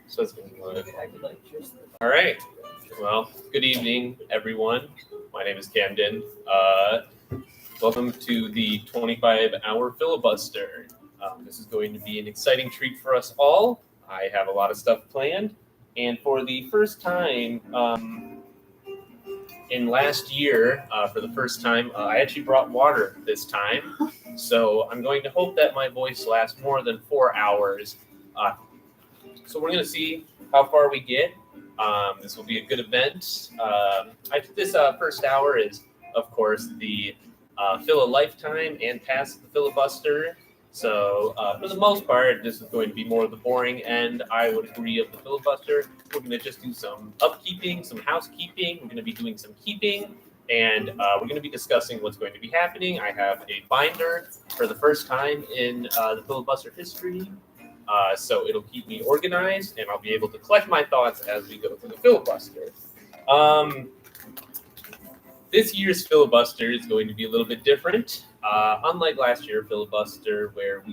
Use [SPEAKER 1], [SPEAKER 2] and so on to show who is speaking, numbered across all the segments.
[SPEAKER 1] So it's going to look. All right. Well, good evening, everyone. My name is Camden. Welcome to the 25-hour filibuster. This is going to be an exciting treat for us all. I have a lot of stuff planned. And for the first time in last year, for the first time, I actually brought water this time. So I'm going to hope that my voice lasts more than 4 hours. So we're going to see how far we get. This will be a good event. This first hour is, of course, the Fili-Lifetime and past the filibuster. So for the most part, this is going to be more of the boring end, I would agree, of the filibuster. We're going to just do some upkeeping, some housekeeping. We're going to be doing some keeping, and we're going to be discussing what's going to be happening. I have a binder for the first time in the filibuster history. So it'll keep me organized, and I'll be able to collect my thoughts as we go through the filibuster. This year's filibuster is going to be a little bit different. Unlike last year's filibuster, where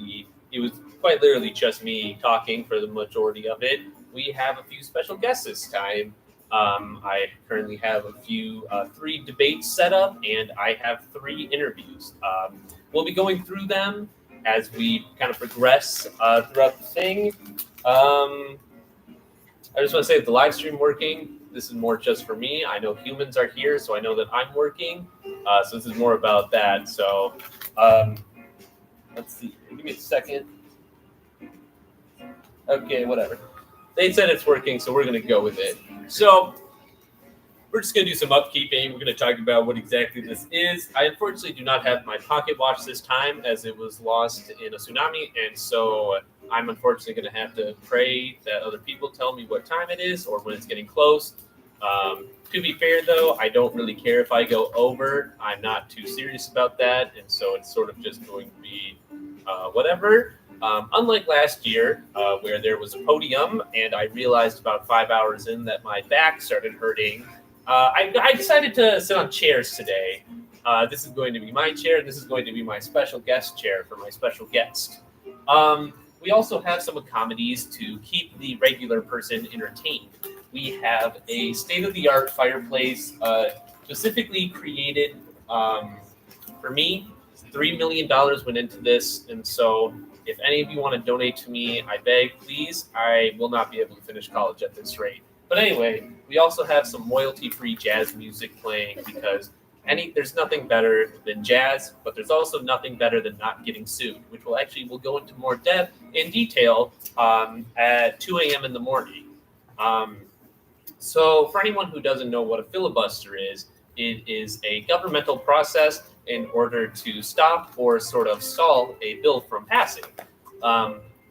[SPEAKER 1] it was quite literally just me talking for the majority of it, we have a few special guests this time. I currently have three debates set up, and I have 3 interviews. We'll be going through them as we kind of progress throughout the thing. I just want to say that the live stream working. This is more just for me. I know humans are here, so I know that I'm working. So this is more about that. So let's see. Give me a second. Okay, whatever. They said it's working, so we're going to go with it. So we're just going to do some upkeeping. We're going to talk about what exactly this is. I unfortunately do not have my pocket watch this time, as it was lost in a tsunami, and so I'm unfortunately going to have to pray that other people tell me what time it is or when it's getting close. To be fair, though, I don't really care if I go over. I'm not too serious about that, and so it's sort of just going to be whatever. Unlike last year, where there was a podium, and I realized about 5 hours in that my back started hurting, I decided to sit on chairs today. This is going to be my chair, and this is going to be my special guest chair for my special guest. We also have some accommodations to keep the regular person entertained. We have a state-of-the-art fireplace specifically created for me. $3 million went into this, and so if any of you want to donate to me, I beg, please. I will not be able to finish college at this rate. But anyway, we also have some royalty-free jazz music playing because there's nothing better than jazz, but there's also nothing better than not getting sued, which we'll go into more depth in detail at 2 a.m. in the morning. So for anyone who doesn't know what a filibuster is, it is a governmental process in order to stop or sort of stall a bill from passing.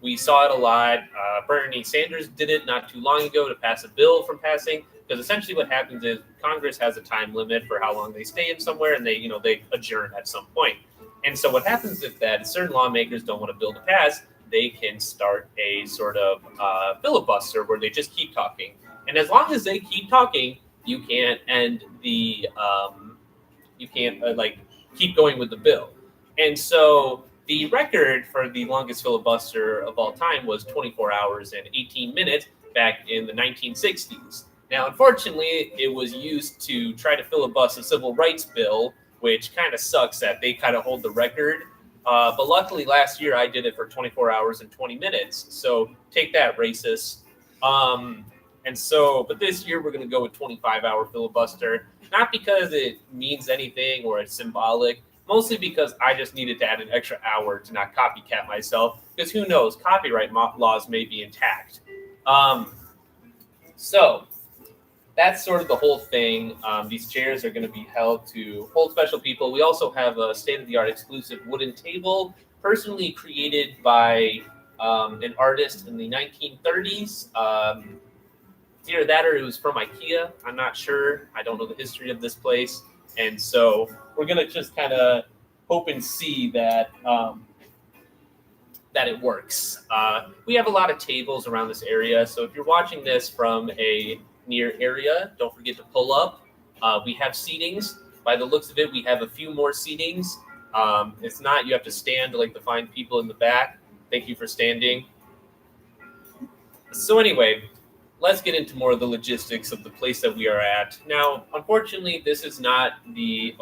[SPEAKER 1] We saw it a lot. Bernie Sanders did it not too long ago to pass a bill from passing, because essentially what happens is Congress has a time limit for how long they stay in somewhere, and they adjourn at some point. And so what happens is that certain lawmakers don't want a bill to pass, they can start a sort of filibuster where they just keep talking. And as long as they keep talking, you can't end the keep going with the bill. And so the record for the longest filibuster of all time was 24 hours and 18 minutes back in the 1960s. Now, unfortunately, it was used to try to filibuster a civil rights bill, which kind of sucks that they kind of hold the record. But luckily, last year, I did it for 24 hours and 20 minutes. So take that, racist. But this year, we're going to go with 25-hour filibuster, not because it means anything or it's symbolic, mostly because I just needed to add an extra hour to not copycat myself, because who knows, copyright laws may be intact. So that's sort of the whole thing. These chairs are going to be held to hold special people. We also have a state-of-the-art exclusive wooden table, personally created by an artist in the 1930s. Either that or it was from IKEA. I'm not sure. I don't know the history of this place. And so we're going to just kind of hope and see that it works. We have a lot of tables around this area. So if you're watching this from a near area, don't forget to pull up. We have seatings. By the looks of it, we have a few more seatings. It's not, you have to stand like the fine people in the back. Thank you for standing. So anyway, let's get into more of the logistics of the place that we are at. Now, unfortunately, this is not the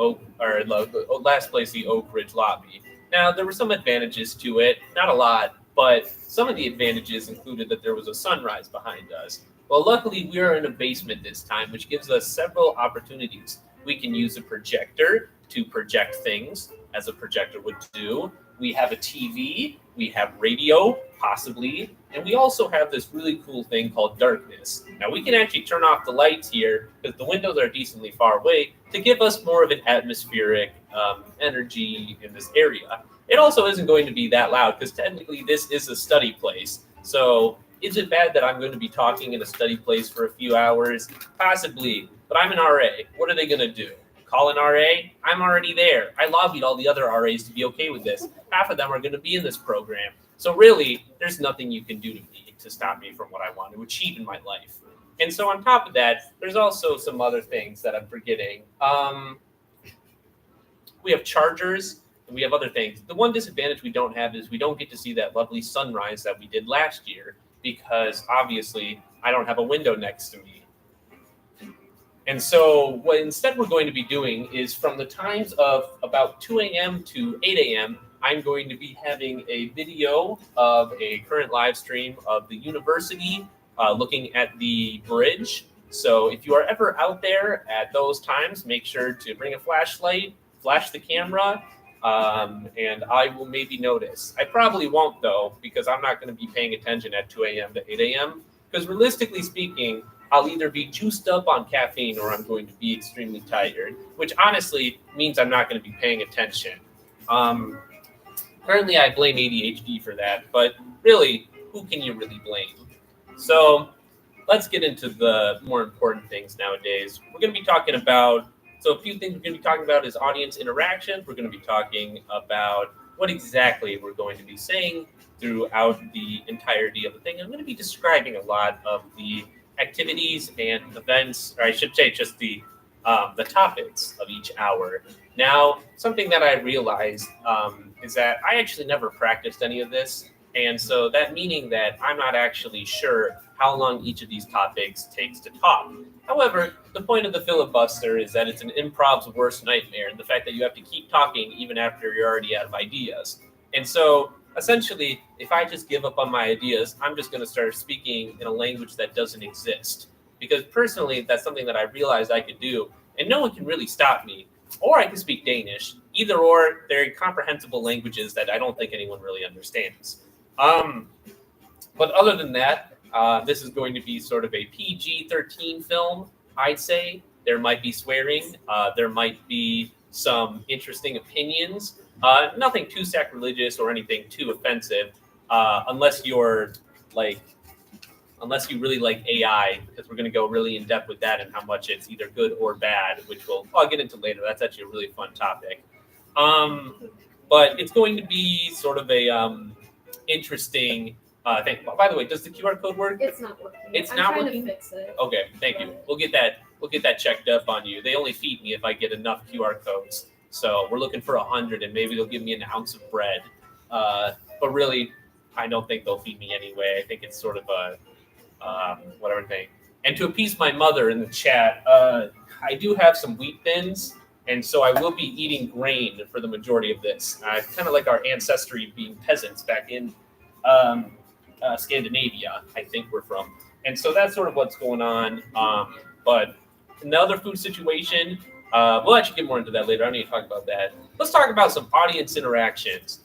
[SPEAKER 1] last place, the Oak Ridge lobby. Now, there were some advantages to it, not a lot, but some of the advantages included that there was a sunrise behind us. Well, luckily, we are in a basement this time, which gives us several opportunities. We can use a projector to project things, as a projector would do. We have a TV, we have radio, possibly, and we also have this really cool thing called darkness. Now, we can actually turn off the lights here because the windows are decently far away to give us more of an atmospheric energy in this area. It also isn't going to be that loud because technically this is a study place. So is it bad that I'm going to be talking in a study place for a few hours? Possibly, but I'm an RA. What are they going to do? Call an RA? I'm already there. I lobbied all the other RAs to be okay with this. Half of them are going to be in this program. So really, there's nothing you can do to me to stop me from what I want to achieve in my life. And so on top of that, there's also some other things that I'm forgetting. We have chargers and we have other things. The one disadvantage we don't have is we don't get to see that lovely sunrise that we did last year because obviously I don't have a window next to me. And so what instead we're going to be doing is from the times of about 2 a.m. to 8 a.m., I'm going to be having a video of a current live stream of the university looking at the bridge. So if you are ever out there at those times, make sure to bring a flashlight, flash the camera, and I will maybe notice. I probably won't, though, because I'm not going to be paying attention at 2 a.m. to 8 a.m. Because realistically speaking, I'll either be juiced up on caffeine or I'm going to be extremely tired, which honestly means I'm not going to be paying attention. Currently, I blame ADHD for that, but really, who can you really blame? So let's get into the more important things nowadays. We're going to be talking about, so a few things we're going to be talking about is audience interaction. We're going to be talking about what exactly we're going to be saying throughout the entirety of the thing. I'm going to be describing a lot of the activities and events, or I should say just the topics of each hour. Now, something that I realized is that I actually never practiced any of this. And so that meaning that I'm not actually sure how long each of these topics takes to talk. However, the point of the filibuster is that it's an improv's worst nightmare, and the fact that you have to keep talking even after you're already out of ideas. And so essentially, if I just give up on my ideas, I'm just going to start speaking in a language that doesn't exist. Because personally, that's something that I realized I could do, and no one can really stop me. Or I can speak Danish. Either or, they're incomprehensible languages that I don't think anyone really understands. But other than that, this is going to be sort of a PG-13 film, I'd say. There might be swearing. There might be some interesting opinions. Nothing too sacrilegious or anything too offensive, unless you really like AI, because we're going to go really in depth with that and how much it's either good or bad, which I'll get into later. That's actually a really fun topic. But it's going to be sort of a interesting thing. By the way, does the QR code work?
[SPEAKER 2] It's not working.
[SPEAKER 1] It's not working?
[SPEAKER 2] To fix it.
[SPEAKER 1] Okay, thank you. We'll get that checked up on you. They only feed me if I get enough QR codes. So we're looking for 100, and maybe they'll give me an ounce of bread. But really, I don't think they'll feed me anyway. I think it's sort of a whatever thing. And to appease my mother in the chat, I do have some wheat thins, and so I will be eating grain for the majority of this. Kind of like our ancestry being peasants back in Scandinavia, I think we're from. And so that's sort of what's going on. But another food situation, we'll actually get more into that later. I don't need to talk about that. Let's talk about some audience interactions.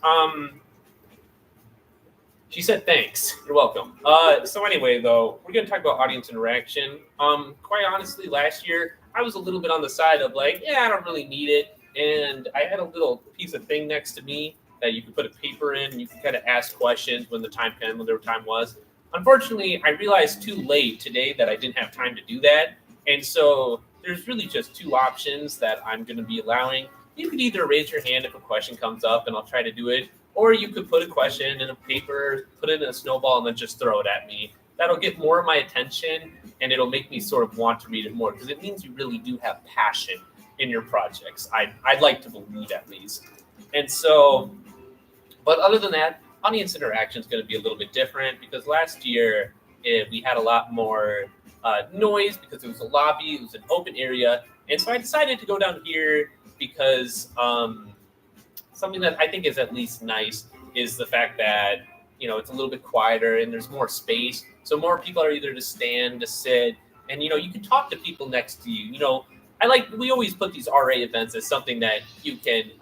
[SPEAKER 1] She said, thanks. You're welcome. So anyway, though, we're going to talk about audience interaction. Quite honestly, last year, I was a little bit on the side of like, yeah, I don't really need it. And I had a little piece of thing next to me that you could put a paper in, and you could kind of ask questions when the time came, when their time was. Unfortunately, I realized too late today that I didn't have time to do that. And so there's really just two options that I'm going to be allowing. You could either raise your hand if a question comes up, and I'll try to do it. Or you could put a question in a paper, put it in a snowball, and then just throw it at me. That'll get more of my attention, and it'll make me sort of want to read it more, because it means you really do have passion in your projects. I'd like to believe, at least. And so, but other than that, audience interaction is going to be a little bit different, because last year we had a lot more noise because it was a lobby, it was an open area. And so I decided to go down here because something that I think is at least nice is the fact that, it's a little bit quieter and there's more space. So more people are either to stand, to sit, and, you can talk to people next to you. We always put these RA events as something that you can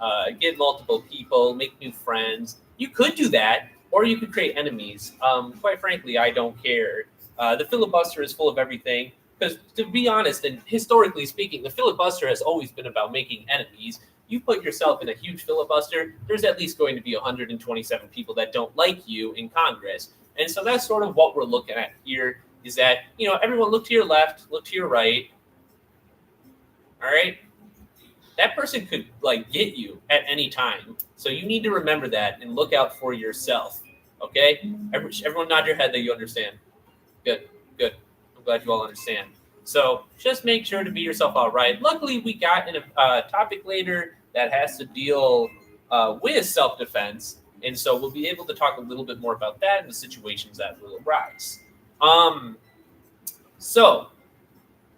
[SPEAKER 1] get multiple people, make new friends. You could do that, or you could create enemies. Quite frankly, I don't care. The filibuster is full of everything. Because to be honest, and historically speaking, the filibuster has always been about making enemies. You put yourself in a huge filibuster, there's at least going to be 127 people that don't like you in Congress. And so that's sort of what we're looking at here is that, everyone look to your left, look to your right. All right. That person could get you at any time. So you need to remember that and look out for yourself. Okay. Everyone nod your head that you understand. Good. I'm glad you all understand. So just make sure to be yourself all right. Luckily, we got in a topic later that has to deal with self-defense. And so we'll be able to talk a little bit more about that and the situations that will arise. So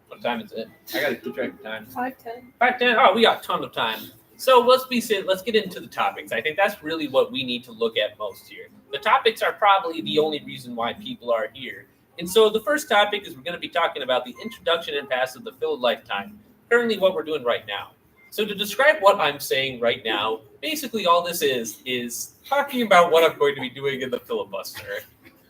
[SPEAKER 1] what time is it? I got to keep track of time.
[SPEAKER 2] 5:10.
[SPEAKER 1] 5:10. Oh, we got a ton of time. So let's get into the topics. I think that's really what we need to look at most here. The topics are probably the only reason why people are here. And so the first topic is we're going to be talking about the introduction and pass of the Fili-Lifetime, currently what we're doing right now. So to describe what I'm saying right now, basically all this is talking about what I'm going to be doing in the filibuster.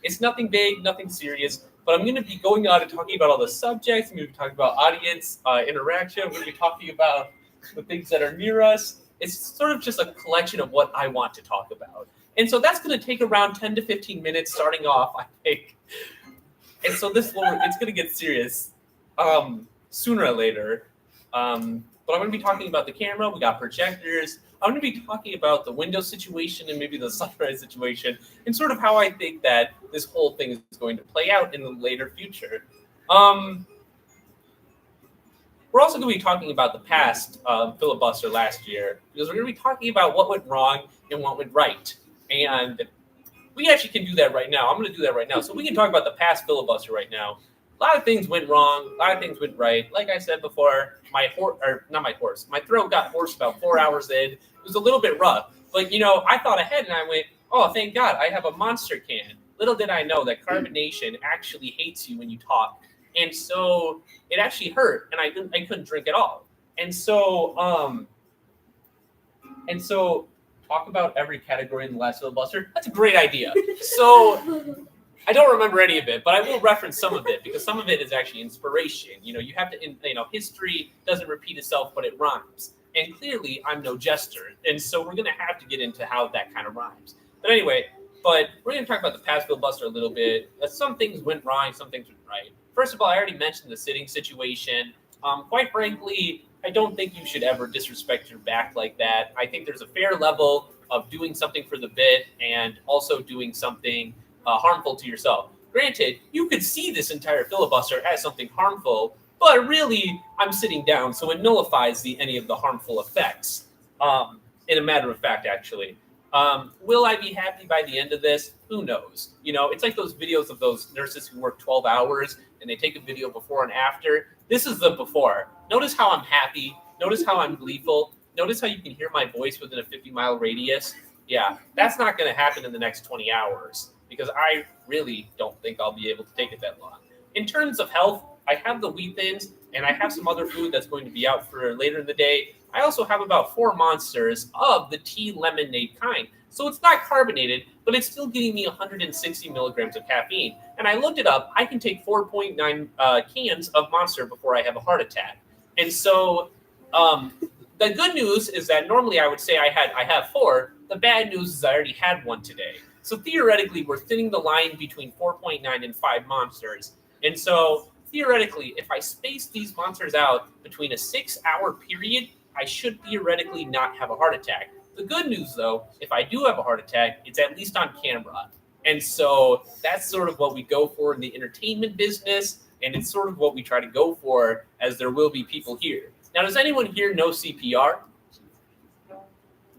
[SPEAKER 1] It's nothing big, nothing serious, but I'm going to be going on and talking about all the subjects. I'm going to be talking about audience interaction. I'm going to be talking about the things that are near us. It's sort of just a collection of what I want to talk about. And so that's going to take around 10 to 15 minutes starting off, I think. And so it's going to get serious sooner or later. But I'm going to be talking about the camera. We got projectors. I'm going to be talking about the window situation and maybe the sunrise situation and sort of how I think that this whole thing is going to play out in the later future. We're also going to be talking about the past filibuster last year because we're going to be talking about what went wrong and what went right. And we actually can do that right now. I'm going to do that right now. So we can talk about the past filibuster right now. A lot of things went wrong. A lot of things went right. Like I said before, my throat got hoarse about 4 hours in. It was a little bit rough. But, I thought ahead and I went, oh, thank God, I have a Monster can. Little did I know that carbonation actually hates you when you talk. And so it actually hurt, and I couldn't drink at all. And so talk about every category in the last filibuster. That's a great idea. So I don't remember any of it, but I will reference some of it because some of it is actually inspiration. You have to, history doesn't repeat itself, but it rhymes. And clearly, I'm no jester. And so we're going to have to get into how that kind of rhymes. But anyway, we're going to talk about the past filibuster a little bit. Some things went wrong, some things went right. First of all, I already mentioned the sitting situation. Quite frankly, I don't think you should ever disrespect your back like that. I think there's a fair level of doing something for the bit and also doing something harmful to yourself. Granted, you could see this entire filibuster as something harmful, but really, I'm sitting down, so it nullifies any of the harmful effects. In a matter of fact, actually. Will I be happy by the end of this? Who knows? It's like those videos of those nurses who work 12 hours and they take a video before and after. This is the before. Notice how I'm happy. Notice how I'm gleeful. Notice how you can hear my voice within a 50-mile radius. Yeah, that's not going to happen in the next 20 hours because I really don't think I'll be able to take it that long. In terms of health, I have the wheat thins and I have some other food that's going to be out for later in the day. I also have about 4 monsters of the tea lemonade kind. So it's not carbonated, but it's still getting me 160 milligrams of caffeine. And I looked it up. I can take 4.9 cans of Monster before I have a heart attack. And so the good news is that normally I would say I have 4. The bad news is I already had 1 today. So theoretically, we're thinning the line between 4.9 and 5 monsters. And so theoretically, if I space these monsters out between a 6-hour period, I should theoretically not have a heart attack. The good news, though, if I do have a heart attack, it's at least on camera. And so that's sort of what we go for in the entertainment business, and it's sort of what we try to go for as there will be people here. Now, does anyone here know CPR?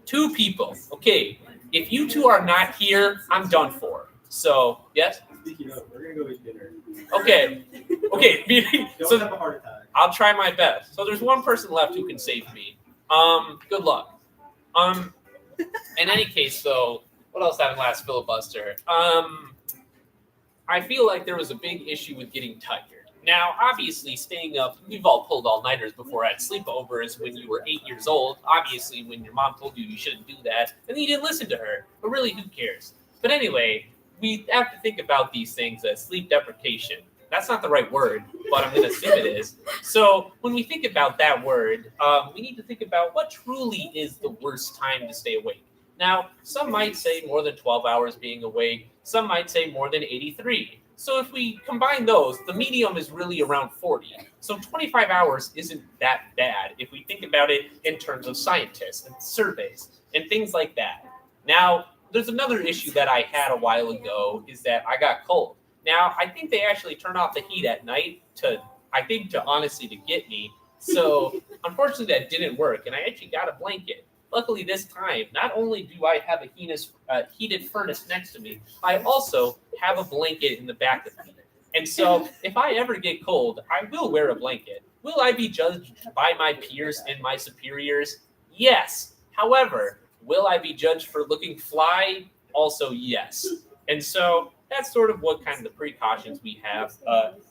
[SPEAKER 1] 2 people. Okay, if you 2 are not here, I'm done for. So, yes?
[SPEAKER 2] Speaking of, we're gonna go eat dinner.
[SPEAKER 1] Okay.
[SPEAKER 2] Don't have a heart attack.
[SPEAKER 1] I'll try my best. So there's one person left who can save me. Good luck. In any case, though, what else happened last filibuster? I feel like there was a big issue with getting tired. Now, obviously, staying up, we've all pulled all-nighters before at sleepovers when you were 8 years old. Obviously, when your mom told you you shouldn't do that, and then you didn't listen to her. But really, who cares? But anyway, we have to think about these things as sleep deprivation. That's not the right word, but I'm going to assume it is. So when we think about that word, we need to think about what truly is the worst time to stay awake. Now, some might say more than 12 hours being awake. Some might say more than 83. So if we combine those, the medium is really around 40. So 25 hours isn't that bad if we think about it in terms of scientists and surveys and things like that. Now, there's another issue that I had a while ago is that I got cold. Now, I think they actually turn off the heat at night to honestly to get me. So unfortunately that didn't work and I actually got a blanket. Luckily this time, not only do I have a heated furnace next to me, I also have a blanket in the back of me. And so if I ever get cold, I will wear a blanket. Will I be judged by my peers and my superiors? Yes. However, will I be judged for looking fly? Also, yes. And so that's sort of what kind of the precautions we have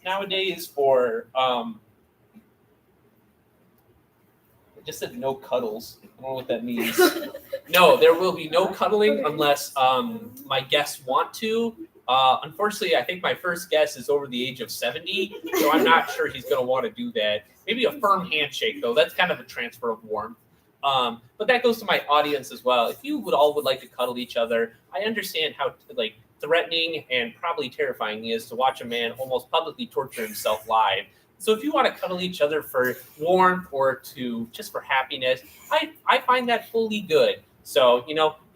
[SPEAKER 1] nowadays for it just said no cuddles. I don't know what that means. No, there will be no cuddling unless my guests want to. Unfortunately, I think my first guest is over the age of 70, so I'm not sure he's going to want to do that. Maybe a firm handshake, though. That's kind of a transfer of warmth. But that goes to my audience as well. If you would like to cuddle each other, I understand how threatening and probably terrifying it is to watch a man almost publicly torture himself live. So if you want to cuddle each other for warmth or just for happiness, I find that fully good. So,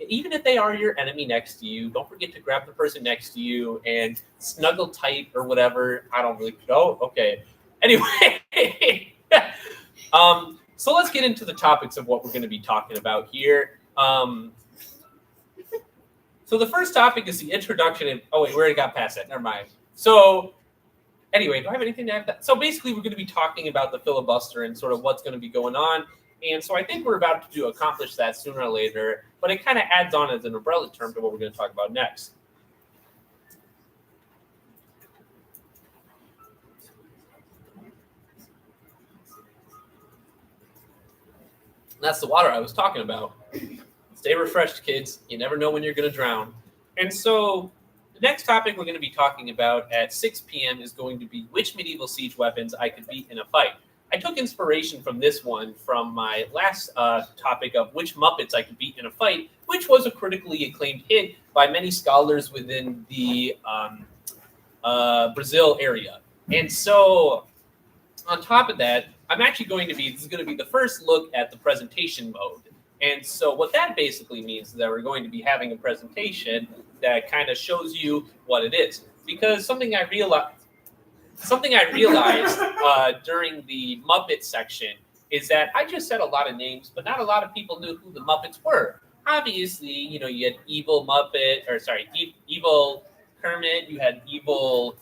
[SPEAKER 1] even if they are your enemy next to you, don't forget to grab the person next to you and snuggle tight or whatever. I don't really know. Okay. Anyway, so let's get into the topics of what we're going to be talking about here. So the first topic is the introduction. Oh, wait, we already got past that. Never mind. So anyway, do I have anything to add? So basically, we're going to be talking about the filibuster and sort of what's going to be going on. And so I think we're about to accomplish that sooner or later. But it kind of adds on as an umbrella term to what we're going to talk about next. That's the water I was talking about. Stay refreshed, kids. You never know when you're going to drown. And so the next topic we're going to be talking about at 6 p.m. is going to be which medieval siege weapons I could beat in a fight. I took inspiration from this one from my last topic of which Muppets I could beat in a fight, which was a critically acclaimed hit by many scholars within the Brazil area. And so on top of that, this is going to be the first look at the presentation mode. And so what that basically means is that we're going to be having a presentation that kind of shows you what it is. Because something I realized during the Muppet section is that I just said a lot of names, but not a lot of people knew who the Muppets were. Obviously, you had evil Kermit, you had evil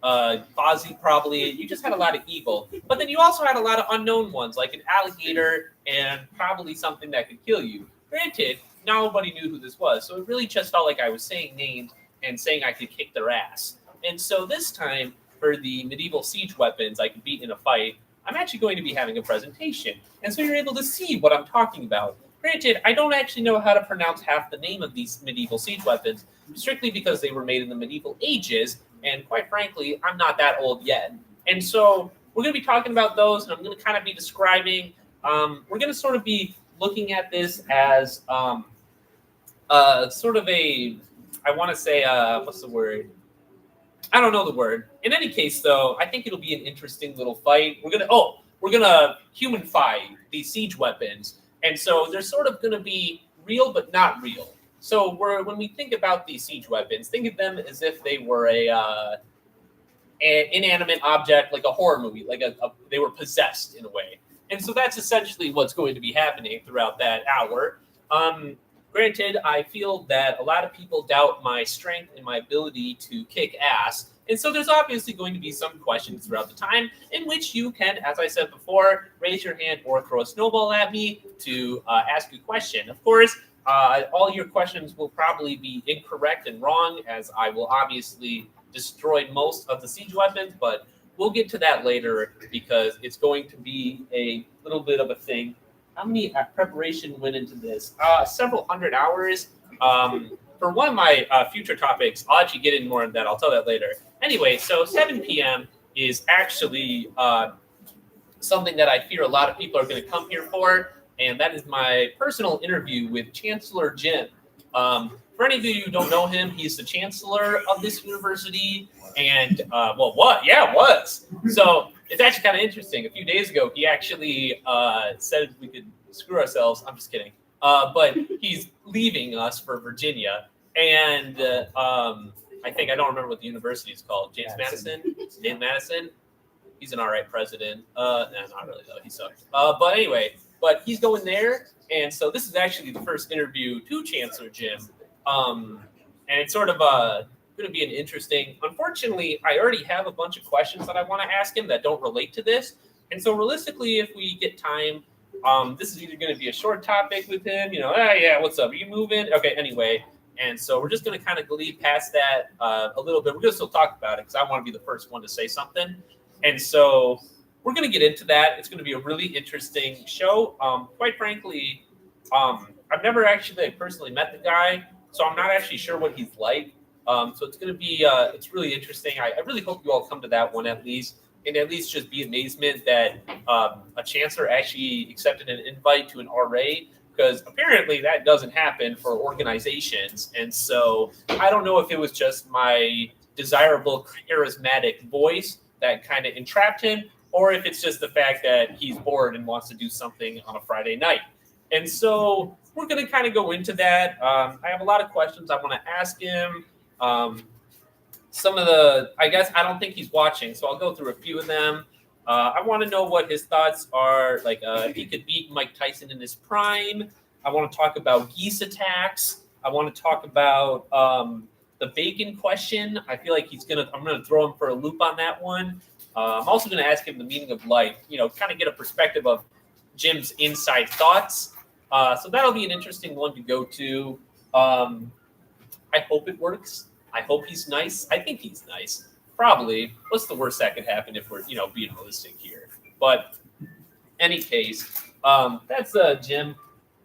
[SPEAKER 1] Fozzie probably. You just had a lot of evil. But then you also had a lot of unknown ones, like an alligator and probably something that could kill you. Granted, nobody knew who this was, so it really just felt like I was saying names and saying I could kick their ass. And so this time, for the medieval siege weapons I could beat in a fight, I'm actually going to be having a presentation. And so you're able to see what I'm talking about. Granted, I don't actually know how to pronounce half the name of these medieval siege weapons, strictly because they were made in the medieval ages, and quite frankly, I'm not that old yet. And so we're going to be talking about those, and I'm going to kind of be describing, we're going to sort of be looking at this as sort of a, I want to say, what's the word? I don't know the word. In any case, though, I think it'll be an interesting little fight. We're gonna humanify these siege weapons, and so they're sort of gonna be real but not real. So when we think about these siege weapons, think of them as if they were an inanimate object, like a horror movie, like they were possessed in a way. And so that's essentially what's going to be happening throughout that hour. Granted, I feel that a lot of people doubt my strength and my ability to kick ass. And so there's obviously going to be some questions throughout the time in which you can, as I said before, raise your hand or throw a snowball at me to ask a question. Of course, all your questions will probably be incorrect and wrong, as I will obviously destroy most of the siege weapons, but we'll get to that later because it's going to be a little bit of a thing. How many preparation went into this? Several hundred hours. For one of my future topics, I'll actually get in more on that. I'll tell that later. Anyway, so 7 p.m. is actually something that I fear a lot of people are going to come here for, and that is my personal interview with Chancellor Jim. For any of you who don't know him, he's the chancellor of this university, and was. So it's actually kind of interesting. A few days ago, he actually said we could screw ourselves. I'm just kidding. But he's leaving us for Virginia, and I don't remember what the university is called. James Madison. He's an all right president. Not really though. He sucks. But anyway, he's going there, and so this is actually the first interview to Chancellor Jim. And it's sort of going to be an interesting. Unfortunately, I already have a bunch of questions that I want to ask him that don't relate to this, and so realistically, if we get time, this is either going to be a short topic with him. Yeah, what's up? Are you moving? Okay, anyway. And so we're just going to kind of lead past that a little bit. We're going to still talk about it because I want to be the first one to say something. And so we're going to get into that. It's going to be a really interesting show. Quite frankly, I've never actually personally met the guy, so I'm not actually sure what he's like. So it's going to be it's really interesting. I really hope you all come to that one at least, and at least just be amazement that a chancellor actually accepted an invite to an RA, because apparently that doesn't happen for organizations. And so I don't know if it was just my desirable, charismatic voice that kind of entrapped him, or if it's just the fact that he's bored and wants to do something on a Friday night. And so we're going to kind of go into that. I have a lot of questions I want to ask him. Some of the, I guess, I don't think he's watching, so I'll go through a few of them. I want to know what his thoughts are, like if he could beat Mike Tyson in his prime. I want to talk about geese attacks. I want to talk about the bacon question. I feel like I'm going to throw him for a loop on that one. I'm also going to ask him the meaning of life, kind of get a perspective of Jim's inside thoughts. So that'll be an interesting one to go to. I hope it works. I hope he's nice. I think he's nice. Probably. What's the worst that could happen if we're, being realistic here? But any case, that's Jim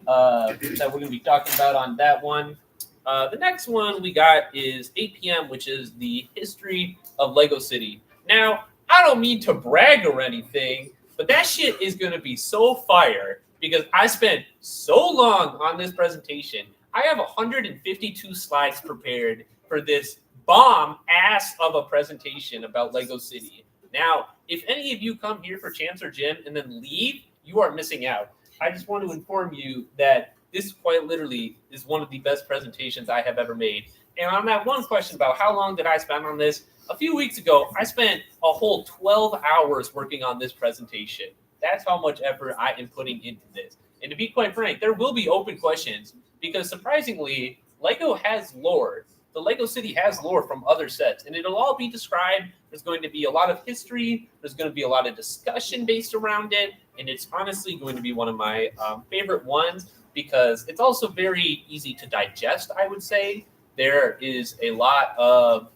[SPEAKER 1] that we're going to be talking about on that one. The next one we got is 8 p.m., which is the history of Lego City. Now, I don't mean to brag or anything, but that shit is going to be so fire because I spent so long on this presentation. I have 152 slides prepared for this bomb ass of a presentation about Lego City. Now, if any of you come here for Chancellor Jim and then leave, you are missing out. I just want to inform you that this quite literally is one of the best presentations I have ever made. And on that one question about how long did I spend on this, a few weeks ago, I spent a whole 12 hours working on this presentation. That's how much effort I am putting into this. And to be quite frank, there will be open questions because surprisingly, Lego has lore. The Lego City has lore from other sets, and it'll all be described. There's going to be a lot of history. There's going to be a lot of discussion based around it, and it's honestly going to be one of my favorite ones because it's also very easy to digest, I would say. There is a lot of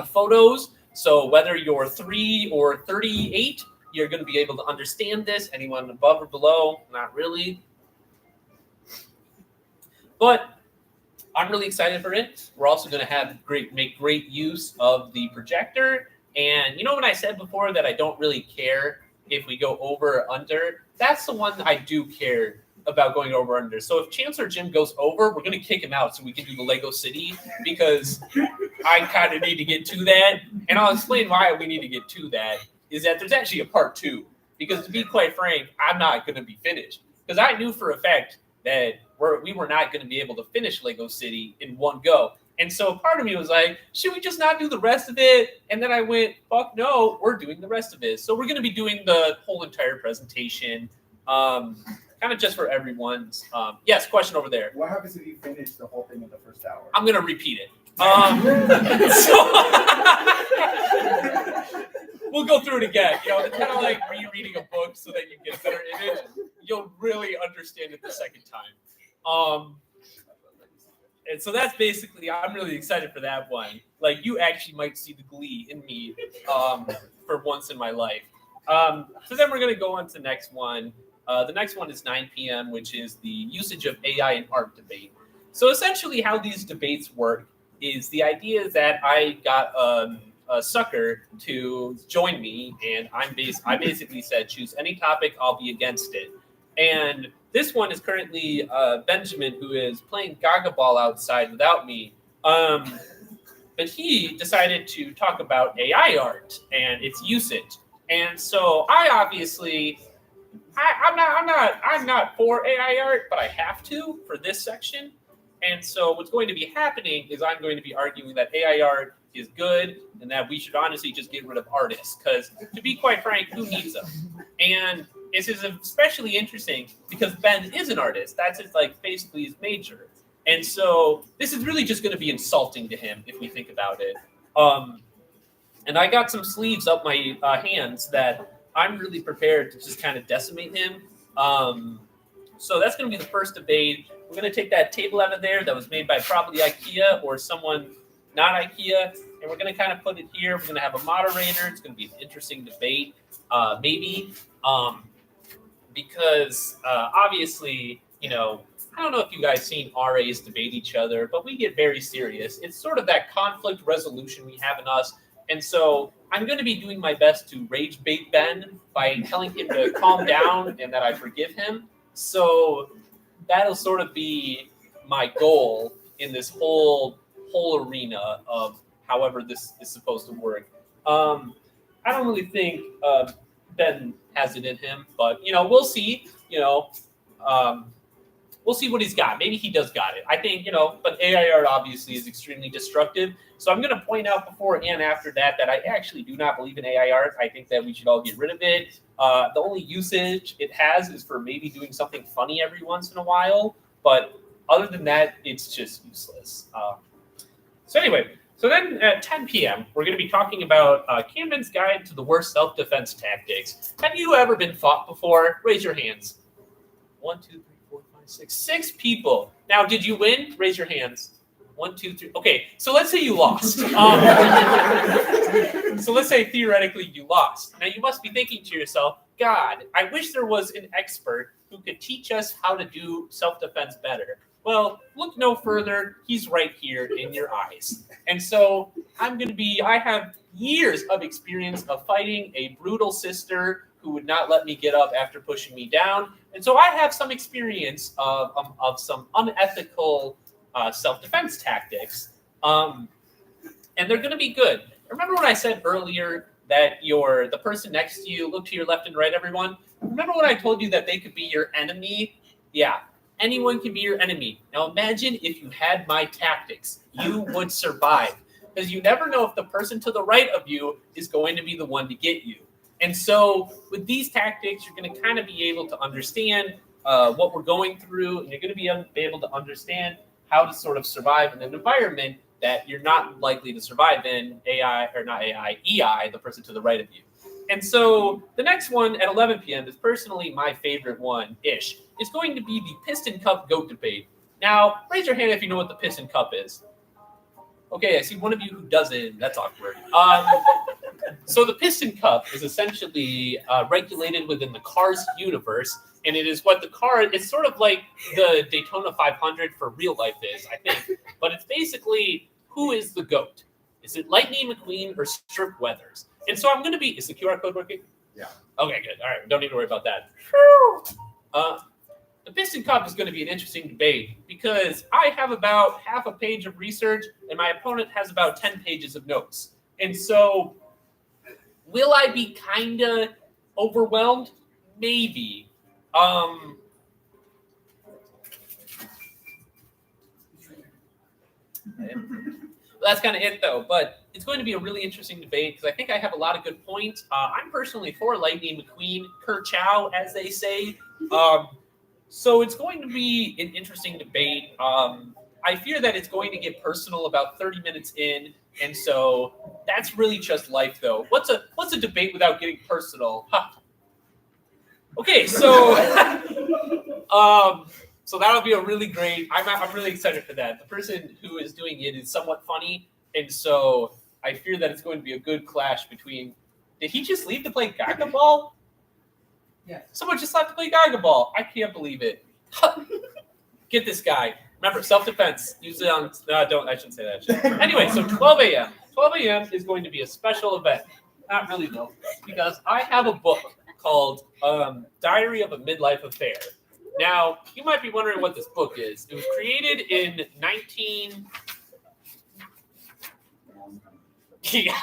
[SPEAKER 1] photos, so whether you're 3 or 38, you're going to be able to understand this. Anyone above or below, not really. But I'm really excited for it. We're also going to make great use of the projector. And when I said before that I don't really care if we go over or under, that's the one I do care about going over or under. So if Chancellor Jim goes over, we're going to kick him out so we can do the Lego City because I kind of need to get to that. And I'll explain why we need to get to that is that there's actually a part 2. Because to be quite frank, I'm not going to be finished. Because I knew for a fact that we were not going to be able to finish Lego City in one go. And so part of me was like, should we just not do the rest of it? And then I went, fuck no, we're doing the rest of it. So we're going to be doing the whole entire presentation. kind of just for everyone's. Yes, question over there.
[SPEAKER 3] What happens if you finish the whole thing in the first hour?
[SPEAKER 1] I'm gonna repeat it. We'll go through it again. It's kind of like rereading a book so that you get a better image. You'll really understand it the second time. And so that's basically, I'm really excited for that one. Like, you actually might see the glee in me for once in my life. So then we're going to go on to the next one. The next one is 9 p.m., which is the usage of AI in art debate. So essentially how these debates work is the idea is that I got a sucker to join me, and I basically said, choose any topic, I'll be against it. And this one is currently Benjamin, who is playing Gaga Ball outside without me. But he decided to talk about AI art and its usage. And so I obviously, I'm not for AI art, but I have to for this section. And so what's going to be happening is I'm going to be arguing that AI art is good and that we should honestly just get rid of artists. Because to be quite frank, who needs them? And this is especially interesting because Ben is an artist. That's basically his major. And so this is really just going to be insulting to him if we think about it. And I got some sleeves up my hands that I'm really prepared to just kind of decimate him. So that's going to be the first debate. We're going to take that table out of there that was made by probably IKEA or someone not IKEA, and we're going to kind of put it here. We're going to have a moderator. It's going to be an interesting debate, maybe, because obviously, I don't know if you guys seen RAs debate each other, but we get very serious. It's sort of that conflict resolution we have in us. And so I'm going to be doing my best to rage bait Ben by telling him to calm down and that I forgive him. So that'll sort of be my goal in this whole arena of however this is supposed to work. I don't really think Ben has it in him, but we'll see. We'll see what he's got. Maybe he does got it. I think, but AI art obviously is extremely destructive. So I'm going to point out before and after that I actually do not believe in AI art. I think that we should all get rid of it. The only usage it has is for maybe doing something funny every once in a while. But other than that, it's just useless. So anyway, so then at 10 p.m., we're going to be talking about Camden's Guide to the Worst Self-Defense Tactics. Have you ever been fought before? Raise your hands. 1, 2, 3, 4, 5, 6. 6 people. Now, did you win? Raise your hands. 1, 2, 3. Okay, so let's say you lost. So let's say theoretically you lost. Now you must be thinking to yourself, God, I wish there was an expert who could teach us how to do self-defense better. Well, look no further. He's right here in your eyes. And so I have years of experience of fighting a brutal sister who would not let me get up after pushing me down. And so I have some experience of some unethical self-defense tactics. And they're going to be good. Remember when I said earlier that the person next to you, look to your left and right, everyone? Remember when I told you that they could be your enemy? Yeah. Anyone can be your enemy. Now imagine if you had my tactics. You would survive. Because you never know if the person to the right of you is going to be the one to get you. And so with these tactics, you're going to kind of be able to understand what we're going through. And you're going to be able to understand how to sort of survive in an environment that you're not likely to survive in, EI, the person to the right of you. And so the next one at 11 p.m. is personally my favorite one-ish. It's going to be the Piston Cup GOAT debate. Now, raise your hand if you know what the Piston Cup is. Okay, I see one of you who doesn't. That's awkward. So the Piston Cup is essentially regulated within the Cars universe, and it is what it's sort of like the Daytona 500 for real life is, I think. But it's basically, who is the GOAT? Is it Lightning McQueen or Strip Weathers? And so I'm going to be, is the QR code working?
[SPEAKER 3] Yeah.
[SPEAKER 1] Okay, good. All right, don't need to worry about that. The Piston Cup is going to be an interesting debate because I have about half a page of research and my opponent has about 10 pages of notes. And so will I be kind of overwhelmed? Maybe. That's kind of it, though. But it's going to be a really interesting debate because I think I have a lot of good points. I'm personally for Lightning McQueen, Kerchow, as they say. So it's going to be an interesting debate. I fear that it's going to get personal about 30 minutes in, and so that's really just life, though. What's a debate without getting personal? Huh. Okay, so so that'll be a really great. I'm really excited for that. The person who is doing it is somewhat funny, and so I fear that it's going to be a good clash between. Did he just leave to play Gaga Ball?
[SPEAKER 4] Yeah.
[SPEAKER 1] Someone just left to play Gaga Ball. I can't believe it. Get this guy. Remember, self-defense. Use it on. Don't. I shouldn't say that. Shit. Anyway, so 12 a.m. 12 a.m. is going to be a special event. Not really though, because I have a book called Diary of a Midlife Affair. Now, you might be wondering what this book is. It was created in 19. Yeah,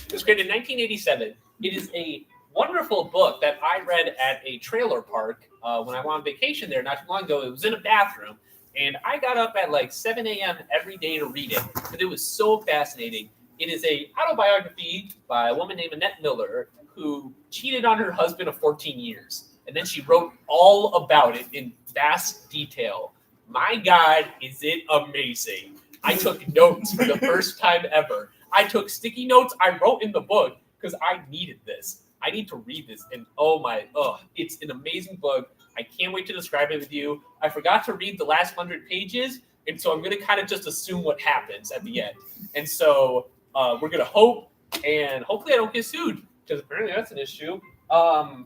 [SPEAKER 1] it was created in 1987. It is a wonderful book that I read at a trailer park when I went on vacation there not too long ago. It was in a bathroom, and I got up at like 7 a.m. every day to read it because it was so fascinating. It is a autobiography by a woman named Annette Miller who cheated on her husband of 14 years, and then she wrote all about it in vast detail. My God, is it amazing! I took notes for the first time ever. I took sticky notes I wrote in the book because I needed this. I need to read this, and it's an amazing book. I can't wait to describe it with you. I forgot to read the last 100 pages, and so I'm going to kind of just assume what happens at the end. And so we're going to hope, and hopefully I don't get sued, because apparently that's an issue. So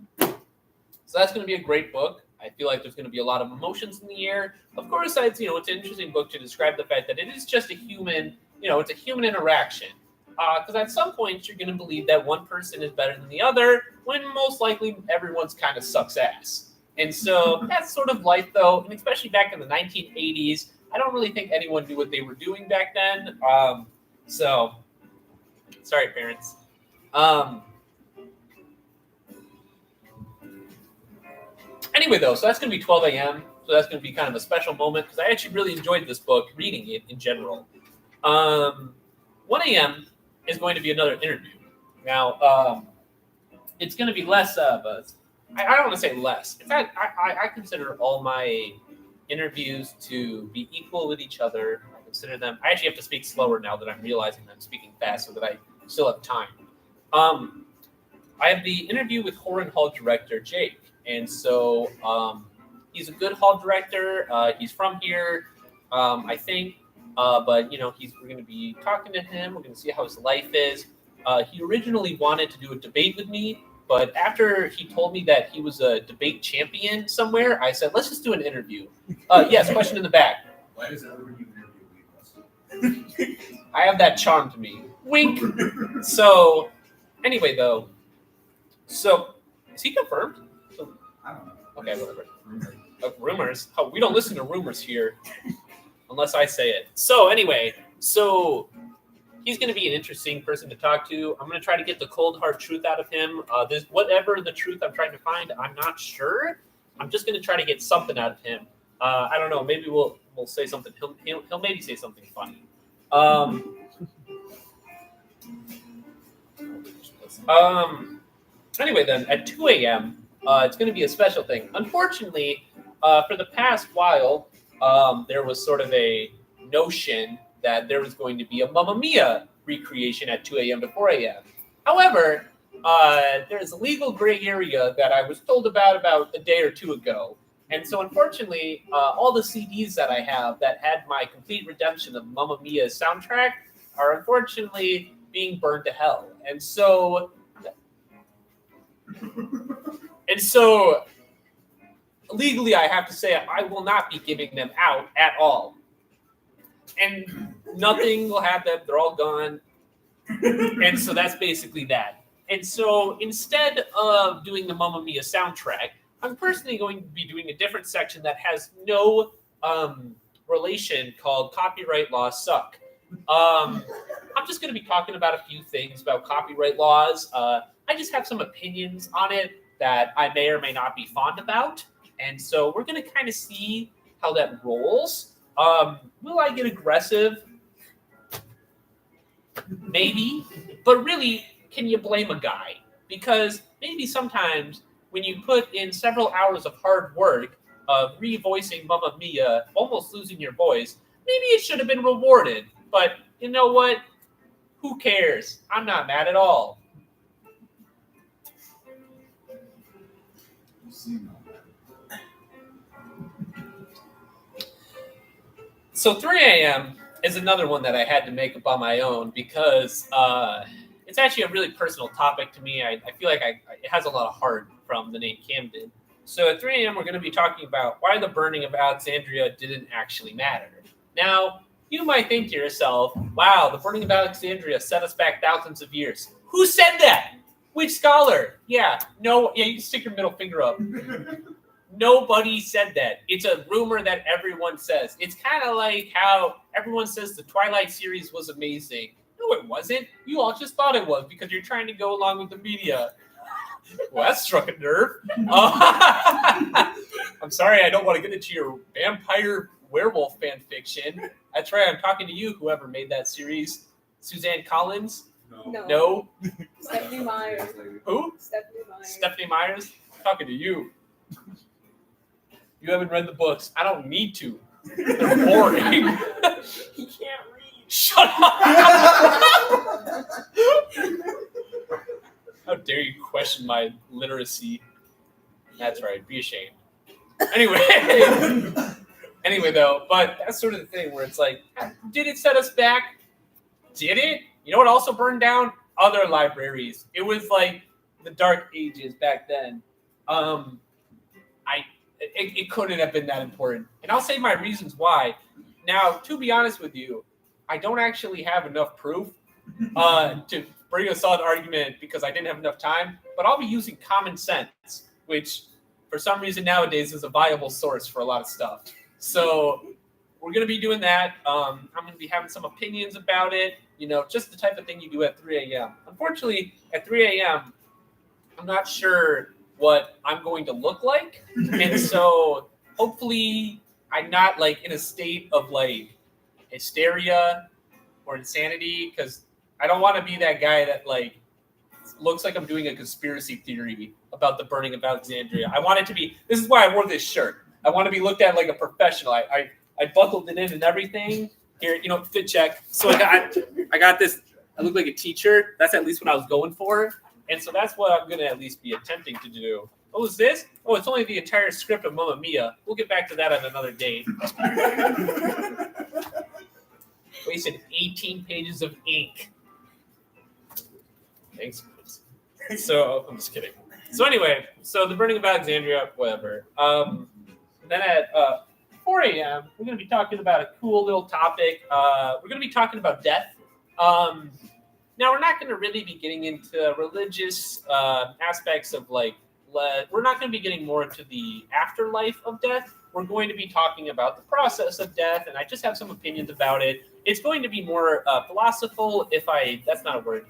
[SPEAKER 1] that's going to be a great book. I feel like there's going to be a lot of emotions in the air. Of course, it's an interesting book to describe the fact that it is just a human, it's a human interaction. Because at some point, you're going to believe that one person is better than the other, when most likely everyone's kind of sucks ass. And so that's sort of life, though, and especially back in the 1980s, I don't really think anyone knew what they were doing back then. So, sorry, parents. Anyway, though, so that's going to be 12 a.m., so that's going to be kind of a special moment, because I actually really enjoyed this book, reading it in general. 1 a.m., is going to be another interview. Now, it's going to be less of a. I don't want to say less. In fact, I consider all my interviews to be equal with each other. I consider them. I actually have to speak slower now that I'm realizing that I'm speaking fast, so that I still have time. I have the interview with Horan Hall director Jake, and so he's a good hall director. He's from here, I think. But we're going to be talking to him. We're going to see how his life is. He originally wanted to do a debate with me, but after he told me that he was a debate champion somewhere, I said, let's just do an interview. Yes, question in the back.
[SPEAKER 3] Why does everyone you interview leave us?
[SPEAKER 1] I have that charm to me. Wink. So, anyway, though. So, is he confirmed?
[SPEAKER 3] I don't know.
[SPEAKER 1] Okay, whatever. Rumors? Oh, we don't listen to rumors here. Unless I say it. So anyway, he's going to be an interesting person to talk to. I'm going to try to get the cold hard truth out of him. Whatever the truth I'm trying to find, I'm not sure. I'm just going to try to get something out of him. I don't know. Maybe we'll say something. He'll maybe say something funny. Anyway, then at 2 a.m., it's going to be a special thing. Unfortunately, for the past while. There was sort of a notion that there was going to be a Mamma Mia recreation at 2 a.m. to 4 a.m. However, there's a legal gray area that I was told about a day or two ago. And so, unfortunately, all the CDs that I have that had my complete redemption of Mamma Mia's soundtrack are unfortunately being burned to hell. And so legally, I have to say I will not be giving them out at all. And nothing will have them. They're all gone. And so that's basically that. And so instead of doing the Mamma Mia soundtrack, I'm personally going to be doing a different section that has no relation called Copyright Laws Suck. I'm just going to be talking about a few things about copyright laws. I just have some opinions on it that I may or may not be fond about. And so we're going to kind of see how that rolls. Will I get aggressive? Maybe. But really, can you blame a guy? Because maybe sometimes when you put in several hours of hard work revoicing Mamma Mia, almost losing your voice, maybe it should have been rewarded. But you know what? Who cares? I'm not mad at all. So 3 a.m. is another one that I had to make up on my own because it's actually a really personal topic to me. I feel like it has a lot of heart from the name Camden. So at 3 a.m., we're going to be talking about why the burning of Alexandria didn't actually matter. Now, you might think to yourself, wow, the burning of Alexandria set us back thousands of years. Who said that? Which scholar? Yeah, you can stick your middle finger up. Nobody said that. It's a rumor that everyone says. It's kind of like how everyone says the Twilight series was amazing. No, it wasn't. You all just thought it was because you're trying to go along with the media. Well, that struck a nerve. I'm sorry, I don't want to get into your vampire werewolf fan fiction. That's right, I'm talking to you, whoever made that series. Suzanne Collins? No.
[SPEAKER 4] Stephanie Myers.
[SPEAKER 1] Who? Stephanie Myers? I'm talking to you. You haven't read the books. I don't need to. They're boring.
[SPEAKER 4] He can't read.
[SPEAKER 1] Shut up! How dare you question my literacy? That's right. Be ashamed. Anyway, though, but that's sort of the thing where it's like, did it set us back? Did it? You know what also burned down? Other libraries. It was like the dark ages back then. It couldn't have been that important. And I'll say my reasons why. Now, to be honest with you, I don't actually have enough proof to bring a solid argument because I didn't have enough time, but I'll be using common sense, which for some reason nowadays is a viable source for a lot of stuff. So we're going to be doing that. I'm going to be having some opinions about it, just the type of thing you do at 3 a.m. Unfortunately, at 3 a.m., I'm not sure what I'm going to look like. And so hopefully I'm not like in a state of like hysteria or insanity because I don't want to be that guy that like looks like I'm doing a conspiracy theory about the burning of Alexandria. I want it to be, this is why I wore this shirt. I want to be looked at like a professional. I buckled it in and everything. Here, fit check. So I got this, I look like a teacher. That's at least what I was going for. And so that's what I'm going to at least be attempting to do. What was this? Oh, it's only the entire script of Mamma Mia. We'll get back to that on another date. Wasted 18 pages of ink. Thanks. So, I'm just kidding. So anyway, the burning of Alexandria, whatever. Then at 4 a.m., we're going to be talking about a cool little topic. We're going to be talking about death. Now, we're not going to really be getting into religious aspects of we're not going to be getting more into the afterlife of death. We're going to be talking about the process of death, and I just have some opinions about it. It's going to be more philosophical, that's not a word.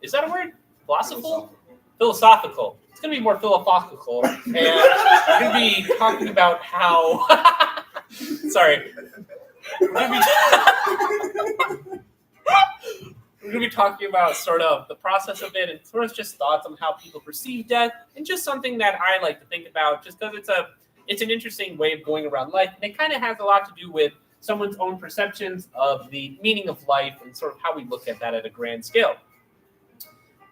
[SPEAKER 1] Is that a word? Philosophical? Philosophical. It's going to be more philosophical, and we're going to be talking about how... Sorry. We're going to be talking about sort of the process of it and sort of just thoughts on how people perceive death and just something that I like to think about just because it's an interesting way of going around life. And it kind of has a lot to do with someone's own perceptions of the meaning of life and sort of how we look at that at a grand scale.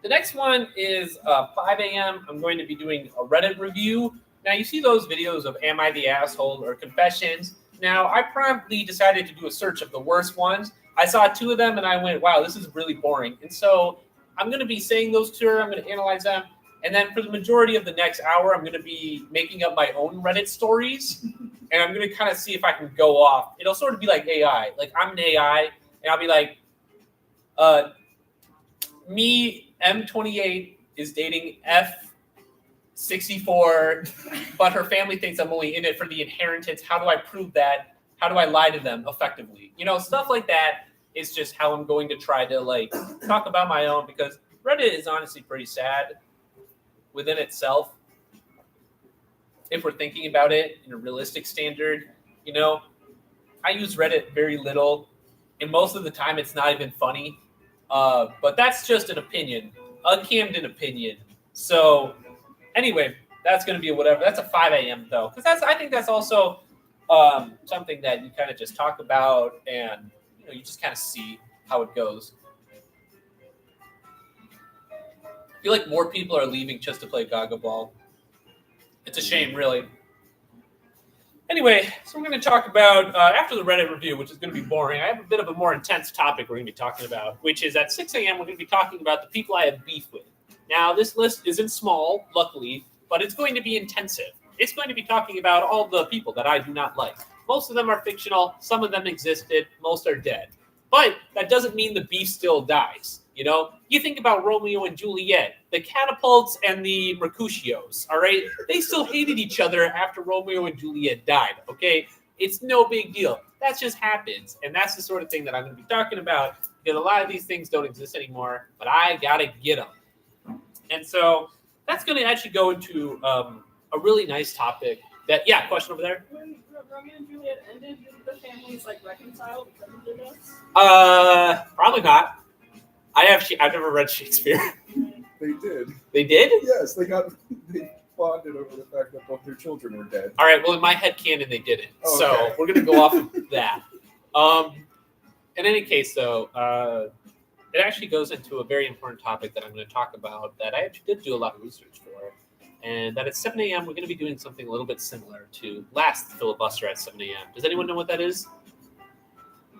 [SPEAKER 1] The next one is 5 a.m. I'm going to be doing a Reddit review. Now, you see those videos of Am I the Asshole or Confessions. Now, I promptly decided to do a search of the worst ones. I saw 2 of them and I went, wow, this is really boring. And so I'm going to be saying those 2. I'm going to analyze them. And then for the majority of the next hour, I'm going to be making up my own Reddit stories. And I'm going to kind of see if I can go off. It'll sort of be like AI. Like I'm an AI and I'll be like, me, M28, is dating F64, but her family thinks I'm only in it for the inheritance. How do I prove that? How do I lie to them effectively? Stuff like that is just how I'm going to try to talk about my own because Reddit is honestly pretty sad within itself. If we're thinking about it in a realistic standard, I use Reddit very little, and most of the time it's not even funny. But that's just an opinion, a Camden opinion. So anyway, That's going to be whatever. That's a 5 a.m. though, because I think that's also something that you kind of just talk about, and you just kind of see how it goes. I feel like more people are leaving just to play Gaga Ball. It's a shame, really. Anyway, so we're going to talk about, after the Reddit review, which is going to be boring, I have a bit of a more intense topic we're going to be talking about, which is at 6 a.m. we're going to be talking about the people I have beef with. Now, this list isn't small, luckily, but it's going to be intensive. It's going to be talking about all the people that I do not like. Most of them are fictional. Some of them existed. Most are dead. But that doesn't mean the beef still dies. You think about Romeo and Juliet, the Catapults and the Mercutios, all right? They still hated each other after Romeo and Juliet died, okay? It's no big deal. That just happens. And that's the sort of thing that I'm going to be talking about, because a lot of these things don't exist anymore, but I got to get them. And so that's going to actually go into a really nice topic that, question over there?
[SPEAKER 4] When Romeo and Juliet ended, did the families reconcile because of this?
[SPEAKER 1] Probably not. I've never read Shakespeare.
[SPEAKER 3] They did.
[SPEAKER 1] They did?
[SPEAKER 3] Yes, they bonded over the fact that both their children were dead.
[SPEAKER 1] All right. Well, in my head canon, they didn't.
[SPEAKER 3] Okay.
[SPEAKER 1] So we're gonna go off of that. In any case, though, it actually goes into a very important topic that I'm going to talk about that I actually did do a lot of research for, and that at 7 a.m. we're going to be doing something a little bit similar to last Filibuster at 7 a.m. Does anyone know what that is?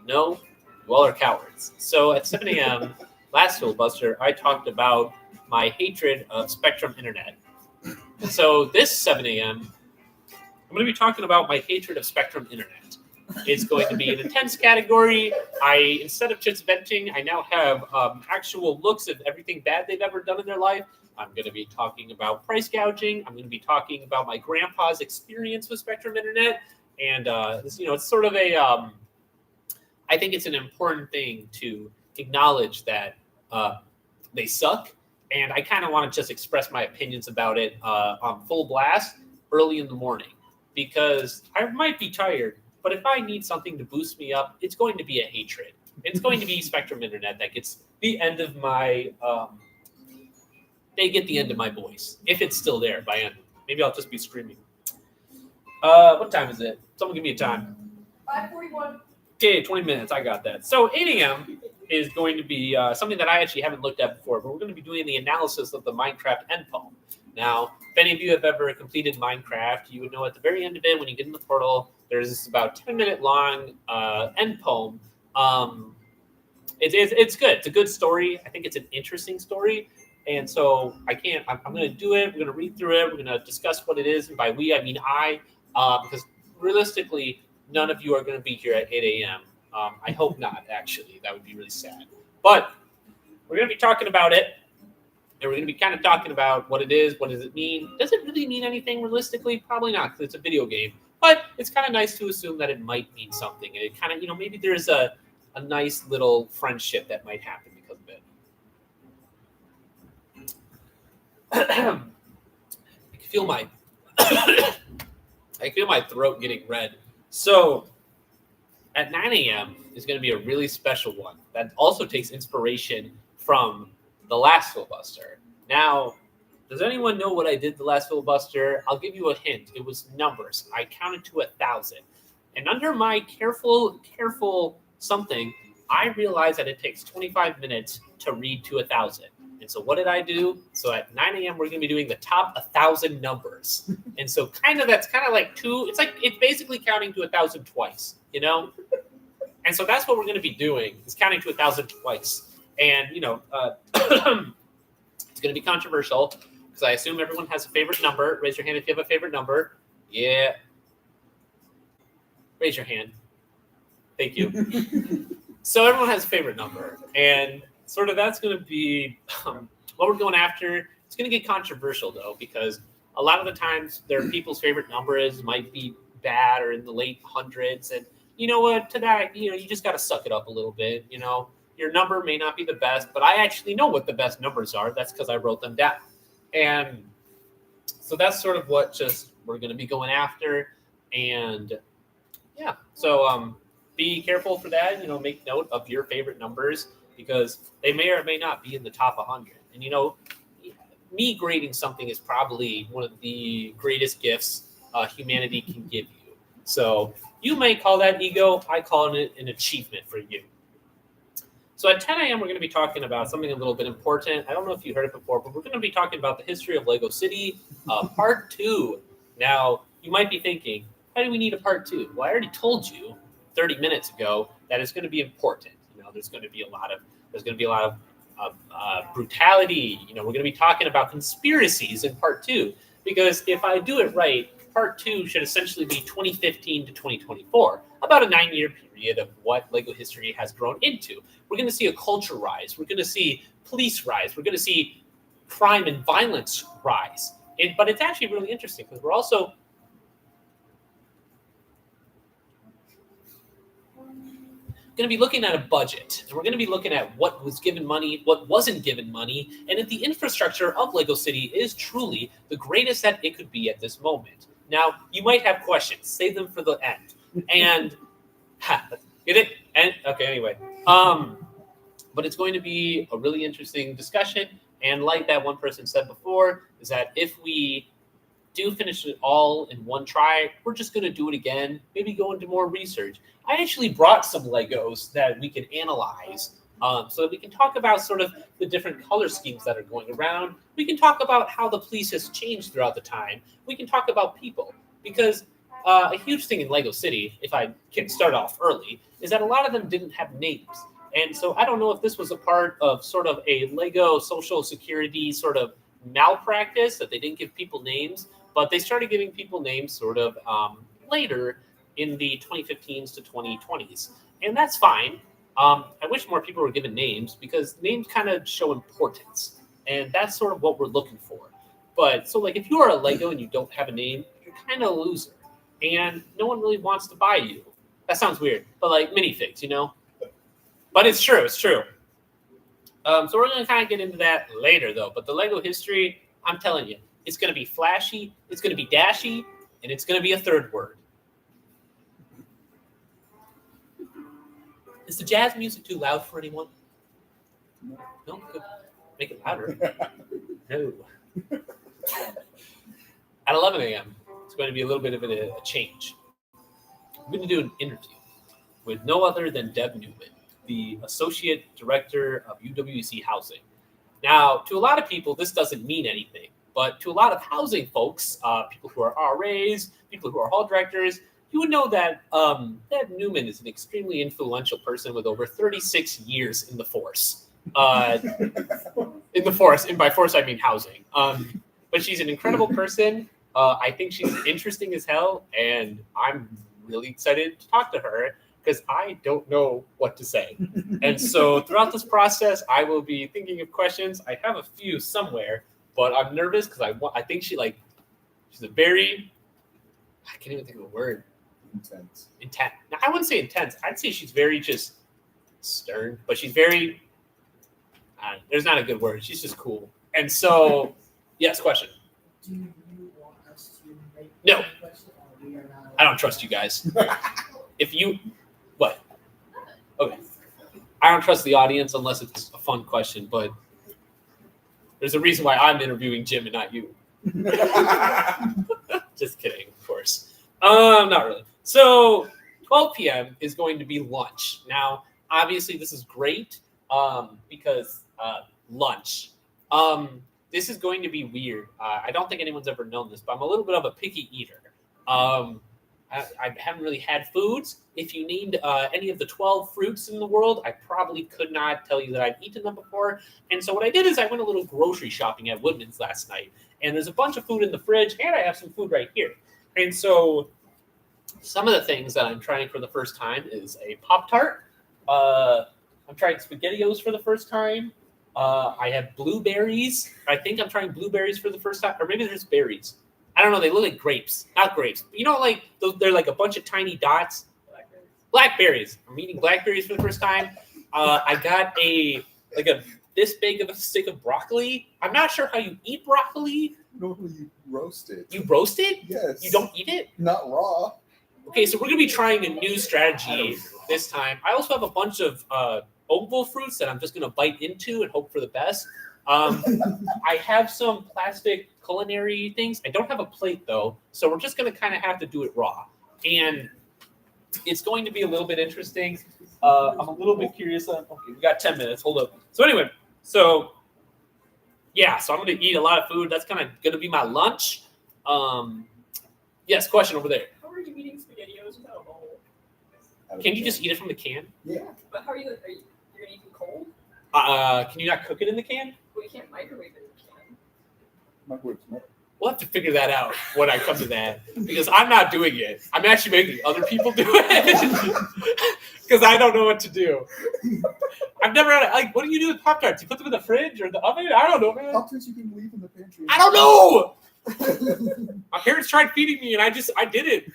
[SPEAKER 1] No? You all are cowards. So at 7 a.m. last Filibuster, I talked about my hatred of Spectrum Internet. So this 7 a.m., I'm going to be talking about my hatred of Spectrum Internet. It's going to be an intense category. Instead of just venting, I now have actual looks at everything bad they've ever done in their life. I'm going to be talking about price gouging. I'm going to be talking about my grandpa's experience with Spectrum Internet. And, it's sort of I think it's an important thing to acknowledge that they suck. And I kind of want to just express my opinions about it on full blast early in the morning, because I might be tired. But if I need something to boost me up, it's going to be a hatred. It's going to be Spectrum Internet that gets the end of my they get the end of my voice. If it's still there by end. Maybe I'll just be screaming. What time is it? Someone give me a time.
[SPEAKER 4] 5:41.
[SPEAKER 1] Okay, 20 minutes. I got that. So 8 a.m. is going to be something that I actually haven't looked at before, but we're going to be doing the analysis of the Minecraft end poem. Now, if any of you have ever completed Minecraft, you would know at the very end of it, when you get in the portal, there's this about 10-minute long end poem. It's good. It's a good story. I think it's an interesting story. And so I'm going to do it. We're going to read through it. We're going to discuss what it is. And by we, I mean I, because realistically, none of you are going to be here at 8 a.m. I hope not, actually. That would be really sad. But we're going to be talking about it. And we're going to be kind of talking about what it is. What does it mean? Does it really mean anything realistically? Probably not, because it's a video game. But it's kind of nice to assume that it might mean something. And it kind of, maybe there's a nice little friendship that might happen because of it. I can feel my throat getting red. So at 9 a.m. is going to be a really special one that also takes inspiration from the last Filibuster. Now, does anyone know what I did the last Filibuster? I'll give you a hint. It was numbers. I counted to 1,000. And under my careful something, I realized that it takes 25 minutes to read to 1,000. And so what did I do? So at 9 a.m., we're going to be doing the top 1,000 numbers. And so that's kind of like it's basically counting to 1,000 twice, And so that's what we're going to be doing, is counting to 1,000 twice. And, it's going to be controversial because I assume everyone has a favorite number. Raise your hand if you have a favorite number. Yeah. Raise your hand. Thank you. So everyone has a favorite number. And sort of that's going to be what we're going after. It's going to get controversial, though, because a lot of the times their people's favorite numbers might be bad or in the late hundreds. And you know what? To that, you just got to suck it up a little bit. Your number may not be the best, but I actually know what the best numbers are. That's because I wrote them down. And so that's sort of what we're going to be going after. And yeah, so be careful for that. Make note of your favorite numbers because they may or may not be in the top 100. And, me grading something is probably one of the greatest gifts humanity can give you. So you may call that ego. I call it an achievement for you. So at 10 a.m., we're going to be talking about something a little bit important. I don't know if you heard it before, but we're going to be talking about the history of Lego City, part 2. Now, you might be thinking, why do we need a part 2? Well, I already told you 30 minutes ago that it's going to be important. There's going to be a lot of brutality. We're going to be talking about conspiracies in part 2, because if I do it right, part 2 should essentially be 2015 to 2024, about a 9-year period of what Lego history has grown into. We're going to see a culture rise. We're going to see police rise. We're going to see crime and violence rise. But it's actually really interesting because we're also going to be looking at a budget, and we're going to be looking at what was given money, what wasn't given money, and if the infrastructure of Lego City is truly the greatest that it could be at this moment. Now, you might have questions. Save them for the end. And get it? And okay, anyway. But it's going to be a really interesting discussion. And like that one person said before, is that if we do finish it all in one try, we're just going to do it again, maybe go into more research. I actually brought some Legos that we can analyze so that we can talk about sort of the different color schemes that are going around. We can talk about how the police has changed throughout the time. We can talk about people, because a huge thing in Lego City, if I can start off early, is that a lot of them didn't have names. And so I don't know if this was a part of sort of a Lego social security sort of malpractice that they didn't give people names, but they started giving people names sort of later in the 2015s to 2020s. And that's fine. I wish more people were given names, because names kind of show importance. And that's sort of what we're looking for. But so like if you are a Lego and you don't have a name, you're kind of a loser. And no one really wants to buy you. That sounds weird, but like minifigs, But it's true. It's true. So we're going to kind of get into that later, though. But the Lego history, I'm telling you, it's going to be flashy, it's going to be dashy, and it's going to be a third word. Is the jazz music too loud for anyone? No? Good. Make it louder. No. At 11 a.m., it's going to be a little bit of a change. We're going to do an interview with no other than Deb Newman, the Associate Director of UWC Housing. Now, to a lot of people, this doesn't mean anything, but to a lot of housing folks, people who are RAs, people who are hall directors, you would know that Deb Newman is an extremely influential person with over 36 years in the force. In the force, and by force I mean housing. But she's an incredible person. I think she's interesting as hell, and I'm really excited to talk to her, because I don't know what to say. And so throughout this process, I will be thinking of questions. I have a few somewhere, but I'm nervous because I think she's a very, I can't even think of a word.
[SPEAKER 3] Intense.
[SPEAKER 1] Now, I wouldn't say intense. I'd say she's very just stern, but she's very, there's not a good word. She's just cool. And so, yes, question.
[SPEAKER 5] Do you want us to make
[SPEAKER 1] No.
[SPEAKER 5] a question, or we are not?
[SPEAKER 1] I don't trust you guys. If you, what? Okay. I don't trust the audience unless it's a fun question, but there's a reason why I'm interviewing Jim and not you. Just kidding, of course. Not really. So 12 p.m. is going to be lunch. Now, obviously, this is great because lunch. This is going to be weird. I don't think anyone's ever known this, but I'm a little bit of a picky eater. I haven't really had foods. If you named any of the 12 fruits in the world, I probably could not tell you that I've eaten them before. And so what I did is I went a little grocery shopping at Woodman's last night. And there's a bunch of food in the fridge, and I have some food right here. And so some of the things that I'm trying for the first time is a Pop-Tart. I'm trying SpaghettiOs for the first time. I have blueberries. I think I'm trying blueberries for the first time. Or maybe there's berries. I don't know. They look like grapes. Not grapes. But like they're like a bunch of tiny dots. Blackberries. I'm eating blackberries for the first time. I got this big of a stick of broccoli. I'm not sure how you eat broccoli.
[SPEAKER 3] Normally you roast it.
[SPEAKER 1] You roast it?
[SPEAKER 3] Yes.
[SPEAKER 1] You don't eat it?
[SPEAKER 3] Not raw.
[SPEAKER 1] Okay, so we're going to be trying a new strategy this time. I also have a bunch of oval fruits that I'm just going to bite into and hope for the best. I have some plastic culinary things. I don't have a plate though, so we're just gonna kind of have to do it raw, and it's going to be a little bit interesting. I'm a little bit curious. Okay, we got 10 minutes. Hold up. So anyway, so I'm gonna eat a lot of food. That's kind of gonna be my lunch. Yes, question over there.
[SPEAKER 4] How are you eating SpaghettiOs without a bowl?
[SPEAKER 1] Can you just eat it from the can?
[SPEAKER 5] Yeah.
[SPEAKER 4] But how are you're gonna eat them cold?
[SPEAKER 1] Can you not cook it in the can?
[SPEAKER 4] Well, you can't microwave it in the can.
[SPEAKER 3] Microwave smoke.
[SPEAKER 1] We'll have to figure that out when I come to that, because I'm not doing it. I'm actually making other people do it because I don't know what to do. I've never had like, what do you do with Pop-Tarts? You put them in the fridge or the oven? I don't know, man.
[SPEAKER 3] Pop-Tarts you can leave in the pantry.
[SPEAKER 1] I don't know. My parents tried feeding me, and I did it.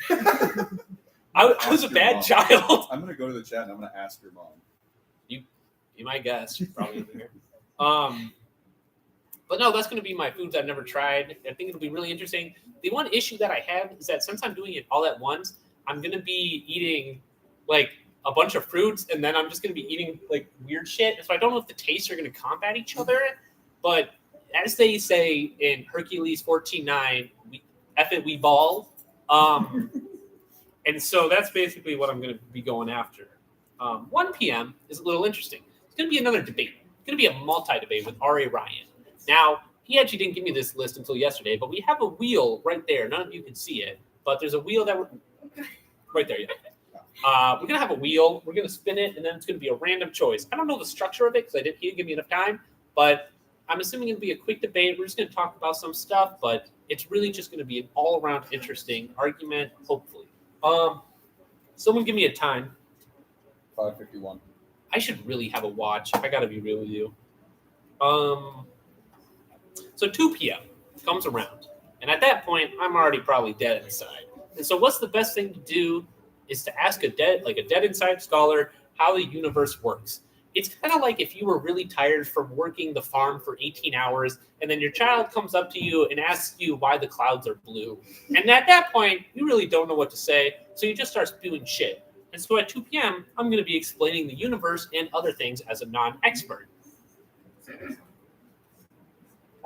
[SPEAKER 1] I was a bad child.
[SPEAKER 3] I'm gonna go to the chat and I'm gonna ask your mom.
[SPEAKER 1] You might guess. She's probably there. But no, that's going to be my foods I've never tried. I think it'll be really interesting. The one issue that I have is that since I'm doing it all at once, I'm going to be eating like a bunch of fruits, and then I'm just going to be eating like weird shit. So I don't know if the tastes are going to combat each other. But as they say in Hercules 14:9, we ball. And so that's basically what I'm going to be going after. 1 p.m. is a little interesting. It's going to be another debate. It's going to be a multi-debate with R.A. Ryan. Now, he actually didn't give me this list until yesterday, but we have a wheel right there. None of you can see it, but there's a wheel that we're right there. Yeah. We're going to have a wheel. We're going to spin it, and then it's going to be a random choice. I don't know the structure of it because he didn't give me enough time, but I'm assuming it'll be a quick debate. We're just going to talk about some stuff, but it's really just going to be an all-around interesting argument, hopefully. Someone give me a time.
[SPEAKER 3] 5:51.
[SPEAKER 1] I should really have a watch. I got to be real with you. So 2 p.m. comes around, and at that point, I'm already probably dead inside. And so what's the best thing to do is to ask a dead inside scholar how the universe works. It's kind of like if you were really tired from working the farm for 18 hours, and then your child comes up to you and asks you why the clouds are blue. And at that point, you really don't know what to say, so you just start spewing shit. And so at 2 p.m., I'm going to be explaining the universe and other things as a non-expert.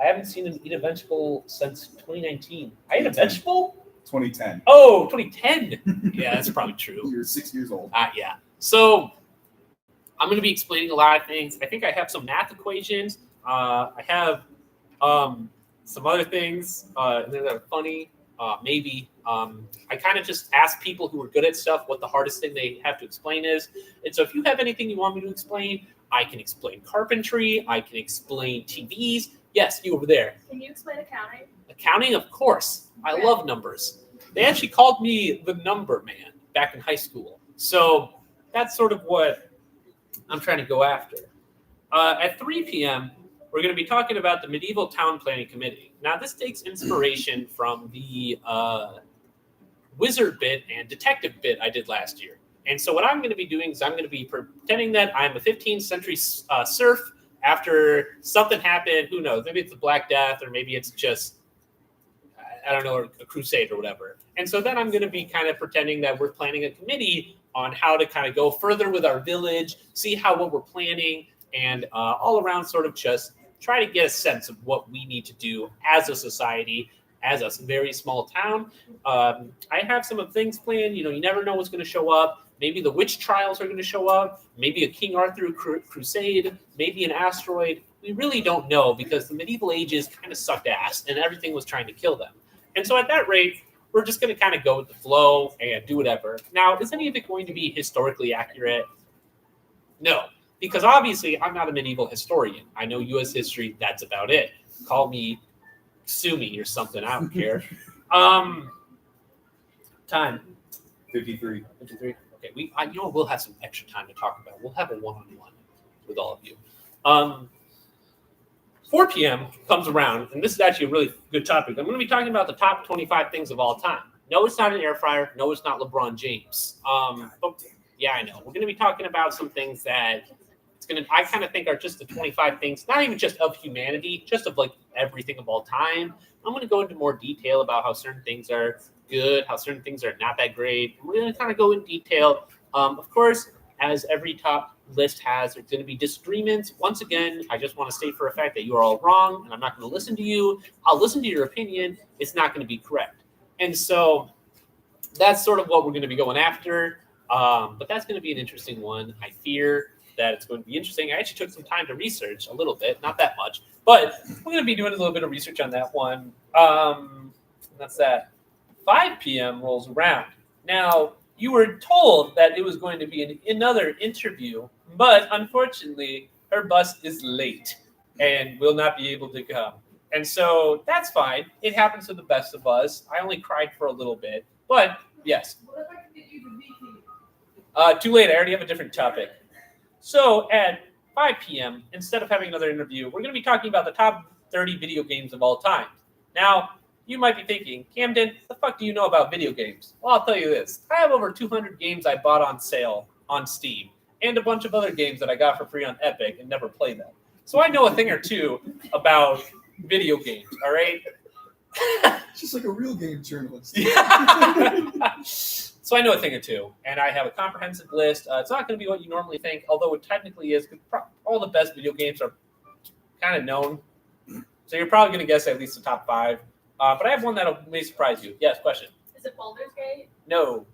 [SPEAKER 1] I haven't seen him eat a vegetable since 2019. I ate a vegetable?
[SPEAKER 3] 2010.
[SPEAKER 1] Oh, 2010. Yeah, that's probably true.
[SPEAKER 3] You're 6 years old.
[SPEAKER 1] Yeah. So I'm going to be explaining a lot of things. I think I have some math equations. I have some other things that are funny. Maybe. I kind of just ask people who are good at stuff what the hardest thing they have to explain is. And so if you have anything you want me to explain, I can explain carpentry. I can explain TVs. Yes, you over there.
[SPEAKER 4] Can you explain accounting?
[SPEAKER 1] Accounting, of course. I love numbers. They actually called me the number man back in high school. So that's sort of what I'm trying to go after. At 3 p.m., we're going to be talking about the Medieval Town Planning Committee. Now, this takes inspiration from the wizard bit and detective bit I did last year. And so what I'm going to be doing is I'm going to be pretending that I'm a 15th century serf after something happened. Who knows? Maybe it's the Black Death, or maybe it's just, I don't know, a crusade or whatever. And so then I'm going to be kind of pretending that we're planning a committee on how to kind of go further with our village, see what we're planning, and all around sort of just try to get a sense of what we need to do as a society, as a very small town. I have some of the things planned. You never know what's going to show up. Maybe the witch trials are going to show up. Maybe a King Arthur crusade. Maybe an asteroid. We really don't know because the medieval ages kind of sucked ass and everything was trying to kill them. And so at that rate, we're just going to kind of go with the flow and do whatever. Now, is any of it going to be historically accurate? No, because obviously I'm not a medieval historian. I know U.S. history. That's about it. Call me, sue me or something. I don't care. Time.
[SPEAKER 3] 53.
[SPEAKER 1] 53. Okay, we'll have some extra time to talk about. We'll have a one-on-one with all of you. 4 p.m. comes around, and this is actually a really good topic. I'm going to be talking about the top 25 things of all time. No, it's not an air fryer. No, it's not LeBron James. But yeah, I know. We're going to be talking about some things that I kind of think are just the 25 things, not even just of humanity, just of like everything of all time. I'm going to go into more detail about how certain things are good, how certain things are not that great. We're going to kind of go in detail. Of course, as every top list has. There's going to be disagreements. Once again, I just want to state for a fact that you are all wrong, and I'm not going to listen to you. I'll listen to your opinion. It's not going to be correct. And so that's sort of what we're going to be going after. But that's going to be an interesting one. I fear that it's going to be interesting. I actually took some time to research a little bit, not that much, but we're going to be doing a little bit of research on that one. That's that. 5 p.m. rolls around. Now, you were told that it was going to be another interview, but unfortunately, her bus is late and will not be able to come. And so that's fine. It happens to the best of us. I only cried for a little bit, but yes. Too late. I already have a different topic. So at 5 p.m., instead of having another interview, we're going to be talking about the top 30 video games of all time. Now, you might be thinking, Camden, the fuck do you know about video games? Well, I'll tell you this. I have over 200 games I bought on sale on Steam and a bunch of other games that I got for free on Epic and never played them. So I know a thing or two about video games, all right?
[SPEAKER 3] Just like a real game journalist.
[SPEAKER 1] So I know a thing or two, and I have a comprehensive list. It's not going to be what you normally think, although it technically is. All the best video games are kind of known. So you're probably going to guess at least the top 5. But I have one that may surprise you. Yes, question.
[SPEAKER 4] Is it Baldur's Gate?
[SPEAKER 1] No.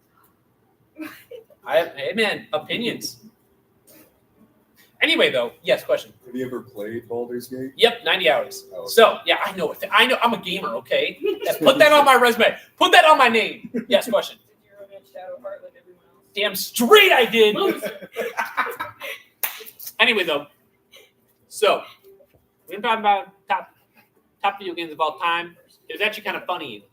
[SPEAKER 1] Hey, man, opinions. Anyway, though, yes, question.
[SPEAKER 3] Have you ever played Baldur's Gate?
[SPEAKER 1] Yep, 90 hours.
[SPEAKER 3] Oh.
[SPEAKER 1] So, yeah, I know. I know. I'm a gamer, okay? Put that on my resume. Put that on my name. Yes, question.
[SPEAKER 4] Did you ever get Shadowheart like everyone else?
[SPEAKER 1] Damn straight I did. Anyway, though. So, we're talking about top video games of all time. It was actually kind of funny.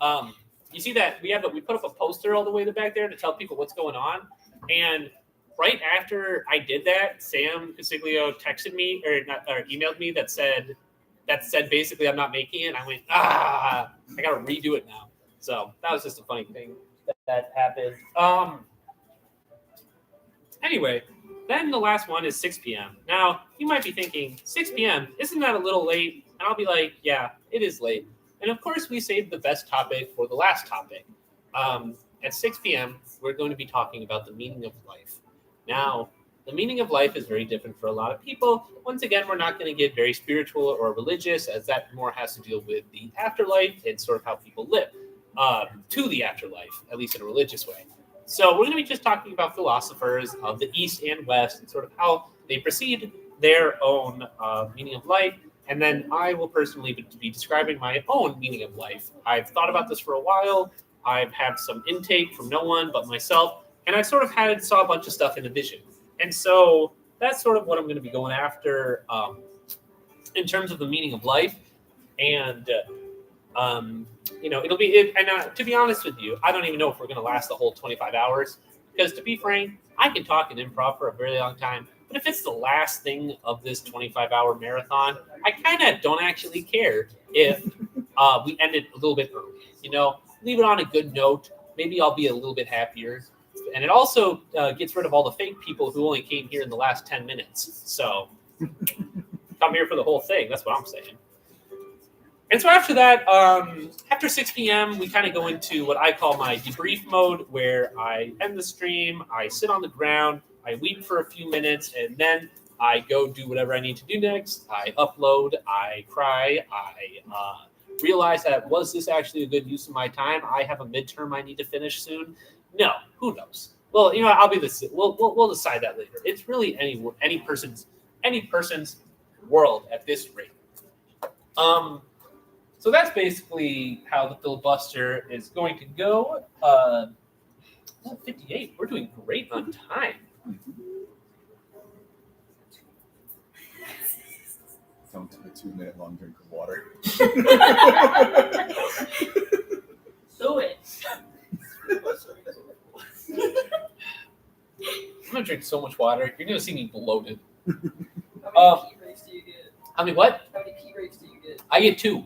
[SPEAKER 1] You see that we put up a poster all the way back there to tell people what's going on. And right after I did that, Sam Consiglio texted me or emailed me that said basically I'm not making it. I went, I gotta redo it now. So that was just a funny thing that happened. Anyway, then the last one is 6 p.m. Now, you might be thinking, 6 p.m., isn't that a little late? And I'll be like, yeah, it is late. And of course, we saved the best topic for the last topic. At 6 p.m., we're going to be talking about the meaning of life. Now, the meaning of life is very different for a lot of people. Once again, we're not going to get very spiritual or religious, as that more has to deal with the afterlife and sort of how people live to the afterlife, at least in a religious way. So we're going to be just talking about philosophers of the East and West and sort of how they perceive their own meaning of life. And then I will personally be describing my own meaning of life. I've thought about this for a while. I've had some intake from no one but myself. And I sort of saw a bunch of stuff in a vision. And so that's sort of what I'm going to be going after in terms of the meaning of life. And, it'll be, to be honest with you, I don't even know if we're going to last the whole 25 hours. Because to be frank, I can talk and improv for a very long time. But if it's the last thing of this 25-hour marathon, I kind of don't actually care if we end it a little bit early. Leave it on a good note. Maybe I'll be a little bit happier. And it also gets rid of all the fake people who only came here in the last 10 minutes. So come here for the whole thing. That's what I'm saying. And so after that, after 6 p.m., we kind of go into what I call my debrief mode, where I end the stream, I sit on the ground, I weep for a few minutes, and then I go do whatever I need to do next. I upload, I cry, I realize that was this actually a good use of my time? I have a midterm I need to finish soon. No, who knows? Well, I'll be the. We'll decide that later. It's really any person's world at this rate. So that's basically how the filibuster is going to go. 58. We're doing great on time.
[SPEAKER 3] Come to the 2-minute long drink of water.
[SPEAKER 4] Do it.
[SPEAKER 1] I'm gonna drink so much water. You're gonna see me bloated.
[SPEAKER 4] How many pee breaks do you get?
[SPEAKER 1] How many what?
[SPEAKER 4] How many pee breaks do you get?
[SPEAKER 1] I get 2.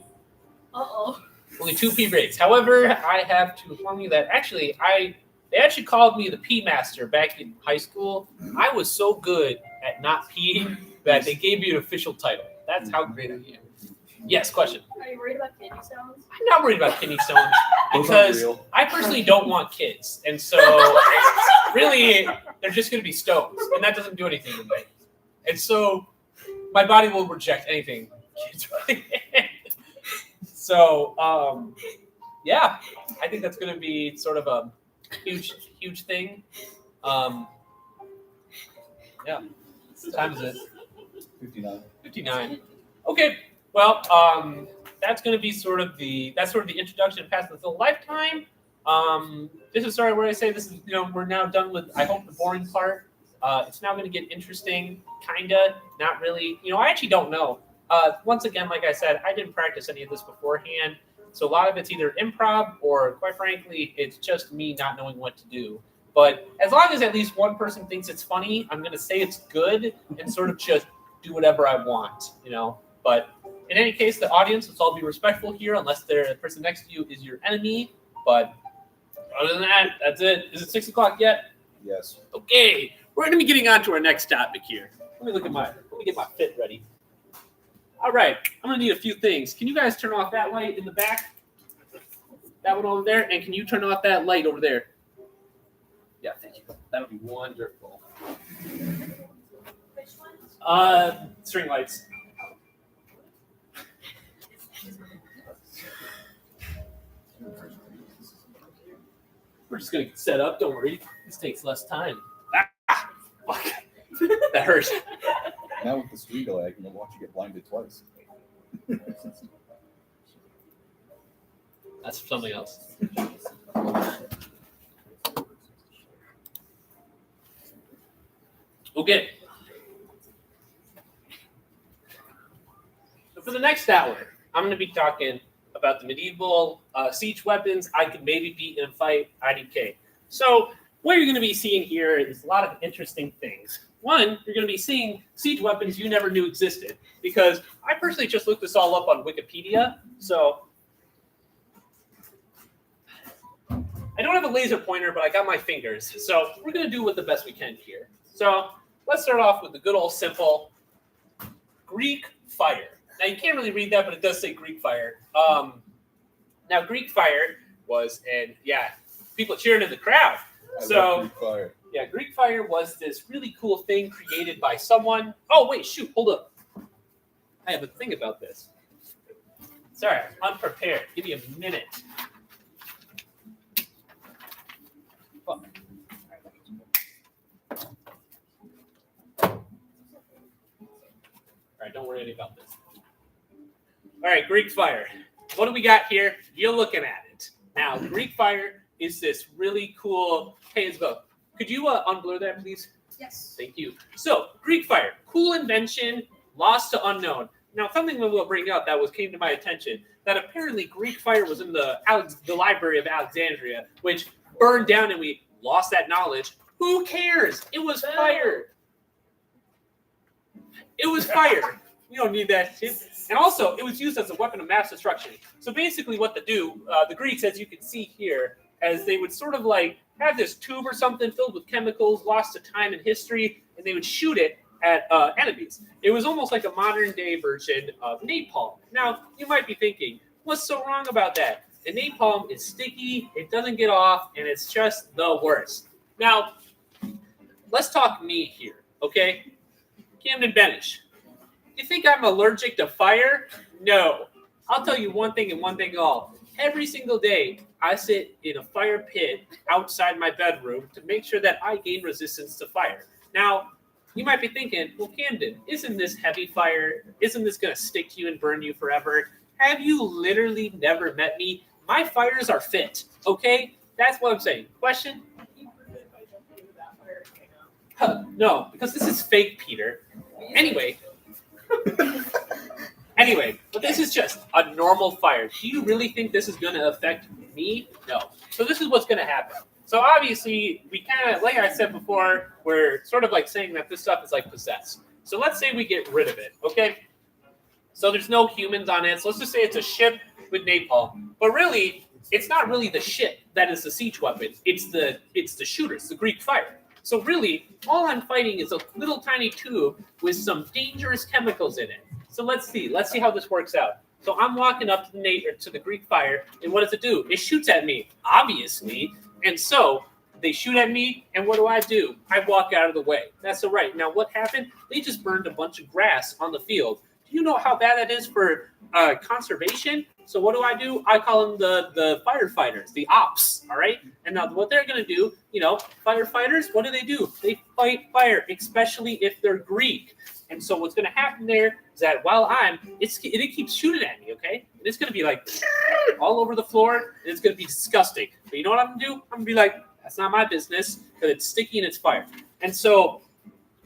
[SPEAKER 4] Uh-oh.
[SPEAKER 1] Only 2 pee breaks. However, I have to inform you that they actually called me the pee master back in high school. I was so good at not peeing that they gave me an official title. That's how great I am. Yes, question.
[SPEAKER 4] Are you worried about kidney stones?
[SPEAKER 1] I'm not worried about kidney stones
[SPEAKER 3] Those
[SPEAKER 1] because
[SPEAKER 3] aren't real.
[SPEAKER 1] I personally don't want kids, and so really they're just going to be stones, and that doesn't do anything to me. And so my body will reject anything kids. So yeah, I think that's going to be sort of a huge thing. Yeah. What time is it?
[SPEAKER 3] 59.
[SPEAKER 1] 59. Okay. Well, that's going to be sort of the introduction past the Fili-Lifetime. This is where I say this is we're now done with I hope the boring part. It's now going to get interesting, kinda, not really. I actually don't know. Once again, like I said, I didn't practice any of this beforehand, so a lot of it's either improv or, quite frankly, it's just me not knowing what to do. But as long as at least one person thinks it's funny, I'm going to say it's good and sort of just do whatever I want, But in any case, the audience, let's all be respectful here, unless the person next to you is your enemy. But other than that, that's it. Is it 6 o'clock yet?
[SPEAKER 3] Yes.
[SPEAKER 1] Okay, we're going to be getting on to our next topic here. Let me get my fit ready. All right, I'm going to need a few things. Can you guys turn off that light in the back? That one over there, and can you turn off that light over there? Yeah, thank you. That would be wonderful.
[SPEAKER 4] Which ones?
[SPEAKER 1] String lights. We're just gonna get set up. Don't worry. This takes less time. Ah, fuck. That hurts.
[SPEAKER 3] Now with the street delay, I can watch you get blinded twice.
[SPEAKER 1] That's something else. Okay. So for the next hour, I'm going to be talking about the medieval siege weapons I could maybe beat in a fight, IDK. So what you're going to be seeing here is a lot of interesting things. One, you're going to be seeing siege weapons you never knew existed, because I personally just looked this all up on Wikipedia. So I don't have a laser pointer, but I got my fingers. So we're going to do what the best we can here. So let's start off with the good old simple Greek fire. Now, you can't really read that, but it does say Greek fire. Now, Greek fire was, and yeah, people cheering in the crowd.
[SPEAKER 3] I
[SPEAKER 1] So,
[SPEAKER 3] love Greek fire.
[SPEAKER 1] yeah, Greek fire was this really cool thing created by someone. Oh, wait, shoot, hold up. I have a thing about this. Sorry, I'm unprepared. Give me a minute. Fuck. All right, don't worry about this. All right, Greek fire. What do we got here? You're looking at it. Now, Greek fire is this really cool. Hey, Isabel, could you unblur that, please?
[SPEAKER 4] Yes.
[SPEAKER 1] Thank you. So, Greek fire, cool invention, lost to unknown. Now, something that we'll bring up that came to my attention, that apparently Greek fire was in the Library of Alexandria, which burned down and we lost that knowledge. Who cares? It was fire. It was fire. We don't need that shit. And also, it was used as a weapon of mass destruction. So basically what the Greeks, as you can see here, as they would sort of like have this tube or something filled with chemicals, lost to time and history, and they would shoot it at enemies. It was almost like a modern day version of napalm. Now, you might be thinking, what's so wrong about that? The napalm is sticky, it doesn't get off, and it's just the worst. Now, let's talk me here, okay? Camden Benish. You think I'm allergic to fire? No. I'll tell you one thing and one thing all. Every single day, I sit in a fire pit outside my bedroom to make sure that I gain resistance to fire. Now, you might be thinking, well, Camden, isn't this heavy fire? Isn't this going to stick to you and burn you forever? Have you literally never met me? My fires are fit, okay? That's what I'm saying. Question?
[SPEAKER 4] You prove it by jumping into that fire and getting out.
[SPEAKER 1] Huh, no, because this is fake, Peter. Anyway, but this is just a normal fire. Do you really think this is going to affect me? No. So this is what's going to happen. So obviously, we kind of, like I said before, we're sort of like saying that this stuff is like possessed. So let's say we get rid of it, okay? So there's no humans on it. So let's just say it's a ship with napalm. But really, it's not really the ship that is the siege weapon. It's the shooters, the Greek fire. So really, all I'm fighting is a little tiny tube with some dangerous chemicals in it. So let's see how this works out. So I'm walking up to the Greek fire, and what does it do? It shoots at me, obviously. And so they shoot at me, and what do? I walk out of the way. That's all right. Now, what happened? They just burned a bunch of grass on the field. Do you know how bad that is for conservation? So what do? I call them the firefighters, the ops, all right? And now what they're going to do, firefighters, what do? They fight fire, especially if they're Greek. And so what's going to happen there is that while it keeps shooting at me, okay? And it's going to be like all over the floor, and it's going to be disgusting. But you know what I'm going to do? I'm going to be like, that's not my business, because it's sticky and it's fire. And so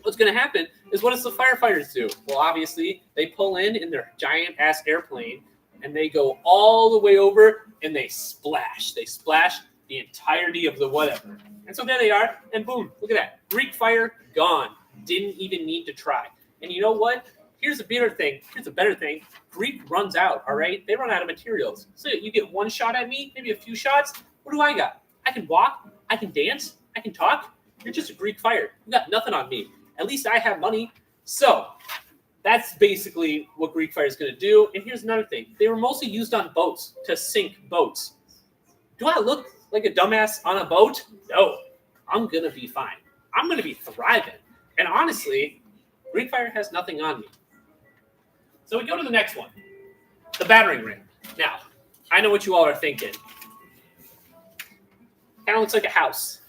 [SPEAKER 1] what's going to happen is, what does the firefighters do? Well, obviously, they pull in their giant-ass airplane, and they go all the way over, and they splash. They splash the entirety of the whatever. And so there they are, and boom, look at that. Greek fire, gone. Didn't even need to try. And you know what? Here's a better thing. Greek runs out, all right? They run out of materials. So you get one shot at me, maybe a few shots. What do I got? I can walk. I can dance. I can talk. You're just a Greek fire. You got nothing on me. At least I have money. So that's basically what Greek fire is going to do. And here's another thing. They were mostly used on boats to sink boats. Do I look like a dumbass on a boat? No. I'm going to be fine. I'm going to be thriving. And honestly, Greek fire has nothing on me. So we go to the next one. The battering ram. Now, I know what you all are thinking. Kind of looks like a house.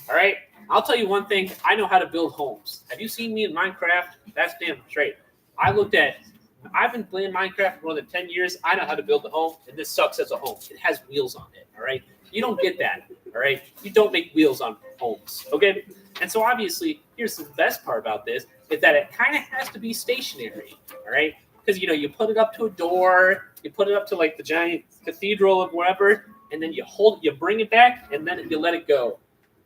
[SPEAKER 1] All right? I'll tell you one thing. I know how to build homes. Have you seen me in Minecraft? That's damn straight. I've been playing Minecraft for more than 10 years. I know how to build a home, and this sucks as a home. It has wheels on it, all right? You don't get that, all right? You don't make wheels on homes, okay? And so obviously, here's the best part about this, is that it kind of has to be stationary, all right? Because, you put it up to a door, you put it up to, like, the giant cathedral of wherever, and then you bring it back, and then you let it go.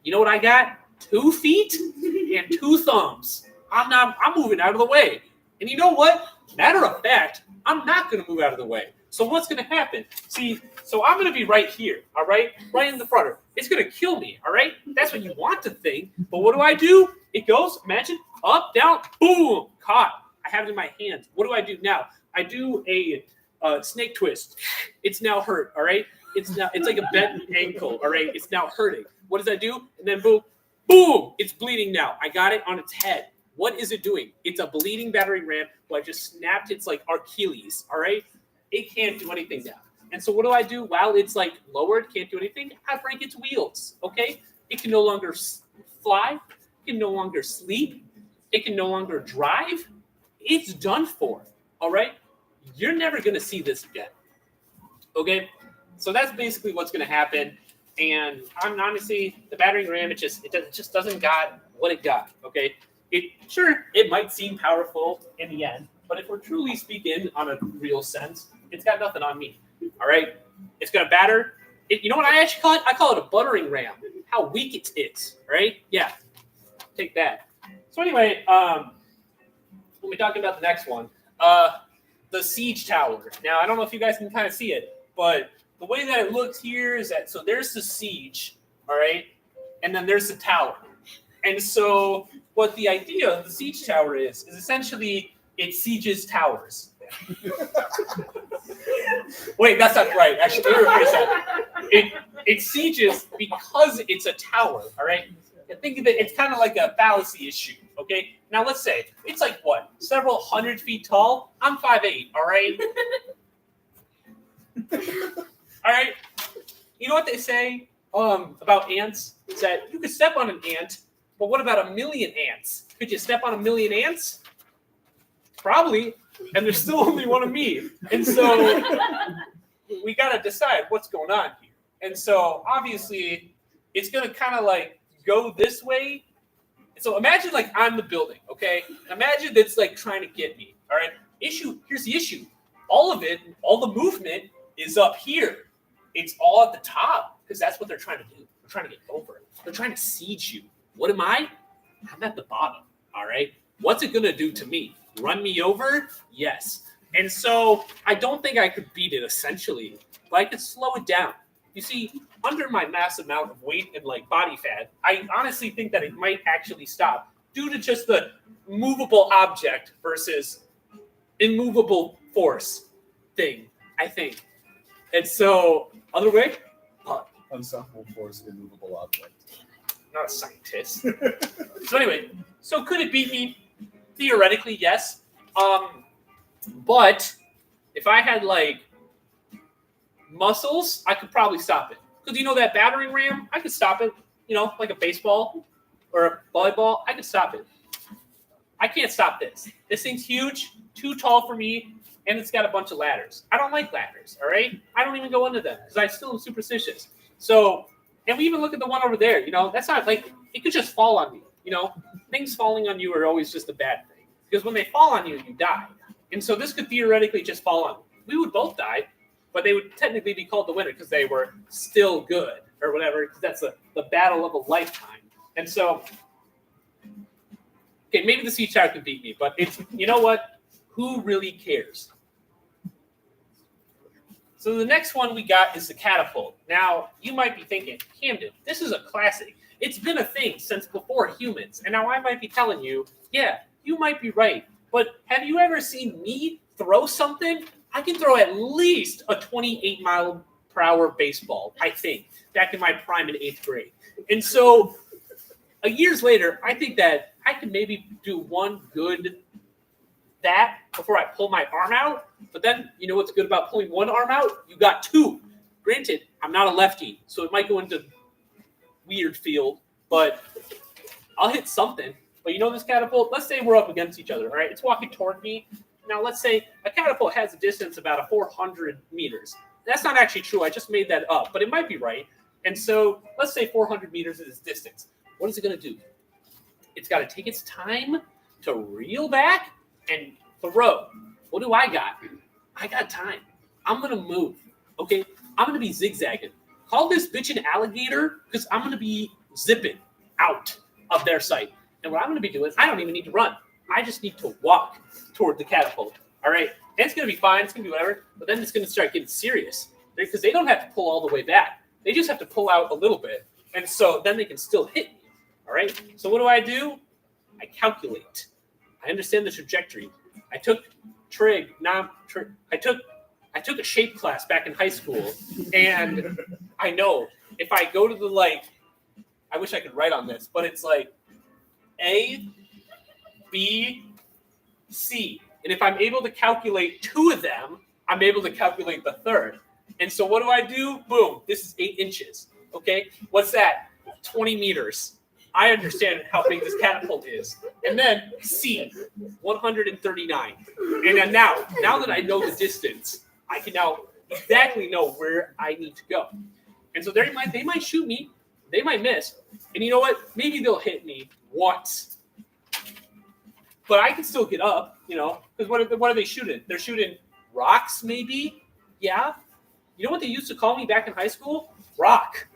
[SPEAKER 1] You know what I got? 2 feet and 2 thumbs. I'm moving out of the way. And you know what? Matter of fact, I'm not going to move out of the way. So what's going to happen? See, so I'm going to be right here, all right? Right in the front. It's going to kill me, all right? That's what you want to think. But what do? It goes, imagine, up, down, boom, caught. I have it in my hands. What do I do now? I do a snake twist. It's now hurt, all right? It's like a bent ankle, all right? It's now hurting. What does I do? And then boom, boom, it's bleeding now. I got it on its head. What is it doing? It's a bleeding battering ram. Well, I just snapped its like Achilles, all right? It can't do anything now. And so what do I do while it's like lowered, can't do anything? I break its wheels, okay? It can no longer fly. It can no longer sleep. It can no longer drive. It's done for, all right? You're never going to see this again, okay? So that's basically what's going to happen. And I'm honestly, the battering ram, it just doesn't got what it got, okay? It might seem powerful in the end, but if we're truly speaking on a real sense, it's got nothing on me, all right? It's going to batter. You know what I actually call it? I call it a buttering ram. How weak it is, right? Yeah, take that. So anyway, when we talk about the next one, the siege tower. Now, I don't know if you guys can kind of see it, but the way that it looks here is that, so there's the siege, all right? And then there's the tower. And so what the idea of the siege tower is essentially it sieges towers. Wait, that's not right. Actually, it sieges because it's a tower, all right? Think of it, it's kind of like a fallacy issue, okay? Now, let's say it's like, what, several hundred feet tall? I'm 5'8", all right? All right? You know what they say about ants? Is that you could step on an ant, but what about 1,000,000 ants? Could you step on 1,000,000 ants? Probably, and there's still only one of me. And so we got to decide what's going on here. And so obviously it's going to kind of like go this way. So imagine like I'm the building, okay? Imagine that's like trying to get me, all right? Here's the issue. All of it, all the movement is up here. It's all at the top because that's what they're trying to do. They're trying to get over it. They're trying to siege you. What am I? I'm at the bottom, all right? What's it going to do to me? Run me over? Yes. And so I don't think I could beat it essentially, but I could slow it down. You see, under my massive amount of weight and like body fat, I honestly think that it might actually stop due to just the movable object versus immovable force. thing, I think. And so, other way,
[SPEAKER 3] Unstoppable force, immovable object.
[SPEAKER 1] not a scientist. So anyway, so could it beat me? Theoretically, yes. But if I had like muscles, I could probably stop it. Because you know that battering ram, I could stop it. You know, like a baseball or a volleyball, I could stop it. I can't stop this. This thing's huge, too tall for me, and it's got a bunch of ladders. I don't like ladders, all right? I don't even go into them because I still am superstitious. So, and we even look at the one over there, you know, that's not like, it could just fall on me, you know? Things falling on you are always just a bad thing because when they fall on you, you die. And so this could theoretically just fall on me. We would both die, but they would technically be called the winner because they were still good or whatever, because that's the battle of a lifetime. And so, okay, maybe the sea shark could beat me, but it's, you know what? Who really cares? So the next one we got is the catapult. Now, you might be thinking, Camden, this is a classic. It's been a thing since before humans. And now I might be telling you, yeah, you might be right. But have you ever seen me throw something? I can throw at least a 28-mile-per-hour baseball, I think, back in my prime in 8th grade. And so years later, I think that I can maybe do one good that before I pull my arm out. But then, you know what's good about pulling one arm out? You got two. Granted, I'm not a lefty, so it might go into weird field, but I'll hit something. But you know this catapult? Let's say we're up against each other, all right? It's walking toward me. Now, let's say a catapult has a distance about 400 meters. That's not actually true. I just made that up, but it might be right. And so let's say 400 meters is its distance. What is it going to do? It's got to take its time to reel back and throw. What do I got? I got time. I'm going to move, okay? I'm going to be zigzagging. Call this bitch an alligator because I'm going to be zipping out of their sight. And what I'm going to be doing, I don't even need to run. I just need to walk toward the catapult, all right? And it's going to be fine. It's going to be whatever. But then it's going to start getting serious because they don't have to pull all the way back. They just have to pull out a little bit. And so then they can still hit me, all right? So what do? I calculate. I understand the trajectory. I took I took a shape class back in high school, and I know if I go to the I wish I could write on this, but it's like A, B, C. And if I'm able to calculate two of them, I'm able to calculate the third. And so what do? Boom, this is 8 inches. Okay, what's that? 20 meters. I understand how big this catapult is. And then C, 139. And then now that I know the distance, I can now exactly know where I need to go. And so they might shoot me, they might miss. And you know what? Maybe they'll hit me once. But I can still get up, you know, because what are they shooting? They're shooting rocks, maybe? Yeah. You know what they used to call me back in high school? Rock.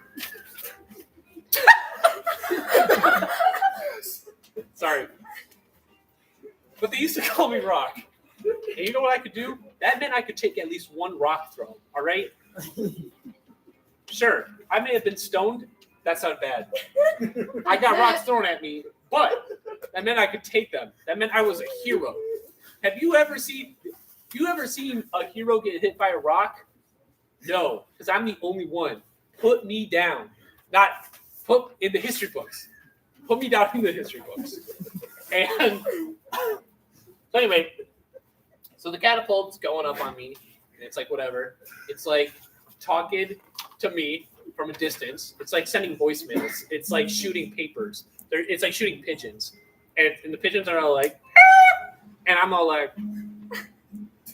[SPEAKER 1] Sorry. But they used to call me Rock. And you know what I could do? That meant I could take at least one rock throw, all right? Sure, I may have been stoned. That's not bad. I got rocks thrown at me, but that meant I could take them. That meant I was a hero. Have you ever seen a hero get hit by a rock? No, because I'm the only one. Put me down. Not put in the history books. Put me down in the history books. And so anyway, so the catapult's going up on me, and it's like whatever. It's like talking to me from a distance. It's like sending voicemails. It's like shooting papers. It's like shooting pigeons. And the pigeons are all like, ah! And I'm all like,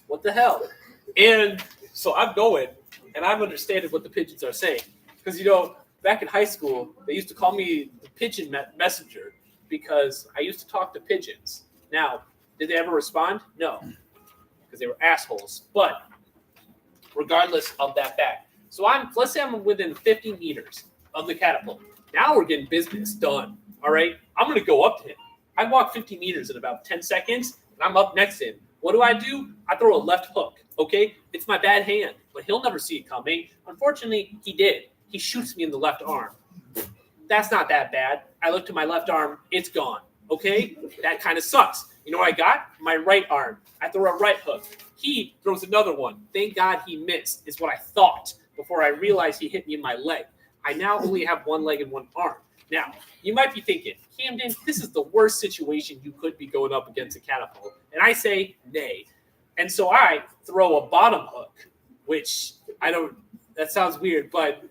[SPEAKER 1] what the hell? And so I'm going, and I'm understanding what the pigeons are saying. Because, you know, back in high school, they used to call me the pigeon messenger because I used to talk to pigeons. Now, did they ever respond? No, because they were assholes. But regardless of that fact, so let's say I'm within 50 meters of the catapult. Now we're getting business done. All right, I'm gonna go up to him. I walk 50 meters in about 10 seconds, and I'm up next to him. What do? I throw a left hook. Okay, it's my bad hand, but he'll never see it coming. Unfortunately, he did. He shoots me in the left arm. That's not that bad. I look to my left arm, it's gone. Okay, that kind of sucks. You know what I got? My right arm. I throw a right hook. He throws another one. Thank God he missed, is what I thought before I realized he hit me in my leg. I now only have one leg and one arm. Now, you might be thinking, Camden, this is the worst situation you could be going up against a catapult. And I say, nay. And so I throw a bottom hook, which that sounds weird, but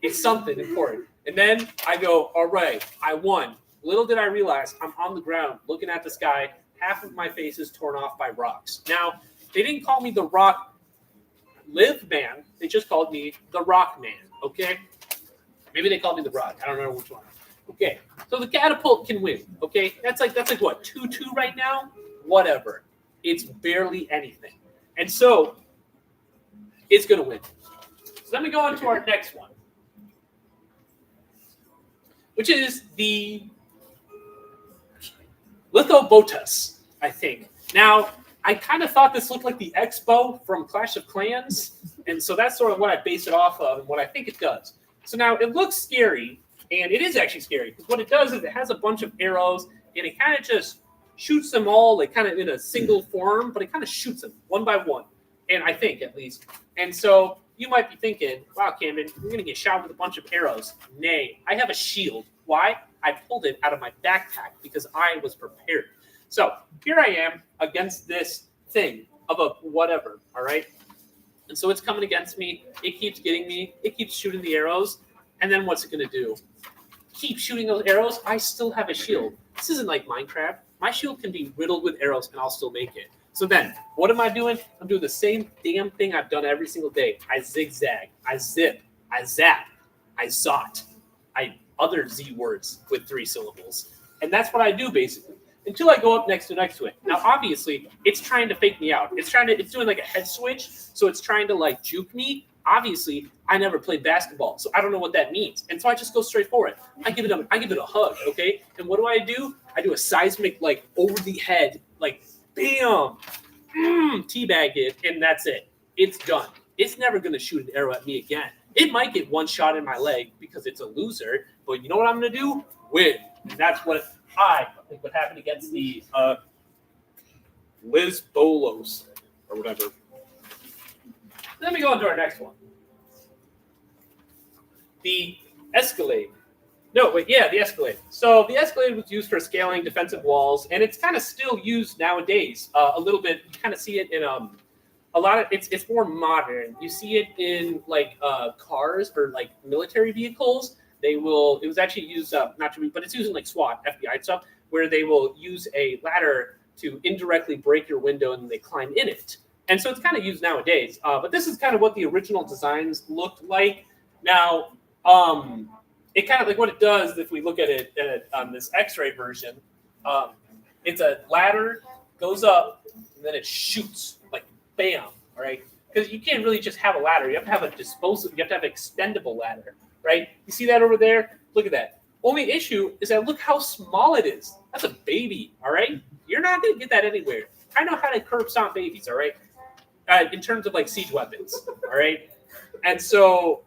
[SPEAKER 1] it's something important. And then I go, all right, I won. Little did I realize I'm on the ground looking at the sky. Half of my face is torn off by rocks. Now, they didn't call me the Rock Live Man. They just called me the Rock Man, okay? Maybe they called me the Rock. I don't remember which one. Okay, so the catapult can win, okay? That's like what, 2-2 right now? Whatever. It's barely anything. And so it's going to win. So let me go on to our next one, which is the Lithobotus, I think. Now, I kind of thought this looked like the X-Bow from Clash of Clans, and so that's sort of what I base it off of and what I think it does. So now it looks scary, and it is actually scary, because what it does is it has a bunch of arrows, and it kind of just shoots them all, like kind of in a single form, but it kind of shoots them one by one, and I think, at least. And so you might be thinking, wow, Camden, you're going to get shot with a bunch of arrows. Nay, I have a shield. Why? I pulled it out of my backpack because I was prepared. So here I am against this thing of a whatever, all right? And so it's coming against me. It keeps getting me. It keeps shooting the arrows. And then what's it going to do? Keep shooting those arrows. I still have a shield. This isn't like Minecraft. My shield can be riddled with arrows, and I'll still make it. So then, what am I doing? I'm doing the same damn thing I've done every single day. I zigzag. I zip. I zap. I zot. I other Z words with 3 syllables. And that's what I do, basically, until I go up next to it. Now, obviously, it's trying to fake me out. It's doing like a head switch, so it's trying to like juke me. Obviously, I never played basketball, so I don't know what that means. And so I just go straight for it. I give it a hug, okay? And what do? I do a seismic, like, over the head, like, bam, teabag it, and that's it. It's done. It's never going to shoot an arrow at me again. It might get one shot in my leg because it's a loser, but you know what I'm going to do? Win. And that's what I think would happen against the Liz Bolos or whatever. Let me go on to our next one. The Escalade. The Escalade. So the Escalade was used for scaling defensive walls, and it's kind of still used nowadays a little bit. You kind of see it in a lot of it's more modern. You see it in like cars or like military vehicles. It was actually used but it's used in like SWAT, FBI stuff, where they will use a ladder to indirectly break your window and they climb in it. And so it's kind of used nowadays. But this is kind of what the original designs looked like. Now, it kind of like what it does, if we look at it on this X-ray version, it's a ladder, goes up, and then it shoots, like bam, all right? Because you can't really just have a ladder. You have to have a disposable, you have to have an extendable ladder, right? You see that over there? Look at that. Only issue is that look how small it is. That's a baby, all right? You're not going to get that anywhere. I know how to curb stomp babies, all right? In terms of like siege weapons, all right? And so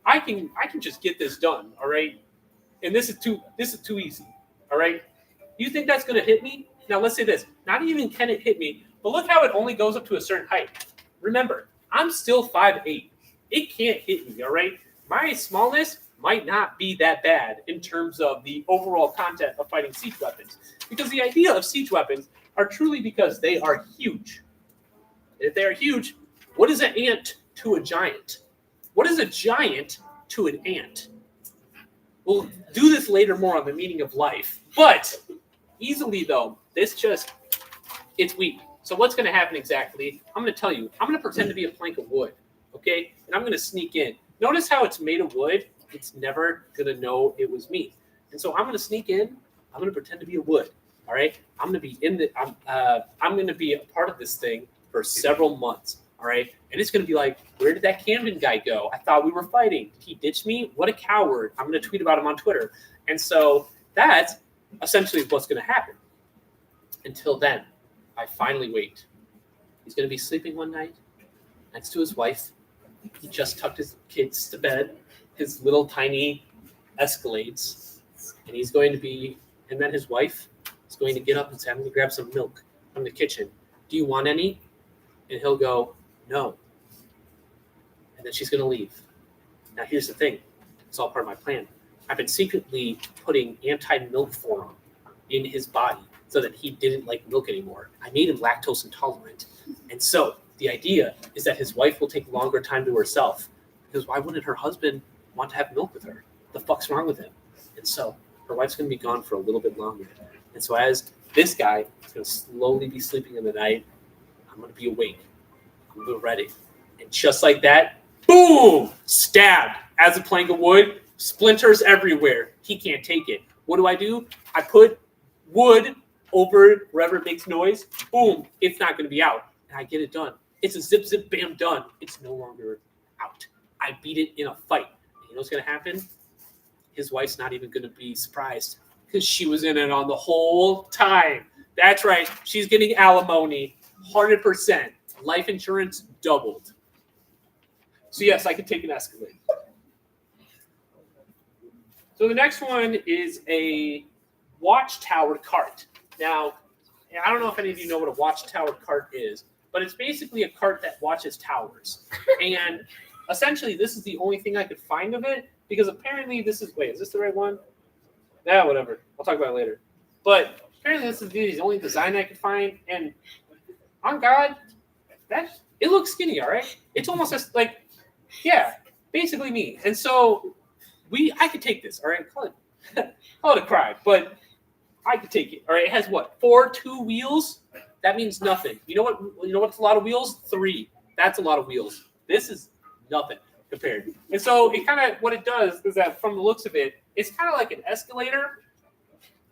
[SPEAKER 1] I can just get this done, all right? And this is too easy, all right? You think that's going to hit me? Now let's say this. Not even can it hit me, but look how it only goes up to a certain height. Remember, I'm still 5'8". It can't hit me, all right? My smallness might not be that bad in terms of the overall content of fighting siege weapons, because the idea of siege weapons are truly because they are huge. If they are huge, what is an ant to a giant? What is a giant to an ant? We'll do this later more on the meaning of life. But easily, though, it's weak. So what's going to happen exactly? I'm going to tell you. I'm going to pretend to be a plank of wood, okay? And I'm going to sneak in. Notice how it's made of wood. It's never going to know it was me. And so I'm going to sneak in. I'm going to pretend to be a wood, all right? I'm going to be a part of this thing for several months, all right? And it's going to be like, where did that Camden guy go? I thought we were fighting. Did he ditch me? What a coward. I'm going to tweet about him on Twitter. And so that's essentially what's going to happen. Until then, I finally wait. He's going to be sleeping one night next to his wife. He just tucked his kids to bed, his little tiny Escalades. And then his wife is
[SPEAKER 6] going to get up and say, I'm going to grab some milk from the kitchen. Do you want any? And he'll go, no. And then she's going to leave. Now, here's the thing. It's all part of my plan. I've been secretly putting anti-milk form in his body so that he didn't like milk anymore. I made him lactose intolerant. And so the idea is that his wife will take longer time to herself, because why wouldn't her husband want to have milk with her? The fuck's wrong with him? And so her wife's going to be gone for a little bit longer. And so as this guy is going to slowly be sleeping in the night, I'm going to be awake. I'm going to be ready. And just like that, boom, stabbed as a plank of wood, splinters everywhere. He can't take it. What do? I put wood over wherever it makes noise. Boom, it's not going to be out. And I get it done. It's a zip, zip, bam, done. It's no longer out. I beat it in a fight. And you know what's going to happen? His wife's not even going to be surprised because she was in it on the whole time. That's right. She's getting alimony, 100%. Life insurance doubled. So yes, I could take an Escalade. So the next one is a watchtower cart. Now, I don't know if any of you know what a watchtower cart is, but it's basically a cart that watches towers. And essentially, this is the only thing I could find of it, because apparently this is, wait, is this the right one? Yeah, whatever. I'll talk about it later. But apparently this is the only design I could find. And on God, it looks skinny, all right? It's almost just like, yeah, basically me. And so I could take this, all right? Call it a crime, but I could take it. All right, it has what? 2 wheels? That means nothing. You know what? You know what's a lot of wheels? 3. That's a lot of wheels. This is nothing compared. And so it kind of, what it does is that from the looks of it, it's kind of like an escalator.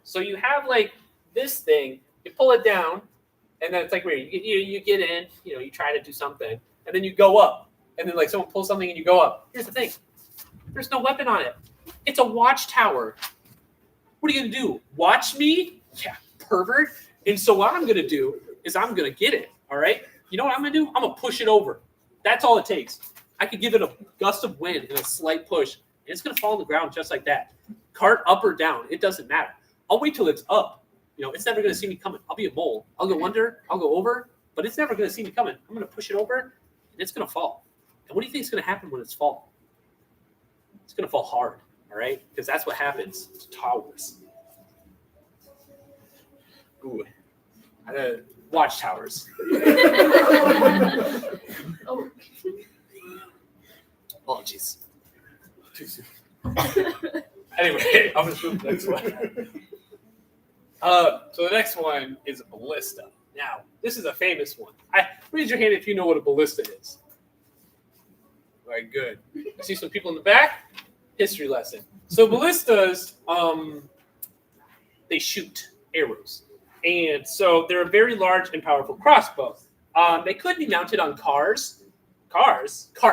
[SPEAKER 6] So you have like this thing, you pull it down, and then it's like where you get in, you try to do something, and then you go up, and then like someone pulls something and you go up. Here's the thing. There's no weapon on it. It's a watchtower. What are you going to do? Watch me? Yeah, pervert. And so what I'm going to do is I'm going to get it, all right? You know what I'm going to do? I'm going to push it over. That's all it takes. I could give it a gust of wind and a slight push, and it's going to fall on the ground just like that. Cart up or down, it doesn't matter. I'll wait till it's up. It's never going to see me coming. I'll be a mole. I'll go under, I'll go over, but it's never going to see me coming. I'm going to push it over, and it's going to fall. And what do you think is going to happen when it's fall? It's going to fall hard, all right? Because that's what happens to towers. Ooh, watchtowers. Oh, jeez. Too soon. Anyway, I'm going to move to the next one. So the next one is a ballista. Now, this is a famous one. Raise your hand if you know what a ballista is. All right, good. I see some people in the back. History lesson. So ballistas, they shoot arrows. And so they're a very large and powerful crossbow. They could be mounted on carts.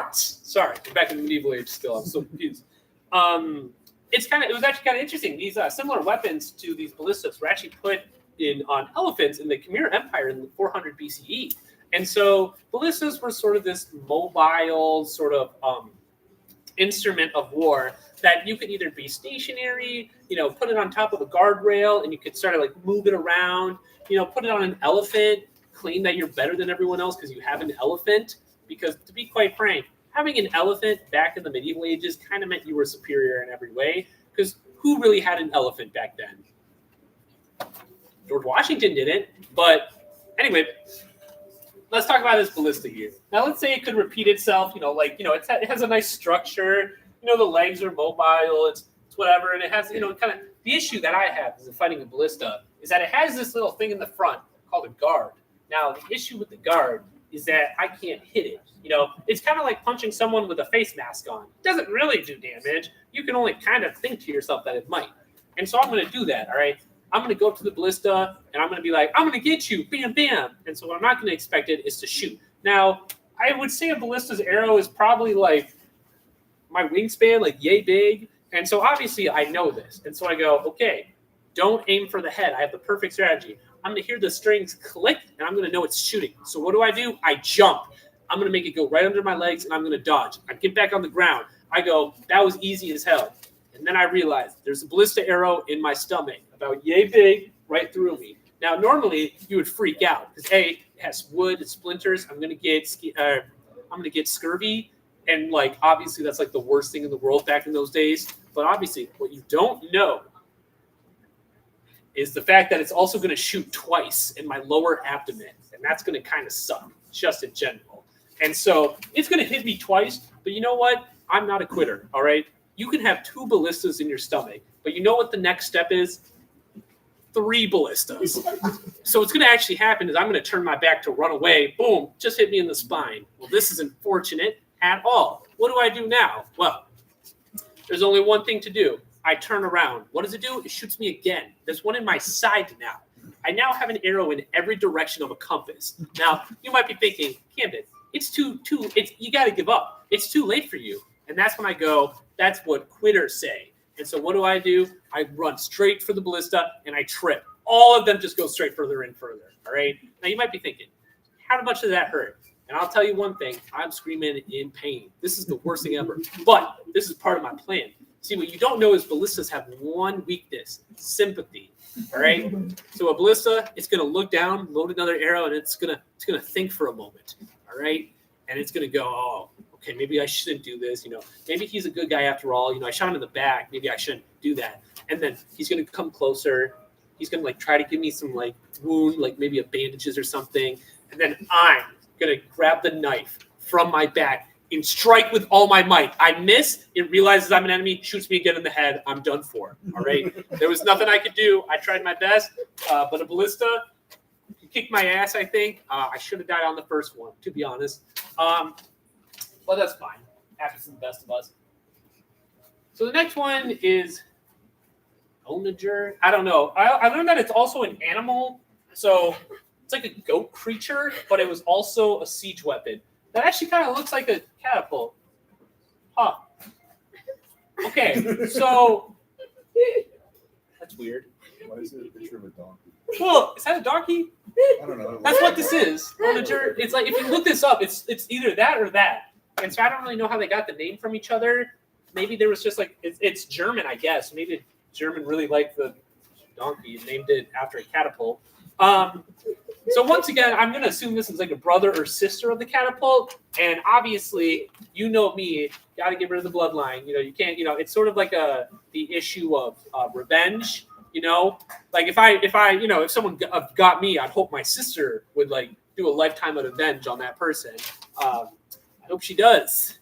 [SPEAKER 6] Sorry, we're back in the medieval age still. I'm so confused. It was actually kind of interesting. These similar weapons to these ballistas were actually put on elephants in the Khmer Empire in 400 BCE. And so ballistas were sort of this mobile sort of instrument of war that you could either be stationary, put it on top of a guardrail and you could sort of like move it around, put it on an elephant, claim that you're better than everyone else because you have an elephant. Because to be quite frank, having an elephant back in the medieval ages kind of meant you were superior in every way. Because who really had an elephant back then? George Washington didn't. But anyway, let's talk about this ballista here. Now, let's say it could repeat itself. It has a nice structure. The legs are mobile. It's whatever, and it has kind of the issue that I have as fighting a ballista is that it has this little thing in the front called a guard. Now, the issue with the guard is that I can't hit it. It's kind of like punching someone with a face mask on. It doesn't really do damage. You can only kind of think to yourself that it might. And so I'm going to do that, all right? I'm going to go up to the ballista, and I'm going to be like, I'm going to get you, bam, bam. And so what I'm not going to expect it is to shoot. Now, I would say a ballista's arrow is probably like my wingspan, like yay big. And so obviously I know this. And so I go, okay, don't aim for the head. I have the perfect strategy. I'm going to hear the strings click, and I'm going to know it's shooting. So what do? I jump. I'm going to make it go right under my legs, and I'm going to dodge. I get back on the ground. I go, that was easy as hell. And then I realize there's a ballista arrow in my stomach, about yay big, right through me. Now, normally you would freak out because A, it has wood, it splinters. I'm gonna get scurvy, and like obviously that's like the worst thing in the world back in those days. But obviously, what you don't know is the fact that it's also going to shoot twice in my lower abdomen, and that's going to kind of suck, just in general. And so it's going to hit me twice, but you know what? I'm not a quitter, all right? You can have 2 ballistas in your stomach, but you know what the next step is? 3 ballistas. So what's going to actually happen is I'm going to turn my back to run away. Boom, just hit me in the spine. Well, this isn't fortunate at all. What do I do now? Well, there's only one thing to do. I turn around. What does it do? It shoots me again. There's one in my side now. I now have an arrow in every direction of a compass. Now, you might be thinking, Camden, you got to give up. It's too late for you. And that's when I go, that's what quitters say. And so what do? I run straight for the ballista, and I trip. All of them just go straight further and further, all right? Now, you might be thinking, how much does that hurt? And I'll tell you one thing, I'm screaming in pain. This is the worst thing ever. But this is part of my plan. See, what you don't know is ballistas have one weakness, sympathy. All right. So a ballista, it's gonna look down, load another arrow, and it's gonna think for a moment. All right, and it's gonna go, oh, okay, maybe I shouldn't do this. Maybe he's a good guy after all. I shot him in the back. Maybe I shouldn't do that. And then he's gonna come closer. He's gonna like try to give me some like wound, like maybe a bandages or something. And then I'm gonna grab the knife from my back and strike with all my might. I miss, it realizes I'm an enemy, shoots me again in the head. I'm done for. All right. There was nothing I could do. I tried my best, but a ballista kicked my ass, I think. I should have died on the first one, to be honest. But that's fine. Happens to the best of us. So the next one is onager. I don't know. I learned that it's also an animal. So it's like a goat creature, but it was also a siege weapon. That actually kind of looks like a catapult. Huh. Okay, so that's weird.
[SPEAKER 3] Why is it a picture of a donkey?
[SPEAKER 6] Well, is that a donkey?
[SPEAKER 3] I don't know.
[SPEAKER 6] That's what this is. Onager. It's like if you look this up, it's either that or that. And so I don't really know how they got the name from each other. Maybe there was just like it's German, I guess. Maybe the German really liked the donkey and named it after a catapult. So once again, I'm going to assume this is like a brother or sister of the catapult. And obviously, you know me, got to get rid of the bloodline. You can't, it's sort of like the issue of revenge, like if someone got me, I'd hope my sister would like do a lifetime of revenge on that person. I hope she does.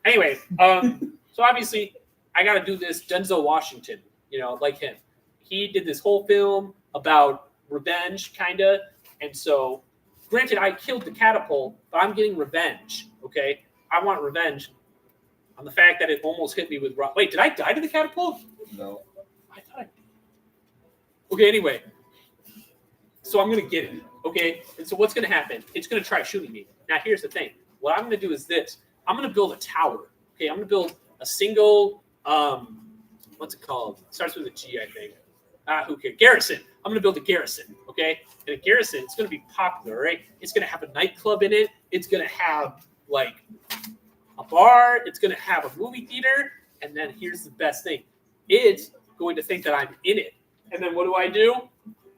[SPEAKER 6] Anyway, so obviously I got to do this. Denzel Washington, like him. He did this whole film about revenge, kind of. And so, granted, I killed the catapult, but I'm getting revenge, okay? I want revenge on the fact that it almost hit me with rock. Wait, did I die to the catapult?
[SPEAKER 3] No.
[SPEAKER 6] I thought I did. Okay, anyway. So I'm going to get it, okay? And so what's going to happen? It's going to try shooting me. Now, here's the thing. What I'm going to do is this. I'm going to build a tower, okay? I'm going to build a single, what's it called? It starts with a G, I think. Who cares? Garrison. I'm going to build a garrison, okay? And a garrison, it's going to be popular, right? It's going to have a nightclub in it. It's going to have, like, a bar. It's going to have a movie theater. And then here's the best thing. It's going to think that I'm in it. And then what do?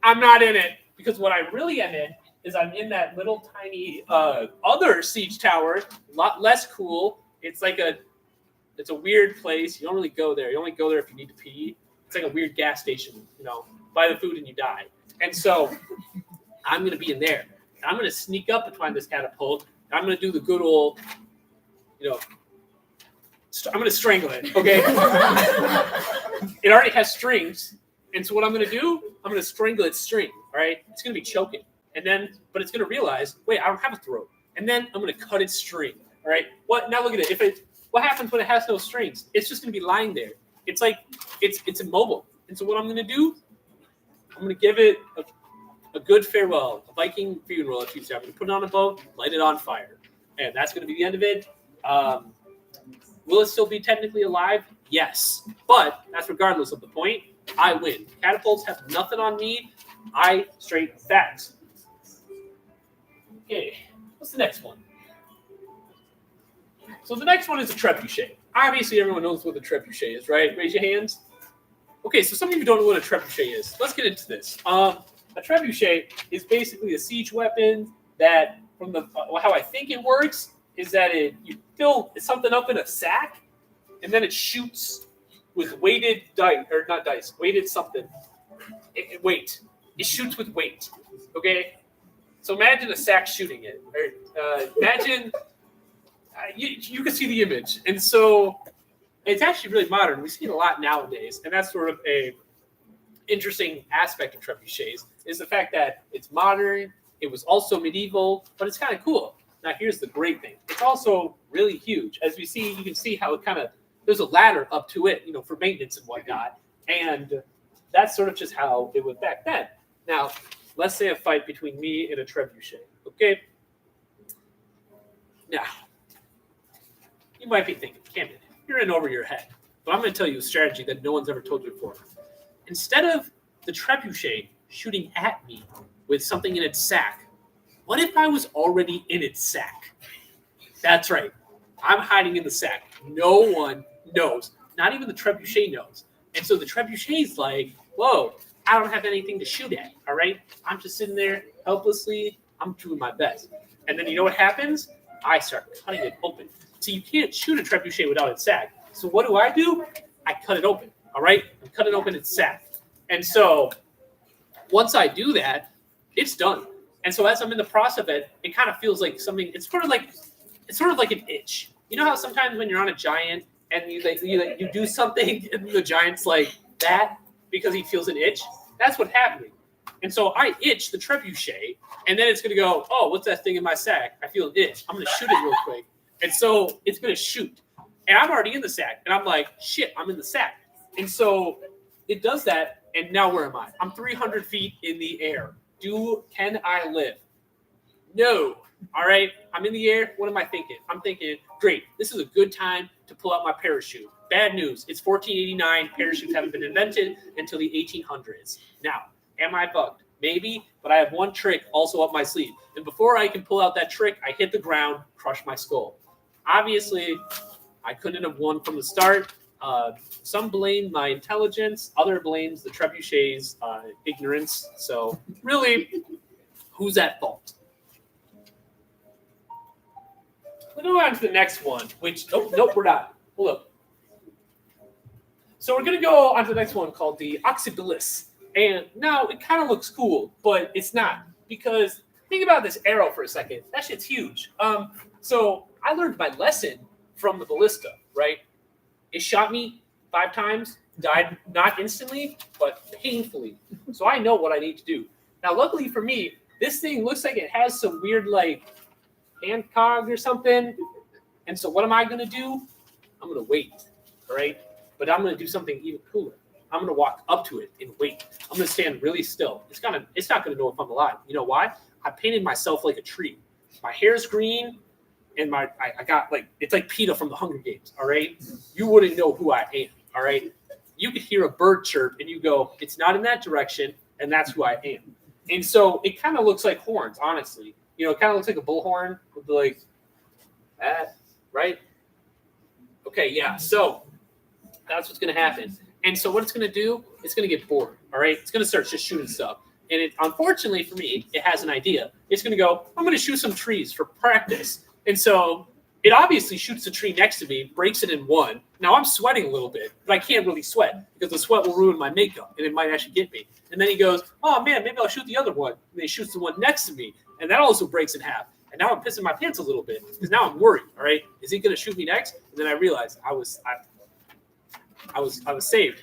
[SPEAKER 6] I'm not in it. Because what I really am in is I'm in that little tiny other siege tower. A lot less cool. It's like it's a weird place. You don't really go there. You only go there if you need to pee. It's like a weird gas station, buy the food and you die. And so I'm going to be in there. And I'm going to sneak up behind this catapult. And I'm going to do the good old, I'm going to strangle it, okay? It already has strings. And so what I'm going to do, I'm going to strangle its string, all right? It's going to be choking. But it's going to realize, wait, I don't have a throat. And then I'm going to cut its string, all right? Now look at it. What happens when it has no strings? It's just going to be lying there. It's like, it's immobile. And so what I'm going to do, I'm going to give it a good farewell, a Viking funeral, if you say. I'm going to put it on a boat, light it on fire. And that's going to be the end of it. Will it still be technically alive? Yes. But that's regardless of the point. I win. Catapults have nothing on me. I straight facts. Okay. What's the next one? So the next one is a trebuchet. Obviously, everyone knows what the trebuchet is, right? Raise your hands. Okay, so some of you don't know what a trebuchet is. Let's get into this. A trebuchet is basically a siege weapon that, from the how I think it works, is that you fill something up in a sack, and then it shoots with weighted dice, or not dice, weighted something. Weight. It shoots with weight. Okay? So imagine a sack shooting it. Or imagine, you can see the image. And so it's actually really modern. We see it a lot nowadays. And that's sort of a interesting aspect of trebuchets, is the fact that it's modern. It was also medieval, but it's kind of cool. Now, here's the great thing. It's also really huge. As we see, you can see how it kind of, there's a ladder up to it, for maintenance and whatnot. And that's sort of just how it was back then. Now, let's say a fight between me and a trebuchet, okay? Now, you might be thinking, Camden, you're in over your head. But I'm going to tell you a strategy that no one's ever told you before. Instead of the trebuchet shooting at me with something in its sack, what if I was already in its sack? That's right. I'm hiding in the sack. No one knows. Not even the trebuchet knows. And so the trebuchet's like, whoa, I don't have anything to shoot at, all right? I'm just sitting there helplessly. I'm doing my best. And then you know what happens? I start cutting it open. So you can't shoot a trebuchet without its sack. So what do? I cut it open, all right? I cut it open its sack. And so once I do that, it's done. And so as I'm in the process of it, it kind of feels like something. It's sort of like an itch. You know how sometimes when you're on a giant and you do something and the giant's like that because he feels an itch? That's what's happening. And so I itch the trebuchet, and then it's going to go, oh, what's that thing in my sack? I feel an itch. I'm going to shoot it real quick. And so it's going to shoot. And I'm already in the sack. And I'm like, shit, I'm in the sack. And so it does that, and now where am I? I'm 300 feet in the air. Can I live? No. All right. I'm in the air. What am I thinking? I'm thinking, great. This is a good time to pull out my parachute. Bad news. It's 1489. Parachutes haven't been invented until the 1800s. Now, am I bugged? Maybe, but I have one trick also up my sleeve. And before I can pull out that trick, I hit the ground, crush my skull. Obviously, I couldn't have won from the start. Some blame my intelligence. Other blames the trebuchet's ignorance. So really, who's at fault? We'll go on to the next one, which, nope, we're not. Hold up. So we're going to go on to the next one called the Oxybilis. And now it kind of looks cool, but it's not. Because think about this arrow for a second. That shit's huge. So I learned my lesson from the ballista, right? It shot me 5 times, died not instantly, but painfully. So I know what I need to do. Now, luckily for me, this thing looks like it has some weird, hand cog or something. And so what am I going to do? I'm going to wait, all right? But I'm going to do something even cooler. I'm going to walk up to it and wait. I'm going to stand really still. It's not going to know if I'm alive. You know why? I painted myself like a tree. My hair's green, and I got it's like PETA from the Hunger Games, all right? You wouldn't know who I am, all right? You could hear a bird chirp, and you go, it's not in that direction, and that's who I am. And so it kind of looks like horns, honestly. It kind of looks like a bullhorn with that, right? Okay, yeah. So that's what's going to happen. And so what it's going to do, it's going to get bored, all right? It's going to start just shooting stuff. And unfortunately for me, it has an idea. It's going to go, I'm going to shoot some trees for practice. And so it obviously shoots the tree next to me, breaks it in one. Now I'm sweating a little bit, but I can't really sweat because the sweat will ruin my makeup and it might actually get me. And then he goes, oh man, maybe I'll shoot the other one. And then he shoots the one next to me. And that also breaks in half. And now I'm pissing my pants a little bit because now I'm worried. All right, is he going to shoot me next? And then I realized I was saved.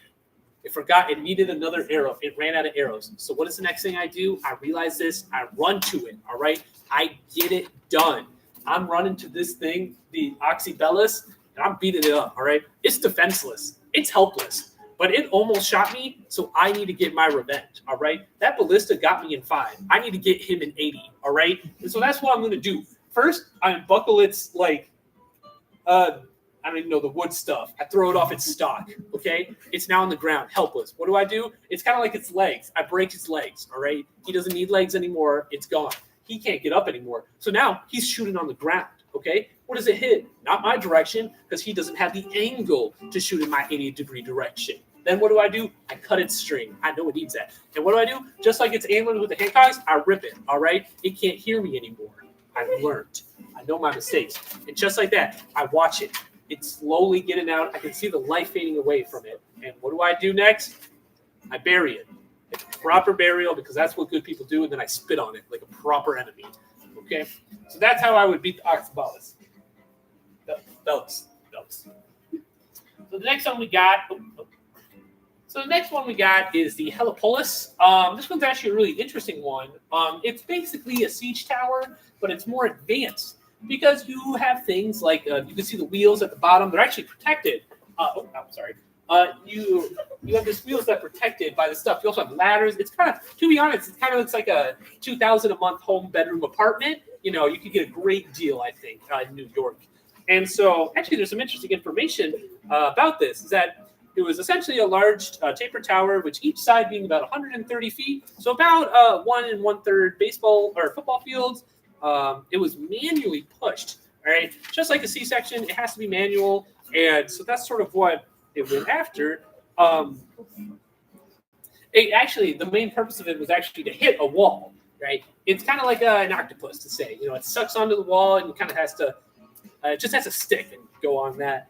[SPEAKER 6] It forgot it needed another arrow. It ran out of arrows. So what is the next thing I do? I realize this. I run to it. All right, I get it done. I'm running to this thing, the Oxybilis, and I'm beating it up. All right, it's defenseless. It's helpless. But it almost shot me, so I need to get my revenge, all right? That ballista got me in 5. I need to get him in 80, all right? And so that's what I'm going to do. First, I unbuckle its, I don't even know the wood stuff. I throw it off its stalk, okay? It's now on the ground, helpless. What do? It's kind of like its legs. I break its legs, all right? He doesn't need legs anymore. It's gone. He can't get up anymore. So now he's shooting on the ground, okay? What does it hit? Not my direction, because he doesn't have the angle to shoot in my 80-degree direction. Then what do? I cut its string. I know it needs that. And what do? Just like its antlers with the handcocks, I rip it. All right? It can't hear me anymore. I've learned. I know my mistakes. And just like that, I watch it. It's slowly getting out. I can see the life fading away from it. And what do I do next? I bury it. It's a proper burial because that's what good people do. And then I spit on it like a proper enemy. Okay? So that's how I would beat the Oxybolus. Belts. So the next one we got. So the next one we got is the Helipolis. This one's actually a really interesting one. It's basically a siege tower, but it's more advanced because you have things like you can see the wheels at the bottom. They're actually protected. I'm sorry. You have these wheels that are protected by the stuff. You also have ladders. It's kind of, to be honest, it kind of looks like a $2,000 a month home bedroom apartment. You know, you could get a great deal, I think, in New York. And so, actually, there's some interesting information about this. Is that it was essentially a large taper tower, which each side being about 130 feet, so about 1 1/3 baseball or football fields. It was manually pushed. All right, just like a C-section, it has to be manual, and so that's sort of what it went after. Actually, the main purpose of it was actually to hit a wall. Right, it's kind of like an octopus to say. You know, it sucks onto the wall, and it kind of has to. It just has to stick and go on that.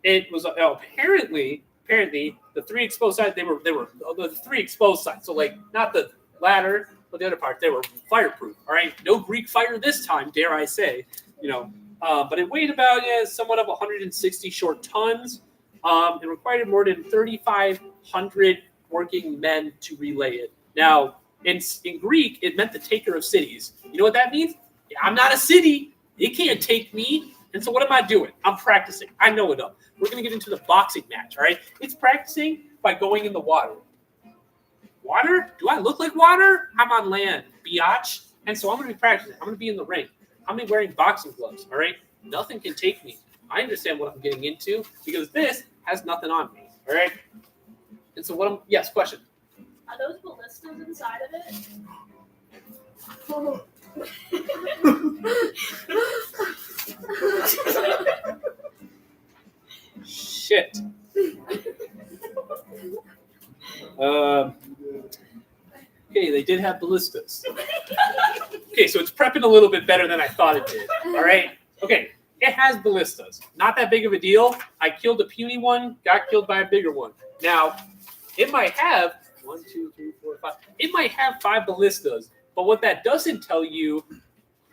[SPEAKER 6] It was apparently the 3 exposed sides. They were the 3 exposed sides. So like not the ladder, but the other part. They were fireproof. All right, no Greek fire this time, dare I say? You know, but it weighed about somewhat of 160 short tons. It required more than 3,500 working men to relay it. Now, in Greek, it meant the taker of cities. You know what that means? I'm not a city. It can't take me. And so what am I doing? I'm practicing. I know it up. We're going to get into the boxing match, all right? It's practicing by going in the water. Water? Do I look like water? I'm on land, biatch. And so I'm going to be practicing. I'm going to be in the ring. I'm going to be wearing boxing gloves, all right? Nothing can take me. I understand what I'm getting into because this has nothing on me, all right? And so yes, question.
[SPEAKER 4] Are those ballistas inside of it?
[SPEAKER 6] Shit. Okay, they did have ballistas. Okay, so it's prepping a little bit better than I thought it did. All right. Okay, it has ballistas. Not that big of a deal. I killed a puny one, got killed by a bigger one. Now, it might have 1, 2, 3, 4, 5. It might have 5 ballistas, but what that doesn't tell you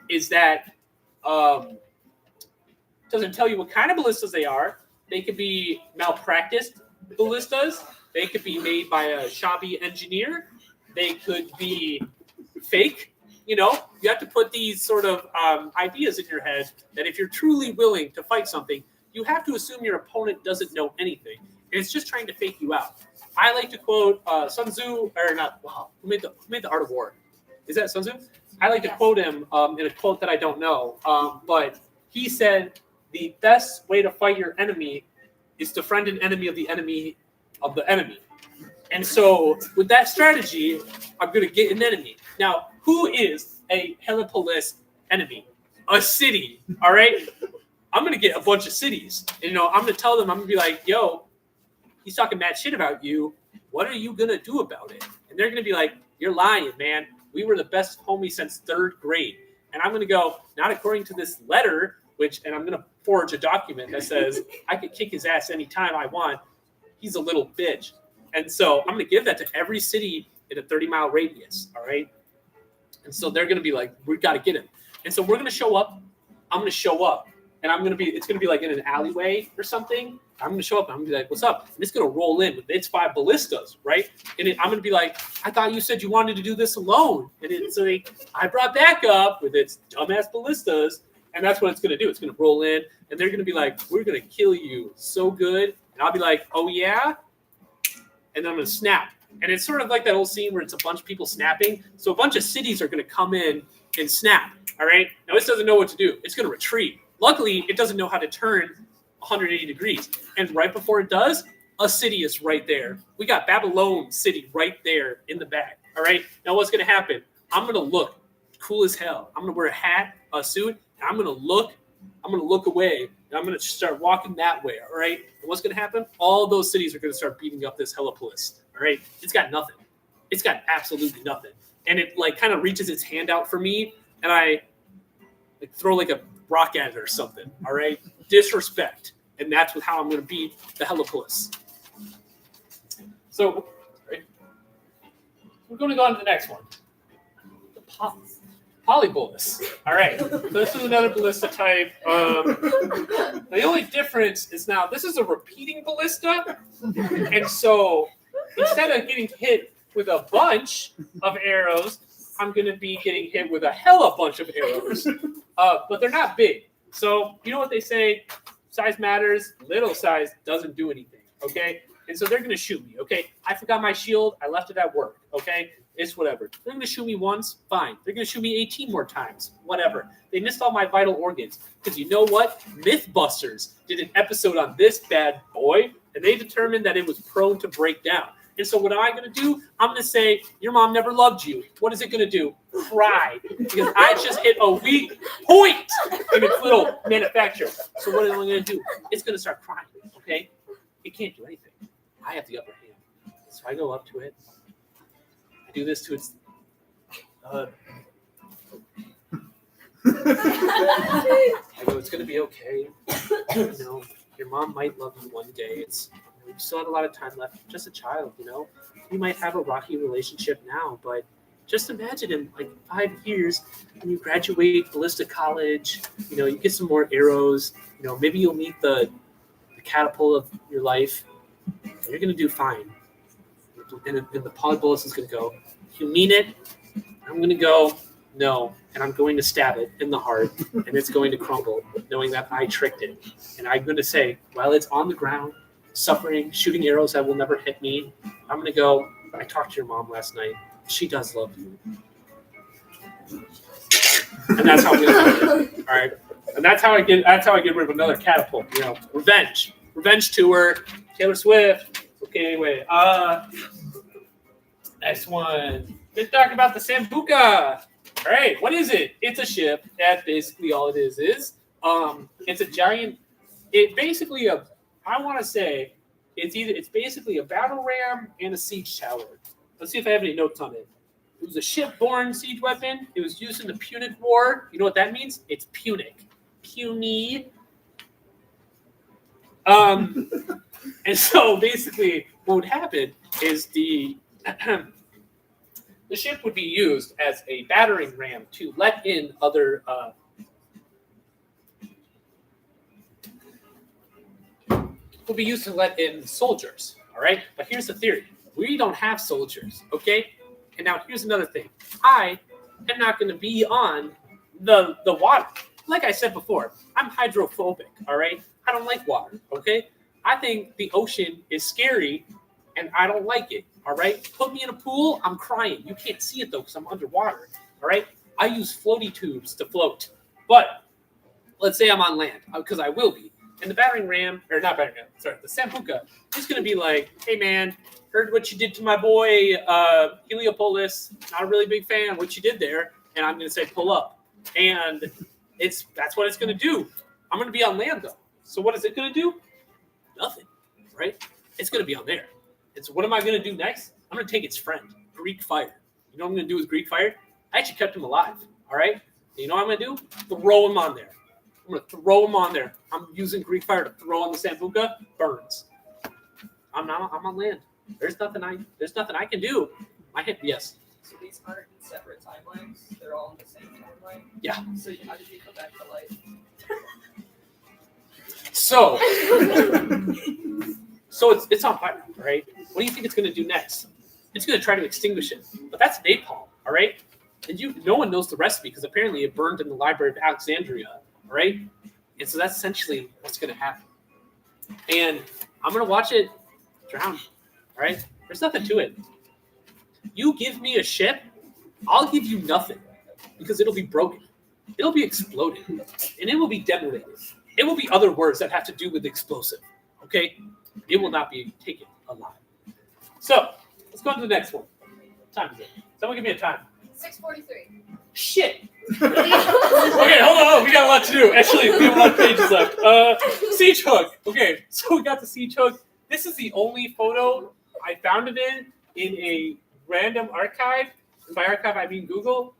[SPEAKER 6] is that doesn't tell you what kind of ballistas they are. They could be malpracticed ballistas. They could be made by a shabby engineer. They could be fake. You know, you have to put these sort of ideas in your head that if you're truly willing to fight something, you have to assume your opponent doesn't know anything. And it's just trying to fake you out. I like to quote Sun Tzu, or not, wow, who made the Art of War? Is that Sun Tzu? I like to quote him in a quote that I don't know, but he said, the best way to fight your enemy is to friend an enemy of the enemy of the enemy. And so with that strategy, I'm going to get an enemy. Now, who is a Helipolis enemy? A city, all right? I'm going to get a bunch of cities. And, you know, I'm going to tell them, I'm going to be like, yo, he's talking mad shit about you. What are you going to do about it? And they're going to be like, you're lying, man. We were the best homies since 3rd grade. And I'm going to go, not according to this letter, and I'm going to forge a document that says I could kick his ass anytime I want. He's a little bitch. And so I'm going to give that to every city in a 30-mile radius, all right? And so they're going to be like, we got to get him. And so we're going to show up. I'm going to show up. And it's going to be like in an alleyway or something. I'm going to show up and I'm going to be like, what's up? And it's going to roll in with its 5 ballistas, right? And I'm going to be like, I thought you said you wanted to do this alone. And it's like, I brought back up with its dumbass ballistas. And that's what it's going to do. It's going to roll in and they're going to be like, we're going to kill you so good. And I'll be like, oh, yeah? And then I'm going to snap. And it's sort of like that old scene where it's a bunch of people snapping. So a bunch of cities are going to come in and snap, all right? Now, this doesn't know what to do. It's going to retreat. Luckily, it doesn't know how to turn 180 degrees. And right before it does, a city is right there. We got Babylon City right there in the back, all right? Now, what's going to happen? I'm going to look cool as hell. I'm going to wear a hat, a suit, and I'm going to look away And I'm going to start walking that way, all right? And what's going to happen? All those cities are going to start beating up this Heliopolis, all right? It's got nothing. It's got absolutely nothing. And it like kind of reaches its hand out for me, and I like throw like a rock at it or something, all right? Disrespect. And that's how I'm going to beat the Heliopolis. So right, we're going to go on to the next one. The Polybolus. All right. So this is another ballista type. The only difference is now this is a repeating ballista. And so instead of getting hit with a bunch of arrows, I'm going to be getting hit with a hella bunch of arrows. But they're not big. So you know what they say? Size matters. Little size doesn't do anything. Okay? And so they're going to shoot me. Okay? I forgot my shield. I left it at work. Okay? It's whatever. They're going to shoot me once. Fine. They're going to shoot me 18 more times. Whatever. They missed all my vital organs. Because you know what? Mythbusters did an episode on this bad boy, and they determined that it was prone to break down. And so what am I going to do? I'm going to say, your mom never loved you. What is it going to do? Cry. Because I just hit a weak point in its little manufacturer. So what am I going to do? It's going to start crying. Okay? It can't do anything. I have the upper hand. So I go up to it. I do this to its I go, it's going to be okay. You know, your mom might love you one day. You still have a lot of time left. Just a child, you know. You might have a rocky relationship now, but just imagine in like 5 years when you graduate Ballista College, you know, you get some more arrows. You know, maybe you'll meet the catapult of your life. You're going to do fine. And the Polybolus is going to go, you mean it? I'm going to go, no. And I'm going to stab it in the heart, and it's going to crumble, knowing that I tricked it. And I'm going to say, while it's on the ground, suffering, shooting arrows that will never hit me, I'm going to go, I talked to your mom last night. She does love you. And that's how I'm going to do it. All right? And that's how I get rid of another catapult, you know. Revenge tour, Taylor Swift. Okay, anyway. Next one. Let's talk about the Sambuca. All right, what is it? It's a ship. That's basically all it is. It's a giant. It basically I want to say it's basically a battle ram and a siege tower. Let's see if I have any notes on it. It was a shipborne siege weapon. It was used in the Punic War. You know what that means? It's Punic. Puny. And so basically what would happen is the ship would be used as a battering ram to let in other would be used to let in soldiers. All right, but here's the theory: we don't have soldiers. Okay, and now here's another thing: I am not going to be on the water. Like I said before, I'm hydrophobic. All right, I don't like water. Okay, I think the ocean is scary, and I don't like it. All right, put me in a pool, I'm crying. You can't see it though because I'm underwater. All right, I use floaty tubes to float. But let's say I'm on land because I will be. And the battering ram, or not battering ram, sorry, the Sambuca is going to be like, hey man, heard what you did to my boy Heliopolis. Not a really big fan what you did there. And I'm going to say pull up. And that's what it's going to do. I'm going to be on land though. So what is it going to do? Nothing, right? It's going to be on there. And so what am I going to do next? I'm going to take its friend, Greek fire. You know what I'm going to do with Greek fire? I actually kept him alive, all right? And you know what I'm going to do? Throw him on there. I'm going to throw him on there. I'm using Greek fire to throw on the Sambuca. Burns. I'm on land. There's nothing I can do. My hit, yes.
[SPEAKER 4] So these aren't in separate timelines. They're all in the same timeline.
[SPEAKER 6] Yeah.
[SPEAKER 4] So how did you come back to life?
[SPEAKER 6] So it's on fire, right? What do you think it's going to do next? It's going to try to extinguish it. But that's napalm, all right? And no one knows the recipe because apparently it burned in the Library of Alexandria, all right? And so that's essentially what's going to happen. And I'm going to watch it drown, all right? There's nothing to it. You give me a ship, I'll give you nothing because it'll be broken. It'll be exploded. And it will be demolated. It will be other words that have to do with explosive, okay? It will not be taken alive. So let's go on to the next one. What time is it? Someone give me a time.
[SPEAKER 7] 6:43.
[SPEAKER 6] Shit. Okay, hold on. We got a lot to do. Actually, we have a lot of pages left. Siege hook. Okay, so we got the siege hook. This is the only photo I found it in a random archive. And by archive, I mean Google.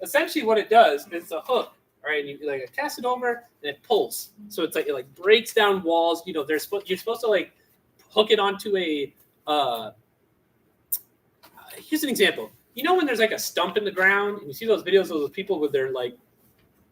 [SPEAKER 6] Essentially, what it does is it's a hook. All right, and you like cast it over, and it pulls. So it's like it like breaks down walls. You know, you're supposed to like hook it onto a. Here's an example. You know when there's like a stump in the ground, and you see those videos of those people with their like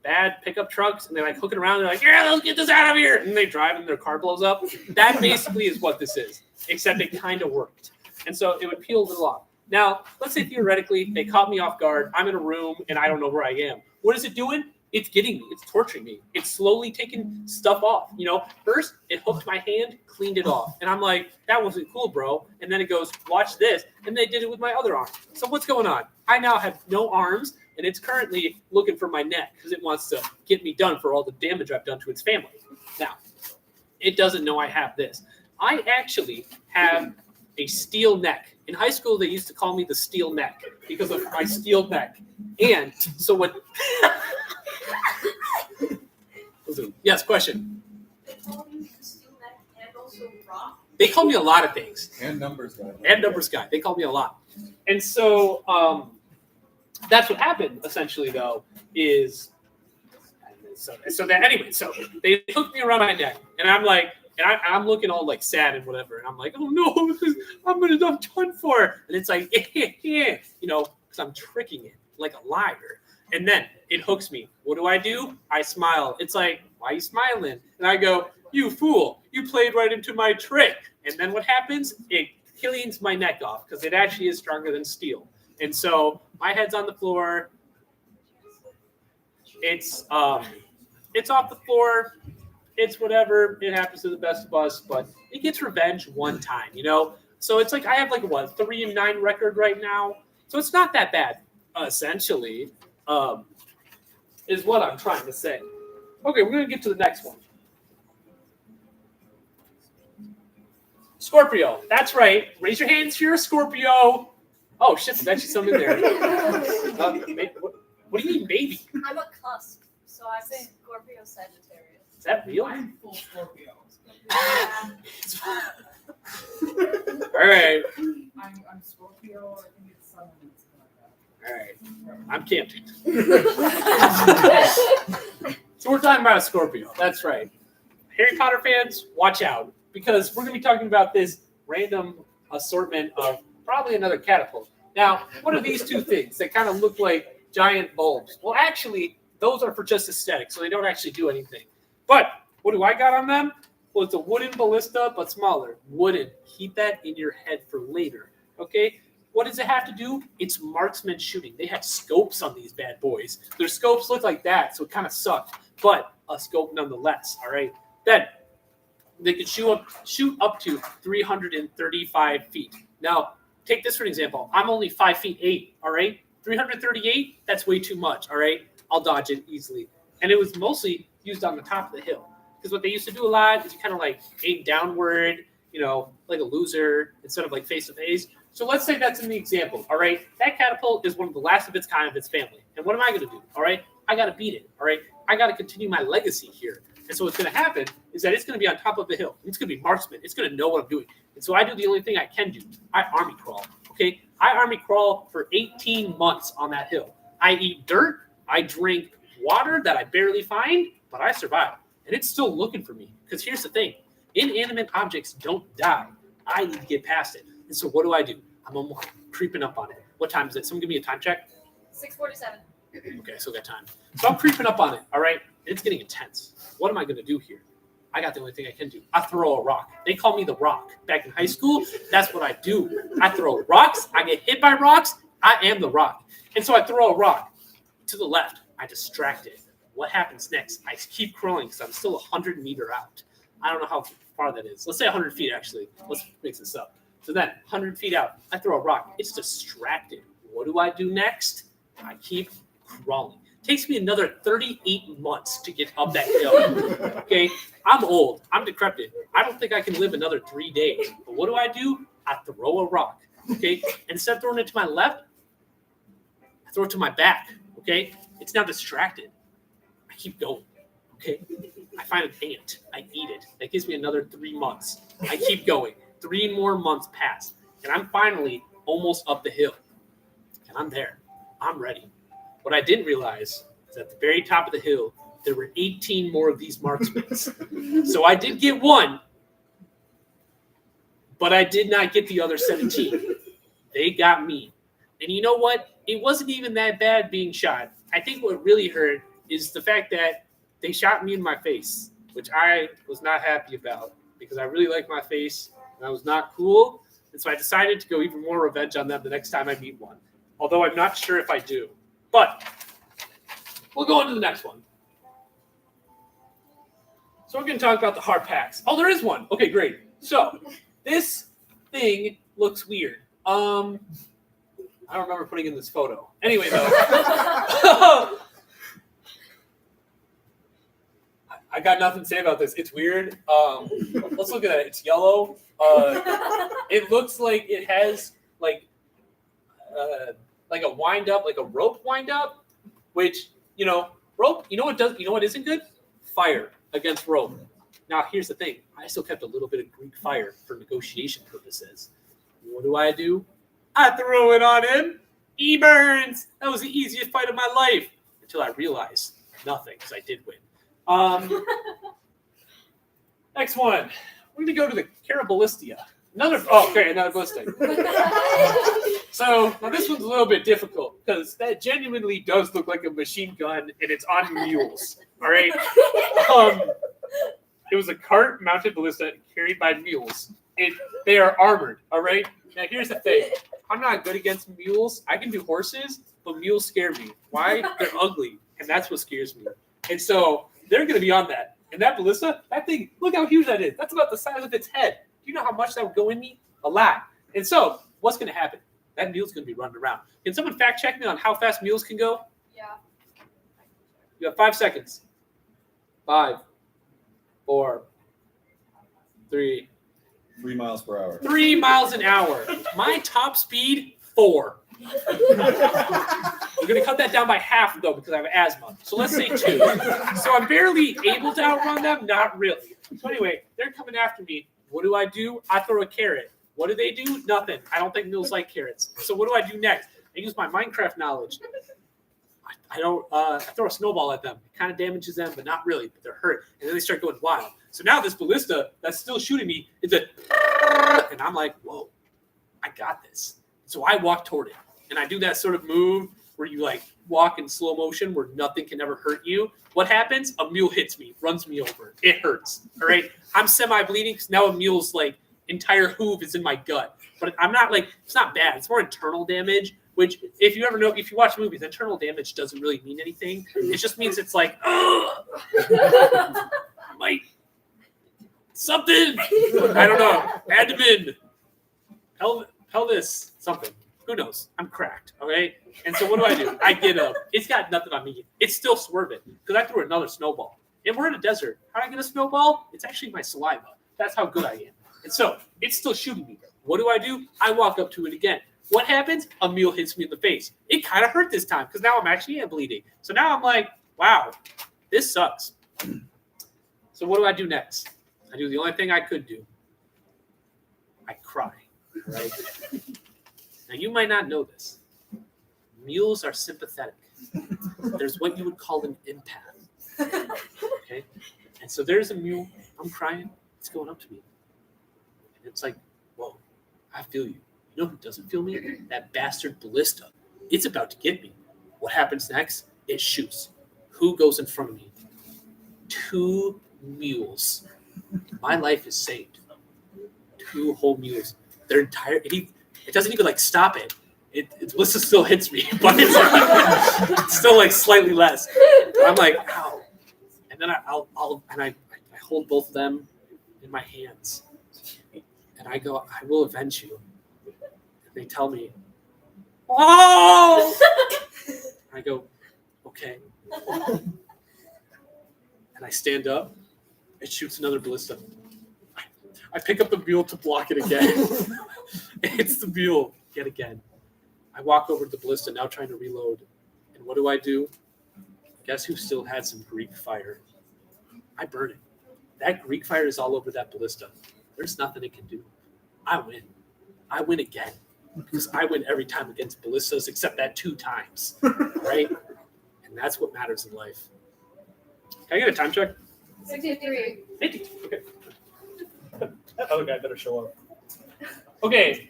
[SPEAKER 6] bad pickup trucks, and they're like hooking around. They're like, "Yeah, let's get this out of here," and they drive, and their car blows up. That basically is what this is, except it kind of worked, and so it would peel a little off. Now, let's say theoretically they caught me off guard. I'm in a room, and I don't know where I am. What is it doing? It's getting me. It's torturing me. It's slowly taking stuff off. You know, first it hooked my hand, cleaned it off. And I'm like, that wasn't cool, bro. And then it goes, watch this. And they did it with my other arm. So what's going on? I now have no arms, and it's currently looking for my neck because it wants to get me done for all the damage I've done to its family. Now, it doesn't know I have this. I actually have a steel neck. In high school, they used to call me the steel neck because of my steel neck. And so what... Yes, question.
[SPEAKER 4] They call you steel neck and also rock.
[SPEAKER 6] They call me a lot of things.
[SPEAKER 3] And numbers guy.
[SPEAKER 6] And numbers guy. They call me a lot. And so that's what happened, essentially, though, is so they hooked me around my neck. And I'm like, and I'm looking all like sad and whatever. And I'm like, oh no, I'm done for. And it's like, you know, because I'm tricking it like a liar. And then it hooks me. What do? I smile. It's like, why are you smiling? And I go, you fool, you played right into my trick. And then what happens? It cleans my neck off because it actually is stronger than steel. And so my head's on the floor. It's off the floor. It's whatever. It happens to the best of us, but it gets revenge one time, you know? So it's like I have like a 3-9 record right now. So it's not that bad, essentially. Is what I'm trying to say. Okay, we're going to get to the next one. Scorpio. That's right. Raise your hands if you're a Scorpio. Oh, shit, there's actually some in there. What do you mean, baby?
[SPEAKER 4] I'm a cusp, so I'm Scorpio Sagittarius.
[SPEAKER 6] Is that real?
[SPEAKER 5] I'm full Scorpio.
[SPEAKER 6] All right.
[SPEAKER 5] I'm Scorpio. I think it's something that's like that.
[SPEAKER 6] All right. I'm Camden. So we're talking about a Scorpio. That's right. Harry Potter fans, watch out. Because we're going to be talking about this random assortment of probably another catapult. Now, what are these two things that kind of look like giant bulbs? Well, actually, those are for just aesthetics, so they don't actually do anything. But what do I got on them? Well, it's a wooden ballista, but smaller. Wooden. Keep that in your head for later. Okay? What does it have to do? It's marksman shooting. They had scopes on these bad boys. Their scopes look like that, so it kind of sucked. But a scope nonetheless, all right? Then they could shoot up to 335 feet. Now, take this for an example. I'm only 5'8", all right? 338, that's way too much, all right? I'll dodge it easily. And it was mostly used on the top of the hill. Because what they used to do a lot is you kind of like aim downward, you know, like a loser instead of like face-to-face. So let's say that's in the example, all right? That catapult is one of the last of its kind of its family. And what am I going to do, all right? I got to beat it, all right? I got to continue my legacy here. And so what's going to happen is that it's going to be on top of the hill. It's going to be marksman. It's going to know what I'm doing. And so I do the only thing I can do. I army crawl, okay? I army crawl for 18 months on that hill. I eat dirt. I drink water that I barely find, but I survive. And it's still looking for me. Because here's the thing. Inanimate objects don't die. I need to get past it. And so what do? I'm creeping up on it. What time is it? Someone give me a time check.
[SPEAKER 4] 6:47.
[SPEAKER 6] Okay, I still got time. So I'm creeping up on it, all right? It's getting intense. What am I going to do here? I got the only thing I can do. I throw a rock. They call me the Rock. Back in high school, that's what I do. I throw rocks. I get hit by rocks. I am the Rock. And so I throw a rock to the left. I distract it. What happens next? I keep crawling because I'm still 100 meters out. I don't know how far that is. Let's say 100 feet, actually. Let's mix this up. So then, 100 feet out, I throw a rock. It's distracted. What do I do next? I keep crawling. Takes me another 38 months to get up that hill. Okay? I'm old. I'm decrepit. I don't think I can live another 3 days. But what do? I throw a rock. Okay? And instead of throwing it to my left, I throw it to my back. Okay, it's now distracted. I keep going. Okay, I find an ant. I eat it. That gives me another 3 months. I keep going. 3 more months pass, and I'm finally almost up the hill. And I'm there. I'm ready. What I didn't realize is at the very top of the hill, there were 18 more of these marksmans. So I did get one, but I did not get the other 17. They got me. And you know what? It wasn't even that bad being shot. I think what really hurt is the fact that they shot me in my face, which I was not happy about because I really like my face and I was not cool. And so I decided to go even more revenge on them the next time I meet one. Although I'm not sure if I do. But we'll go on to the next one. So we're going to talk about the hard packs. Oh, there is one. Okay, great. So this thing looks weird. I don't remember putting in this photo. Anyway, though. I got nothing to say about this. It's weird. Let's look at it. It's yellow. It looks like it has like a wind up, like a rope wind up, which, rope, you know what does, you know what isn't good? Fire against rope. Now, here's the thing. I still kept a little bit of Greek fire for negotiation purposes. What do? I throw it on him. He burns. That was the easiest fight of my life until I realized nothing because I did win. Next one. We're going to go to the Caraballistia. Another ballistic. So now this one's a little bit difficult because that genuinely does look like a machine gun and it's on mules. All right. It was a cart mounted ballista carried by mules. They are armored. All right. Now here's the thing. I'm not good against mules. I can do horses, but mules scare me. Why? They're ugly, and that's what scares me. And so they're going to be on that. And that ballista, that thing, look how huge that is. That's about the size of its head. Do you know how much that would go in me? A lot. And so what's going to happen? That mule's going to be running around. Can someone fact check me on how fast mules can go?
[SPEAKER 4] Yeah.
[SPEAKER 6] You have 5 seconds. 5, 4, 3.
[SPEAKER 3] 3 miles per hour.
[SPEAKER 6] 3 miles an hour. My top speed, 4. We're going to cut that down by half, though, because I have asthma. So let's say 2. So I'm barely able to outrun them? Not really. So anyway, they're coming after me. What do? I throw a carrot. What do? Nothing. I don't think mules like carrots. So what do I do next? I use my Minecraft knowledge. I throw a snowball at them. It kind of damages them, but not really. But they're hurt. And then they start going wild. So now this ballista that's still shooting me is and I'm like, whoa, I got this. So I walk toward it. And I do that sort of move where you like walk in slow motion where nothing can ever hurt you. What happens? A mule hits me, runs me over. It hurts. All right. I'm semi-bleeding because now a mule's like entire hoof is in my gut. But I'm not like, it's not bad. It's more internal damage, which if you ever know, if you watch movies, internal damage doesn't really mean anything. It just means it's like, like something. I don't know. Abdomen. Pelvis. Something. Who knows? I'm cracked, okay? And so what do? I get up. It's got nothing on me. It's still swerving because I threw another snowball. And we're in a desert. How do I get a snowball? It's actually my saliva. That's how good I am. And so it's still shooting me. What do? I walk up to it again. What happens? A mule hits me in the face. It kind of hurt this time because now I'm actually bleeding. So now I'm like, wow, this sucks. So what do I do next? I do the only thing I could do. I cry, right? Now, you might not know this. Mules are sympathetic. There's what you would call an empath. Okay? And so there's a mule. I'm crying. It's going up to me. And it's like, whoa, I feel you. You know who doesn't feel me? That bastard ballista. It's about to get me. What happens next? It shoots. Who goes in front of me? 2 mules. My life is saved. 2 whole mules. They're entire. It doesn't even like stop it. It ballista still hits me, but it's like, it's still like slightly less. I'm like, ow. And then I hold both of them in my hands, and I go, I will avenge you. And they tell me, oh. I go, okay. And I stand up. It shoots another ballista. I pick up the mule to block it again. It's the mule yet again. I walk over to the ballista, now trying to reload. And what do? Guess who still had some Greek fire? I burn it. That Greek fire is all over that ballista. There's nothing it can do. I win. I win again. Because I win every time against ballistas except that 2 times. Right? And that's what matters in life. Can I get a time check?
[SPEAKER 4] 63.
[SPEAKER 6] 50. Okay. That other guy better show up. Okay.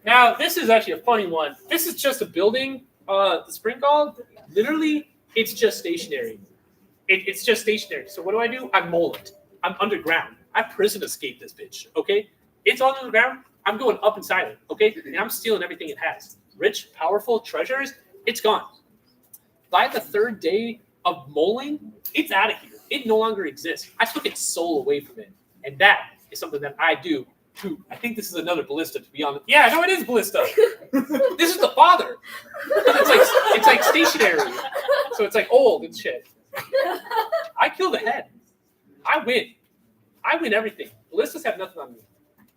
[SPEAKER 6] Now, this is actually a funny one. This is just a building. The spring call, literally, it's just stationary. It's just stationary. So what do? I mole it. I'm underground. I prison escape this bitch, okay? It's on the ground. I'm going up inside it, okay? And I'm stealing everything it has. Rich, powerful, treasures, it's gone. By the 3rd day of moling, it's out of here. It no longer exists. I took its soul away from it. And that is something that I do too. I think this is another ballista, to be honest. Yeah, no, it is ballista. This is the father. It's like stationary. So it's like old and shit. I kill the head. I win. I win everything. Ballistas have nothing on me.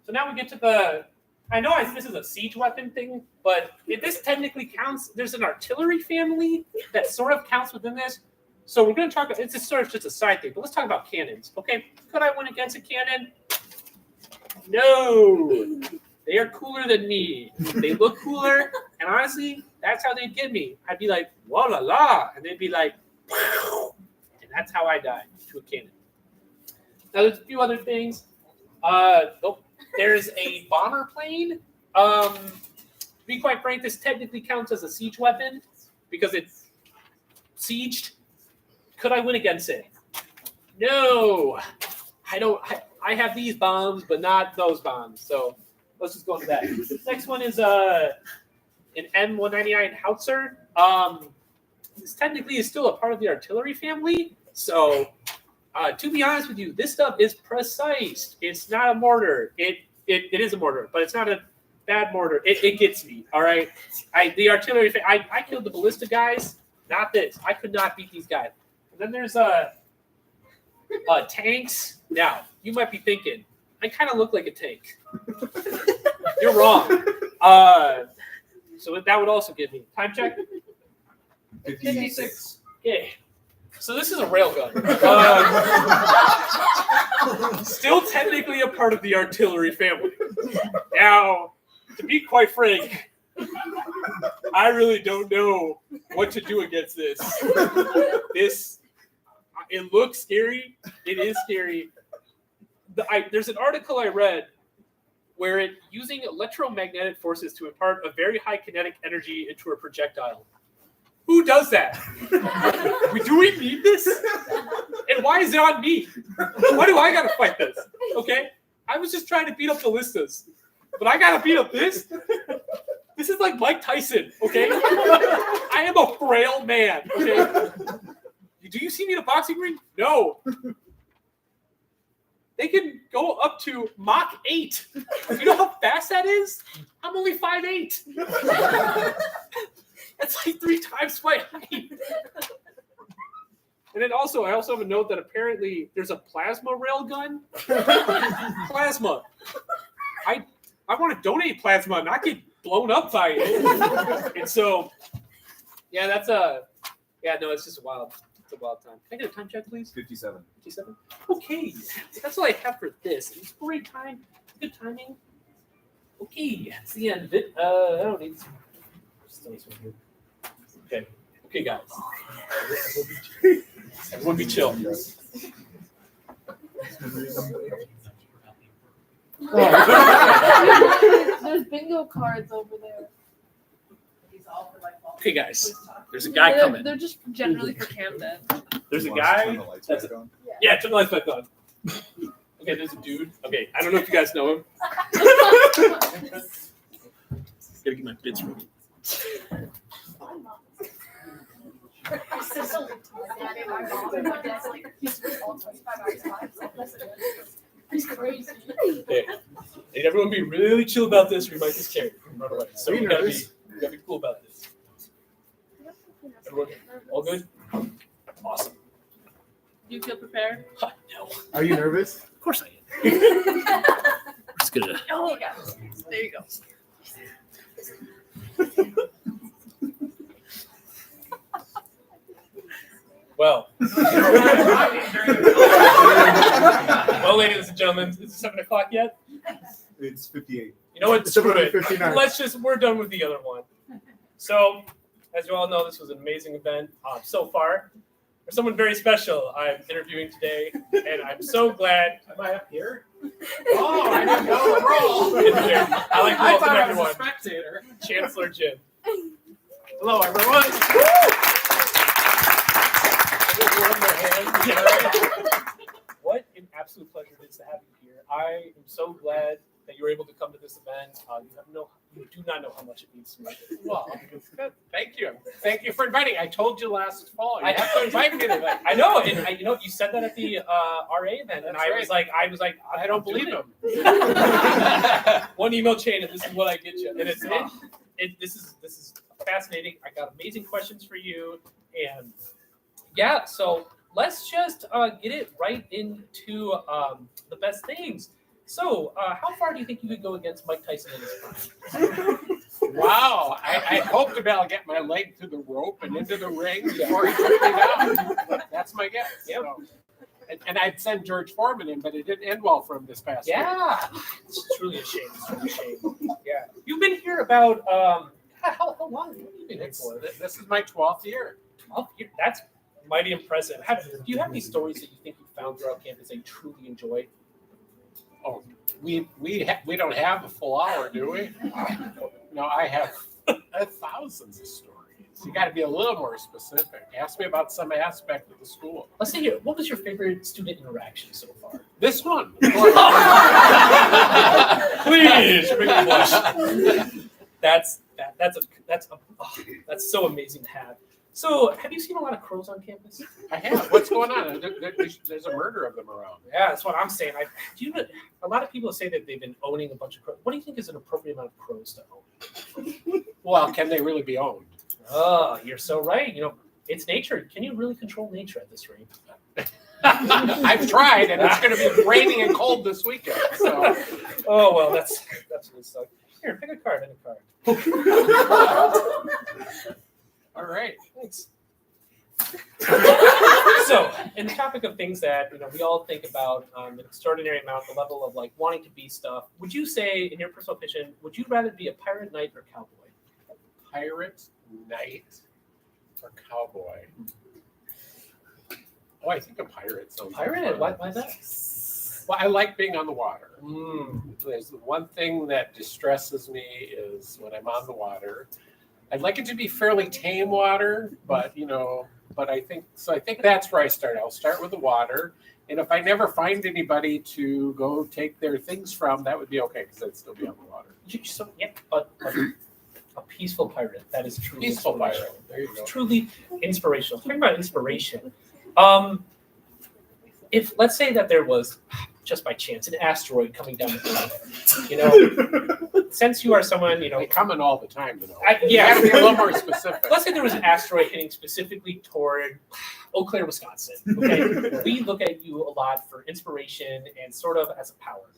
[SPEAKER 6] So now we get to the... I know this is a siege weapon thing, but this technically counts. There's an artillery family that sort of counts within this. So we're going to talk about... It's sort of just a side thing, but let's talk about cannons. Okay, could I win against a cannon? No. They are cooler than me. They look cooler, and honestly, that's how they'd get me. I'd be like, wah la la, and they'd be like, wow. And that's how I die to a cannon. Now, there's a few other things. There's a bomber plane. To be quite frank, this technically counts as a siege weapon because it's sieged. Could I win against it? No. I don't. I have these bombs, but not those bombs. So let's just go into that. Next one is an M199 howitzer. This technically is still a part of the artillery family. So to be honest with you, this stuff is precise. It's not a mortar. It is a mortar, but it's not a bad mortar. It gets me. All right. The artillery. I killed the ballista guys. Not this. I could not beat these guys. And then there's tanks. Now you might be thinking, I kind of look like a tank. You're wrong. So that would also give me time check.
[SPEAKER 3] 56.
[SPEAKER 6] Okay. So this is a railgun. Still technically a part of the artillery family. Now, to be quite frank, I really don't know what to do against this. It looks scary. It is scary. There's an article I read where it using electromagnetic forces to impart a very high kinetic energy into a projectile. Who does that? Do we need this? And why is it on me? Why do I gotta fight this? Okay? I was just trying to beat up ballistas. But I gotta beat up this? This is like Mike Tyson, okay? I am a frail man, okay? Do you see me in a boxing ring? No. They can go up to Mach 8. You know how fast that is? I'm only 5'8". That's like 3 times my height. And then I also have a note that apparently there's a plasma railgun. Plasma. I want to donate plasma and not get blown up by it. And so, yeah, it's just wild. It's a wild time. Can I get a time check, please?
[SPEAKER 3] 57.
[SPEAKER 6] 57? Okay. That's all I have for this. It's great time. Good timing. Okay. That's the end of it. I don't need some. Okay, guys. Everyone be chill.
[SPEAKER 4] There's bingo cards over there.
[SPEAKER 6] Okay, guys. There's a guy coming.
[SPEAKER 4] They're just generally for Camden.
[SPEAKER 6] There's a
[SPEAKER 3] You want us to
[SPEAKER 6] guy.
[SPEAKER 3] turn the lights
[SPEAKER 6] That's
[SPEAKER 3] back on?
[SPEAKER 6] Yeah, turn the lights back on. Okay, there's a dude. Okay, I don't know if you guys know him. Gotta get my bits ready.
[SPEAKER 4] He's crazy.
[SPEAKER 6] Okay. And everyone be really chill about this or you might just carry it and run away. So we gotta be cool about this. Everyone, all good? Awesome.
[SPEAKER 4] Do you feel prepared?
[SPEAKER 6] No.
[SPEAKER 2] Are you nervous?
[SPEAKER 6] Of course I am. Just gonna.
[SPEAKER 4] Oh, yeah. There you go.
[SPEAKER 1] Well, ladies and gentlemen, is it 7 o'clock yet?
[SPEAKER 3] It's 58.
[SPEAKER 1] You know what? Screw it.
[SPEAKER 3] 7:59.
[SPEAKER 1] We're done with the other one. So, as you all know, this was an amazing event so far. For someone very special, I'm interviewing today, and I'm so glad.
[SPEAKER 2] Am I up here?
[SPEAKER 1] Oh, I didn't know the role. I like to welcome
[SPEAKER 2] I was
[SPEAKER 1] everyone.
[SPEAKER 2] a spectator.
[SPEAKER 1] Chancellor Jim. Hello, everyone. What an absolute pleasure it is to have you here. I am so glad that you were able to come to this event. You do not know how much it means to me.
[SPEAKER 6] Well, good. Thank you. Thank you for inviting. I told you last fall. You have to invite me to that.
[SPEAKER 1] I know, and you said that at the RA event, and I was like, I don't believe him. One email chain, and this is what I get you. And this is fascinating. I got amazing questions for you, and yeah, so let's just get it right into the best things. So, how far do you think you could go against Mike Tyson in his prime?
[SPEAKER 6] Wow. I hope to be able to get my leg through the rope and into the ring before he took me down. That's my guess.
[SPEAKER 1] Yep.
[SPEAKER 6] So, and I'd send George Foreman in, but it didn't end well for him this past week.
[SPEAKER 1] Yeah, it's truly a shame. It's truly a shame. Yeah, you've been here about how long have you been here for?
[SPEAKER 6] This is my 12th year.
[SPEAKER 1] 12 years. That's mighty impressive. Do you have any stories that you think you found throughout campus that you truly enjoyed?
[SPEAKER 6] Oh, we don't have a full hour, do we? No, I have thousands of stories. You got to be a little more specific. Ask me about some aspect of the school.
[SPEAKER 1] Let's see here. What was your favorite student interaction so far?
[SPEAKER 6] This one.
[SPEAKER 1] Please bring the blush. That's so amazing to have. So, have you seen a lot of crows on campus?
[SPEAKER 6] I have. What's going on? There's a murder of them around.
[SPEAKER 1] Yeah, that's what I'm saying. A lot of people say that they've been owning a bunch of crows. What do you think is an appropriate amount of crows to own?
[SPEAKER 6] Well, can they really be owned?
[SPEAKER 1] Oh, you're so right. It's nature. Can you really control nature at this rate?
[SPEAKER 6] I've tried, and it's going to be raining and cold this weekend. So.
[SPEAKER 1] Oh, well, that's really suck. Here, pick a card.
[SPEAKER 6] All right.
[SPEAKER 1] Thanks. So, in the topic of things that we all think about, an extraordinary amount, the level of wanting to be stuff. Would you say, in your personal opinion, would you rather be a pirate, knight, or cowboy?
[SPEAKER 6] Pirate, knight, or cowboy? Oh, I think a pirate sounds
[SPEAKER 1] Pirate?
[SPEAKER 6] fun.
[SPEAKER 1] Why that?
[SPEAKER 6] Well, I like being on the water.
[SPEAKER 1] Mm.
[SPEAKER 6] There's the one thing that distresses me is when I'm on the water. I'd like it to be fairly tame water, but I think that's where I start. I'll start with the water, and if I never find anybody to go take their things from, that would be okay because I'd still be on the water.
[SPEAKER 1] But a peaceful pirate. That is truly
[SPEAKER 6] Peaceful
[SPEAKER 1] inspirational.
[SPEAKER 6] pirate. There you go.
[SPEAKER 1] Truly inspirational. Talking about inspiration. If let's say that there was, just by chance, an asteroid coming down the planet, since you are someone,
[SPEAKER 6] They come in all the time,
[SPEAKER 1] Yeah.
[SPEAKER 6] You got to be a little more specific.
[SPEAKER 1] Let's say there was an asteroid hitting specifically toward Eau Claire, Wisconsin. Okay, we look at you a lot for inspiration and sort of as a power.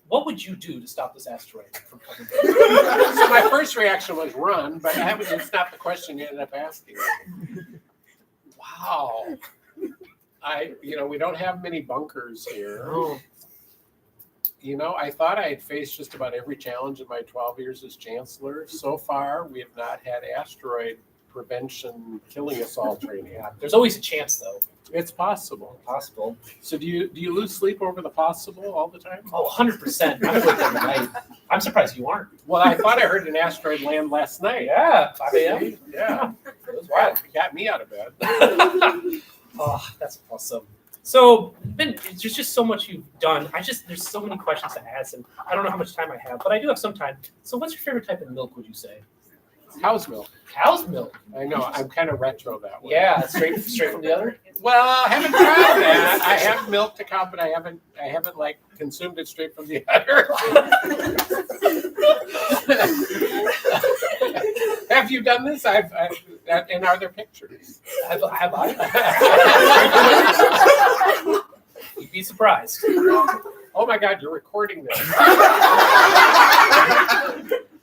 [SPEAKER 1] What would you do to stop this asteroid from coming down?
[SPEAKER 6] So my first reaction was run, but it's not the question you ended up asking. Wow. We don't have many bunkers here.
[SPEAKER 1] Oh.
[SPEAKER 6] I thought I had faced just about every challenge in my 12 years as chancellor. So far, we have not had asteroid prevention killing us all training.
[SPEAKER 1] Yeah, there's always a chance, though.
[SPEAKER 6] It's possible.
[SPEAKER 1] Possible.
[SPEAKER 6] So do you lose sleep over the possible all the time?
[SPEAKER 1] Oh, 100%. I'm with them tonight. I'm surprised you aren't.
[SPEAKER 6] Well, I thought I heard an asteroid land last night.
[SPEAKER 1] Yeah, 5 a.m.
[SPEAKER 6] Yeah.
[SPEAKER 1] It was wild.
[SPEAKER 6] Got me out of bed.
[SPEAKER 1] Oh, that's awesome. So, there's just so much you've done. There's so many questions to ask, and I don't know how much time I have, but I do have some time. So, what's your favorite type of milk, would you say?
[SPEAKER 6] Cow's milk.
[SPEAKER 1] Cow's milk.
[SPEAKER 6] I know. I'm kind of retro that way.
[SPEAKER 1] Yeah, straight from the other.
[SPEAKER 6] Well, I haven't tried that. I have milked a cow, but I haven't consumed it straight from the udder. Have you done this? And are there pictures?
[SPEAKER 1] Have I? You'd be surprised.
[SPEAKER 6] Oh my God, you're recording this.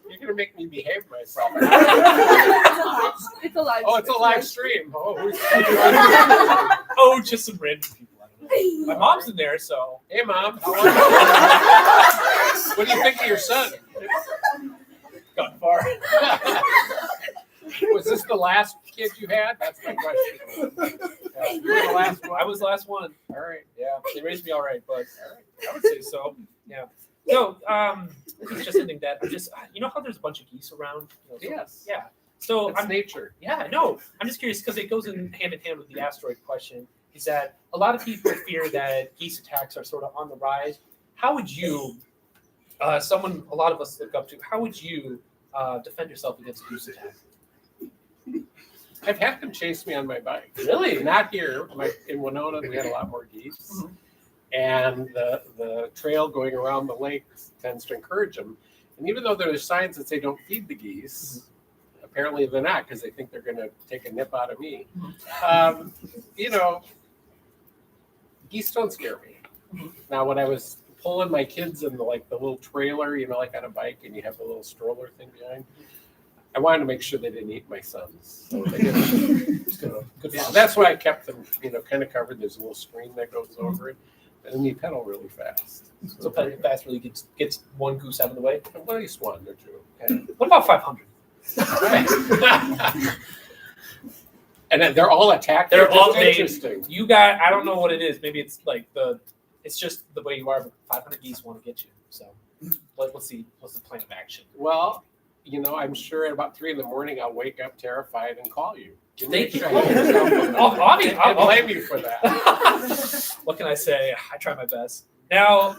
[SPEAKER 1] You
[SPEAKER 7] going to make me behave myself.
[SPEAKER 4] It's a live.
[SPEAKER 7] Oh, it's a live stream. Oh, who's
[SPEAKER 1] Oh, just some random people. I don't know. My mom's in there, so.
[SPEAKER 7] Hey, Mom. How are you? What do you think of your son?
[SPEAKER 1] Got far.
[SPEAKER 7] Was this the last kid you had? That's my question. You were the last one.
[SPEAKER 1] I was the last one.
[SPEAKER 7] All right.
[SPEAKER 1] Yeah, they raised me all right, but I would say so. Yeah. No, it's just something that I'm just, you know how there's a bunch of geese around? You know, so-
[SPEAKER 7] Yes.
[SPEAKER 1] Yeah. So
[SPEAKER 7] It's
[SPEAKER 1] I'm
[SPEAKER 7] nature.
[SPEAKER 1] Yeah, no, I'm just curious because it goes in hand with the asteroid question. Is that a lot of people fear that geese attacks are sort of on the rise? How would you, someone a lot of us look up to, how would you defend yourself against a goose attack?
[SPEAKER 7] I've had them chase me on my bike.
[SPEAKER 1] Really?
[SPEAKER 7] Not here. In Winona, we had a lot more geese.
[SPEAKER 1] Mhm.
[SPEAKER 7] And the trail going around the lake tends to encourage them. And even though there's signs that say don't feed the geese, apparently they're not because they think they're going to take a nip out of me. You know, geese don't scare me. Now, when I was pulling my kids in the little trailer, you know, like on a bike, and you have the little stroller thing behind, I wanted to make sure they didn't eat my sons. So they didn't. So, yeah, that's why I kept them, you know, kind of covered. There's a little screen that goes over it, and then you pedal really fast.
[SPEAKER 1] So pedaling fast really gets one goose out of the way.
[SPEAKER 7] At least one or two.
[SPEAKER 1] What about 500?
[SPEAKER 7] And then they're all attacked.
[SPEAKER 1] They're all
[SPEAKER 7] just
[SPEAKER 1] made.
[SPEAKER 7] interesting.
[SPEAKER 1] You got, I don't know what it is. Maybe it's like it's just the way you are, but 500 geese want to get you. So let's see, what's the plan of action?
[SPEAKER 7] Well, you know, I'm sure at about 3 a.m. I'll wake up terrified and call you.
[SPEAKER 1] Thank you.
[SPEAKER 7] I blame you for that.
[SPEAKER 1] What can I say? I try my best. Now,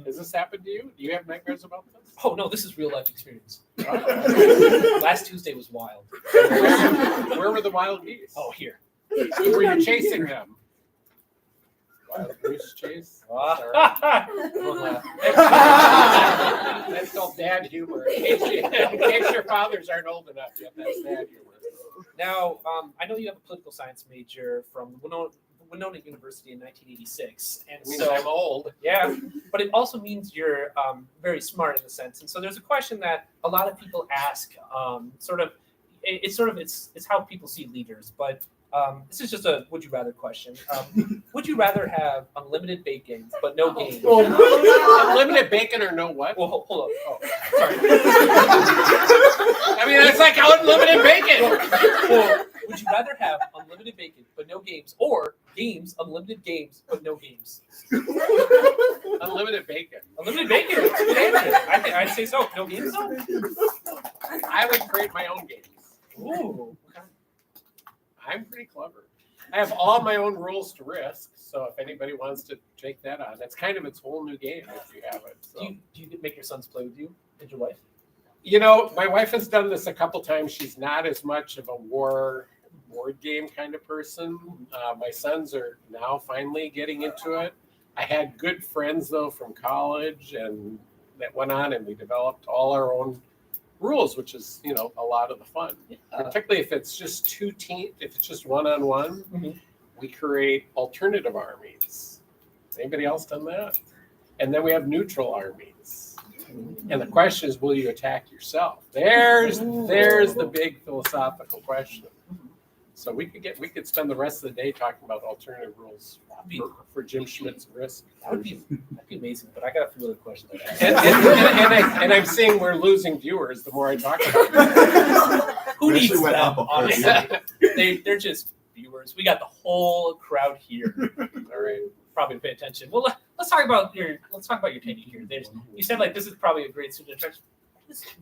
[SPEAKER 7] Has this happened to you? Do you have nightmares about this?
[SPEAKER 1] oh no, this is real life experience.
[SPEAKER 7] Oh.
[SPEAKER 1] Last Tuesday was wild.
[SPEAKER 7] Where were the wild geese?
[SPEAKER 1] Oh, here.
[SPEAKER 7] Were you chasing them? Wild goose chase?
[SPEAKER 1] Don't laugh.
[SPEAKER 7] That's called dad humor. In case your fathers aren't old enough yet, that's dad humor.
[SPEAKER 1] Now, I know you have a political science major from Winona University in 1986, and
[SPEAKER 7] It means
[SPEAKER 1] so
[SPEAKER 7] I'm old.
[SPEAKER 1] yeah, but it also means you're very smart in a sense. And so there's a question that a lot of people ask. It's how people see leaders, but this is just a would you rather question. Would you rather have unlimited bacon but no games?
[SPEAKER 7] Unlimited bacon or no what?
[SPEAKER 1] Well, hold up. Oh, sorry.
[SPEAKER 7] I mean, it's like unlimited bacon.
[SPEAKER 1] Well, would you rather have unlimited bacon but no games, or unlimited games but no games?
[SPEAKER 7] Unlimited bacon.
[SPEAKER 1] Unlimited bacon. That's a good answer. I'd say so. No games though.
[SPEAKER 7] I would create my own games.
[SPEAKER 1] Ooh.
[SPEAKER 7] I'm pretty clever. I have all my own rules to Risk, so if anybody wants to take that on, it's kind of its whole new game if you have it. So.
[SPEAKER 1] Do you make your sons play with you and your wife?
[SPEAKER 7] You know, my wife has done this a couple times. She's not as much of a board game kind of person. My sons are now finally getting into it. I had good friends though from college, and that went on, and we developed all our own rules, which is, you know, a lot of the fun. Particularly if it's just two teams, if it's just one-on-one, we create alternative armies. Anybody else done that? And then we have neutral armies. And the question is, will you attack yourself? There's the big philosophical question. So we could spend the rest of the day talking about alternative rules for Jim Schmidt's Risk.
[SPEAKER 1] That'd be amazing, but I got a few other questions.
[SPEAKER 7] And I'm seeing we're losing viewers the more I talk about it.
[SPEAKER 1] Who needs
[SPEAKER 3] Actually went
[SPEAKER 1] them?
[SPEAKER 3] up a
[SPEAKER 1] Honestly, they're just viewers. We got the whole crowd here.
[SPEAKER 7] All right.
[SPEAKER 1] Probably to pay attention. Well, let's talk about your tenure here. You said like this is probably a great student attraction.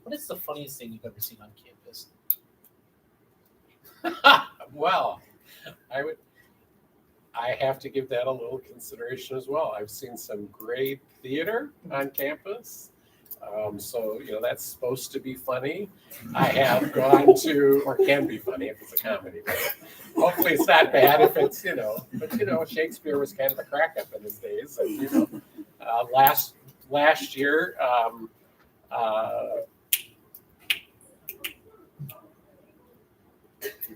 [SPEAKER 1] What is the funniest thing you've ever seen on campus?
[SPEAKER 7] Well, I have to give that a little consideration as well. I've seen some great theater on campus. So, you know, that's supposed to be funny. I have gone to, or can be funny if it's a comedy. Right? Hopefully it's not bad if it's, you know, but, you know, Shakespeare was kind of a crack up in his days. And, you know, last year,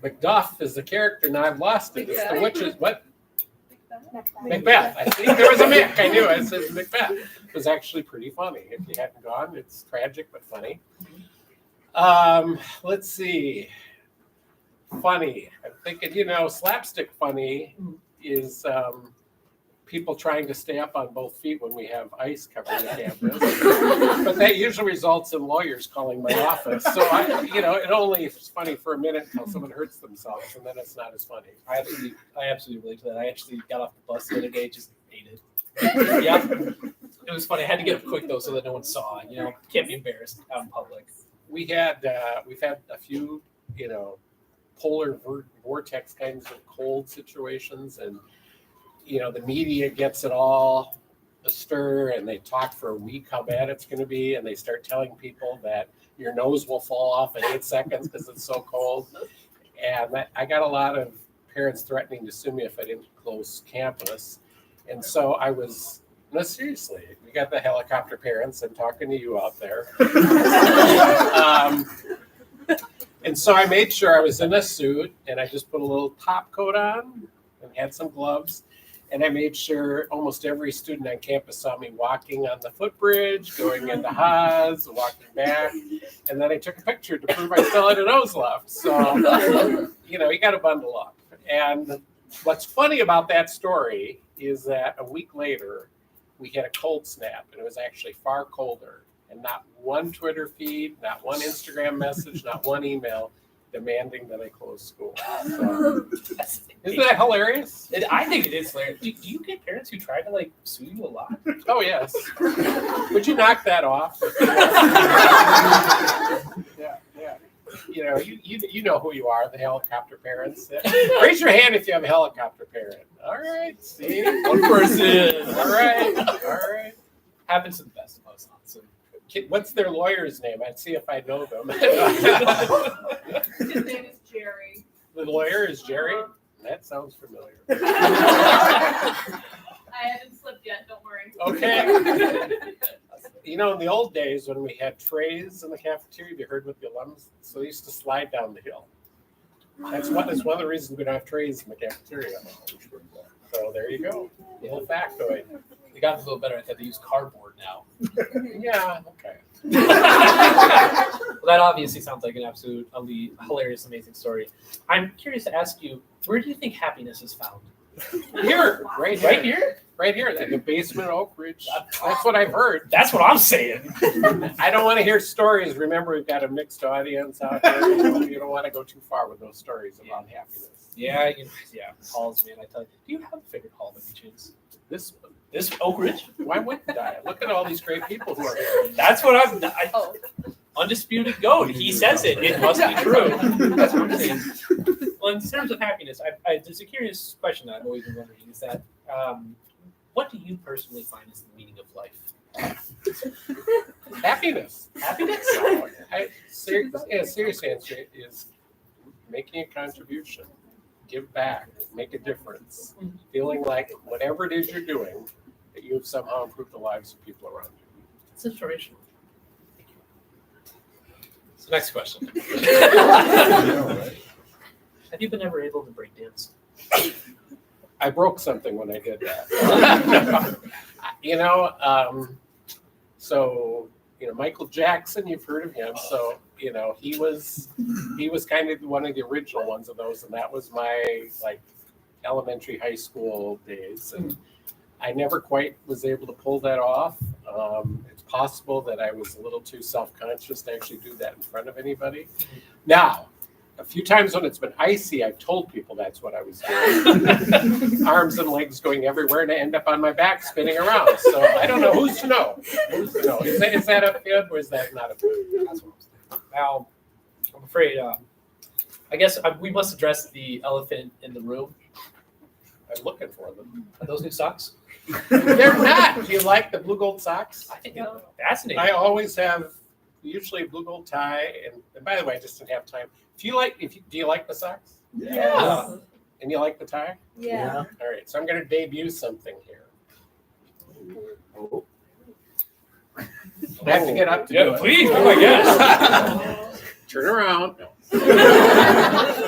[SPEAKER 7] Macduff is the character. Now I've lost it. It's the witches. What? Macbeth. I think there was a Mick. I knew it. It says Macbeth. It was actually pretty funny. If you hadn't gone, it's tragic but funny. Let's see. Funny. I'm thinking, slapstick funny is people trying to stay up on both feet when we have ice covering the campus. But that usually results in lawyers calling my office. So it only is funny for a minute until someone hurts themselves, and then it's not as funny.
[SPEAKER 1] I absolutely relate to that. I actually got off the bus the other day, just ate it. Yeah, it was funny. I had to get up quick though, so that no one saw. Can't be embarrassed out in public.
[SPEAKER 7] We've had a few, polar vortex kinds of cold situations, and the media gets it all astir, and they talk for a week how bad it's going to be, and they start telling people that your nose will fall off in 8 seconds because it's so cold. And I got a lot of parents threatening to sue me if I didn't close campus, and so I was. No, seriously, we got the helicopter parents. I'm talking to you out there. And so I made sure I was in a suit, and I just put a little top coat on and had some gloves. And I made sure almost every student on campus saw me walking on the footbridge, going into Haas, walking back. And then I took a picture to prove I still had a nose left. So, you got to bundle up. And what's funny about that story is that a week later, we had a cold snap, and it was actually far colder. And not one Twitter feed, not one Instagram message, not one email demanding that I close school. So, isn't that hilarious?
[SPEAKER 1] I think it is hilarious. Do you get parents who try to sue you a lot?
[SPEAKER 7] Oh, yes. Would you knock that off? Yeah. You know who you are, the helicopter parents. Raise your hand if you have a helicopter parent. All right, see?
[SPEAKER 1] One person.
[SPEAKER 7] All right.
[SPEAKER 1] Happens to the best of us, honestly.
[SPEAKER 7] What's their lawyer's name? I'd see if I know them.
[SPEAKER 4] His name is Jerry.
[SPEAKER 7] The lawyer is Jerry? That sounds familiar.
[SPEAKER 4] I haven't slipped yet, don't worry.
[SPEAKER 7] Okay. In the old days when we had trays in the cafeteria, you heard what the alums, so they used to slide down the hill. That's one of the reasons we don't have trays in the cafeteria. So there you go. Little factoid.
[SPEAKER 1] They got a little better at that. They use cardboard now.
[SPEAKER 7] Yeah, okay.
[SPEAKER 1] Well, that obviously sounds like an absolutely hilarious, amazing story. I'm curious to ask you, where do you think happiness is found?
[SPEAKER 7] Here, right here. Right here, in the basement of Oak Ridge. That's what I've heard.
[SPEAKER 1] That's what I'm saying.
[SPEAKER 7] I don't want to hear stories. Remember, we've got a mixed audience out there. You don't want to go too far with those stories about happiness.
[SPEAKER 1] Yeah, halls, man. I tell you, do you have a favorite hall by any chance?
[SPEAKER 7] This
[SPEAKER 1] Oak Ridge?
[SPEAKER 7] Why wouldn't I? Look at all these great people who are here.
[SPEAKER 1] That's what undisputed goat. He says it. It must be true. That's what I'm saying. Well, in terms of happiness, there's a curious question that I've always been wondering: is that what do you personally find is the meaning of life?
[SPEAKER 7] Happiness.
[SPEAKER 1] Happiness?
[SPEAKER 7] Serious answer is making a contribution, give back, make a difference, feeling like whatever it is you're doing, that you have somehow improved the lives of people around you.
[SPEAKER 1] It's inspirational. Thank you. So next question. Have you been ever able to break dance?
[SPEAKER 7] I broke something when I did that. Michael Jackson, you've heard of him. So, he was kind of one of the original ones of those. And that was my elementary, high school days. And I never quite was able to pull that off. It's possible that I was a little too self-conscious to actually do that in front of anybody. Now, a few times when it's been icy, I've told people that's what I was doing. Arms and legs going everywhere, and I end up on my back spinning around. So I don't know. Who's to know? Is that a fib or is that not a fib?
[SPEAKER 1] That's what I'm saying. Now, I'm afraid, I guess we must address the elephant in the room.
[SPEAKER 7] I'm looking for them.
[SPEAKER 1] Are those new socks?
[SPEAKER 7] They're not. Do you like the blue gold socks?
[SPEAKER 1] I think they're fascinating.
[SPEAKER 7] I always have usually a blue gold tie, and by the way, I just didn't have time. Do you like the socks?
[SPEAKER 1] Yeah.
[SPEAKER 7] And you like the tie?
[SPEAKER 5] Yeah.
[SPEAKER 7] All right, so I'm going to debut something here. I have to get up to do it.
[SPEAKER 1] Please. Oh my gosh.
[SPEAKER 7] Turn around. No.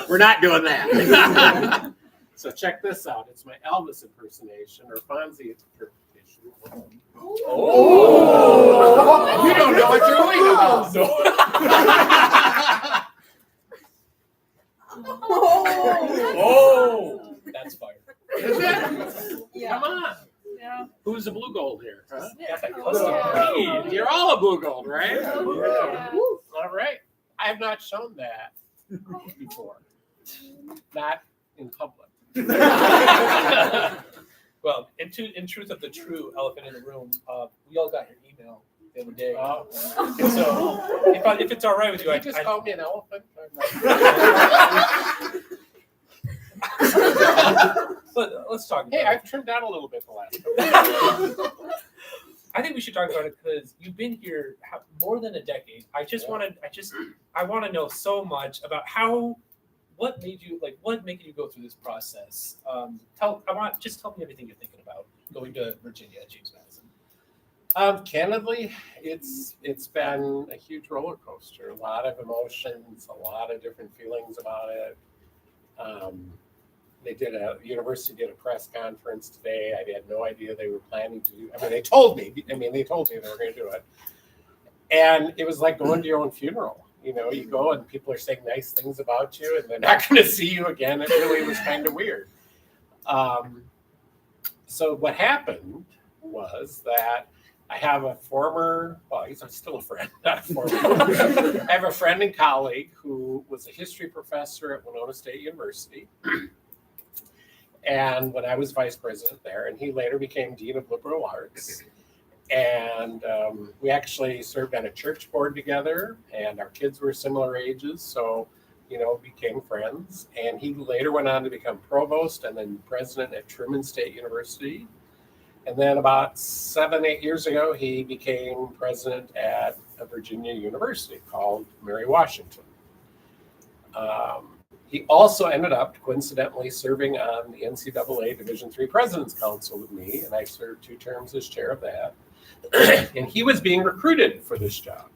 [SPEAKER 7] We're not doing that. So check this out. It's my Elvis impersonation or Fonzie impersonation.
[SPEAKER 1] Oh.
[SPEAKER 7] You don't know what you're doing about. blue gold here, huh?
[SPEAKER 1] Got that
[SPEAKER 4] Oh,
[SPEAKER 1] custom
[SPEAKER 4] yeah.
[SPEAKER 1] bead.
[SPEAKER 7] You're all a blue gold, right?
[SPEAKER 4] Oh, yeah.
[SPEAKER 7] Woo. All right. I have not shown that before. Not in public.
[SPEAKER 1] Well, in truth of the true elephant in the room, we all got your email the other day.
[SPEAKER 7] Oh.
[SPEAKER 1] And so, if it's all right with you,
[SPEAKER 7] Did you just call me an elephant?
[SPEAKER 1] let's talk about
[SPEAKER 7] Hey,
[SPEAKER 1] it.
[SPEAKER 7] I've trimmed down a little bit the last couple.
[SPEAKER 1] I think we should talk about it because you've been here more than a decade. I want to know so much about what made you go through this process. Tell me everything you're thinking about going to Virginia at James Madison.
[SPEAKER 7] Candidly, it's been a huge roller coaster. A lot of emotions, a lot of different feelings about it. University did a press conference today. I had no idea they were planning to do. They told me they were going to do it, and it was like going to your own funeral. You go and people are saying nice things about you, and they're not going to see you again. It really was kind of weird. So what happened was that I have a former, he's still a friend, not a former. I have a friend and colleague who was a history professor at Winona State University. And when I was vice president there, and he later became dean of liberal arts. And we actually served on a church board together, and our kids were similar ages, so became friends. And he later went on to become provost and then president at Truman State University. And then about 7-8 years ago, he became president at a Virginia university called Mary Washington. He also ended up, coincidentally, serving on the NCAA Division III President's Council with me, and I served 2 terms as chair of that. And he was being recruited for this job.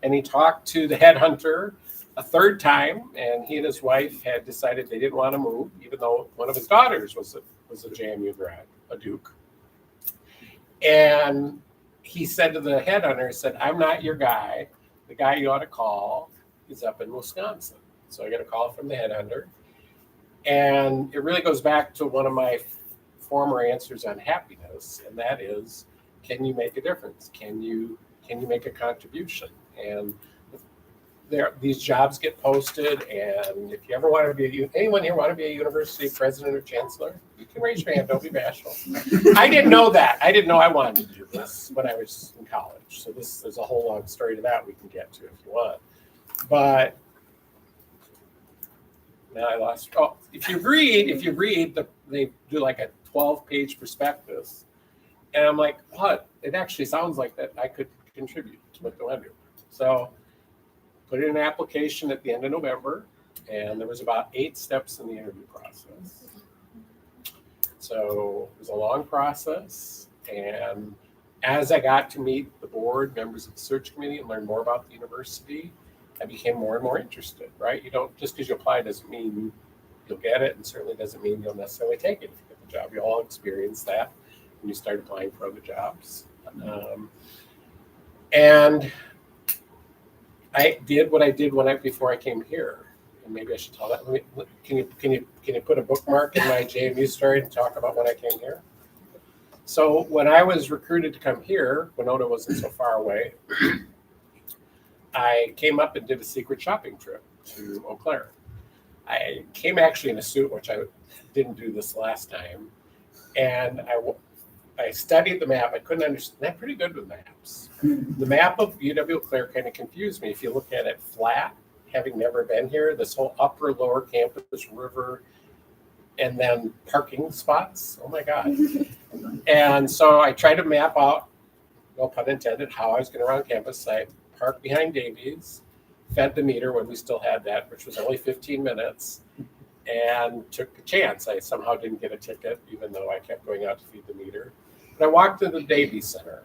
[SPEAKER 7] And he talked to the headhunter a 3rd time, and he and his wife had decided they didn't want to move, even though one of his daughters was a JMU grad, a Duke. And he said to the headhunter, I'm not your guy. The guy you ought to call is up in Wisconsin. So I got a call from the headhunter. And it really goes back to one of my former answers on happiness, and that is, can you make a difference? Can you make a contribution? And these jobs get posted, and if you ever want to be anyone here want to be a university president or chancellor, you can raise your hand. Don't be bashful. I didn't know that. I didn't know I wanted to do this when I was in college. So there's a whole long story to that we can get to if you want. But now I lost. Oh, if you read they do like a 12-page prospectus, and I'm like, what? It actually sounds like that I could contribute to what they want to do. So put in an application at the end of November, and there was about 8 steps in the interview process. So it was a long process, and as I got to meet the board, members of the search committee, and learn more about the university, I became more and more interested, right? You don't, just because you apply doesn't mean you'll get it, and certainly doesn't mean you'll necessarily take it if you get the job. You all experience that when you start applying for other jobs. And I did what I did before I came here, and maybe I should tell that. Can you put a bookmark in my JMU story and talk about when I came here? So when I was recruited to come here, Winona wasn't so far away. I came up and did a secret shopping trip to Eau Claire. I came actually in a suit, which I didn't do this last time, and I studied the map. I couldn't understand. I'm pretty good with maps. The map of UW Eau Claire kind of confused me. If you look at it flat, having never been here, this whole upper lower campus river, and then parking spots. Oh my God. And so I tried to map out, no pun intended, how I was going around campus. I parked behind Davies, fed the meter when we still had that, which was only 15 minutes, and took a chance. I somehow didn't get a ticket, even though I kept going out to feed the meter. But I walked to the Davies Center,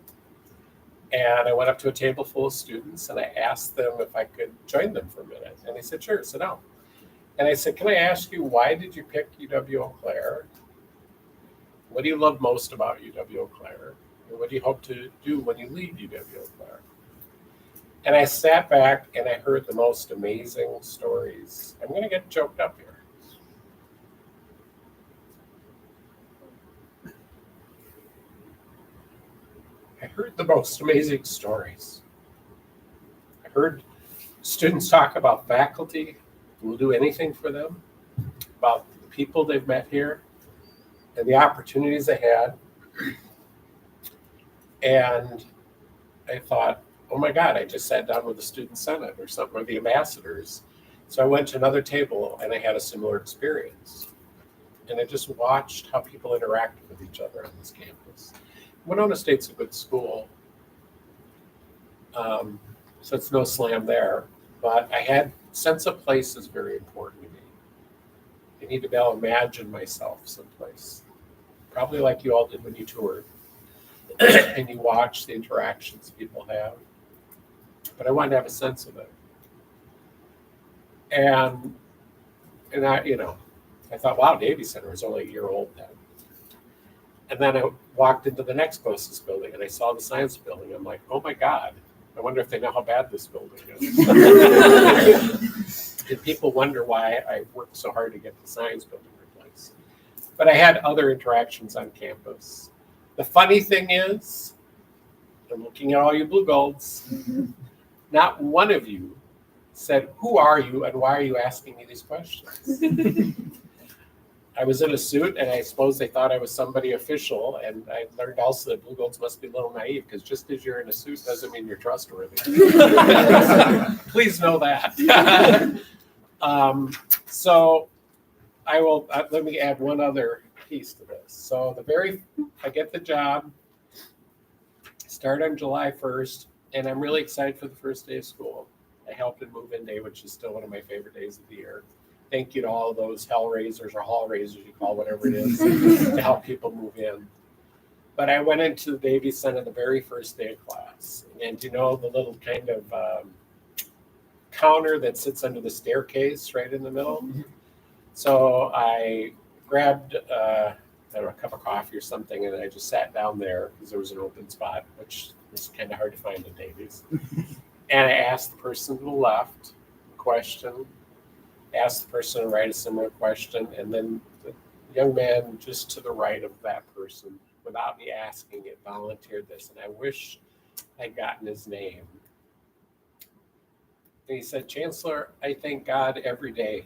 [SPEAKER 7] and I went up to a table full of students, and I asked them if I could join them for a minute. And they said, sure, sit down. And I said, can I ask you, why did you pick UW Eau Claire? What do you love most about UW Eau Claire? And what do you hope to do when you leave UW Eau Claire? And I sat back and I heard the most amazing stories. I'm going to get choked up here. I heard the most amazing stories. I heard students talk about faculty who will do anything for them, about the people they've met here, and the opportunities they had. And I thought, oh my God, I just sat down with the student senate or something, or the ambassadors. So I went to another table and I had a similar experience. And I just watched how people interacted with each other on this campus. Winona State's a good school, so it's no slam there. But I had sense of place is very important to me. I need to be able to imagine myself someplace, probably like you all did when you toured, and you watch the interactions people have. But I wanted to have a sense of it, and I thought, wow, Davy Center was only a year old then. And then I walked into the next closest building and I saw the science building. I'm like, oh my God, I wonder if they know how bad this building is. Did people wonder why I worked so hard to get the science building replaced? But I had other interactions on campus. The funny thing is, I'm looking at all you blue golds, not one of you said, who are you and why are you asking me these questions? I was in a suit, and I suppose they thought I was somebody official. And I learned also that blue golds must be a little naive, because just as you're in a suit doesn't mean you're trustworthy. Please know that. So I will. Let me add one other piece to this. So I get the job, start on July 1st, and I'm really excited for the first day of school. I helped in move-in day, which is still one of my favorite days of the year. Thank you to all of those hell raisers or hall raisers, you call whatever it is, to help people move in. But I went into the Davy Center the very first day of class. And the little kind of counter that sits under the staircase right in the middle? So I grabbed a cup of coffee or something, and I just sat down there because there was an open spot, which was kind of hard to find in Davies. And I asked the person to the left a question, asked the person to write a similar question, and then the young man just to the right of that person, without me asking it, volunteered this. And I wish I'd gotten his name. And he said, Chancellor, I thank God every day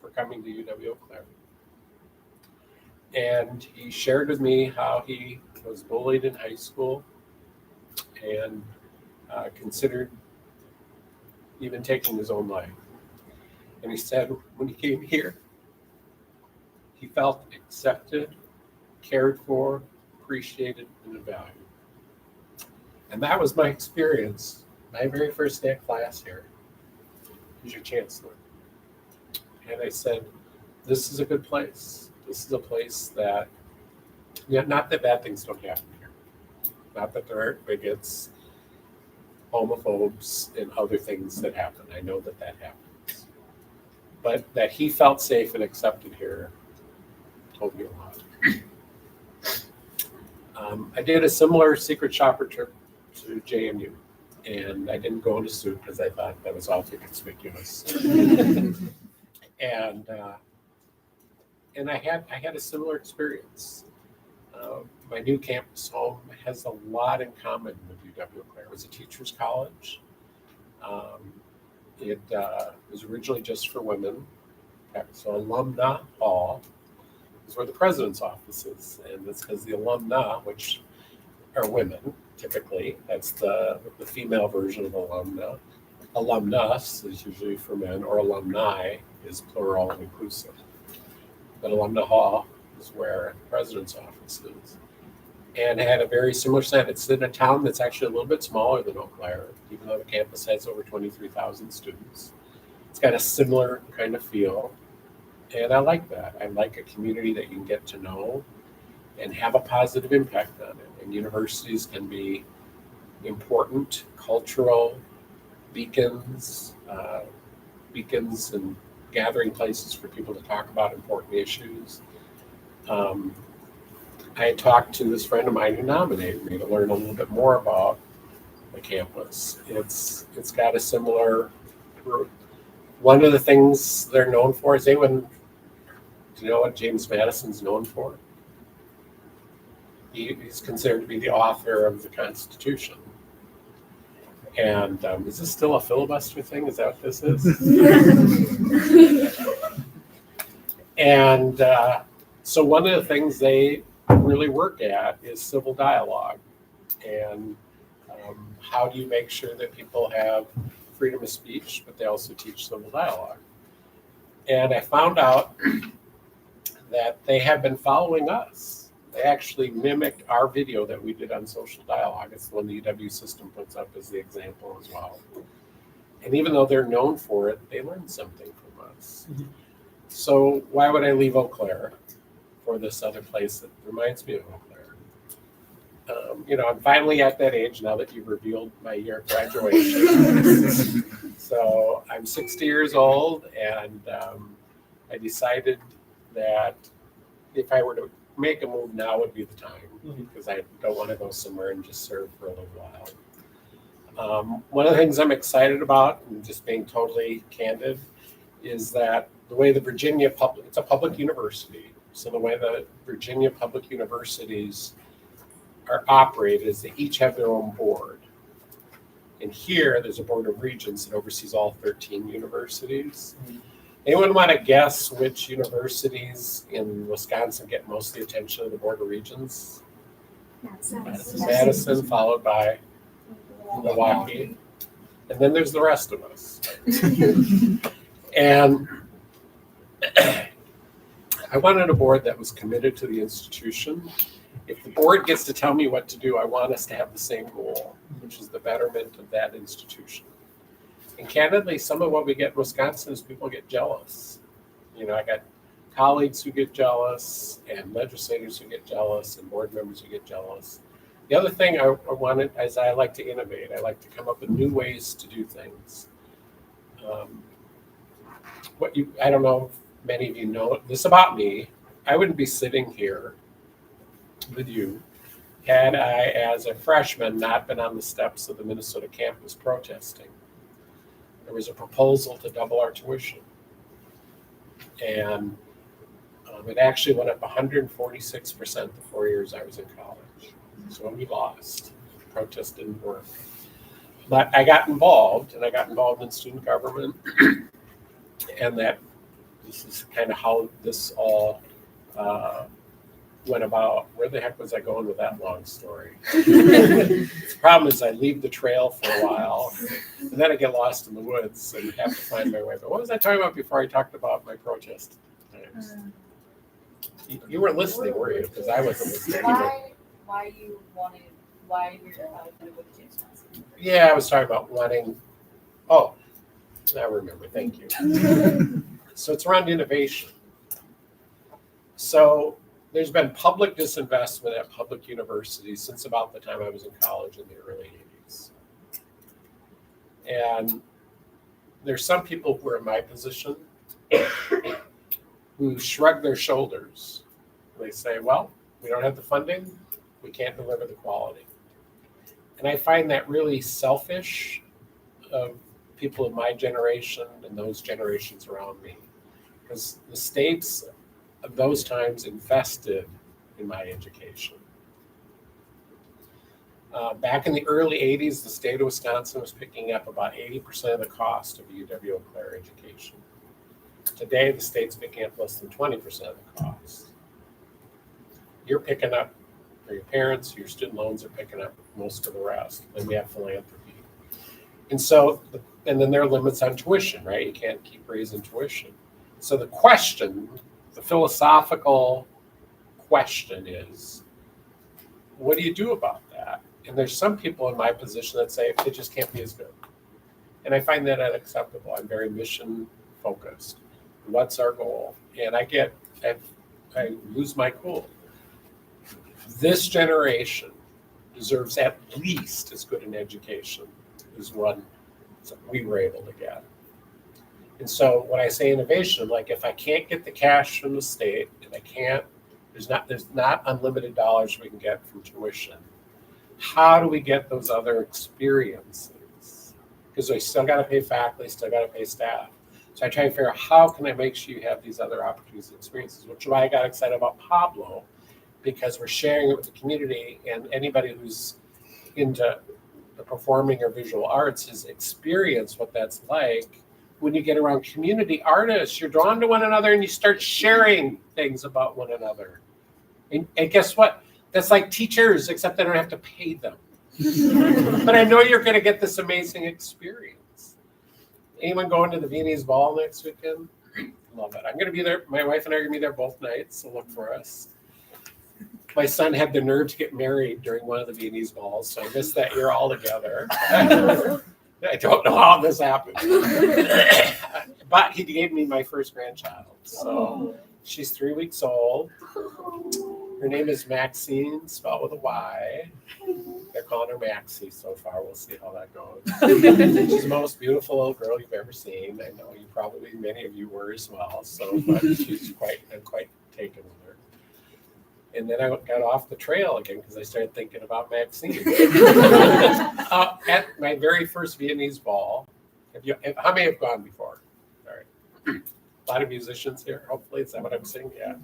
[SPEAKER 7] for coming to UW-Eau Claire. And he shared with me how he was bullied in high school and considered even taking his own life. And he said when he came here, he felt accepted, cared for, appreciated, and valued. And that was my experience. My very first day of class here was your chancellor. And I said, this is a good place. This is a place that, not that bad things don't happen here. Not that there aren't bigots, homophobes, and other things that happen. I know that happens. But that he felt safe and accepted here told me a lot. I did a similar secret shopper trip to JMU, and I didn't go in a suit because I thought that was awfully conspicuous. And I had a similar experience. My new campus home has a lot in common with UW-Eau Claire. It was a teacher's college. It was originally just for women. So Alumna Hall is where the president's office is. And that's because the alumna, which are women, typically, that's the female version of alumna. Alumnus is usually for men, or alumni is plural and inclusive. But Alumna Hall is where the president's office is. And it had a very similar set. It's in a town that's actually a little bit smaller than Eau Claire, even though the campus has over 23,000 students. It's got a similar kind of feel. And I like that. I like a community that you can get to know and have a positive impact on it. And universities can be important cultural beacons and gathering places for people to talk about important issues. I talked to this friend of mine who nominated me to learn a little bit more about the campus. It's got a similar root. One of the things they're known for is do you know what James Madison's known for? He's considered to be the author of the Constitution. And is this still a filibuster thing? Is that what this is? And so one of the things they really work at is civil dialogue. And how do you make sure that people have freedom of speech, but they also teach civil dialogue? And I found out that they have been following us. They actually mimicked our video that we did on social dialogue. It's the one the UW system puts up as the example as well. And even though they're known for it, they learned something from us. Mm-hmm. So why would I leave Eau Claire for this other place that reminds me of Eau Claire? I'm finally at that age now that you've revealed my year of graduation. So I'm 60 years old, and I decided that if I were to make a move, now would be the time, because I don't want to go somewhere and just serve for a little while. One of the things I'm excited about, and just being totally candid, is that the way the Virginia it's a public university, so the way the Virginia public universities are operated is they each have their own board. And here, there's a board of regents that oversees all 13 universities. Anyone want to guess which universities in Wisconsin get most of the attention of the board of regents? Madison, followed by Milwaukee. And then there's the rest of us. And I wanted a board that was committed to the institution. If the board gets to tell me what to do, I want us to have the same goal, which is the betterment of that institution. And candidly, some of what we get in Wisconsin is people get jealous. I got colleagues who get jealous, and legislators who get jealous, and board members who get jealous. The other thing I wanted is I like to innovate. I like to come up with new ways to do things. I don't know if many of you know this about me. I wouldn't be sitting here with you had I, as a freshman, not been on the steps of the Minnesota campus protesting. There was a proposal to double our tuition. And it actually went up 146% the 4 years I was in college. So we lost. The protest didn't work. But I got involved, and I got involved in student government. And this is kind of how this all went about. Where the heck was I going with that long story? The problem is I leave the trail for a while, and then I get lost in the woods and have to find my way. But what was I talking about before I talked about my protest times? You weren't listening, were you? Because I wasn't listening.
[SPEAKER 8] Why you're going to go to Wisconsin?
[SPEAKER 7] Yeah, I was talking about wanting. Oh, I remember. Thank you. So it's around innovation. So there's been public disinvestment at public universities since about the time I was in college in the early 80s. And there's some people who are in my position who shrug their shoulders. They say, well, we don't have the funding, we can't deliver the quality. And I find that really selfish of people of my generation and those generations around me. Because the states of those times invested in my education. Back in the early 80s, the state of Wisconsin was picking up about 80% of the cost of UW Eau Claire education. Today, the state's picking up less than 20% of the cost. You're picking up, or your parents, your student loans are picking up most of the rest. Then we have philanthropy. And so, and then there are limits on tuition, right? You can't keep raising tuition. So the question, the philosophical question is, what do you do about that? And there's some people in my position that say it just can't be as good. And I find that unacceptable. I'm very mission focused. What's our goal? And I lose my cool. This generation deserves at least as good an education as one we were able to get. And so when I say innovation, like if I can't get the cash from the state and there's not unlimited dollars we can get from tuition, how do we get those other experiences? Because I still got to pay faculty, still got to pay staff. So I try to figure out how can I make sure you have these other opportunities and experiences, which is why I got excited about Pablo, because we're sharing it with the community, and anybody who's into the performing or visual arts has experienced what that's like. When you get around community artists, you're drawn to one another and you start sharing things about one another. And guess what? That's like teachers, except they don't have to pay them. But I know you're going to get this amazing experience. Anyone going to the Viennese Ball next weekend? Love it. I'm going to be there. My wife and I are going to be there both nights, so look for us. My son had the nerve to get married during one of the Viennese balls, so I missed that year altogether. I don't know how this happened. But he gave me my first grandchild. So she's 3 weeks old. Her name is Maxine, spelled with a Y. They're calling her Maxie so far. We'll see how that goes. She's the most beautiful little girl you've ever seen. I know you probably, many of you were as well. So, but I'm quite taken with her. And then I got off the trail again because I started thinking about Maxine. At my very first Viennese ball, how many have gone before? All right. A lot of musicians here, hopefully. Is that what I'm saying? Yeah.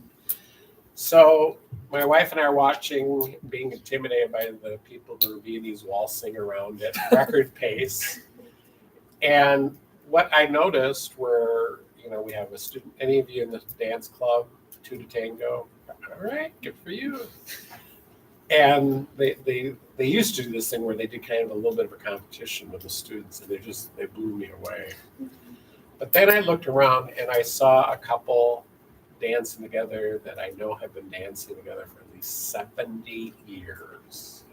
[SPEAKER 7] So my wife and I are watching, being intimidated by the people who are Viennese waltzing around at record pace. And what I noticed were, we have a student, any of you in the dance club, 2 to Tango? All right, good for you. And they used to do this thing where they did kind of a little bit of a competition with the students, and they blew me away. But then I looked around and I saw a couple dancing together that I know have been dancing together for at least 70 years.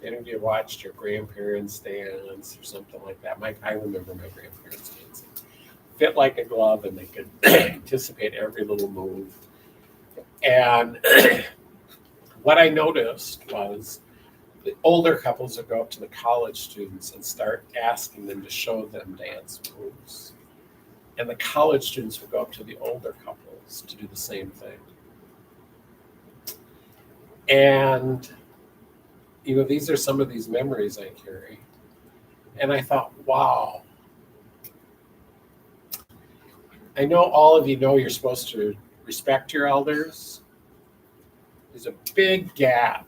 [SPEAKER 7] Any of you watched your grandparents dance or something like that? I remember my grandparents dancing. Fit like a glove, and they could anticipate every little move. And what I noticed was the older couples would go up to the college students and start asking them to show them dance moves. And the college students would go up to the older couples to do the same thing. And, these are some of these memories I carry. And I thought, wow. I know all of you know you're supposed to respect your elders. There's a big gap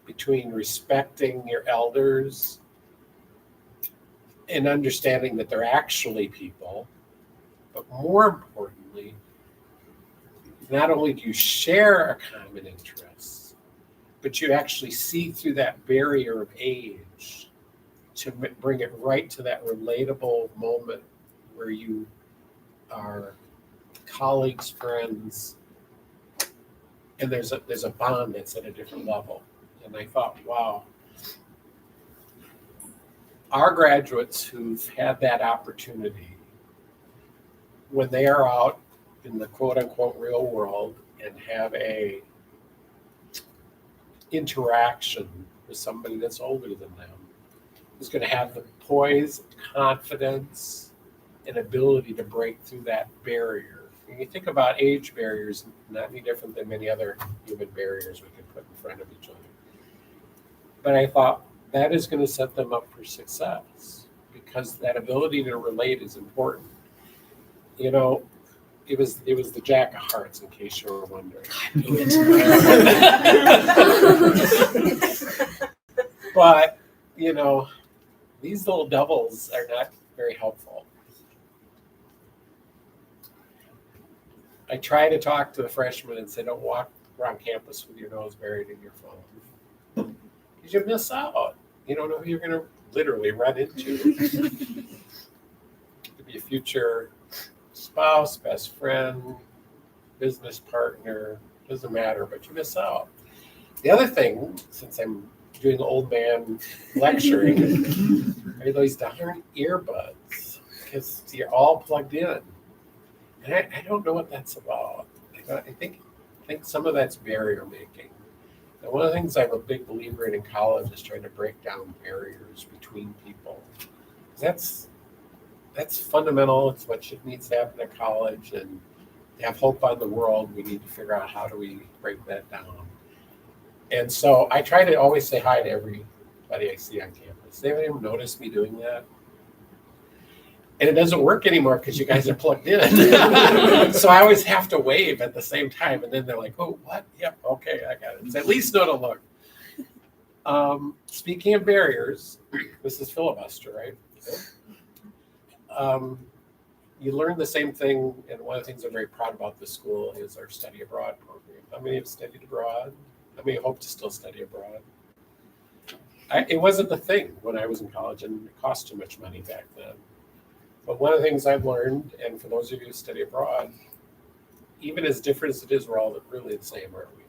[SPEAKER 7] between respecting your elders and understanding that they're actually people. But more importantly, not only do you share a common interest, but you actually see through that barrier of age to bring it right to that relatable moment where you are colleagues, friends, and there's a bond that's at a different level. And I thought, wow, our graduates who've had that opportunity, when they are out in the quote unquote real world and have a interaction with somebody that's older than them, is going to have the poise, confidence, and ability to break through that barrier. When you think about age barriers, not any different than many other human barriers we can put in front of each other. But I thought that is going to set them up for success because that ability to relate is important. It was the Jack of Hearts, in case you were wondering. But, these little devils are not very helpful. I try to talk to the freshmen and say, don't walk around campus with your nose buried in your phone. Because you miss out. You don't know who you're going to literally run into. It could be a future spouse, best friend, business partner, doesn't matter, but you miss out. The other thing, since I'm doing old man lecturing, are those darn earbuds, because you're all plugged in. And I don't know what that's about. I think some of that's barrier making. And one of the things I'm a big believer in college is trying to break down barriers between people. That's fundamental. It's what needs to happen at college, and to have hope on the world, we need to figure out how do we break that down. And so I try to always say hi to everybody I see on campus. They haven't even noticed me doing that. And it doesn't work anymore because you guys are plugged in. So I always have to wave at the same time. And then they're like, oh, what? Yep, okay, I got it. It's at least know to look. Speaking of barriers, this is Filibuster, right? You learn the same thing, and one of the things I'm very proud about this school is our study abroad program. How many have studied abroad? How many hope to still study abroad? It wasn't the thing when I was in college, and it cost too much money back then. But one of the things I've learned, and for those of you who study abroad, even as different as it is, we're all really the same, aren't we?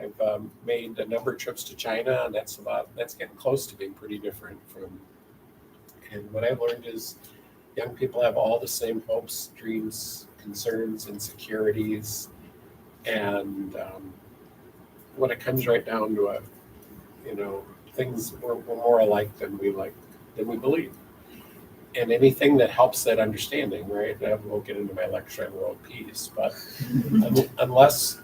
[SPEAKER 7] I've made a number of trips to China, and that's getting close to being pretty different from. And what I've learned is young people have all the same hopes, dreams, concerns, insecurities, and when it comes right down to it, things we're more alike than we believe. And anything that helps that understanding, right? I won't get into my lecture on world peace, but unless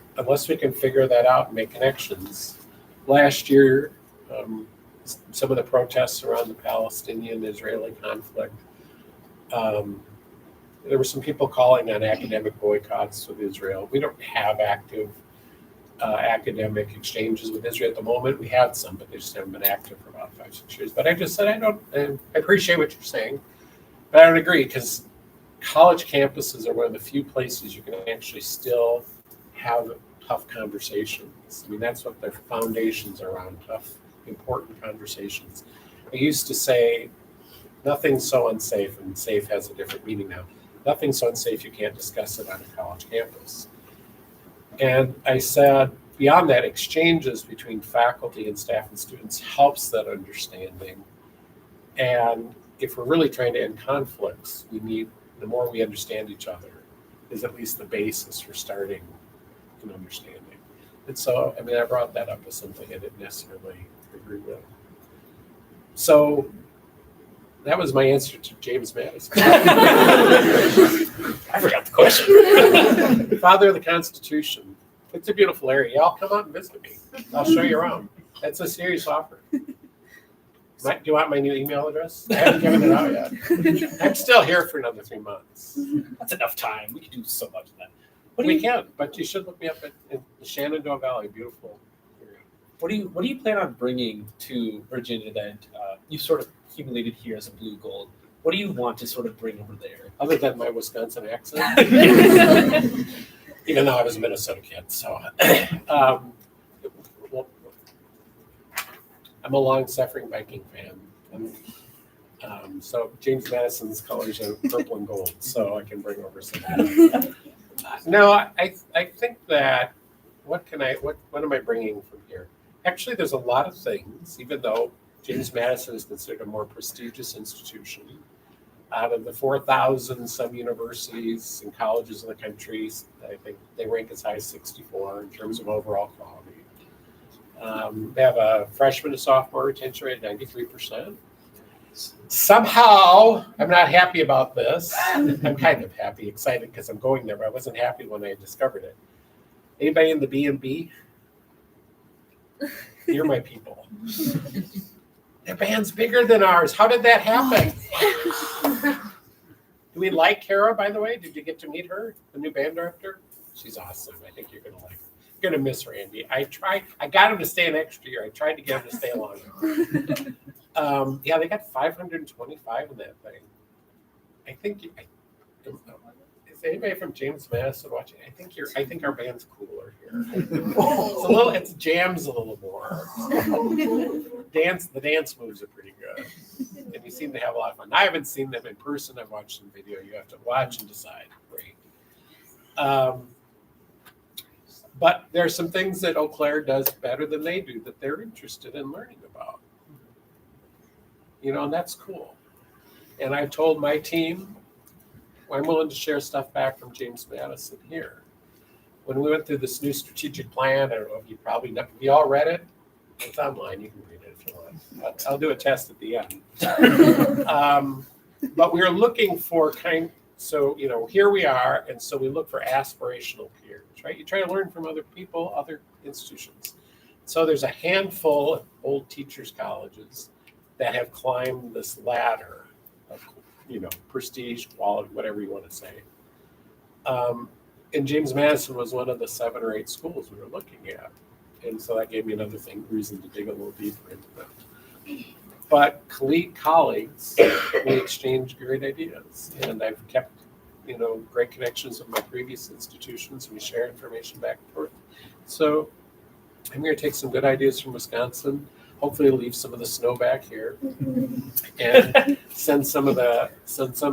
[SPEAKER 7] we can figure that out and make connections. Last year, some of the protests around the Palestinian-Israeli conflict, there were some people calling on academic boycotts with Israel. We don't have active academic exchanges with Israel at the moment. We had some, but they just haven't been active for about 5-6 years. But I just said I appreciate what you're saying, but I don't agree, because college campuses are one of the few places you can actually still have tough conversations. I mean, that's what their foundations are around, tough, important conversations. I used to say, nothing's so unsafe, and safe has a different meaning now. Nothing's so unsafe you can't discuss it on a college campus. And I said, beyond that, exchanges between faculty and staff and students helps that understanding. And if we're really trying to end conflicts, the more we understand each other is at least the basis for starting an understanding. And so, I brought that up as something I didn't necessarily agree with. So that was my answer to James Madison.
[SPEAKER 1] I forgot the question.
[SPEAKER 7] Father of the Constitution. It's a beautiful area. Y'all come out and visit me. I'll show you around. That's a serious offer. Do you want my new email address? I haven't given it out yet. I'm still here for another 3 months.
[SPEAKER 1] That's enough time. We can do so much of that.
[SPEAKER 7] We can, but you should look me up in the Shenandoah Valley. Beautiful area.
[SPEAKER 1] What do you plan on bringing to Virginia that you sort of accumulated here as a blue gold? What do you want to sort of bring over there?
[SPEAKER 7] Other than my Wisconsin accent, even though I was a Minnesota kid, so I'm a long-suffering Viking fan. So James Madison's colors are purple and gold, so I can bring over some. No, I think that what am I bringing from here? Actually, there's a lot of things, even though James Madison is considered a more prestigious institution. Out of the 4,000 some universities and colleges in the country, I think they rank as high as 64 in terms of overall quality. They have a freshman to sophomore retention rate of 93%. Somehow, I'm not happy about this. I'm kind of happy, excited because I'm going there, but I wasn't happy when I discovered it. Anybody in the B&B? You're my people. Their band's bigger than ours. How did that happen? Do we like Kara, by the way? Did you get to meet her, the new band director? She's awesome. I think you're going to like her. You're going to miss Randy. I got him to stay an extra year. I tried to get him to stay longer. Yeah, they got 525 in that thing. Is anybody from James Madison watching? I think our band's cooler here. It's jams a little more. The dance moves are pretty good. And you seem to have a lot of fun. I haven't seen them in person. I've watched some video. You have to watch and decide. Great. But there are some things that Eau Claire does better than they do that they're interested in learning about. And that's cool. And I told my team, I'm willing to share stuff back from James Madison here. When we went through this new strategic plan, I don't know if you probably know, you all read it? It's online, you can read it if you want. I'll do a test at the end. But we are looking for here we are, and so we look for aspirational peers, right? You try to learn from other people, other institutions. So there's a handful of old teachers' colleges that have climbed this ladder of prestige, quality, whatever you want to say. And James Madison was one of the 7 or 8 schools we were looking at. And so that gave me another reason to dig a little deeper into that. But colleagues, we exchange great ideas. And I've kept, great connections with my previous institutions. We share information back and forth. So I'm going to take some good ideas from Wisconsin, hopefully leave some of the snow back here, and send some of the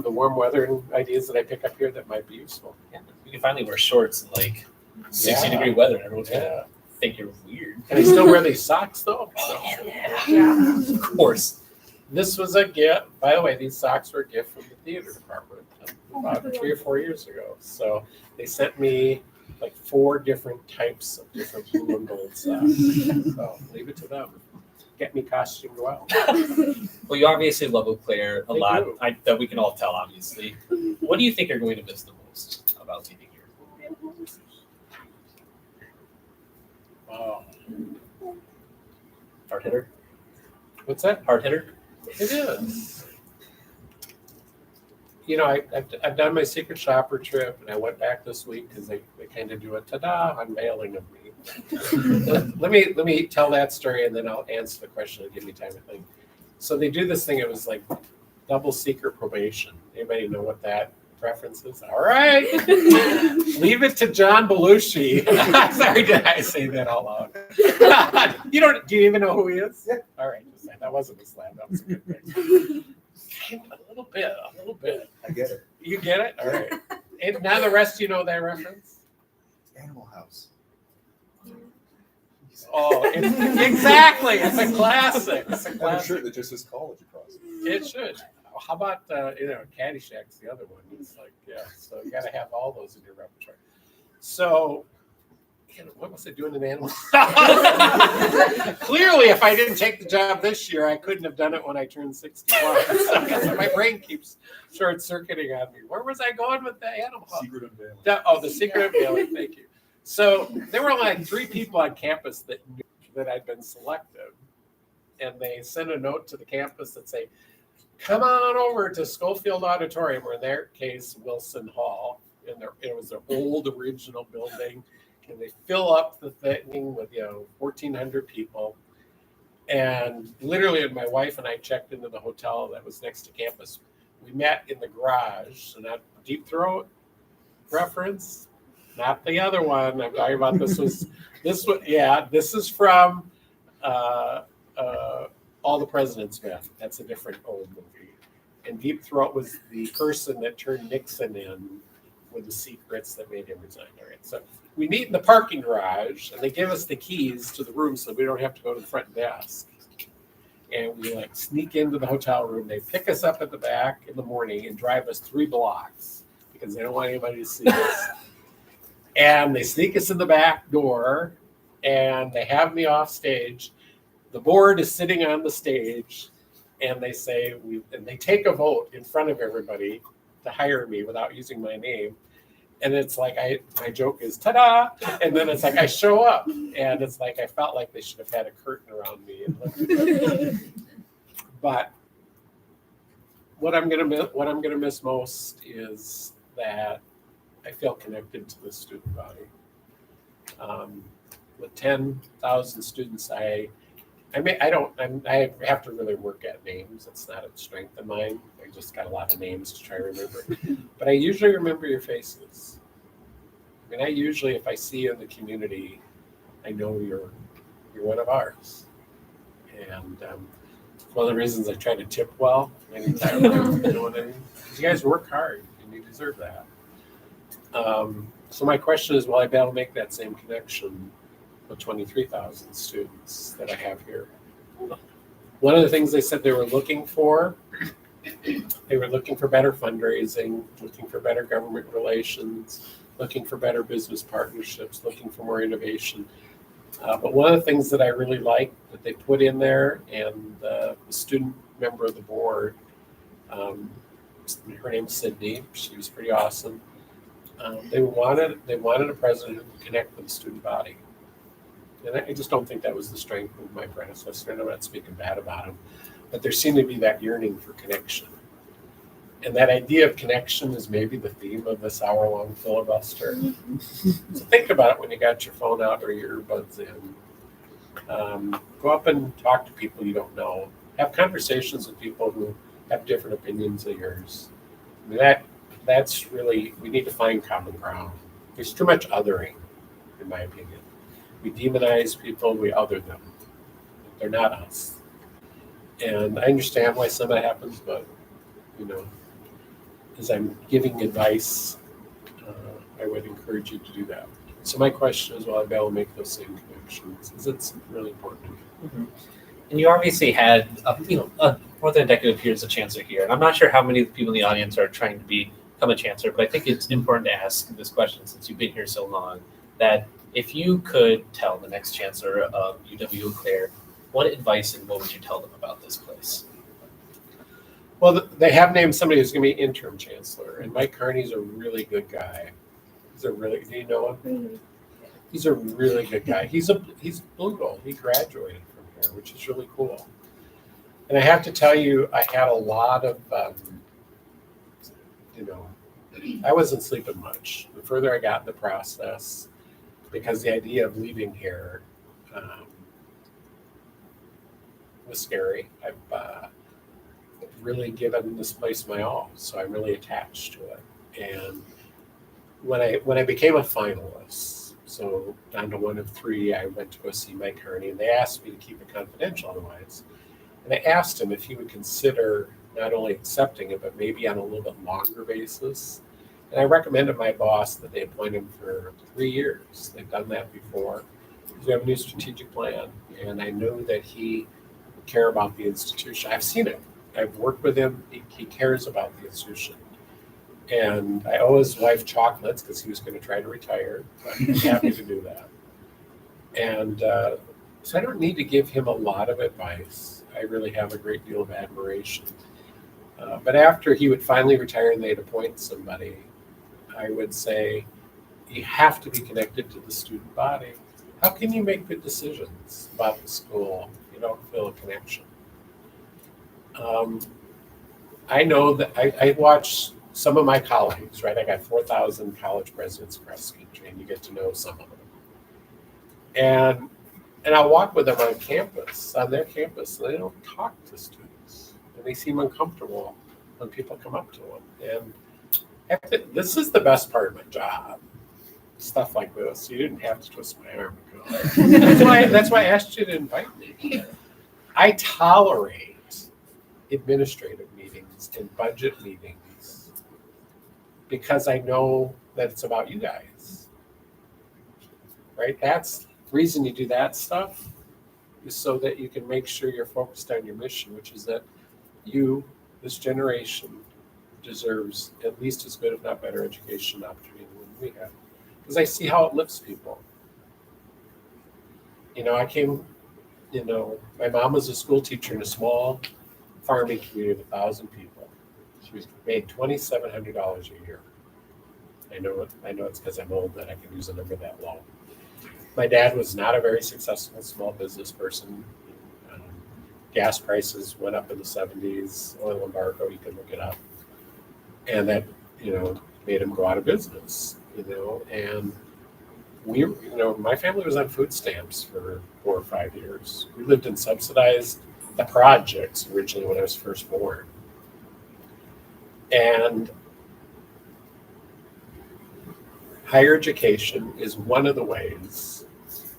[SPEAKER 7] warm weather ideas that I pick up here that might be useful.
[SPEAKER 1] Yeah, you can finally wear shorts in like 60
[SPEAKER 7] Yeah.
[SPEAKER 1] degree weather. Everyone's
[SPEAKER 7] Yeah.
[SPEAKER 1] gonna think you're weird.
[SPEAKER 7] Can I still wear these socks though? So,
[SPEAKER 4] Yeah.
[SPEAKER 1] Of course.
[SPEAKER 7] this was a gift. By the way, these socks were a gift from the theater department about 3 or 4 years ago. So they sent me like 4 different types of different blue and gold socks. So leave it to them. Get me costumed well.
[SPEAKER 1] Well, you obviously love Eau Claire a
[SPEAKER 7] I
[SPEAKER 1] lot.
[SPEAKER 7] do.
[SPEAKER 1] That we can all tell, obviously. What do you think you're going to miss the most about leaving here?
[SPEAKER 7] Wow.
[SPEAKER 1] Hard hitter?
[SPEAKER 7] What's that?
[SPEAKER 1] Hard hitter?
[SPEAKER 7] It is. I've done my secret shopper trip, and I went back this week because they kind of do a ta-da unveiling of me. let me tell that story, and then I'll answer the question and give me time to think. So they do this thing. It was like double secret probation. Anybody know what that reference is? All right, leave it to John Belushi. Sorry, did I say that out loud? Do you even know who he is?
[SPEAKER 3] Yeah.
[SPEAKER 7] All right, that wasn't a slam. That was a good thing. A little bit.
[SPEAKER 3] I get it.
[SPEAKER 7] You get it? All right. And now the rest, you know that reference?
[SPEAKER 3] Animal House.
[SPEAKER 7] Oh, exactly. It's a classic. It's a
[SPEAKER 3] And a
[SPEAKER 7] classic.
[SPEAKER 3] shirt that just says college across it.
[SPEAKER 7] It should. How about, Caddyshack's the other one? It's like, yeah, so you got to have all those in your repertoire. So, what was I doing in Animal House? Clearly, if I didn't take the job this year, I couldn't have done it when I turned 61. So my brain keeps short-circuiting on me. Where was I going with the Animal House?
[SPEAKER 3] Secret unveiling.
[SPEAKER 7] The secret unveiling. Thank you. So there were only like 3 people on campus that knew that I'd been selected, and they sent a note to the campus that say, "Come on over to Schofield Auditorium," or in their case, Wilson Hall. And it was their old original building, and they fill up the thing with 1,400 people. And literally, my wife and I checked into the hotel that was next to campus. We met in the garage, so not Deep Throat reference. Not the other one. I'm talking about this was. This is from All the President's Men. That's a different old movie. And Deep Throat was the person that turned Nixon in with the secrets that made him resign. All right, so we meet in the parking garage, and they give us the keys to the room so we don't have to go to the front desk. And we sneak into the hotel room. They pick us up at the back in the morning and drive us 3 blocks because they don't want anybody to see us. And they sneak us in the back door, and they have me off stage. The board is sitting on the stage, and they say, and they take a vote in front of everybody to hire me without using my name. And it's like, my joke is ta-da. And then it's like, I show up, and it's like, I felt like they should have had a curtain around me. But what I'm gonna miss most is that I feel connected to the student body. With 10,000 students, I have to really work at names. It's not a strength of mine. I just got a lot of names to try to remember. But I usually remember your faces. I mean, if I see you in the community, I know you're one of ours. And one of the reasons I try to tip well anytime I'm doing anything. You guys work hard, and you deserve that. So my question is, will I be able to make that same connection with 23,000 students that I have here? One of the things they said they were looking for better fundraising, looking for better government relations, looking for better business partnerships, looking for more innovation. But one of the things that I really like that they put in there, and the student member of the board, her name's Sydney, she was pretty awesome. They wanted a president who could connect with the student body. And I just don't think that was the strength of my predecessor. And I'm not speaking bad about him, but there seemed to be that yearning for connection. And that idea of connection is maybe the theme of this hour-long filibuster. So think about it when you got your phone out or your earbuds in. Go up and talk to people you don't know. Have conversations with people who have different opinions of yours. I mean, that's really, we need to find common ground. There's too much othering, in my opinion. We demonize people, we other them. They're not us. And I understand why some of that happens, but, as I'm giving advice, I would encourage you to do that. So my question is, will I be able to make those same connections? Because it's really important.
[SPEAKER 1] Mm-hmm. And you obviously had, more than a decade of years as a chancellor here. And I'm not sure how many people in the audience are trying to become a chancellor, but I think it's important to ask this question since you've been here so long, that if you could tell the next chancellor of UW-Eau Claire, what advice and what would you tell them about this place?
[SPEAKER 7] Well, they have named somebody who's going to be interim chancellor, and Mike Carney's a really good guy. Do you know him?
[SPEAKER 4] Mhm.
[SPEAKER 7] He's a really good guy. He's Blue Gold. He graduated from here, which is really cool. And I have to tell you, I had a lot of, I wasn't sleeping much. The further I got in the process, because the idea of leaving here was scary. I've really given this place my all, so I'm really attached to it. And when I became a finalist, so down to one of three, I went to go see Mike Carney, and they asked me to keep it confidential otherwise. And I asked him if he would consider not only accepting it, but maybe on a little bit longer basis. And I recommended my boss that they appoint him for 3 years. They've done that before. We have a new strategic plan, and I knew that he would care about the institution. I've seen it. I've worked with him. He cares about the institution. And I owe his wife chocolates because he was going to try to retire. But I'm happy to do that. And so I don't need to give him a lot of advice. I really have a great deal of admiration. But after he would finally retire and they'd appoint somebody, I would say, you have to be connected to the student body. How can you make good decisions about the school if you don't feel a connection? I know that I watch some of my colleagues, right? I got 4,000 college presidents across the country, and you get to know some of them. And I'll walk with them on their campus, and they don't talk to students. And they seem uncomfortable when people come up to them. And this is the best part of my job. Stuff like this. You didn't have to twist my arm. That's why I asked you to invite me. I tolerate administrative meetings and budget meetings because I know that it's about you guys. Right? That's the reason you do that stuff is so that you can make sure you're focused on your mission, which is that you, this generation, deserves at least as good, if not better, education opportunity than we have. Because I see how it lifts people. My mom was a school teacher in a small farming community of 1,000 people. She made $2,700 a year. I know it's because I'm old that I can use a number that low. My dad was not a very successful small business person. Gas prices went up in the 70s, oil embargo, you can look it up. And that, made him go out of business, and my family was on food stamps for 4 or 5 years. We lived in subsidized the projects originally when I was first born. And higher education is one of the ways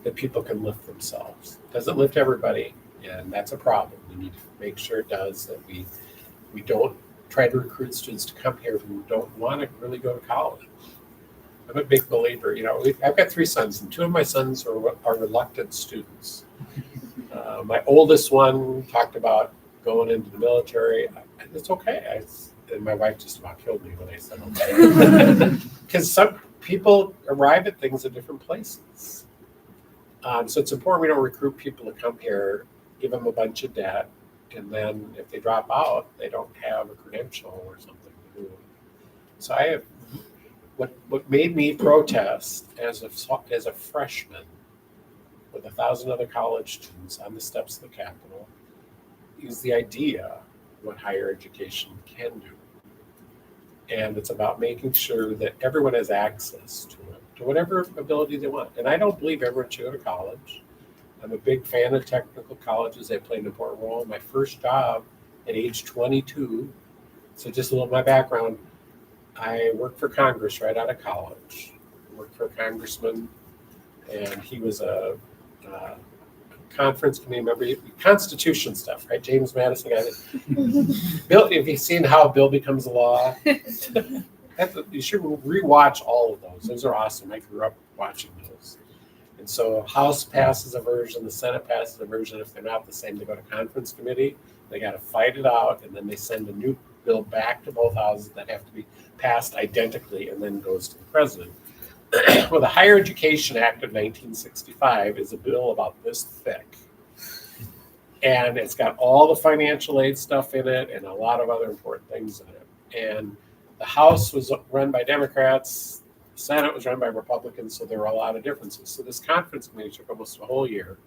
[SPEAKER 7] that people can lift themselves. It doesn't lift everybody, and that's a problem. We need to make sure it does, that we don't try to recruit students to come here who don't want to really go to college. I'm a big believer. I've got 3 sons, and 2 of my sons are reluctant students. My oldest one talked about going into the military. It's okay. And my wife just about killed me when I said okay. Because some people arrive at things at different places. So it's important we don't recruit people to come here, give them a bunch of debt, and then if they drop out, they don't have a credential or something to do. So I have what made me protest as a freshman with 1,000 other college students on the steps of the Capitol is the idea of what higher education can do. And it's about making sure that everyone has access to it, to whatever ability they want. And I don't believe everyone should go to college. I'm a big fan of technical colleges. They play an important role. My first job at age 22, so just a little of my background, I worked for Congress right out of college. I worked for a congressman, and he was a conference committee member, Constitution stuff, right? James Madison guy. Bill, have you seen how a bill becomes a law? You should rewatch all of those. Those are awesome. I grew up watching those. And so House passes a version, the Senate passes a version. If they're not the same, they go to conference committee. They got to fight it out, and then they send a new bill back to both houses that have to be passed identically, and then goes to the president. Well, the Higher Education Act of 1965 is a bill about this thick. And it's got all the financial aid stuff in it and a lot of other important things in it. And the House was run by Democrats, the Senate was run by Republicans, so there were a lot of differences. So this conference committee took almost a whole year.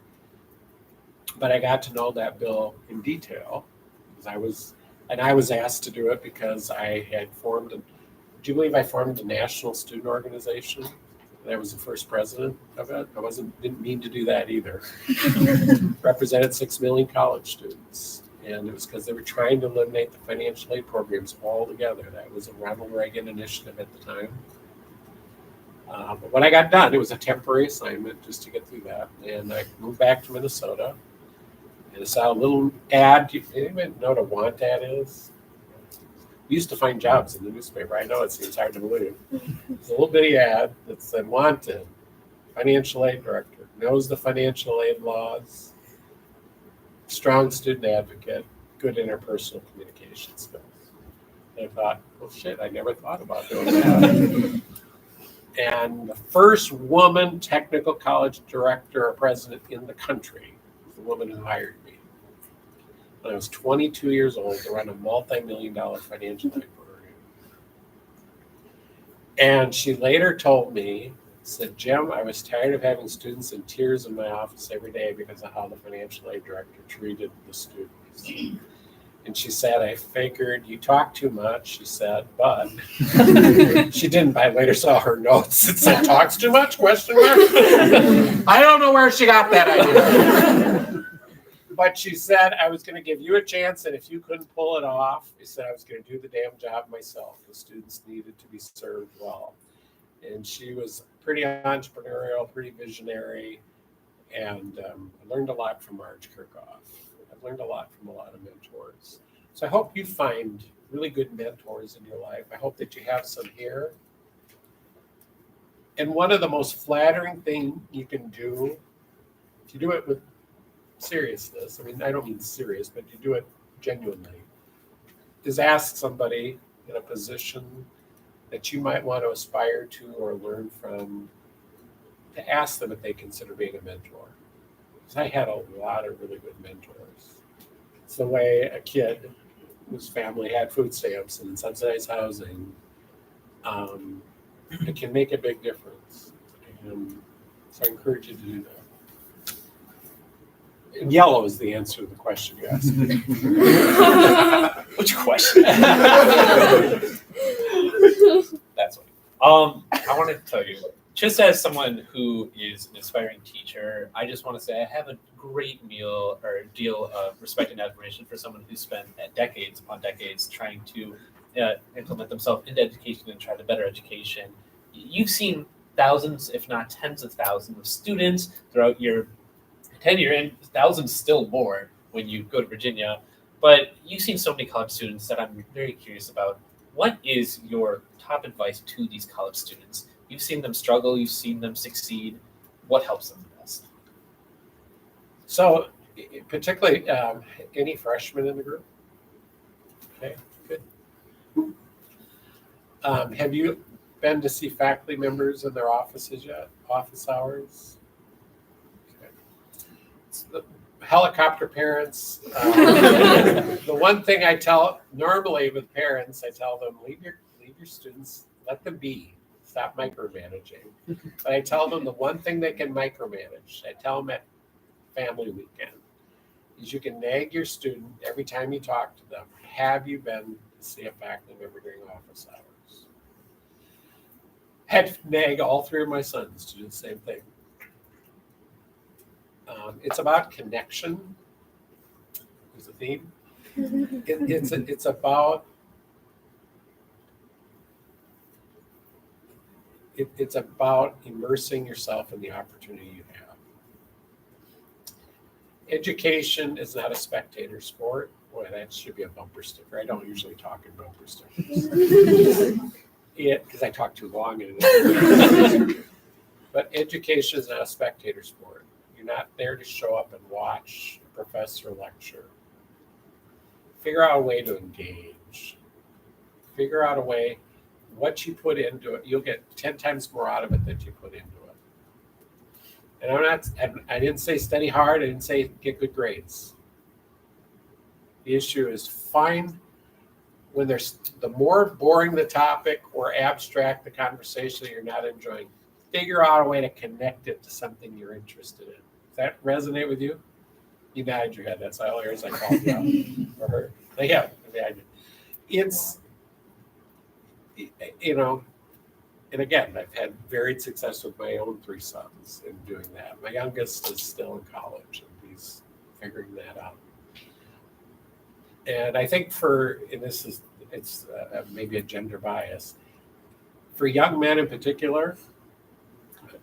[SPEAKER 7] But I got to know that bill in detail because I was asked to do it because I had formed do you believe I formed a national student organization? And I was the first president of it. Didn't mean to do that either. Represented 6 million college students. And it was because they were trying to eliminate the financial aid programs altogether. That was a Ronald Reagan initiative at the time. But when I got done, it was a temporary assignment just to get through that. And I moved back to Minnesota. And I saw a little ad. Anybody know what a want ad is? We used to find jobs in the newspaper. I know it seems hard to believe. It's a little bitty ad that said, wanted, financial aid director, knows the financial aid laws, strong student advocate, good interpersonal communication skills. And I thought, well, shit, I never thought about doing that. And the first woman technical college director or president in the country was the woman who hired me. When I was 22 years old to run a multi-million-dollar financial aid program. And she later told me, said, Jim, I was tired of having students in tears in my office every day because of how the financial aid director treated the students. And she said, I figured you talk too much, she said, but she didn't. I later saw her notes. It said, talks too much, question mark? I don't know where she got that idea. But she said, I was going to give you a chance, and if you couldn't pull it off, she said I was going to do the damn job myself. The students needed to be served well. And she was pretty entrepreneurial, pretty visionary, and I learned a lot from Marge Kirchhoff. I've learned a lot from a lot of mentors. So I hope you find really good mentors in your life. I hope that you have some here. And one of the most flattering things you can do, if you do it with seriousness, I mean, I don't mean serious, but you do it genuinely, is ask somebody in a position that you might want to aspire to or learn from, to ask them if they consider being a mentor. Because I had a lot of really good mentors. It's the way a kid whose family had food stamps and subsidized housing, it can make a big difference. And so I encourage you to do that. And yellow is the answer to the question you asked me.
[SPEAKER 1] Which question? That's what. I want to tell you, just as someone who is an aspiring teacher, I just want to say I have a great deal of respect and admiration for someone who spent decades upon decades trying to implement themselves into education and try to better education. You've seen thousands, if not tens of thousands, of students throughout your tenure, and thousands still more when you go to Virginia. But you've seen so many college students that I'm very curious about. What is your top advice to these college students? You've seen them struggle, you've seen them succeed. What helps them the best?
[SPEAKER 7] So, particularly, any freshmen in the group? Okay, good. Have you been to see faculty members in their offices yet? Office hours? Okay. The helicopter parents. The one thing I tell normally with parents, I tell them leave your students, let them be. Stop micromanaging. But I tell them the one thing they can micromanage, I tell them at family weekend, is you can nag your student every time you talk to them. Have you been Stay a faculty member during office hours. Had to nag all three of my sons to do the same thing. It's about connection. Is the theme. It's about it's about immersing yourself in the opportunity you have. Education is not a spectator sport. Boy, that should be a bumper sticker. I don't usually talk in bumper stickers. Because I talk too long. But education is not a spectator sport. You're not there to show up and watch a professor lecture. Figure out a way to engage. Figure out a way, what you put into it, you'll get 10 times more out of it than you put into it. And I didn't say study hard, I didn't say get good grades. The issue is find when there's the more boring the topic or abstract the conversation that you're not enjoying, figure out a way to connect it to something you're interested in. Does that resonate with you? You nodded your head. That's all ears I called you out. Or her. Yeah, it's, you know, and again, I've had varied success with my own three sons in doing that. My youngest is still in college and he's figuring that out. And I think it's maybe a gender bias. For young men in particular,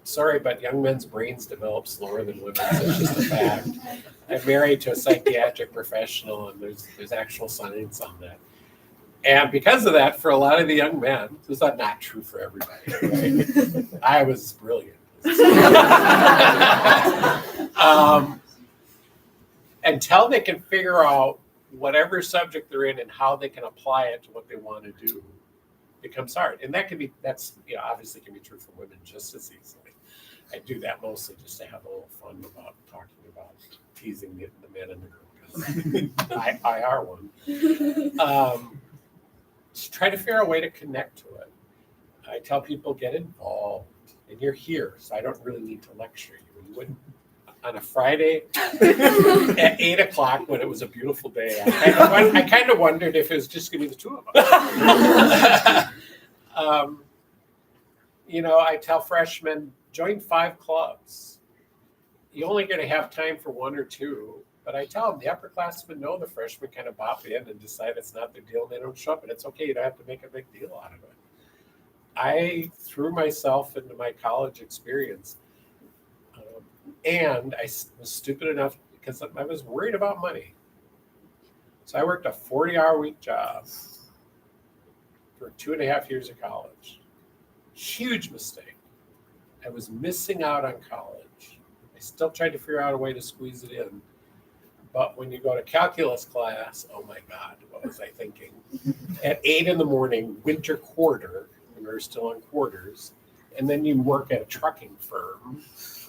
[SPEAKER 7] sorry, but young men's brains develop slower than women's. It's just a fact. I'm married to a psychiatric professional, and there's actual science on that. And because of that, for a lot of the young men, this is not true for everybody. Right? I was brilliant. Until they can figure out whatever subject they're in and how they can apply it to what they want to do, becomes hard. And that's obviously can be true for women just as easily. I do that mostly just to have a little fun about talking about teasing the men and the girl, because I are one. Just try to figure out a way to connect to it. I tell people, get involved. And you're here, so I don't really need to lecture you. You wouldn't on a Friday at 8 o'clock when it was a beautiful day. I kind of wondered if it was just going to be the two of us. I tell freshmen, join 5 clubs. You're only going to have time for 1 or 2. But I tell them the upperclassmen know the freshmen kind of bop in and decide it's not their deal and they don't show up. And it's okay. You don't have to make a big deal out of it. I threw myself into my college experience. And I was stupid enough because I was worried about money. So I worked a 40-hour-week job for 2.5 years of college. Huge mistake. I was missing out on college. I still tried to figure out a way to squeeze it in. But when you go to calculus class, oh my God, what was I thinking? At 8 in the morning, winter quarter, when we were still on quarters, and then you work at a trucking firm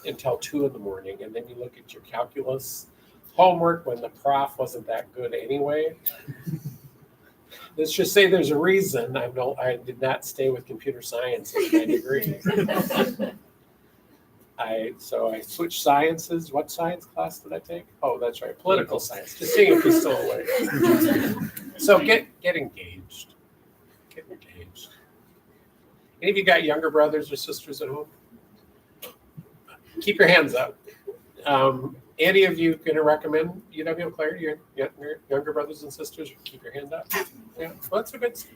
[SPEAKER 7] until 2 in the morning, and then you look at your calculus homework when the prof wasn't that good anyway. Let's just say there's a reason I did not stay with computer science in my degree. So I switched sciences. What science class did I take? Oh, that's right, political science. Just seeing if he's still awake. So get engaged. Get engaged. Any of you got younger brothers or sisters at home? Keep your hands up. Any of you going to recommend UW Claire, your younger brothers and sisters? Keep your hand up. Yeah, well, that's a good sign.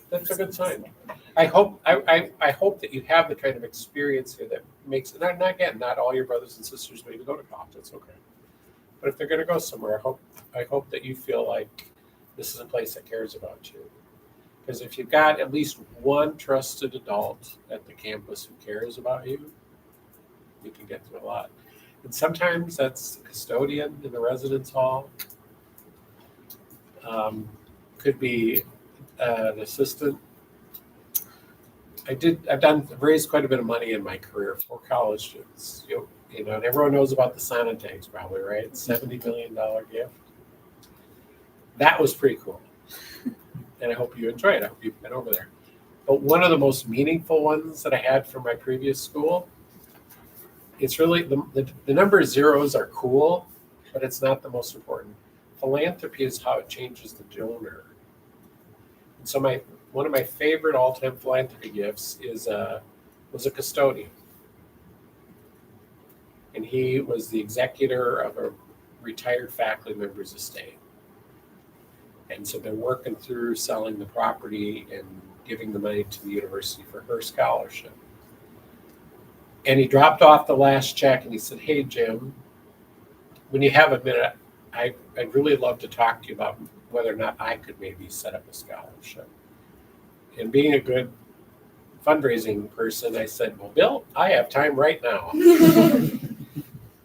[SPEAKER 7] That's a good sign. I hope that you have the kind of experience here that makes it. Not all your brothers and sisters maybe go to college. That's okay. But if they're going to go somewhere, I hope that you feel like this is a place that cares about you. Because if you've got at least one trusted adult at the campus who cares about you, you can get through a lot. And sometimes that's the custodian in the residence hall. Could be an assistant. I've raised quite a bit of money in my career for college students. And everyone knows about the Santa tanks probably, right? $70 million gift. That was pretty cool. And I hope you enjoy it. I hope you've been over there. But one of the most meaningful ones that I had from my previous school, it's really the number of zeros are cool, but it's not the most important. philanthropy is how it changes the donor. And so one of my favorite all-time philanthropy gifts was a custodian. And he was the executor of a retired faculty member's estate. And so they're working through selling the property and giving the money to the university for her scholarship. And he dropped off the last check and he said, "Hey, Jim, when you have a minute, I'd really love to talk to you about whether or not I could maybe set up a scholarship." And being a good fundraising person, I said, "Well, Bill, I have time right now." And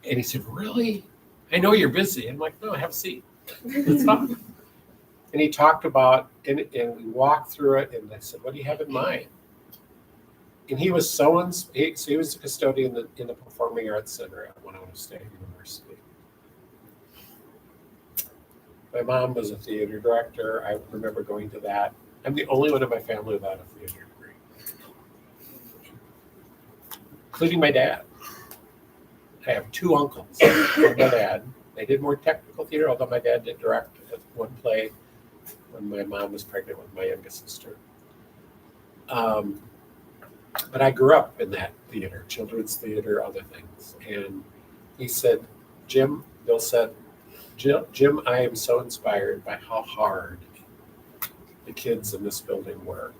[SPEAKER 7] he said, "Really? I know you're busy." I'm like, "No, have a seat. Let's talk." And he talked about, and we walked through it, and I said, "What do you have in mind?" And he was he was the custodian in the Performing Arts Center at Winona State University. My mom was a theater director. I remember going to that. I'm the only one in my family without a theater degree, including my dad. I have two uncles and my dad. They did more technical theater, although my dad did direct one play when my mom was pregnant with my youngest sister. But I grew up in that theater, children's theater, other things. And he said, Bill said, Jim, I am so inspired by how hard the kids in this building work.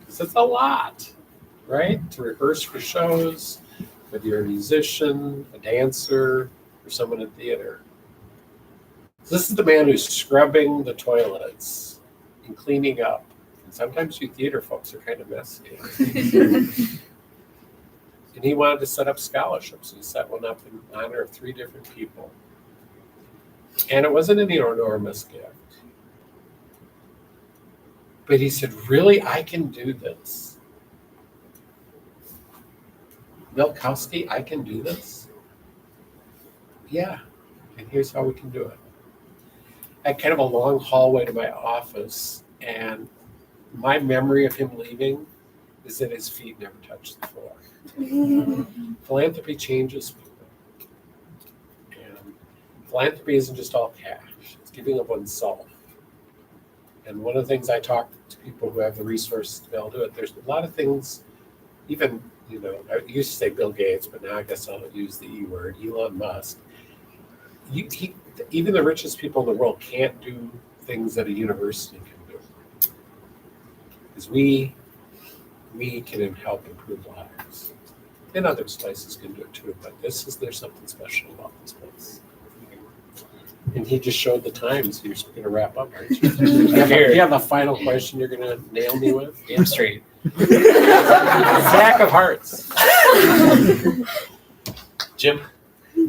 [SPEAKER 7] Because it's a lot, right? To rehearse for shows, whether you're a musician, a dancer, or someone in theater. This is the man who's scrubbing the toilets and cleaning up. And sometimes you theater folks are kind of messy. And he wanted to set up scholarships. He set one up in honor of 3 different people. And it wasn't an enormous gift. But he said, "Really, I can do this? Milkowski, I can do this?" "Yeah, and here's how we can do it." I had kind of a long hallway to my office, and my memory of him leaving is that his feet never touched the floor. Philanthropy changes people. And philanthropy isn't just all cash. It's giving of oneself. And one of the things I talk to people who have the resources to be able to do it, there's a lot of things, even, I used to say Bill Gates, but now I guess I'll use the E word, Elon Musk. Even the richest people in the world can't do things that a university can do. Because we can help improve lives. And other places can do it too, but there's something special about this place. And he just showed the time, so you're going to wrap up, aren't you? You have a final question you're going to nail me with?
[SPEAKER 1] Damn straight.
[SPEAKER 7] Sack of hearts.
[SPEAKER 1] Jim,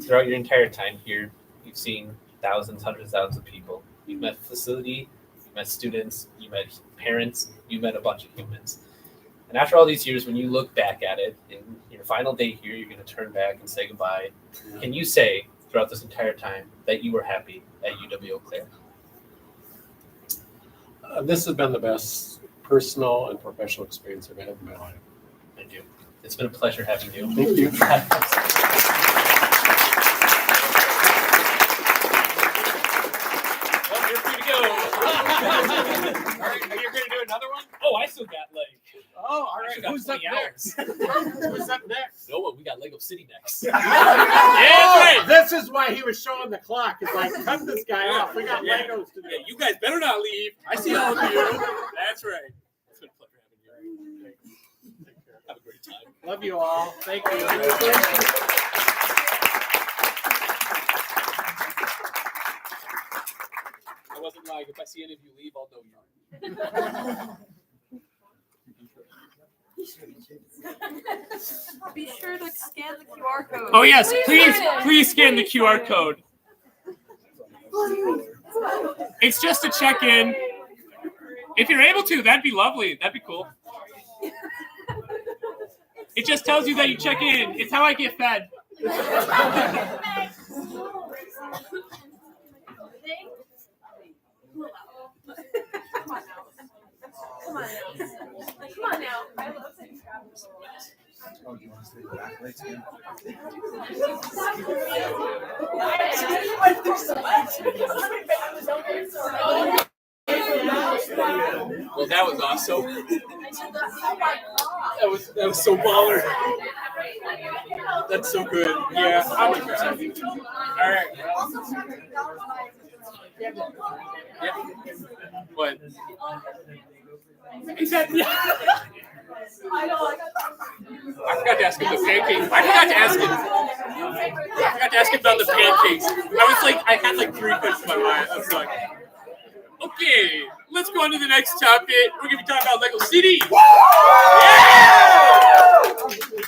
[SPEAKER 1] throughout your entire time here, you've seen thousands, hundreds, thousands of people. You've met facility, you met students, you met parents, you met a bunch of humans. And after all these years, when you look back at it, in your final day here, you're going to turn back and say goodbye. Can you say, throughout this entire time, that you were happy at UW-Eau Claire?
[SPEAKER 7] This has been the best personal and professional experience I've had in my life.
[SPEAKER 1] Thank you. It's been a pleasure having you.
[SPEAKER 7] Thank you.
[SPEAKER 1] Well, you're free to go. Are you going to do another one? Oh, I still got
[SPEAKER 7] Oh, all right. Who's up next? Who's up next?
[SPEAKER 1] No one. We got Lego City next.
[SPEAKER 7] Yeah,
[SPEAKER 1] right.
[SPEAKER 7] This is why he was showing the clock. It's like, cut this guy off. We got Legos to do.
[SPEAKER 1] Yeah, you guys better not leave. I see all of you. That's right. It's been a pleasure having you. Take care. Have a great time.
[SPEAKER 7] Love you all. Thank you.
[SPEAKER 1] I wasn't lying. If I see any of you leave, I'll know you are.
[SPEAKER 8] Be sure to scan the QR code.
[SPEAKER 6] Oh yes, please scan the QR code. It's just to check in. If you're able to, that'd be lovely. That'd be cool. It just tells you that you check in. It's how I get fed.
[SPEAKER 4] Come on now. I love saying travel.
[SPEAKER 3] Oh, you want to say the accolades again?
[SPEAKER 4] I do so much.
[SPEAKER 1] Oh, that was awesome. That was so baller. That's so good. Yeah. All right. Yeah. What? Exactly. I forgot to ask him the pancakes. I forgot to ask him about the pancakes. I had like 3 questions in my mind. I was like, okay, let's go on to the next topic. We're going to be talking about Lego City. Yeah!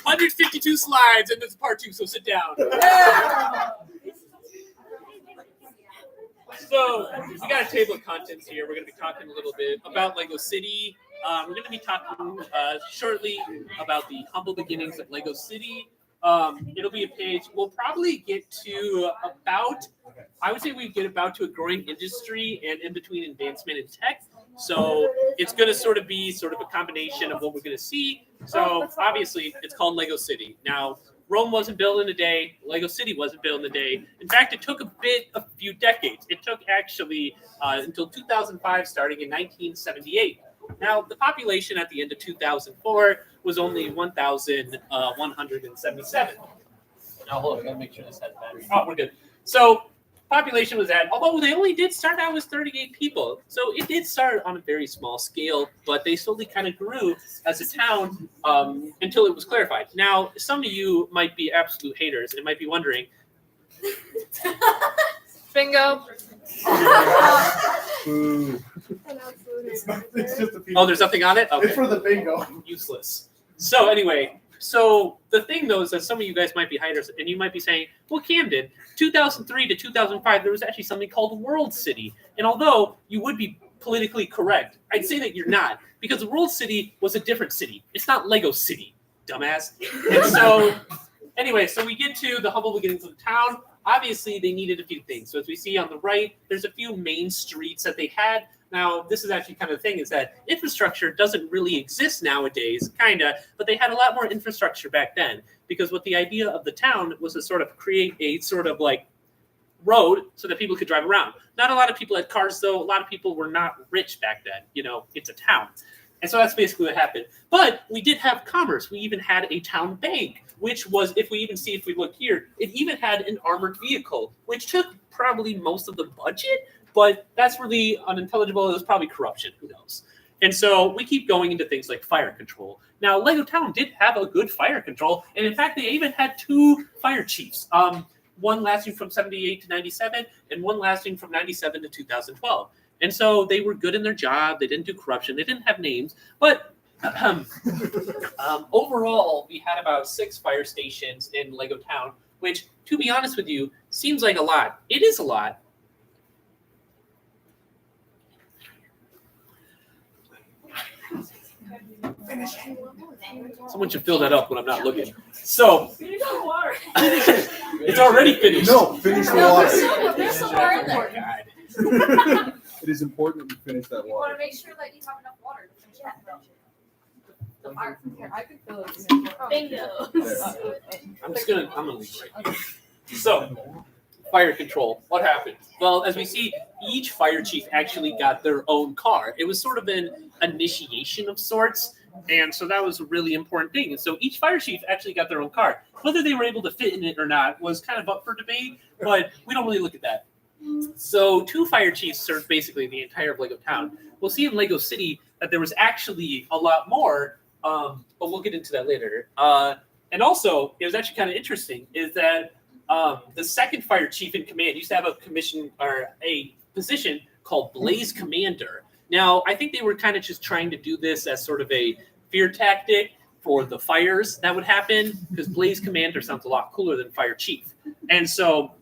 [SPEAKER 1] 152 slides, and this is part 2, so sit down. So, we got a table of contents here. We're going to be talking a little bit about Lego City. We're going to be talking shortly about the humble beginnings of Lego City. It'll be a page. We'll probably get to about, I would say we get about to a growing industry and in between advancement in tech. So it's going to sort of be sort of a combination of what we're going to see. So obviously it's called Lego City. Now, Rome wasn't built in a day. Lego City wasn't built in a day. In fact, it took a few decades. It took actually until 2005, starting in 1978. Now, the population at the end of 2004 was only 1,177. Now, hold on, I gotta make sure this has battery. Oh, we're good. So, population was at, although they only did start out with 38 people. So, it did start on a very small scale, but they slowly kind of grew as a town until it was clarified. Now, some of you might be absolute haters and might be wondering.
[SPEAKER 4] Bingo.
[SPEAKER 3] It's just a piece.
[SPEAKER 1] Oh, there's nothing on it? Okay.
[SPEAKER 3] It's for the bingo.
[SPEAKER 1] Useless. So anyway, so the thing though is that some of you guys might be haters and you might be saying, well, Camden, 2003 to 2005, there was actually something called World City. And although you would be politically correct, I'd say that you're not, because the World City was a different city. It's not Lego City, dumbass. And so anyway, so we get to the humble beginnings of the town. Obviously, they needed a few things. So as we see on the right, there's a few main streets that they had. Now, this is actually kind of the thing, is that infrastructure doesn't really exist nowadays, kind of, but they had a lot more infrastructure back then, because what the idea of the town was to sort of create a sort of like road so that people could drive around. Not a lot of people had cars, though. A lot of people were not rich back then. You know, it's a town. And so that's basically what happened. But we did have commerce. We even had a town bank, which was, if we look here, it even had an armored vehicle, which took probably most of the budget, but that's really unintelligible. It was probably corruption. Who knows? And so we keep going into things like fire control. Now, Lego Town did have a good fire control. And in fact, they even had 2 fire chiefs, one lasting from 78 to 97 and one lasting from 97 to 2012. And so they were good in their job. They didn't do corruption. They didn't have names. But overall, we had about 6 fire stations in Lego Town, which, to be honest with you, seems like a lot. It is a lot. Someone should fill that up when I'm not looking. So, it's already finished.
[SPEAKER 3] No, finish the water.
[SPEAKER 8] There's some more in there.
[SPEAKER 1] God.
[SPEAKER 3] It is important that you finish that
[SPEAKER 8] You want
[SPEAKER 3] water.
[SPEAKER 8] to make sure that you have enough water to finish that.
[SPEAKER 5] Here, I could fill it.
[SPEAKER 8] Bingo.
[SPEAKER 1] I'm gonna leave right here. So, fire control. What happened? Well, as we see, each fire chief actually got their own car. It was sort of an initiation of sorts, and so that was a really important thing. And so each fire chief actually got their own car. Whether they were able to fit in it or not was kind of up for debate, but we don't really look at that. So 2 fire chiefs served basically the entire of Lego Town. We'll see in Lego City that there was actually a lot more, but we'll get into that later. And also, it was actually kind of interesting, is that the second fire chief in command used to have a commission or a position called Blaze Commander. Now, I think they were kind of just trying to do this as sort of a fear tactic for the fires that would happen, because Blaze Commander sounds a lot cooler than Fire Chief. And so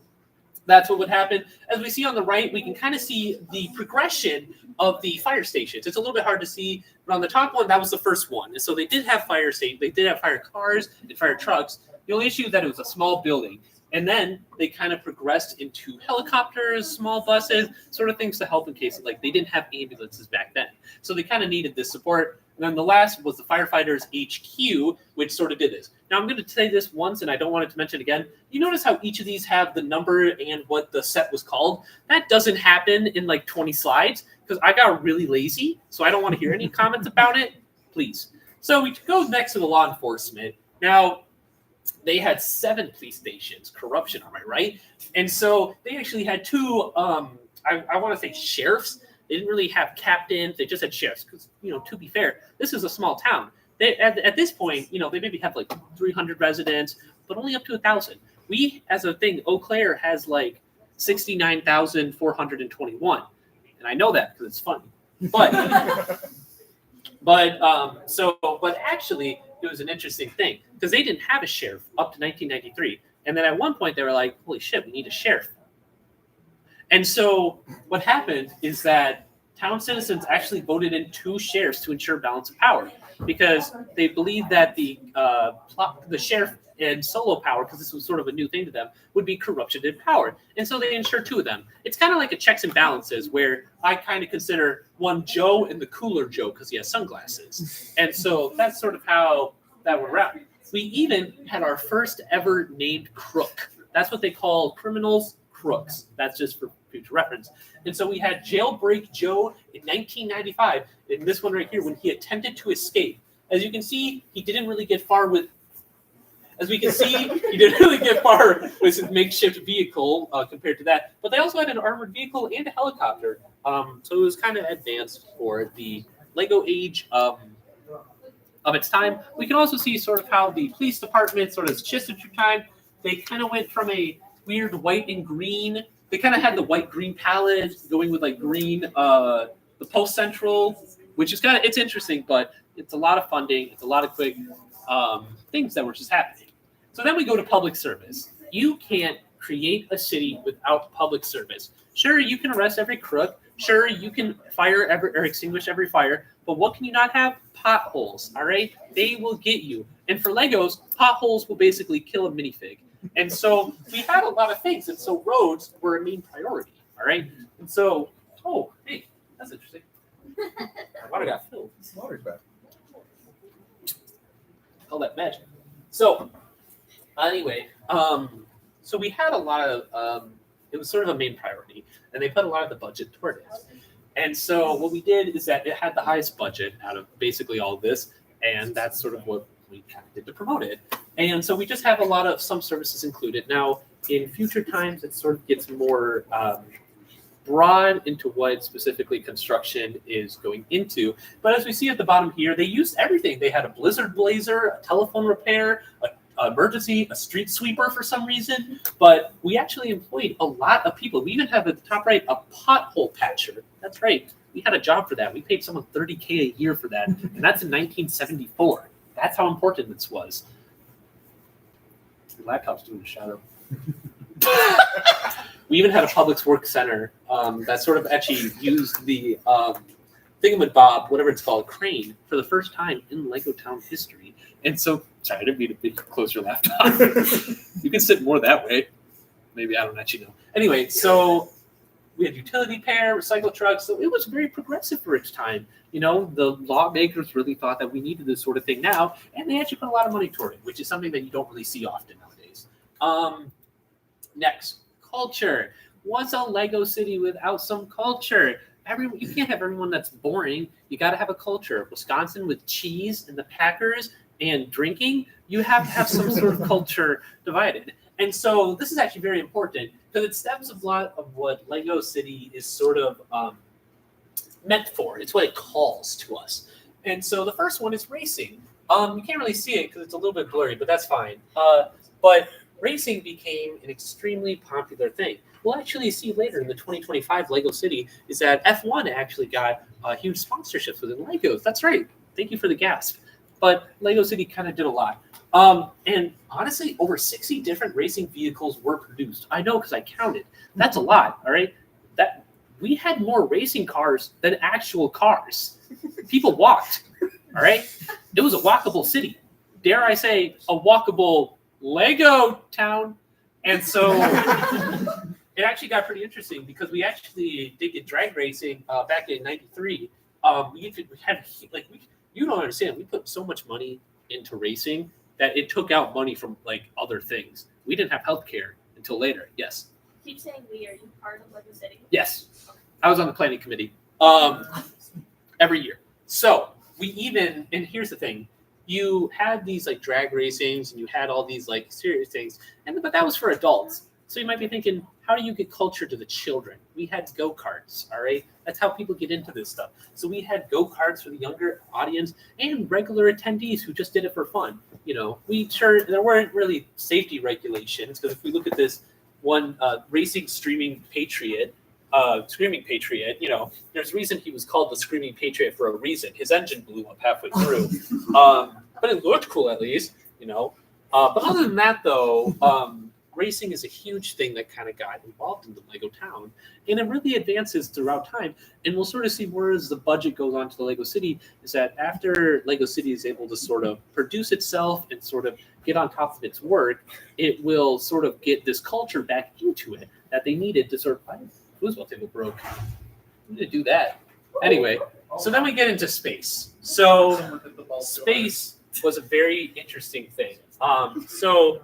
[SPEAKER 1] that's what would happen. As we see on the right, we can kind of see the progression of the fire stations. It's a little bit hard to see, but on the top one, that was the first one. And so they did have fire stations, they did have fire cars and fire trucks. The only issue is that it was a small building. And then they kind of progressed into helicopters, small buses, sort of things to help in case, like, they didn't have ambulances back then. So they kind of needed this support. And then the last was the Firefighters HQ, which sort of did this. Now, I'm going to say this once, and I don't want it to mention it again. You notice how each of these have the number and what the set was called? That doesn't happen in like 20 slides.
[SPEAKER 6] because I got really lazy, so I don't want to hear any comments about it. Please. So we go next to the law enforcement. Now, they had 7 police stations. Corruption, am I right? And so they actually had 2, I want to say sheriffs. They didn't really have captains. They just had sheriffs because, to be fair, this is a small town. They, at this point, they maybe have like 300 residents, but only up to 1,000. We, as a thing, Eau Claire has like 69,421. And I know that because it's funny. But but actually, it was an interesting thing because they didn't have a sheriff up to 1993. And then at one point, they were like, holy shit, we need a sheriff. And so what happened is that town citizens actually voted in 2 sheriffs to ensure balance of power because they believed that the sheriff and solo power, because this was sort of a new thing to them, would be corruption in power. And so they ensured 2 of them. It's kind of like a checks and balances where I kind of consider one Joe and the cooler Joe because he has sunglasses. And so that's sort of how that went around. We even had our first ever named crook. That's what they call criminals, crooks. That's just for future reference. And so we had Jailbreak Joe in 1995, in this one right here, when he attempted to escape. As you can see, he didn't really get far with his makeshift vehicle compared to that. But they also had an armored vehicle and a helicopter. So it was kind of advanced for the Lego age of its time. We can also see sort of how the police department, sort of just at your time, they kind of went from a weird white and green. They kind of had the white-green palette going with like green, the Post Central, which is it's interesting, but it's a lot of funding. It's a lot of quick things that were just happening. So then we go to public service. You can't create a city without public service. Sure, you can arrest every crook. Sure, you can fire or extinguish every fire. But what can you not have? Potholes, all right? They will get you. And for Legos, potholes will basically kill a minifig. And so we had a lot of things. And so roads were a main priority, all right? And so, oh, hey, that's interesting. My water got filled.
[SPEAKER 3] Water's back.
[SPEAKER 6] All that magic. So, anyway, so we had a lot of, it was sort of a main priority, and they put a lot of the budget toward it. And so what we did is that it had the highest budget out of basically all of this, and that's sort of what we kind of did to promote it. And so we just have a lot of some services included. Now, in future times, it sort of gets more broad into what specifically construction is going into. But as we see at the bottom here, they used everything. They had a blizzard blazer, a telephone repair, a emergency, a street sweeper for some reason. But we actually employed a lot of people. We even have at the top right a pothole patcher. That's right. We had a job for that. We paid someone $30K a year for that. And that's in 1974. That's how important this was. Your laptop's doing a shadow. We even had a public works center that sort of actually used the thingamabob, whatever it's called, crane, for the first time in Lego Town history. And so, sorry, I didn't mean to close your laptop. You can sit more that way. Maybe, I don't actually know. Anyway, so we had utility pair, recycle trucks. So it was very progressive for its time. The lawmakers really thought that we needed this sort of thing now, and they actually put a lot of money toward it, which is something that you don't really see often nowadays. Next, culture. What's a Lego city without some culture? You can't have everyone that's boring. You got to have a culture. Wisconsin with cheese and the Packers and drinking, you have to have some sort of culture divided. And so this is actually very important because it stems a lot of what Lego City is sort of meant for. It's what it calls to us. And so the first one is racing. You can't really see it because it's a little bit blurry, but that's fine. But racing became an extremely popular thing. We'll actually see later in the 2025 Lego City is that F1 actually got huge sponsorships within Legos. That's right. Thank you for the gasp. But Lego City kind of did a lot. And honestly, over 60 different racing vehicles were produced. I know because I counted. That's a lot, all right? That we had more racing cars than actual cars. People walked, all right? It was a walkable city. Dare I say, a walkable Lego town. And so it actually got pretty interesting because we actually did get drag racing back in '93. You don't understand. We put so much money into racing that it took out money from other things. We didn't have healthcare until later. Yes.
[SPEAKER 4] Keep saying we. Are you part of Lego City?
[SPEAKER 6] Yes. I was on the planning committee. every year. So we even, and here's the thing, you had these like drag racings and you had all these like serious things, but that was for adults. So you might be thinking, how do you get culture to the children? We had go-karts, all right? That's how people get into this stuff. So we had go-karts for the younger audience and regular attendees who just did it for fun. There weren't really safety regulations, because if we look at this one racing Screaming Patriot, there's a reason he was called the Screaming Patriot for a reason. His engine blew up halfway through. But it looked cool at least, But other than that, though, racing is a huge thing that kind of got involved in the Lego town, and it really advances throughout time. And we'll sort of see where as the budget goes on to the Lego City is that after Lego City is able to sort of produce itself and sort of get on top of its work, it will sort of get this culture back into it that they needed to sort of. Foosball table broke. I'm gonna do that anyway. So then we get into space. So space was a very interesting thing. So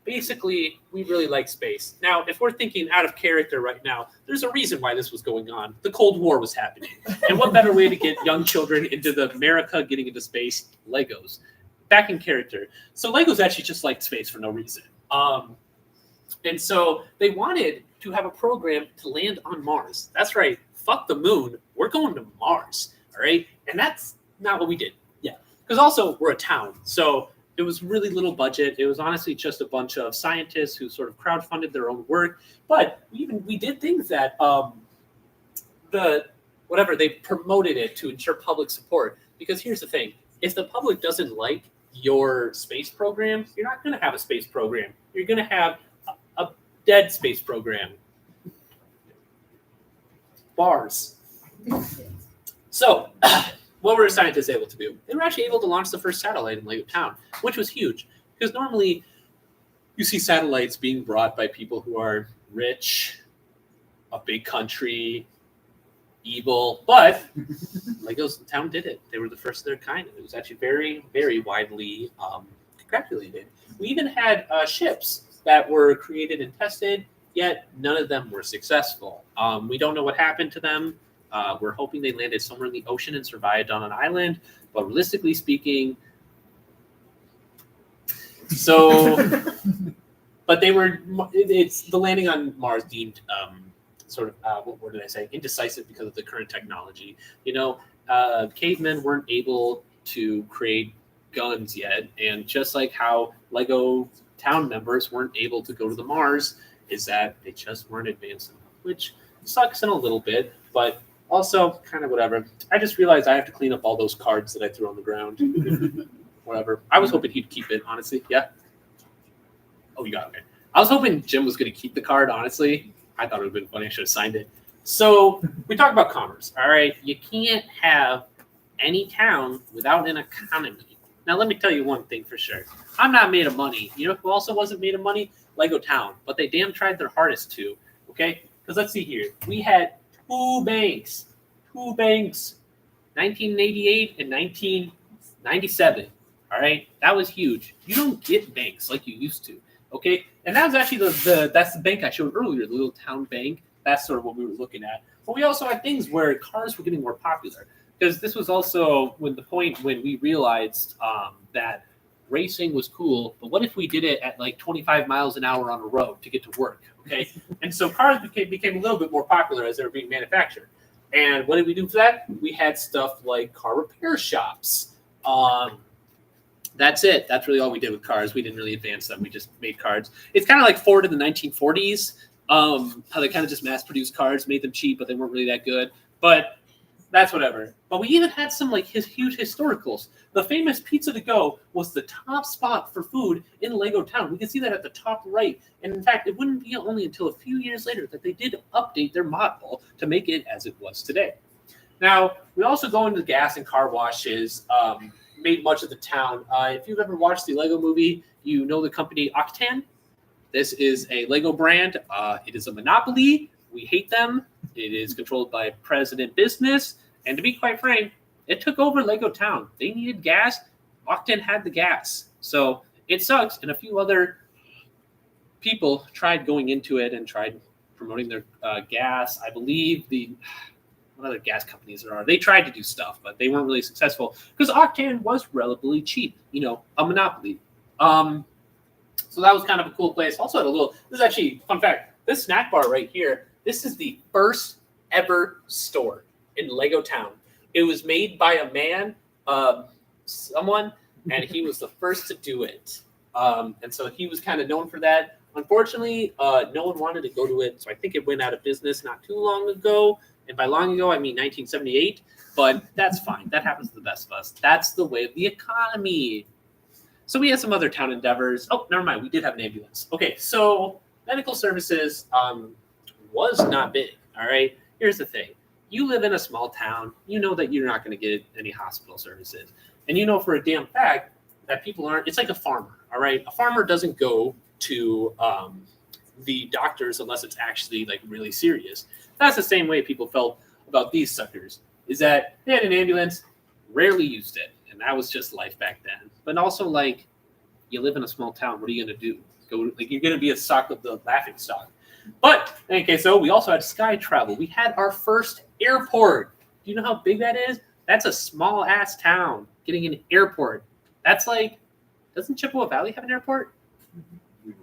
[SPEAKER 6] basically, we really like space. Now, if we're thinking out of character right now, there's a reason why this was going on. The Cold War was happening. And what better way to get young children into the America getting into space? Legos. Back in character. So Legos actually just liked space for no reason. And so they wanted to have a program to land on Mars. That's right. Fuck the moon. We're going to Mars. All right. And that's not what we did. Yeah. Because also we're a town. So it was really little budget. It was honestly just a bunch of scientists who sort of crowdfunded their own work. But we did things that they promoted it to ensure public support. Because here's the thing. If the public doesn't like your space program, you're not going to have a space program. You're going to have a dead space program. Bars. So, what were scientists able to do? They were actually able to launch the first satellite in Lego Town, which was huge. Because normally, you see satellites being brought by people who are rich, a big country, evil. But Lego's Town did it. They were the first of their kind. It was actually very, very widely congratulated. We even had ships that were created and tested, yet none of them were successful. We don't know what happened to them. We're hoping they landed somewhere in the ocean and survived on an island, but realistically speaking, but it's the landing on Mars deemed what did I say? Indecisive because of the current technology. Cavemen weren't able to create guns yet, and just like how Lego Town members weren't able to go to the Mars, is that they just weren't advanced enough, which sucks in a little bit, but also kind of whatever. I just realized I have to clean up all those cards that I threw on the ground. Whatever. I was hoping he'd keep it, honestly. Yeah. Oh, you got it. Okay. I was hoping Jim was going to keep the card, honestly. I thought it would have been funny. I should have signed it. So we talk about commerce, all right? You can't have any town without an economy. Now, let me tell you one thing for sure. I'm not made of money. You know who also wasn't made of money? Lego Town. But they damn tried their hardest to, okay? Because let's see here. We had two banks, 1988 and 1997, all right? That was huge. You don't get banks like you used to, okay? And that was actually that's the bank I showed earlier, the little town bank. That's sort of what we were looking at. But we also had things where cars were getting more popular, because this was also when we realized that racing was cool, but what if we did it at like 25 miles an hour on a road to get to work, okay? And so cars became a little bit more popular as they were being manufactured. And what did we do for that? We had stuff like car repair shops. That's it. That's really all we did with cars. We didn't really advance them. We just made cars. It's kind of like Ford in the 1940s, how they kind of just mass-produced cars, made them cheap, but they weren't really that good. But that's whatever. But we even had some like huge historicals. The famous Pizza to Go was the top spot for food in Lego Town. We can see that at the top right. And in fact, it wouldn't be only until a few years later that they did update their model to make it as it was today. Now, we also go into gas and car washes, made much of the town. If you've ever watched the Lego movie, you know the company Octane. This is a Lego brand. It is a monopoly. We hate them. It is controlled by President Business. And to be quite frank, it took over Lego Town. They needed gas. Octane had the gas. So it sucks. And a few other people tried going into it and tried promoting their gas. I believe what other gas companies there are. They tried to do stuff, but they weren't really successful because octane was relatively cheap. A monopoly. So that was kind of a cool place. Also had a little. This is actually fun fact. This snack bar right here. This is the first ever store in Lego Town. It was made by a man, someone, and he was the first to do it. And so he was kind of known for that. Unfortunately, no one wanted to go to it, so I think it went out of business not too long ago. And by long ago, I mean 1978. But that's fine. That happens to the best of us. That's the way of the economy. So we had some other town endeavors. Oh, never mind. We did have an ambulance. Okay, so medical services was not big. All right. Here's the thing. You live in a small town. You know that you're not going to get any hospital services. And you know for a damn fact that people aren't. It's like a farmer. All right. A farmer doesn't go to the doctors unless it's actually like really serious. That's the same way people felt about these suckers. Is that they had an ambulance, rarely used it. And that was just life back then. But also, like, you live in a small town. What are you going to do? You're going to be a stock of the laughing stock. But, okay, so we also had sky travel. We had our first airport. Do you know how big that is? That's a small-ass town getting an airport. That's like, doesn't Chippewa Valley have an airport?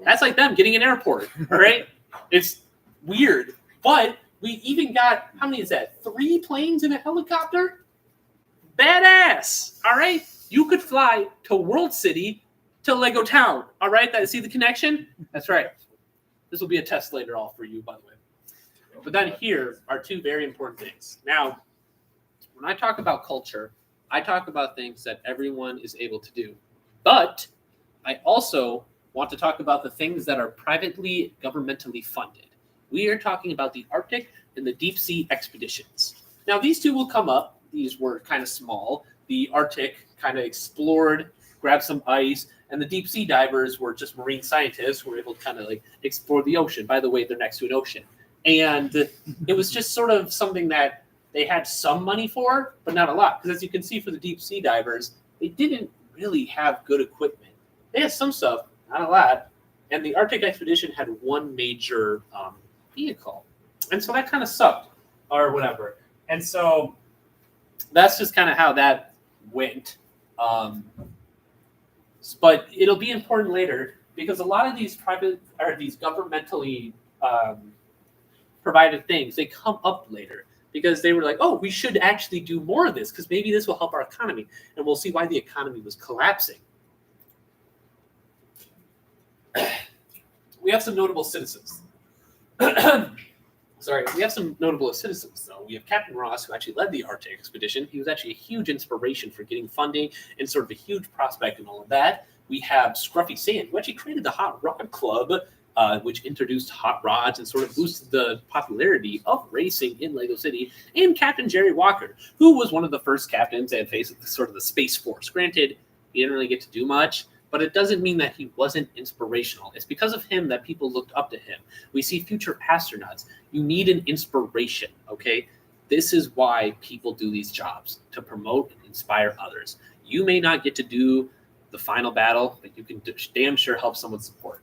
[SPEAKER 6] That's like them getting an airport, all right? It's weird. But we even got, how many is that? 3 planes and a helicopter? Badass, all right? You could fly to World City to Lego Town, all right? See the connection? That's right. This will be a test later all for you, by the way. But then here are 2 very important things. Now, when I talk about culture, I talk about things that everyone is able to do. But I also want to talk about the things that are privately, governmentally funded. We are talking about the Arctic and the deep sea expeditions. Now, these 2 will come up. These were kind of small. The Arctic kind of explored, grabbed some ice, and the deep sea divers were just marine scientists who were able to kind of like explore the ocean. By the way, they're next to an ocean. And it was just sort of something that they had some money for, but not a lot. Because as you can see for the deep sea divers, they didn't really have good equipment. They had some stuff, not a lot. And the Arctic expedition had one major vehicle. And so that kind of sucked or whatever. And so that's just kind of how that went. But it'll be important later because a lot of these private or these governmentally provided things, they come up later because they were like, oh, we should actually do more of this because maybe this will help our economy. And we'll see why the economy was collapsing. We have some notable citizens. Sorry, we have some notable citizens, though. We have Captain Ross, who actually led the Arctic expedition. He was actually a huge inspiration for getting funding and sort of a huge prospect and all of that. We have Scruffy Sand, who actually created the Hot Rod Club, which introduced hot rods and sort of boosted the popularity of racing in Lego City. And Captain Jerry Walker, who was one of the first captains and face of sort of the Space Force. Granted, he didn't really get to do much, but it doesn't mean that he wasn't inspirational. It's because of him that people looked up to him. We see future astronauts. You need an inspiration, okay? This is why people do these jobs, to promote and inspire others. You may not get to do the final battle, but you can damn sure help someone support.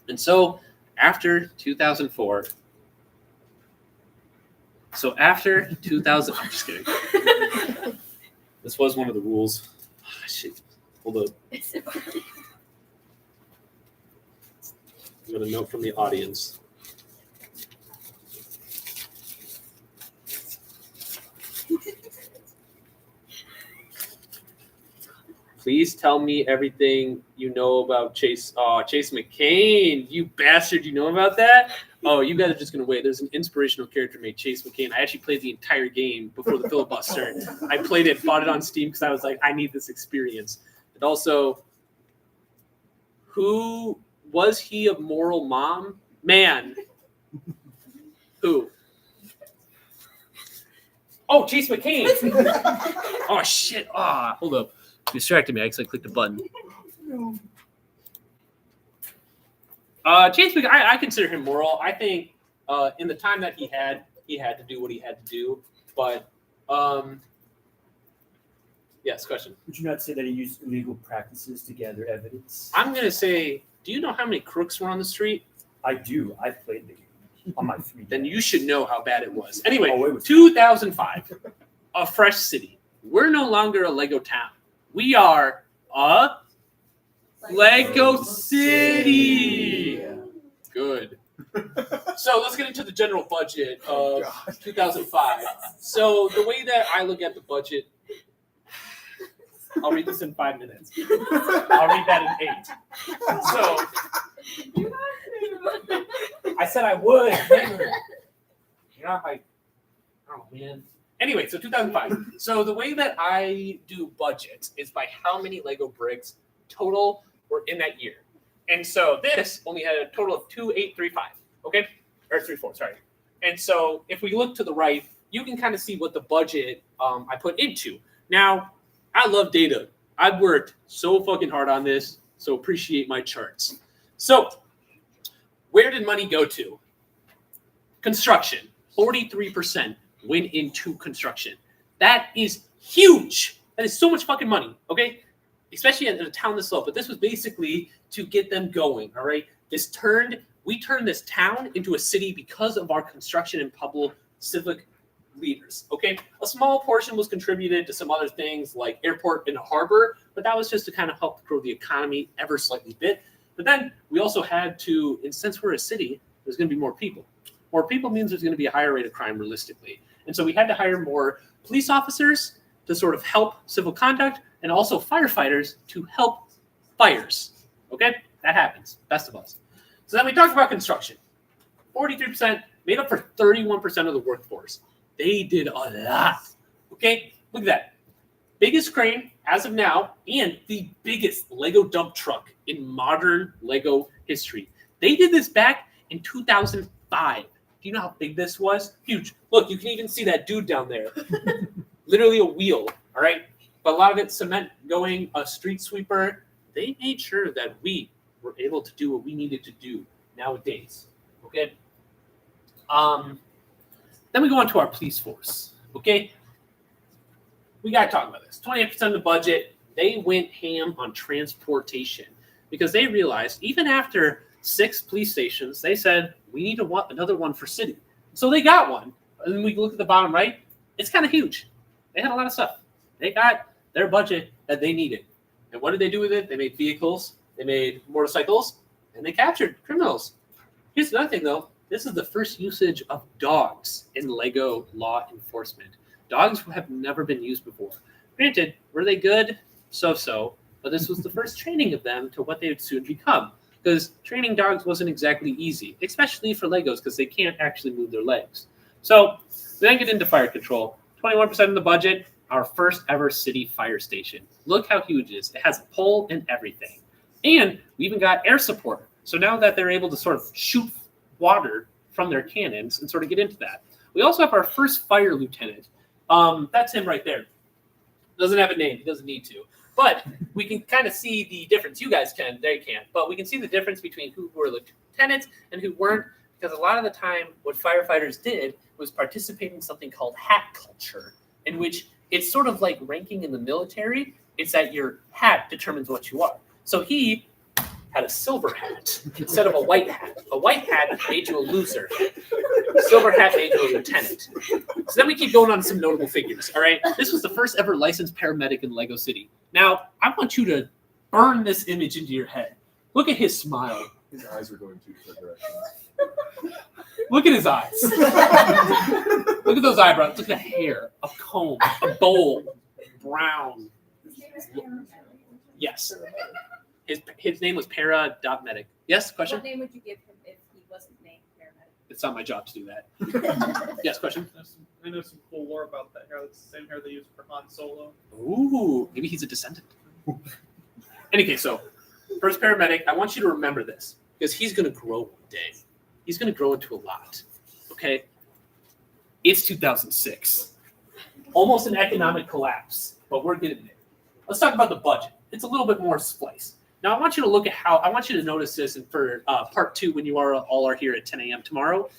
[SPEAKER 6] And so after 2004, I'm just kidding. This was one of the rules. Oh, shit. Hold up. I got a note from the audience. Please tell me everything you know about Chase. Oh, Chase McCain, you bastard! You know about that? Oh, you guys are just gonna wait. There's an inspirational character named Chase McCain. I actually played the entire game before the Filibuster. I played it, bought it on Steam because I was like, I need this experience. And also, who was he a moral man? Who? Oh, Chase McCain. Oh shit! Ah, hold up. You distracted me. I actually clicked a button. Chase McCain, I consider him moral. I think in the time that he had to do what he had to do. But yes, question.
[SPEAKER 9] Would you not say that he used illegal practices to gather evidence?
[SPEAKER 6] I'm gonna say, do you know how many crooks were on the street?
[SPEAKER 9] I do. I played the game. on my 3D.
[SPEAKER 6] Then you should know how bad it was. Anyway,
[SPEAKER 9] Oh, it was-
[SPEAKER 6] 2005, a fresh city. We're no longer a Lego town. We are a Lego City. Good. So let's get into the general budget of 2005. So the way that I look at the budget, I'll read this in 5 minutes. I'll read that in 8. So I said I would. You're not like, oh man. Anyway, so 2005. So the way that I do budgets is by how many Lego bricks total were in that year. And so this only had a total of 2,835. Okay? Or 34, sorry. And so if we look to the right, you can kind of see what the budget I put into. Now, I love data. I've worked so fucking hard on this, so appreciate my charts. So, where did money go to? Construction. 43% went into construction. That is huge. That is so much fucking money, okay? Especially in a town this low. But this was basically to get them going, all right? We turned this town into a city because of our construction and public civic leaders, okay? A small portion was contributed to some other things like airport and a harbor, but that was just to kind of help grow the economy ever slightly bit. But then we also had to, and since we're a city, there's going to be more people. More people means there's going to be a higher rate of crime realistically. And so we had to hire more police officers to sort of help civil conduct and also firefighters to help fires. Okay? That happens. Best of us. So then we talked about construction. 43% made up for 31% of the workforce. They did a lot. Okay? Look at that. Biggest crane as of now and the biggest Lego dump truck in modern Lego history. They did this back in 2005. Do you know how big this was? Huge. Look, you can even see that dude down there. Literally a wheel, all right? But a lot of it cement going, a street sweeper. They made sure that we were able to do what we needed to do nowadays, okay? Then we go on to our police force, okay? We got to talk about this. 28% of the budget, they went ham on transportation because they realized even after 6 police stations, they said, we need another one for city. So they got one. And then we look at the bottom right, it's kind of huge. They had a lot of stuff. They got their budget that they needed. And what did they do with it? They made vehicles, they made motorcycles, and they captured criminals. Here's another thing, though. This is the first usage of dogs in Lego law enforcement. Dogs have never been used before. Granted, were they good? So-so. But this was the first training of them to what they would soon become. Because training dogs wasn't exactly easy, especially for Legos, because they can't actually move their legs. So we then get into fire control. 21% of the budget, our first ever city fire station. Look how huge it is. It has a pole and everything. And we even got air support. So now that they're able to sort of shoot water from their cannons and sort of get into that. We also have our first fire lieutenant. That's him right there. Doesn't have a name. He doesn't need to. But we can kind of see the difference. You guys can. They can't. But we can see the difference between who were lieutenants and who weren't. Because a lot of the time, what firefighters did was participate in something called hat culture, in which it's sort of like ranking in the military. It's that your hat determines what you are. So he had a silver hat instead of a white hat. A white hat made you a loser. Silver hat made you a lieutenant. So then we keep going on some notable figures, all right? This was the first ever licensed paramedic in Lego City. Now, I want you to burn this image into your head. Look at his smile.
[SPEAKER 3] His eyes are going two different directions.
[SPEAKER 6] Look at his eyes. Look at those eyebrows. Look at the hair, a comb, a bowl, brown. Yes. His name was Para.medic. Yes, question?
[SPEAKER 8] What name would you give him if he wasn't named paramedic?
[SPEAKER 6] It's not my job to do that. Yes, question?
[SPEAKER 10] I know some cool lore about that hair. That's the same hair they used for Han Solo.
[SPEAKER 6] Ooh, maybe he's a descendant. Any case, so first paramedic, I want you to remember this because he's going to grow one day. He's going to grow into a lot. Okay? It's 2006. Almost an economic collapse, but we're getting there. Let's talk about the budget. It's a little bit more spliced. Now, I want you to look at I want you to notice this and for part 2 when you all are here at 10 a.m. tomorrow.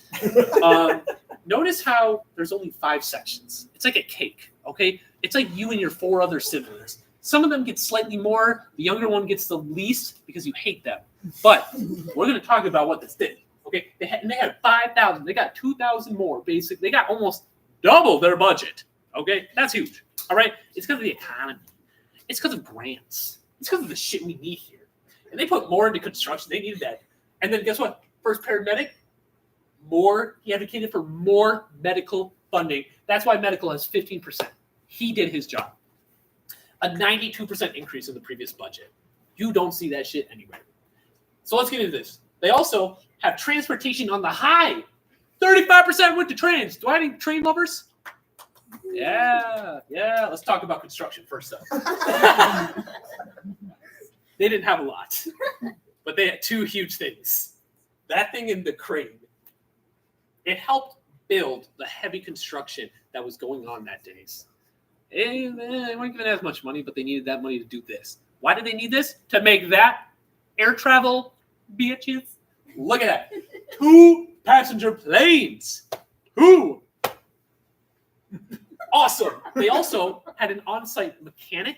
[SPEAKER 6] Notice how there's only 5 sections. It's like a cake, okay? It's like you and your 4 other siblings. Some of them get slightly more. The younger one gets the least because you hate them. But we're going to talk about what this did, Okay, they had 5,000. They got 2,000 more. Basically, they got almost double their budget. Okay, that's huge. All right, it's because of the economy. It's because of grants. It's because of the shit we need here. And they put more into construction. They needed that. And then guess what? First paramedic, he advocated for more medical funding. That's why medical has 15%. He did his job. A 92% increase in the previous budget. You don't see that shit anywhere. So let's get into this. They also have transportation on the high. 35% went to trains. Do I have any train lovers? Yeah. Let's talk about construction first, though. They didn't have a lot, but they had two huge things. That thing and the crane. It helped build the heavy construction that was going on that days. They weren't given as much money, but they needed that money to do this. Why did they need this? To make that air travel, bitches. Look at that. 2 passenger planes. 2. Awesome. They also had an on-site mechanic,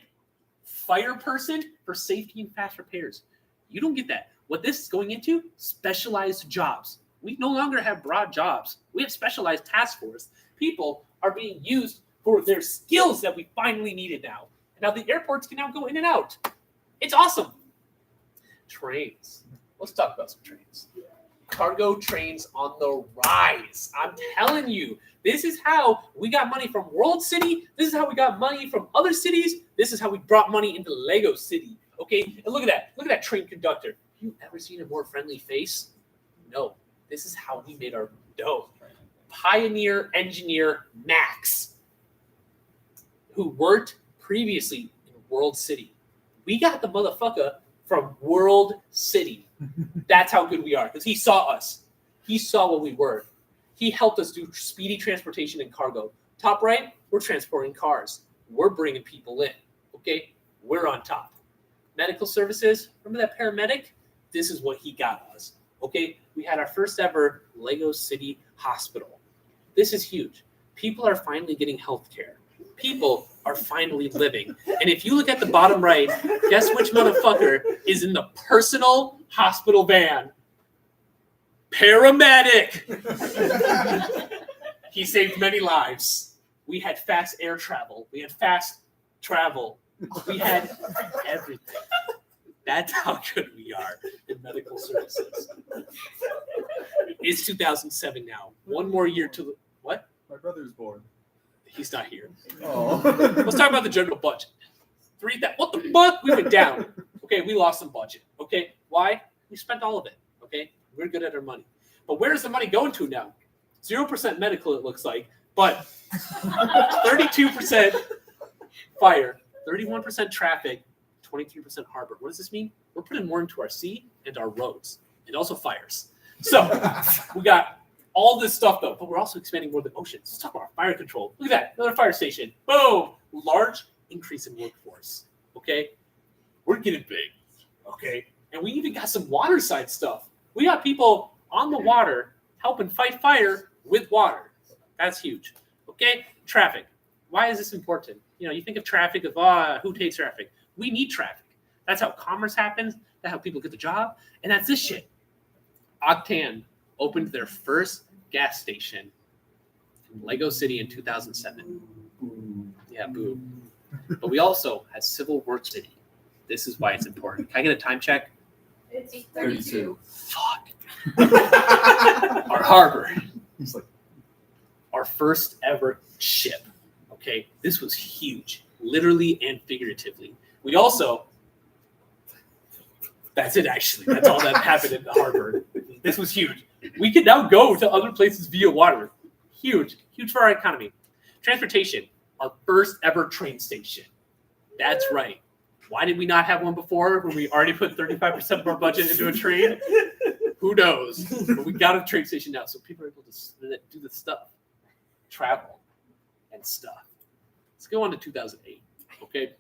[SPEAKER 6] fire person for safety and fast repairs. You don't get that. What this is going into, specialized jobs. We no longer have broad jobs. We have specialized task force. People are being used for their skills that we finally needed now. Now the airports can now go in and out. It's awesome. Trains. Let's talk about some trains. Cargo trains on the rise. I'm telling you, this is how we got money from World City. This is how we got money from other cities. This is how we brought money into Lego City. Okay? And look at that. Look at that train conductor. You ever seen a more friendly face? No. This is how we made our dough. Pioneer engineer Max, who worked previously in World City. We got the motherfucker from World City. That's how good we are, because he saw us. He saw what we were. He helped us do speedy transportation and cargo. Top right, we're transporting cars. We're bringing people in. Okay? We're on top. Medical services, remember that paramedic? This is what he got us. Okay? We had our first ever Lego City hospital. This is huge. People are finally getting health care. People are finally living. And if you look at the bottom right, guess which motherfucker is in the personal hospital van? Paramedic. He saved many lives. We had fast air travel. We had fast travel. We had everything. That's how good we are in medical services. It's 2007 now. One more year to what?
[SPEAKER 3] My brother's born.
[SPEAKER 6] He's not here.
[SPEAKER 3] Oh.
[SPEAKER 6] Let's talk about the general budget. What the fuck? We went down. Okay, we lost some budget. Okay, why? We spent all of it. Okay, we're good at our money. But where's the money going to now? 0% medical, it looks like, but 32% fire, 31% traffic, 23% harbor. What does this mean? We're putting more into our sea and our roads, and also fires. So we got all this stuff though, but we're also expanding more than oceans. Let's talk about our fire control. Look at that, another fire station. Boom! Large increase in workforce. Okay, we're getting big. Okay, and we even got some water side stuff. We got people on the water helping fight fire with water. That's huge. Okay, traffic. Why is this important? You know, you think of traffic of who takes traffic? We need traffic. That's how commerce happens. That's how people get the job. And that's this shit. Octane opened their first gas station in Lego City in 2007. Yeah, boo. But we also had Civil Works City. This is why it's important. Can I get a time check?
[SPEAKER 8] It's 32.
[SPEAKER 6] Fuck. Our harbor.
[SPEAKER 3] He's like,
[SPEAKER 6] Our first ever ship. Okay, this was huge, literally and figuratively. We also, that's it actually. That's all that happened in the harbor. This was huge. We can now go to other places via water. Huge, huge for our economy. Transportation, our first ever train station. That's right. Why did we not have one before when we already put 35% of our budget into a train? Who knows? But we got a train station now, so people are able to do the stuff, travel, and stuff. Let's go on to 2008, okay?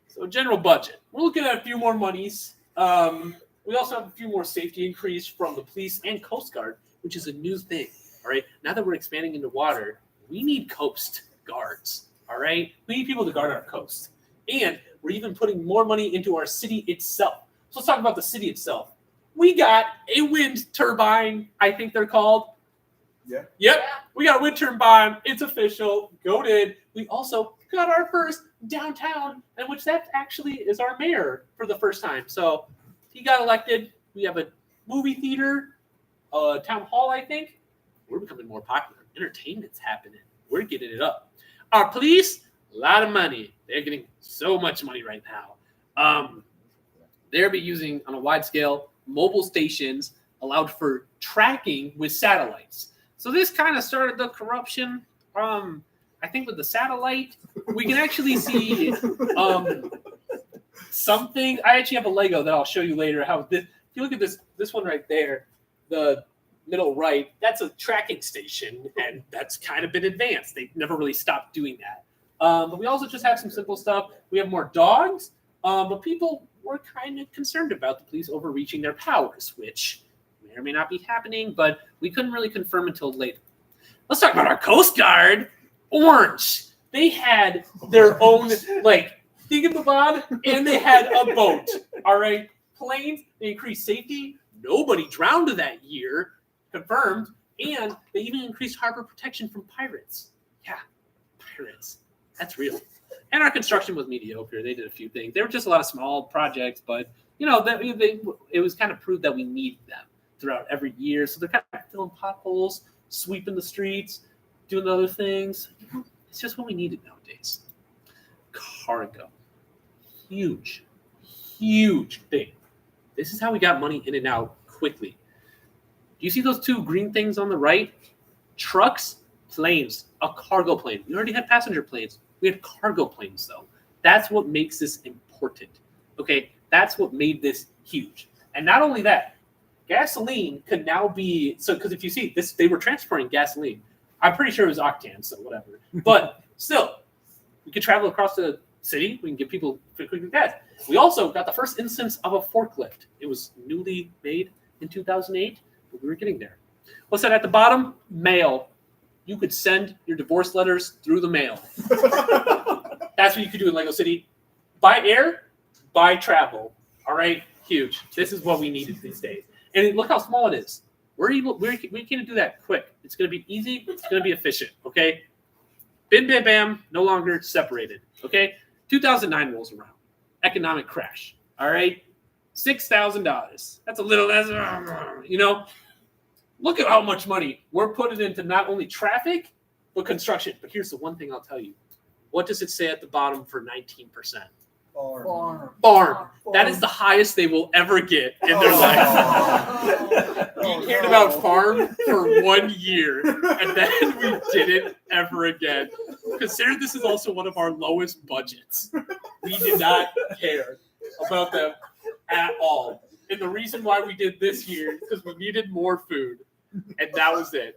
[SPEAKER 6] So general budget. We're looking at a few more monies. We also have a few more safety increase from the police and Coast Guard, which is a new thing, all right? Now that we're expanding into water, we need coast guards, all right? We need people to guard our coast. And we're even putting more money into our city itself. So let's talk about the city itself. We got a wind turbine, I think they're called.
[SPEAKER 3] Yeah.
[SPEAKER 6] Yep. We got a wind turbine. It's official. Goated. We also got our first downtown, and which that actually is our mayor for the first time. So he got elected. We have a movie theater, town hall, I think. We're becoming more popular. Entertainment's happening. We're getting it up. Our police, a lot of money. They're getting so much money right now. They'll be using, on a wide scale, mobile stations allowed for tracking with satellites. So this kind of started the corruption. I think with the satellite, we can actually see something. I actually have a Lego that I'll show you later. How this, if you look at this one right there, the middle right, that's a tracking station, and that's kind of been advanced. They've never really stopped doing that. But we also just have some simple stuff. We have more dogs, but people were kind of concerned about the police overreaching their powers, which may or may not be happening, but we couldn't really confirm until later. Let's talk about our Coast Guard. Orange. They had their own, like, thingamabob, and they had a boat. All right? Planes, they increased safety. Nobody drowned that year, confirmed. And they even increased harbor protection from pirates. Yeah, pirates. That's real. And our construction was mediocre. They did a few things. They were just a lot of small projects, but, you know, it was kind of proved that we need them throughout every year. So they're kind of filling potholes, sweeping the streets, doing other things. It's just what we needed nowadays. Cargo. Huge thing. This is how we got money in and out quickly. Do you see those two green things on the right? Trucks, planes, a cargo plane. We already had passenger planes. We had cargo planes, though. That's what makes this important. Okay? That's what made this huge. And not only that, gasoline could now be, so because if you see this, they were transporting gasoline. I'm pretty sure it was octane, so whatever. But still, we could travel across the city. We can give people quick gas. We also got the first instance of a forklift. It was newly made in 2008, but we were getting there. What's that at the bottom? Mail. You could send your divorce letters through the mail. That's what you could do in Lego City. By air, by travel. All right? Huge. This is what we needed these days. And look how small it is. We can do that quick. It's going to be easy. It's going to be efficient. Okay? Bim, bam, bam. No longer separated. Okay? 2009 rolls around. Economic crash. All right? $6,000. That's a little less. You know? Look at how much money we're putting into not only traffic, but construction. But here's the one thing I'll tell you. What does it say at the bottom for 19%? Farm. That is the highest they will ever get in their life. We cared about farm for 1 year, and then we didn't ever again. Consider this is also one of our lowest budgets. We did not care about them at all. And the reason why we did this year is because we needed more food, and that was it.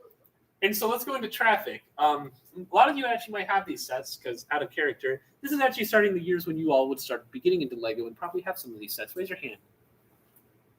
[SPEAKER 6] And so let's go into traffic. A lot of you actually might have these sets because out of character, this is actually starting the years when you all would start getting into Lego and probably have some of these sets. Raise your hand.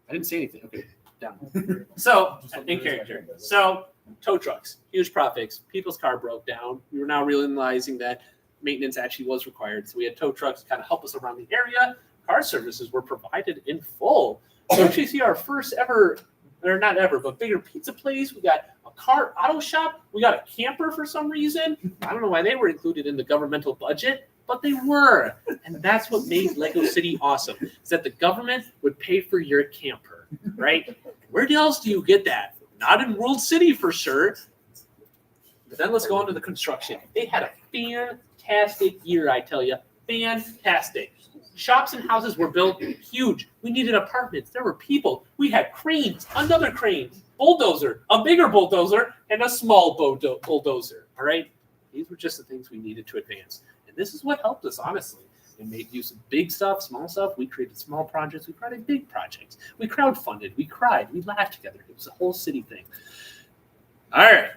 [SPEAKER 6] I didn't say anything. Okay, down. So, in character. So, tow trucks, huge profits. People's car broke down. We were now realizing that maintenance actually was required. So we had tow trucks to kind of help us around the area. Car services were provided in full. So actually see our first ever, or not ever, but bigger pizza place. We got a car auto shop. We got a camper for some reason. I don't know why they were included in the governmental budget, but they were. And that's what made Lego City awesome, is that the government would pay for your camper, right? Where else do you get that? Not in World City for sure. But then let's go on to the construction. They had a fantastic year, I tell you. Fantastic. Shops and houses were built huge. We needed apartments. There were people. We had cranes, another crane, bulldozer, a bigger bulldozer, and a small bulldozer. All right? These were just the things we needed to advance. And this is what helped us, honestly. We made use of big stuff, small stuff. We created small projects. We created big projects. We crowdfunded. We cried. We laughed together. It was a whole city thing. All right.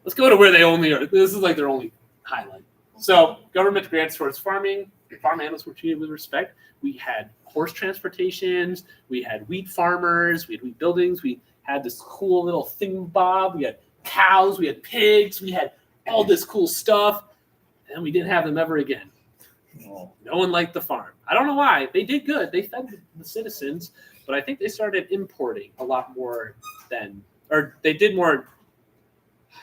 [SPEAKER 6] Let's go to where they only are. This is like their only highlight. So government grants towards farming. Farm animals were treated with respect. We had horse transportations. We had wheat farmers. We had wheat buildings. We had this cool little thingamabob. We had cows. We had pigs. We had all this cool stuff. And we didn't have them ever again. No one liked the farm. I don't know why. They did good. They fed the citizens. but I think they started importing a lot more than, or they did more.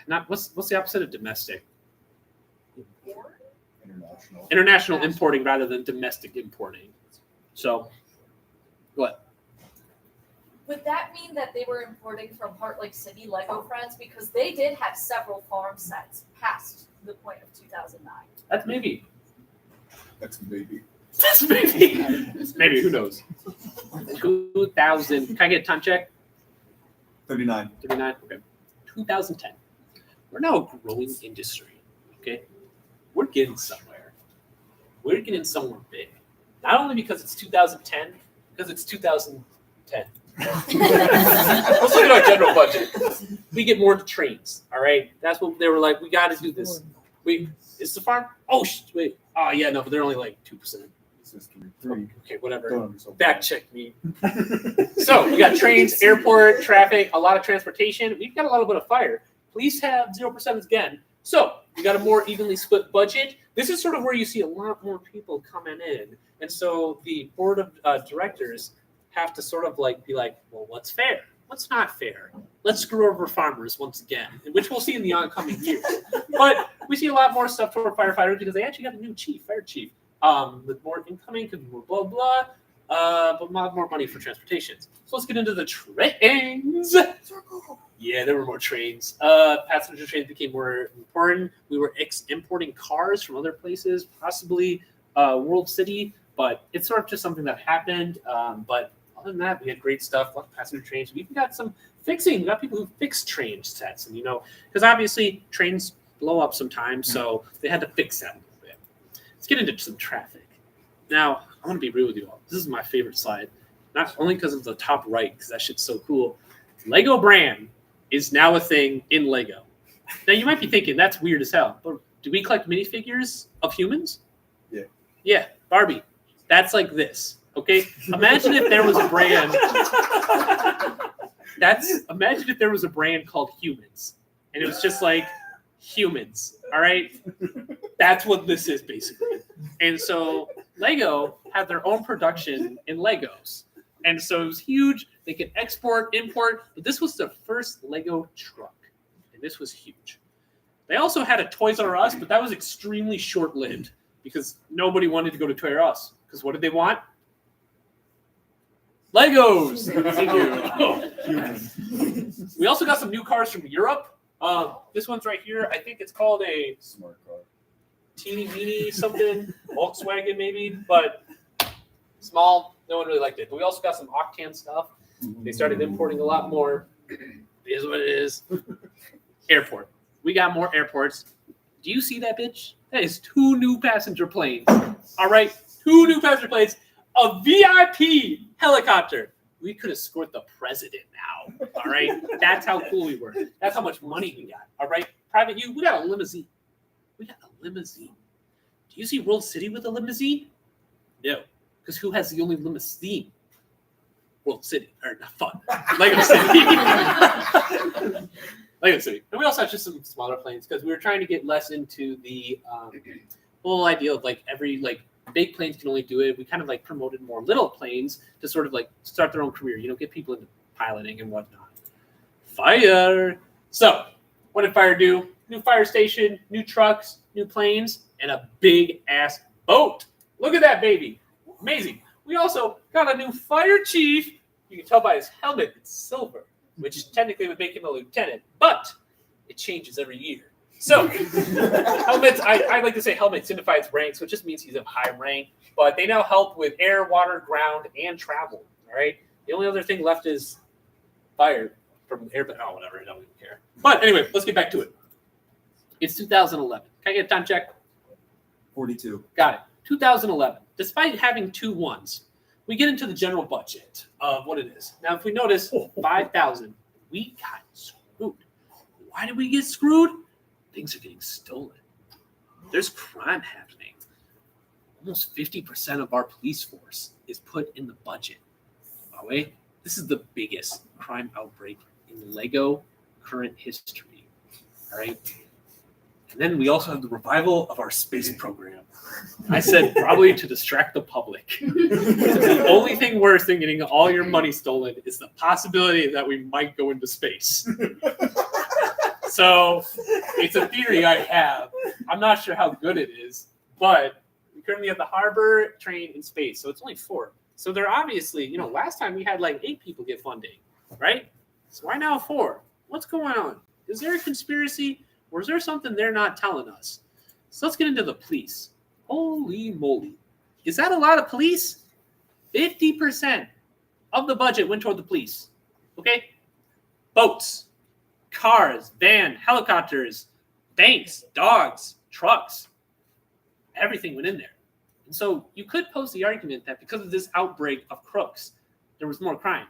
[SPEAKER 6] Not what's the opposite of domestic? International importing rather than domestic importing. So, what?
[SPEAKER 8] Would that mean that they were importing from Heart Lake City Lego Friends? Because they did have several farm sets past the point of 2009.
[SPEAKER 6] That's maybe.
[SPEAKER 3] That's maybe.
[SPEAKER 6] That's maybe. Maybe, who knows? 2000. Can I get a time check?
[SPEAKER 3] 39.
[SPEAKER 6] 39? Okay. 2010. We're now a growing industry. Okay? We're getting somewhere. We're getting somewhere big. Not only because it's 2010, because it's 2010. Let's look at our general budget. We get more trains. All right, that's what they were like. We got to do this. Is the farm? Oh, wait. Oh, yeah, no, but they're only like 2%. Okay, whatever. Fact check me. So we got trains, airport, traffic, a lot of transportation. We've got a little bit of fire. Police have 0% again. So we got a more evenly split budget. This is sort of where you see a lot more people coming in, and so the board of directors have to sort of like be like, well, what's fair? What's not fair? Let's screw over farmers once again, which we'll see in the oncoming years. But we see a lot more stuff for firefighters because they actually got a new fire chief, with more incoming, could be more blah blah, but a lot more money for transportations. So let's get into the trains. Yeah, there were more trains. Passenger trains became more important. We were importing cars from other places, possibly World City, but it's sort of just something that happened. But other than that, we had great stuff, like passenger trains. We even got some fixing. We got people who fix train sets, and because obviously trains blow up sometimes, so they had to fix that a little bit. Let's get into some traffic. Now, I want to be real with you all. This is my favorite slide, not only because it's the top right, because that shit's so cool. Lego brand is now a thing in Lego. Now, you might be thinking, that's weird as hell, but do we collect minifigures of humans?
[SPEAKER 3] Yeah.
[SPEAKER 6] Yeah, Barbie. That's like this, okay? Imagine if there was a brand. Imagine if there was a brand called Humans, and it was just like humans, all right? That's what this is, basically. And so Lego had their own production in Legos. And so it was huge. They could export, import, but this was the first Lego truck, and this was huge. They also had a Toys R Us, but that was extremely short-lived because nobody wanted to go to Toys R Us. Because what did they want? Legos! We also got some new cars from Europe. This one's right here. I think it's called a
[SPEAKER 3] Smart car.
[SPEAKER 6] teeny weeny something, Volkswagen maybe, but small. No one really liked it. But we also got some Octane stuff. They started importing a lot more. It is what it is. Airport. We got more airports. Do you see that, bitch? That is 2 new passenger planes. All right, 2 new passenger planes. A VIP helicopter. We could escort the president now. All right, that's how cool we were. That's how much money we got. All right, private U. We got a limousine. We got a limousine. Do you see World City with a limousine? No, because who has the only limousine? World City, or not fun. Lego City. Lego City. And we also have just some smaller planes because we were trying to get less into the whole idea of like every big planes can only do it. We kind of like promoted more little planes to sort of like start their own career, get people into piloting and whatnot. Fire. So what did fire do? New fire station, new trucks, new planes, and a big ass boat. Look at that baby. Amazing. We also got a new fire chief. You can tell by his helmet, it's silver, which technically would make him a lieutenant, but it changes every year. So helmets, I like to say helmet signifies rank, so it just means he's of high rank, but they now help with air, water, ground, and travel, all right? The only other thing left is fire from air, but whatever, I don't even care. But anyway, let's get back to it. It's 2011. Can I get a time check?
[SPEAKER 3] 42.
[SPEAKER 6] Got it. 2011. Despite having 2 ones, we get into the general budget of what it is. Now, if we notice, 5,000, we got screwed. Why did we get screwed? Things are getting stolen. There's crime happening. Almost 50% of our police force is put in the budget. By the way, this is the biggest crime outbreak in Lego current history. All right. And then we also have the revival of our space program. I said probably to distract the public. The only thing worse than getting all your money stolen is the possibility that we might go into space. So it's a theory I have. I'm not sure how good it is, but we currently have the harbor, train, and space. So it's only 4. So they're obviously, last time we had like 8 people get funding, right? So why now 4? What's going on? Is there a conspiracy? Or is there something they're not telling us? So let's get into the police. Holy moly. Is that a lot of police? 50% of the budget went toward the police. Okay? Boats, cars, van, helicopters, banks, dogs, trucks. Everything went in there. And so you could pose the argument that because of this outbreak of crooks, there was more crime.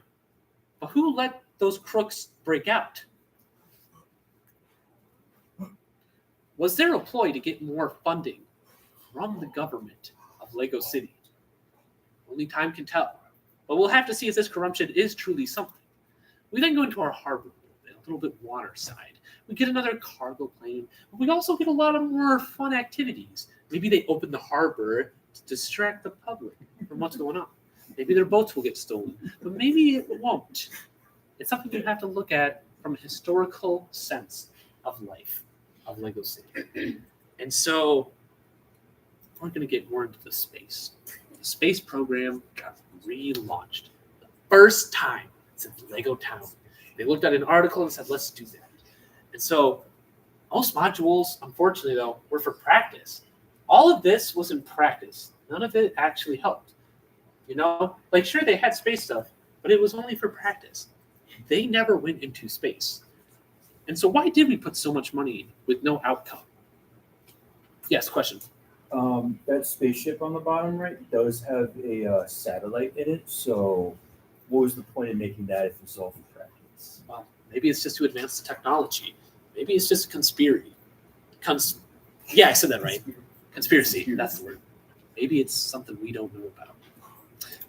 [SPEAKER 6] But who let those crooks break out? Was there a ploy to get more funding from the government of Lego City? Only time can tell. But we'll have to see if this corruption is truly something. We then go into our harbor a little bit water side. We get another cargo plane. But we also get a lot of more fun activities. Maybe they open the harbor to distract the public from what's going on. Maybe their boats will get stolen. But maybe it won't. It's something you have to look at from a historical sense of life. Of Lego City. And so we're going to get more into the space. The space program got relaunched. The first time since Lego Town. They looked at an article and said, let's do that. And so most modules, unfortunately though, were for practice. All of this was in practice. None of it actually helped. Like sure they had space stuff, but it was only for practice. They never went into space. And so why did we put so much money with no outcome? Yes, question.
[SPEAKER 9] That spaceship on the bottom right does have a satellite in it. So what was the point of making that if it's all for practice?
[SPEAKER 6] Well, maybe it's just to advance the technology. Maybe it's just a conspiracy. Yeah, I said that right. Conspiracy. That's the word. Maybe it's something we don't know about.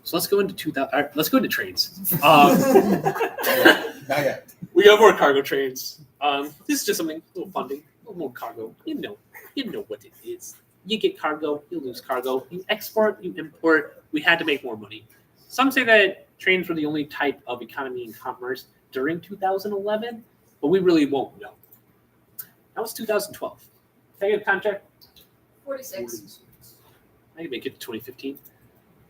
[SPEAKER 6] So let's go into 2000. Let's go into trains.
[SPEAKER 3] Not yet.
[SPEAKER 6] We have more cargo trains. This is just something, a little funding, a little more cargo. You know what it is. You get cargo, you lose cargo. You export, you import. We had to make more money. Some say that trains were the only type of economy and commerce during 2011, but we really won't know. That was 2012. Can I get a contract?
[SPEAKER 8] 46.
[SPEAKER 6] I can make it to 2015.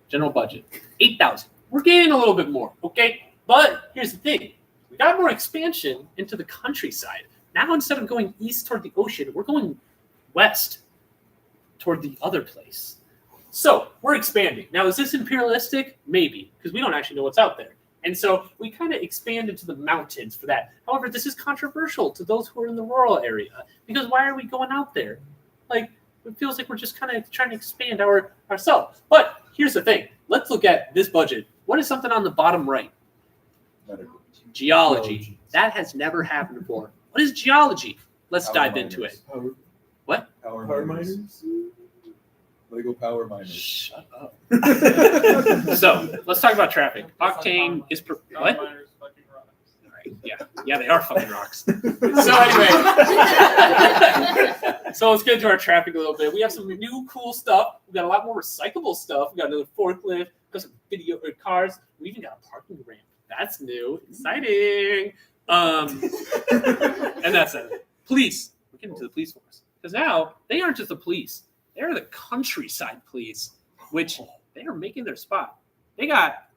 [SPEAKER 6] General budget, 8,000. We're getting a little bit more, okay? But here's the thing. We got more expansion into the countryside. Now instead of going east toward the ocean, we're going west toward the other place. So we're expanding. Now, is this imperialistic? Maybe, because we don't actually know what's out there. And so we kind of expand into the mountains for that. However, this is controversial to those who are in the rural area, because why are we going out there? Like, it feels like we're just kind of trying to expand ourselves. But here's the thing. Let's look at this budget. What is something on the bottom right? Geology. That has never happened before. What is geology? Let's dive into it. What?
[SPEAKER 3] Power miners. Lego power miners.
[SPEAKER 6] Shut up. So let's talk about traffic. Octane is what?
[SPEAKER 10] Miners fucking rocks.
[SPEAKER 6] All right. Yeah, they are fucking rocks. So anyway, so let's get into our traffic a little bit. We have some new cool stuff. We got a lot more recyclable stuff. We got another forklift. Got some video cars. We even got a parking ramp. That's new, exciting. And that's it. Police. We're getting to the police force because now they aren't just the police. They're the countryside police, which they are making their spot. They got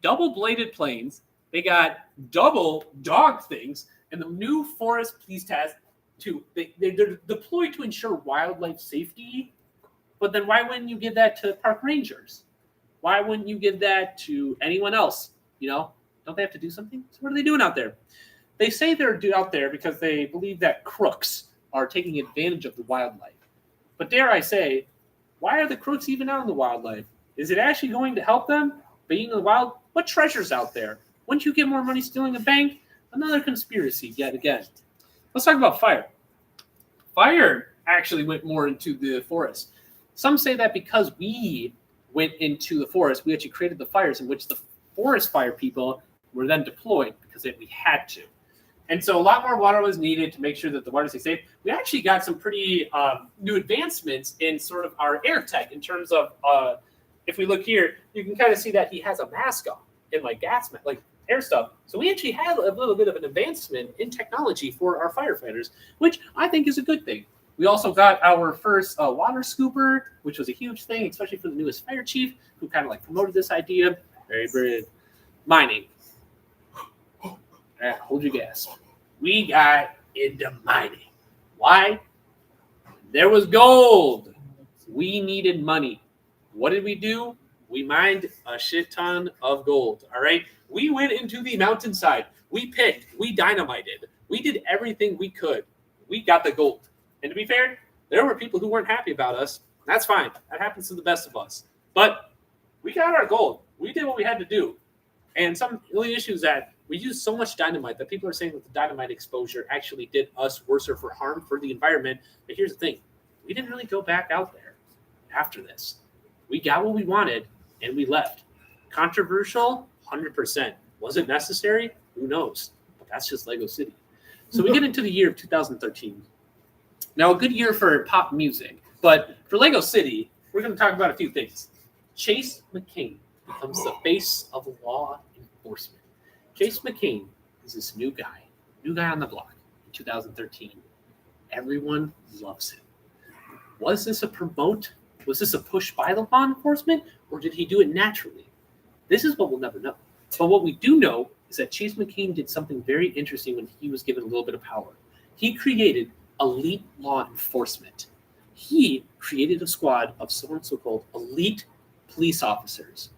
[SPEAKER 6] double-bladed planes. They got double dog things, and the new forest police task too. They're deployed to ensure wildlife safety. But then why wouldn't you give that to park rangers? Why wouldn't you give that to anyone else? Don't they have to do something? So what are they doing out there? They say they're out there because they believe that crooks are taking advantage of the wildlife. But dare I say, why are the crooks even out in the wildlife? Is it actually going to help them being in the wild? What treasure's out there? Wouldn't you get more money stealing a bank? Another conspiracy yet again. Let's talk about fire. Fire actually went more into the forest. Some say that because we went into the forest, we actually created the fires in which the forest fire people were then deployed because we had to. And so a lot more water was needed to make sure that the water stays safe. We actually got some pretty new advancements in sort of our air tech in terms of, if we look here, you can kind of see that he has a mask on and like gas, like air stuff. So we actually had a little bit of an advancement in technology for our firefighters, which I think is a good thing. We also got our first water scooper, which was a huge thing, especially for the newest fire chief, who kind of like promoted this idea. Very brilliant. Mining. Hold your gas. We got into mining. Why? There was gold. We needed money. What did we do? We mined a shit ton of gold. All right. We went into the mountainside. We picked. We dynamited. We did everything we could. We got the gold. And to be fair, there were people who weren't happy about us. That's fine. That happens to the best of us. But we got our gold. We did what we had to do. And some of the issues that we used so much dynamite that people are saying that the dynamite exposure actually did us worse or for harm for the environment. But here's the thing. We didn't really go back out there after this. We got what we wanted and we left. Controversial? 100%. Was it necessary? Who knows? But that's just Lego City. So we get into the year of 2013. Now, a good year for pop music. But for Lego City, we're going to talk about a few things. Chase McCain becomes the face of law enforcement. Chase McCain is this new guy on the block in 2013. Everyone loves him. Was this a promote? Was this a push by the law enforcement? Or did he do it naturally? This is what we'll never know. But what we do know is that Chase McCain did something very interesting when he was given a little bit of power. He created elite law enforcement. He created a squad of so-called elite police officers.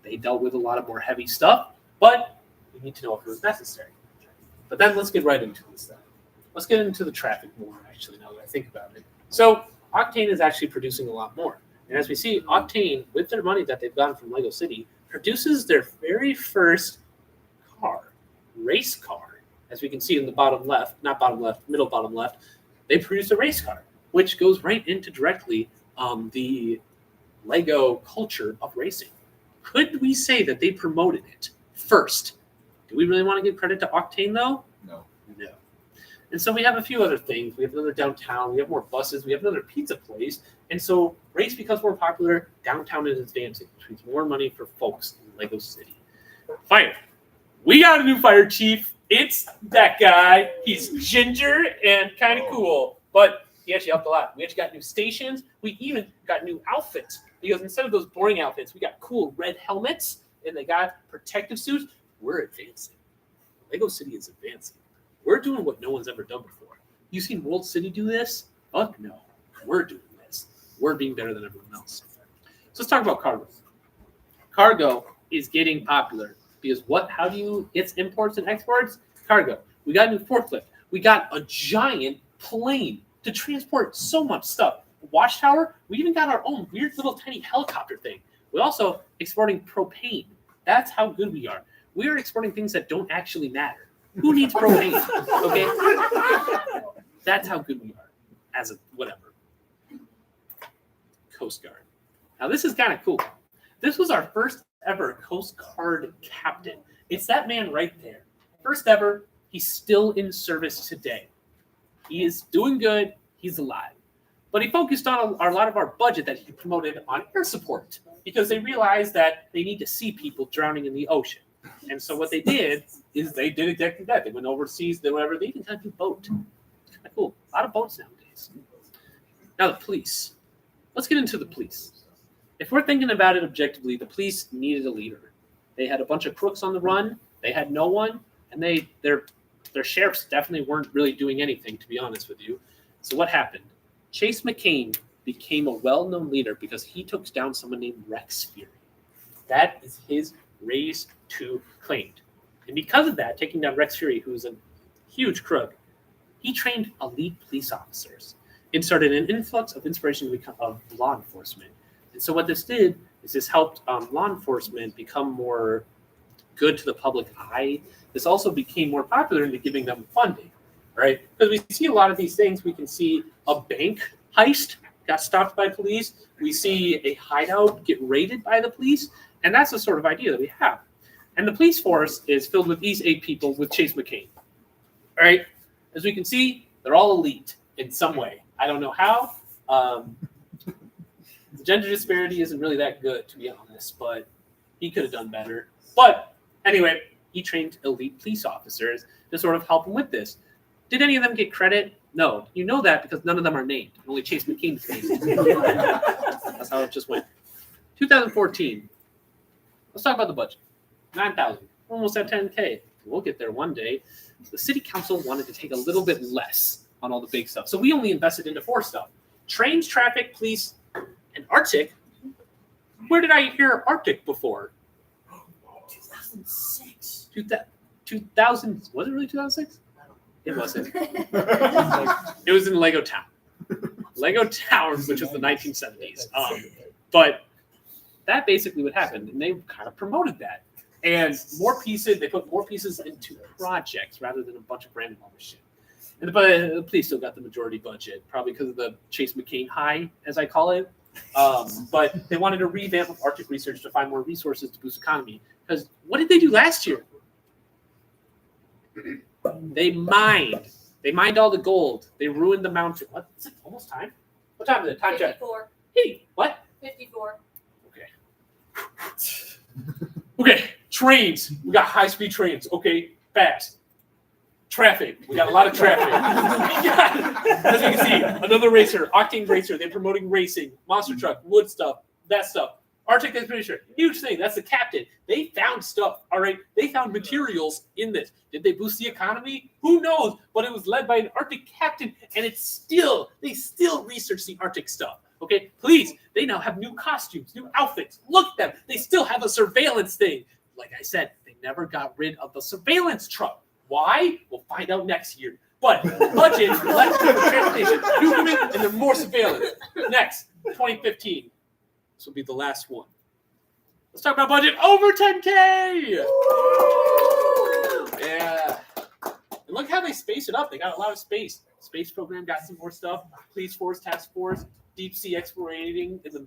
[SPEAKER 6] They dealt with a lot of more heavy stuff, but we need to know if it was necessary. But then let's get right into this stuff. Let's get into the traffic more, actually, now that I think about it. So Octane is actually producing a lot more. And as we see, Octane, with their money that they've gotten from Lego City, produces their very first car, race car. As we can see in the bottom left, not bottom left, middle bottom left, they produce a race car, which goes right into directly the Lego culture of racing. Could we say that they promoted it first? Do we really want to give credit to Octane, though?
[SPEAKER 3] No.
[SPEAKER 6] No. And so we have a few other things. We have another downtown. We have more buses. We have another pizza place. And so race becomes more popular. Downtown is advancing, which means more money for folks in Lego City. Fire. We got a new fire chief. It's that guy. He's ginger and kind of cool, but he actually helped a lot. We actually got new stations. We even got new outfits because instead of those boring outfits, we got cool red helmets and they got protective suits. We're advancing. Lego City is advancing. We're doing what no one's ever done before. You seen World City do this? Fuck no. We're doing this. We're being better than everyone else. So let's talk about cargo. Cargo is getting popular because it's imports and exports? Cargo. We got a new forklift. We got a giant plane to transport so much stuff. Watchtower, we even got our own weird little tiny helicopter thing. We're also exporting propane. That's how good we are. We are exporting things that don't actually matter. Who needs propane? Okay? That's how good we are as a whatever. Coast Guard. Now, this is kind of cool. This was our first ever Coast Guard captain. It's that man right there. First ever. He's still in service today. He is doing good. He's alive. But he focused on a lot of our budget that he promoted on air support because they realized that they need to see people drowning in the ocean. And so what they did is they did exactly that. They went overseas, they went over, they even kind of do boat. It's kind of cool. A lot of boats nowadays. Now the police. Let's get into the police. If we're thinking about it objectively, the police needed a leader. They had a bunch of crooks on the run. They had no one, and their sheriffs definitely weren't really doing anything, to be honest with you. So what happened? Chase McCain became a well-known leader because he took down someone named Rex Fury. That is his raise to claimed. And because of that, taking down Rex Fury, who's a huge crook, he trained elite police officers and started an influx of inspiration of law enforcement. And so what this did is this helped law enforcement become more good to the public eye. This also became more popular into giving them funding, right? Because we see a lot of these things. We can see a bank heist got stopped by police. We see a hideout get raided by the police. And that's the sort of idea that we have. And the police force is filled with these 8 people with Chase McCain. All right. As we can see, they're all elite in some way. I don't know how. The gender disparity isn't really that good, to be honest, but he could have done better. But anyway, he trained elite police officers to sort of help him with this. Did any of them get credit? No. You know that because none of them are named. Only Chase McKean's named. That's how it just went. 2014. Let's talk about the budget. 9,000. Almost at 10K. We'll get there one day. The city council wanted to take a little bit less on all the big stuff. So we only invested into 4 stuff. Trains, traffic, police, and Arctic. Where did I hear Arctic before?
[SPEAKER 8] 2006.
[SPEAKER 6] 2000. Was it really 2006? It wasn't. It was in Lego Town. Lego Town, which was the 1970s. But that basically what happened, and they kind of promoted that. And more pieces, they put more pieces into projects rather than a bunch of random other shit. And the police still got the majority budget, probably because of the Chase McKean high, as I call it. But they wanted to revamp Arctic research to find more resources to boost economy. Because what did they do last year? They mined. They mined all the gold. They ruined the mountain. What? Is it almost time? What time is it? Time check.
[SPEAKER 8] 54.
[SPEAKER 6] Hey, what?
[SPEAKER 8] 54.
[SPEAKER 6] Okay, trains. We got high-speed trains. Okay, fast. Traffic. We got a lot of traffic. As you can see, another racer, Octane Racer. They're promoting racing, monster truck, wood stuff, that stuff. Arctic Expedition, huge thing. That's the captain. They found stuff, all right? They found materials in this. Did they boost the economy? Who knows? But it was led by an Arctic captain, and they still research the Arctic stuff. Okay, please, they now have new costumes, new outfits. Look at them. They still have a surveillance thing. Like I said, they never got rid of the surveillance truck. Why? We'll find out next year. But budget, less for transportation, new equipment, and then more surveillance. Next, 2015. This will be the last one. Let's talk about budget over 10K. Yeah. And look how they space it up. They got a lot of space. Space program got some more stuff. Police force, task force, deep sea explorating in the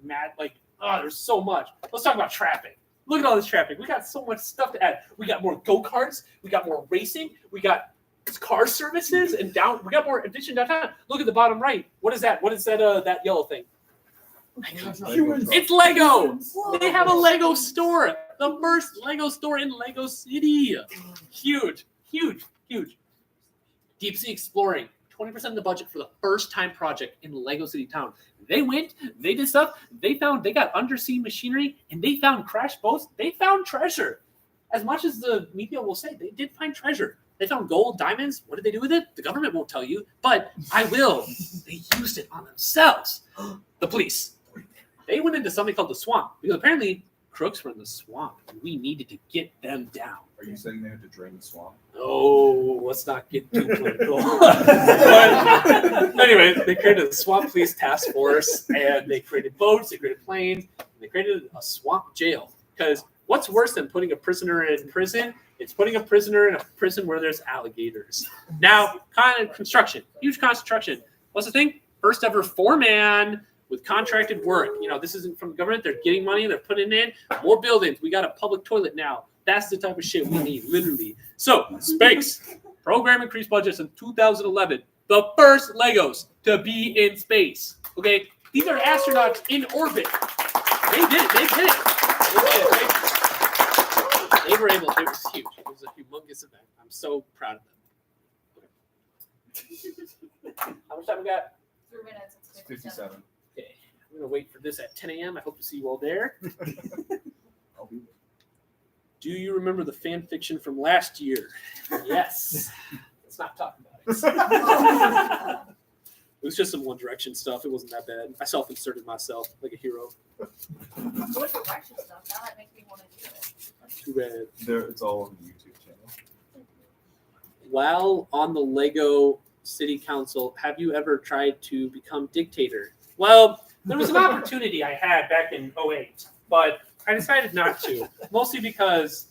[SPEAKER 6] there's so much. Let's talk about traffic. Look at all this traffic. We got so much stuff to add. We got more go-karts. We got more racing. We got car services and we got more addition downtown. Look at the bottom right. What is that? What is that that yellow thing? It's Lego.
[SPEAKER 8] Whoa.
[SPEAKER 6] They have a Lego store. The first Lego store in Lego City. Huge. Deep sea exploring. 20% of the budget for the first time project in Lego City Town. They went, they did stuff, they got undersea machinery, and they found crash boats. They found treasure. As much as the media will say, they did find treasure. They found gold, diamonds. What did they do with it? The government won't tell you, but I will. They used it on themselves. The police. They went into something called the swamp because apparently crooks were in the swamp and we needed to get them down.
[SPEAKER 3] Are you saying they had to drain the swamp?
[SPEAKER 6] Oh, let's not get too political. But anyway, they created a swamp police task force and they created boats, they created planes, and they created a swamp jail. Because what's worse than putting a prisoner in prison? It's putting a prisoner in a prison where there's alligators. Now, construction, huge construction. What's the thing? First ever 4-man with contracted work. You know, this isn't from the government. They're getting money. They're putting in more buildings. We got a public toilet now. That's the type of shit we need, literally. So, space. Program increased budgets in 2011. The first Legos to be in space. Okay? These are astronauts in orbit. They did it. They did it. They were able. It was huge. It was a humongous event. I'm so proud of them. Okay. How much time we got?
[SPEAKER 8] 3 minutes. It's
[SPEAKER 3] 57.
[SPEAKER 6] Okay. I'm going to wait for this at 10 a.m. I hope to see you all there.
[SPEAKER 3] I'll be
[SPEAKER 6] Do you remember the fan fiction from last year? Yes. Let's not talk about it. It was just some One Direction stuff. It wasn't that bad. I self-inserted myself like a hero.
[SPEAKER 8] What direction stuff? Now that makes me want to do it.
[SPEAKER 6] Too bad.
[SPEAKER 3] It's all on the YouTube channel.
[SPEAKER 6] While on the Lego City Council, have you ever tried to become dictator? Well, there was an opportunity I had back in 2008, but I decided not to, mostly because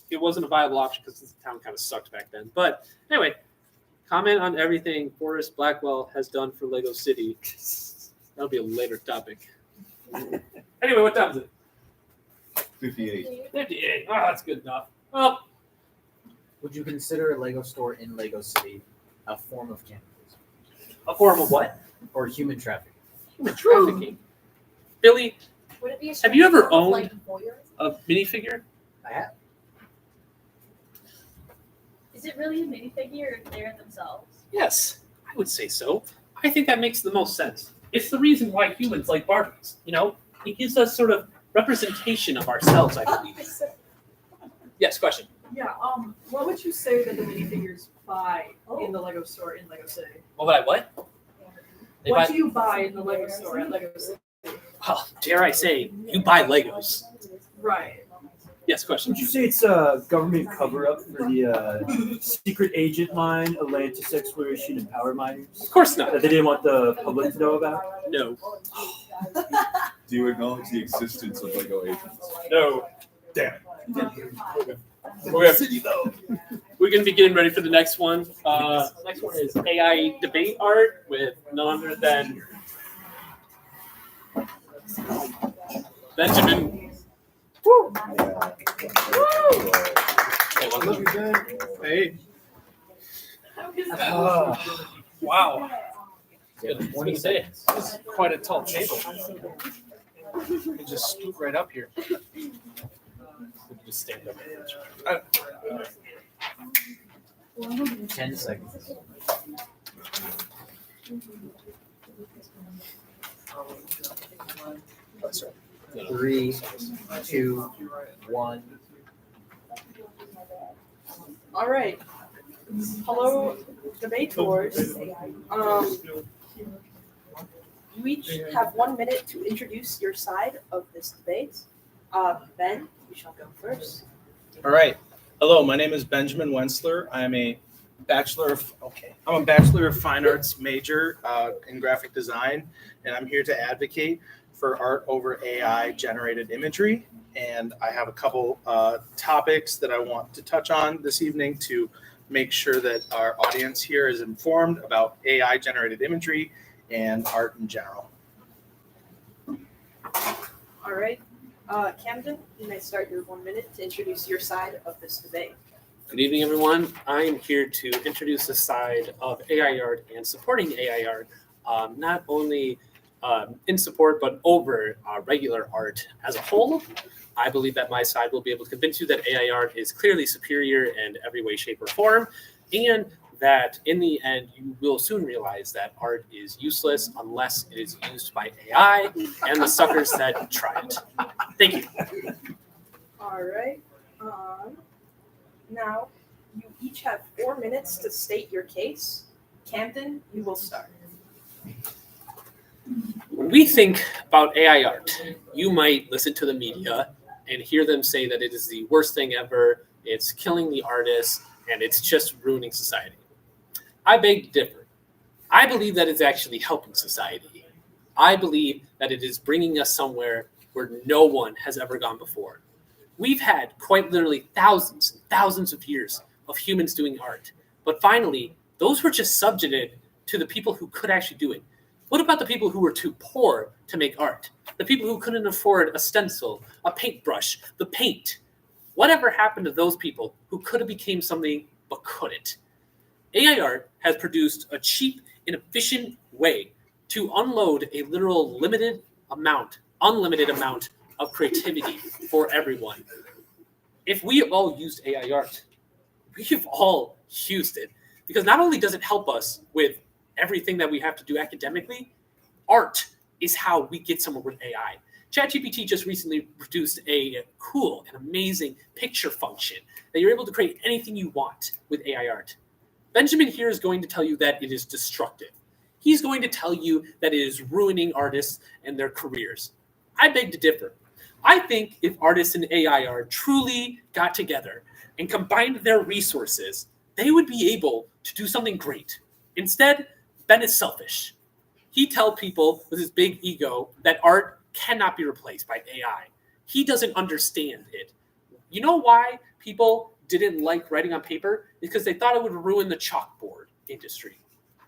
[SPEAKER 6] it wasn't a viable option because the town kind of sucked back then. But anyway, comment on everything Forrest Blackwell has done for Lego City. That'll be a later topic. Anyway, what time is it?
[SPEAKER 3] 58.
[SPEAKER 6] 58. Oh, that's good enough. Well,
[SPEAKER 11] Would you consider a Lego store in Lego City a form of cannibalism
[SPEAKER 6] A form of what?
[SPEAKER 11] or human trafficking?
[SPEAKER 6] Human trafficking. Billy,
[SPEAKER 8] Would it be a
[SPEAKER 6] Have you ever
[SPEAKER 8] form of,
[SPEAKER 6] owned
[SPEAKER 8] like, voyeurism?
[SPEAKER 6] a minifigure?
[SPEAKER 11] I have.
[SPEAKER 4] Is it really a minifigure if they're themselves?
[SPEAKER 6] Yes, I would say so. I think that makes the most sense. It's the reason why humans like Barbies. You know, it gives us sort of representation of ourselves, I believe. Yes, question.
[SPEAKER 5] Yeah, what would you say that the minifigures buy in the Lego store in Lego City?
[SPEAKER 6] What would I what? They
[SPEAKER 5] What
[SPEAKER 6] buy-
[SPEAKER 5] do you buy in the Lego store at Lego City?
[SPEAKER 6] Well, dare I say, you buy Legos.
[SPEAKER 5] Right.
[SPEAKER 6] Yes, question.
[SPEAKER 9] Would you say it's a government cover-up for the secret agent line, Atlantis exploration, and power miners
[SPEAKER 6] Of course not.
[SPEAKER 9] that they didn't want the public to know about?
[SPEAKER 6] No.
[SPEAKER 3] Do you acknowledge the existence of Lego agents?
[SPEAKER 6] No.
[SPEAKER 3] Damn it.
[SPEAKER 6] We're going to be getting ready for the next one. Next one is AI debate art with none other than Benjamin.
[SPEAKER 10] Hey.
[SPEAKER 6] Wow. It's gonna say.
[SPEAKER 10] This is quite a tall table. You can just scoot right up here.
[SPEAKER 6] Just stand up.
[SPEAKER 11] 10 seconds. Three, two, one.
[SPEAKER 5] All right. Hello, debaters. You each have 1 minute to introduce your side of this debate. Ben, you shall go first.
[SPEAKER 10] All right. Hello, my name is Benjamin Wensler. I'm a Bachelor of Fine Arts major in graphic design, and I'm here to advocate for art over AI generated imagery. And I have a couple topics that I want to touch on this evening to make sure that our audience here is informed about AI generated imagery and art in general.
[SPEAKER 5] All right. Camden, you may start your 1 minute to introduce your side of this debate.
[SPEAKER 6] Good evening, everyone. I'm here to introduce the side of AI art and supporting AI art, not only in support, but over regular art as a whole. I believe that my side will be able to convince you that AI art is clearly superior in every way, shape, or form, and that in the end, you will soon realize that art is useless unless it is used by AI and the suckers that try it. Thank you.
[SPEAKER 5] All right. Now, you each have 4 minutes to state your case. Camden, you will start.
[SPEAKER 6] When we think about AI art, you might listen to the media and hear them say that it is the worst thing ever, it's killing the artists, and it's just ruining society. I beg to differ. I believe that it's actually helping society. I believe that it is bringing us somewhere where no one has ever gone before. We've had quite literally thousands and thousands of years of humans doing art, but finally, those were just subjected to the people who could actually do it. What about the people who were too poor to make art? The people who couldn't afford a stencil, a paintbrush, the paint? Whatever happened to those people who could have became something but couldn't? AI art has produced a cheap and efficient way to unload a literal unlimited amount of creativity for everyone. If we have all used AI art, we have all used it, because not only does it help us with everything that we have to do academically, art is how we get somewhere with AI. ChatGPT just recently produced a cool and amazing picture function that you're able to create anything you want with AI art. Benjamin here is going to tell you that it is destructive. He's going to tell you that it is ruining artists and their careers. I beg to differ. I think if artists and AI art truly got together and combined their resources, they would be able to do something great. Instead, Ben is selfish. He tells people with his big ego that art cannot be replaced by AI. He doesn't understand it. You know why people didn't like writing on paper? Because they thought it would ruin the chalkboard industry.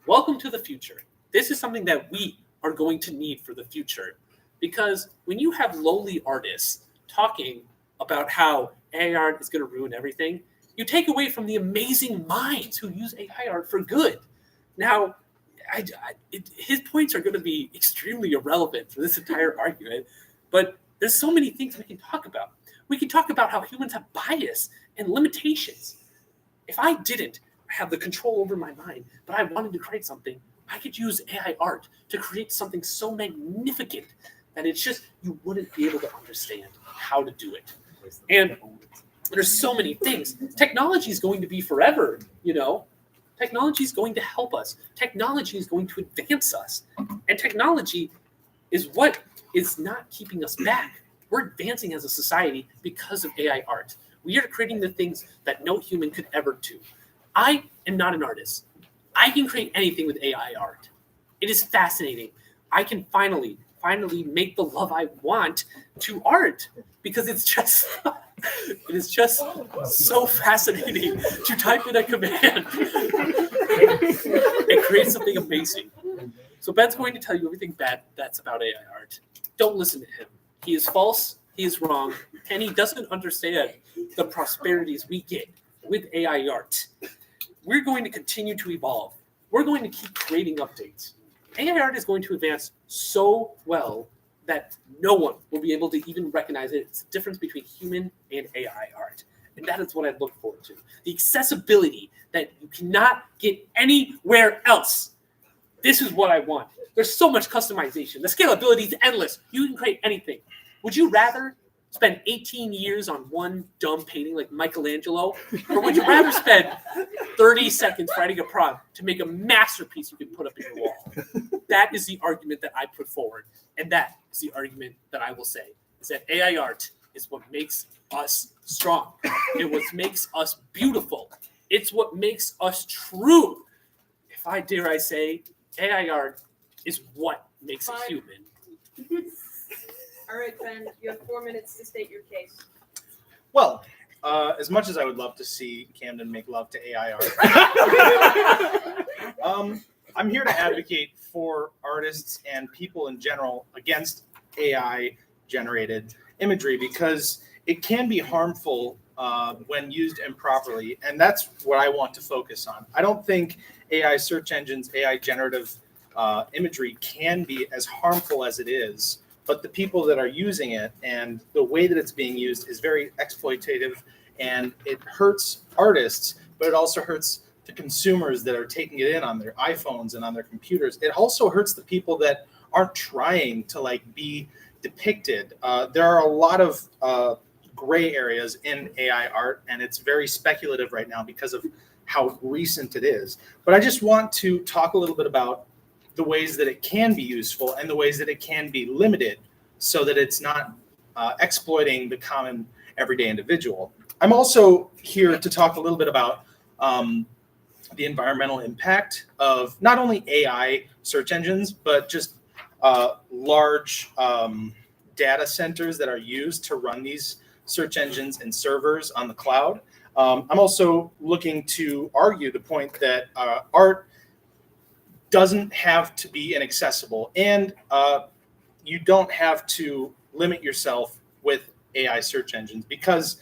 [SPEAKER 6] Welcome to the future. This is something that we are going to need for the future. Because when you have lowly artists talking about how AI art is going to ruin everything, You take away from the amazing minds who use AI art for good. Now, his points are going to be extremely irrelevant for this entire argument, but there's so many things we can talk about. We can talk about how humans have bias and limitations. If I didn't have the control over my mind, but I wanted to create something, I could use AI art to create something so magnificent that it's just, you wouldn't be able to understand how to do it. And there's so many things. Technology is going to be forever, you know. Technology is going to help us. Technology is going to advance us. And technology is what is not keeping us back. We're advancing as a society because of AI art. We are creating the things that no human could ever do. I am not an artist. I can create anything with AI art. It is fascinating. I can finally make the love I want to art because it is just so fascinating to type in a command and create something amazing. So Ben's going to tell you everything bad that's about AI art. Don't listen to him. He is false, he is wrong, and he doesn't understand the prosperities we get with AI art. We're going to continue to evolve. We're going to keep creating updates. AI art is going to advance so well that no one will be able to even recognize it. It's the difference between human and AI art. And that is what I look forward to. The accessibility that you cannot get anywhere else. This is what I want. There's so much customization. The scalability is endless. You can create anything. Would you rather spend 18 years on one dumb painting like Michelangelo? Or would you rather spend 30 seconds writing a prompt to make a masterpiece you can put up in your wall? That is the argument that I put forward. And that is the argument that I will say, is that AI art is what makes us strong. It's what makes us beautiful. It's what makes us true. If I dare I say, AI art is what makes us human.
[SPEAKER 5] All right, Ben, you have 4 minutes to state your case.
[SPEAKER 10] Well, as much as I would love to see Camden make love to AI art, I'm here to advocate for artists and people in general against AI-generated imagery because it can be harmful when used improperly, and that's what I want to focus on. I don't think AI search engines, AI generative imagery can be as harmful as it is, but the people that are using it and the way that it's being used is very exploitative, and it hurts artists, but it also hurts the consumers that are taking it in on their iPhones and on their computers. It also hurts the people that aren't trying to be depicted. There are a lot of gray areas in AI art, and it's very speculative right now because of how recent it is. But I just want to talk a little bit about the ways that it can be useful and the ways that it can be limited so that it's not exploiting the common everyday individual. I'm also here to talk a little bit about the environmental impact of not only AI search engines, but just large data centers that are used to run these search engines and servers on the cloud. I'm also looking to argue the point that art doesn't have to be inaccessible, and you don't have to limit yourself with AI search engines, because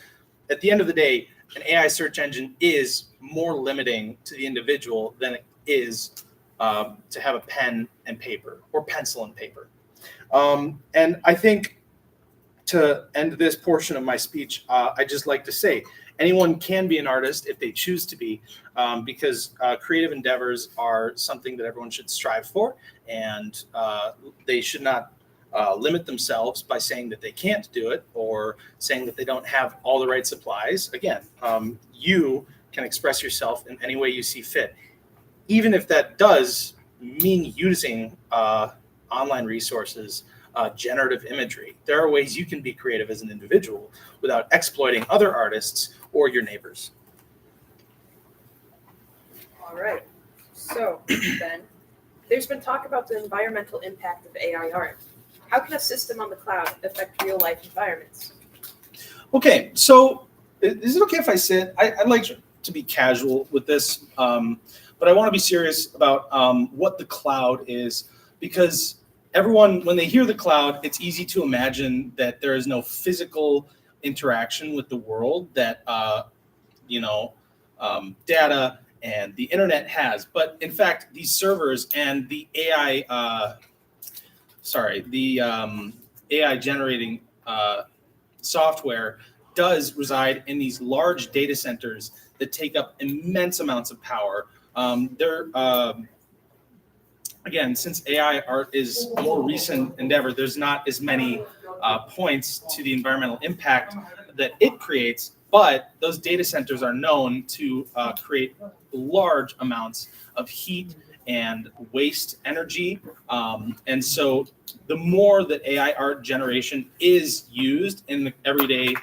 [SPEAKER 10] at the end of the day, an AI search engine is more limiting to the individual than it is to have a pen and paper or pencil and paper. And I think to end this portion of my speech, I just like to say anyone can be an artist if they choose to be, because creative endeavors are something that everyone should strive for, and they should not limit themselves by saying that they can't do it or saying that they don't have all the right supplies. Again, you can express yourself in any way you see fit, even if that does mean using online resources, generative imagery. There are ways you can be creative as an individual without exploiting other artists or your neighbors.
[SPEAKER 5] All right. So, Ben, there's been talk about the environmental impact of AI art. How can a system on the cloud affect real-life environments?
[SPEAKER 10] Okay, so is it okay if I sit? I'd like to be casual with this, but I want to be serious about what the cloud is, because everyone, when they hear the cloud, it's easy to imagine that there is no physical interaction with the world, that data and the internet has. But in fact, these servers and the AI, AI generating software does reside in these large data centers that take up immense amounts of power. Again, since AI art is a more recent endeavor, there's not as many points to the environmental impact that it creates, but those data centers are known to create large amounts of heat and waste energy. And so the more that AI art generation is used in the everyday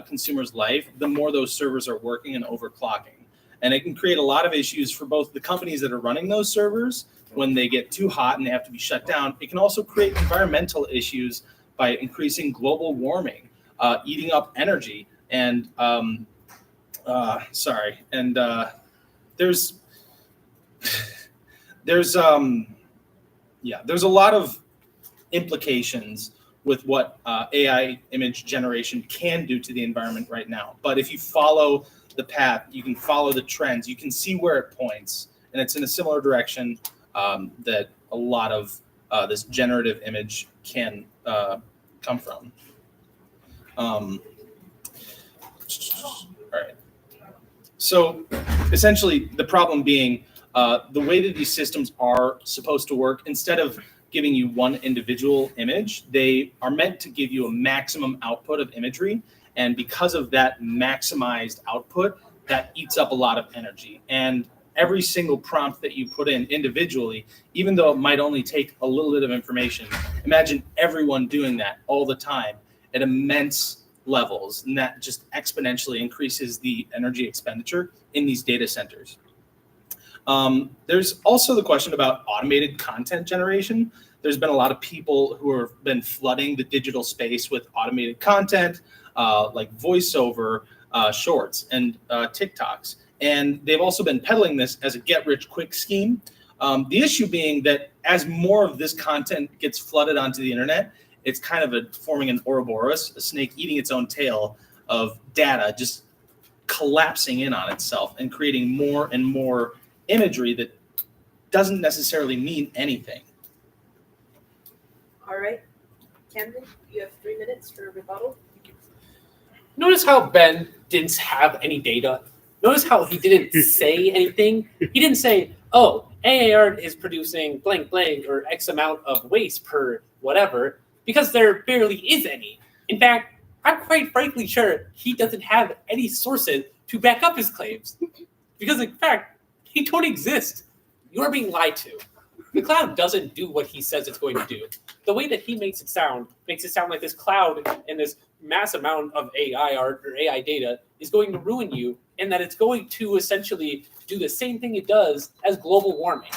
[SPEAKER 10] consumer's life, the more those servers are working and overclocking. And it can create a lot of issues for both the companies that are running those servers when they get too hot and they have to be shut down. It can also create environmental issues by increasing global warming, eating up energy. And there's a lot of implications with what AI image generation can do to the environment right now. But if you follow the path, you can follow the trends, you can see where it points, and it's in a similar direction that a lot of this generative image can come from. All right. So essentially, the problem being the way that these systems are supposed to work, instead of giving you one individual image, they are meant to give you a maximum output of imagery. And because of that maximized output, that eats up a lot of energy. And every single prompt that you put in individually, even though it might only take a little bit of information, imagine everyone doing that all the time at immense levels. And that just exponentially increases the energy expenditure in these data centers. There's also the question about automated content generation. There's been a lot of people who have been flooding the digital space with automated content, like voiceover, shorts, and TikToks. And they've also been peddling this as a get-rich-quick scheme. The issue being that as more of this content gets flooded onto the internet, it's kind of forming an Ouroboros, a snake eating its own tail of data, just collapsing in on itself and creating more and more imagery that doesn't necessarily mean anything.
[SPEAKER 5] All right. Camden, you have 3 minutes for a rebuttal.
[SPEAKER 6] Notice how Ben didn't have any data. Notice how he didn't say anything. He didn't say, oh, AA art is producing blank blank or X amount of waste per whatever, because there barely is any. In fact, I'm quite frankly sure he doesn't have any sources to back up his claims. Because in fact, they don't exist. You're being lied to. The cloud doesn't do what he says it's going to do. The way that he makes it sound like this cloud and this mass amount of AI art or AI data is going to ruin you, and that it's going to essentially do the same thing it does as global warming.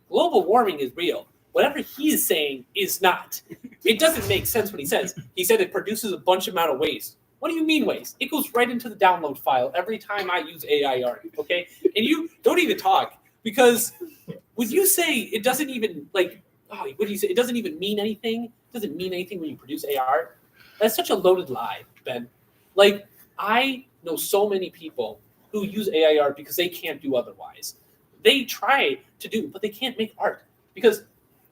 [SPEAKER 6] Global warming is real. Whatever he is saying is not. It doesn't make sense what he says. He said it produces a bunch amount of waste. What do you mean waste? It goes right into the download file every time I use AI art, okay? And you don't even talk, because when you say it doesn't even, what do you say? It doesn't even mean anything. It doesn't mean anything when you produce AI art. That's such a loaded lie, Ben. I know so many people who use AI art because they can't do otherwise. They try to do, but they can't make art. Because,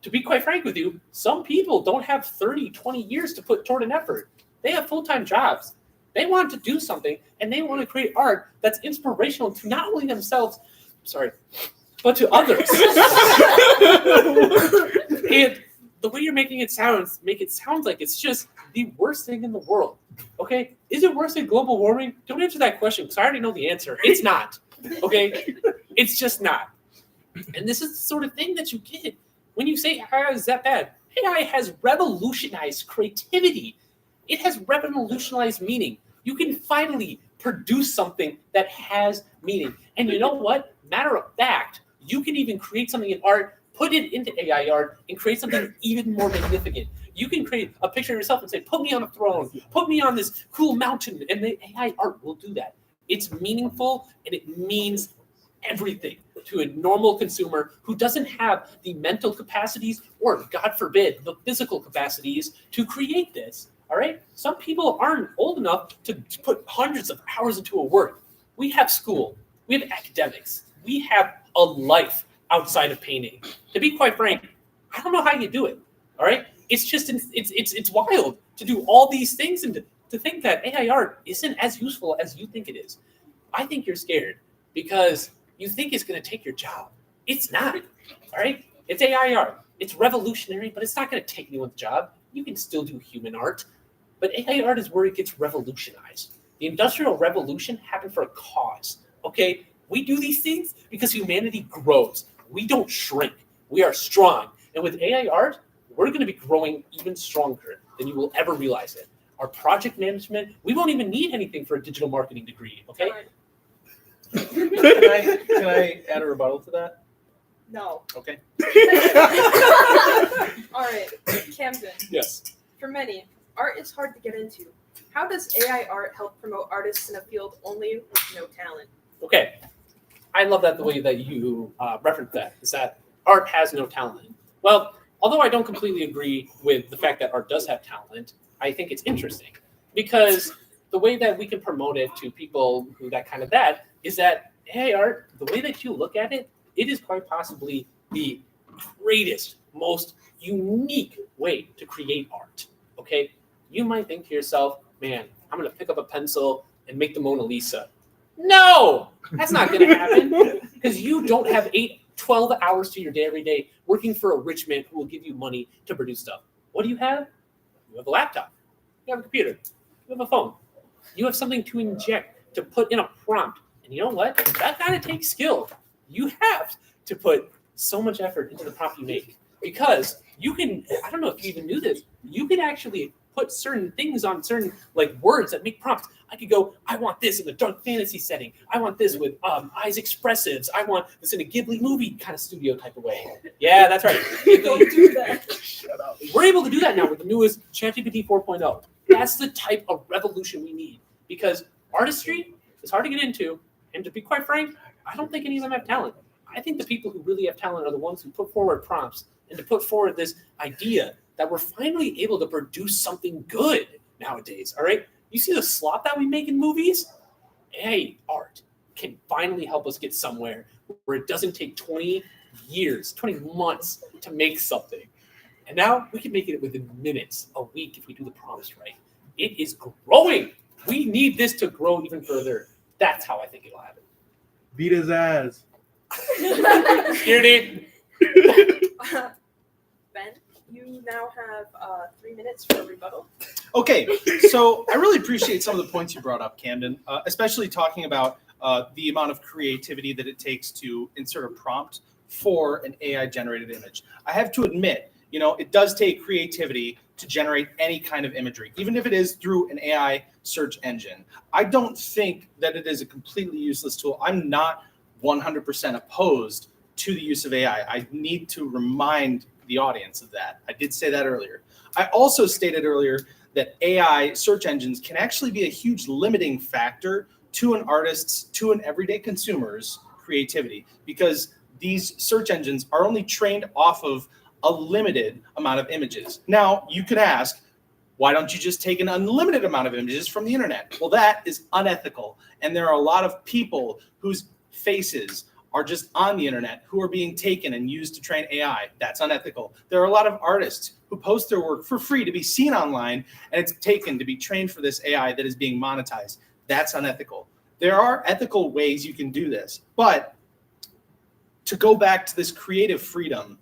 [SPEAKER 6] to be quite frank with you, some people don't have 30, 20 years to put toward an effort. They have full-time jobs. They want to do something, and they want to create art that's inspirational to not only themselves, but to others. And the way you're making it sound, like it's just the worst thing in the world. Okay? Is it worse than global warming? Don't answer that question, because I already know the answer. It's not. Okay? It's just not. And this is the sort of thing that you get when you say AI is that bad. AI has revolutionized creativity. It has revolutionized meaning. You can finally produce something that has meaning. And you know what? Matter of fact, you can even create something in art, put it into AI art, and create something even more magnificent. You can create a picture of yourself and say, put me on a throne, put me on this cool mountain, and the AI art will do that. It's meaningful, and it means everything to a normal consumer who doesn't have the mental capacities or, God forbid, the physical capacities to create this. All right? Some people aren't old enough to put hundreds of hours into a work. We have school. We have academics. We have a life outside of painting. To be quite frank, I don't know how you do it. All right, it's just it's wild to do all these things and to think that AI art isn't as useful as you think it is. I think you're scared because you think it's going to take your job. It's not. All right, it's AI art. It's revolutionary, but it's not going to take anyone's job. You can still do human art, but AI art is where it gets revolutionized. The Industrial Revolution happened for a cause. Okay, we do these things because humanity grows. We don't shrink. We are strong. And with AI art, we're going to be growing even stronger than you will ever realize it. Our project management, we won't even need anything for a digital marketing degree, okay?
[SPEAKER 10] Can I add a rebuttal to that?
[SPEAKER 5] No.
[SPEAKER 10] Okay.
[SPEAKER 5] All right, Camden.
[SPEAKER 6] Yes.
[SPEAKER 5] For many, art is hard to get into. How does AI art help promote artists in a field only with no talent?
[SPEAKER 6] Okay. I love that the way that you referenced that, is that art has no talent. Well, although I don't completely agree with the fact that art does have talent, I think it's interesting because the way that we can promote it to people who that is that, hey, art, the way that you look at it, it is quite possibly the greatest, most unique way to create art, okay? You might think to yourself, man, I'm going to pick up a pencil and make the Mona Lisa. No, that's not going to happen because you don't have 12 hours to your day every day working for a rich man who will give you money to produce stuff. What do you have? You have a laptop. You have a computer. You have a phone. You have something to inject, to put in a prompt. And you know what? That kind of takes skill. You have to put so much effort into the prompt you make because you can, I don't know if you even knew this, you can actually put certain things on certain words that make prompts. I could go, I want this in a dark fantasy setting. I want this with eyes expressives. I want this in a Ghibli movie kind of studio type of way. Yeah, that's right.
[SPEAKER 4] Don't do that.
[SPEAKER 10] Shut up.
[SPEAKER 6] We're able to do that now with the newest ChatGPT 4.0. That's the type of revolution we need because artistry is hard to get into. And to be quite frank, I don't think any of them have talent. I think the people who really have talent are the ones who put forward prompts and to put forward this idea that we're finally able to produce something good nowadays, all right? You see the slop that we make in movies? Hey, art can finally help us get somewhere where it doesn't take 20 years, 20 months to make something. And now we can make it within minutes, a week, if we do the prompts right. It is growing. We need this to grow even further. That's how I think it'll happen.
[SPEAKER 10] Beat his ass.
[SPEAKER 6] Scaredy.
[SPEAKER 5] Ben, you now have 3 minutes for a rebuttal.
[SPEAKER 10] Okay, so I really appreciate some of the points you brought up, Camden, especially talking about the amount of creativity that it takes to insert a prompt for an AI-generated image. I have to admit, it does take creativity to generate any kind of imagery, even if it is through an AI search engine. I don't think that it is a completely useless tool. I'm not 100% opposed to the use of AI. I need to remind the audience of that. I did say that earlier. I also stated earlier that AI search engines can actually be a huge limiting factor to an artist's, to an everyday consumer's creativity, because these search engines are only trained off of a limited amount of images. Now, you could ask, why don't you just take an unlimited amount of images from the internet? Well, that is unethical. And there are a lot of people whose faces are just on the internet who are being taken and used to train AI. That's unethical. There are a lot of artists who post their work for free to be seen online, and it's taken to be trained for this AI that is being monetized. That's unethical. There are ethical ways you can do this, but to go back to this creative freedom,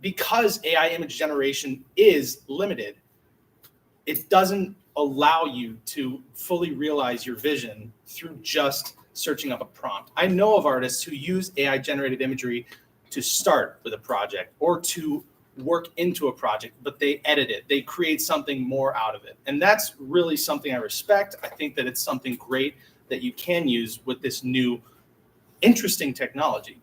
[SPEAKER 10] because AI image generation is limited, it doesn't allow you to fully realize your vision through just searching up a prompt. I know of artists who use AI generated imagery to start with a project or to work into a project, but they edit it. They create something more out of it. And that's really something I respect. I think that it's something great that you can use with this new interesting technology.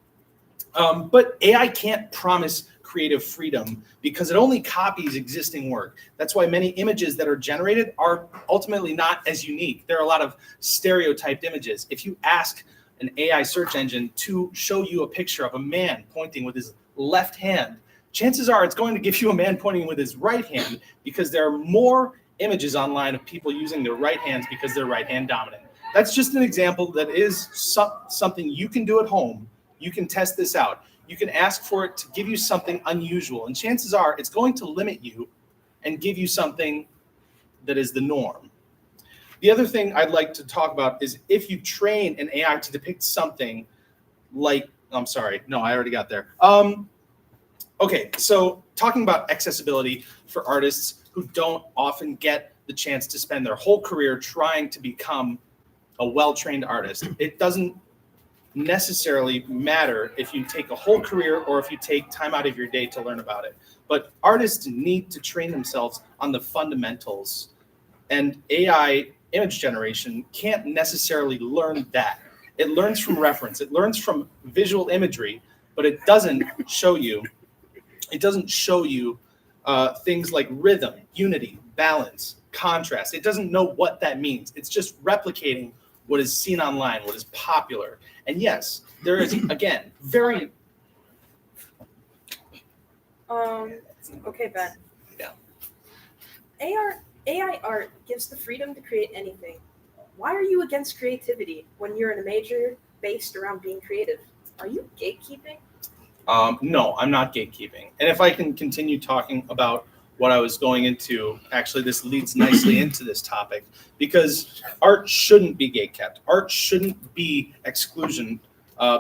[SPEAKER 10] But AI can't promise creative freedom because it only copies existing work. That's why many images that are generated are ultimately not as unique. There are a lot of stereotyped images. If you ask an AI search engine to show you a picture of a man pointing with his left hand, chances are it's going to give you a man pointing with his right hand, because there are more images online of people using their right hands because they're right hand dominant. That's just an example that is something you can do at home. You can test this out. You can ask for it to give you something unusual, and chances are it's going to limit you and give you something that is the norm. The other thing I'd like to talk about is if you train an AI to depict something like, I'm sorry, no, I already got there. Okay, so talking about accessibility for artists who don't often get the chance to spend their whole career trying to become a well-trained artist. It doesn't necessarily matter if you take a whole career or if you take time out of your day to learn about it. But artists need to train themselves on the fundamentals, and AI image generation can't necessarily learn that. It learns from reference, it learns from visual imagery, but it doesn't show you things like rhythm, unity, balance, contrast. It doesn't know what that means. It's just replicating what is seen online, what is popular. And yes, there is, again, very...
[SPEAKER 5] Okay, Ben.
[SPEAKER 10] Yeah.
[SPEAKER 5] AI art gives the freedom to create anything. Why are you against creativity when you're in a major based around being creative? Are you gatekeeping?
[SPEAKER 10] No, I'm not gatekeeping. And if I can continue talking about what I was going into, actually this leads nicely into this topic, because art shouldn't be gatekept. Art shouldn't be exclusion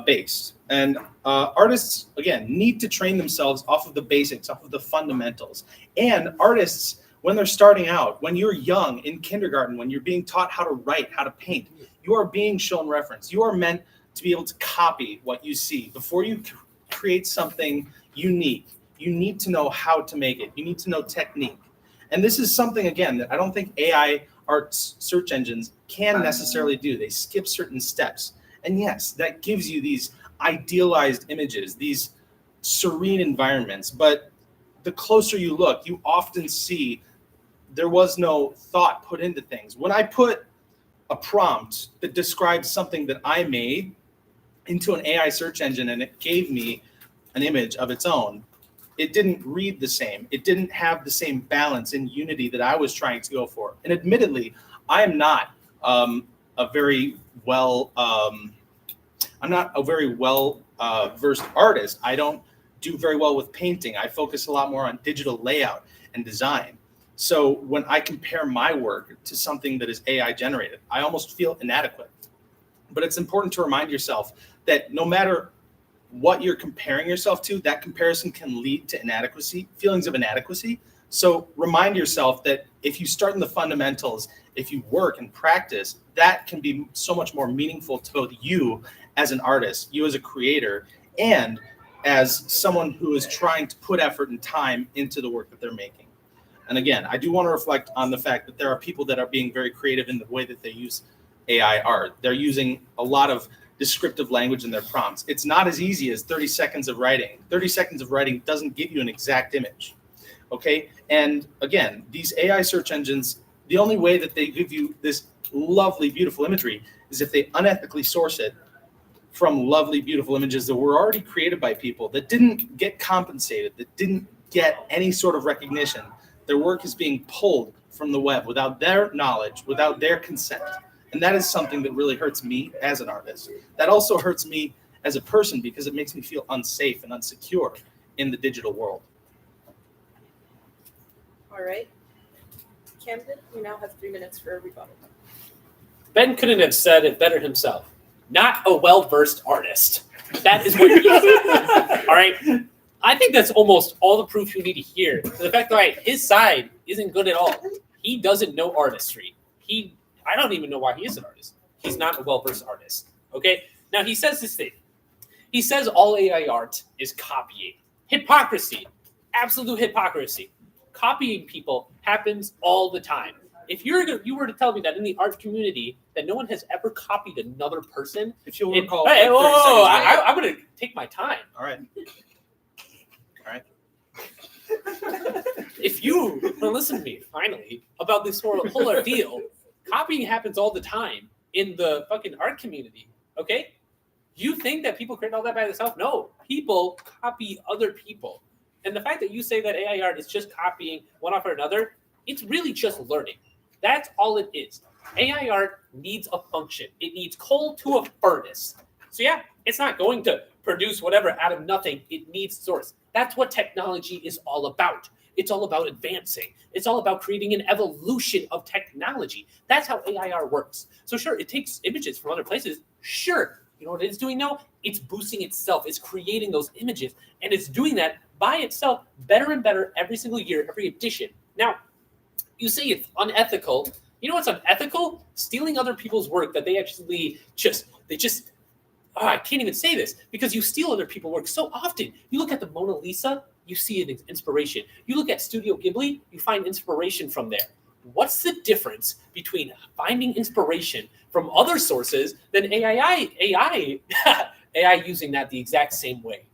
[SPEAKER 10] based. And artists, again, need to train themselves off of the basics, off of the fundamentals. And artists, when they're starting out, when you're young in kindergarten, when you're being taught how to write, how to paint, you are being shown reference. You are meant to be able to copy what you see. Before you create something unique, you need to know how to make it. You need to know technique. And this is something, again, that I don't think AI art search engines can necessarily do. They skip certain steps. And yes, that gives you these idealized images, these serene environments. But the closer you look, you often see there was no thought put into things. When I put a prompt that describes something that I made into an AI search engine and it gave me an image of its own, it didn't read the same. It didn't have the same balance and unity that I was trying to go for. And admittedly, I am not a very well versed artist. I don't do very well with painting. I focus a lot more on digital layout and design. So when I compare my work to something that is AI generated, I almost feel inadequate. But it's important to remind yourself that no matter what you're comparing yourself to, that comparison can lead to inadequacy, feelings of inadequacy. So remind yourself that if you start in the fundamentals, if you work and practice, that can be so much more meaningful to both you as an artist, you as a creator, and as someone who is trying to put effort and time into the work that they're making. And again, I do want to reflect on the fact that there are people that are being very creative in the way that they use AI art. They're using a lot of descriptive language in their prompts. It's not as easy as 30 seconds of writing. 30 seconds of writing doesn't give you an exact image, okay? And again, these AI search engines, the only way that they give you this lovely, beautiful imagery is if they unethically source it from lovely, beautiful images that were already created by people that didn't get compensated, that didn't get any sort of recognition. Their work is being pulled from the web without their knowledge, without their consent. And that is something that really hurts me as an artist. That also hurts me as a person because it makes me feel unsafe and insecure in the digital world.
[SPEAKER 5] All right. Camden, you now have 3 minutes for a rebuttal.
[SPEAKER 6] Ben couldn't have said it better himself. Not a well-versed artist. That is what he said. All right? I think that's almost all the proof you need to hear. The fact that his side isn't good at all. He doesn't know artistry. I don't even know why he is an artist. He's not a well-versed artist. Okay? Now, he says this thing. He says all AI art is copying. Hypocrisy. Absolute hypocrisy. Copying people happens all the time. If you were to tell me that in the art community that no one has ever copied another person,
[SPEAKER 10] if you'll recall,
[SPEAKER 6] I'm going to take my time.
[SPEAKER 10] All right.
[SPEAKER 6] If you will listen to me finally about this whole ordeal, copying happens all the time in the fucking art community. Okay, you think that people create all that by themselves? No, people copy other people, and the fact that you say that AI art is just copying one off another, it's really just learning. That's all it is. AI art needs a function. It needs coal to a furnace. So yeah, it's not going to produce whatever out of nothing. It needs source. That's what technology is all about. It's all about advancing. It's all about creating an evolution of technology. That's how AI art works. So sure, it takes images from other places. Sure. You know what it's doing now? It's boosting itself. It's creating those images. And it's doing that by itself better and better every single year, every edition. Now, you say it's unethical. You know what's unethical? Stealing other people's work that they actually I can't even say this because you steal other people's work so often. You look at the Mona Lisa, you see an inspiration. You look at Studio Ghibli, you find inspiration from there. What's the difference between finding inspiration from other sources than AI using that the exact same way?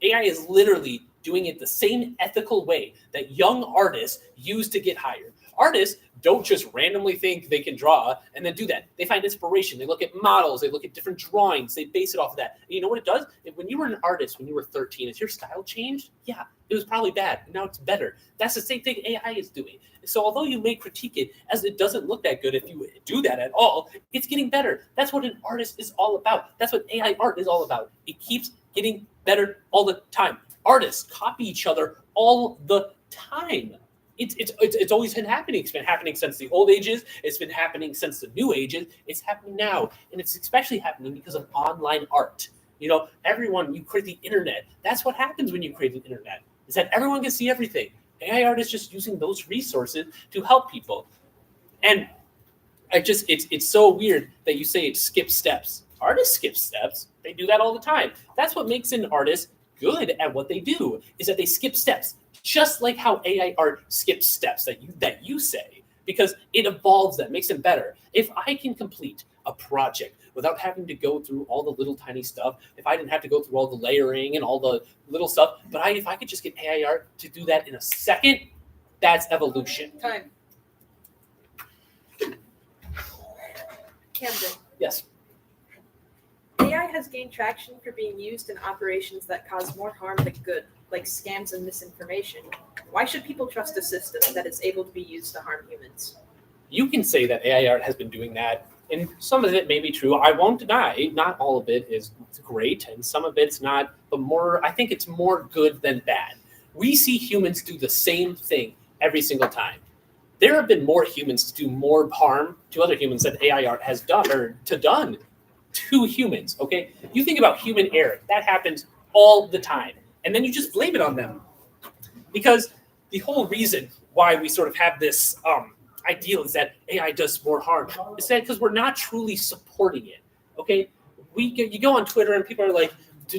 [SPEAKER 6] AI is literally doing it the same ethical way that young artists use to get hired. Artists don't just randomly think they can draw and then do that. They find inspiration. They look at models. They look at different drawings. They base it off of that. And you know what it does? When you were an artist, when you were 13, has your style changed? Yeah, it was probably bad. Now it's better. That's the same thing AI is doing. So although you may critique it as it doesn't look that good if you do that at all, it's getting better. That's what an artist is all about. That's what AI art is all about. It keeps getting better all the time. Artists copy each other all the time. It's always been happening. It's been happening since the old ages. It's been happening since the new ages. It's happening now. And it's especially happening because of online art. You create the internet. That's what happens when you create the internet, is that everyone can see everything. AI art is just using those resources to help people. And it's so weird that you say it skips steps. Artists skip steps. They do that all the time. That's what makes an artist good at what they do, is that they skip steps. Just like how AI art skips steps that you say, because it evolves them, makes them better. If I can complete a project without having to go through all the little tiny stuff, if I didn't have to go through all the layering and all the little stuff, but if I could just get AI art to do that in a second, that's evolution.
[SPEAKER 5] Time. Camden.
[SPEAKER 6] Yes.
[SPEAKER 5] AI has gained traction for being used in operations that cause more harm than good, like scams and misinformation. Why should people trust a system that is able to be used to harm humans?
[SPEAKER 6] You can say that AI art has been doing that, and some of it may be true. I won't deny not all of it is great, and some of it's not, but I think it's more good than bad. We see humans do the same thing every single time. There have been more humans to do more harm to other humans than AI art has done to humans, okay? You think about human error. That happens all the time. And then you just blame it on them. Because the whole reason why we sort of have this ideal is that AI does more harm. It's that because we're not truly supporting it, okay? You go on Twitter and people are like,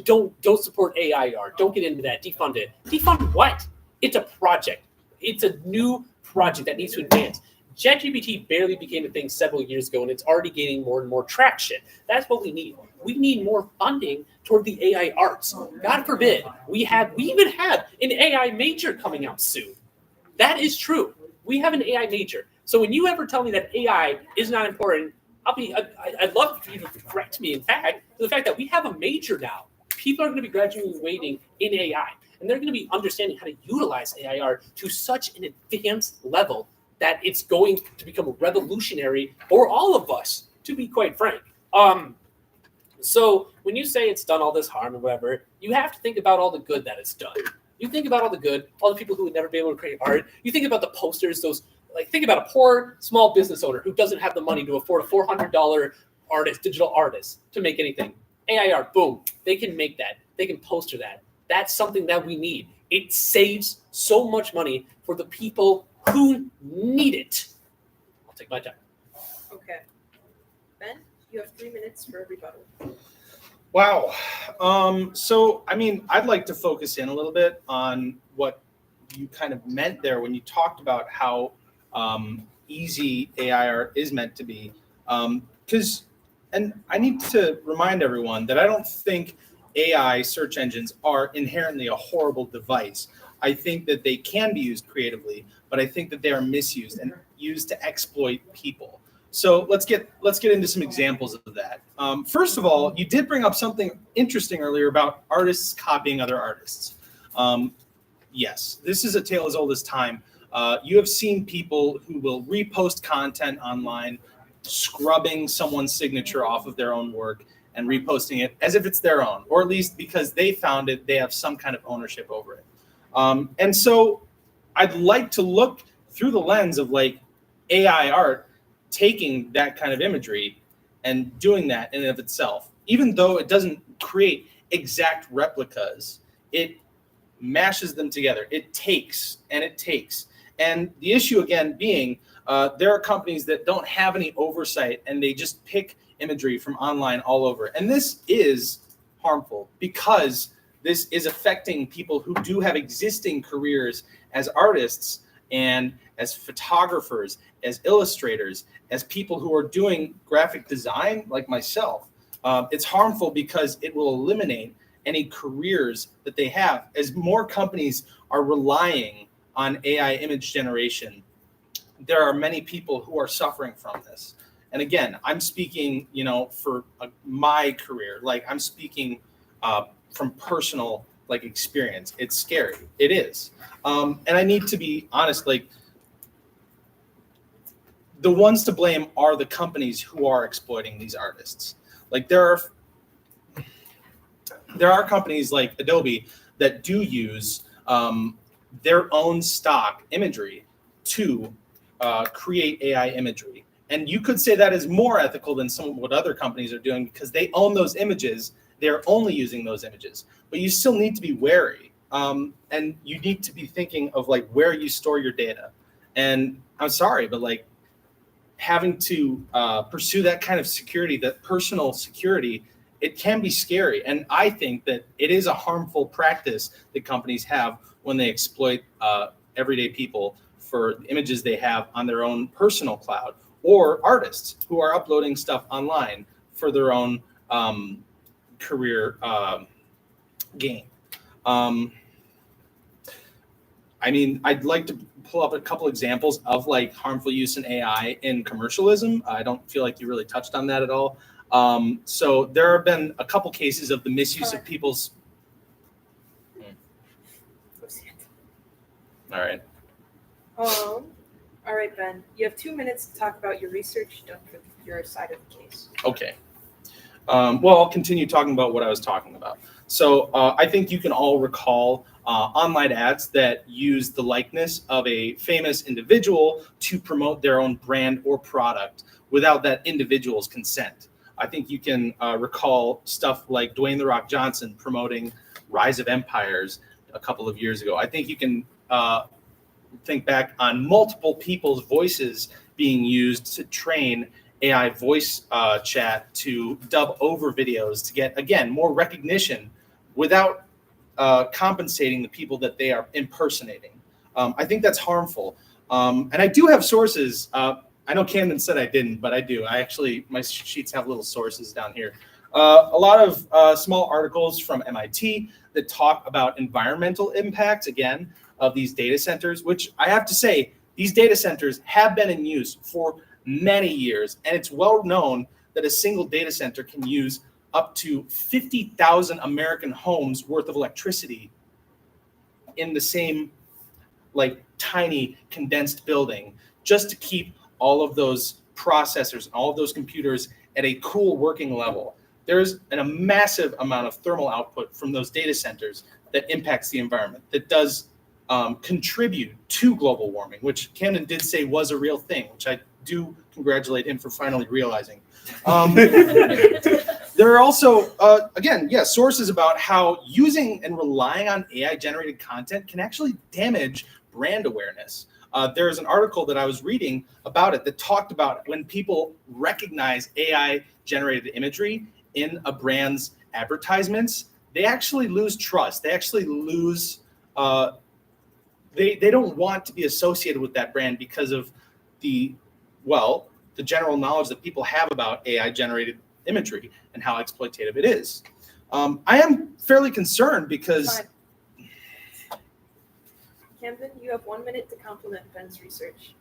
[SPEAKER 6] don't support AI art. Don't get into that. Defund it. Defund what? It's a project. It's a new project that needs to advance. ChatGPT barely became a thing several years ago, and it's already gaining more and more traction. That's what we need. We need more funding toward the AI arts. God forbid, we even have an AI major coming out soon. That is true. We have an AI major. So when you ever tell me that AI is not important, I'd love for you to correct me. In fact, the fact that we have a major now, people are going to be graduating in AI, and they're going to be understanding how to utilize AI art to such an advanced level that it's going to become revolutionary for all of us, to be quite frank. So when you say it's done all this harm and whatever, you have to think about all the good that it's done. You think about all the good, all the people who would never be able to create art. You think about the posters, think about a poor small business owner who doesn't have the money to afford a $400 digital artist to make anything. AI art, boom, they can make that. They can poster that. That's something that we need. It saves so much money for the people who need it. I'll take my time.
[SPEAKER 5] Okay. Ben, you have 3 minutes for a rebuttal.
[SPEAKER 10] Wow. I'd like to focus in a little bit on what you kind of meant there when you talked about how easy AI art is meant to be. And I need to remind everyone that I don't think AI search engines are inherently a horrible device. I think that they can be used creatively, but I think that they are misused and used to exploit people. So let's get into some examples of that. First of all, you did bring up something interesting earlier about artists copying other artists. Yes, this is a tale as old as time. You have seen people who will repost content online scrubbing someone's signature off of their own work and reposting it as if it's their own, or at least because they found it, they have some kind of ownership over it. And so I'd like to look through the lens of like AI art taking that kind of imagery and doing that in and of itself. Even though it doesn't create exact replicas, it mashes them together. It takes and it takes. And the issue again being, there are companies that don't have any oversight and they just pick imagery from online all over. And this is harmful because this is affecting people who do have existing careers as artists and as photographers, as illustrators, as people who are doing graphic design like myself. It's harmful because it will eliminate any careers that they have. As more companies are relying on AI image generation, there are many people who are suffering from this. And again, I'm speaking, for my career. Like I'm speaking from personal experience. It's scary. It is. And I need to be honest. Like the ones to blame are the companies who are exploiting these artists. Like there are companies like Adobe that do use their own stock imagery to create AI imagery. And you could say that is more ethical than some of what other companies are doing because they own those images. They're only using those images. But you still need to be wary. And you need to be thinking of where you store your data. And I'm sorry, but having to pursue that kind of security, that personal security, it can be scary. And I think that it is a harmful practice that companies have when they exploit everyday people for the images they have on their own personal cloud, or artists who are uploading stuff online for their own career gain. I'd like to pull up a couple examples of harmful use in AI in commercialism. I don't feel like you really touched on that at all. So there have been a couple cases of the misuse of people's. All right.
[SPEAKER 5] All right, Ben. You have 2 minutes to talk about your research done for your side of the case.
[SPEAKER 10] Okay. Well, I'll continue talking about what I was talking about. So I think you can all recall online ads that use the likeness of a famous individual to promote their own brand or product without that individual's consent. I think you can recall stuff like Dwayne "The Rock" Johnson promoting Rise of Empires a couple of years ago. I think you can think back on multiple people's voices being used to train AI voice chat to dub over videos to get, again, more recognition without compensating the people that they are impersonating. I think that's harmful. And I do have sources. I know Camden said I didn't, but I do. My sheets have little sources down here. A lot of small articles from MIT that talk about environmental impacts, again, of these data centers, which I have to say, these data centers have been in use for many years. And it's well known that a single data center can use up to 50,000 American homes worth of electricity in the same tiny condensed building, just to keep all of those processors and all of those computers at a cool working level. There's a massive amount of thermal output from those data centers that impacts the environment, that does contribute to global warming, which Camden did say was a real thing, which I do congratulate him for finally realizing. There are also, sources about how using and relying on AI-generated content can actually damage brand awareness. There's an article that I was reading about it that talked about when people recognize AI-generated imagery in a brand's advertisements, they actually lose trust. They actually lose, they don't want to be associated with that brand because of the general knowledge that people have about AI-generated imagery and how exploitative it is. I am fairly concerned because...
[SPEAKER 5] Camden, you have 1 minute to compliment Ben's research.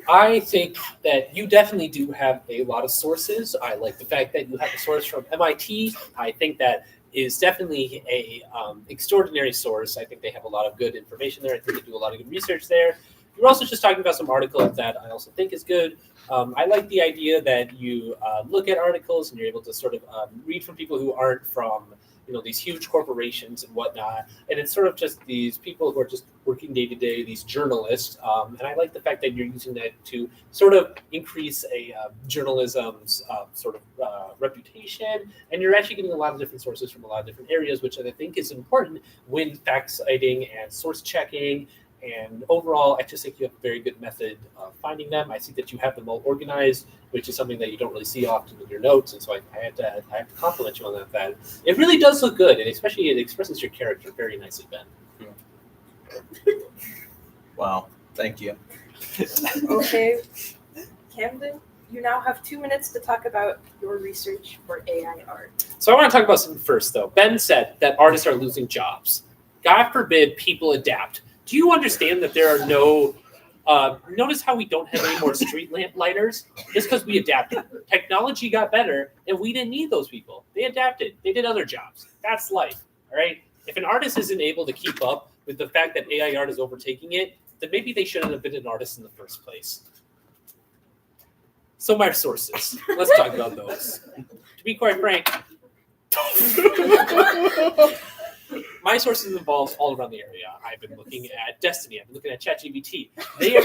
[SPEAKER 6] I think that you definitely do have a lot of sources. I like the fact that you have a source from MIT. I think that is definitely a extraordinary source. I think they have a lot of good information there. I think they do a lot of good research there. we were also just talking about some articles that I also think is good. I like the idea that you look at articles and you're able to sort of read from people who aren't from these huge corporations and whatnot, and it's sort of just these people who are just working day to day, these journalists, and I like the fact that you're using that to sort of increase a journalism's sort of reputation, and you're actually getting a lot of different sources from a lot of different areas, which I think is important when fact citing and source checking. And overall, I just think you have a very good method of finding them. I see that you have them all organized, which is something that you don't really see often in your notes. And so I have to compliment you on that. That it really does look good, and especially it expresses your character very nicely, Ben.
[SPEAKER 10] Wow, thank you.
[SPEAKER 5] Okay, Camden, you now have 2 minutes to talk about your research for AI art.
[SPEAKER 6] So I want to talk about something first, though. Ben said that artists are losing jobs. God forbid people adapt. Do you understand that there are no notice how we don't have any more street lamp lighters? It's because we adapted. Technology got better, and we didn't need those people. They adapted. They did other jobs. That's life, all right? If an artist isn't able to keep up with the fact that AI art is overtaking it, then maybe they shouldn't have been an artist in the first place. So my sources. Let's talk about those. To be quite frank, my sources involve all around the area. I've been looking at Destiny. I've been looking at ChatGPT. They have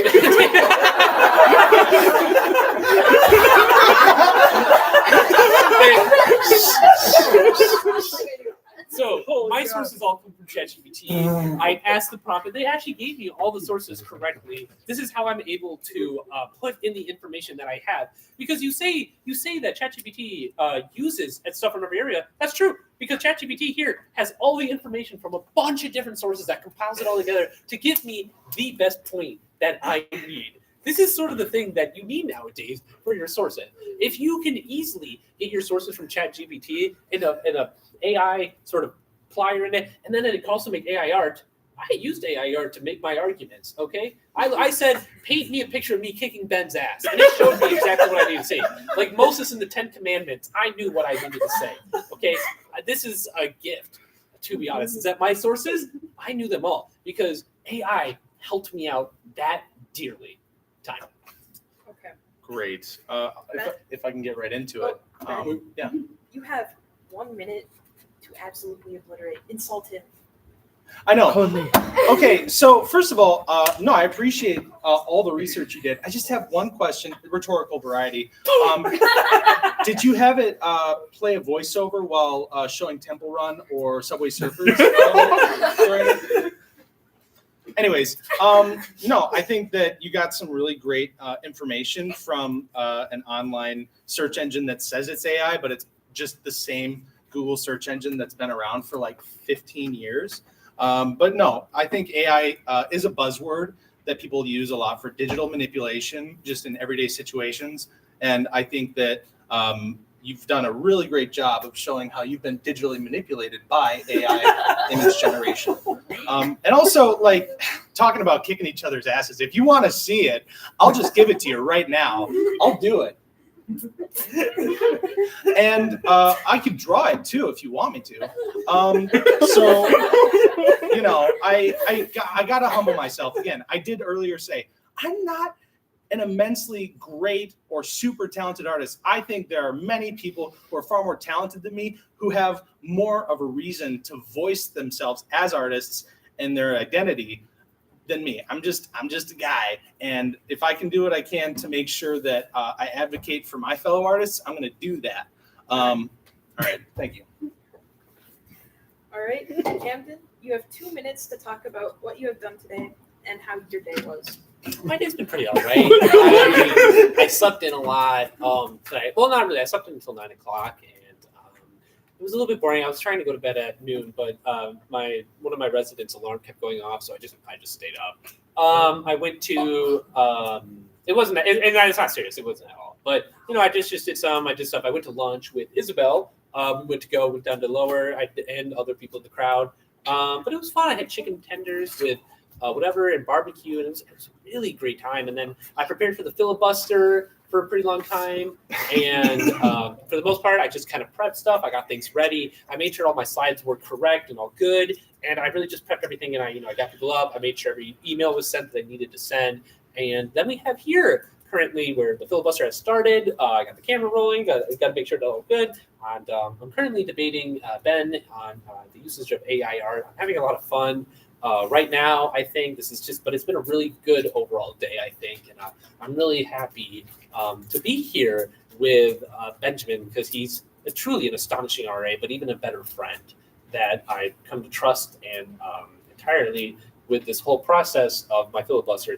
[SPEAKER 6] So my sources all come from ChatGPT. I asked the prompt, and they actually gave me all the sources correctly. This is how I'm able to put in the information that I have. Because you say that ChatGPT uses stuff from every area. That's true. Because ChatGPT here has all the information from a bunch of different sources that compiles it all together to give me the best point that I need. This is sort of the thing that you need nowadays for your sources. If you can easily get your sources from ChatGPT in a AI sort of plier in it, and then it can also make AI art. I used AI art to make my arguments, okay? I said, paint me a picture of me kicking Ben's ass. And it showed me exactly what I needed to say. Like Moses in the 10 Commandments, I knew what I needed to say, okay? This is a gift, to be honest. Is that my sources? I knew them all because AI helped me out that dearly. Time.
[SPEAKER 5] Okay.
[SPEAKER 10] Great. If I can get right into it. Yeah.
[SPEAKER 5] You have 1 minute to absolutely obliterate, insult him.
[SPEAKER 10] I know. Okay, so first of all, no, I appreciate all the research you did. I just have one question, rhetorical variety. Did you have it play a voiceover while showing Temple Run or Subway Surfers? Anyways, no, I think that you got some really great information from an online search engine that says it's AI, but it's just the same Google search engine that's been around for like 15 years. But no, I think AI is a buzzword that people use a lot for digital manipulation, just in everyday situations. And I think that you've done a really great job of showing how you've been digitally manipulated by AI image generation. And also, like, talking about kicking each other's asses. If you want to see it, I'll just give it to you right now. I'll do it. And I can draw it too if you want me to. So, you know, I got to humble myself. Again, I did earlier say, I'm not an immensely great or super talented artist. I think there are many people who are far more talented than me who have more of a reason to voice themselves as artists and their identity than me. I'm just a guy, and if I can do what I can to make sure that I advocate for my fellow artists, I'm going to do that. All right, thank you.
[SPEAKER 5] All right, Camden, you have 2 minutes to talk about what you have done today and how your day was.
[SPEAKER 6] My day's been pretty all right. I slept in a lot tonight. Well, not really. I slept in until 9 o'clock, and it was a little bit boring. I was trying to go to bed at noon, but one of my residents' alarm kept going off, so I just stayed up. I went to it wasn't, and it's not serious. It wasn't at all. But you know, I just did some. I did stuff. I went to lunch with Isabel. Went down to Lower, and other people in the crowd. But it was fun. I had chicken tenders with whatever and barbecue, and it was a really great time. And then I prepared for the Filibuster for a pretty long time, and for the most part, I just kind of prepped stuff. I got things ready. I made sure all my slides were correct and all good, And I really just prepped everything, and I got the glove. I made sure every email was sent that I needed to send, and then we have here currently where the filibuster has started. I got the camera rolling. Got to make sure it's all good. And I'm currently debating Ben on the usage of AI art. I'm having a lot of fun right now. I think this is but it's been a really good overall day. I think, and I'm really happy to be here with Benjamin because he's truly an astonishing RA, but even a better friend that I've come to trust and entirely with this whole process of my filibuster.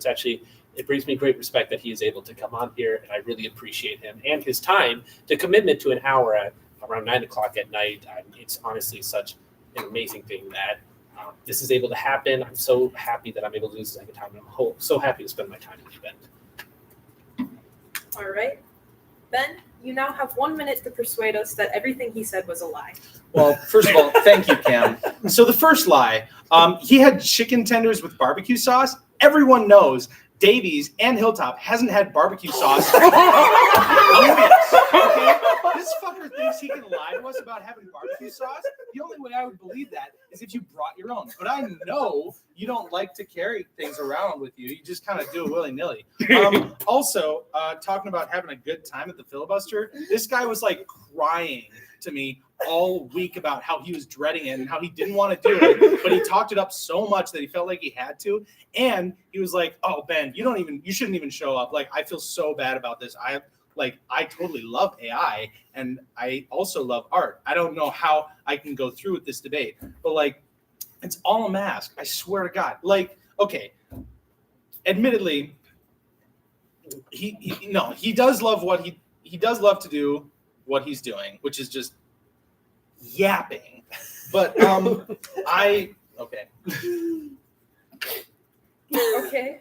[SPEAKER 6] It brings me great respect that he is able to come on here, and I really appreciate him and his time to commitment to an hour at around 9 o'clock at night. It's honestly such an amazing thing that this is able to happen. I'm so happy that I'm able to do this a second time, and I'm so happy to spend my time with you, Ben.
[SPEAKER 5] All right. Ben, you now have 1 minute to persuade us that everything he said was a lie.
[SPEAKER 10] Well, first of all, thank you, Cam. So the first lie, he had chicken tenders with barbecue sauce. Everyone knows Davies and Hilltop hasn't had barbecue sauce. Okay? This fucker thinks he can lie to us about having barbecue sauce. The only way I would believe that is if you brought your own. But I know you don't like to carry things around with you. You just kind of do it willy-nilly. Also, talking about having a good time at the filibuster, this guy was like crying to me all week about how he was dreading it and how he didn't want to do it, but he talked it up so much that he felt like he had to. And he was like, "Oh, Ben, you shouldn't even show up. Like, I feel so bad about this. I totally love AI and I also love art. I don't know how I can go through with this debate, but like, it's all a mask. I swear to God. Like, okay, admittedly, he does love he does love to do what he's doing, which is just yapping. But okay.
[SPEAKER 5] Okay.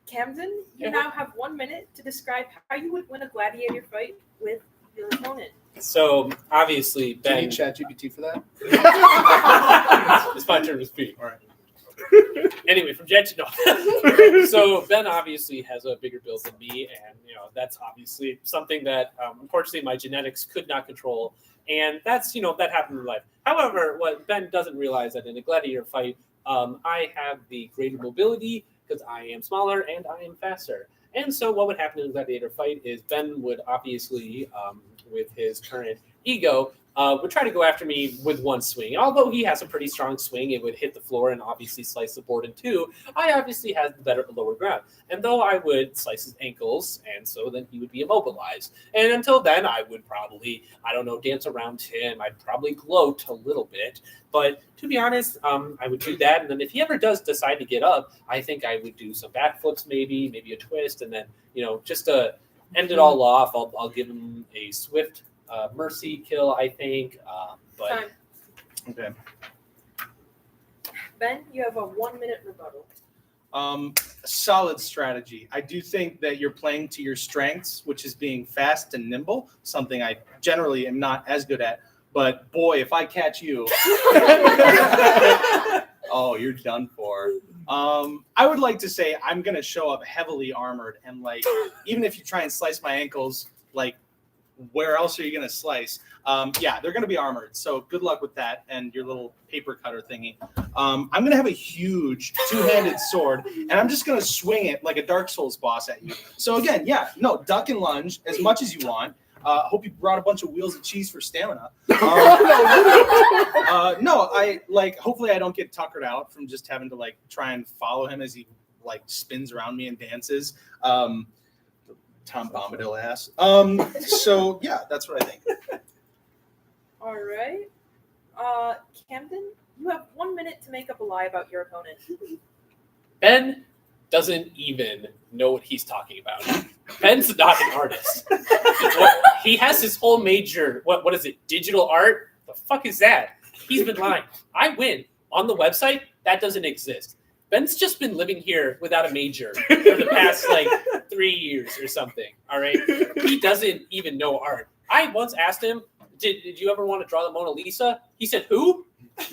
[SPEAKER 5] Camden, you now have 1 minute to describe how you would win a gladiator fight with your opponent.
[SPEAKER 1] So obviously,
[SPEAKER 10] Do you
[SPEAKER 1] Ben.
[SPEAKER 10] need ChatGPT for that?
[SPEAKER 1] It's my turn to speak.
[SPEAKER 10] All right.
[SPEAKER 1] Anyway, from Jet to no. So Ben obviously has a bigger build than me, and that's obviously something that unfortunately my genetics could not control, and that's that happened in life. However, what Ben doesn't realize that in a gladiator fight, I have the greater mobility because I am smaller and I am faster. And so what would happen in a gladiator fight is Ben would obviously, with his current ego, would try to go after me with one swing. Although he has a pretty strong swing, it would hit the floor and obviously slice the board in two. I obviously have the better lower ground. And though I would slice his ankles, and so then he would be immobilized. And until then, I would probably, dance around him. I'd probably gloat a little bit. But to be honest, I would do that. And then if he ever does decide to get up, I think I would do some backflips maybe a twist. And then, just to end it all off, I'll give him a swift mercy kill, I think.
[SPEAKER 5] Time.
[SPEAKER 10] Okay.
[SPEAKER 5] Ben, you have a 1 minute rebuttal.
[SPEAKER 10] Solid strategy. I do think that you're playing to your strengths, which is being fast and nimble, something I generally am not as good at. But boy, if I catch you, oh, you're done for. I would like to say I'm going to show up heavily armored, and like, even if you try and slice my ankles, like, where else are you going to slice? Yeah, they're going to be armored. So good luck with that and your little paper cutter thingy. I'm going to have a huge two-handed sword, and I'm just going to swing it like a Dark Souls boss at you. So again, duck and lunge as much as you want. Hope you brought a bunch of wheels of cheese for stamina. Hopefully I don't get tuckered out from just having to like try and follow him as he like spins around me and dances. Tom Bombadil ass. So yeah, that's what I think.
[SPEAKER 5] All right. Camden, you have 1 minute to make up a lie about your opponent.
[SPEAKER 1] Ben doesn't even know what he's talking about. Ben's not an artist. He has his whole major, what is it, digital art? The fuck is that? He's been lying. I win. On the website, that doesn't exist. Ben's just been living here without a major for the past 3 years or something, all right? He doesn't even know art. I once asked him, did you ever want to draw the Mona Lisa? He said, who?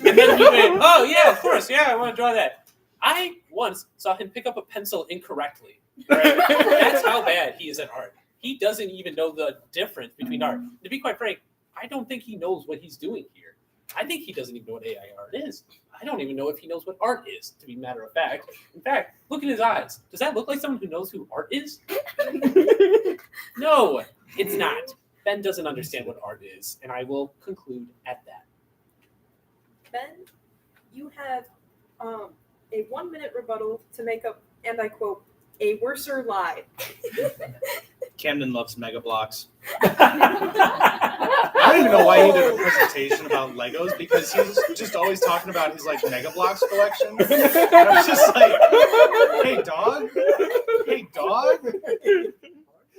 [SPEAKER 1] And then he went, oh, yeah, of course, yeah, I want to draw that. I once saw him pick up a pencil incorrectly. Right? That's how bad he is at art. He doesn't even know the difference between art. To be quite frank, I don't think he knows what he's doing here.
[SPEAKER 6] I think he doesn't even know what AI art is. I don't even know if he knows what art is, to be matter of fact. In fact, look at his eyes. Does that look like someone who knows who art is? No, it's not. Ben doesn't understand what art is, and I will conclude at that.
[SPEAKER 5] Ben, you have a 1 minute rebuttal to make up, and I quote, a worser lie.
[SPEAKER 10] Camden loves Mega Blocks. I don't even know why he did a presentation about Legos because he's just always talking about his like Mega Blocks collection. And I'm just like, hey dog.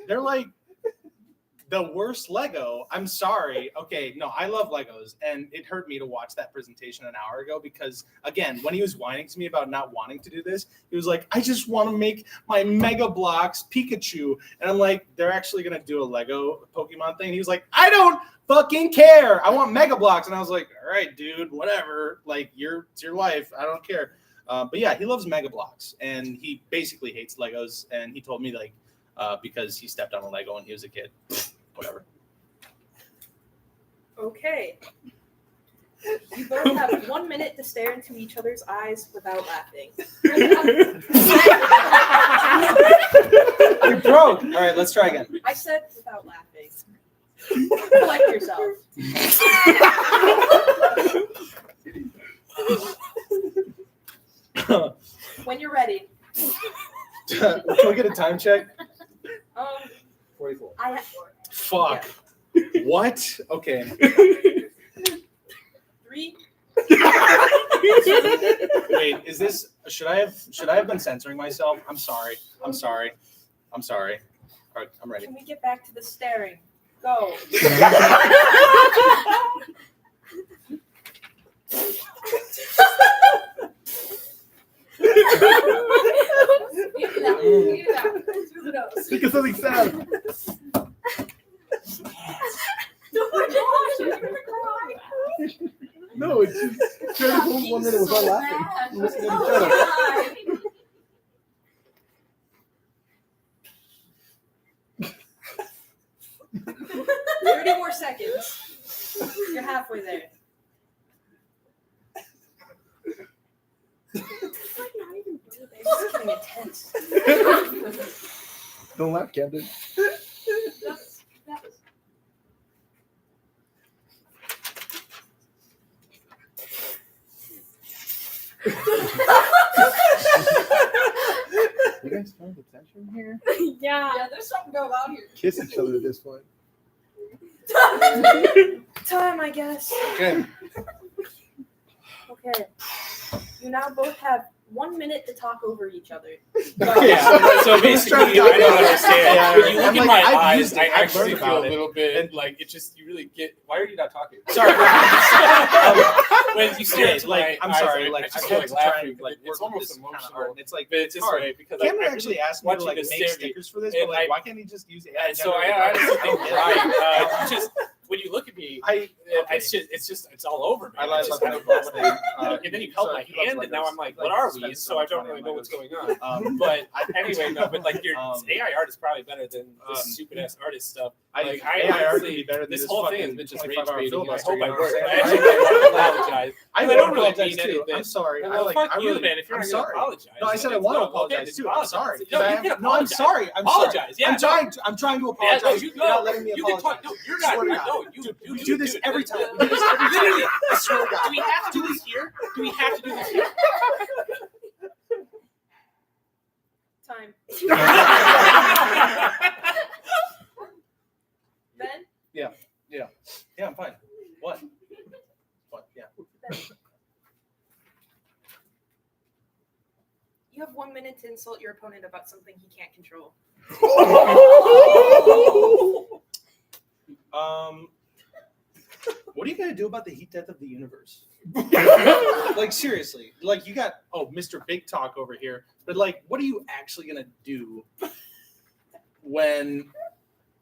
[SPEAKER 10] They're like the worst Lego. I'm sorry. Okay, no, I love Legos, and it hurt me to watch that presentation an hour ago because, again, when he was whining to me about not wanting to do this, he was like, I just want to make my Mega Blocks Pikachu. And I'm like, they're actually going to do a Lego Pokemon thing. And he was like, I don't fucking care. I want Mega Blocks. And I was like, all right, dude, whatever. Like, it's your life. I don't care. But yeah, he loves Mega Blocks, and he basically hates Legos. And he told me, like, because he stepped on a Lego when he was a kid. Whatever.
[SPEAKER 5] Okay. You both have 1 minute to stare into each other's eyes without laughing.
[SPEAKER 10] You broke. All right, let's try again.
[SPEAKER 5] I said without laughing. Collect yourself. When you're ready.
[SPEAKER 10] Can we get a time check?
[SPEAKER 2] 44.
[SPEAKER 5] I have
[SPEAKER 10] Fuck. What? Okay.
[SPEAKER 5] 3.
[SPEAKER 10] Wait, is this? Should I have been censoring myself? I'm sorry. All right, I'm ready.
[SPEAKER 5] Can we get back to the staring? Go.
[SPEAKER 2] Think of something sad. No, it's just trying to hold 1 minute without laughing. And listen to each other.
[SPEAKER 5] 30 more seconds. You're halfway there. It's like not even good. It's getting intense.
[SPEAKER 2] Don't laugh, Camden. You guys find the tension here?
[SPEAKER 4] Yeah.
[SPEAKER 8] There's something going on here.
[SPEAKER 2] Kiss each other at this point.
[SPEAKER 5] Time, I guess.
[SPEAKER 10] Okay.
[SPEAKER 5] Okay. You now both have 1 minute to talk over each other.
[SPEAKER 6] Yeah, so basically, I don't understand.
[SPEAKER 10] Yeah,
[SPEAKER 6] When you look
[SPEAKER 10] I'm
[SPEAKER 6] in
[SPEAKER 10] like,
[SPEAKER 6] my
[SPEAKER 10] I've
[SPEAKER 6] eyes,
[SPEAKER 10] used it.
[SPEAKER 6] I
[SPEAKER 10] I've
[SPEAKER 6] actually
[SPEAKER 10] learned
[SPEAKER 6] feel
[SPEAKER 10] about
[SPEAKER 6] a
[SPEAKER 10] it.
[SPEAKER 6] little bit like it just, you really get, why are you not talking?
[SPEAKER 10] Sorry.
[SPEAKER 6] When you stare into my
[SPEAKER 10] I'm
[SPEAKER 6] eyes,
[SPEAKER 10] sorry.
[SPEAKER 6] I
[SPEAKER 10] Like,
[SPEAKER 6] just
[SPEAKER 10] I
[SPEAKER 6] feel
[SPEAKER 10] had
[SPEAKER 6] like
[SPEAKER 10] to try
[SPEAKER 6] laughing.
[SPEAKER 10] and like
[SPEAKER 6] It's
[SPEAKER 10] work with
[SPEAKER 6] almost
[SPEAKER 10] this kind of
[SPEAKER 6] emotional.
[SPEAKER 10] art. It's like,
[SPEAKER 6] But it's
[SPEAKER 10] it's
[SPEAKER 6] this
[SPEAKER 10] hard.
[SPEAKER 6] way because
[SPEAKER 10] Cameron
[SPEAKER 6] I
[SPEAKER 10] actually asked me
[SPEAKER 6] want
[SPEAKER 10] to
[SPEAKER 6] you
[SPEAKER 10] like
[SPEAKER 6] to
[SPEAKER 10] make
[SPEAKER 6] stare me.
[SPEAKER 10] stickers for this,
[SPEAKER 6] And
[SPEAKER 10] but like,
[SPEAKER 6] I-
[SPEAKER 10] why can't he just use AI?
[SPEAKER 6] So I honestly think you're right. Just when you look at me,
[SPEAKER 10] okay.
[SPEAKER 6] it's all over me.
[SPEAKER 10] I
[SPEAKER 6] It's
[SPEAKER 10] love
[SPEAKER 6] just
[SPEAKER 10] that.
[SPEAKER 6] kind of fascinating. And then you held my hand, and now I'm like, what are we? So I don't really know what's going on. But anyway, no. But like your AI art is probably better than this stupid ass artist stuff. Like
[SPEAKER 10] AI art would be
[SPEAKER 6] honestly,
[SPEAKER 10] better than
[SPEAKER 6] this whole thing has
[SPEAKER 10] fucking
[SPEAKER 6] been just
[SPEAKER 10] 25-hour
[SPEAKER 6] rage baiting. I
[SPEAKER 10] filibuster,
[SPEAKER 6] hope
[SPEAKER 10] you
[SPEAKER 6] I
[SPEAKER 10] know what
[SPEAKER 6] work.
[SPEAKER 10] I'm
[SPEAKER 6] I
[SPEAKER 10] saying?
[SPEAKER 6] actually want to apologize.
[SPEAKER 10] I
[SPEAKER 6] don't really
[SPEAKER 10] apologize
[SPEAKER 6] mean
[SPEAKER 10] too.
[SPEAKER 6] anything.
[SPEAKER 10] I'm sorry.
[SPEAKER 6] Well, fuck you,
[SPEAKER 10] really,
[SPEAKER 6] man. If you're
[SPEAKER 10] I'm
[SPEAKER 6] not gonna
[SPEAKER 10] sorry.
[SPEAKER 6] apologize,
[SPEAKER 10] No, I said I want to
[SPEAKER 6] No, okay,
[SPEAKER 10] apologize
[SPEAKER 6] just
[SPEAKER 10] too. I'm
[SPEAKER 6] apologize.
[SPEAKER 10] sorry.
[SPEAKER 6] No, you can
[SPEAKER 10] No, I'm
[SPEAKER 6] apologize.
[SPEAKER 10] sorry. I'm
[SPEAKER 6] Apologize.
[SPEAKER 10] sorry.
[SPEAKER 6] Yeah,
[SPEAKER 10] I'm trying to
[SPEAKER 6] Yeah,
[SPEAKER 10] apologize.
[SPEAKER 6] no, you
[SPEAKER 10] You're not
[SPEAKER 6] go.
[SPEAKER 10] letting me
[SPEAKER 6] You can
[SPEAKER 10] apologize.
[SPEAKER 6] talk. No, you're not.
[SPEAKER 10] Swear to God.
[SPEAKER 6] No, you
[SPEAKER 10] We do this
[SPEAKER 6] it.
[SPEAKER 10] every time. We do this every
[SPEAKER 6] Literally.
[SPEAKER 10] time. I swear to God.
[SPEAKER 6] Do we have to do this here? Do we have to do this here?
[SPEAKER 5] Time. Ben?
[SPEAKER 10] Yeah, I'm fine. What? Yeah.
[SPEAKER 5] You have 1 minute to insult your opponent about something he can't control.
[SPEAKER 10] What are you gonna do about the heat death of the universe? Like seriously, like you got Mr. Big Talk over here, but like, what are you actually gonna do when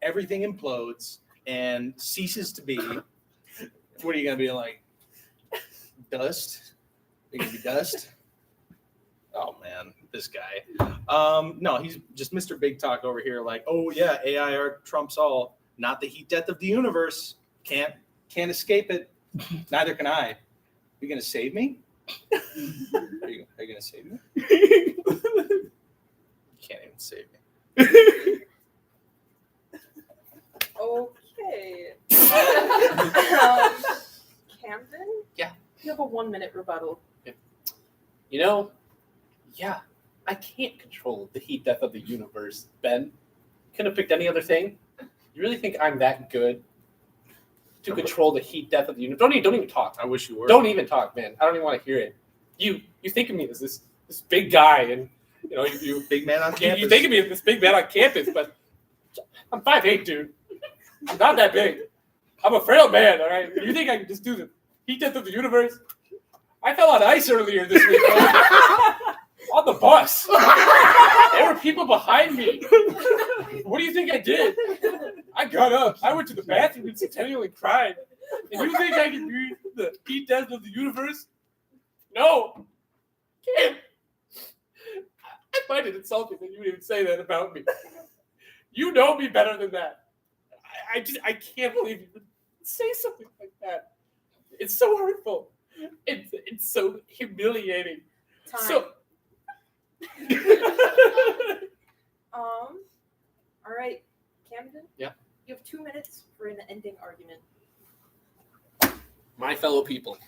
[SPEAKER 10] everything implodes and ceases to be? What are you gonna be like? Dust? You're gonna be dust? Oh man, this guy. No, he's just Mr. Big Talk over here. Like, oh yeah, AI art trumps all. Not the heat death of the universe. Can't escape it. Neither can I. You gonna save me? Are you gonna save me? You can't even save me.
[SPEAKER 5] Okay. Camden?
[SPEAKER 6] Yeah.
[SPEAKER 5] You have a 1-minute rebuttal.
[SPEAKER 6] You know, yeah, I can't control the heat death of the universe, Ben. Couldn't have picked any other thing. You really think I'm that good to control the heat death of the universe? Don't even talk.
[SPEAKER 10] I wish you were.
[SPEAKER 6] Don't even talk, man. I don't even want to hear it. You think of me as this big guy, and you
[SPEAKER 10] Big man on campus.
[SPEAKER 6] you think of me as this big man on campus, but I'm 5'8", dude. I'm not that big. I'm a frail man, all right? You think I can just do the heat death of the universe? I fell on ice earlier this week, man. On the bus. There were people behind me. What do you think I did? I got up. I went to the bathroom and centennially cried. And you think I can be the heat death of the universe? No. Can't. I find it insulting that you would even say that about me. You know me better than that. I can't believe you would say something like that. It's so hurtful. It's so humiliating.
[SPEAKER 5] Time.
[SPEAKER 6] So
[SPEAKER 5] all right, Camden?
[SPEAKER 6] Yeah?
[SPEAKER 5] You have 2 minutes for an ending argument.
[SPEAKER 6] my fellow people,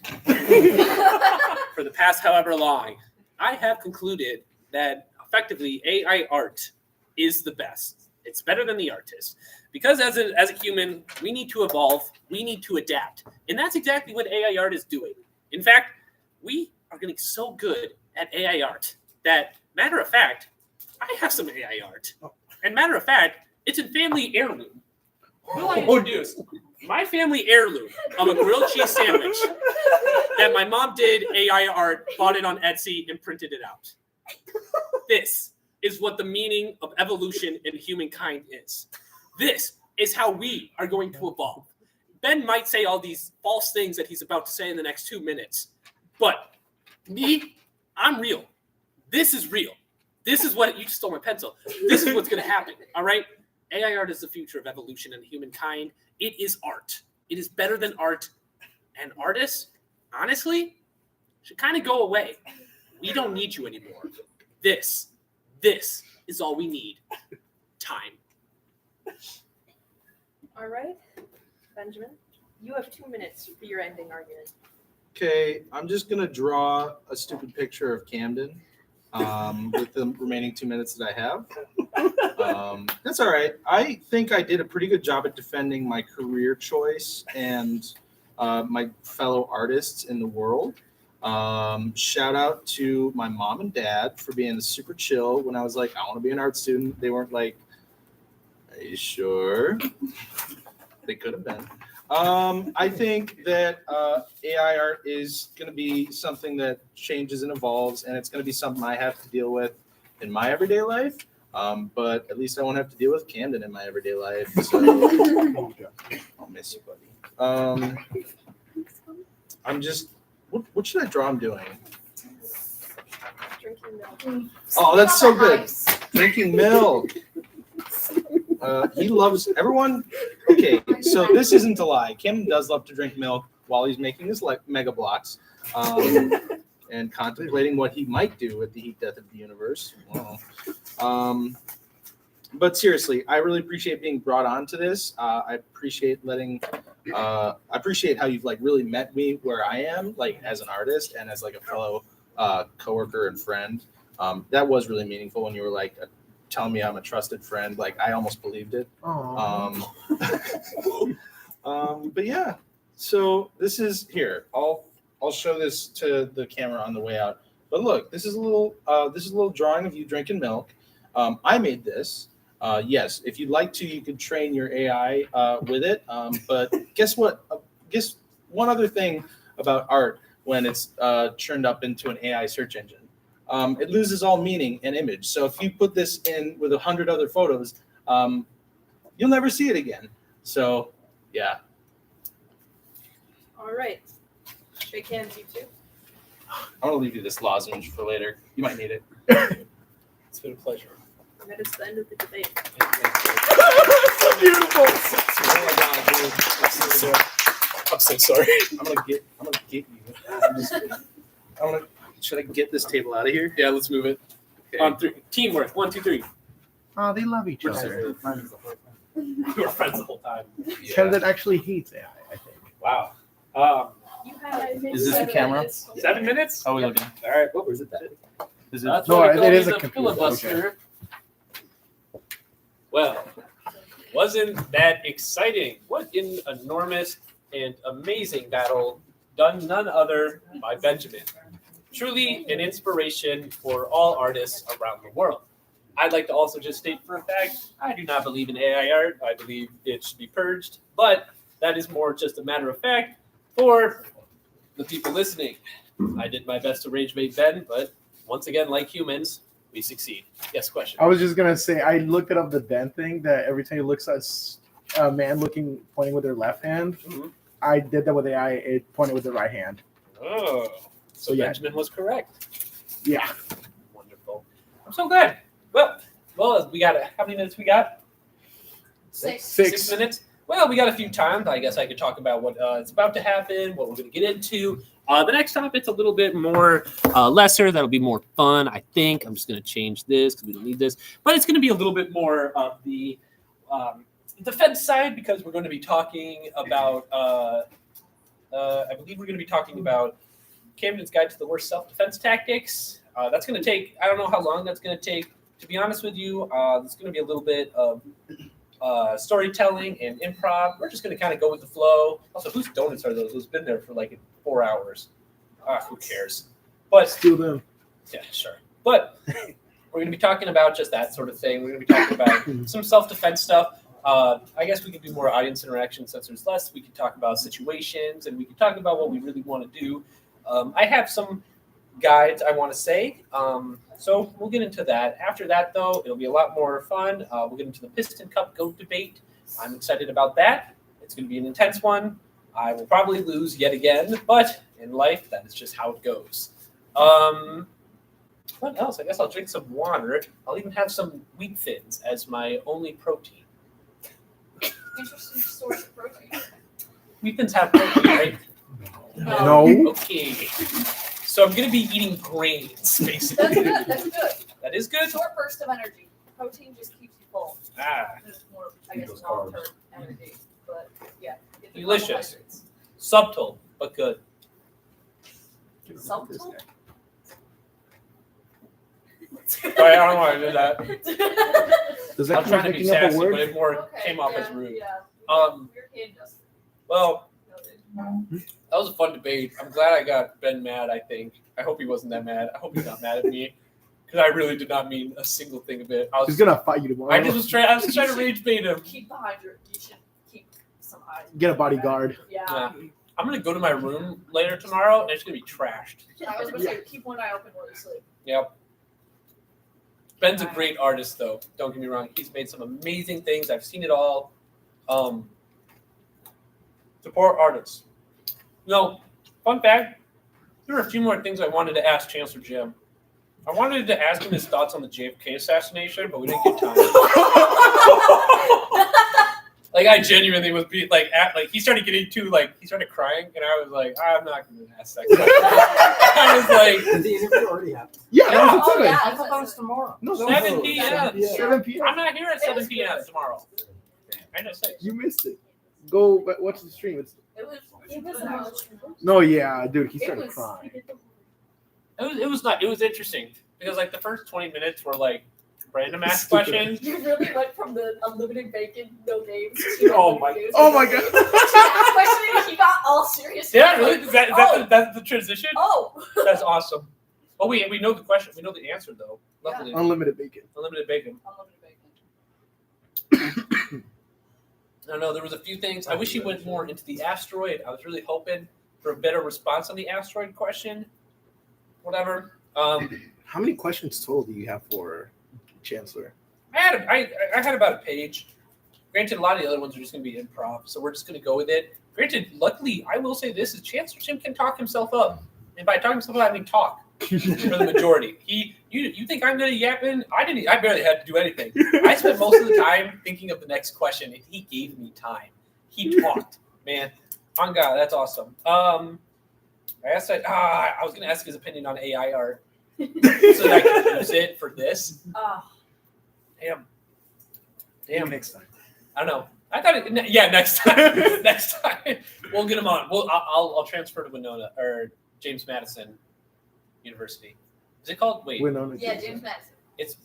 [SPEAKER 6] for the past however long, I have concluded that effectively AI art is the best. It's better than the artist. Because as a human, we need to evolve, we need to adapt. And that's exactly what AI art is doing. In fact, we are getting so good at AI art that, matter of fact, I have some AI art. And matter of fact, it's in family heirloom. Who will I introduce? My family heirloom of a grilled cheese sandwich that my mom did AI art, bought it on Etsy, and printed it out. This is what the meaning of evolution in humankind is. This is how we are going to evolve. Ben might say all these false things that he's about to say in the next 2 minutes, but me, I'm real. This is real. This is what, you just stole my pencil. This is what's going to happen, all right? AI art is the future of evolution and humankind. It is art. It is better than art. And artists, honestly, should kind of go away. We don't need you anymore. This is all we need. Time.
[SPEAKER 5] All right, Benjamin, you have 2 minutes for your ending argument.
[SPEAKER 10] Okay, I'm just gonna draw a stupid picture of Camden with the remaining 2 minutes that I have. That's all right. I think I did a pretty good job at defending my career choice and my fellow artists in the world. Shout out to my mom and dad for being super chill when I was like, I want to be an art student. They weren't like, are you sure? They could have been. I think that AI art is going to be something that changes and evolves, and it's going to be something I have to deal with in my everyday life. But at least I won't have to deal with Camden in my everyday life. So I'll miss you, buddy. I'm just, what should I draw him doing?
[SPEAKER 5] Drinking milk.
[SPEAKER 10] Oh, that's so good. Drinking milk. He loves everyone. Okay, so this isn't a lie. Camden does love to drink milk while he's making his mega blocks and contemplating what he might do with the heat death of the universe. Wow. But seriously, I really appreciate being brought on to this. I appreciate I appreciate how you've like really met me where I am, like as an artist and as like a fellow coworker and friend. That was really meaningful when you were like telling me I'm a trusted friend. Like I almost believed it. But yeah, so this is here. I'll show this to the camera on the way out. But look, this is a little drawing of you drinking milk. I made this. Yes, if you'd like to, you could train your AI with it. But guess what? Guess one other thing about art when it's churned up into an AI search engine. It loses all meaning and image. So if you put this in with 100 other photos, you'll never see it again. So yeah.
[SPEAKER 5] All right. Shake hands, you two.
[SPEAKER 10] I want to leave you this lozenge for later. You might need it.
[SPEAKER 6] It's been a pleasure.
[SPEAKER 5] And that is the end of the debate.
[SPEAKER 10] So beautiful. Oh my God, dude.
[SPEAKER 6] I'm so sorry.
[SPEAKER 10] I'm gonna get you. Should I get this table out of here?
[SPEAKER 6] Yeah, let's move it.
[SPEAKER 10] Okay.
[SPEAKER 6] On three. Teamwork. 1, 2, 3.
[SPEAKER 2] Oh, they love each
[SPEAKER 6] We're
[SPEAKER 2] other.
[SPEAKER 6] We were friends the whole time.
[SPEAKER 2] Camden actually hates AI, I think.
[SPEAKER 6] Wow.
[SPEAKER 10] Is this the camera?
[SPEAKER 6] 7 minutes?
[SPEAKER 10] How are we looking?
[SPEAKER 6] All right.
[SPEAKER 10] What was it that? Is it?
[SPEAKER 6] That's
[SPEAKER 2] No,
[SPEAKER 6] what we
[SPEAKER 2] it
[SPEAKER 6] call
[SPEAKER 2] is
[SPEAKER 6] the
[SPEAKER 2] a computer.
[SPEAKER 6] Filibuster. Well, wasn't that exciting? What an enormous and amazing battle done none other by Benjamin. Truly an inspiration for all artists around the world. I'd like to also just state for a fact, I do not believe in AI art. I believe it should be purged, but that is more just a matter of fact for the people listening. I did my best to rage bait Ben, but once again, like humans, we succeed. Yes, question.
[SPEAKER 2] I was just gonna say I looked it up the Ben thing that every time he looks at a man pointing with their left hand,
[SPEAKER 6] Mhm.
[SPEAKER 2] I did that with AI. It pointed with the right hand.
[SPEAKER 6] Oh, so
[SPEAKER 2] Yeah.
[SPEAKER 6] Benjamin was correct.
[SPEAKER 2] Yeah.
[SPEAKER 6] Wonderful. I'm so glad. Well, we got how many minutes we got?
[SPEAKER 8] 6.
[SPEAKER 6] 6 minutes. Well, we got a few times. I guess I could talk about what is about to happen, what we're going to get into. The next topic's a little bit more lesser. That'll be more fun, I think. I'm just going to change this because we don't need this. But it's going to be a little bit more of the defense side because we're going to be talking about, I believe we're going to be talking about Camden's Guide to the Worst Self-Defense Tactics. That's going to take, I don't know how long that's going to take. To be honest with you, it's going to be a little bit of storytelling and improv. We're just going to kind of go with the flow. Also, whose donuts are those? It's been there for like 4 hours. Who cares? But
[SPEAKER 2] Steal them.
[SPEAKER 6] yeah, sure. But we're going to be talking about just that sort of thing. We're going to be talking about some self-defense stuff. I guess we could do more audience interaction since there's less. We could talk about situations, and we could talk about what we really want to do. I have some guides I want to say. So we'll get into that. After that, though, it'll be a lot more fun. We'll get into the Piston Cup GOAT debate. I'm excited about that. It's going to be an intense one. I will probably lose yet again, but in life, that is just how it goes. What else? I guess I'll drink some water. I'll even have some wheat thins as my only protein.
[SPEAKER 8] Interesting source of protein.
[SPEAKER 6] Wheat thins have protein, right?
[SPEAKER 2] No.
[SPEAKER 6] Okay. So I'm going to be eating grains, basically.
[SPEAKER 8] That's good. That's good.
[SPEAKER 6] That is good?
[SPEAKER 8] Short burst of energy. Protein just keeps you full.
[SPEAKER 6] Ah,
[SPEAKER 8] There's more, I guess, long-term energy. But yeah. get the
[SPEAKER 6] Delicious.
[SPEAKER 8] carbohydrates.
[SPEAKER 6] subtle, but good.
[SPEAKER 8] Subtle?
[SPEAKER 6] Sorry, I don't want to do that.
[SPEAKER 2] Does
[SPEAKER 6] I'm
[SPEAKER 2] that
[SPEAKER 6] trying
[SPEAKER 2] come
[SPEAKER 6] to be
[SPEAKER 2] picking up a
[SPEAKER 6] sassy, but
[SPEAKER 2] word?
[SPEAKER 6] it more
[SPEAKER 8] Okay,
[SPEAKER 6] came off
[SPEAKER 8] yeah,
[SPEAKER 6] as rude.
[SPEAKER 8] Yeah.
[SPEAKER 6] Um,
[SPEAKER 8] We're kid, Justin.
[SPEAKER 6] Well,
[SPEAKER 8] Noted.
[SPEAKER 6] that was a fun debate. I'm glad I got Ben mad, I think. I hope he wasn't that mad. I hope he's not mad at me. Because I really did not mean a single thing of it.
[SPEAKER 2] He's gonna fight you tomorrow.
[SPEAKER 6] I was trying to rage bait him.
[SPEAKER 8] Keep the hydrate. You should keep some hydrate.
[SPEAKER 2] Get a bodyguard.
[SPEAKER 8] Yeah.
[SPEAKER 6] Yeah. I'm going to go to my room later tomorrow, and it's going to be trashed.
[SPEAKER 8] I was going to say, keep one eye open while you sleep.
[SPEAKER 6] Yep. Ben's a great artist, though. Don't get me wrong. He's made some amazing things. I've seen it all. Support artists. No, fun fact, there are a few more things I wanted to ask Chancellor Jim. I wanted to ask him his thoughts on the JFK assassination, but we didn't get time. Like, I genuinely was he started getting too, he started crying, and I was like, I'm not going to ask that question. I was like,
[SPEAKER 11] The interview already happened.
[SPEAKER 2] Yeah, that was
[SPEAKER 8] Oh,
[SPEAKER 2] at 7.
[SPEAKER 8] yeah.
[SPEAKER 11] I thought that was tomorrow.
[SPEAKER 2] No, that
[SPEAKER 6] 7
[SPEAKER 2] was
[SPEAKER 6] p.m.
[SPEAKER 2] 7 p.m.
[SPEAKER 6] I'm not here at 7
[SPEAKER 8] was
[SPEAKER 6] p.m.
[SPEAKER 8] good.
[SPEAKER 6] tomorrow. I know 6.
[SPEAKER 2] You missed it. Go watch the stream.
[SPEAKER 8] It was
[SPEAKER 2] No, yeah, dude, he
[SPEAKER 8] It
[SPEAKER 2] started
[SPEAKER 8] was-
[SPEAKER 2] crying.
[SPEAKER 6] It was interesting because the first 20 minutes were random ass
[SPEAKER 2] Stupid.
[SPEAKER 6] questions.
[SPEAKER 8] You really went from the unlimited bacon, no names, to
[SPEAKER 6] Oh my-
[SPEAKER 8] unlimited names,
[SPEAKER 2] Oh
[SPEAKER 8] no
[SPEAKER 2] my
[SPEAKER 8] names.
[SPEAKER 2] God.
[SPEAKER 8] That question, he got all serious.
[SPEAKER 6] Yeah, really? Is that
[SPEAKER 8] Oh.
[SPEAKER 6] that's the transition?
[SPEAKER 8] Oh.
[SPEAKER 6] That's awesome. Oh, we know the question. We know the answer though. Luckily,
[SPEAKER 2] Unlimited bacon.
[SPEAKER 6] unlimited bacon.
[SPEAKER 8] Unlimited bacon.
[SPEAKER 6] I don't know. There was a few things. I wish he went more into the asteroid. I was really hoping for a better response on the asteroid question. Whatever.
[SPEAKER 2] How many questions total do you have for Chancellor?
[SPEAKER 6] I had about a page. Granted, a lot of the other ones are just going to be improv, so we're just going to go with it. Granted, luckily, I will say this: is Chancellor Jim can talk himself up, and by talking himself up, I mean talk for the majority. You think I'm good at yapping? I barely had to do anything. I spent most of the time thinking of the next question, and he gave me time. He talked, man.
[SPEAKER 1] Manga, that's awesome. I was going to ask his opinion on AI art so that I could use it for this. Damn.
[SPEAKER 2] Next time.
[SPEAKER 1] I don't know. I thought next time. Next time. We'll get him on. I'll transfer to Winona or James Madison University. Is it called? Wait.
[SPEAKER 2] Winona.
[SPEAKER 8] Yeah, James Madison.
[SPEAKER 1] It's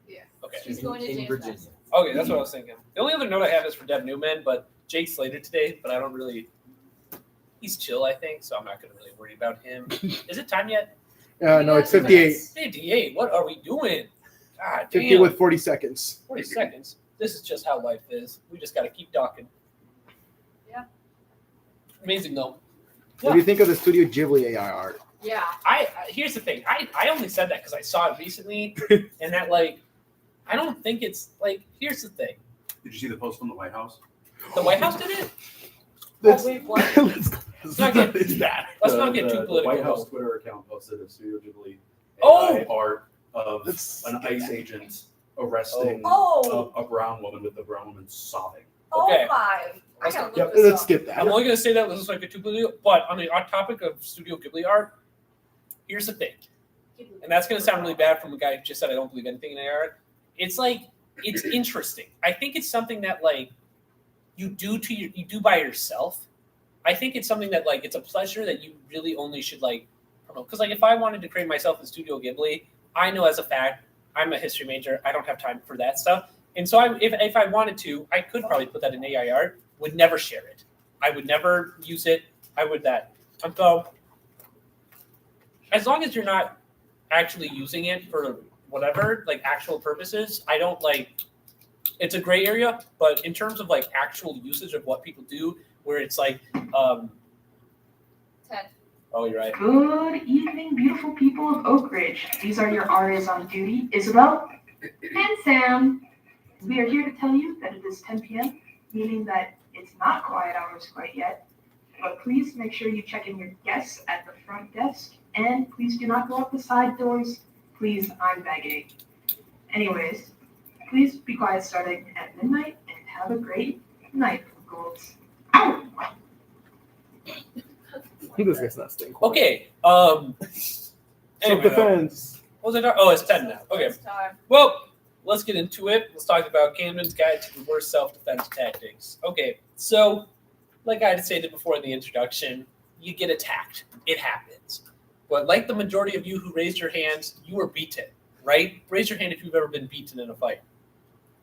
[SPEAKER 8] Yeah.
[SPEAKER 1] okay.
[SPEAKER 8] She's going to
[SPEAKER 11] in
[SPEAKER 8] James
[SPEAKER 11] Virginia.
[SPEAKER 8] Madison.
[SPEAKER 1] Okay, that's what I was thinking. The only other note I have is for Deb Newman, but Jake Slater today, but I don't really. He's chill, I think, so I'm not going to really worry about him. Is it time yet?
[SPEAKER 2] No, it's 58.
[SPEAKER 1] 58. What are we doing? God
[SPEAKER 2] 50
[SPEAKER 1] damn.
[SPEAKER 2] with 40 seconds.
[SPEAKER 1] 40 seconds. This is just how life is. We just got to keep talking.
[SPEAKER 8] Yeah.
[SPEAKER 1] Amazing, though.
[SPEAKER 2] What do you think of the Studio Ghibli AI art?
[SPEAKER 8] Yeah.
[SPEAKER 1] Here's the thing. I only said that because I saw it recently, and that, like, I don't think it's, like, here's the thing.
[SPEAKER 3] Did you see the post from the White House?
[SPEAKER 1] The White House did it?
[SPEAKER 2] Let's,
[SPEAKER 8] wait, what?
[SPEAKER 1] Let's not get too political.
[SPEAKER 3] The White House Twitter account posted a Studio Ghibli
[SPEAKER 1] Oh!
[SPEAKER 3] AI art of
[SPEAKER 2] Let's
[SPEAKER 3] an ICE agent arresting
[SPEAKER 8] Oh.
[SPEAKER 3] a brown woman with the brown woman sobbing.
[SPEAKER 1] Okay.
[SPEAKER 8] Oh my. I gotta
[SPEAKER 2] Yep,
[SPEAKER 8] look this
[SPEAKER 2] let's
[SPEAKER 8] up.
[SPEAKER 2] skip that.
[SPEAKER 1] I'm only going to say that looks like a too political, but on the topic of Studio Ghibli art, here's the thing. And that's going to sound really bad from a guy who just said I don't believe anything in AI art. It's like, it's interesting. I think it's something that, like, you do by yourself. I think it's something that, like, it's a pleasure that you really only should, like, promote. Because, like, if I wanted to create myself in Studio Ghibli, I know as a fact, I'm a history major. I don't have time for that stuff. And so if I wanted to, I could probably put that in AI art, would never share it. I would never use it. I would that. And so as long as you're not actually using it for whatever, like, actual purposes, I don't, like, it's a gray area. But in terms of, like, actual usage of what people do, where it's like,
[SPEAKER 8] 10.
[SPEAKER 1] oh, you're right.
[SPEAKER 12] Good evening, beautiful people of Oak Ridge. These are your RAs on duty, Isabel and Sam. We are here to tell you that it is 10 p.m., meaning that it's not quiet hours quite yet. But please make sure you check in your guests at the front desk, and please do not go out the side doors. Please, I'm begging. Anyways, please be quiet starting at midnight, and have a great night, Golds.
[SPEAKER 2] This guy's not staying quiet.
[SPEAKER 1] Okay. Anyway,
[SPEAKER 2] Self-defense.
[SPEAKER 1] what was it? Oh, it's 10 now. Okay.
[SPEAKER 8] This time.
[SPEAKER 1] Well, let's get into it. Let's talk about Camden's Guide to the Worst Self-Defense Tactics. Okay, so like I had stated before in the introduction, you get attacked. It happens. But like the majority of you who raised your hands, you were beaten, right? Raise your hand if you've ever been beaten in a fight.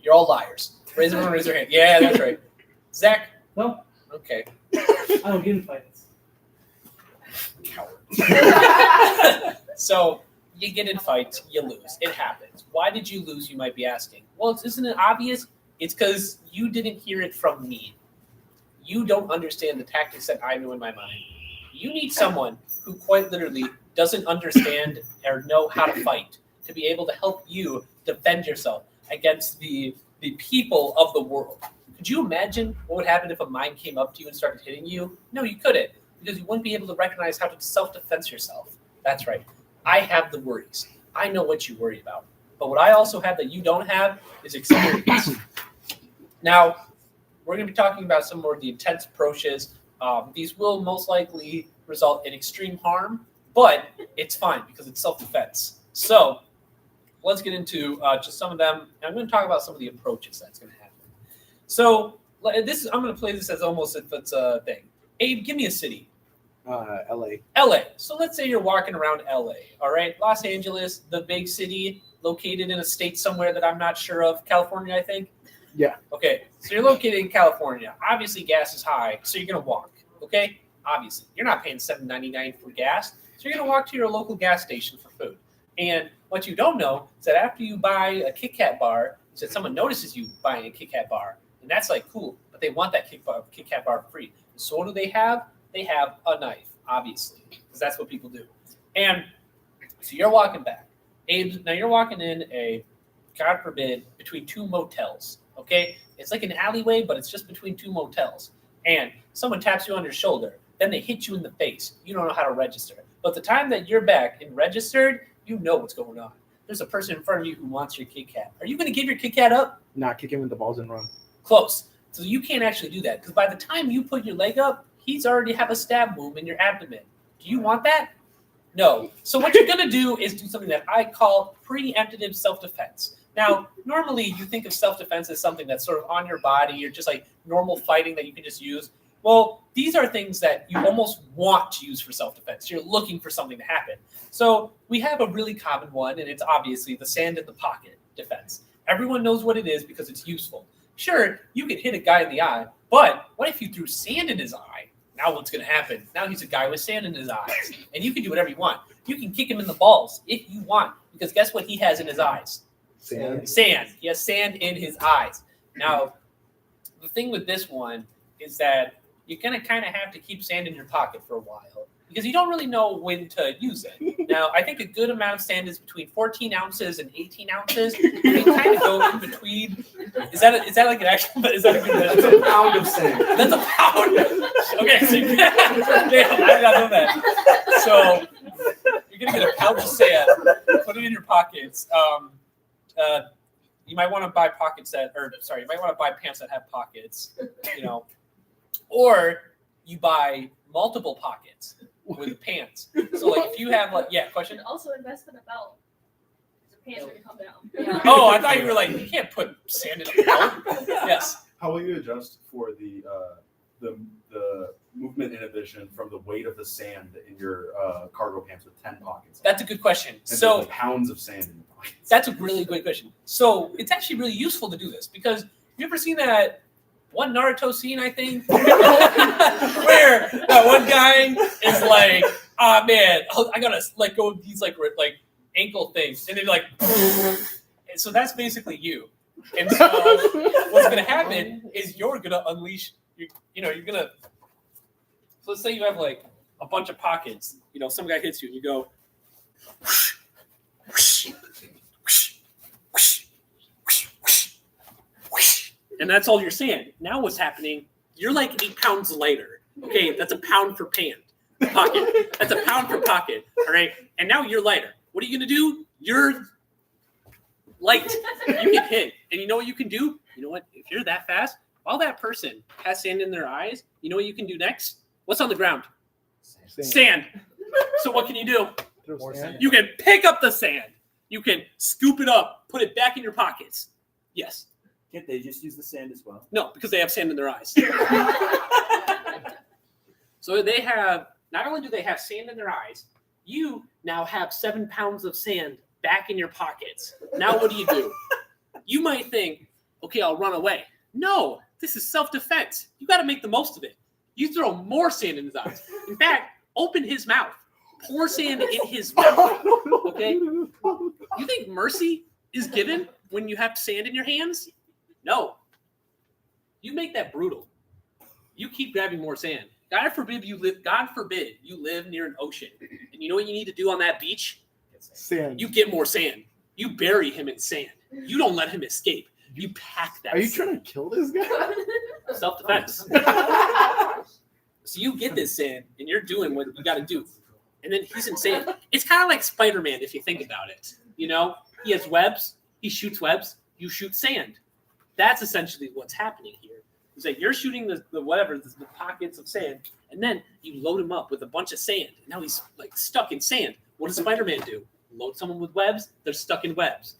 [SPEAKER 1] You're all liars. Raise your hand. Yeah, that's right. Zach?
[SPEAKER 13] No.
[SPEAKER 1] Okay.
[SPEAKER 13] I don't get in fights.
[SPEAKER 1] Coward. So you get in fights, you lose. It happens. Why did you lose, you might be asking? Well, isn't it obvious? It's because you didn't hear it from me. You don't understand the tactics that I know in my mind. You need someone who quite literally doesn't understand or know how to fight to be able to help you defend yourself against the people of the world. Could you imagine what would happen if a mine came up to you and started hitting you? No, you couldn't, because you wouldn't be able to recognize how to self-defense yourself. That's right. I have the worries. I know what you worry about. But what I also have that you don't have is experience. Now, we're going to be talking about some more of the intense approaches. These will most likely result in extreme harm, but it's fine because it's self-defense. So let's get into just some of them. I'm going to talk about some of the approaches that's going to happen. So I'm going to play this as almost if it's a thing. Abe, give me a city.
[SPEAKER 2] LA.
[SPEAKER 1] LA. So let's say you're walking around LA, all right? Los Angeles, the big city, located in a state somewhere that I'm not sure of. California, I think?
[SPEAKER 2] Yeah.
[SPEAKER 1] Okay, so you're located in California. Obviously, gas is high, so you're going to walk, okay? Obviously. You're not paying $7.99 for gas, so you're going to walk to your local gas station for food. And what you don't know is that after you buy a Kit Kat bar, is that someone notices you buying a Kit Kat bar. And that's like cool, but they want that Kit Kat bar free. So what do they have? They have a knife, obviously, because that's what people do. And so you're walking back. Abe, now you're walking in a, God forbid, between two motels, okay? It's like an alleyway, but it's just between two motels. And someone taps you on your shoulder. Then they hit you in the face. You don't know how to register. But the time that you're back and registered, you know what's going on. There's a person in front of you who wants your Kit Kat. Are you going to give your Kit Kat up?
[SPEAKER 2] Nah, kick him with the balls and run.
[SPEAKER 1] Close. So you can't actually do that because by the time you put your leg up,
[SPEAKER 6] he's already have a stab wound in your abdomen. Do you want that? No. So what you're going to do is do something that I call preemptive self-defense. Now, normally you think of self-defense as something that's sort of on your body or just like normal fighting that you can just use. Well, these are things that you almost want to use for self-defense. You're looking for something to happen. So we have a really common one, and it's obviously the sand in the pocket defense. Everyone knows what it is because it's useful. Sure, you could hit a guy in the eye, but what if you threw sand in his eye? Now what's going to happen? Now he's a guy with sand in his eyes, and you can do whatever you want. You can kick him in the balls if you want, because guess what he has in his eyes? Sand. He has sand in his eyes. Now, the thing with this one is that you're going to kind of have to keep sand in your pocket for a while because you don't really know when to use it. Now, I think a good amount of sand is between 14 ounces and 18 ounces. You kind of go in between. Is that like an actual? Is that a good?
[SPEAKER 3] That's a pound of sand.
[SPEAKER 6] That's a pound. Okay, so damn, I did not know that. So you're gonna get a pound of sand, put it in your pockets. You might want to buy you might want to buy pants that have pockets, or you buy multiple pockets with pants. So like if you have question?
[SPEAKER 4] And also invest in a belt. The pants are gonna come down.
[SPEAKER 6] Oh, I thought you were like, you can't put sand in a belt. Yes.
[SPEAKER 3] How will you adjust for the movement inhibition from the weight of the sand in your cargo pants with 10 pockets?
[SPEAKER 6] That's a good question.
[SPEAKER 3] And
[SPEAKER 6] So
[SPEAKER 3] pounds of sand in the pockets.
[SPEAKER 6] that's a really great question. So it's actually really useful to do this because you ever seen that one Naruto scene, I think, where that one guy is like, "Ah, man, I gotta let go of these like ankle things," and they're like, and so that's basically you. And so what's gonna happen is you're gonna unleash. You're gonna. So let's say you have like a bunch of pockets. Some guy hits you, and you go. And that's all you're saying. Now what's happening? You're like 8 pounds lighter. Okay, that's a pound per pocket. That's a pound per pocket. All right, and now you're lighter. What are you gonna do? You're light. You get hit, and you know what you can do? You know what? If you're that fast, while that person has sand in their eyes, you know what you can do next? What's on the ground? Sand. So what can you do? You can pick up the sand. You can scoop it up, put it back in your pockets. Yes.
[SPEAKER 9] Can't they just use the sand as well?
[SPEAKER 6] No, because they have sand in their eyes. So they have, not only do they have sand in their eyes, you now have 7 pounds of sand back in your pockets. Now what do? You might think, okay, I'll run away. No, this is self-defense. You got to make the most of it. You throw more sand in his eyes. In fact, open his mouth. Pour sand in his mouth. Okay? You think mercy is given when you have sand in your hands? No. You make that brutal. You keep grabbing more sand. God forbid you live near an ocean. And you know what you need to do on that beach?
[SPEAKER 2] Sand.
[SPEAKER 6] You get more sand. You bury him in sand. You don't let him escape. You pack that.
[SPEAKER 2] Are you
[SPEAKER 6] sand.
[SPEAKER 2] trying to kill this guy?
[SPEAKER 6] Self-defense. So you get this sand, and you're doing what you got to do. And then he's in sand. It's kind of like Spider-Man if you think about it. He has webs. He shoots webs. You shoot sand. That's essentially what's happening here. Is that you're shooting the pockets of sand, and then you load him up with a bunch of sand. And now he's like stuck in sand. What does Spider-Man do? Load someone with webs. They're stuck in webs.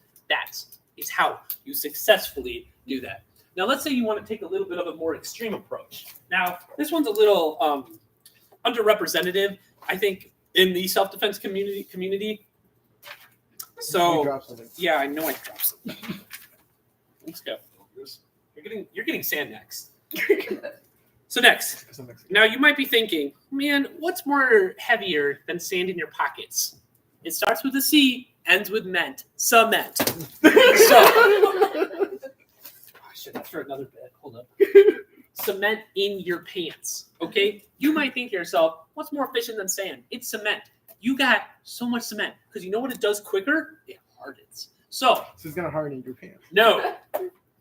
[SPEAKER 6] Is how you successfully do that. Now, let's say you want to take a little bit of a more extreme approach. Now, this one's a little underrepresented, I think, in the self-defense community. So, yeah, I know I dropped something. Let's go. You're getting sand next. So next, now you might be thinking, man, what's more heavier than sand in your pockets? It starts with a C, ends with ment. Cement. Shit, after another bit. Hold up. Cement in your pants. Okay? You might think to yourself, what's more efficient than sand? It's cement. You got so much cement. Because you know what it does quicker? It hardens. So
[SPEAKER 2] it's gonna harden your pants.
[SPEAKER 6] No.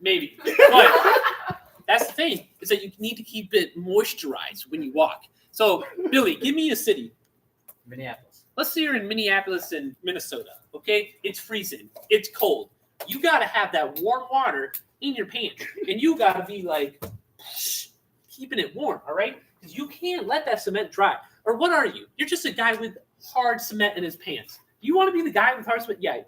[SPEAKER 6] Maybe. But that's the thing, is that you need to keep it moisturized when you walk. So, Billy, give me a city.
[SPEAKER 11] Minneapolis.
[SPEAKER 6] Let's say you're in Minneapolis and Minnesota, okay? It's freezing. It's cold. You got to have that warm water in your pants. And you got to be like, keeping it warm, all right? because you can't let that cement dry. Or what are you? You're just a guy with hard cement in his pants. Do you want to be the guy with hard cement? Yeah.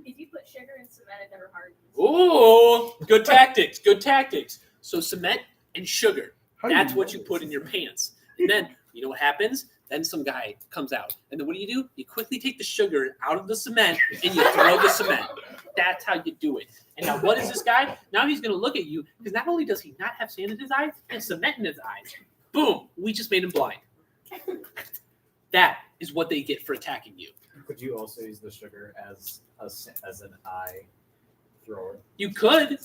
[SPEAKER 4] If you put sugar in cement, it never hardens.
[SPEAKER 6] Ooh, good tactics. Good tactics. So cement and sugar.
[SPEAKER 2] How do
[SPEAKER 6] That's
[SPEAKER 2] you
[SPEAKER 6] what
[SPEAKER 2] know
[SPEAKER 6] you
[SPEAKER 2] this?
[SPEAKER 6] put in your pants. And then, you know what happens? Then some guy comes out. And then what do? You quickly take the sugar out of the cement and you throw the cement. That's how you do it. And now what is this guy? Now he's going to look at you because not only does he not have sand in his eyes, he has cement in his eyes. Boom. We just made him blind. That is what they get for attacking you.
[SPEAKER 11] Could you also use the sugar as an eye thrower?
[SPEAKER 6] You could.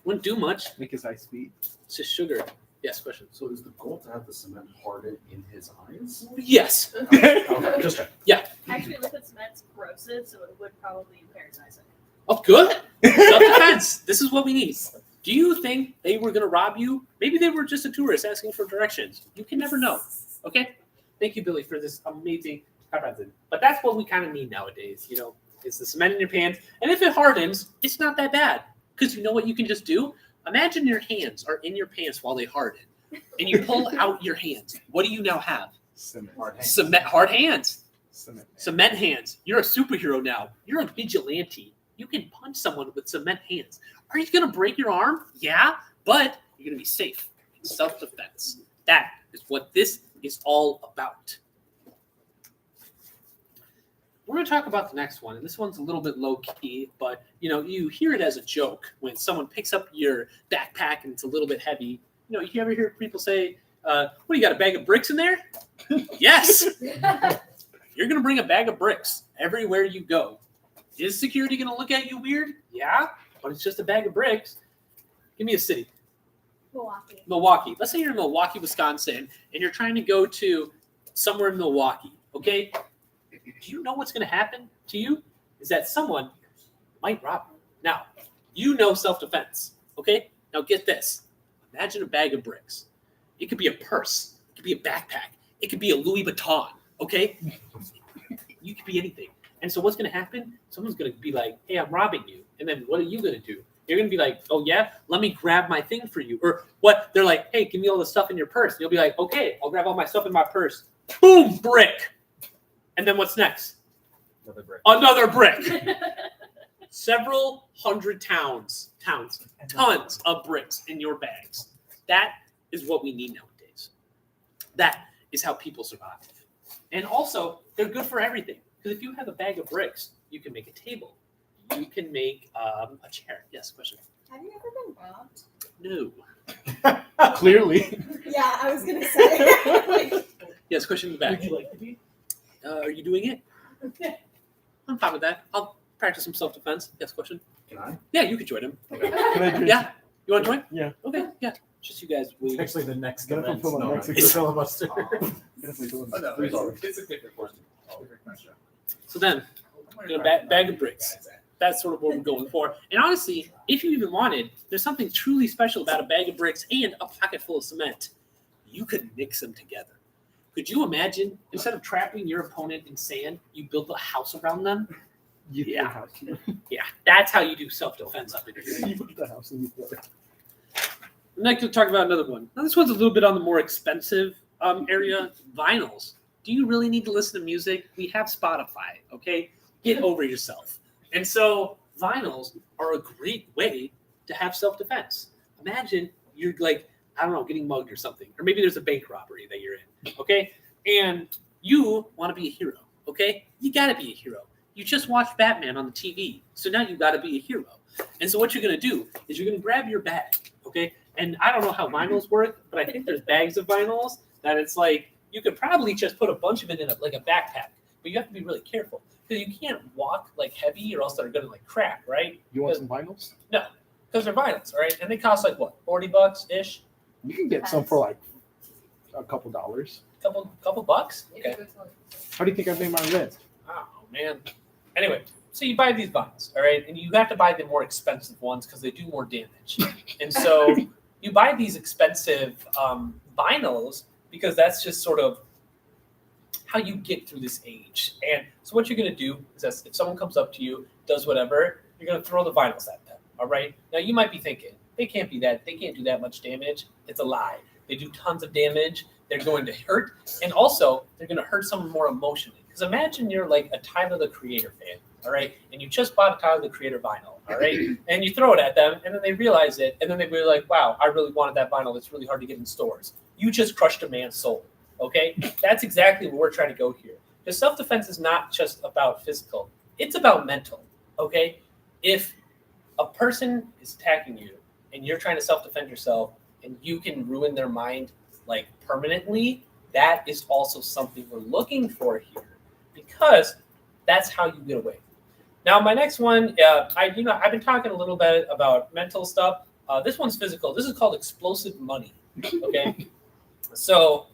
[SPEAKER 6] Wouldn't do much.
[SPEAKER 2] Make his eyes speed.
[SPEAKER 6] It's just sugar. Yes, question.
[SPEAKER 3] So is the goal to have the cement harden in his eyes?
[SPEAKER 6] Yes.
[SPEAKER 3] Okay, just check.
[SPEAKER 6] Yeah.
[SPEAKER 4] Actually, liquid cement's corrosive, so it would probably parasite it.
[SPEAKER 6] Oh, good. Self-defense. This is what we need. Do you think they were going to rob you? Maybe they were just a tourist asking for directions. You can never know. Okay? Thank you, Billy, for this amazing comparison. But that's what we kind of need nowadays, you know, is the cement in your pants. And if it hardens, it's not that bad. Because you know what you can just do? Imagine your hands are in your pants while they harden. And you pull out your hands. What do you now have?
[SPEAKER 2] Cement.
[SPEAKER 11] Hard hands.
[SPEAKER 6] Cement, hard hands.
[SPEAKER 2] Cement.
[SPEAKER 6] Cement hands. You're a superhero now. You're a vigilante. You can punch someone with cement hands. Are you going to break your arm? Yeah, but you're going to be safe. Self-defense. That is what this is all about. We're going to talk about the next one, and this one's a little bit low-key, but, you know, you hear it as a joke when someone picks up your backpack and it's a little bit heavy. You know, you ever hear people say, what, you got a bag of bricks in there? Yes! You're going to bring a bag of bricks everywhere you go. Is security going to look at you weird? Yeah, but it's just a bag of bricks. Give me a city. Milwaukee. Let's say you're in Milwaukee, Wisconsin, and you're trying to go to somewhere in Milwaukee, okay? Do you know what's going to happen to you? Is that someone might rob you. Now, you know self-defense, okay? Now get this. Imagine a bag of bricks. It could be a purse. It could be a backpack. It could be a Louis Vuitton, okay? You could be anything. And so what's going to happen? Someone's going to be like, hey, I'm robbing you. And then what are you going to do? You're going to be like, oh, yeah? Let me grab my thing for you. Or what? They're like, hey, give me all the stuff in your purse. And you'll be like, okay, I'll grab all my stuff in my purse. Boom, brick. And then what's next? Another brick. Several hundred tons of bricks in your bags. That is what we need nowadays. That is how people survive. And also, they're good for everything. Because if you have a bag of bricks, you can make a table. You can make a chair. Yes, question.
[SPEAKER 14] Have you ever been robbed?
[SPEAKER 6] No.
[SPEAKER 2] Clearly.
[SPEAKER 14] Yeah, I was gonna say.
[SPEAKER 6] Yes, question in the back.
[SPEAKER 13] Would you like to be?
[SPEAKER 6] Are you doing it? I'm fine with that. I'll practice some self-defense. Yes, question.
[SPEAKER 3] Can I?
[SPEAKER 6] Yeah, you can join him.
[SPEAKER 3] Okay.
[SPEAKER 2] Can I do
[SPEAKER 6] Yeah. You want to join?
[SPEAKER 2] Yeah.
[SPEAKER 6] Okay, yeah. Just you guys.
[SPEAKER 11] It's actually the next
[SPEAKER 2] Gotta
[SPEAKER 11] event.
[SPEAKER 2] fulfill my
[SPEAKER 11] No,
[SPEAKER 2] Mexican
[SPEAKER 11] it's filibuster.
[SPEAKER 3] It's a different question.
[SPEAKER 6] So then, you know, bag of bricks. That's sort of what we're going for. And honestly, if you even wanted, there's something truly special about a bag of bricks and a pocket full of cement. You could mix them together. Could you imagine, instead of trapping your opponent in sand, you built a house around them? Yeah. Yeah, that's how you do self-defense up in here.
[SPEAKER 2] You put the house and you put it.
[SPEAKER 6] Next, we'll talk about another one. Now, this one's a little bit on the more expensive area, vinyls. Do you really need to listen to music? We have Spotify, okay? Get over yourself. And so vinyls are a great way to have self-defense. Imagine you're like, I don't know, getting mugged or something. Or maybe there's a bank robbery that you're in, okay? And you want to be a hero, okay? You got to be a hero. You just watched Batman on the TV, so now you got to be a hero. And so what you're going to do is you're going to grab your bag, okay? And I don't know how vinyls work, but I think there's bags of vinyls that it's like you could probably just put a bunch of it in a backpack, but you have to be really careful because you can't walk like heavy or else they're going to like crack, right?
[SPEAKER 2] You want some vinyls?
[SPEAKER 6] No, because they're vinyls, all right? And they cost like what, $40 ish?
[SPEAKER 2] You can get some for like a couple dollars.
[SPEAKER 6] Couple bucks? Okay.
[SPEAKER 2] How do you think I made my rent?
[SPEAKER 6] Oh man. Anyway, so you buy these vinyls, all right, and you have to buy the more expensive ones because they do more damage. And so you buy these expensive vinyls because that's just sort of how you get through this age. And so what you're going to do is that if someone comes up to you, does whatever, you're going to throw the vinyls at them, all right? Now, you might be thinking, they can't do that much damage. It's a lie. They do tons of damage they're going to hurt, and also they're going to hurt someone more emotionally. Because imagine you're like a Tyler the Creator fan, all right, and you just bought a Tyler the Creator vinyl, all right, and you throw it at them, and then they realize it, and then they be like, wow, I really wanted that vinyl. It's really hard to get in stores. You just crushed a man's soul, okay? That's exactly where we're trying to go here. Because self-defense is not just about physical. It's about mental, okay? If a person is attacking you and you're trying to self-defend yourself and you can ruin their mind like permanently, that is also something we're looking for here because that's how you get away. Now, my next one, I've been talking a little bit about mental stuff. This one's physical. This is called explosive money, okay? So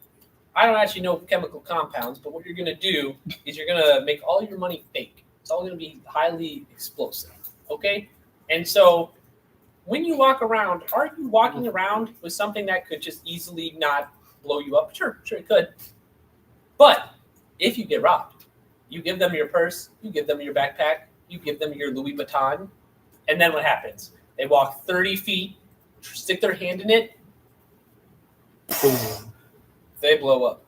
[SPEAKER 6] I don't actually know chemical compounds, but what you're going to do is you're going to make all your money fake. It's all going to be highly explosive, okay? And so when you walk around, are you walking around with something that could just easily not blow you up? Sure, it could. But if you get robbed, you give them your purse, you give them your backpack, you give them your Louis Vuitton, and then what happens? They walk 30 feet, stick their hand in it, boom, they blow up.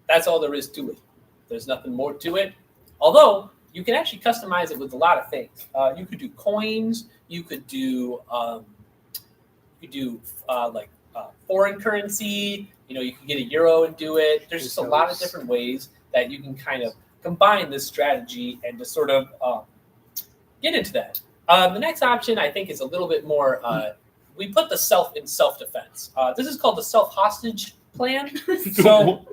[SPEAKER 6] That's all there is to it. There's nothing more to it. Although you can actually customize it with a lot of things. You could do coins. You could do foreign currency. You could get a euro and do it. There's just a lot of different ways that you can kind of combine this strategy and to sort of get into that. The next option I think is a little bit more. We put the self in self-defense. This is called the self-hostage plan. So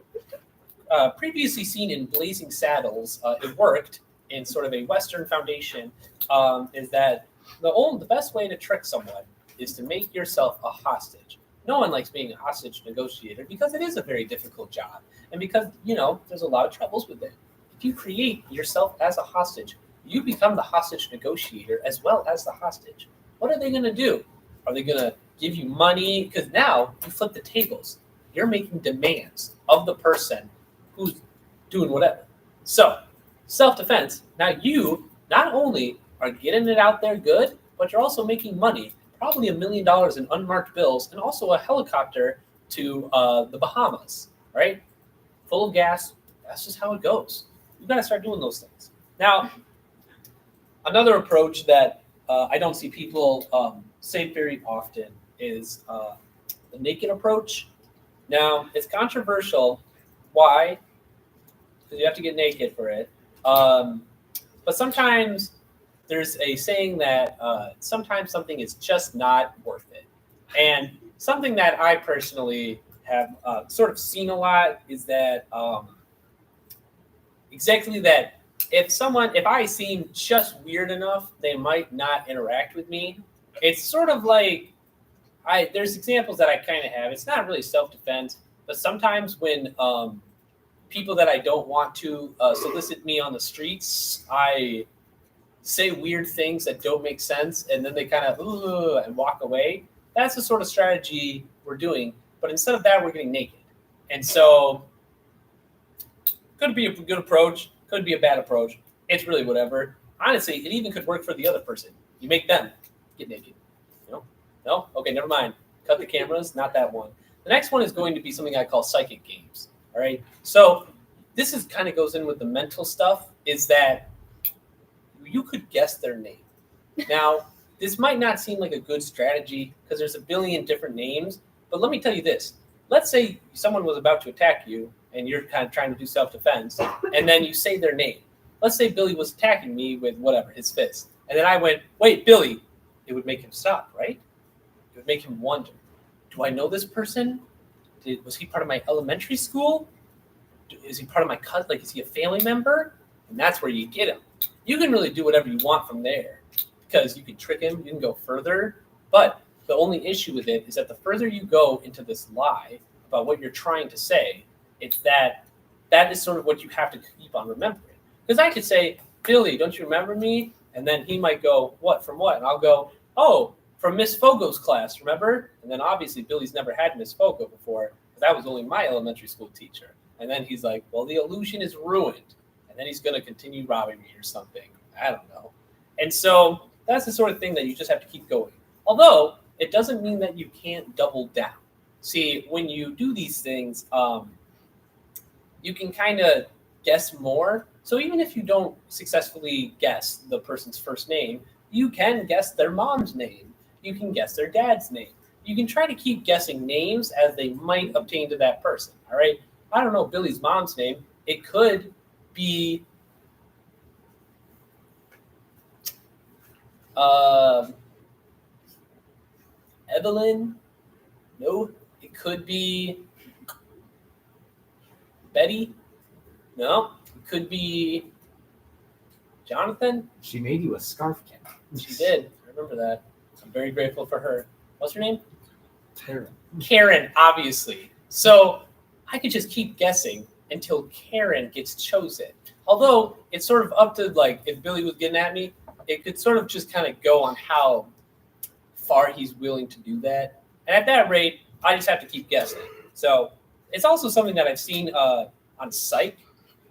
[SPEAKER 6] previously seen in Blazing Saddles, it worked in sort of a Western foundation, is that the best way to trick someone is to make yourself a hostage. No one likes being a hostage negotiator because it is a very difficult job. And because, there's a lot of troubles with it. If you create yourself as a hostage, you become the hostage negotiator as well as the hostage. What are they going to do? Are they going to give you money? Because now you flip the tables. You're making demands of the person who's doing whatever. So, self-defense, now you not only are getting it out there good, but you're also making money, probably $1 million in unmarked bills, and also a helicopter to the Bahamas, right? Full of gas. That's just how it goes. You got to start doing those things. Now, another approach that I don't see people say very often is the naked approach. Now, it's controversial. Why? Because you have to get naked for it. But sometimes there's a saying that sometimes something is just not worth it. And something that I personally have sort of seen a lot is that exactly that if I seem just weird enough, they might not interact with me. It's sort of like there's examples that I kind of have. It's not really self-defense, but sometimes when people that I don't want to solicit me on the streets, I say weird things that don't make sense, and then they kind of and walk away. That's the sort of strategy we're doing. But instead of that, we're getting naked. And so could be a good approach, could be a bad approach. It's really whatever. Honestly, it even could work for the other person. You make them get naked. No? Okay, never mind. Cut the cameras, not that one. The next one is going to be something I call psychic games. All right. So this is kind of goes in with the mental stuff, is that you could guess their name. Now, this might not seem like a good strategy because there's a billion different names, but let me tell you this. Let's say someone was about to attack you and you're kind of trying to do self-defense, and then you say their name. Let's say Billy was attacking me with whatever, his fist. And then I went, wait, Billy. It would make him stop, right? It would make him wonder, do I know this person? Was he part of my elementary school? Is he part of my cousin? Like, is he a family member? And that's where you get him. You can really do whatever you want from there because you can trick him. You can go further. But the only issue with it is that the further you go into this lie about what you're trying to say, it's that is sort of what you have to keep on remembering. Because I could say, Billy, don't you remember me? And then he might go, what, from what? And I'll go, oh, from Miss Fogo's class, remember? And then obviously Billy's never had Miss Fogo before because that was only my elementary school teacher. And then he's like, well, the illusion is ruined. And then he's going to continue robbing me or something. I don't know. And so that's the sort of thing that you just have to keep going. Although it doesn't mean that you can't double down. See, when you do these things, you can kind of guess more. So even if you don't successfully guess the person's first name, you can guess their mom's name. You can guess their dad's name. You can try to keep guessing names as they might obtain to that person. All right. I don't know Billy's mom's name. It could be Evelyn. No. It could be Betty. No. It could be Jonathan.
[SPEAKER 11] She made you a scarf, Ken.
[SPEAKER 6] She did. I remember that. I'm very grateful for her. What's her name?
[SPEAKER 11] Karen.
[SPEAKER 6] Karen, obviously. So I could just keep guessing until Karen gets chosen. Although it's sort of up to, like, if Billy was getting at me, it could sort of just kind of go on how far he's willing to do that. And at that rate, I just have to keep guessing. So it's also something that I've seen on Psych,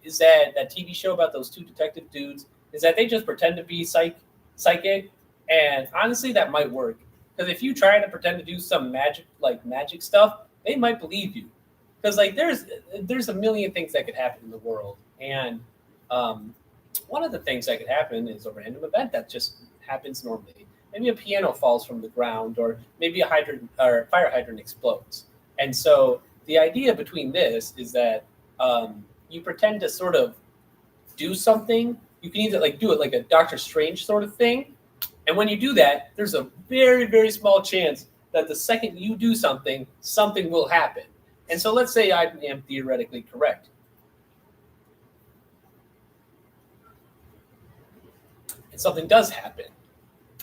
[SPEAKER 6] is that TV show about those two detective dudes, is that they just pretend to be psychic. And honestly, that might work. Because if you try to pretend to do some magic stuff, they might believe you. Because like there's a million things that could happen in the world. And one of the things that could happen is a random event that just happens normally. Maybe a piano falls from the ground, or maybe a hydrant or fire hydrant explodes. And so the idea between this is that you pretend to sort of do something. You can either like do it like a Doctor Strange sort of thing. And when you do that, there's a very, very small chance that the second you do something, something will happen. And so let's say I am theoretically correct. And something does happen.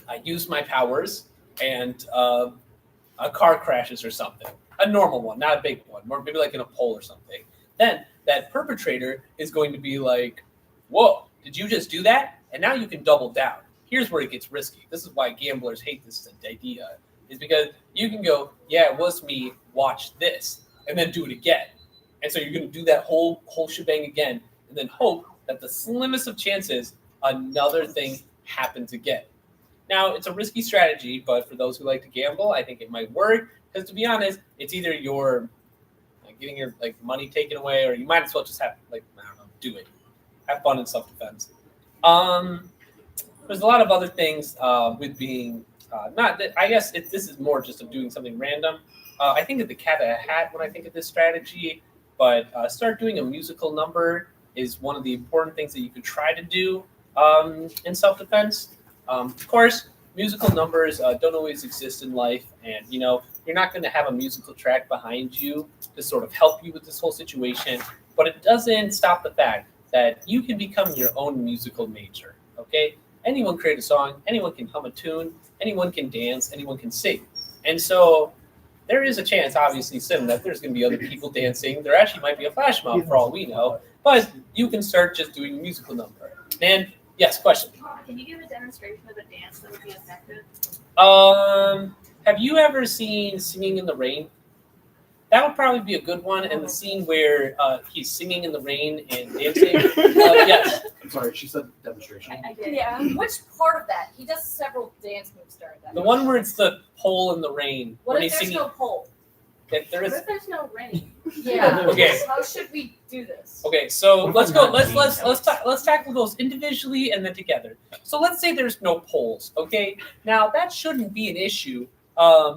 [SPEAKER 6] I use my powers and a car crashes or something. A normal one, not a big one, more maybe like in a pole or something. Then that perpetrator is going to be like, whoa, did you just do that? And now you can double down. Here's where it gets risky. This is why gamblers hate this idea, is because you can go, yeah, it was me, watch this, and then do it again. And so you're going to do that whole shebang again, and then hope that the slimmest of chances another thing happens again. Now, it's a risky strategy, but for those who like to gamble, I think it might work. Because to be honest, it's either you're getting your money taken away, or you might as well just have do it. Have fun in self-defense. There's a lot of other things with being not. I guess this is more just of doing something random. I think of the cat in a hat when I think of this strategy, but start doing a musical number is one of the important things that you could try to do in self-defense. Of course, musical numbers don't always exist in life, and you're not going to have a musical track behind you to sort of help you with this whole situation. But it doesn't stop the fact that you can become your own musical major. Okay. Anyone create a song, anyone can hum a tune, anyone can dance, anyone can sing. And so there is a chance, obviously, Sim, that there's going to be other people dancing. There actually might be a flash mob for all we know, but you can start just doing a musical number. And yes, question.
[SPEAKER 4] Can you give a demonstration of a dance that would be effective?
[SPEAKER 6] Have you ever seen Singing in the Rain? That would probably be a good one. And the scene where he's singing in the rain and dancing. Yes.
[SPEAKER 11] I'm sorry, she said demonstration.
[SPEAKER 8] I did. Yeah. Which part of that? He does several dance moves during that.
[SPEAKER 6] The one where it's the pole in the rain.
[SPEAKER 8] What
[SPEAKER 6] when
[SPEAKER 8] if
[SPEAKER 6] he's
[SPEAKER 8] there's
[SPEAKER 6] singing.
[SPEAKER 8] no pole?
[SPEAKER 6] There is.
[SPEAKER 4] What if there's no rain?
[SPEAKER 8] Yeah.
[SPEAKER 6] Okay.
[SPEAKER 8] How should we do this?
[SPEAKER 6] Okay, so let's go. Let's tackle those individually and then together. So let's say there's no poles. Okay, now that shouldn't be an issue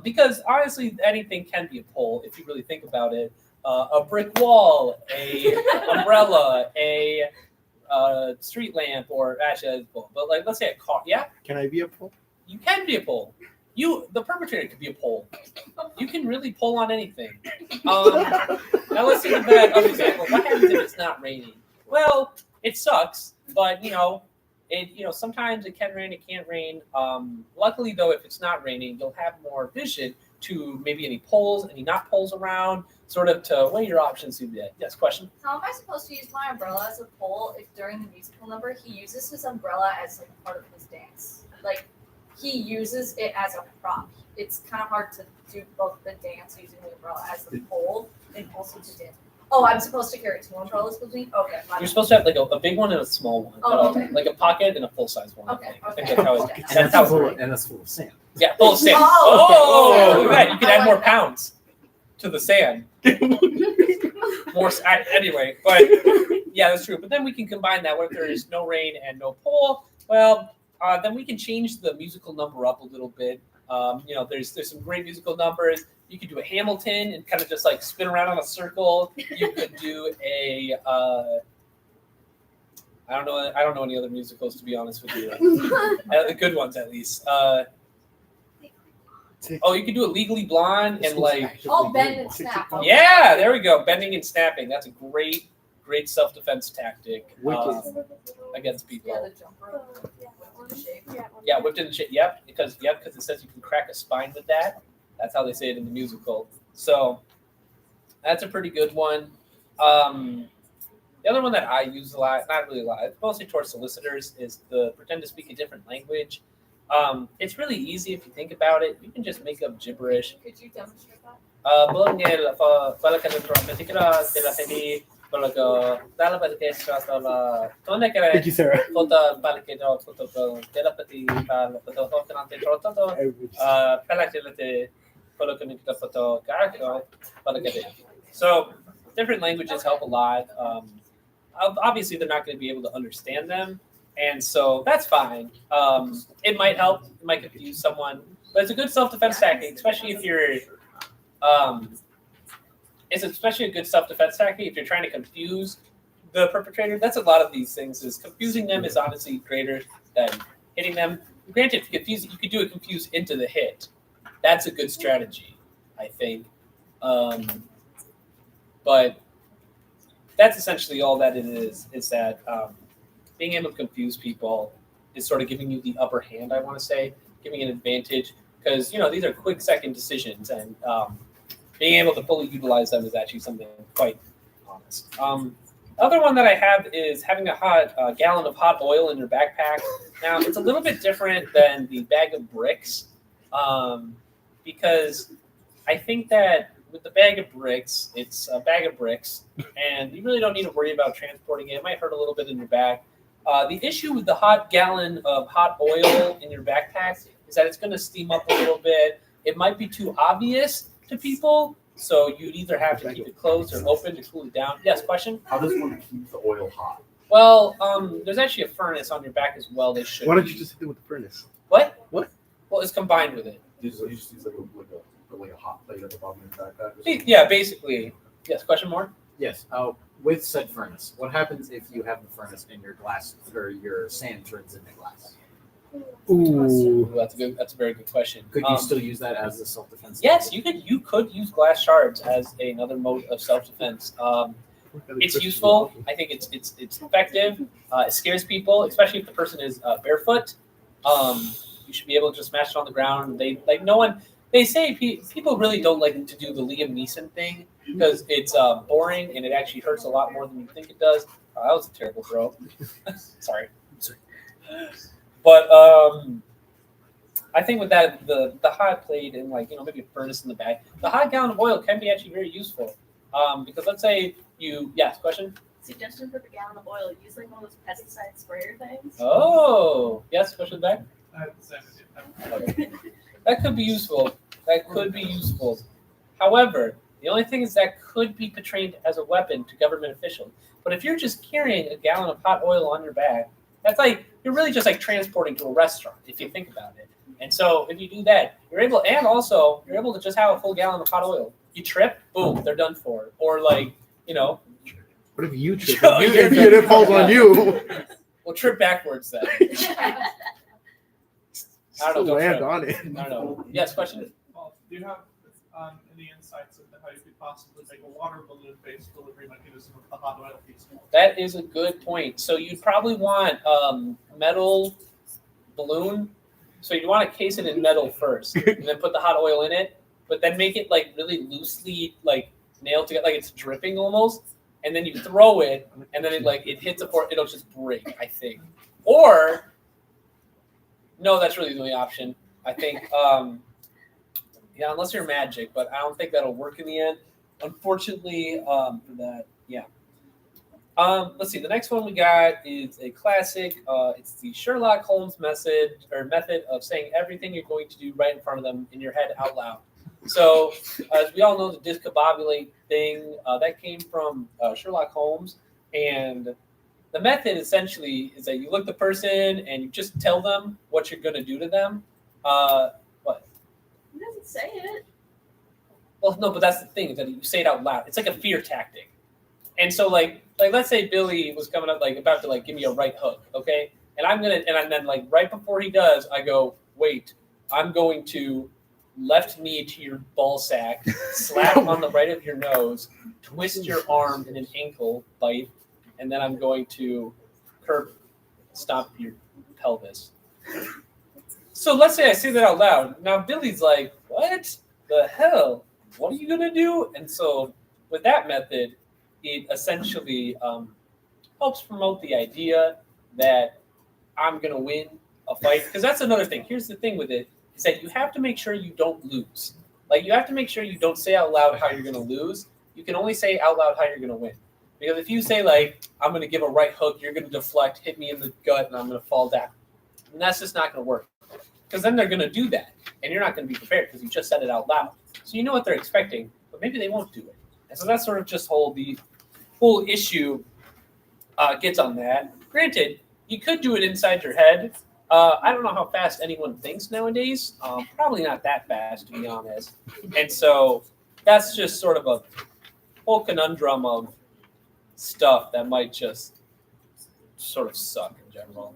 [SPEAKER 6] because honestly, anything can be a pole if you really think about it. A brick wall, a umbrella, a street lamp, or actually, but let's say a car. Yeah.
[SPEAKER 2] Can I be a pole?
[SPEAKER 6] You can be a pole. The perpetrator could be a pole. You can really pull on anything. Now let's think about another example. What happens if it's not raining? Well, it sucks, but sometimes it can rain, it can't rain. Luckily, though, if it's not raining, you'll have more vision to maybe any poles, any not poles around, sort of to weigh your options through that. Yes, question?
[SPEAKER 8] How am I supposed to use my umbrella as a pole if during the musical number he uses his umbrella as part of his dance? He uses it as a prop. It's kind of hard to do both the dance using the umbrella as the pole and also to dance. Oh, I'm supposed to carry two umbrellas with me? Okay.
[SPEAKER 6] You're supposed to have a big one and a small one.
[SPEAKER 8] Oh, okay.
[SPEAKER 6] Like a pocket and a full-size one.
[SPEAKER 8] Okay.
[SPEAKER 6] I think that's how that's how it's
[SPEAKER 11] And that's full of sand.
[SPEAKER 6] Yeah, full of sand.
[SPEAKER 8] Oh,
[SPEAKER 6] Look at that. You can add more pounds.
[SPEAKER 1] to the sand. Anyway, but yeah, that's true. But then we can combine that. What if there is no rain and no pole? Well, then we can change the musical number up a little bit. There's some great musical numbers. You could do a Hamilton and kind of just like spin around in a circle. You could do a I don't know any other musicals, to be honest with you. The good ones at least. You could do a Legally Blonde and like
[SPEAKER 8] bend and snap.
[SPEAKER 1] Yeah, there we go. Bending and snapping. That's a great self-defense tactic against people.
[SPEAKER 8] Yeah, the jump rope. Whipped into shape.
[SPEAKER 1] Yeah, whipped into shape. Yep, because it says you can crack a spine with that. That's how they say it in the musical. So that's a pretty good one. The other one that I use a lot, not really a lot, mostly towards solicitors, is the pretend to speak a different language. It's really easy if you think about it. You can just make up gibberish.
[SPEAKER 8] Could you demonstrate that?
[SPEAKER 2] Thank you, Sarah.
[SPEAKER 1] So different languages help a lot. Obviously, they're not going to be able to understand them, and so that's fine. It might help. It might confuse someone, but it's a good self-defense tactic, especially if you're. It's especially a good self-defense tactic if you're trying to confuse the perpetrator. That's a lot of these things. Is confusing them is honestly greater than hitting them. Granted, you could do a confuse into the hit. That's a good strategy, I think. But that's essentially all that it is that being able to confuse people is sort of giving you the upper hand, I want to say, giving an advantage because, these are quick second decisions and being able to fully utilize them is actually something quite honest. Other one that I have is having a gallon of hot oil in your backpack. Now, it's a little bit different than the bag of bricks because I think that with the bag of bricks, it's a bag of bricks, and you really don't need to worry about transporting it. It might hurt a little bit in your back. The issue with the gallon of hot oil in your backpack is that it's going to steam up a little bit. It might be too obvious to people, so you'd either have to keep it closed or open to cool it down. Yes, question?
[SPEAKER 11] How does one keep the oil hot?
[SPEAKER 1] Well, there's actually a furnace on your back as well. They should.
[SPEAKER 2] Why don't you just hit it with the furnace?
[SPEAKER 1] What?
[SPEAKER 2] What?
[SPEAKER 1] Well, it's combined with it.
[SPEAKER 11] You just use like a hot plate at the bottom of your backpack?
[SPEAKER 1] Yeah, basically. Yes, question more?
[SPEAKER 11] Yes. With said furnace, what happens if you have the furnace and your glass or your sand turns into glass?
[SPEAKER 2] Ooh,
[SPEAKER 1] that's a very good question.
[SPEAKER 11] Could you still use that as a self-defense?
[SPEAKER 1] Yes, you could use glass shards as another mode of self-defense. It's useful. I think it's effective. It scares people, especially if the person is barefoot. You should be able to just smash it on the ground. They say people really don't like to do the Liam Neeson thing because it's boring and it actually hurts a lot more than you think it does. Oh, that was a terrible throw. Sorry. But I think with that, the hot plate and maybe a furnace in the back, the hot gallon of oil can be actually very useful. Because let's say question?
[SPEAKER 4] Suggestion for the gallon of oil, use like one of those pesticide sprayer things.
[SPEAKER 1] Oh, yes, question in the back? Okay. That could be useful. However, the only thing is that could be portrayed as a weapon to government officials. But if you're just carrying a gallon of hot oil on your back, that's you're really just transporting to a restaurant if you think about it. And so if you do that, you're able to just have a full gallon of hot oil. You trip, boom, they're done for. Or
[SPEAKER 2] what if you trip?
[SPEAKER 1] If
[SPEAKER 2] it falls on you.
[SPEAKER 1] Well, trip backwards then. I don't know.
[SPEAKER 2] Land on it.
[SPEAKER 1] I don't know. Yes, question?
[SPEAKER 13] Well, do you have any insights into how you could possibly make a water balloon-based delivery mechanism with the hot oil piece?
[SPEAKER 1] That is a good point. So you'd probably want metal balloon. So you'd want to case it in metal first, and then put the hot oil in it, but then make it really loosely nailed together, like it's dripping almost, and then you throw it, and then it hits a port, it'll just break, I think. Or no, that's really the only option. I think, unless you're magic, but I don't think that'll work in the end. Unfortunately, for that, yeah. Let's see. The next one we got is a classic. It's the Sherlock Holmes method of saying everything you're going to do right in front of them in your head out loud. So, as we all know, the discombobulate thing that came from Sherlock Holmes, and the method essentially is that you look the person and you just tell them what you're going to do to them. What?
[SPEAKER 5] He doesn't say it.
[SPEAKER 1] Well, no, but that's the thing, is that you say it out loud. It's like a fear tactic. And so, like let's say Billy was coming up, like about to like give me a right hook, okay? And then like right before he does, I go, wait, I'm going to left knee to your ball sack, slap on the right of your nose, twist your arm in an ankle bite, and then I'm going to curb stomp your pelvis. So let's say I say that out loud. Now Billy's like, what the hell? What are you going to do? And so with that method, it essentially helps promote the idea that I'm going to win a fight. Because that's another thing. Here's the thing with it, is that you have to make sure you don't lose. Like, you have to make sure you don't say out loud how you're going to lose. You can only say out loud how you're going to win. Because if you say, like, I'm going to give a right hook, you're going to deflect, hit me in the gut, and I'm going to fall down. And that's just not going to work. Because then they're going to do that. And you're not going to be prepared because you just said it out loud. So you know what they're expecting, but maybe they won't do it. And so that's sort of just the whole issue gets on that. Granted, you could do it inside your head. I don't know how fast anyone thinks nowadays. Probably not that fast, to be honest. And so that's just sort of a whole conundrum of stuff that might just sort of suck in general.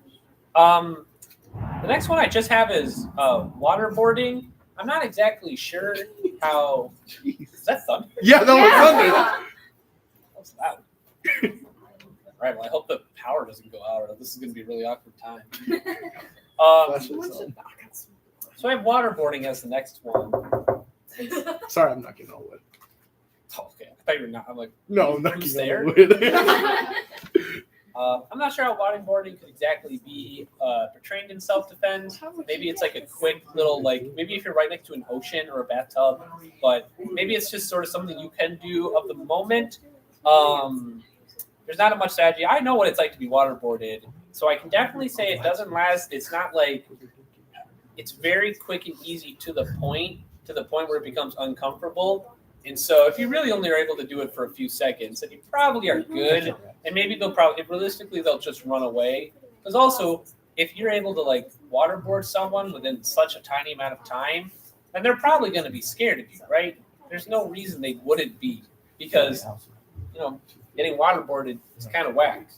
[SPEAKER 1] The next one I just have is waterboarding. I'm not exactly sure how. Is that thunder?
[SPEAKER 2] Yeah, that was thunder.
[SPEAKER 1] That was loud. All right, well, I hope the power doesn't go out, or this is going to be a really awkward time. So I have waterboarding as the next one.
[SPEAKER 2] Sorry, I'm not getting all wet.
[SPEAKER 1] Oh, okay, I thought you were not. I'm like,
[SPEAKER 2] No, I'm not
[SPEAKER 1] who's
[SPEAKER 2] getting
[SPEAKER 1] there?
[SPEAKER 2] all wet.
[SPEAKER 1] I'm not sure how waterboarding could exactly be portrayed in self-defense. Maybe it's like a quick little, like, maybe if you're right next to an ocean or a bathtub, but maybe it's just sort of something you can do of the moment. There's not much strategy. I know what it's like to be waterboarded, so I can definitely say it doesn't last. It's not like, it's very quick and easy to the point where it becomes uncomfortable. And so if you really only are able to do it for a few seconds, then you probably are good. And maybe realistically, they'll just run away. Because also, if you're able to like waterboard someone within such a tiny amount of time, then they're probably going to be scared of you, right? There's no reason they wouldn't be, because, getting waterboarded is kind of whack.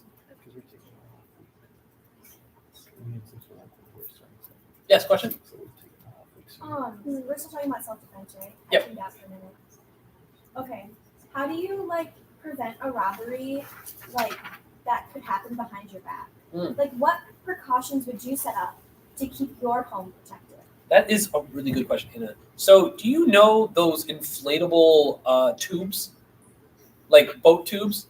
[SPEAKER 1] Yes, question?
[SPEAKER 14] We're still talking about self-defense, right?
[SPEAKER 1] Yep.
[SPEAKER 14] I tuned out for a minute. Okay. How do you prevent a robbery that could happen behind your back? What precautions would you set up to keep your home protected?
[SPEAKER 1] That is a really good question, Hannah. So do you know those inflatable tubes? Like boat tubes?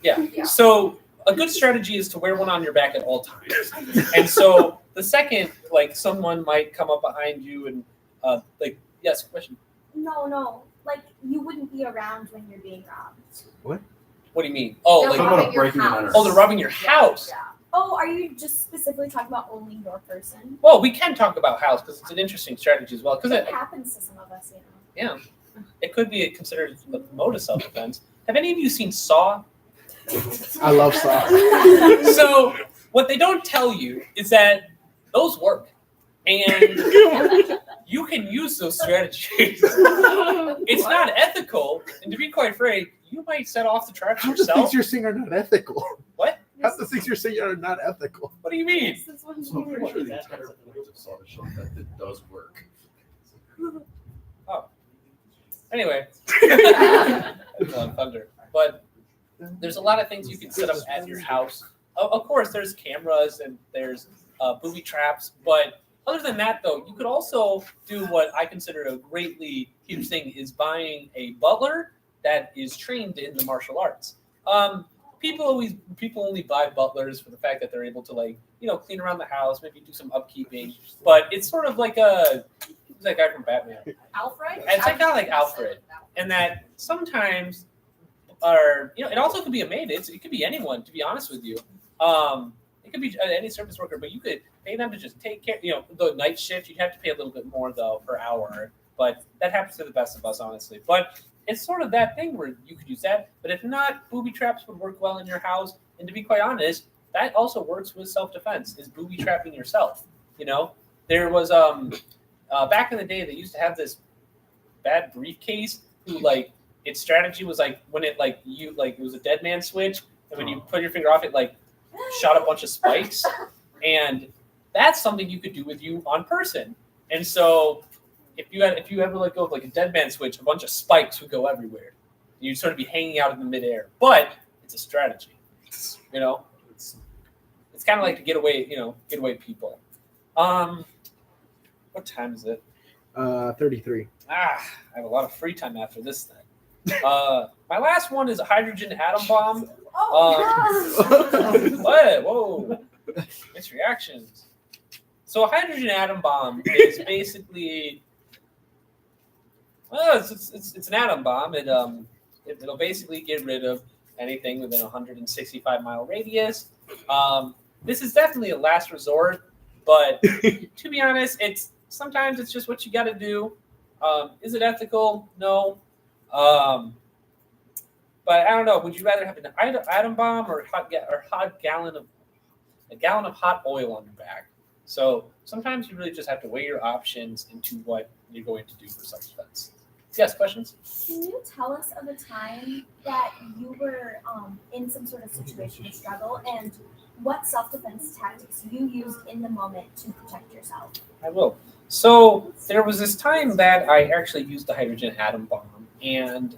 [SPEAKER 1] Yeah. So a good strategy is to wear one on your back at all times. And so the second, someone might come up behind you and, yes, question?
[SPEAKER 14] No. You wouldn't be around when you're being robbed.
[SPEAKER 2] What?
[SPEAKER 1] What do you mean? Oh,
[SPEAKER 8] They're robbing your house.
[SPEAKER 1] they're robbing your house.
[SPEAKER 14] Yeah. Oh, are you just specifically talking about only your person?
[SPEAKER 1] Well, we can talk about house because it's an interesting strategy as well. Because
[SPEAKER 14] It happens to some of us,
[SPEAKER 1] Yeah, it could be considered a mode of self-defense. Have any of you seen Saw?
[SPEAKER 2] I love Saw.
[SPEAKER 1] So what they don't tell you is that those work, and you can use those strategies. It's not ethical, and to be quite frank, you might set off the traps
[SPEAKER 2] Half the
[SPEAKER 1] yourself.
[SPEAKER 2] things you're saying are not ethical.
[SPEAKER 1] What?
[SPEAKER 2] Half the things you're saying are not ethical.
[SPEAKER 1] What do you mean?
[SPEAKER 3] So I'm pretty sure the entire point of Saw to show that it does work.
[SPEAKER 1] Oh. Anyway. That's a lot of thunder. But there's a lot of things you can set up at your house. Of course, there's cameras and there's booby traps. But other than that, though, you could also do what I consider a greatly huge thing, is buying a butler that is trained in the martial arts. People only buy butlers for the fact that they're able to clean around the house, maybe do some upkeeping. But it's sort of like who's that guy from Batman?
[SPEAKER 8] Alfred?
[SPEAKER 1] It's kind of like Alfred, and that sometimes it also could be a maid. It could be anyone, to be honest with you. It could be any service worker, but you could pay them to just take care. The night shift, you'd have to pay a little bit more though per hour.
[SPEAKER 6] But that happens to the best of us, honestly. But it's sort of that thing where you could use that. But if not, booby traps would work well in your house. And to be quite honest, that also works with self-defense, is booby trapping yourself. You know, there was back in the day, they used to have this bad briefcase who like its strategy was like when it like you like it was a dead man switch, and when you put your finger off it, like shot a bunch of spikes, and that's something you could do with you on person. And so if you ever let go of like a dead man switch, a bunch of spikes would go everywhere. You'd sort of be hanging out in the midair, but it's a strategy. You know, it's kind of like to get away people. What time is it?
[SPEAKER 2] 33.
[SPEAKER 6] I have a lot of free time after this thing. My last one is a hydrogen atom bomb. What? Whoa. Mixed reactions. So a hydrogen atom bomb is basically, well, it's an atom bomb. It'll basically get rid of anything within a 165-mile radius. This is definitely a last resort, but to be honest, sometimes it's just what you got to do. Is it ethical? No. But I don't know. Would you rather have an atom bomb or a gallon of hot oil on your back? So sometimes you really just have to weigh your options into what you're going to do for self-defense. Yes, questions?
[SPEAKER 14] Can you tell us of a time that you were in some sort of situation of struggle and what self-defense tactics you used in the moment to protect yourself?
[SPEAKER 6] I will. So there was this time that I actually used the hydrogen atom bomb, and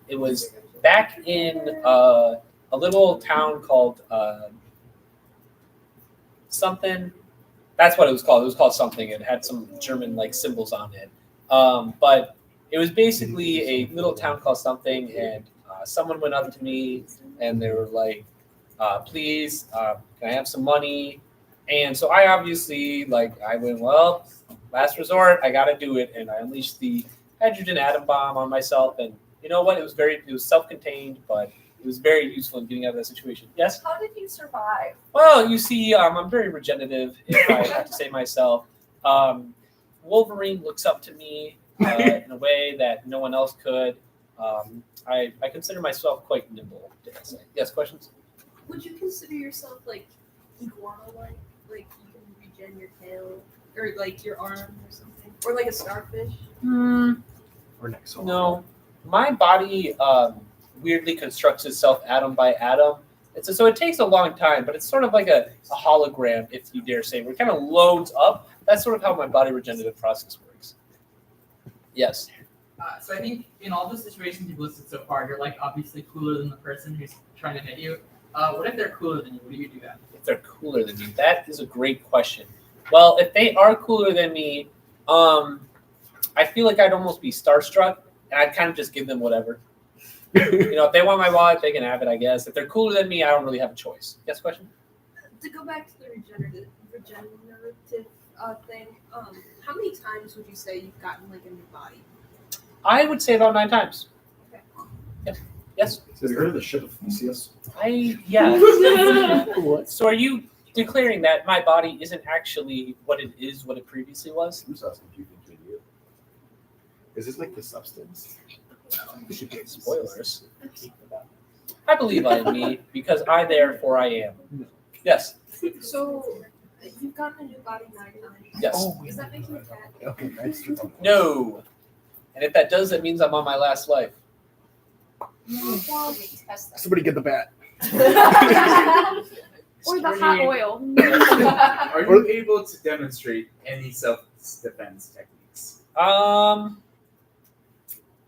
[SPEAKER 6] it was back in a little town called something. That's what it was called. It was called something. It had some German like symbols on it. But it was basically a little town called something, and someone went up to me and they were like, please, can I have some money? And so I obviously, I went, well, last resort, I got to do it. And I unleashed the hydrogen atom bomb on myself. And you know what? It was self-contained, but it was very useful in getting out of that situation. Yes?
[SPEAKER 8] How did you survive?
[SPEAKER 6] Well, you see, I'm very regenerative, if I have to say myself. Wolverine looks up to me in a way that no one else could. I consider myself quite nimble, did I say? Yes, questions?
[SPEAKER 4] Would you consider yourself like iguana-like? Like you can regen your tail or like your arm or something? Or like a starfish?
[SPEAKER 2] Or next one.
[SPEAKER 6] No. My body weirdly constructs itself atom by atom. So it takes a long time, but it's sort of like a hologram, if you dare say, where it kind of loads up. That's sort of how my body regenerative process works. Yes.
[SPEAKER 15] So I think in all the situations you've listed so far, you're like obviously cooler than the person who's trying to hit you. What if they're cooler than you? What do you do then?
[SPEAKER 6] If they're cooler than me, that is a great question. Well, if they are cooler than me, I feel like I'd almost be starstruck, and I'd kind of just give them whatever. If they want my wallet, they can have it, I guess. If they're cooler than me, I don't really have a choice. Yes, question?
[SPEAKER 4] To go back to the regenerative thing, how many times would you say you've gotten like a new body?
[SPEAKER 6] I would say about 9 times.
[SPEAKER 4] Okay.
[SPEAKER 6] Yep. Yes?
[SPEAKER 3] Have you heard of the ship of Theseus?
[SPEAKER 6] Yeah. So are you declaring that my body isn't actually what it previously was?
[SPEAKER 3] Who's asking if you think you do? Is this like the substance?
[SPEAKER 6] Spoilers. I believe I am me because I therefore I am. Yes.
[SPEAKER 4] So you've gotten a new body 9 times.
[SPEAKER 6] Yes.
[SPEAKER 4] Does that make you a cat?
[SPEAKER 2] Okay, nice.
[SPEAKER 6] No. And if that does, that means I'm on my last life.
[SPEAKER 2] Somebody get the bat.
[SPEAKER 14] Or the hot oil.
[SPEAKER 11] Are you able to demonstrate any self-defense techniques?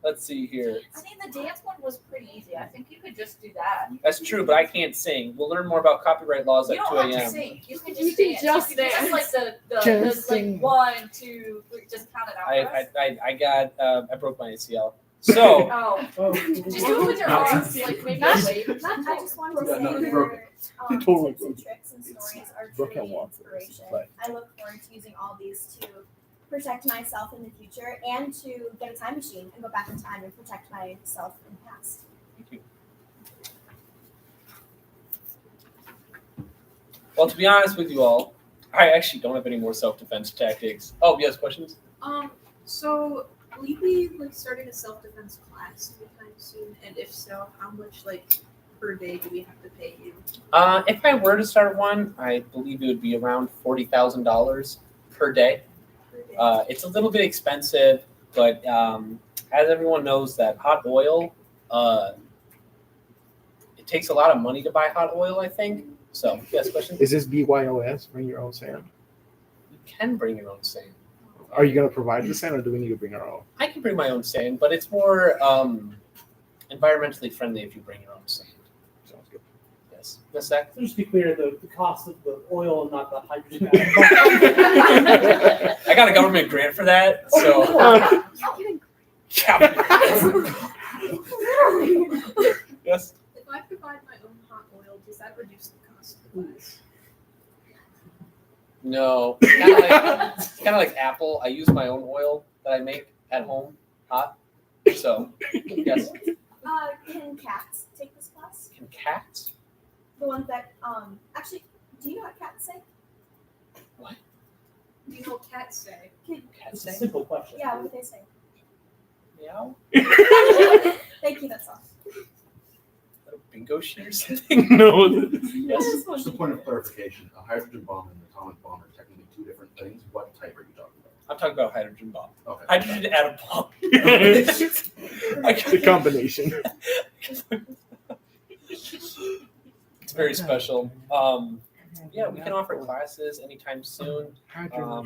[SPEAKER 6] Let's see here.
[SPEAKER 8] I mean, the dance one was pretty easy. I think you could just do that.
[SPEAKER 6] That's true, but I can't sing. We'll learn more about copyright laws at
[SPEAKER 8] You
[SPEAKER 6] 2
[SPEAKER 8] don't have to
[SPEAKER 6] a.m.
[SPEAKER 8] sing. You can
[SPEAKER 4] You
[SPEAKER 8] just
[SPEAKER 4] can
[SPEAKER 8] dance.
[SPEAKER 4] just
[SPEAKER 8] You can
[SPEAKER 4] dance.
[SPEAKER 8] like the
[SPEAKER 2] Just
[SPEAKER 8] like
[SPEAKER 2] sing.
[SPEAKER 8] 1, 2, 3. Just count it out.
[SPEAKER 6] I broke my ACL. So
[SPEAKER 8] Oh. Just do it with your arms. Like maybe
[SPEAKER 14] Not-
[SPEAKER 8] wave.
[SPEAKER 14] I just want to
[SPEAKER 3] Yeah,
[SPEAKER 14] say
[SPEAKER 3] no, it's
[SPEAKER 14] your
[SPEAKER 3] broken.
[SPEAKER 2] Totally
[SPEAKER 14] tips and
[SPEAKER 2] broken.
[SPEAKER 14] tricks and stories are
[SPEAKER 2] Brooke can't
[SPEAKER 14] truly
[SPEAKER 2] walk for this,
[SPEAKER 14] inspiration.
[SPEAKER 2] but-
[SPEAKER 14] I look forward to using all these to protect myself in the future and to get a time machine and go back in time and protect myself in the past.
[SPEAKER 6] Thank you. Well, to be honest with you all, I actually don't have any more self-defense tactics. Oh, yes, questions?
[SPEAKER 4] So will you be like starting a self-defense class anytime soon? And if so, how much like per day do we have to pay you?
[SPEAKER 6] If I were to start one, I believe it would be around $40,000 per day. It's a little bit expensive, but as everyone knows, that hot oil, it takes a lot of money to buy hot oil, I think. So, yes, question?
[SPEAKER 2] Is this BYOS? Bring your own sand.
[SPEAKER 6] You can bring your own sand.
[SPEAKER 2] Are you going to provide the sand, or do we need to bring our own?
[SPEAKER 6] I can bring my own sand, but it's more environmentally friendly if you bring your own sand.
[SPEAKER 2] Sounds good.
[SPEAKER 6] Yes. Miss Zach?
[SPEAKER 16] So just to be clear, the cost of the oil and not the hydrogen.
[SPEAKER 6] I got a government grant for that, so. Yes.
[SPEAKER 4] If I provide my own hot oil, does that reduce the cost of the class?
[SPEAKER 6] No. It's kind of like Apple. I use my own oil that I make at home hot. So, yes.
[SPEAKER 14] Can cats take this class?
[SPEAKER 6] Can cats?
[SPEAKER 14] The ones that actually, do you know what cats say?
[SPEAKER 6] What?
[SPEAKER 4] Do you know what cats say?
[SPEAKER 6] Cats
[SPEAKER 16] It's a
[SPEAKER 6] say?
[SPEAKER 16] simple question.
[SPEAKER 14] Yeah, what do they say?
[SPEAKER 6] Meow?
[SPEAKER 14] Thank you, that's all.
[SPEAKER 6] A bingo sheet or something?
[SPEAKER 2] No.
[SPEAKER 6] Yes.
[SPEAKER 17] Just a point of clarification, a hydrogen bomb and an atomic bomb are technically two different things. What type are you talking about?
[SPEAKER 6] I'm talking about hydrogen bomb.
[SPEAKER 17] Okay.
[SPEAKER 6] Hydrogen atom bomb.
[SPEAKER 2] The combination.
[SPEAKER 6] It's very special. Yeah, we can offer classes anytime soon.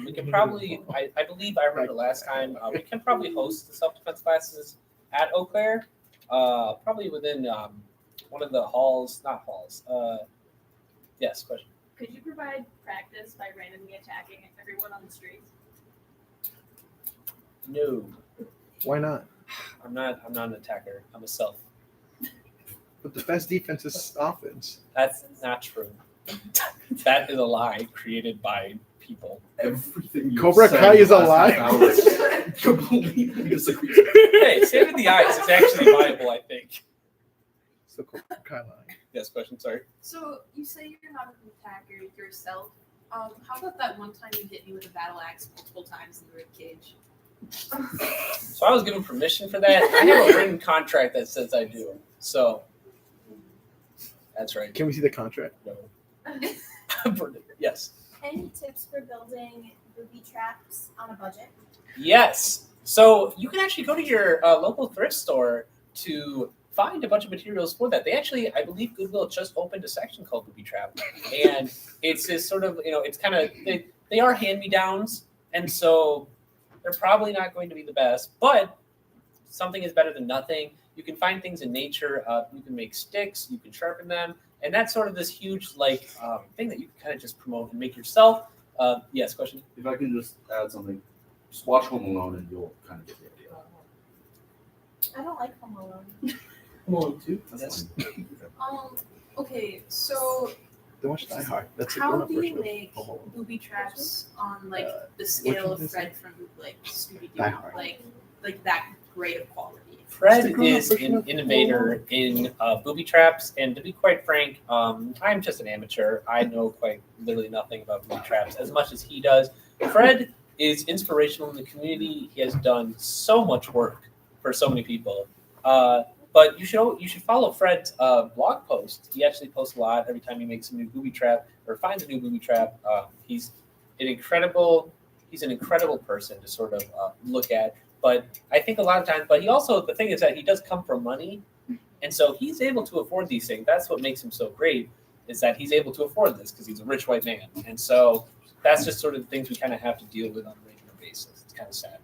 [SPEAKER 6] We can probably, I believe I remember last time, we can probably host the self-defense classes at Eau Claire, probably within one of the halls, not halls. Yes, question.
[SPEAKER 18] Could you provide practice by randomly attacking everyone on the street?
[SPEAKER 6] No,
[SPEAKER 2] Why not?
[SPEAKER 6] I'm not an attacker. I'm a self.
[SPEAKER 2] But the best defense is offense.
[SPEAKER 6] That's not true. That is a lie created by people.
[SPEAKER 17] Everything you
[SPEAKER 2] Cobra
[SPEAKER 17] said
[SPEAKER 2] Kai is a
[SPEAKER 17] last half
[SPEAKER 2] lie?
[SPEAKER 17] hour is completely disagree.
[SPEAKER 6] Hey, sand in the eyes is actually viable, I think.
[SPEAKER 2] So Cobra Kai line.
[SPEAKER 6] Yes, question, sorry.
[SPEAKER 4] So you say you're not an attacker yourself. How about that one time you hit me with a battle axe multiple times in the rib cage?
[SPEAKER 6] So I was given permission for that. I have a written contract that says I do. So that's right.
[SPEAKER 2] Can we see the contract?
[SPEAKER 6] No. Yes.
[SPEAKER 14] Any tips for building booby traps on a budget?
[SPEAKER 6] Yes. So you can actually go to your local thrift store to find a bunch of materials for that. They actually, I believe Goodwill just opened a section called Booby Trap. And it's this sort of, it's kind of, they are hand-me-downs. And so they're probably not going to be the best, but something is better than nothing. You can find things in nature. You can make sticks. You can sharpen them. And that's sort of this huge thing that you can kind of just promote and make yourself. Yes, question?
[SPEAKER 17] If I can just add something, just watch Home Alone and you'll kind of get the idea.
[SPEAKER 14] I don't like Home Alone.
[SPEAKER 16] Home Alone 2?
[SPEAKER 6] Yes.
[SPEAKER 4] Okay, so
[SPEAKER 2] Don't watch Die Hard. That's a
[SPEAKER 4] how
[SPEAKER 2] grown-up
[SPEAKER 4] do you
[SPEAKER 2] version of
[SPEAKER 4] make
[SPEAKER 2] Home Alone.
[SPEAKER 4] booby traps on like the
[SPEAKER 2] which
[SPEAKER 4] scale
[SPEAKER 2] one
[SPEAKER 4] of
[SPEAKER 2] is
[SPEAKER 4] Fred from like Scooby
[SPEAKER 2] Die
[SPEAKER 4] Doo,
[SPEAKER 2] Hard.
[SPEAKER 4] like that great of quality?
[SPEAKER 6] Fred is an innovator in booby traps, and to be quite frank, I'm just an amateur. I know quite literally nothing about booby traps as much as he does. Fred is inspirational in the community. He has done so much work for so many people. But you should follow Fred's blog post. He actually posts a lot every time he makes a new booby trap or finds a new booby trap. He's an incredible person to sort of look at. But I think a lot of times, but he also, the thing is that he does come from money. And so he's able to afford these things. That's what makes him so great, is that he's able to afford this because he's a rich white man. And so that's just sort of the things we kind of have to deal with on a regular basis. It's kind of sad.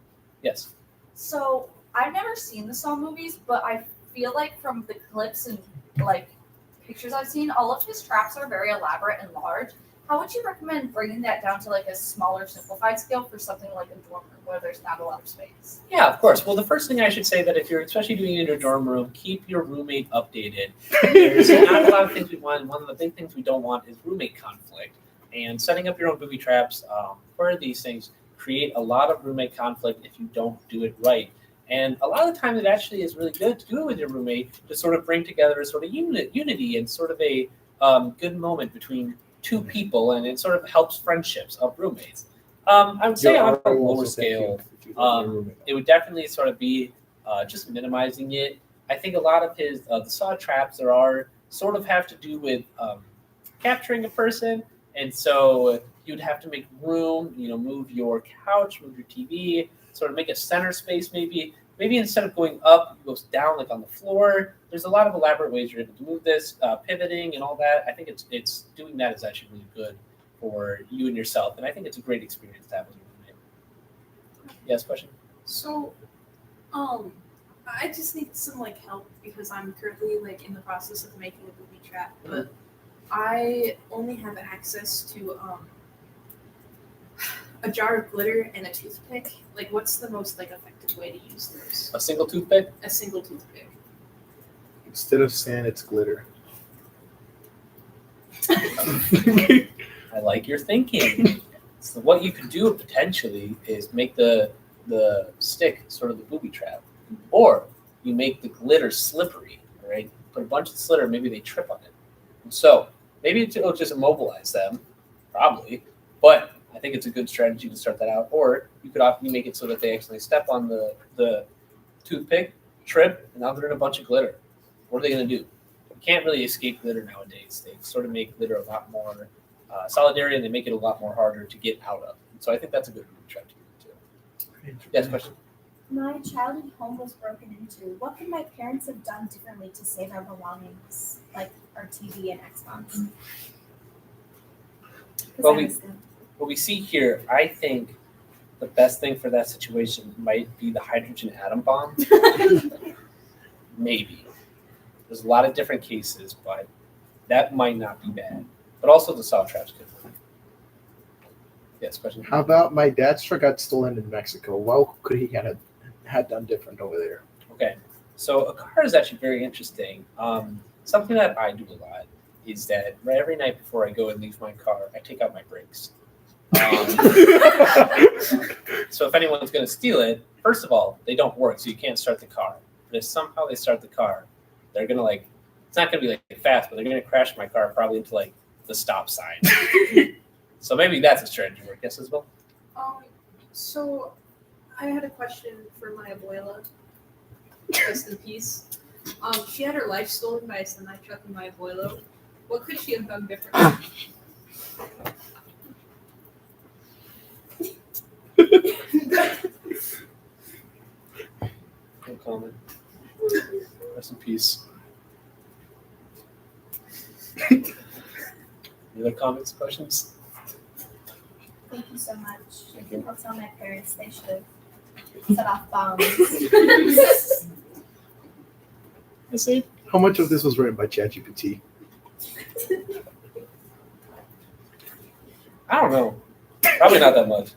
[SPEAKER 6] Yes.
[SPEAKER 8] So I've never seen the Saw movies, but I feel like from the clips and like pictures I've seen, all of his traps are very elaborate and large. How would you recommend bringing that down to like a smaller, simplified scale for something like a dorm room where there's not a lot of space?
[SPEAKER 6] Yeah, of course. Well, the first thing I should say that if you're especially doing it in your dorm room, keep your roommate updated. There's not a lot of things we want. One of the big things we don't want is roommate conflict. And setting up your own booby traps for these things create a lot of roommate conflict if you don't do it right. And a lot of the time it actually is really good to do it with your roommate to sort of bring together a sort of unity and sort of a good moment between two people, and it sort of helps friendships of roommates. I would say on a lower scale,
[SPEAKER 1] It would definitely sort of be just minimizing it. I think a lot of his the saw traps there are sort of have to do with capturing a person, and so you'd have to make room. Move your couch, move your TV, sort of make a center space. Maybe instead of going up, it goes down like on the floor. There's a lot of elaborate ways you're able to move this, pivoting and all that. I think it's doing that is actually really good for you and yourself, and I think it's a great experience to have with your roommate. Yes, question.
[SPEAKER 4] So, I just need some help because I'm currently in the process of making a booby trap, but I only have access to a jar of glitter and a toothpick. What's the most effective way to use those?
[SPEAKER 1] A single toothpick?
[SPEAKER 4] A single toothpick.
[SPEAKER 2] Instead of sand, it's glitter.
[SPEAKER 1] I like your thinking. So what you could do potentially is make the stick sort of the booby trap, or you make the glitter slippery. All right, put a bunch of glitter. Maybe they trip on it, and so maybe it'll just immobilize them, probably. But I think it's a good strategy to start that out. Or you could often make it so that they actually step on the toothpick, trip, and now they're in a bunch of glitter. What are they going to do? You can't really escape glitter nowadays. They sort of make glitter a lot more solidary, and they make it a lot more harder to get out of. So I think that's a good strategy too. Yes, question.
[SPEAKER 14] My childhood home was broken into. What could my parents have done differently to save our belongings, like our TV and Xbox?
[SPEAKER 1] What we see here, I think the best thing for that situation might be the hydrogen atom bomb. Maybe. There's a lot of different cases, but that might not be bad. But also the saw traps could work. Yes, question.
[SPEAKER 2] How about my dad's truck got stolen in Mexico? What could he had done different over there?
[SPEAKER 1] Okay, so a car is actually very interesting. Something that I do a lot is that every night before I go and leave my car, I take out my brakes. So if anyone's going to steal it, first of all, they don't work, so you can't start the car. But if somehow they start the car, they're going to it's not going to be fast, but they're going to crash my car probably into the stop sign. So maybe that's a strategy work. Yes, Isabel?
[SPEAKER 4] So I had a question for my abuela. Rest in peace. She had her life stolen by a semi truck in my abuelo. What could she have done differently?
[SPEAKER 1] No comment. Rest in peace. Any other comments, questions?
[SPEAKER 14] Thank you so much.
[SPEAKER 1] Thank you.
[SPEAKER 14] I'll tell my parents they should set off bombs.
[SPEAKER 2] How much of this was written by ChatGPT?
[SPEAKER 1] I don't know. Probably not that much.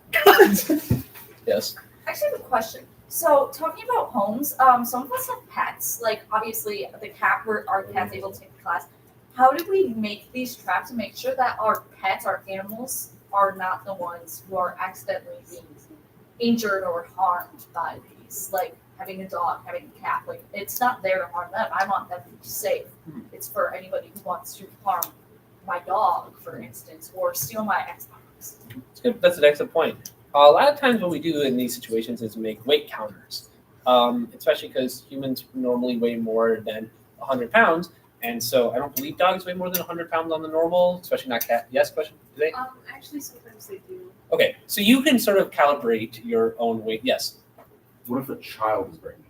[SPEAKER 1] Yes.
[SPEAKER 8] Actually, I have a question. So, talking about homes, some of us have pets. Obviously, the cat, our cat's able to take the class. How do we make these traps and make sure that our pets, our animals, are not the ones who are accidentally being injured or harmed by these? Having a dog, having a cat. It's not there to harm them. I want them to be safe. It's for anybody who wants to harm my dog, for instance, or steal my Xbox.
[SPEAKER 1] That's good. That's an excellent point. A lot of times what we do in these situations is make weight counters, especially because humans normally weigh more than 100 pounds. And so I don't believe dogs weigh more than 100 pounds on the normal, especially not cat. Yes, question? Do they?
[SPEAKER 4] Actually, sometimes they do.
[SPEAKER 1] Okay, so you can sort of calibrate your own weight. Yes.
[SPEAKER 17] What if a child is breaking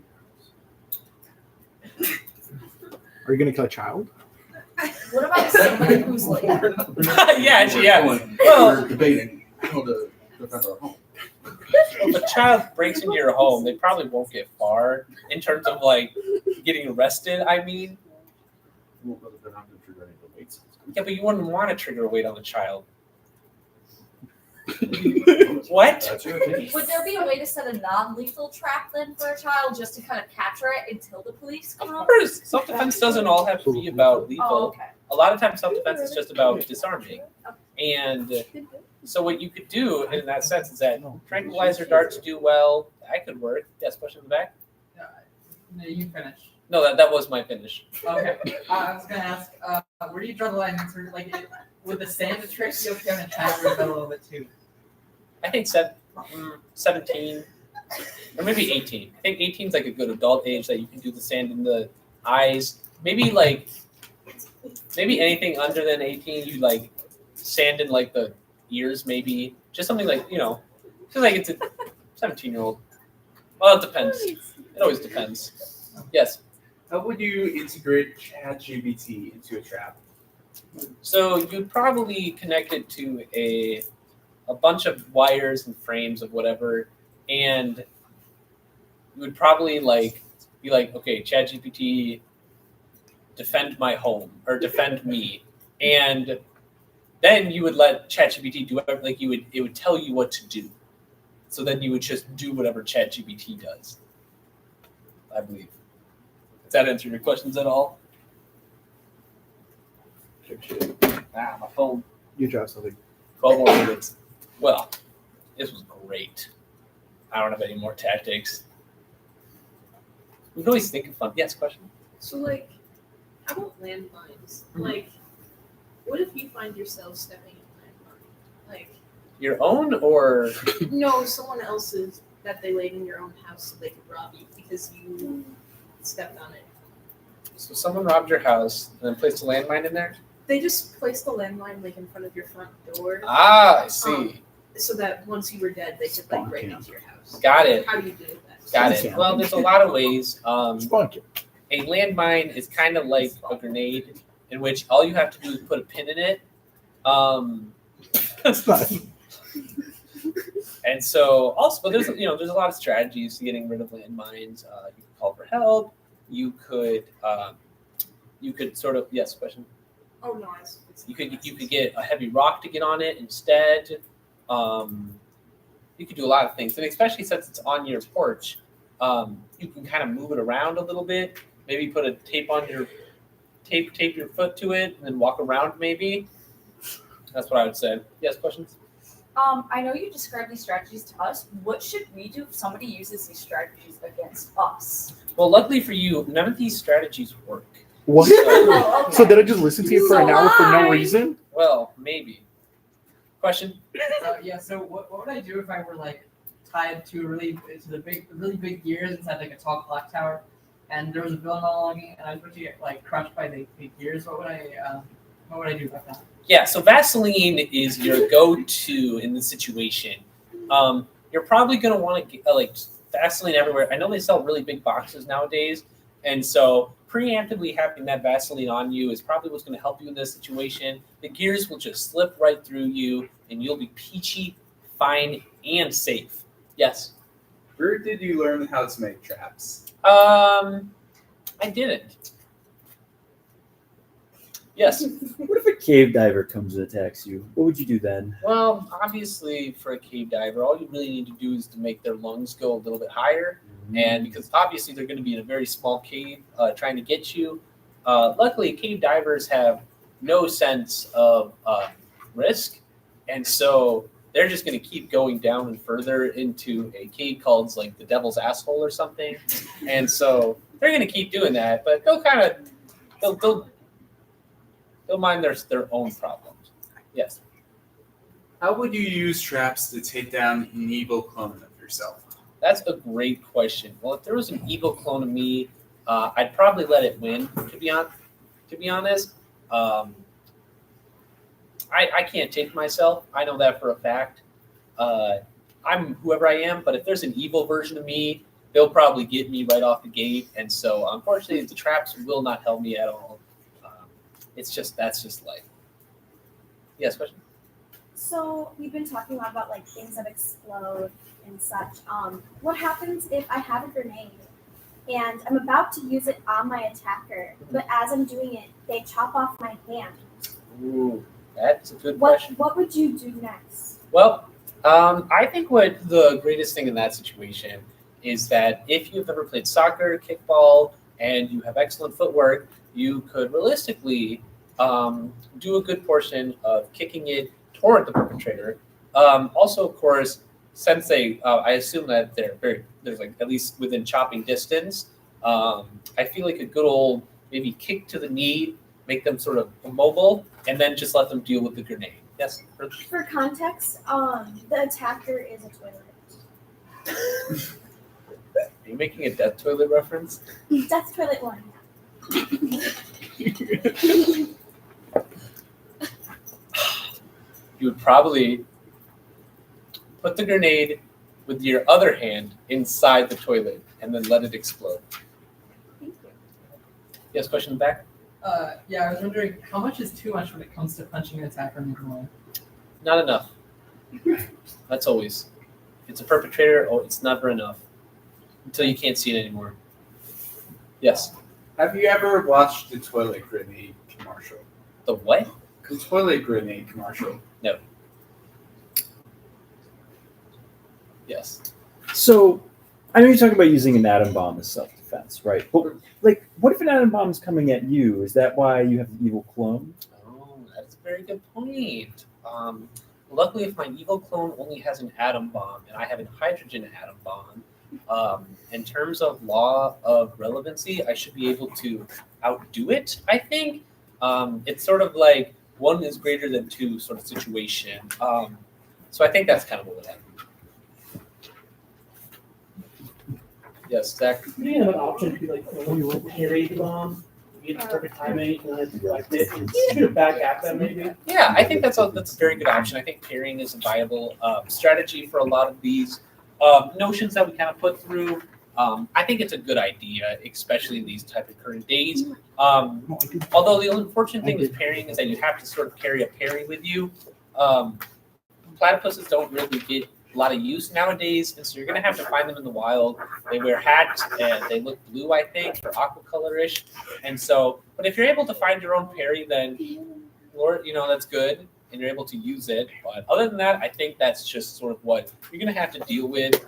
[SPEAKER 17] your house?
[SPEAKER 2] Are you going to kill a child?
[SPEAKER 8] What about somebody who's
[SPEAKER 1] Yeah.
[SPEAKER 17] We're debating how to defend our home.
[SPEAKER 1] If a child breaks into your home, they probably won't get far in terms of getting arrested. I mean,
[SPEAKER 17] Well, but they're not going to trigger any of the weights.
[SPEAKER 1] yeah, but you wouldn't want to trigger a weight on a child. What?
[SPEAKER 17] That's your opinion.
[SPEAKER 8] Would there be a way to set a non-lethal trap then for a child just to kind of capture it until the police come?
[SPEAKER 1] Of course, self-defense doesn't all have to be about lethal.
[SPEAKER 8] Oh, okay.
[SPEAKER 1] A lot of times, self-defense is just about disarming. And so what you could do in that sense is that tranquilizer darts do well. That could work. Yes, question in the back?
[SPEAKER 15] No, you finish.
[SPEAKER 1] No, that was my finish.
[SPEAKER 15] Okay. I was gonna ask, where do you draw the line? With the sand tricks, you'll kind of chat a little bit too.
[SPEAKER 1] I think 17. or maybe 18. I think 18 is like a good adult age that you can do the sand in the eyes. Maybe anything under than 18, you like sand in like the ears, maybe just something like just like it's a 17-year-old. Well, it depends. It always depends. Yes.
[SPEAKER 19] How would you integrate ChatGPT into a trap?
[SPEAKER 1] So you'd probably connect it to a bunch of wires and frames of whatever, and you would probably be like, okay, ChatGPT, defend my home or defend me, and then you would let ChatGPT do whatever. Like it would tell you what to do. So then you would just do whatever ChatGPT does. I believe. Does that answer your questions at all? Ah, my phone.
[SPEAKER 2] You dropped something.
[SPEAKER 1] 12 more minutes. Well, this was great. I don't have any more tactics. We can always think of fun. Yes, question?
[SPEAKER 4] So, like, how about landmines? Like, what if you find yourself stepping in a landmine? Like,
[SPEAKER 1] your own or?
[SPEAKER 4] No, someone else's that they laid in your own house so they could rob you because you stepped on it.
[SPEAKER 1] So someone robbed your house and then placed a landmine in there?
[SPEAKER 4] They just placed the landmine like in front of your front door.
[SPEAKER 1] Ah, I see.
[SPEAKER 4] So that once you were dead, they could like break into your house.
[SPEAKER 1] Got it.
[SPEAKER 4] How do you do that?
[SPEAKER 1] Got it. Well, there's a lot of ways. A landmine is kind of like a grenade in which all you have to do is put a pin in it.
[SPEAKER 2] That's not.
[SPEAKER 1] And so also, but there's a lot of strategies to getting rid of landmines. You could call for help. You could sort of question.
[SPEAKER 4] Oh no,
[SPEAKER 1] You could get a heavy rock to get on it instead. You could do a lot of things, and especially since it's on your porch, you can kind of move it around a little bit. Maybe put a tape on your tape your foot to it, and then walk around. Maybe that's what I would say. Yes, questions?
[SPEAKER 8] I know you described these strategies to us. What should we do if somebody uses these strategies against us?
[SPEAKER 1] Well, luckily for you, none of these strategies work.
[SPEAKER 2] What? So did I just listen to you for an hour for no reason?
[SPEAKER 1] Well, maybe. Question?
[SPEAKER 15] Yeah. So what would I do if I were like tied to really big gears inside like a tall clock tower, and there was a villain all along it, and I was going to get like crushed by the gears? What would I do about that?
[SPEAKER 1] Yeah, so Vaseline is your go-to in this situation. You're probably going to want to get Vaseline everywhere. I know they sell really big boxes nowadays, and so preemptively having that Vaseline on you is probably what's going to help you in this situation. The gears will just slip right through you, and you'll be peachy, fine, and safe. Yes?
[SPEAKER 19] Where did you learn how to make traps?
[SPEAKER 1] I didn't. Yes.
[SPEAKER 9] What if a cave diver comes and attacks you? What would you do then?
[SPEAKER 1] Well, obviously, for a cave diver, all you really need to do is to make their lungs go a little bit higher. And because obviously they're going to be in a very small cave trying to get you. Luckily, cave divers have no sense of risk. And so they're just going to keep going down and further into a cave called like the Devil's Asshole or something. And so they're going to keep doing that. But they'll mind their own problems. Yes.
[SPEAKER 19] How would you use traps to take down an evil clone of yourself?
[SPEAKER 1] That's a great question. Well, if there was an evil clone of me, I'd probably let it win. To be honest, I can't take myself. I know that for a fact. I'm whoever I am, but if there's an evil version of me, they'll probably get me right off the gate. And so, unfortunately, the traps will not help me at all. That's just life. Yes, question?
[SPEAKER 14] So we've been talking a lot about like things that explode and such. What happens if I have a grenade and I'm about to use it on my attacker, but as I'm doing it, they chop off my hand?
[SPEAKER 1] Ooh, that's a good question.
[SPEAKER 14] What would you do next?
[SPEAKER 1] Well, I think what the greatest thing in that situation is that if you've ever played soccer, kickball, and you have excellent footwork, you could realistically do a good portion of kicking it toward the perpetrator. Also, of course, since I assume that there's like at least within chopping distance, I feel like a good old maybe kick to the knee, make them sort of immobile, and then just let them deal with the grenade. Yes?
[SPEAKER 14] For context, the attacker is a toilet.
[SPEAKER 1] you making a death toilet reference?
[SPEAKER 14] Death toilet one.
[SPEAKER 1] You would probably put the grenade with your other hand inside the toilet and then let it explode. Yes, question in the back?
[SPEAKER 15] Yeah, I was wondering how much is too much when it comes to punching an attacker in the groin?
[SPEAKER 1] Not enough. That's always. If it's a perpetrator, it's never enough. Until you can't see it anymore. Yes.
[SPEAKER 19] Have you ever watched the toilet grenade commercial?
[SPEAKER 1] The what?
[SPEAKER 19] The toilet grenade commercial.
[SPEAKER 1] No. Yes.
[SPEAKER 9] So, I know you're talking about using an atom bomb as self-defense, right? But, like, what if an atom bomb is coming at you? Is that why you have the evil clone?
[SPEAKER 1] Oh, that's a very good point. Luckily, if my evil clone only has an atom bomb and I have a hydrogen atom bomb, in terms of law of relevancy, I should be able to outdo it, I think. It's sort of like 1 is greater than 2 sort of situation. So I think that's kind of what would happen. Yes, Zach?
[SPEAKER 16] You can have an option to be like, when you parry the bomb, you get the perfect timing, and then like shoot it back at them maybe.
[SPEAKER 1] Yeah, I think that's a very good option. I think parrying is a viable strategy for a lot of these notions that we kind of put through. I think it's a good idea, especially in these type of current days. Although the unfortunate thing with parrying is that you have to sort of carry a parry with you. Platypuses don't really get a lot of use nowadays, and so you're going to have to find them in the wild. They wear hats, and they look blue, I think, or aqua colorish. And so, but if you're able to find your own parry, then, Lord, that's good, and you're able to use it. But other than that, I think that's just sort of what you're going to have to deal with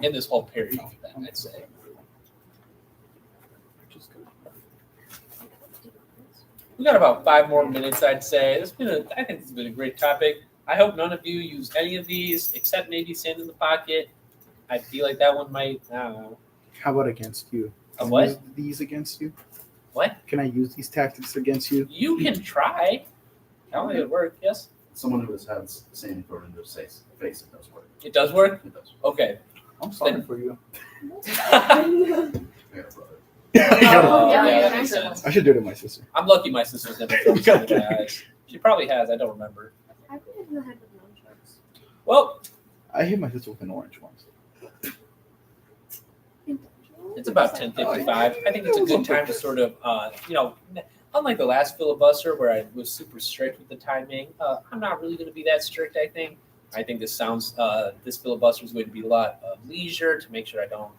[SPEAKER 1] in this whole period, then, I'd say. We got about 5 more minutes, I'd say. I think this has been a great topic. I hope none of you use any of these, except maybe sand in the pocket. I feel like that one might, I don't know.
[SPEAKER 2] How about against you?
[SPEAKER 1] A what?
[SPEAKER 2] Use these against you?
[SPEAKER 1] What?
[SPEAKER 2] Can I use these tactics against you?
[SPEAKER 1] You can try. I don't think it would work, yes?
[SPEAKER 17] Someone who has sand thrown into his face, it does work.
[SPEAKER 1] It does work?
[SPEAKER 17] It does.
[SPEAKER 1] Okay.
[SPEAKER 2] I'm sorry for you.
[SPEAKER 17] Yeah, brother.
[SPEAKER 1] That makes sense.
[SPEAKER 2] I should do it to my sister.
[SPEAKER 1] I'm lucky my sister's never thrown something at us. She probably has. I don't remember.
[SPEAKER 14] I put it in the head with nunchucks.
[SPEAKER 1] Well,
[SPEAKER 2] I hit my sister with an orange once.
[SPEAKER 1] it's about 10:55. I think it's a good time to sort of, unlike the last filibuster where I was super strict with the timing, I'm not really going to be that strict, I think. I think this filibuster is going to be a lot of leisure to make sure I don't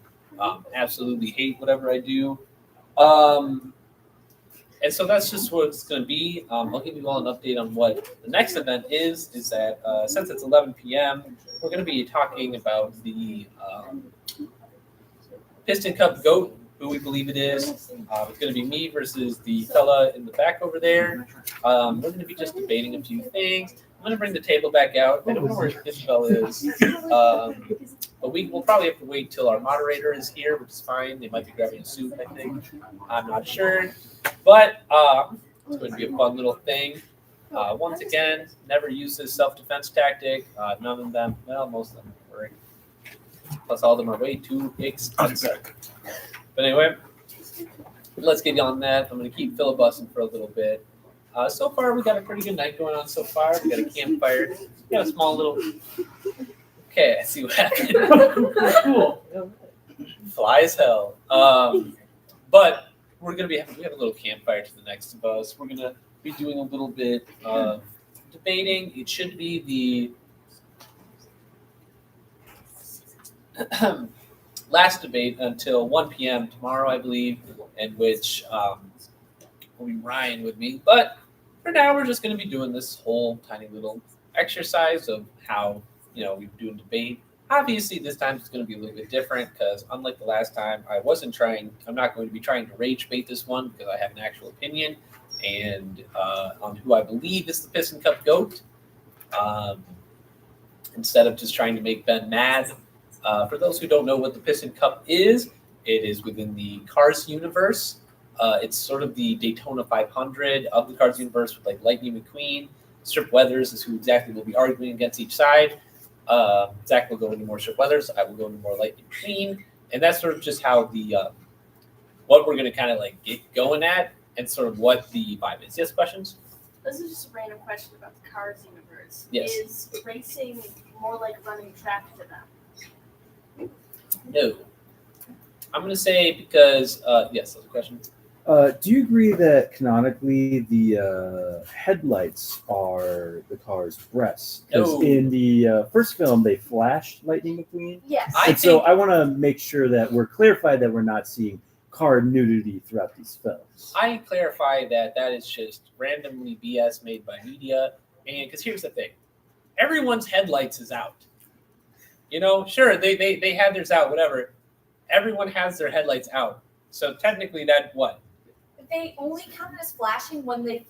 [SPEAKER 1] absolutely hate whatever I do. And so that's just what it's going to be. I'll give you all an update on what the next event is that since it's 11 p.m., we're going to be talking about the Piston Cup GOAT, who we believe it is. It's going to be me versus the fella in the back over there. We're going to be just debating a few things. I'm going to bring the table back out. I don't know where Isabel is. But we'll probably have to wait till our moderator is here, which is fine. They might be grabbing a soup, I think. I'm not sure. But it's going to be a fun little thing. Once again, never use this self-defense tactic. None of them, well, most of them work. Plus, all of them are way too expensive. But anyway, let's get on that. I'm going to keep filibustering for a little bit. So far, we got a pretty good night going on so far. We got a campfire. We got a small little... Okay, I see what happened. Cool. Fly as hell. But we're going to we have a little campfire to the next of us. We're going to be doing a little bit of debating. It should be the last debate until 1 p.m. tomorrow, I believe, in which will be Ryan with me. But for now, we're just going to be doing this whole tiny little exercise of how, we do a debate. Obviously, this time it's going to be a little bit different because unlike the last time, I'm not going to be trying to rage bait this one because I have an actual opinion and on who I believe is the Piston Cup GOAT instead of just trying to make Ben mad. For those who don't know what the Piston Cup is, it is within the Cars universe. It's sort of the Daytona 500 of the Cars universe with like Lightning McQueen. Strip Weathers is who exactly will be arguing against each side. Zach will go into more Strip Weathers. I will go into more Lightning McQueen. And that's sort of just how the what we're going to kind of like get going at, and sort of what the vibe is. Yes, questions?
[SPEAKER 18] This is just a random question about the Cars universe.
[SPEAKER 1] Yes.
[SPEAKER 18] Is racing more like running track to them?
[SPEAKER 1] No. I'm going to say because yes, that's a question.
[SPEAKER 9] Do you agree that canonically the headlights are the car's breasts? Because
[SPEAKER 1] No.
[SPEAKER 9] in the first film they flashed Lightning McQueen.
[SPEAKER 14] Yes.
[SPEAKER 9] So I want to make sure that we're clarified that we're not seeing car nudity throughout these films.
[SPEAKER 1] I clarify that is just randomly BS made by media. And because here's the thing, everyone's headlights is out. You know, sure, they had theirs out, whatever. Everyone has their headlights out. So technically that what?
[SPEAKER 8] They only count as flashing when they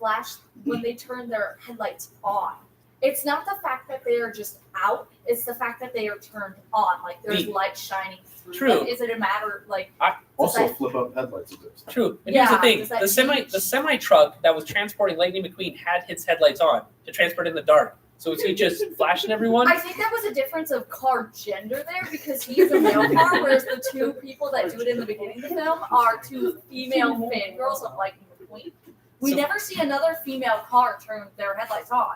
[SPEAKER 8] turn their headlights on. It's not the fact that they are just out, it's the fact that they are turned on. Like there's light shining through
[SPEAKER 1] True.
[SPEAKER 8] them. Is it a matter like
[SPEAKER 17] Also, flip up headlights exist.
[SPEAKER 1] True. And
[SPEAKER 8] Yeah,
[SPEAKER 1] here's the
[SPEAKER 8] does
[SPEAKER 1] thing.
[SPEAKER 8] that
[SPEAKER 1] The semi truck that was transporting Lightning McQueen had his headlights on to transport in the dark. So is he just flashing everyone?
[SPEAKER 8] I think that was a difference of car gender there because he's a male car, whereas the two people that do it in the beginning of the film are two female fangirls of Lightning McQueen. We
[SPEAKER 1] So-
[SPEAKER 8] never see another female car turn their headlights on.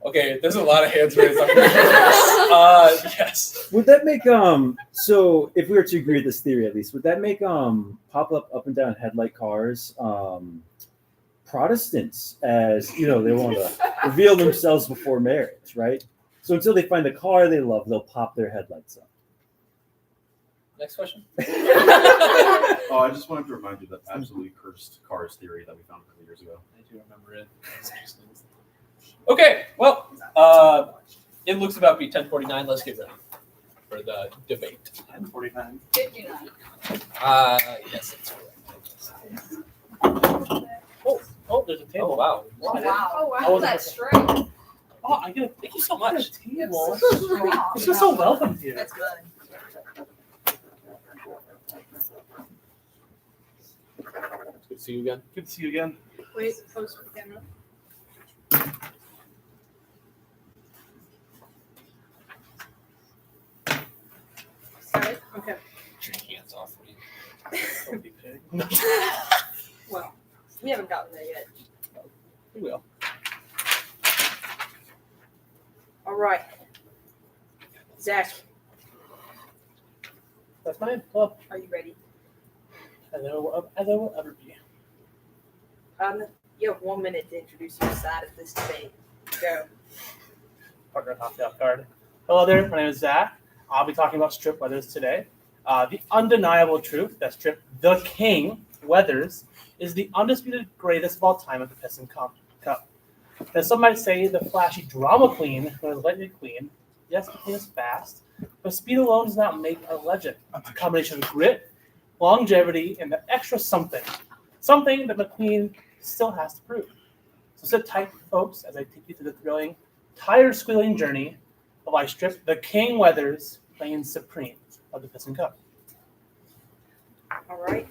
[SPEAKER 1] Okay, there's a lot of hands raised. Yes.
[SPEAKER 9] Would that make so if we were to agree with this theory at least, would that make pop up and down headlight cars Protestants, as you know, they want to reveal themselves before marriage, right? So until they find the car they love, they'll pop their headlights up.
[SPEAKER 1] Next question.
[SPEAKER 17] Oh, I just wanted to remind you that absolutely cursed cars theory that we found a couple years ago.
[SPEAKER 1] I do remember it. Okay, well, it looks about to be 10:49. Let's get ready for the debate.
[SPEAKER 13] 10:49.
[SPEAKER 8] 59.
[SPEAKER 1] Yes, it's correct.
[SPEAKER 6] Oh, there's a table.
[SPEAKER 1] Oh, wow.
[SPEAKER 8] Oh, wow. Oh,
[SPEAKER 6] I
[SPEAKER 8] wow.
[SPEAKER 6] wasn't
[SPEAKER 8] That's straight.
[SPEAKER 6] Oh, I get
[SPEAKER 1] Thank you so much.
[SPEAKER 6] table.
[SPEAKER 8] Wow.
[SPEAKER 6] This is so welcome here.
[SPEAKER 15] That's good.
[SPEAKER 1] Good to see you again.
[SPEAKER 13] Good to see you again.
[SPEAKER 4] Wait, post the camera. Sorry. Okay.
[SPEAKER 1] Get your hands off me.
[SPEAKER 5] Well, we haven't gotten there yet.
[SPEAKER 1] We will.
[SPEAKER 5] All right. Zach,
[SPEAKER 6] That's my name. Hello.
[SPEAKER 5] are you ready?
[SPEAKER 6] As I will ever be.
[SPEAKER 5] You have 1 minute to introduce your side of this debate. Go.
[SPEAKER 16] Partner caught me off guard. Hello there, my name is Zach. I'll be talking about Strip Weathers today. The undeniable truth that Strip the King Weathers is the undisputed greatest of all time at the Piston Cup. Now, some might say the flashy drama queen known as Lightning McQueen. Yes, the queen is fast, but speed alone does not make a legend. It's a combination of grit, longevity, and the extra something. Something that McQueen still has to prove. So sit tight, folks, as I take you through the thrilling, tire-squealing journey of why Strip the King Weathers reigns supreme of the Piston Cup.
[SPEAKER 5] All right.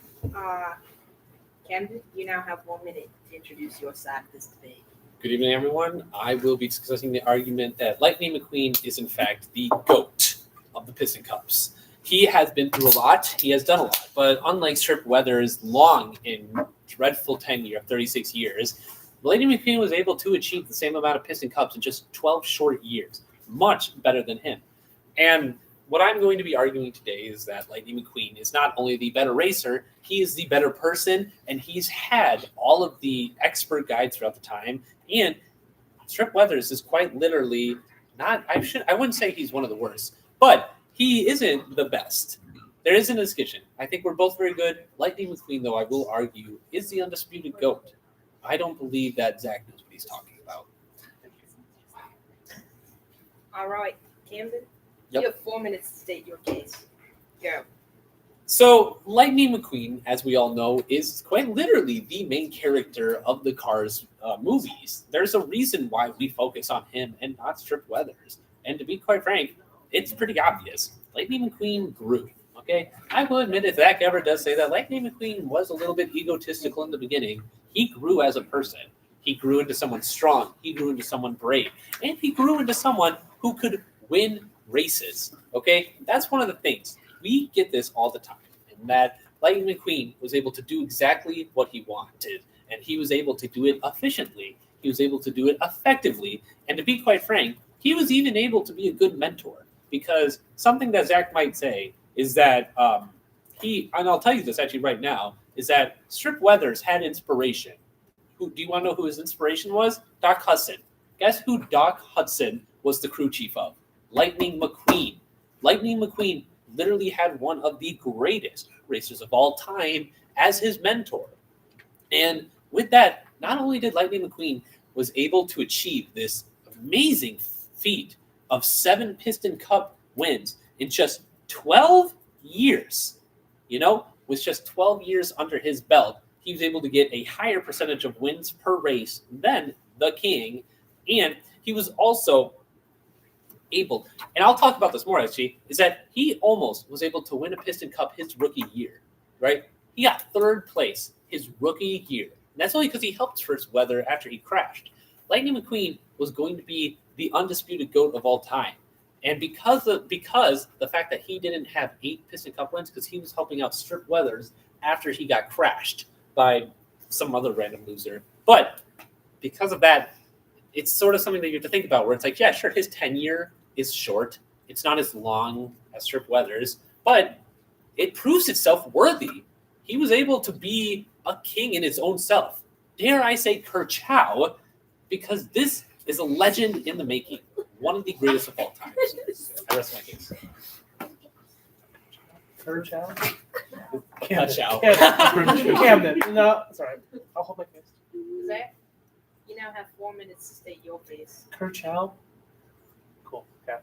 [SPEAKER 5] Camden, you now have 1 minute to introduce your side of this debate.
[SPEAKER 1] Good evening, everyone. I will be discussing the argument that Lightning McQueen is, in fact, the GOAT of the Piston Cups. He has been through a lot. He has done a lot. But unlike Strip Weathers' long and dreadful tenure of 36 years, Lightning McQueen was able to achieve the same amount of Piston Cups in just 12 short years. Much better than him. And what I'm going to be arguing today is that Lightning McQueen is not only the better racer, he is the better person, and he's had all of the expert guides throughout the time. And Strip Weathers is quite literally not, I wouldn't say he's one of the worst, but he isn't the best. There isn't a discussion. I think we're both very good. Lightning McQueen, though, I will argue, is the undisputed GOAT. I don't believe that Zach knows what he's talking about.
[SPEAKER 5] All right, Camden,
[SPEAKER 1] Yep.
[SPEAKER 5] you have 4 minutes to state your case. Go.
[SPEAKER 1] So, Lightning McQueen, as we all know, is quite literally the main character of the Cars movies. There's a reason why we focus on him and not Strip Weathers. And to be quite frank, it's pretty obvious. Lightning McQueen grew, okay? I will admit if Zach ever does say that, Lightning McQueen was a little bit egotistical in the beginning. He grew as a person. He grew into someone strong. He grew into someone brave. And he grew into someone who could win races, okay? That's one of the things. we get this all the time, and that Lightning McQueen was able to do exactly what he wanted, and he was able to do it efficiently. He was able to do it effectively, and to be quite frank, he was even able to be a good mentor, because something that Zach might say is that and I'll tell you this actually right now, is that Strip Weathers had inspiration. Do you want to know who his inspiration was? Doc Hudson. Guess who Doc Hudson was the crew chief of? Lightning McQueen. Lightning McQueen literally had one of the greatest racers of all time as his mentor. And with that, not only did Lightning McQueen was able to achieve this amazing feat of 7 Piston Cup wins in just 12 years, with just 12 years under his belt, he was able to get a higher percentage of wins per race than the King. And he was also able, and I'll talk about this more actually, is that he almost was able to win a Piston Cup his rookie year, right? He got 3rd place his rookie year. And that's only because he helped First Weather after he crashed. Lightning McQueen was going to be the undisputed GOAT of all time. And because the fact that he didn't have 8 Piston Cup wins, because he was helping out Strip Weathers after he got crashed by some other random loser. But because of that, it's sort of something that you have to think about, where it's like, yeah, sure, his tenure is short. It's not as long as Strip Weathers, but it proves itself worthy. He was able to be a king in his own self. Dare I say Kerchow, because this is a legend in the making. One of the greatest of all time. I rest my case.
[SPEAKER 16] Kerchow?
[SPEAKER 1] Kerchow.
[SPEAKER 16] Camden. No, sorry. I'll hold my case.
[SPEAKER 5] Zach, you now have 4 minutes to state your case.
[SPEAKER 16] Kerchow? Cool. Okay.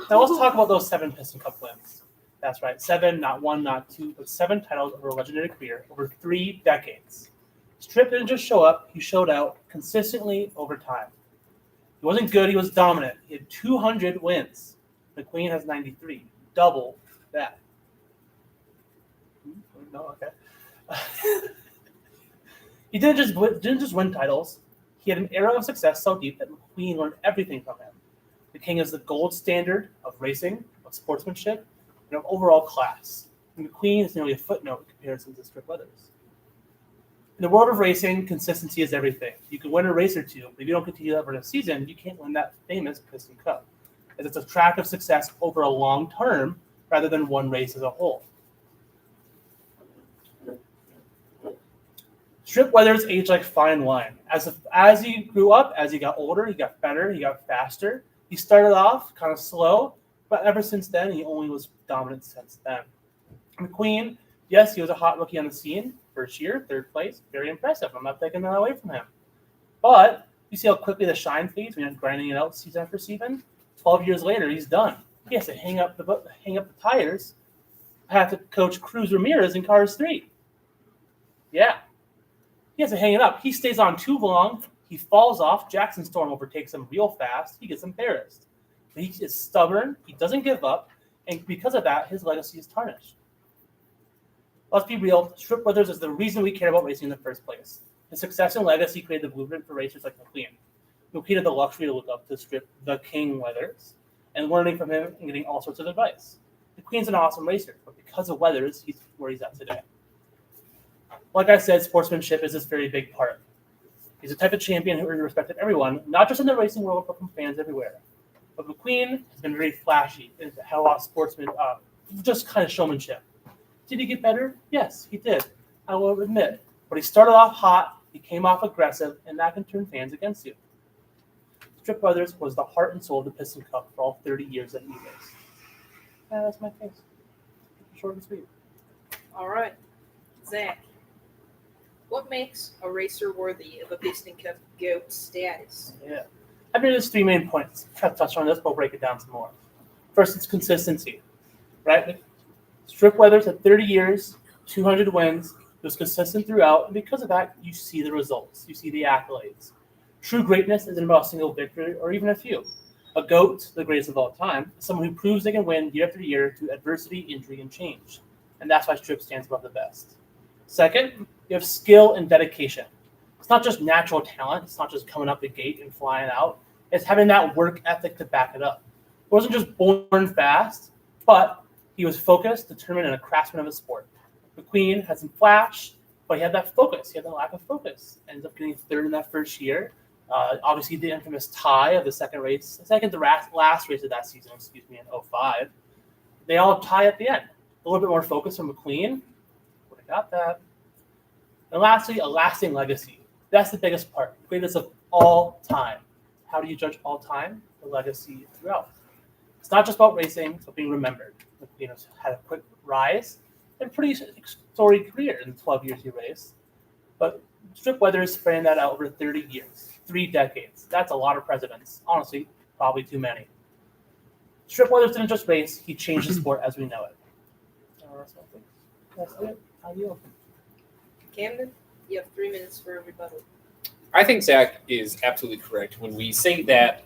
[SPEAKER 16] Now let's talk about those 7 Piston Cup wins. That's right. 7, not 1, not 2, but 7 titles over a legendary career over 3 decades. Strip didn't just show up, he showed out consistently over time. He wasn't good, he was dominant. He had 200 wins. McQueen has 93. Double that. No, okay. He didn't just win titles. He had an era of success so deep that McQueen learned everything from him. The King is the gold standard of racing, of sportsmanship, and of overall class. And McQueen is nearly a footnote in comparison to Strip Weathers. In the world of racing, consistency is everything. You can win a race or two, but if you don't continue that for a season, you can't win that famous Piston Cup, as it's a track of success over a long term rather than one race as a whole. Strip Weathers aged like fine wine. As he grew up, as he got older, he got better, he got faster. He started off kind of slow, but ever since then, he only was dominant since then. McQueen, yes, he was a hot rookie on the scene. First year, 3rd place, very impressive. I'm not taking that away from him. But you see how quickly the shine fades when you're grinding it out season after season? 12 years later, he's done. He has to hang up the tires. I have to coach Cruz Ramirez in Cars 3. Yeah. He has to hang it up. He stays on too long. He falls off. Jackson Storm overtakes him real fast. He gets embarrassed. But he is stubborn. He doesn't give up. And because of that, his legacy is tarnished. Let's be real. Strip Weathers is the reason we care about racing in the first place. His success and legacy created the blueprint for racers like McQueen. McQueen had the luxury to look up to Strip the King Weathers and learning from him and getting all sorts of advice. McQueen's an awesome racer, but because of Weathers, he's where he's at today. Like I said, sportsmanship is this very big part. He's a type of champion who respected everyone, not just in the racing world, but from fans everywhere. But McQueen has been very flashy and had a lot of sportsman, just kind of showmanship. Did he get better? Yes, he did. I will admit. But he started off hot, he came off aggressive, and that can turn fans against you. Strip Weathers was the heart and soul of the Piston Cup for all 30 years that he raced. Yeah, that's my case. Short and sweet.
[SPEAKER 5] All right. Zach, what makes a racer worthy of a Piston Cup GOAT status?
[SPEAKER 16] Yeah. I mean, there's 3 main points. I've touched on this, but we'll break it down some more. First, it's consistency, right? Strip Weathers had 30 years, 200 wins. It was consistent throughout, and because of that, you see the results. You see the accolades. True greatness isn't about a single victory or even a few. A GOAT, the greatest of all time, is someone who proves they can win year after year through adversity, injury, and change. And that's why Strip stands above the best. Second, you have skill and dedication. It's not just natural talent. It's not just coming up the gate and flying out. It's having that work ethic to back it up. He wasn't just born fast. but he was focused, determined, and a craftsman of his sport. McQueen had some flash, but he had that focus. He had the lack of focus. Ended up getting third in that first year. Obviously, the infamous tie of the second to last race of that season, in 05. They all tie at the end. A little bit more focus from McQueen. Would have got that. And lastly, a lasting legacy. That's the biggest part. Greatest of all time. How do you judge all time? The legacy throughout. It's not just about racing, but being remembered. McQueen has had a quick rise and pretty storied career in the 12 years he raced. But Strip Weathers spread that out over 30 years, 3 decades. That's a lot of presidents. Honestly, probably too many. Strip Weathers didn't just race, he changed the sport as we know it. That's it. How do you?
[SPEAKER 5] Camden, you have 3 minutes for a rebuttal.
[SPEAKER 1] I think Zach is absolutely correct when we say that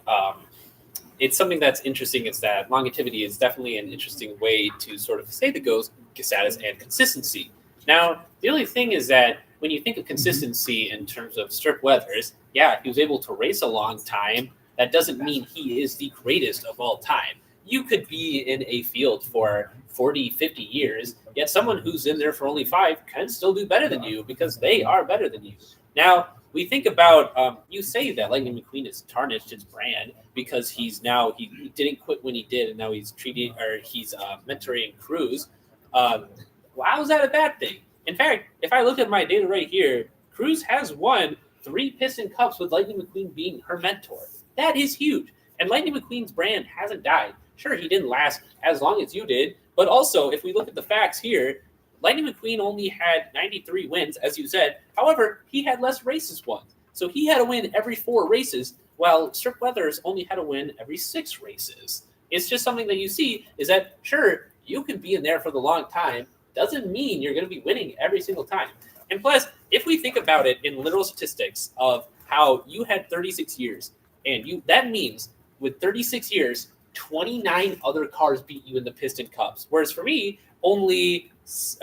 [SPEAKER 1] it's something that's interesting. It's that longevity is definitely an interesting way to sort of say the GOAT status and consistency. Now, the only thing is that when you think of consistency in terms of Strip Weathers, yeah, he was able to race a long time. That doesn't mean he is the greatest of all time. You could be in a field for 40, 50 years, yet someone who's in there for only 5 can still do better than you because they are better than you. Now, we think about, you say that Lightning McQueen has tarnished his brand because he didn't quit when he did, and now he's mentoring crews. How is that a bad thing? In fact, if I look at my data right here, Cruz has won 3 Piston Cups with Lightning McQueen being her mentor. That is huge. And Lightning McQueen's brand hasn't died. Sure, he didn't last as long as you did, but also, if we look at the facts here, Lightning McQueen only had 93 wins, as you said. However, he had less races won. So he had to win every 4 races, while Strip Weathers only had to win every 6 races. It's just something that you see is that, sure, you can be in there for the long time. Doesn't mean you're going to be winning every single time. And plus, if we think about it in literal statistics of how you had 36 years, and that means with 36 years, 29 other cars beat you in the Piston Cups. Whereas for me, only 6.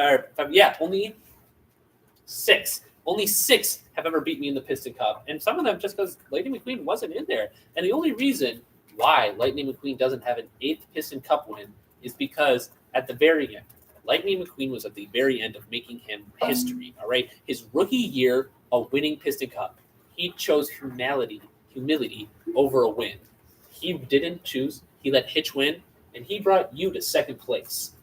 [SPEAKER 1] Only 6 have ever beat me in the Piston Cup. And some of them just because Lightning McQueen wasn't in there. And the only reason why Lightning McQueen doesn't have an 8th Piston Cup win is because at the very end, Lightning McQueen was at the very end of making him history, all right? His rookie year of winning Piston Cup, he chose humility over a win. He didn't choose. He let Hitch win, and he brought you to 2nd place.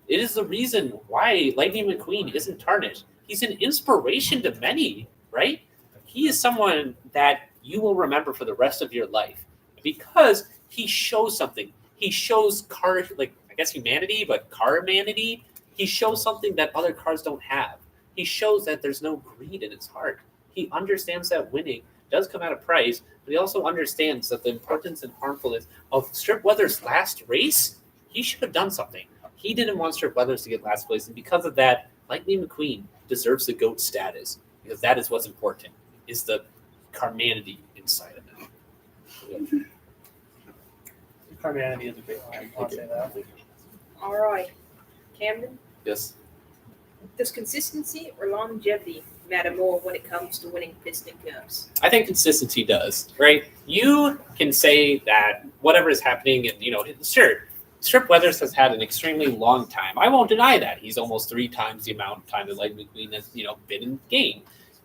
[SPEAKER 1] It is the reason why Lightning McQueen isn't tarnished. He's an inspiration to many, right? He is someone that you will remember for the rest of your life because he shows something. He shows humanity, but car-manity. He shows something that other cars don't have. He shows that there's no greed in his heart. He understands that winning does come at a price, but he also understands that the importance and harmfulness of Strip Weathers' last race, he should have done something. He didn't want Strip Weathers to get last place, and because of that, Lightning McQueen deserves the GOAT status, because that is what's important, is the carmanity inside of it.
[SPEAKER 16] Carmanity is a big one. I'll say that.
[SPEAKER 5] All right. Camden,
[SPEAKER 1] Yes.
[SPEAKER 5] does consistency or longevity matter more when it comes to winning Piston Cups?
[SPEAKER 1] I think consistency does, right? You can say that whatever is happening, and sure, Strip Weathers has had an extremely long time. I won't deny that. He's almost 3 times the amount of time that Lightning McQueen has, been in the game.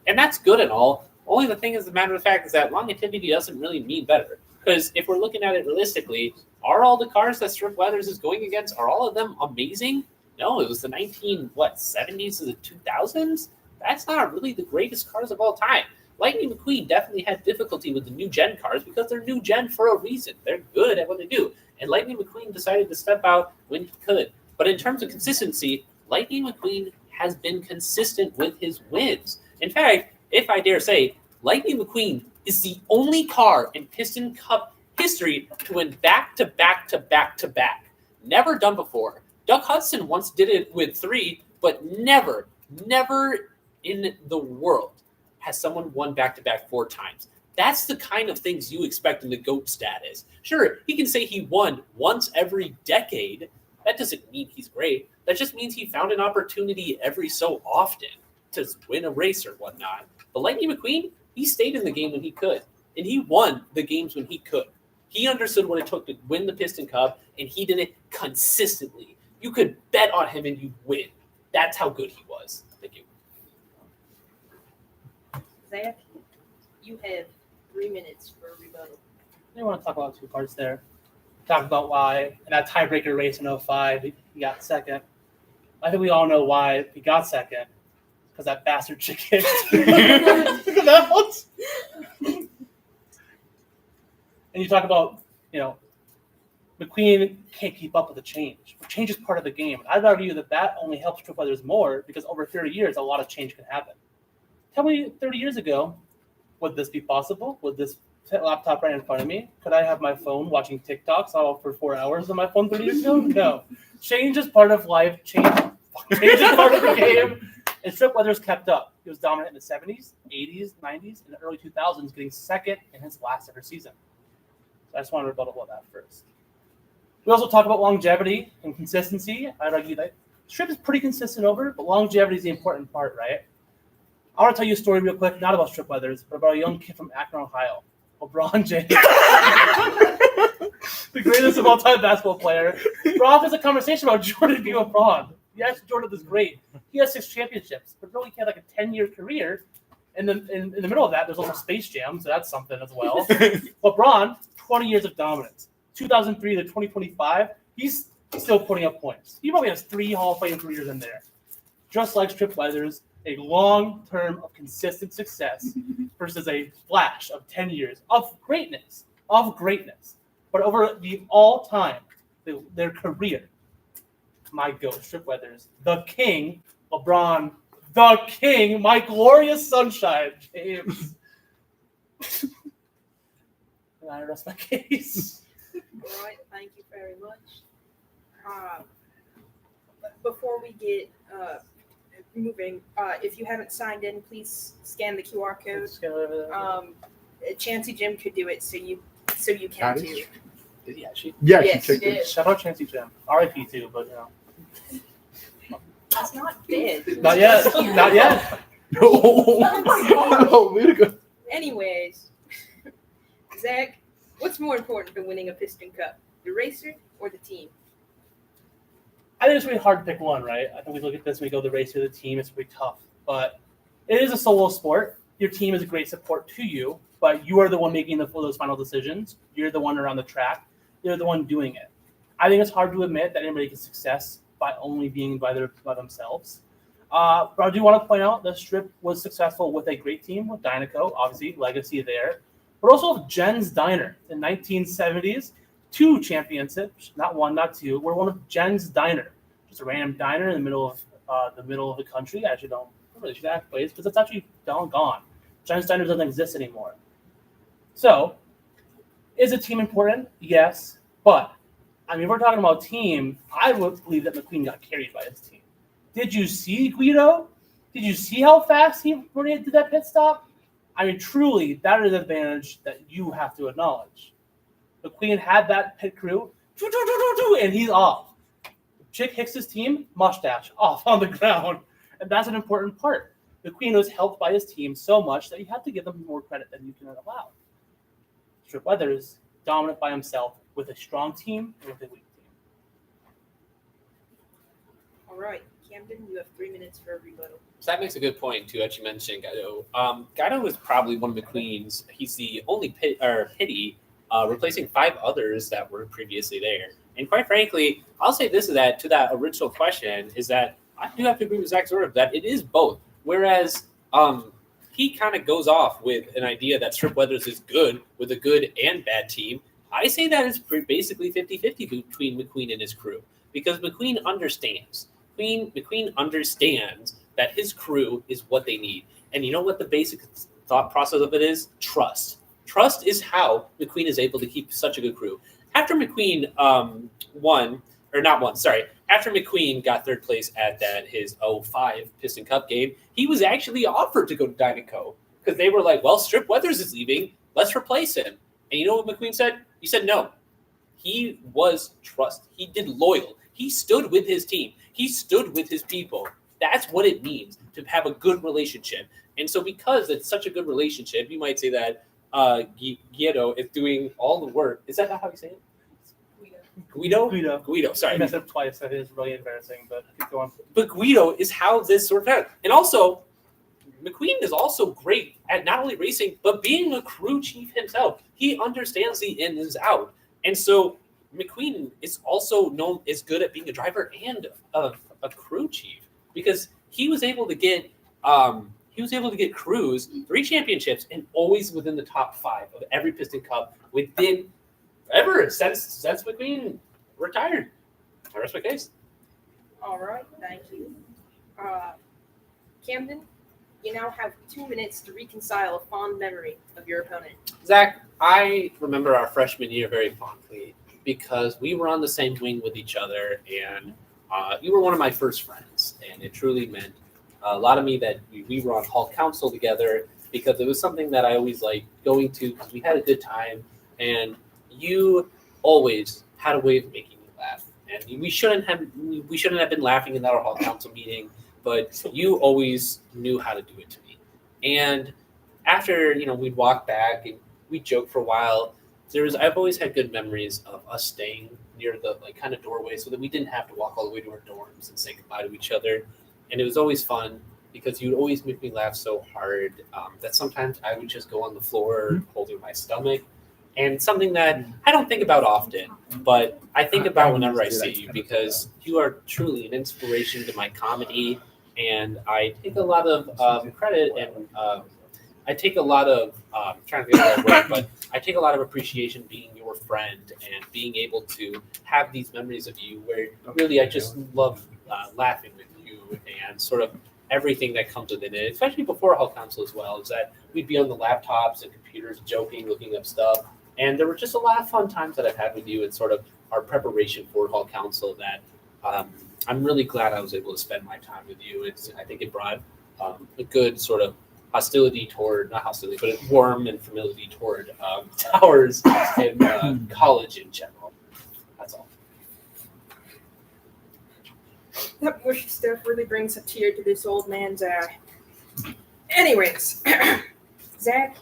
[SPEAKER 1] And that's good and all. Only the thing is, the matter of fact is that longevity doesn't really mean better. Because if we're looking at it realistically, are all the cars that Strip Weathers is going against, are all of them amazing? No, it was the 70s to the 2000s. That's not really the greatest cars of all time. Lightning McQueen definitely had difficulty with the new gen cars because they're new gen for a reason. They're good at what they do. And Lightning McQueen decided to step out when he could. But in terms of consistency, Lightning McQueen has been consistent with his wins. In fact, if I dare say, Lightning McQueen is the only car in Piston Cup history to win back to back to back to back. Never done before. Doug Hudson once did it with 3, but never in the world has someone won back-to-back 4 times. That's the kind of things you expect in the GOAT status. Sure, he can say he won once every decade. That doesn't mean he's great. That just means he found an opportunity every so often to win a race or whatnot. But Lightning McQueen, he stayed in the game when he could, and he won the games when he could. He understood what it took to win the Piston Cup, and he did it consistently. You could bet on him and you'd win. That's how good he was. Thank you.
[SPEAKER 5] Zach, you have 3 minutes for a rebuttal.
[SPEAKER 16] I want to talk about two parts there. Talk about why in that tiebreaker race in 05, he got second. I think we all know why he got second. Because that bastard chick kicked. Look at that. And you talk about, McQueen can't keep up with the change. Change is part of the game. I'd argue that only helps Trip Weathers more because over 30 years, a lot of change can happen. Tell me 30 years ago, would this be possible? Would this laptop right in front of me? Could I have my phone watching TikToks all for 4 hours on my phone 30 years ago? No. Change is part of life. Change is part of the game. And Trip Weathers kept up. He was dominant in the 70s, 80s, 90s, and the early 2000s, getting second in his last ever season. So I just want to rebuttal about that first. We also talk about longevity and consistency. I'd argue that Strip is pretty consistent over, but longevity is the important part, right? I want to tell you a story real quick, not about Strip Weathers, but about a young kid from Akron, Ohio, LeBron James. The greatest of all-time basketball player. Rob has a conversation about Jordan being LeBron. Yes, Jordan was great. He has 6 championships, but really he had like a 10-year career. And then in the middle of that, there's also Space Jam, so that's something as well. LeBron, 20 years of dominance. 2003 to 2025, he's still putting up points. He probably has 3 Hall of Fame careers in there. Just like Strip Weathers, a long term of consistent success versus a flash of 10 years of greatness. But over the all-time, their career, my GOAT, Strip Weathers, the king, LeBron, the king, my glorious sunshine, James. And I rest my case.
[SPEAKER 5] All right, thank you very much. Before we get moving, if you haven't signed in, please scan the QR code. Chancey Jim could do it, so you can too.
[SPEAKER 16] Yeah, she
[SPEAKER 5] Yes,
[SPEAKER 16] checked
[SPEAKER 5] she
[SPEAKER 16] it.
[SPEAKER 5] did.
[SPEAKER 16] Shout out Chancey Jim. R.I.P. too, but
[SPEAKER 5] That's not dead.
[SPEAKER 16] Not yet. Not yet.
[SPEAKER 2] Oh, way to go.
[SPEAKER 5] Anyways, Zach, what's more important than winning a Piston Cup, the racer or the team?
[SPEAKER 16] I think it's really hard to pick one, right? I think we look at this and we go the racer, the team. It's pretty tough, but it is a solo sport. Your team is a great support to you, but you are the one making those final decisions. You're the one around the track. You're the one doing it. I think it's hard to admit that anybody gets success by only being by themselves. But I do want to point out that Strip was successful with a great team with Dynaco, obviously legacy there, but also with Jen's Diner in 1970s. 2 championships, not 1, not 2. We're one of Jen's Diner, just a random diner in the middle of the country. I actually don't really see that place because it's actually gone. Jen's Diner doesn't exist anymore. So, is a team important? Yes, but I mean, if we're talking about team, I would believe that McQueen got carried by his team. Did you see Guido? Did you see how fast he did that pit stop? I mean, truly, that is an advantage that you have to acknowledge. McQueen had that pit crew, and he's off. Chick Hicks's team, mustache, off on the ground. And that's an important part. McQueen was helped by his team so much that you have to give them more credit than you can allow. Strip Weathers, dominant by himself with a strong team and with a weak team.
[SPEAKER 5] All right, Camden, you have 3 minutes for a rebuttal.
[SPEAKER 1] So that makes a good point too. That you mentioned Guido. Guido is probably one of McQueen's. He's the only pity replacing 5 others that were previously there. And quite frankly, I'll say this: to that original question is that I do have to agree with Zach Zorb that it is both. Whereas he kind of goes off with an idea that Strip Weathers is good with a good and bad team. I say that it's basically 50-50 between McQueen and his crew because McQueen understands. McQueen understands that his crew is what they need. And you know what the basic thought process of it is? Trust. Trust is how McQueen is able to keep such a good crew. After McQueen after McQueen got 3rd place at his 05 Piston Cup game, he was actually offered to go to Dynaco because they were like, well, Strip Weathers is leaving. Let's replace him. And you know what McQueen said? He said no. He was trust. He did loyal. He stood with his team. He stood with his people. That's what it means to have a good relationship. And so because it's such a good relationship, you might say that Guido is doing all the work. Is that not how you say it? Guido. Sorry.
[SPEAKER 16] I messed up twice. That is really embarrassing, but keep going.
[SPEAKER 1] But Guido is how this sort of happened. And also, McQueen is also great at not only racing, but being a crew chief himself. He understands the ins and outs. And so McQueen is also known as good at being a driver and a crew chief because he was able to get crews 3 championships and always within the top 5 of every Piston Cup within ever since McQueen retired. I rest my case.
[SPEAKER 5] All right, thank you. Camden, you now have 2 minutes to reconcile a fond memory of your opponent.
[SPEAKER 1] Zach, I remember our freshman year very fondly because we were on the same wing with each other, and you were one of my first friends, and it truly meant a lot of me that we were on hall council together because it was something that I always liked going to because we had a good time, and you always had a way of making me laugh. And we shouldn't have been laughing in our hall council meeting, but you always knew how to do it to me. And after we'd walk back and we'd joke for a while. I've always had good memories of us staying near the kind of doorway so that we didn't have to walk all the way to our dorms and say goodbye to each other. And it was always fun because you'd always make me laugh so hard that sometimes I would just go on the floor holding my stomach. And something that I don't think about often, but I think about whenever I see you because you are truly an inspiration to my comedy. And I take a lot of credit and I take a lot of trying to think of that word, but I take a lot of appreciation being your friend and being able to have these memories of you where really I just love laughing with you and sort of everything that comes within it, especially before Hall Council as well, is that we'd be on the laptops and computers joking, looking up stuff. And there were just a lot of fun times that I've had with you and sort of our preparation for Hall Council that I'm really glad I was able to spend my time with you. I think it brought a good sort of hostility toward, not hostility, but a warm and familiarity toward Towers and college in general. That's all.
[SPEAKER 5] That mushy stuff really brings a tear to this old man's eye. Anyways, Zach,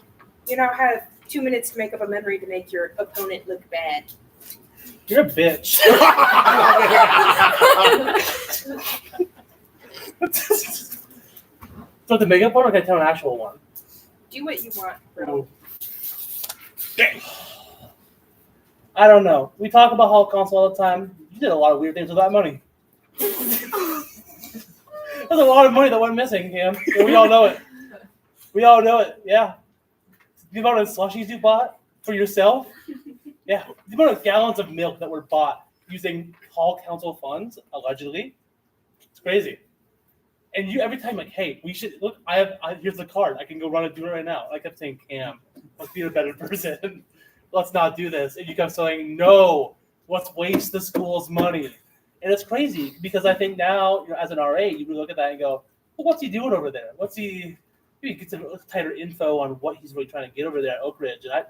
[SPEAKER 5] you now have 2 minutes to make up a memory to make your opponent look bad.
[SPEAKER 16] You're a bitch. So the makeup one, or can I tell an actual one?
[SPEAKER 5] Do what you want, bro.
[SPEAKER 16] I don't know. We talk about Hall Council all the time. You did a lot of weird things with that money. There's a lot of money that went missing, Cam. Yeah, we all know it. We all know it. Yeah. The amount of slushies you bought for yourself. Yeah. The amount of gallons of milk that were bought using Hall Council funds, allegedly. It's crazy. And you every time hey, we should look. Here's the card. I can go run and do it right now. I kept saying, Cam, let's be a better person. Let's not do this. And you kept saying, no, let's waste the school's money. And it's crazy because I think now, as an RA, you would look at that and go, well, what's he doing over there? Maybe get some tighter info on what he's really trying to get over there at Oak Ridge. And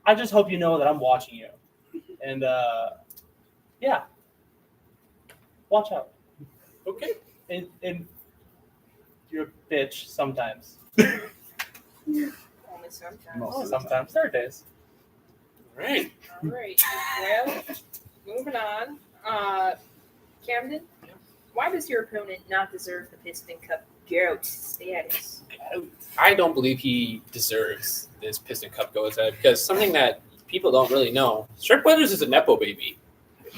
[SPEAKER 16] I just hope you know that I'm watching you. And yeah, watch out.
[SPEAKER 1] Okay.
[SPEAKER 16] And you're a bitch sometimes.
[SPEAKER 5] Only sometimes.
[SPEAKER 16] Sometimes. Thursdays.
[SPEAKER 1] All right.
[SPEAKER 5] All right. Well, moving on. Camden, why does your opponent not deserve the Piston Cup GOAT status?
[SPEAKER 1] I don't believe he deserves this Piston Cup GOAT status because something that people don't really know, Strip Weathers is a Nepo baby.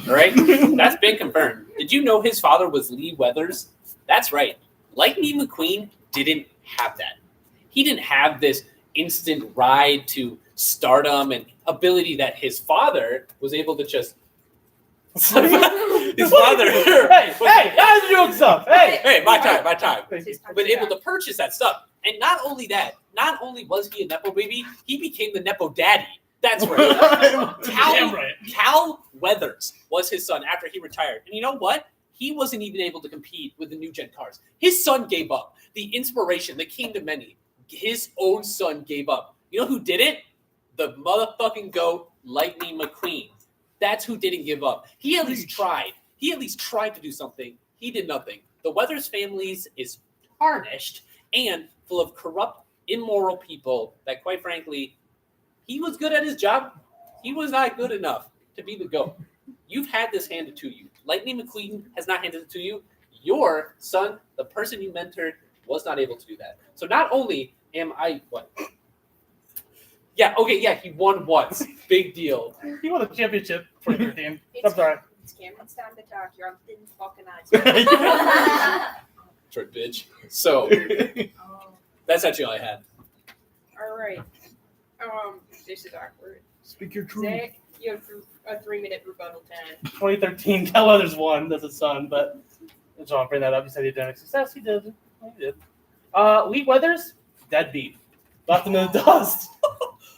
[SPEAKER 1] All right? That's been confirmed. Did you know his father was Lee Weathers? That's right. Lightning McQueen didn't have that. He didn't have this instant ride to stardom and ability that his father was able to just. His father.
[SPEAKER 16] Hey, that's your stuff.
[SPEAKER 1] Hey, my time. Been able to purchase that stuff. And not only that, not only was he a Nepo baby, he became the Nepo daddy. That's right. Cal Weathers was his son after he retired. And you know what? He wasn't even able to compete with the new gen cars. His son gave up. The inspiration, the king to many. His own son gave up. You know who did it? The motherfucking GOAT, Lightning McQueen. That's who didn't give up. He at least tried. He at least tried to do something. He did nothing. The Weathers families is tarnished and full of corrupt immoral people that, quite frankly, he was good at his job. He was not good enough to be the GOAT. You've had this handed to you. Lightning McQueen has not handed it to you. Your son, the person you mentored, was not able to do that. So not only am I what? Yeah, okay, yeah, he won once. Big deal.
[SPEAKER 16] He won a championship for your team. I'm sorry.
[SPEAKER 5] It's Camden's time to talk. You're on thin fucking ice.
[SPEAKER 1] Short bitch. So that's actually all I had.
[SPEAKER 5] All right. This is awkward.
[SPEAKER 10] Speak your truth.
[SPEAKER 5] Zach, you have a 3-minute rebuttal time.
[SPEAKER 16] 2013, Cal Weathers won. That's his son, but I just want to bring that up. He said he did success. He did. He did. Lee Weathers, deadbeat. Left him in the dust.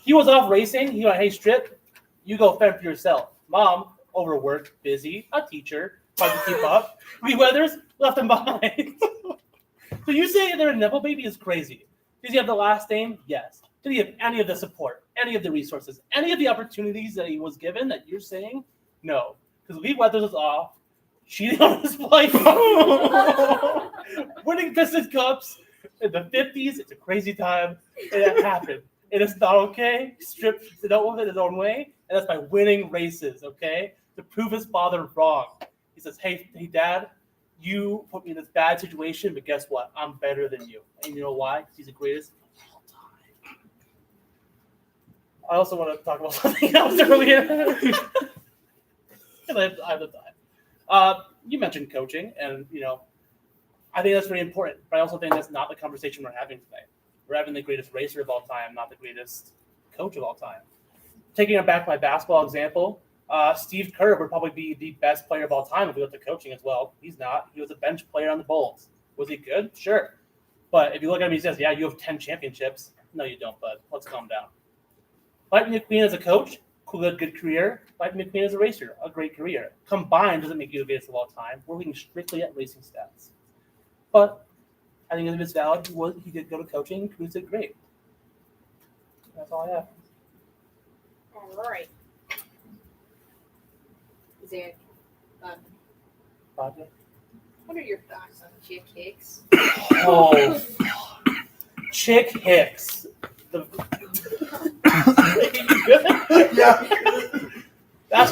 [SPEAKER 16] He was off racing. He went, hey, Strip, you go fend for yourself. Mom, overworked, busy, a teacher, hard to keep up. Lee Weathers left him behind. So you say they're a Neville baby is crazy. Does he have the last name? Yes. Did he have any of the support, any of the resources, any of the opportunities that he was given that you're saying? No. Because Lee Weathers was off, cheating on his wife, winning Piston Cups in the 50s. It's a crazy time. And it happened. It is not okay. Strip dealt with it his own way, and that's by winning races, okay? To prove his father wrong. He says, hey, Dad, you put me in this bad situation, but guess what? I'm better than you. And you know why? Because he's the greatest of all time. I also want to talk about something else earlier. I have the time. You mentioned coaching, and, I think that's very important, but I also think that's not the conversation we're having today. We're having the greatest racer of all time, not the greatest coach of all time. Taking it back to my basketball example, Steve Kerr would probably be the best player of all time if we looked at coaching as well. He's not. He was a bench player on the Bulls. Was he good? Sure. But if you look at him, he says, yeah, you have 10 championships. No, you don't, bud. Let's calm down. Lightning McQueen as a coach, good career. Lightning McQueen as a racer, a great career. Combined doesn't make you the greatest of all time. We're looking strictly at racing stats. But I think if it's valid, he did go to coaching. He did great. That's all I have.
[SPEAKER 5] All right. Zach,
[SPEAKER 16] Roger?
[SPEAKER 5] what are your thoughts on Chick Hicks?
[SPEAKER 16] Oh, Chick Hicks. That's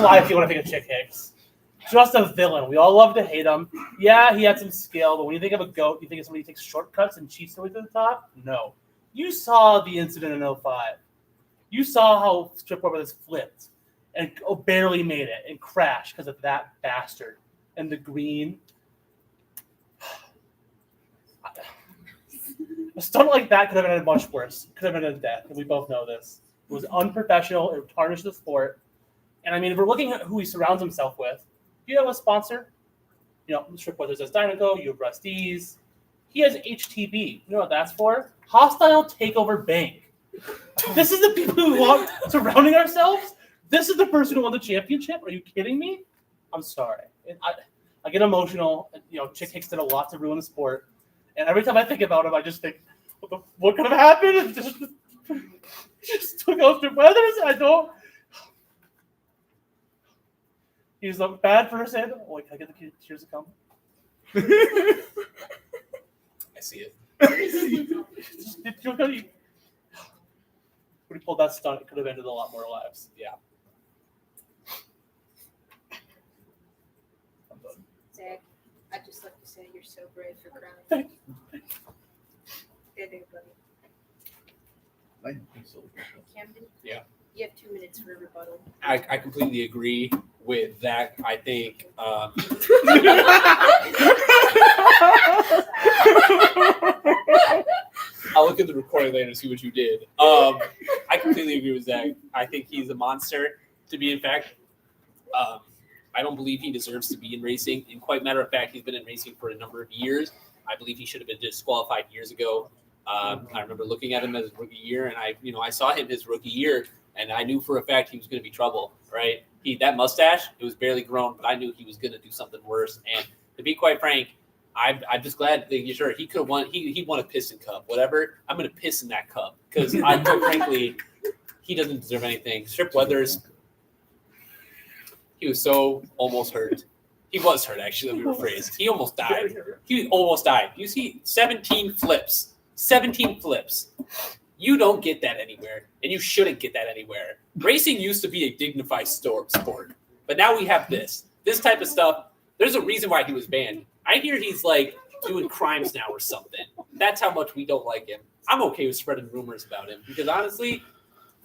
[SPEAKER 16] why I feel when I think of Chick Hicks. Just a villain. We all love to hate him. Yeah, he had some skill, but when you think of a GOAT, you think of somebody who takes shortcuts and cheats their way to the top? No. You saw the incident in 2005. You saw how Strip Brothers flipped and barely made it and crashed because of that bastard. And the green. A stunt like that could have been much worse. Could have been a death, and we both know this. It was unprofessional. It tarnished the sport. And I mean, if we're looking at who he surrounds himself with, you have a sponsor. Strip Brothers has Dynaco, you have Rusty's. He has HTB. You know what that's for? Hostile Takeover Bank. This is the people who want surrounding ourselves? This is the person who won the championship? Are you kidding me? I'm sorry. I get emotional. Chick Hicks did a lot to ruin the sport. And every time I think about him, I just think, what could have happened? And just took out Strip Brothers. I don't. He's a bad person. Oh, wait, can I get the tears to come?
[SPEAKER 1] I see it.
[SPEAKER 16] When he pulled that stunt, it could have ended a lot more lives.
[SPEAKER 1] Yeah.
[SPEAKER 5] Zach, I'd just like to say you're so brave for crying. Good day, buddy. Camden?
[SPEAKER 1] Yeah.
[SPEAKER 5] You have 2 minutes for a rebuttal.
[SPEAKER 1] I completely agree with that. I think I'll look at the recording later to see what you did. I completely agree with Zach. I think he's a monster to be in fact. I don't believe he deserves to be in racing. And quite matter of fact, he's been in racing for a number of years. I believe he should have been disqualified years ago. I remember looking at him as his rookie year, and I saw him his rookie year, and I knew for a fact he was going to be trouble. Right? That mustache, it was barely grown, but I knew he was going to do something worse. And to be quite frank, I'm just glad that sure he could have won. He won a Piston Cup, whatever. I'm going to piss in that cup because quite frankly, he doesn't deserve anything. Strip Weathers, he was so almost hurt. He was hurt, actually, let me rephrase. He almost died. He almost died. You see 17 flips 17 flips. You don't get that anywhere, and you shouldn't get that anywhere. Racing used to be a dignified sport, but now we have this type of stuff. There's a reason why he was banned. I hear he's like doing crimes now or something. That's how much we don't like him. I'm okay with spreading rumors about him because honestly,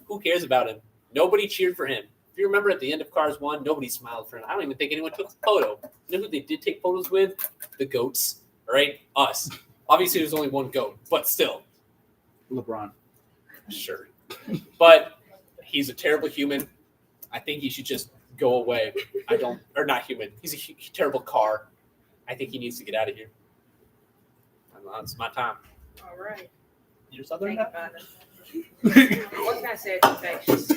[SPEAKER 1] who cares about him? Nobody cheered for him. If you remember at the end of Cars 1, nobody smiled for him. I don't even think anyone took a photo. You know who they did take photos with? The goats, all right? Us. Obviously, there's only one goat, but still.
[SPEAKER 11] LeBron.
[SPEAKER 1] Sure. But he's a terrible human. I think he should just go away. Or not human. He's a terrible car. I think he needs to get out of here. It's my time.
[SPEAKER 5] All right.
[SPEAKER 16] You're Southern
[SPEAKER 5] Think
[SPEAKER 16] now?
[SPEAKER 5] about it. What can I say? It's infectious.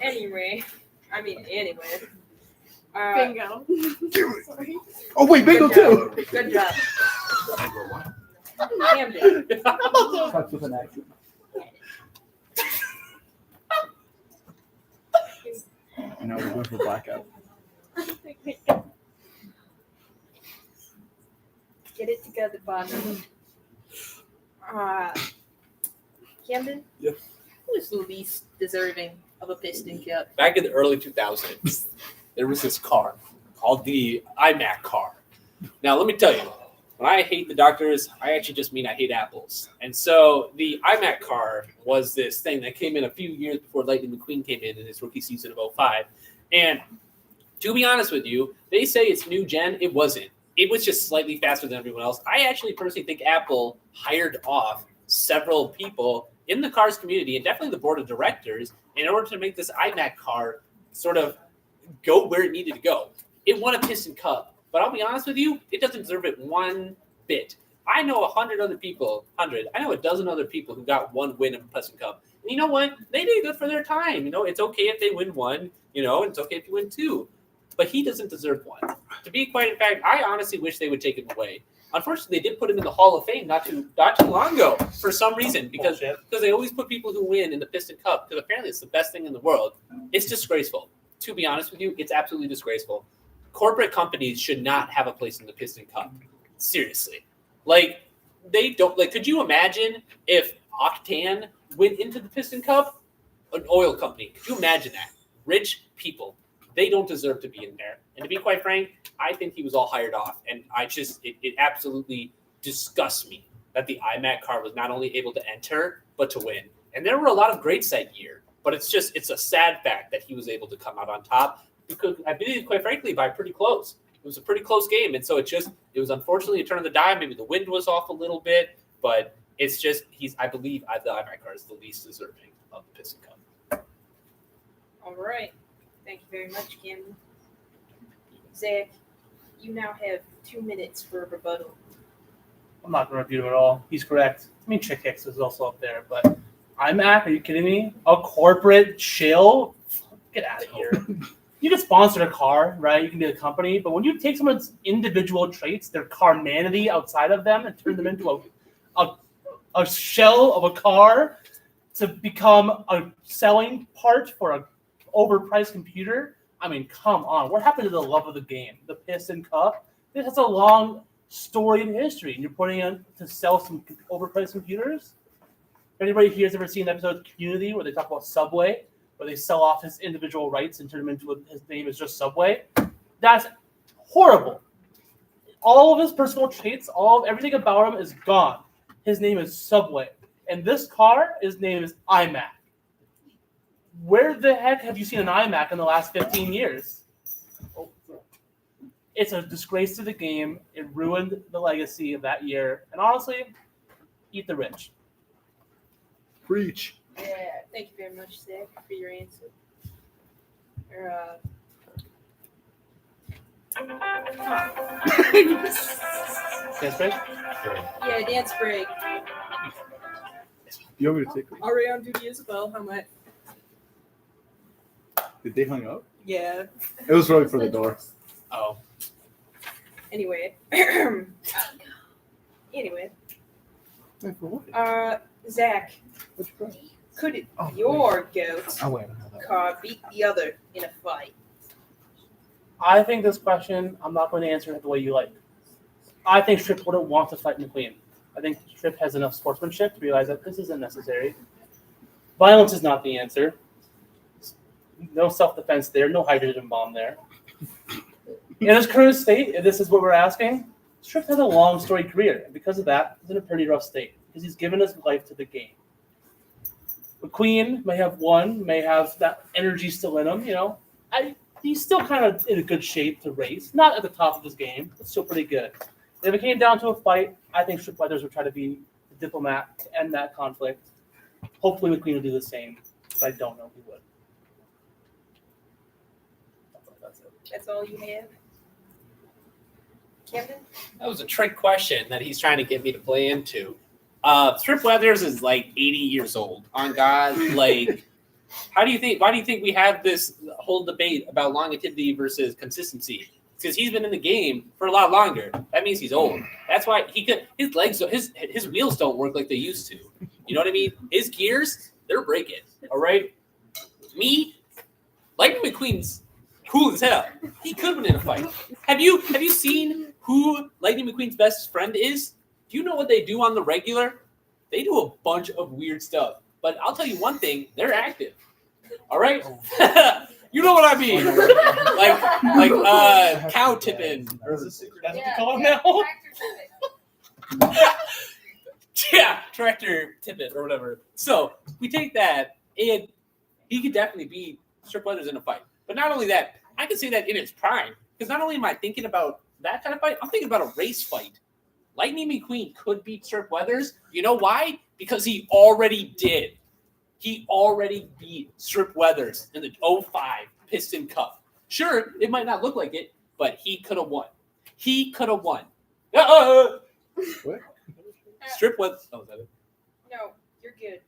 [SPEAKER 5] Anyway.
[SPEAKER 14] Bingo.
[SPEAKER 2] Sorry. Oh wait, bingo too.
[SPEAKER 5] Good job. Camden.
[SPEAKER 10] Starts with an accent.
[SPEAKER 2] No, we're going for blackout.
[SPEAKER 5] Get it together, partner. Camden?
[SPEAKER 1] Yep.
[SPEAKER 5] Who is the least deserving of a Piston Cup?
[SPEAKER 1] Back in the early 2000s, there was this car called the iMac car. Now, let me tell you, when I hate the doctors, I actually just mean I hate apples. And so the iMac car was this thing that came in a few years before Lightning McQueen came in his rookie season of 2005. And to be honest with you, they say it's new gen. It wasn't. It was just slightly faster than everyone else. I actually personally think Apple hired off several people in the cars community and definitely the board of directors in order to make this iMac car sort of go where it needed to go. It won a Piston Cup, but I'll be honest with you, it doesn't deserve it one bit. I know 100 other people, I know a dozen other people who got one win of a Piston Cup. And you know what? They did good for their time. You know, it's okay if they win one, you know, and it's okay if you win two. But he doesn't deserve one. To be quite in fact, I honestly wish they would take him away. Unfortunately, they did put him in the Hall of Fame not too long ago for some reason because they always put people who win in the Piston Cup because apparently it's the best thing in the world. It's disgraceful. To be honest with you, it's absolutely disgraceful. Corporate companies should not have a place in the Piston Cup. Seriously. Like, they don't, like, could you imagine if Octane went into the Piston Cup? An oil company. Could you imagine that? Rich people. They don't deserve to be in there. And to be quite frank, I think he was all hired off. And it absolutely disgusts me that the iMac car was not only able to enter, but to win. And there were a lot of greats that year. But it's a sad fact that he was able to come out on top because I believe, quite frankly, by pretty close. It was a pretty close game. And so it was unfortunately a turn of the die. Maybe the wind was off a little bit, but it's just, I believe the iMac car is the least deserving of the Piston Cup.
[SPEAKER 5] All right. Thank you very much, Camden. Zach, you now have 2 minutes for a rebuttal.
[SPEAKER 16] I'm not going to review him at all. He's correct. I mean, Chick Hicks is also up there, but iMac, are you kidding me? A corporate shill? Get out of here. You can sponsor a car, right? You can be a company, but when you take someone's individual traits, their carmanity outside of them, and turn them into a shell of a car to become a selling part for a overpriced computer, I mean, come on. What happened to the love of the game? The Piston Cup? This has a long storied history, and you're putting in to sell some overpriced computers? If anybody here has ever seen an episode of Community where they talk about Subway, where they sell off his individual rights and turn him into his name is just Subway, that's horrible. All of his personal traits, everything about him is gone. His name is Subway. And this car, his name is iMac. Where the heck have you seen an iMac in the last 15 years? It's a disgrace to the game. It ruined the legacy of that year. And honestly, eat the rich.
[SPEAKER 2] Preach.
[SPEAKER 5] Yeah, thank you very much, Zach, for your answer.
[SPEAKER 16] Dance break?
[SPEAKER 5] Yeah, dance break.
[SPEAKER 2] You want me to take it?
[SPEAKER 5] Already on duty, Isabel. How much?
[SPEAKER 2] Did they hung up?
[SPEAKER 5] Yeah.
[SPEAKER 2] It was right for the door.
[SPEAKER 1] Oh.
[SPEAKER 5] Anyway. Anyway.
[SPEAKER 2] Wait, for what?
[SPEAKER 5] Zach. Could your goat
[SPEAKER 2] Oh, wait.
[SPEAKER 5] car beat the other in a fight?
[SPEAKER 16] I think this question, I'm not going to answer it the way you like. I think Strip wouldn't want to fight McQueen. I think Strip has enough sportsmanship to realize that this isn't necessary. Violence is not the answer. No self-defense there, no hydrogen bomb there. In his current state, if this is what we're asking, Strip has a long storied career, and because of that, he's in a pretty rough state, because he's given his life to the game. McQueen may have won, may have that energy still in him, he's still kind of in a good shape to race. Not at the top of his game, but still pretty good. If it came down to a fight, I think Strip Weathers would try to be the diplomat to end that conflict. Hopefully McQueen will do the same, but I don't know if he would. That's it.
[SPEAKER 5] That's all you have? Camden?
[SPEAKER 6] That was a trick question that he's trying to get me to play into. Strip Weathers is like 80 years old. On God, like, why do you think we have this whole debate about longevity versus consistency? Because he's been in the game for a lot longer. That means he's old. That's why his legs, his wheels don't work like they used to. You know what I mean? His gears, they're breaking. All right. Me, Lightning McQueen's cool as hell. He could win in a fight. Have you seen who Lightning McQueen's best friend is? Do you know what they do on the regular? They do a bunch of weird stuff. But I'll tell you one thing, they're active. All right? You know what I mean. like cow tipping.
[SPEAKER 16] That's what you call him now?
[SPEAKER 6] Yeah, tractor tippet or whatever. So we take that, and he could definitely beat Strip Weathers in a fight. But not only that, I can say that in its prime. Because not only am I thinking about that kind of fight, I'm thinking about a race fight. Lightning McQueen could beat Strip Weathers. You know why? Because he already did. He already beat Strip Weathers in the 05 Piston Cup. Sure, it might not look like it, but he could have won. He could have won. What? Strip Weathers. Oh, is that it?
[SPEAKER 5] No, you're good.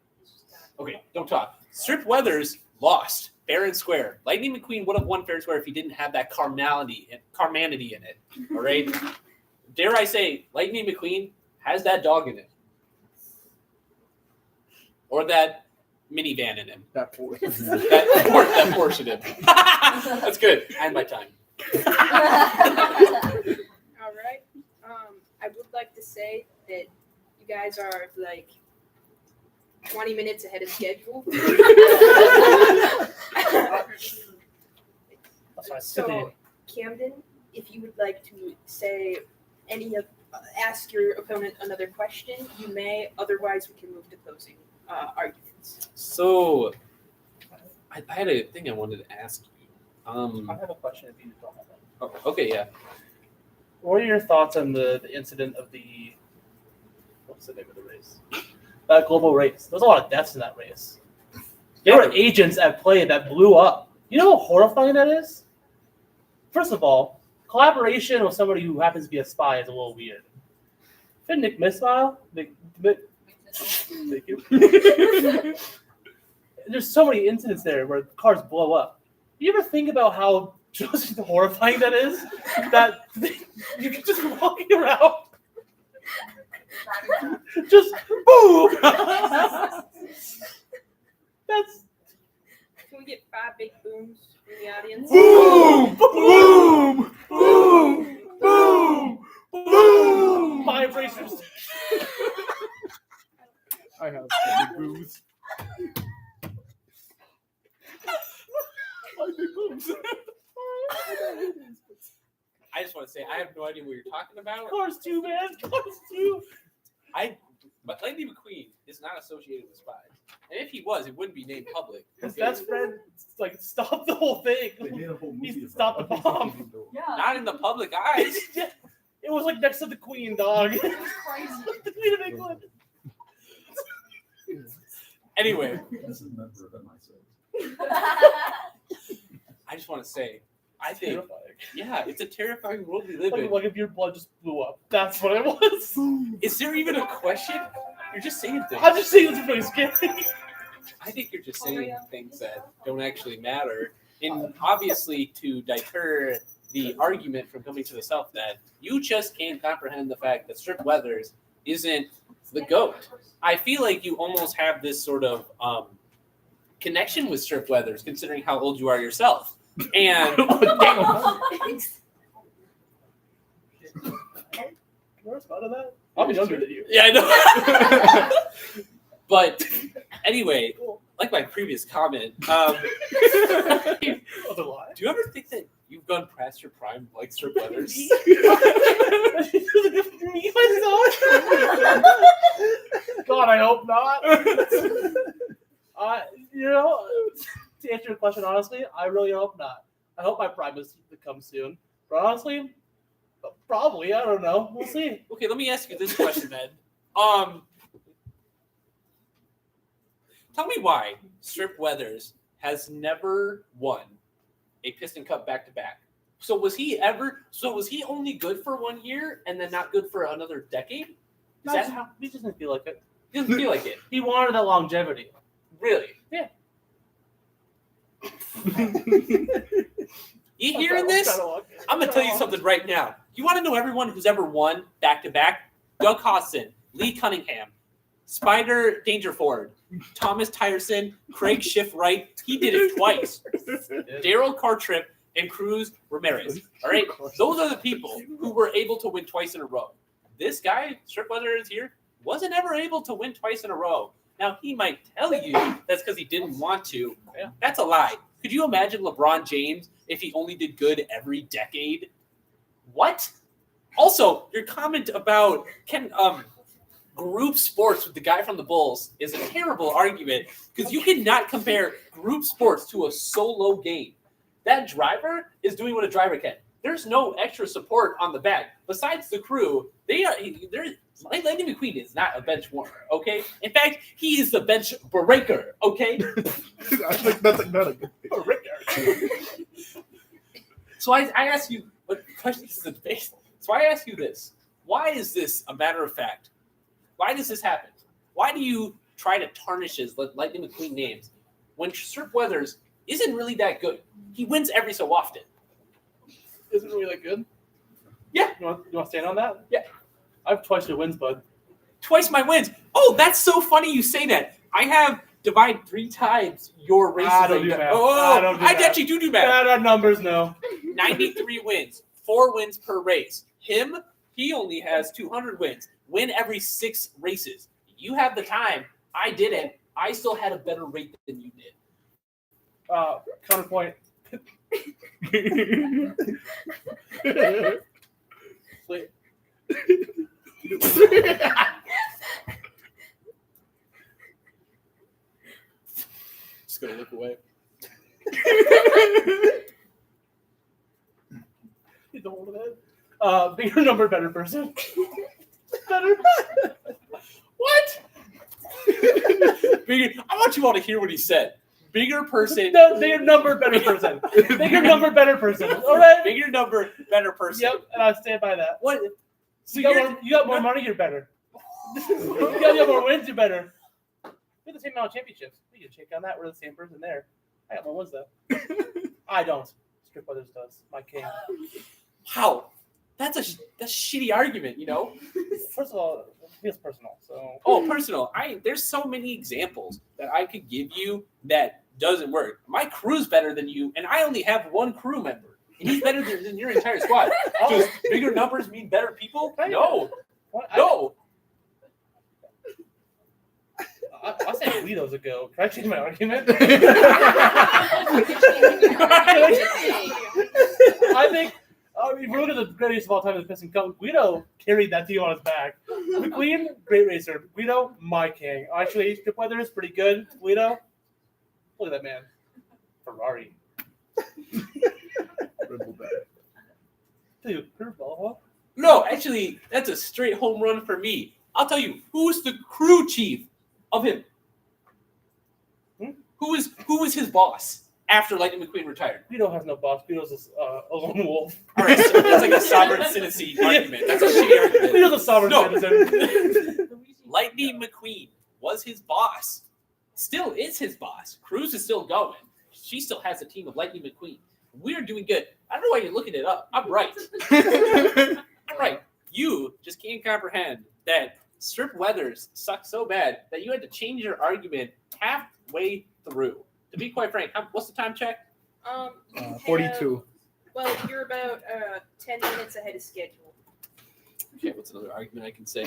[SPEAKER 6] Okay, don't talk. Strip Weathers lost fair and square. Lightning McQueen would have won fair and square if he didn't have that carmanity in it. All right? Dare I say, Lightning McQueen has that dog in it. Or that minivan in him.
[SPEAKER 2] That Porsche.
[SPEAKER 6] that Porsche in him. That's good. And my time.
[SPEAKER 5] All right. I would like to say that you guys are like 20 minutes ahead of schedule. So, Camden, if you would like to say ask your opponent another question, you may. Otherwise, we can move to closing arguments.
[SPEAKER 6] So, I had a thing I wanted to ask you.
[SPEAKER 16] I have a question if you don't have that.
[SPEAKER 6] Oh, okay, yeah.
[SPEAKER 16] What are your thoughts on the incident of what's the name of the race? That global race. There's a lot of deaths in that race. There were agents at play that blew up. You know how horrifying that is? First of all, collaboration with somebody who happens to be a spy is a little weird. Finnick Missile? Thank you. There's so many incidents there where cars blow up. You ever think about how just horrifying that is? That you can just walking around, just boom. That's.
[SPEAKER 5] Can we get 5 big booms from the audience?
[SPEAKER 16] Boom! Boom! Boom! Boom! Boom! Vibrations.
[SPEAKER 2] I have booze.
[SPEAKER 6] I just want to say I have no idea what you're talking about.
[SPEAKER 16] Cars 2, man. Cars 2.
[SPEAKER 6] But Lightning McQueen is not associated with spies. And if he was, it wouldn't be named public.
[SPEAKER 16] His best friend stopped the whole thing. He stopped the bomb.
[SPEAKER 8] Yeah.
[SPEAKER 6] Not in the public eyes.
[SPEAKER 16] It was like next to the Queen, dog. The Queen of England.
[SPEAKER 6] Anyway,
[SPEAKER 3] This is meant for myself.
[SPEAKER 6] I just want to say, I think, yeah, it's a terrifying world we live in.
[SPEAKER 16] Like if your blood just blew up. That's what it was.
[SPEAKER 6] Is there even a question? You're just saying things.
[SPEAKER 16] I'm just saying it's really scary.
[SPEAKER 6] I think you're just saying things that don't actually matter. And obviously to deter the argument from coming to the self that you just can't comprehend the fact that Strip Weathers isn't the GOAT. I feel like you almost have this sort of connection with Strip Weathers, considering how old you are yourself.
[SPEAKER 1] And
[SPEAKER 16] I'll be younger than you.
[SPEAKER 1] yeah, I know. But anyway, like my previous comment, do you ever think that you've gone past your prime like Strip Leathers?
[SPEAKER 16] God, I hope not. To answer your question honestly, I really hope not. I hope my prime is to come soon. But honestly, probably. I don't know. We'll see.
[SPEAKER 1] Okay, let me ask you this question then. Tell me why Strip Weathers has never won a Piston Cup back to back. So was he only good for 1 year and then not good for another decade? Is that how
[SPEAKER 16] he just didn't feel like it?
[SPEAKER 1] He doesn't feel like it.
[SPEAKER 16] He wanted that longevity.
[SPEAKER 1] Really?
[SPEAKER 16] Yeah.
[SPEAKER 1] You hearing this? I'm gonna tell you something right now. You want to know everyone who's ever won back to back? Doug Hodson, Lee Cunningham, Spider Dangerford, Thomas Tyerson, Craig Schiff-Wright. He did it twice. Daryl Cartrip and Cruz Ramirez. All right, those are the people who were able to win twice in a row. This guy, Strip Weathers here, wasn't ever able to win twice in a row. Now he might tell you that's because he didn't want to. That's a lie. Could you imagine LeBron James if he only did good every decade? What? Also, your comment about group sports with the guy from the Bulls is a terrible argument because you cannot compare group sports to a solo game. That driver is doing what a driver can. There's no extra support on the back. Besides the crew, Lightning McQueen is not a bench warmer, okay? In fact, he is the bench breaker, okay?
[SPEAKER 2] That's not a good thing.
[SPEAKER 1] So I ask you, what question is the debate? So I ask you this. Why is this a matter of fact? Why does this happen? Why do you try to tarnish his Lightning McQueen names when Strip Weathers isn't really that good? He wins every so often.
[SPEAKER 16] Isn't really that good?
[SPEAKER 1] Yeah.
[SPEAKER 16] You want to stand on that?
[SPEAKER 1] Yeah.
[SPEAKER 16] I have twice your wins, bud.
[SPEAKER 1] Twice my wins. Oh, that's so funny you say that. I have divide 3 times your races.
[SPEAKER 16] I don't do math.
[SPEAKER 1] I actually do math.
[SPEAKER 16] Bad numbers, no.
[SPEAKER 1] 93 wins, 4 wins per race. Him, he only has 200 wins. Win every 6 races. You have the time. I didn't. I still had a better rate than you did.
[SPEAKER 16] Counterpoint. Wait.
[SPEAKER 1] Just gonna look away.
[SPEAKER 16] You don't want that? Bigger number, better person. Better.
[SPEAKER 1] What? Bigger. I want you all to hear what he said. Bigger person.
[SPEAKER 16] No, bigger number, better person. Bigger number, better person. All right.
[SPEAKER 1] Bigger number, better person.
[SPEAKER 16] Yep, and I stand by that.
[SPEAKER 1] What?
[SPEAKER 16] So you got more money, you're better. You got more wins, you're better. We're the same amount of championships. We can check on that. We're the same person there. I got more wins though. I don't. Strip Weathers does. My king.
[SPEAKER 1] Wow. That's a shitty argument, you know?
[SPEAKER 16] First of all, it's personal. So.
[SPEAKER 1] Oh, personal. There's so many examples that I could give you that doesn't work. My crew's better than you, and I only have 1 crew member. And he's better than your entire squad. Does bigger numbers mean better people? No. No.
[SPEAKER 16] I say Guido's a go. Can I change my argument? I think if we're looking at the greatest of all time in the Piston Cup, Guido carried that team on his back. McQueen, great racer. Guido, my king. Actually, Strip Weather is pretty good. Guido, look at that man. Ferrari. Dude, curveball, huh?
[SPEAKER 1] No, actually, that's a straight home run for me. I'll tell you, who's the crew chief of him? Who is his boss after Lightning McQueen retired?
[SPEAKER 16] Guido has no boss. Guido's a lone wolf.
[SPEAKER 1] All right, so that's like a sovereign citizen argument. That's a shitty argument.
[SPEAKER 16] Guido's a sovereign citizen.
[SPEAKER 1] Lightning McQueen was his boss. Still is his boss. Cruz is still going. She still has a team of Lightning McQueen. We're doing good. I don't know why you're looking it up. I'm right. I'm right. You just can't comprehend that Strip Weathers suck so bad that you had to change your argument halfway through. To be quite frank, what's the time check?
[SPEAKER 5] You
[SPEAKER 2] 42.
[SPEAKER 5] Well, you're about 10 minutes ahead of schedule.
[SPEAKER 1] Okay, what's another argument I can say?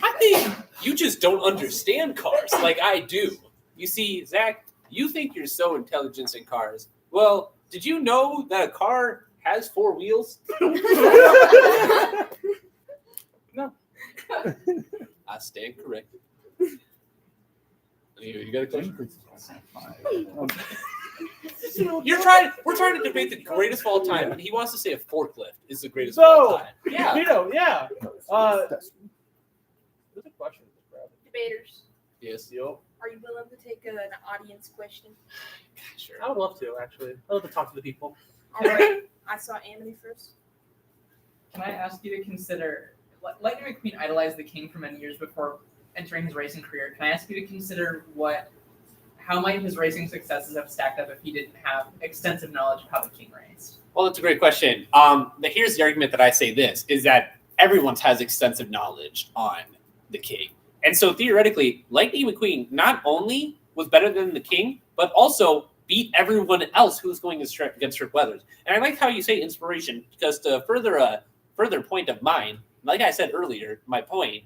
[SPEAKER 1] I think you just don't understand cars like I do. You see, Zach, you think you're so intelligent in cars. Well, did you know that a car has 4 wheels?
[SPEAKER 2] No.
[SPEAKER 1] I stand corrected. You got a question? We're trying to debate the greatest of all time, and he wants to say a forklift is the greatest of all time. Yeah.
[SPEAKER 16] Yeah. There's a question.
[SPEAKER 5] Debaters,
[SPEAKER 1] Yes.
[SPEAKER 5] are you willing to take an audience question?
[SPEAKER 1] Sure.
[SPEAKER 16] I would love to, actually. I'd love to talk to the people.
[SPEAKER 5] All right. I saw Amity first.
[SPEAKER 15] Can I ask you to consider, Lightning McQueen idolized the king for many years before entering his racing career. Can I ask you to consider how might his racing successes have stacked up if he didn't have extensive knowledge of how the king raced?
[SPEAKER 1] Well, that's a great question. Here's the argument that I say this, is that everyone has extensive knowledge on the king. And so theoretically, Lightning McQueen not only was better than the king, but also beat everyone else who was going against Trip Weathers. And I like how you say inspiration, because to further point of mine, like I said earlier, my point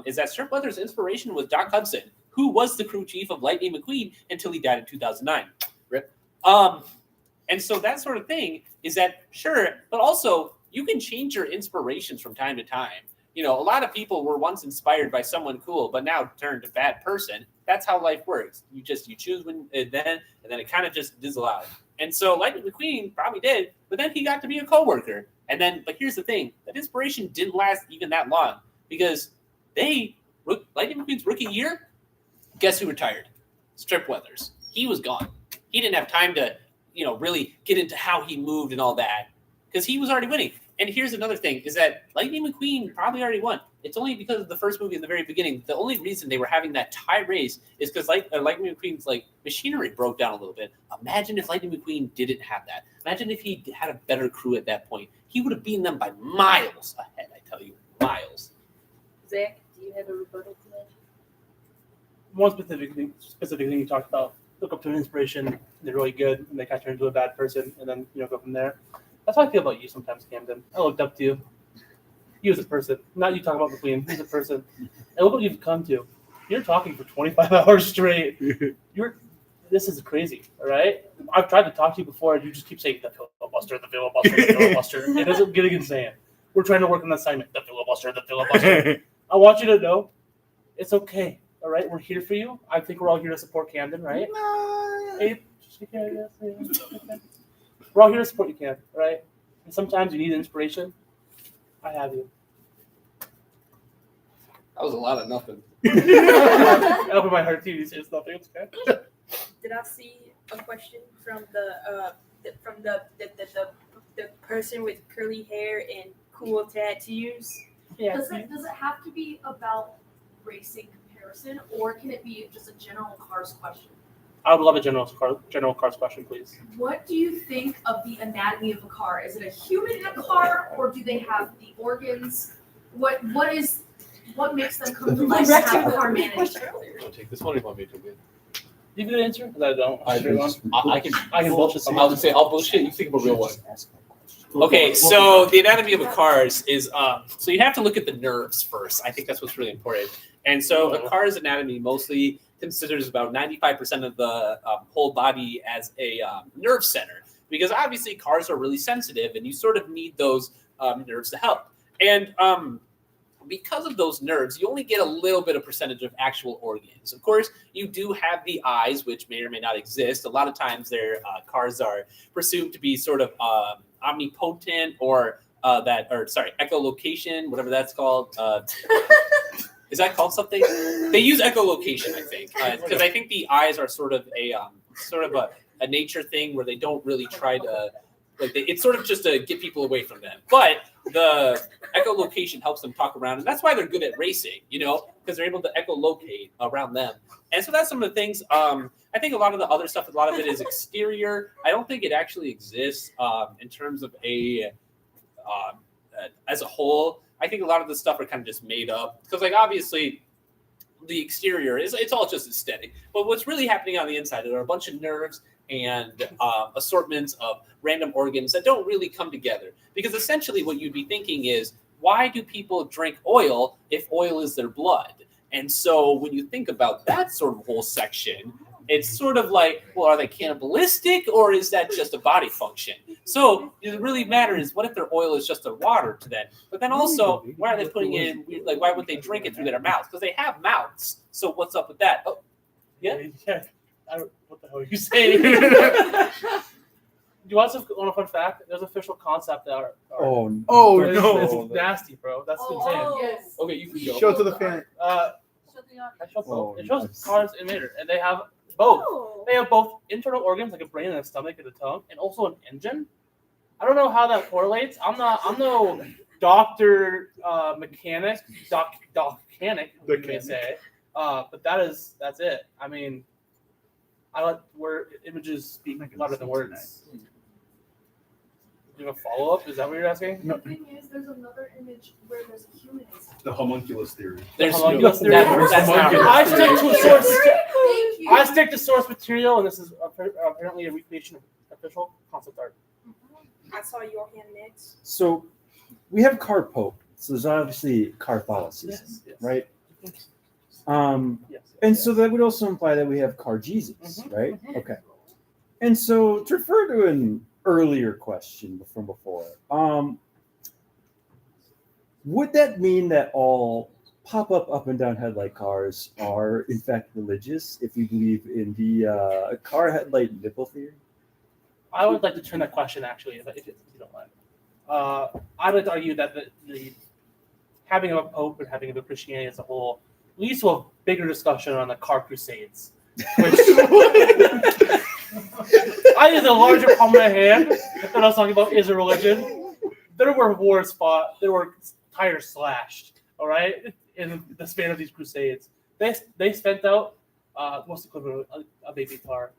[SPEAKER 1] is that Trip Weathers' inspiration was Doc Hudson, who was the crew chief of Lightning McQueen until he died in 2009. Rip. And so that sort of thing is that, sure, but also you can change your inspirations from time to time. You know, a lot of people were once inspired by someone cool, but now turned a bad person. That's how life works. You choose when and then it kind of just dizzle out. And so Lightning McQueen probably did, but then he got to be a coworker. And then, but here's the thing: that inspiration didn't last even that long because Lightning McQueen's rookie year, guess who retired? Trip Weathers. He was gone. He didn't have time to, really get into how he moved and all that because he was already winning. And here's another thing, is that Lightning McQueen probably already won. It's only because of the first movie in the very beginning. The only reason they were having that tie race is because Lightning McQueen's machinery broke down a little bit. Imagine if Lightning McQueen didn't have that. Imagine if he had a better crew at that point. He would have beaten them by miles ahead, I tell you. Miles.
[SPEAKER 5] Zach, do you have a rebuttal to that?
[SPEAKER 16] One specific thing you talked about. Look up to an inspiration, they're really good, and they kind of turn into a bad person, and then go from there. That's how I feel about you sometimes, Camden. I looked up to you. You as a person, not you talking about McQueen. You as a person, and look what you've come to. You're talking for 25 hours straight. This is crazy. All right, I've tried to talk to you before, and you just keep saying the filibuster, the filibuster, the filibuster. It isn't getting insane. We're trying to work on the assignment. The filibuster, the filibuster. I want you to know, it's okay. All right, we're here for you. I think we're all here to support Camden, right? Hey, we're all here to support you, Cam, right? And sometimes you need inspiration. I have you.
[SPEAKER 1] That was a lot of nothing.
[SPEAKER 16] I opened my heart to you. It's nothing. It's okay.
[SPEAKER 5] Did I see a question from the person with curly hair and cool tattoos?
[SPEAKER 16] Yeah.
[SPEAKER 18] Does it have to be about racing comparison, or can it be just a general cars question?
[SPEAKER 16] I would love a general cars question, please.
[SPEAKER 18] What do you think of the anatomy of a car? Is it a human in a car, or do they have the organs? What makes them come to life and have car managed?
[SPEAKER 1] I'll take this one if you want me to win.
[SPEAKER 16] You have a good answer? Because I don't.
[SPEAKER 1] I can
[SPEAKER 16] bullshit.
[SPEAKER 1] I'll just say I'll bullshit. You think of a real one. Okay, so the anatomy of a cars is so you have to look at the nerves first. I think that's what's really important. And so a car's anatomy mostly considers about 95% of the whole body as a nerve center, because obviously cars are really sensitive and you sort of need those nerves to help. And because of those nerves, you only get a little bit of percentage of actual organs. Of course, you do have the eyes, which may or may not exist. A lot of times their cars are presumed to be sort of omnipotent or echolocation, whatever that's called. Is that called something? They use echolocation, I think, because I think the eyes are sort of a nature thing where they don't really try to it's sort of just to get people away from them. But the echolocation helps them talk around, and that's why they're good at racing, because they're able to echolocate around them. And so that's some of the things. I think a lot of the other stuff, a lot of it is exterior. I don't think it actually exists in terms of as a whole. I think a lot of the stuff are kind of just made up because, obviously, the exterior it's all just aesthetic. But what's really happening on the inside are a bunch of nerves and assortments of random organs that don't really come together. Because essentially what you'd be thinking is, why do people drink oil if oil is their blood? And so when you think about that sort of whole section, it's sort of like, well, are they cannibalistic or is that just a body function? So it really matters, what if their oil is just their water to them? But then also, why are they putting in, like, why would they drink it through their mouths? Because they have mouths. So what's up with that? Oh, yeah?
[SPEAKER 16] What the hell are you saying? Do you want a fun fact? There's official concept that it's nasty, bro. That's insane.
[SPEAKER 18] Yes.
[SPEAKER 1] Okay, you can go.
[SPEAKER 2] Show it to the fan.
[SPEAKER 16] It shows cars in Mater, and they have both. They have both internal organs, like a brain and a stomach and a tongue, and also an engine. I don't know how that correlates. I'm no doctor, mechanic, mechanic, you may say. But that's it. I mean, I let images speak louder than words. Do you have a follow-up? Is that what you're asking?
[SPEAKER 18] The thing is, there's another image where there's a human inside.
[SPEAKER 3] The homunculus theory.
[SPEAKER 16] There's homunculus theory. I stick to source. I stick to source material, and this is apparently a recreation of official concept art.
[SPEAKER 5] I saw your hand next.
[SPEAKER 9] So we have car pope. So there's obviously Catholicism, right? And so that would also imply that we have car Jesus, right? Okay. And so to refer to an earlier question from before, would that mean that all up and down headlight cars are in fact religious if we believe in the car headlight nipple theory?
[SPEAKER 16] I would like to turn that question actually, if you don't mind. I'd like to argue that the having of a pope and having of a Christianity as a whole leads to a bigger discussion on the car crusades, which I think is a larger problem at hand that I was talking about is a religion. There were wars fought, there were tires slashed, all right, in the span of these crusades. They spent out what's the equivalent of a baby car?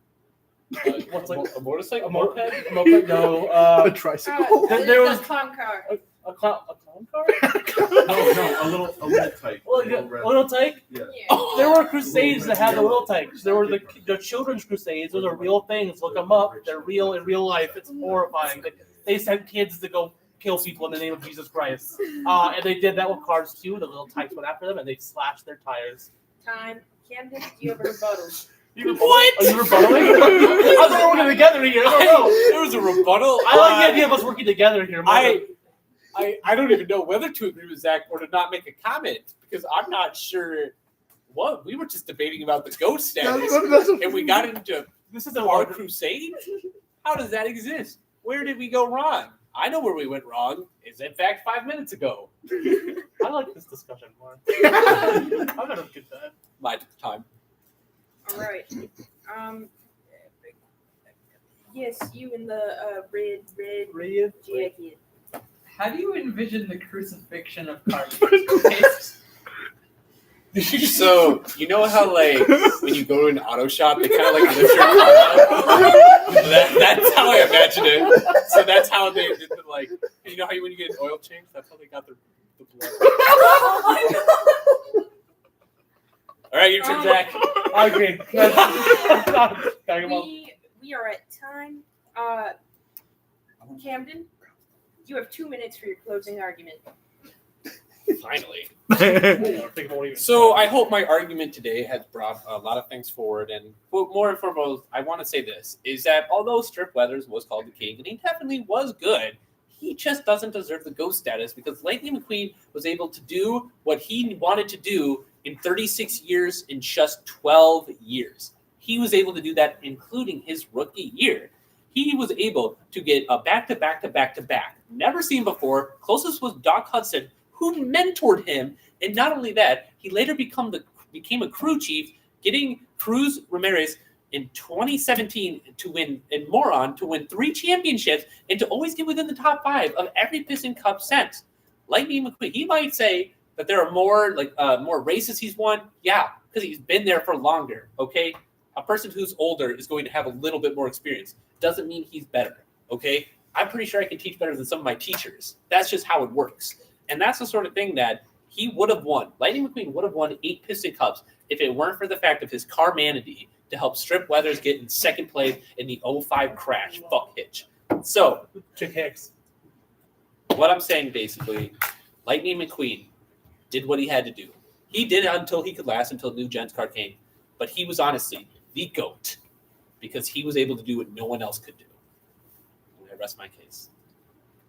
[SPEAKER 16] What's like
[SPEAKER 1] a motorcycle?
[SPEAKER 16] A moped? No.
[SPEAKER 2] A tricycle.
[SPEAKER 16] There was
[SPEAKER 5] a clown car.
[SPEAKER 16] A clown car?
[SPEAKER 3] No, a little tyke.
[SPEAKER 16] A little tyke?
[SPEAKER 3] Yeah.
[SPEAKER 16] There were crusades that had the little tykes. There were the children's crusades. Those are real things. Look them up. They're real in real life. It's horrifying. They sent kids to go kill people in the name of Jesus Christ. And they did that with cars too. The little tykes went after them and they slashed their tires.
[SPEAKER 5] Time. Camden, do you have a rebuttal?
[SPEAKER 1] What?
[SPEAKER 16] Are you rebuttaling? I thought we were working together here. I don't know.
[SPEAKER 1] There was a rebuttal.
[SPEAKER 16] I like the idea of us working together here.
[SPEAKER 1] I don't even know whether to agree with Zach or to not make a comment because I'm not sure what we were just debating about the ghost status and we got into
[SPEAKER 16] this is a
[SPEAKER 1] car crusade. How does that exist? Where did we go wrong? I know where we went wrong. It's in fact 5 minutes ago.
[SPEAKER 16] I like this discussion more. I'm gonna get that.
[SPEAKER 1] My time.
[SPEAKER 5] All right. Yes, you in the red jacket.
[SPEAKER 15] How do you envision the crucifixion of cars?
[SPEAKER 1] So you know how like when you go to an auto shop, they kind of like lift your car up. That's how I imagine it. So that's how they did the, like. You know how when you get an oil change, that's how they got the blood. All right, your turn, Zach.
[SPEAKER 16] I agree.
[SPEAKER 5] We are at time. Camden, you have 2 minutes for your closing argument.
[SPEAKER 1] Finally. So I hope my argument today has brought a lot of things forward. And more and foremost, I want to say this, is that although Strip Weathers was called the king, and he definitely was good, he just doesn't deserve the ghost status because Lightning McQueen was able to do what he wanted to do in 36 years in just 12 years. He was able to do that, including his rookie year. He was able to get a back-to-back. Never seen before. Closest was Doc Hudson, who mentored him. And not only that, he later became a crew chief, getting Cruz Ramirez in 2017 to win, and Moron to win 3 championships and to always get within the top 5 of every Piston Cup since. Lightning McQueen, he might say that there are more races he's won. Yeah, because he's been there for longer, okay? A person who's older is going to have a little bit more experience. Doesn't mean he's better, okay? I'm pretty sure I can teach better than some of my teachers. That's just how it works. And that's the sort of thing that he would have won. Lightning McQueen would have won 8 Piston Cups if it weren't for the fact of his carmanity,
[SPEAKER 6] to help Strip Weathers get in second place in the 05 crash. Fuck Hitch. So,
[SPEAKER 16] Chick Hicks.
[SPEAKER 6] what I'm saying basically, Lightning McQueen did what he had to do. He did it until he could last, until New Gen's car came. But he was honestly the GOAT because he was able to do what no one else could do. And I rest my case.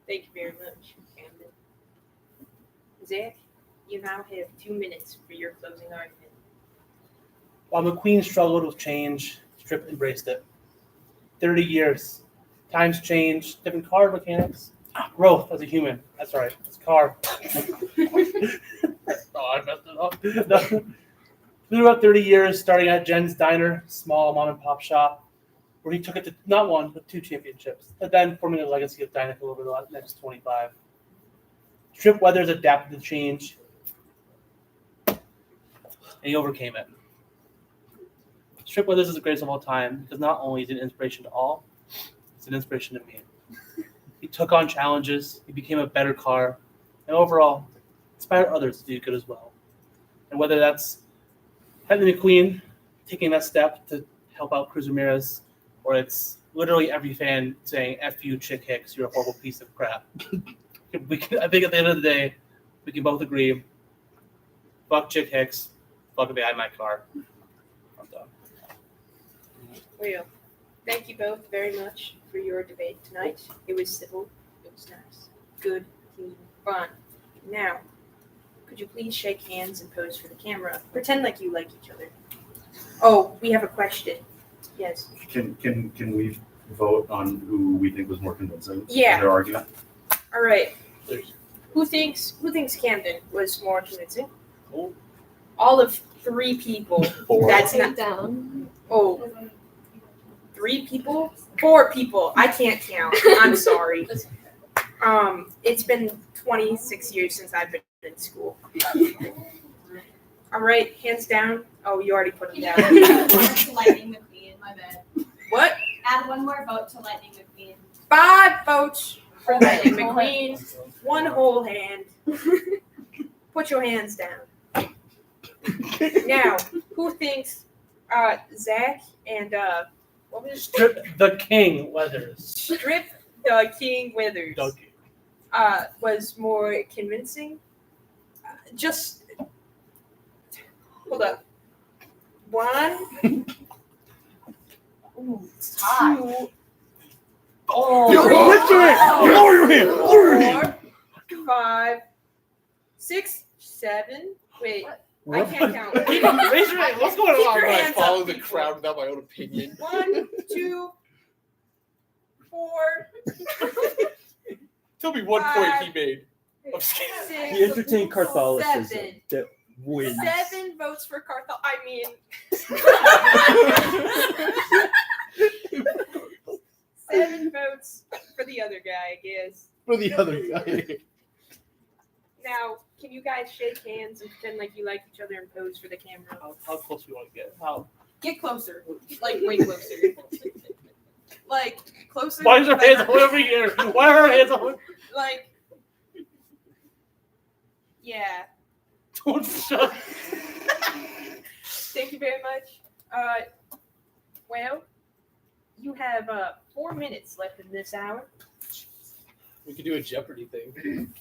[SPEAKER 5] Thank you very much, Camden. Zach, you now have 2 minutes for your closing argument.
[SPEAKER 16] While McQueen struggled with change, Strip embraced it. 30 years. Times change, different car mechanics, growth as a human. That's right, it's a car. Oh, I messed it up. Through about 30 years, starting at Jen's Diner, small mom and pop shop, where he took it to not one, but 2 championships, and then forming a legacy of Dynaco over the next 25. Strip Weathers adapted to change, and he overcame it. Strip Weathers is the greatest of all time because not only is he an inspiration to all, it's an inspiration to me. He took on challenges, he became a better car, and overall, inspired others to do good as well. And whether that's Lightning McQueen taking that step to help out Cruz Ramirez, or it's literally every fan saying, F you, Chick Hicks, you're a horrible piece of crap. I think at the end of the day, we can both agree, fuck Chick Hicks, fuck behind my car. I'm done.
[SPEAKER 5] Well, thank you both very much for your debate tonight. It was civil, it was nice, good, clean, fun. Now, could you please shake hands and pose for the camera? Pretend like you like each other. Oh, we have a question. Yes.
[SPEAKER 17] Can we vote on who we think was more convincing
[SPEAKER 5] Yeah.
[SPEAKER 17] in their argument?
[SPEAKER 5] All right. Who thinks Camden was more convincing? All of 3 people. That's not
[SPEAKER 14] down.
[SPEAKER 5] Oh. 3 people? 4 people. I can't count. I'm sorry. It's been 26 years since I've been in school. All right, hands down. Oh, you already put them down.
[SPEAKER 18] Lightning McQueen, my bad.
[SPEAKER 5] What?
[SPEAKER 18] Add 1 more vote to Lightning McQueen.
[SPEAKER 5] 5 votes for Lightning McQueen. 1 whole hand. Put your hands down. Now, who thinks Zach and what was it?
[SPEAKER 16] Strip the King Weathers.
[SPEAKER 5] Strip the King Weathers was more convincing? Just hold up. 1,
[SPEAKER 18] Ooh, it's hot.
[SPEAKER 5] 2,
[SPEAKER 2] Lower your hand. Lower your hand.
[SPEAKER 5] 4, 5, 6, 7. Wait, I can't count.
[SPEAKER 16] Raise your hand. What's going
[SPEAKER 5] Keep
[SPEAKER 16] on?
[SPEAKER 5] your
[SPEAKER 16] guys?
[SPEAKER 5] hands
[SPEAKER 1] Follow
[SPEAKER 5] up,
[SPEAKER 1] the
[SPEAKER 5] people.
[SPEAKER 1] crowd without my own opinion.
[SPEAKER 5] 1, 2, 4.
[SPEAKER 1] Tell me one point he made. I'm scared.
[SPEAKER 5] 6,
[SPEAKER 9] He entertained
[SPEAKER 5] 7.
[SPEAKER 9] Catholicism that wins.
[SPEAKER 5] 7 votes for Carthel. I mean, 7 votes for the other guy, I guess.
[SPEAKER 2] For the other guy.
[SPEAKER 5] Now, can you guys shake hands and pretend like you like each other and pose for the camera?
[SPEAKER 16] How close do you want to get? How?
[SPEAKER 5] Get closer. Like, way closer. Like, closer.
[SPEAKER 16] Why is her hands
[SPEAKER 5] better.
[SPEAKER 16] all over here? Why are her hands all over?
[SPEAKER 5] Like, yeah.
[SPEAKER 16] Don't shut.
[SPEAKER 5] Thank you very much. Well, you have 4 minutes left in this hour.
[SPEAKER 1] We could do a Jeopardy thing.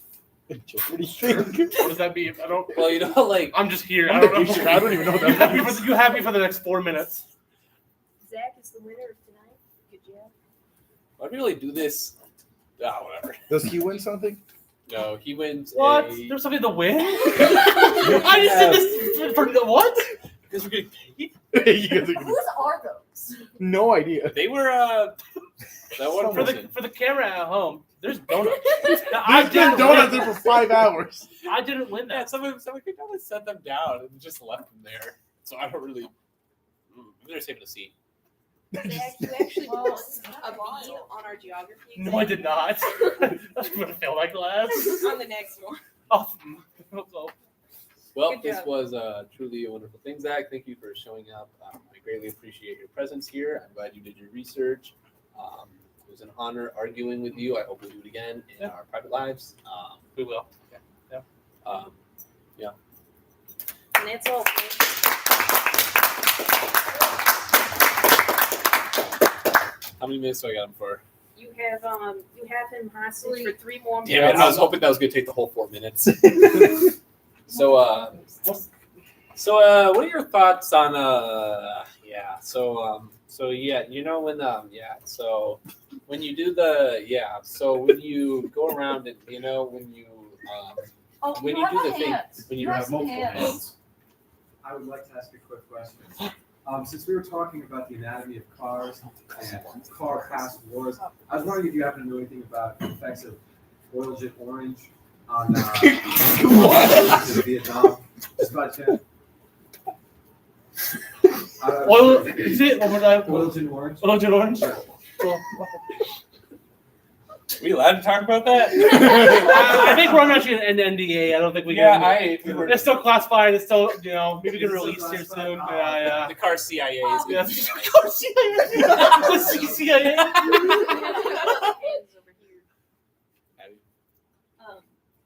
[SPEAKER 2] Jeopardy thing.
[SPEAKER 16] What does that mean? I don't.
[SPEAKER 1] Well, you know, like
[SPEAKER 16] I'm just here.
[SPEAKER 2] I'm
[SPEAKER 16] I don't know.
[SPEAKER 2] sure. I don't even know what that means.
[SPEAKER 16] You have me for the next 4 minutes.
[SPEAKER 5] Zach is the winner of tonight. Good job.
[SPEAKER 1] why do we really do this? Ah, whatever.
[SPEAKER 2] Does he win something?
[SPEAKER 1] No, he wins.
[SPEAKER 16] What? There's something to win? I just did this for what?
[SPEAKER 1] Because we're getting paid.
[SPEAKER 2] You guys are-
[SPEAKER 18] Whose are those?
[SPEAKER 2] no idea.
[SPEAKER 1] They were that one
[SPEAKER 16] For the camera at home. There's donuts.
[SPEAKER 2] I've been donuts there for 5 hours.
[SPEAKER 16] I didn't win
[SPEAKER 1] Yeah,
[SPEAKER 16] that.
[SPEAKER 1] someone could probably set them down and just left them there. So I don't really. They're saving a seat.
[SPEAKER 5] Zach, you actually won a B on our geography exam.
[SPEAKER 16] No, I did not. I'm going to fail that class.
[SPEAKER 5] On the next one.
[SPEAKER 16] Oh.
[SPEAKER 1] Well,
[SPEAKER 5] Good
[SPEAKER 1] this
[SPEAKER 5] job.
[SPEAKER 1] was truly a wonderful thing, Zach. Thank you for showing up. I greatly appreciate your presence here. I'm glad you did your research. It was an honor arguing with you. I hope we'll do it again in our private lives.
[SPEAKER 16] We will.
[SPEAKER 1] Yeah.
[SPEAKER 5] And that's all.
[SPEAKER 1] How many minutes do I got him for?
[SPEAKER 5] You have him hostage for 3 more minutes.
[SPEAKER 1] Damn it! I was hoping that was gonna take the whole 4 minutes. So, what are your thoughts on when you do when you go around and when you do the thing when you
[SPEAKER 17] have multiple hands. I would like to ask a quick question. Since we were talking about the anatomy of cars and car past wars, I was wondering if you happen to know anything about the effects of Agent Orange on Vietnam. Just by chance.
[SPEAKER 16] Oil, is it? One more time.
[SPEAKER 17] Agent Orange.
[SPEAKER 16] Agent Orange.
[SPEAKER 1] Are we allowed to talk about that?
[SPEAKER 16] I think we're actually an NDA. I don't think we can. It's still classified. It's still, maybe we can release here soon. Yeah.
[SPEAKER 1] The car CIA is
[SPEAKER 16] Yeah.
[SPEAKER 1] going to
[SPEAKER 16] Car CIA. The CIA.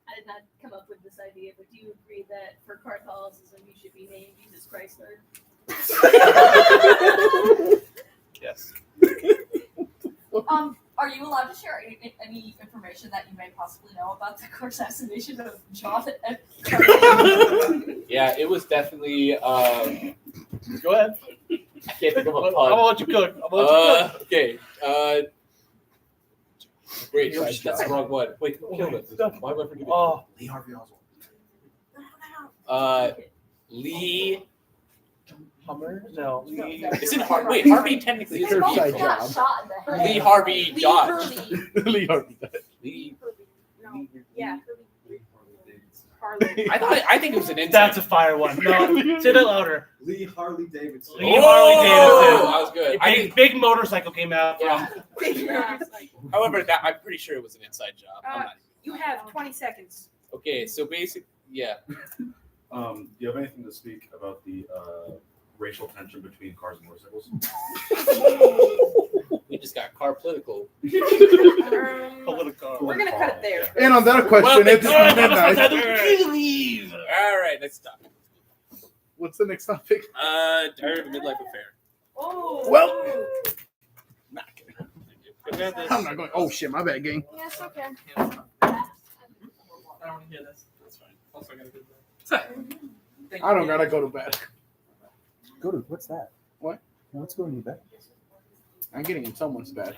[SPEAKER 20] I did not come up with this idea, but do you agree that for Catholicism you should be named Jesus Chrysler?
[SPEAKER 1] Yes.
[SPEAKER 8] Are you allowed to share any information that you may possibly know about the assassination of John F. Kennedy?
[SPEAKER 1] Yeah, it was definitely.
[SPEAKER 16] Go ahead.
[SPEAKER 1] I can't think of a pun.
[SPEAKER 16] I'm gonna let you cook.
[SPEAKER 1] Okay. Wait, that's the wrong one. Wait, who killed it? Why am I forgetting?
[SPEAKER 16] Oh,
[SPEAKER 17] Lee Harvey Oswald.
[SPEAKER 1] Lee.
[SPEAKER 16] Hummer? No. Lee.
[SPEAKER 1] Isn't Harvey technically is a
[SPEAKER 2] Curbside
[SPEAKER 1] vehicle.
[SPEAKER 2] job.
[SPEAKER 1] Lee Harvey Dodge.
[SPEAKER 2] Lee Harvey.
[SPEAKER 1] Lee.
[SPEAKER 5] No. Yeah.
[SPEAKER 1] I think it was an inside.
[SPEAKER 16] That's a fire one. No, say that louder.
[SPEAKER 17] Lee Harley Davidson.
[SPEAKER 16] Lee Harley Davidson.
[SPEAKER 1] That was good.
[SPEAKER 16] Big motorcycle came out.
[SPEAKER 1] Yeah.
[SPEAKER 5] Yeah.
[SPEAKER 1] However, I'm pretty sure it was an inside job. I'm not.
[SPEAKER 5] You have 20 seconds.
[SPEAKER 1] Okay, so yeah.
[SPEAKER 17] Do you have anything to speak about the racial tension between cars and motorcycles?
[SPEAKER 1] We just got car political.
[SPEAKER 16] Political.
[SPEAKER 5] We're gonna cut it there.
[SPEAKER 2] And on that question, it's midnight.
[SPEAKER 1] All right, next topic.
[SPEAKER 2] What's the next topic?
[SPEAKER 1] Diary of a Midlife Affair.
[SPEAKER 5] Oh.
[SPEAKER 2] Well,
[SPEAKER 1] Good this.
[SPEAKER 2] I'm not going. Oh shit, my bad, gang.
[SPEAKER 20] Yes, okay.
[SPEAKER 13] I don't want to hear this. That's fine. Also, I gotta go to bed.
[SPEAKER 2] I don't gotta go to bed.
[SPEAKER 9] Go to what's that?
[SPEAKER 2] What?
[SPEAKER 9] What's going to bed?
[SPEAKER 2] I'm getting in someone's bed.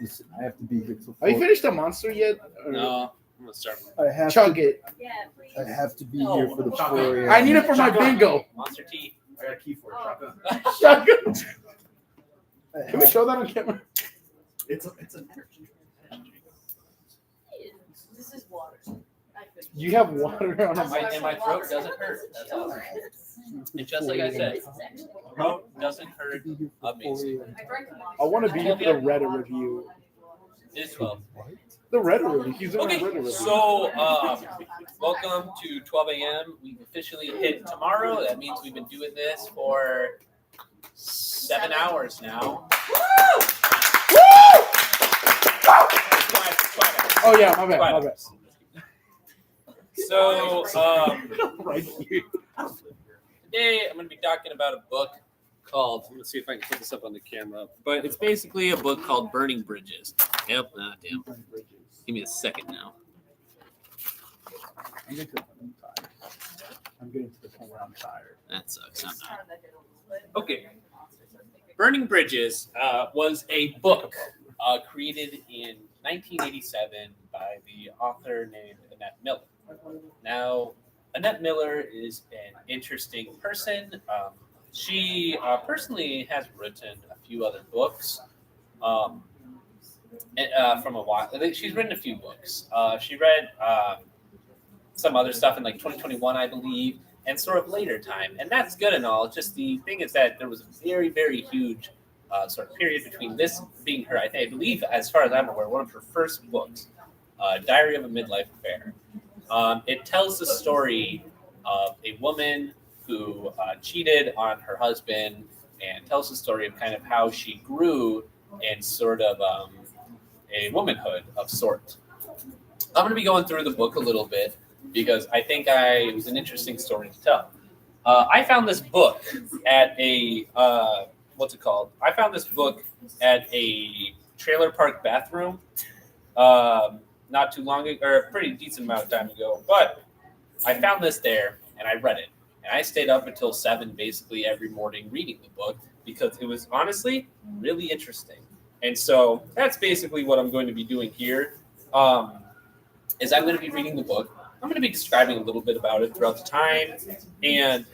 [SPEAKER 9] Listen, I have to be here till
[SPEAKER 2] Are you
[SPEAKER 9] 4.
[SPEAKER 2] finished the monster yet? Or-
[SPEAKER 1] No, I'm gonna start.
[SPEAKER 9] I have
[SPEAKER 2] Chug
[SPEAKER 9] to.
[SPEAKER 2] it.
[SPEAKER 20] Yeah, please.
[SPEAKER 9] I have to be here for the 4 a.m.
[SPEAKER 2] I need it for my bingo.
[SPEAKER 1] Monster Tea.
[SPEAKER 17] I got a key for it. Shotgun.
[SPEAKER 2] Shotgun.
[SPEAKER 9] I
[SPEAKER 2] Can we
[SPEAKER 9] have-
[SPEAKER 2] show that on camera?
[SPEAKER 17] It's an energy.
[SPEAKER 20] This is water.
[SPEAKER 2] You have water on a
[SPEAKER 1] And my throat doesn't hurt. That's all. And just like I said, throat doesn't hurt. Amazing.
[SPEAKER 2] I want to be here for the Reddit review.
[SPEAKER 1] It's 12.
[SPEAKER 2] The Reddit review. He's doing
[SPEAKER 1] Okay,
[SPEAKER 2] a Reddit review.
[SPEAKER 1] so welcome to 12 a.m. We've officially hit tomorrow. That means we've been doing this for 7 hours now.
[SPEAKER 2] Oh yeah, my bad.
[SPEAKER 1] So
[SPEAKER 2] Right here.
[SPEAKER 1] today I'm going to be talking about a book called. I'm going to see if I can put this up on the camera. But it's basically a book called Burning Bridges. Yep. Damn. Give me a second now.
[SPEAKER 2] I'm getting to the point where I'm tired.
[SPEAKER 1] That sucks. I'm not. Okay. Burning Bridges was a book created in 1987 by the author named Annette Miller. Now, Annette Miller is an interesting person. She personally has written a few other books from a while. I think she's written a few books. She read some other stuff in like 2021, I believe, and sort of later time. And that's good and all. Just the thing is that there was a very, very huge sort of period between this being her, I believe, as far as I'm aware, one of her first books, Diary of a Midlife Affair. It tells the story of a woman who cheated on her husband and tells the story of kind of how she grew in sort of a womanhood of sort. I'm going to be going through the book a little bit because I think it was an interesting story to tell. I found this book at a what's it called? I found this book at a trailer park bathroom not too long ago, or a pretty decent amount of time ago. But I found this there, and I read it. And I stayed up until 7 basically every morning reading the book because it was honestly really interesting. And so that's basically what I'm going to be doing here. Is I'm going to be reading the book. I'm going to be describing a little bit about it throughout the time. And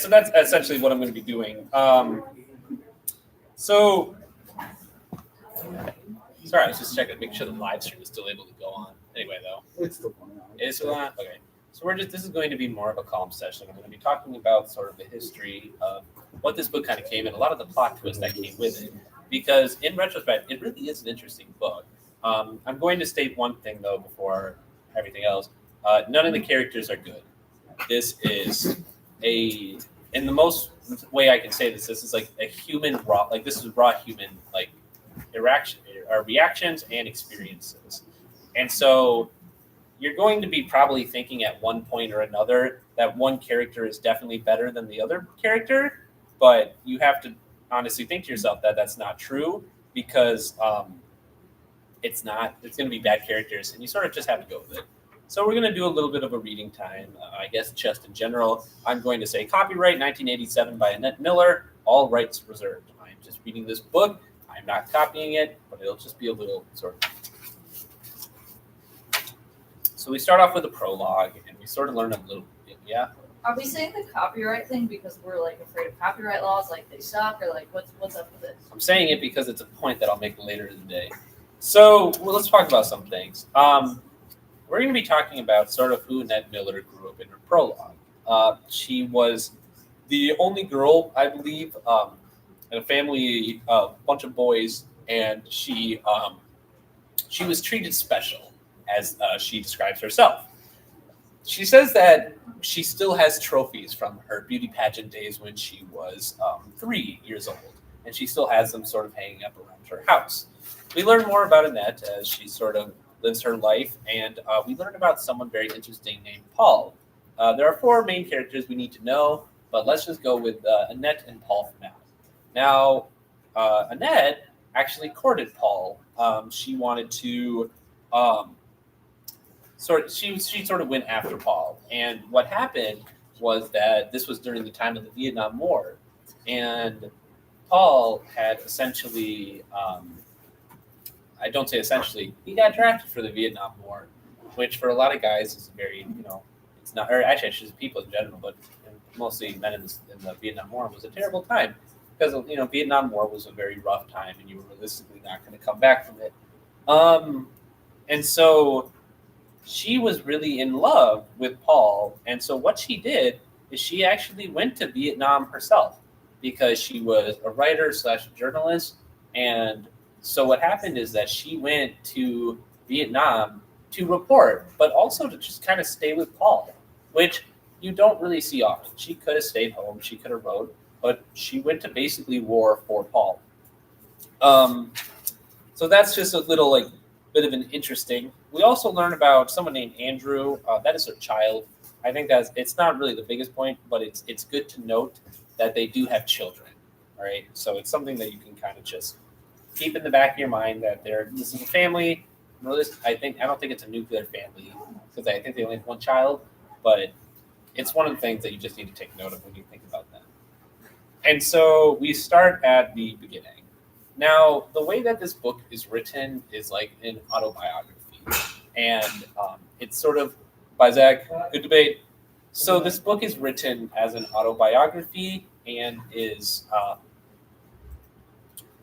[SPEAKER 1] so that's essentially what I'm going to be doing. Sorry, I was just checking to make sure the live stream is still able to go on. Anyway, though.
[SPEAKER 3] It's still going on.
[SPEAKER 1] It is still on? Okay. So this is going to be more of a calm session. I'm going to be talking about sort of the history of what this book kind of came in, a lot of the plot twists that came with it. Because in retrospect, it really is an interesting book. I'm going to state one thing, though, before everything else. None of the characters are good. This is in the most way I can say this is like a human raw, like this is raw human, like reactions and experiences. And so you're going to be probably thinking at one point or another that one character is definitely better than the other character, but you have to honestly think to yourself that that's not true because it's not. It's going to be bad characters, and you sort of just have to go with it. So we're going to do a little bit of a reading time. I guess just in general, I'm going to say copyright 1987 by Annette Miller, all rights reserved. I'm just reading this book. I'm not copying it, but it'll just be a little sort of. So we start off with a prologue, and we sort of learn a little bit, yeah?
[SPEAKER 8] Are we saying the copyright thing because we're like afraid of copyright laws, like they suck, or like what's up with it?
[SPEAKER 1] I'm saying it because it's a point that I'll make later in the day. So let's talk about some things. We're going to be talking about sort of who Annette Miller grew up in her prologue. She was the only girl, I believe, in a family, a bunch of boys, and she was treated special, as she describes herself. She says that she still has trophies from her beauty pageant days when she was 3 years old, and she still has them sort of hanging up around her house. We learn more about Annette as she sort of lives her life, and we learn about someone very interesting named Paul. There are 4 main characters we need to know, but let's just go with Annette and Paul for now. Now, Annette actually courted Paul. She wanted to she sort of went after Paul, and what happened was that this was during the time of the Vietnam War, and Paul had essentially. I don't say essentially, he got drafted for the Vietnam War, which for a lot of guys is very, it's not, or actually it's just people in general, but mostly men in the Vietnam War was a terrible time because, Vietnam War was a very rough time and you were realistically not going to come back from it. And so she was really in love with Paul. And so what she did is she actually went to Vietnam herself because she was a writer / journalist. And so what happened is that she went to Vietnam to report, but also to just kind of stay with Paul, which you don't really see often. She could have stayed home, she could have wrote, but she went to basically war for Paul. So that's just a little bit of an interesting. We also learn about someone named Andrew. That is her child. I think it's not really the biggest point, but it's good to note that they do have children. All right, so it's something that you can kind of just keep in the back of your mind that this is a family. I don't think it's a nuclear family because I think they only have one child, but it's one of the things that you just need to take note of when you think about that. And so we start at the beginning. Now, the way that this book is written is like an autobiography, and it's sort of by Zach. Good debate. So this book is written as an autobiography and is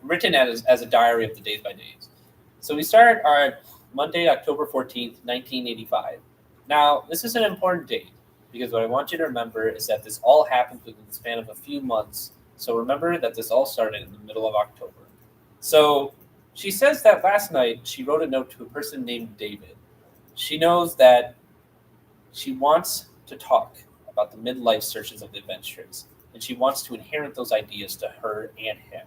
[SPEAKER 1] written as a diary of the days by days. So we start on Monday, October 14th, 1985. Now, this is an important date because what I want you to remember is that this all happened within the span of a few months. So remember that this all started in the middle of October. So she says that last night she wrote a note to a person named David. She knows that she wants to talk about the midlife searches of the adventurers, and she wants to inherit those ideas to her and him.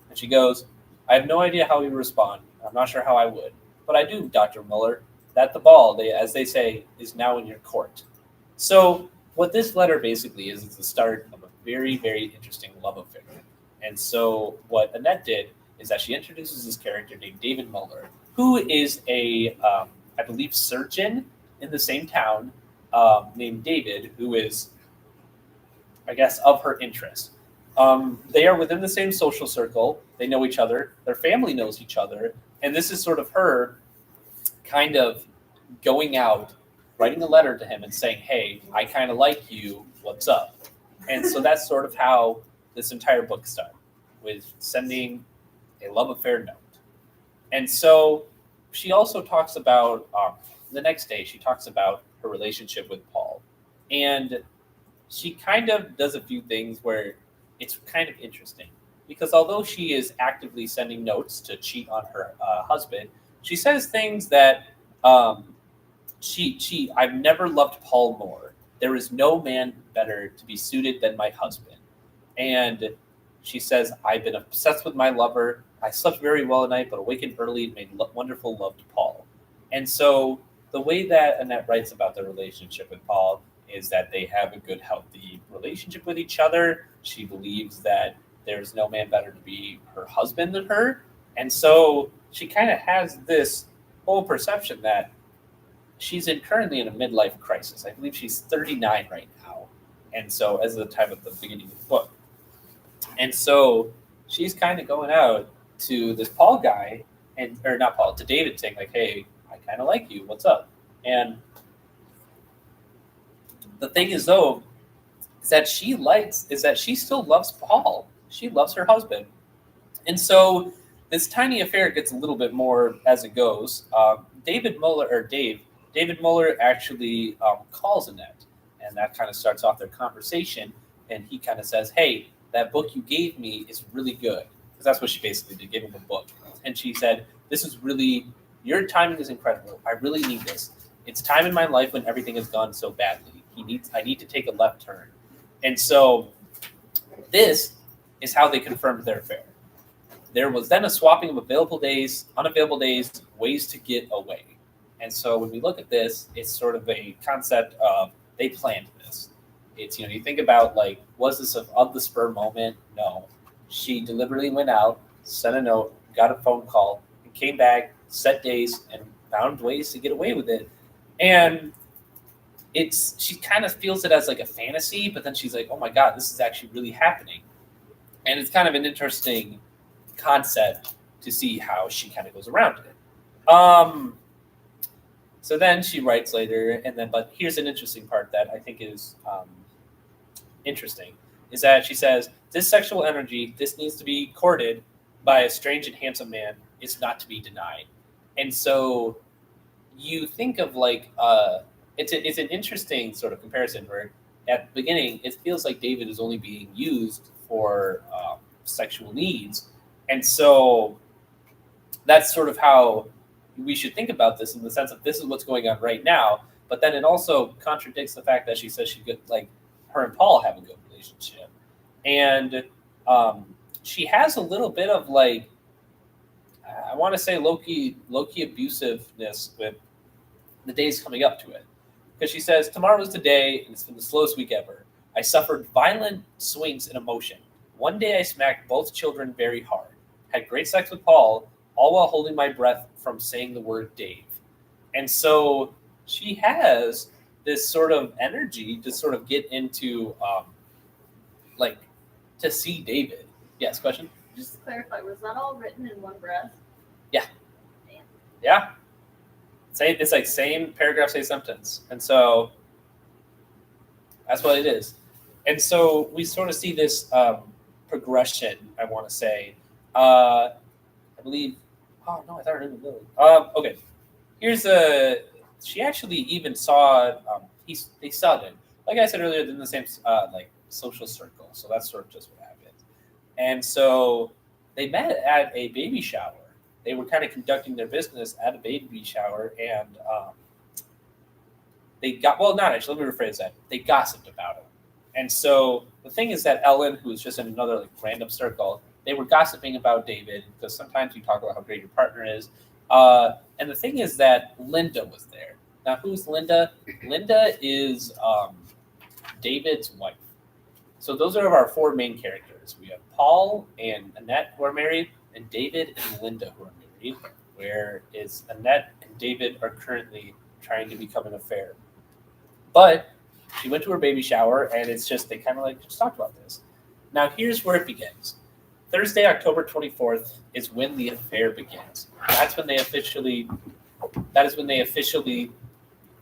[SPEAKER 1] And she goes, I have no idea how he would respond. I'm not sure how I would. But I do, Dr. Muller. that the ball, as they say, is now in your court. So what this letter basically is the start of a very, very interesting love affair. And so what Annette did is that she introduces this character named David Muller, who is a, I believe, surgeon in the same town named David, who is, I guess, of her interest. They are within the same social circle. They know each other. Their family knows each other. And this is sort of her kind of going out, writing a letter to him and saying, hey, I kind of like you. What's up? And so that's sort of how this entire book started, with sending a love affair note. And so she also talks about, the next day, she talks about her relationship with Paul. And she kind of does a few things where it's kind of interesting. Because although she is actively sending notes to cheat on her husband, she says things that I've never loved Paul more. There is no man better to be suited than my husband. And she says, I've been obsessed with my lover. I slept very well at night, but awakened early and made wonderful love to Paul. And so the way that Annette writes about their relationship with Paul is that they have a good, healthy relationship with each other. She believes that there's no man better to be her husband than her. And so she kind of has this whole perception that she's currently in a midlife crisis. I believe she's 39 right now. And so as of the time of the beginning of the book. And so she's kind of going out to this Paul guy, or not Paul, to David, saying like, hey, I kind of like you. What's up? And the thing is, though, is that she still loves Paul. She loves her husband. And so this tiny affair gets a little bit more as it goes. David Muller actually calls Annette, and that kind of starts off their conversation. And he kind of says, hey, that book you gave me is really good. Because that's what she basically did, gave him a book. And she said, this is really, your timing is incredible. I really need this. It's time in my life when everything has gone so badly. I need to take a left turn. And so this is how they confirmed their affair. There was then a swapping of available days, unavailable days, ways to get away. And so when we look at this, it's sort of a concept of they planned this. It's, you think about like, was this of the spur moment? No. She deliberately went out, sent a note, got a phone call, and came back, set days, and found ways to get away with it. And she kind of feels it as like a fantasy, but then she's like, oh my God, this is actually really happening. And it's kind of an interesting concept to see how she kind of goes around it. So then she writes later, but here's an interesting part that I think is interesting, is that she says, this sexual energy, this needs to be courted by a strange and handsome man. It's not to be denied. And so you think of like, it's an interesting sort of comparison where at the beginning, it feels like David is only being used for sexual needs. And so that's sort of how we should think about this, in the sense of this is what's going on right now. But then it also contradicts the fact that she says her and Paul have a good relationship. And she has a little bit of like, I want to say low-key abusiveness with the days coming up to it. Because she says, tomorrow's the day, and it's been the slowest week ever. I suffered violent swings in emotion. One day I smacked both children very hard. Had great sex with Paul, all while holding my breath from saying the word Dave. And so she has this sort of energy to sort of get into, to see David. Yes, question?
[SPEAKER 20] Just to clarify, was that all written in one breath?
[SPEAKER 1] Yeah. Yeah. It's like same paragraph, same sentence. And so that's what it is. And so we sort of see this progression, I want to say. I believe, oh no, I thought I didn't know. Okay. She actually even saw, they saw them. Like I said earlier, they're in the same social circle. So that's sort of just what happened. And so they met at a baby shower. They were kind of conducting their business at a baby shower, and they got, well, not actually, let me rephrase that. They gossiped about him. And so the thing is that Ellen, who was just in another random circle, they were gossiping about David, because sometimes you talk about how great your partner is, And the thing is that Linda was there. Now, who's Linda? Linda is David's wife. So those are our four main characters. We have Paul and Annette who are married, and David and Linda who are married, whereas Annette and David are currently trying to become an affair. But she went to her baby shower, and it's just, they kind of like just talked about this. Now, here's where it begins. Thursday, October 24th is when the affair begins. That is when they officially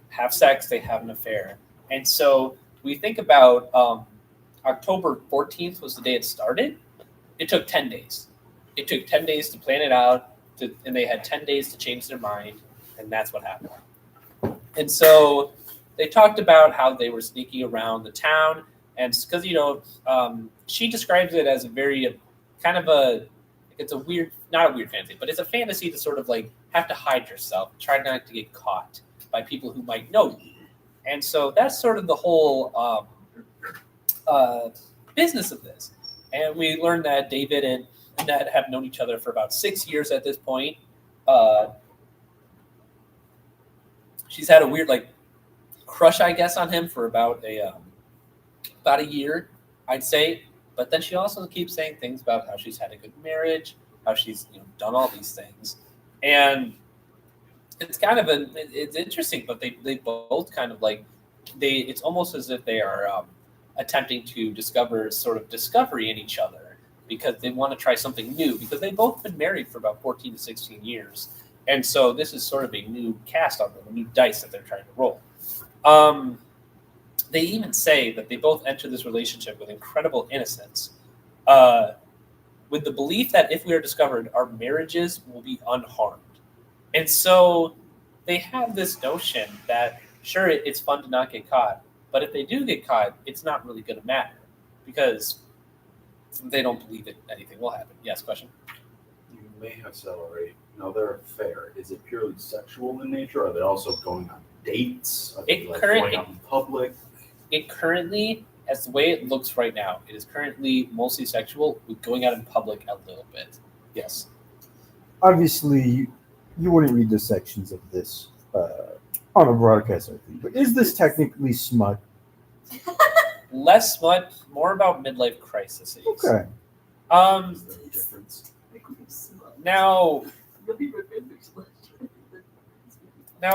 [SPEAKER 1] have sex, they have an affair. And so we think about October 14th was the day it started. It took 10 days. It took 10 days to plan it out, and they had 10 days to change their mind, and that's what happened. And so they talked about how they were sneaking around the town, and because, she describes it as a very kind of it's a weird, not a weird fantasy, but it's a fantasy to sort of like have to hide yourself, try not to get caught by people who might know you. And so that's sort of the whole business of this. And we learned that David and Annette have known each other for about 6 years at this point. She's had a weird crush, I guess, on him for about a year, I'd say. But then she also keeps saying things about how she's had a good marriage, how she's done all these things, and it's kind of it's interesting. But they both kind of it's almost as if they are attempting to discover sort of discovery in each other because they want to try something new because they've both been married for about 14 to 16 years, and so this is sort of a new cast on them, a new dice that they're trying to roll. They even say that they both enter this relationship with incredible innocence, with the belief that if we are discovered, our marriages will be unharmed. And so they have this notion that, sure, it's fun to not get caught, but if they do get caught, it's not really going to matter because they don't believe that anything will happen. Yes, question?
[SPEAKER 21] You may have said already, their affair, is it purely sexual in nature? Are they also going on dates? Are they going out in public?
[SPEAKER 1] It currently, as the way it looks right now, it is currently mostly sexual with going out in public a little bit. Yes.
[SPEAKER 22] Obviously, you wouldn't read the sections of this on a broadcast, I think. But is this technically smut?
[SPEAKER 1] Less smut, more about midlife crises.
[SPEAKER 22] Okay.
[SPEAKER 1] Now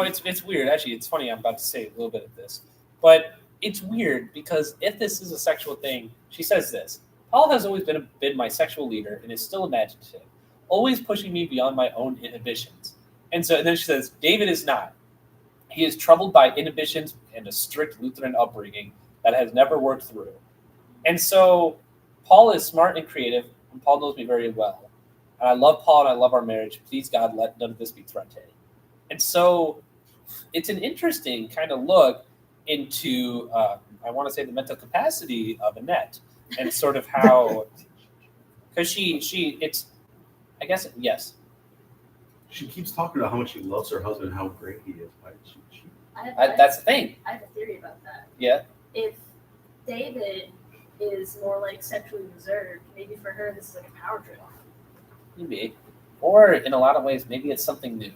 [SPEAKER 1] it's weird. Actually, it's funny. I'm about to say a little bit of this, but it's weird because if this is a sexual thing, she says this: Paul has always been my sexual leader and is still imaginative, always pushing me beyond my own inhibitions. And then she says, David is not. He is troubled by inhibitions and a strict Lutheran upbringing that has never worked through. And so Paul is smart and creative, and Paul knows me very well. And I love Paul and I love our marriage. Please, God, let none of this be threatened. And so it's an interesting kind of look into, I want to say, the mental capacity of Annette and sort of how, because it's, I guess, yes.
[SPEAKER 21] She keeps talking about how much she loves her husband and how great he is. Why did she cheat?
[SPEAKER 1] That's the thing.
[SPEAKER 20] I have a theory about that.
[SPEAKER 1] Yeah.
[SPEAKER 20] If David is more sexually reserved, maybe for her this is a power trip.
[SPEAKER 1] Maybe. Or in a lot of ways, maybe it's something new.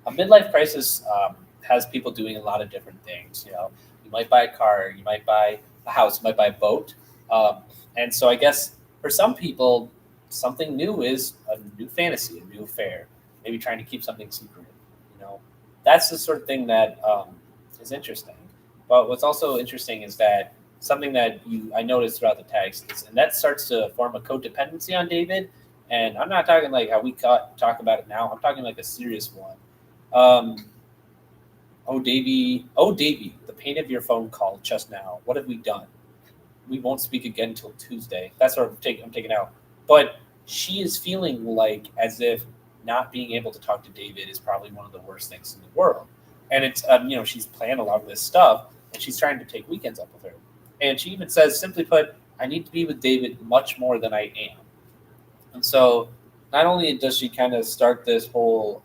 [SPEAKER 1] A midlife crisis has people doing a lot of different things. You might buy a car, you might buy a house, you might buy a boat. And so I guess for some people, something new is a new fantasy, a new affair. Maybe trying to keep something secret. That's the sort of thing that is interesting. But what's also interesting is that something that I noticed throughout the text is, and that starts to form a codependency on David. And I'm not talking like how we talk about it now. I'm talking like a serious one. Oh, Davey, the pain of your phone call just now. What have we done? We won't speak again until Tuesday. That's what I'm taking out. But she is feeling as if not being able to talk to David is probably one of the worst things in the world. And it's, she's planned a lot of this stuff, and she's trying to take weekends up with her. And she even says, simply put, I need to be with David much more than I am. And so not only does she kind of start this whole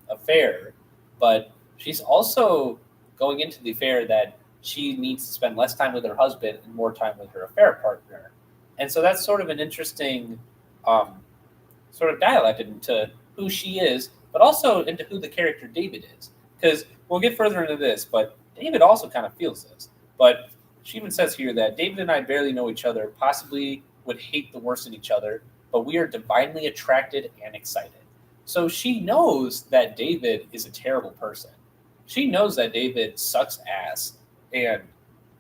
[SPEAKER 1] affair, but she's also going into the affair that she needs to spend less time with her husband and more time with her affair partner. And so that's sort of an interesting sort of dialect into who she is
[SPEAKER 6] but also into who the character David is. Because we'll get further into this, but David also kind of feels this. But she even says here that David and I barely know each other, possibly would hate the worst in each other, but we are divinely attracted and excited. So she knows that David is a terrible person. She knows that David sucks ass and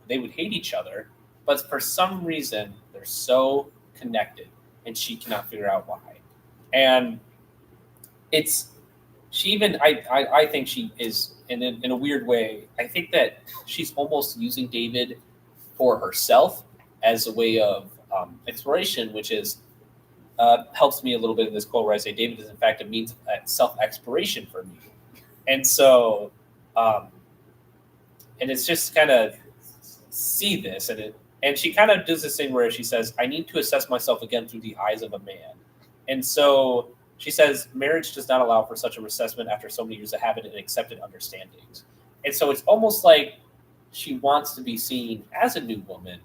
[SPEAKER 6] they would hate each other, but for some reason they're so connected and she cannot figure out why. And it's she even I think she is in a weird way. I think that she's almost using David for herself as a way of exploration, which is helps me a little bit in this quote where I say David is in fact a means of self-exploration for me. And so and it's just kind of see this and she kind of does this thing where she says, I need to assess myself again through the eyes of a man. And so she says, marriage does not allow for such a assessment after so many years of habit and accepted understandings. And so it's almost like she wants to be seen as a new woman,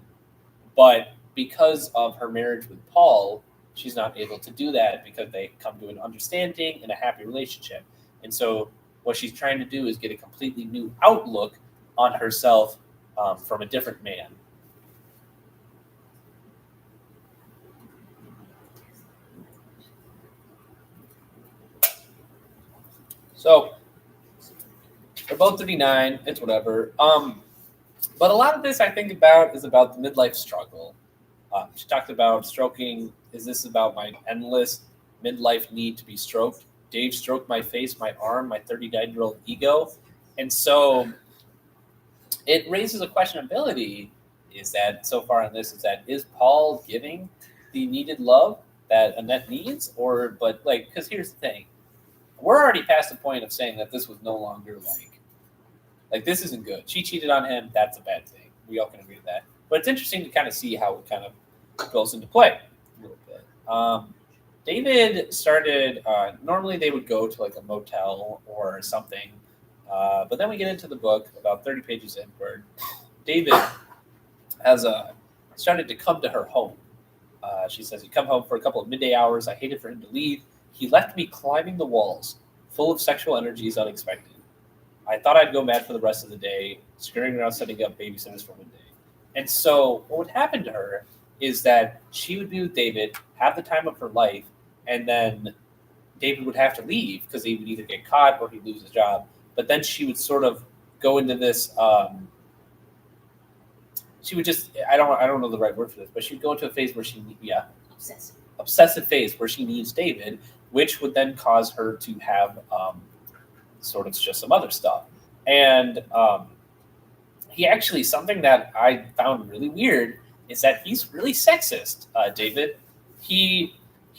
[SPEAKER 6] but because of her marriage with Paul, she's not able to do that because they come to an understanding and a happy relationship. And so what she's trying to do is get a completely new outlook on herself from a different man. So they're both 39. It's whatever. But a lot of this I think about is about the midlife struggle. She talked about stroking. Is this about my endless midlife need to be stroked? Dave stroked my face, my arm, my 39-year-old ego. And so it raises a questionability. Is that so far in this? Is Paul giving the needed love that Annette needs? Because here's the thing. We're already past the point of saying that this was no longer like this isn't good. She cheated on him. That's a bad thing. We all can agree with that. But it's interesting to kind of see how it kind of goes into play a little bit. David started, normally they would go to like a motel or something. But then we get into the book about 30 pages in where David has started to come to her home. She says, he'd come home for a couple of midday hours. I hated for him to leave. He left me climbing the walls, full of sexual energies unexpected. I thought I'd go mad for the rest of the day, scurrying around setting up babysitters for one day. And so what would happen to her is that she would be with David, have the time of her life, and then David would have to leave because he would either get caught or he'd lose his job. But then she would sort of go into this, she would just, I don't know the right word for this, but she'd go into a phase where obsessive phase where she needs David, which would then cause her to have sort of just some other stuff. And he actually, something that I found really weird is that he's really sexist, David. He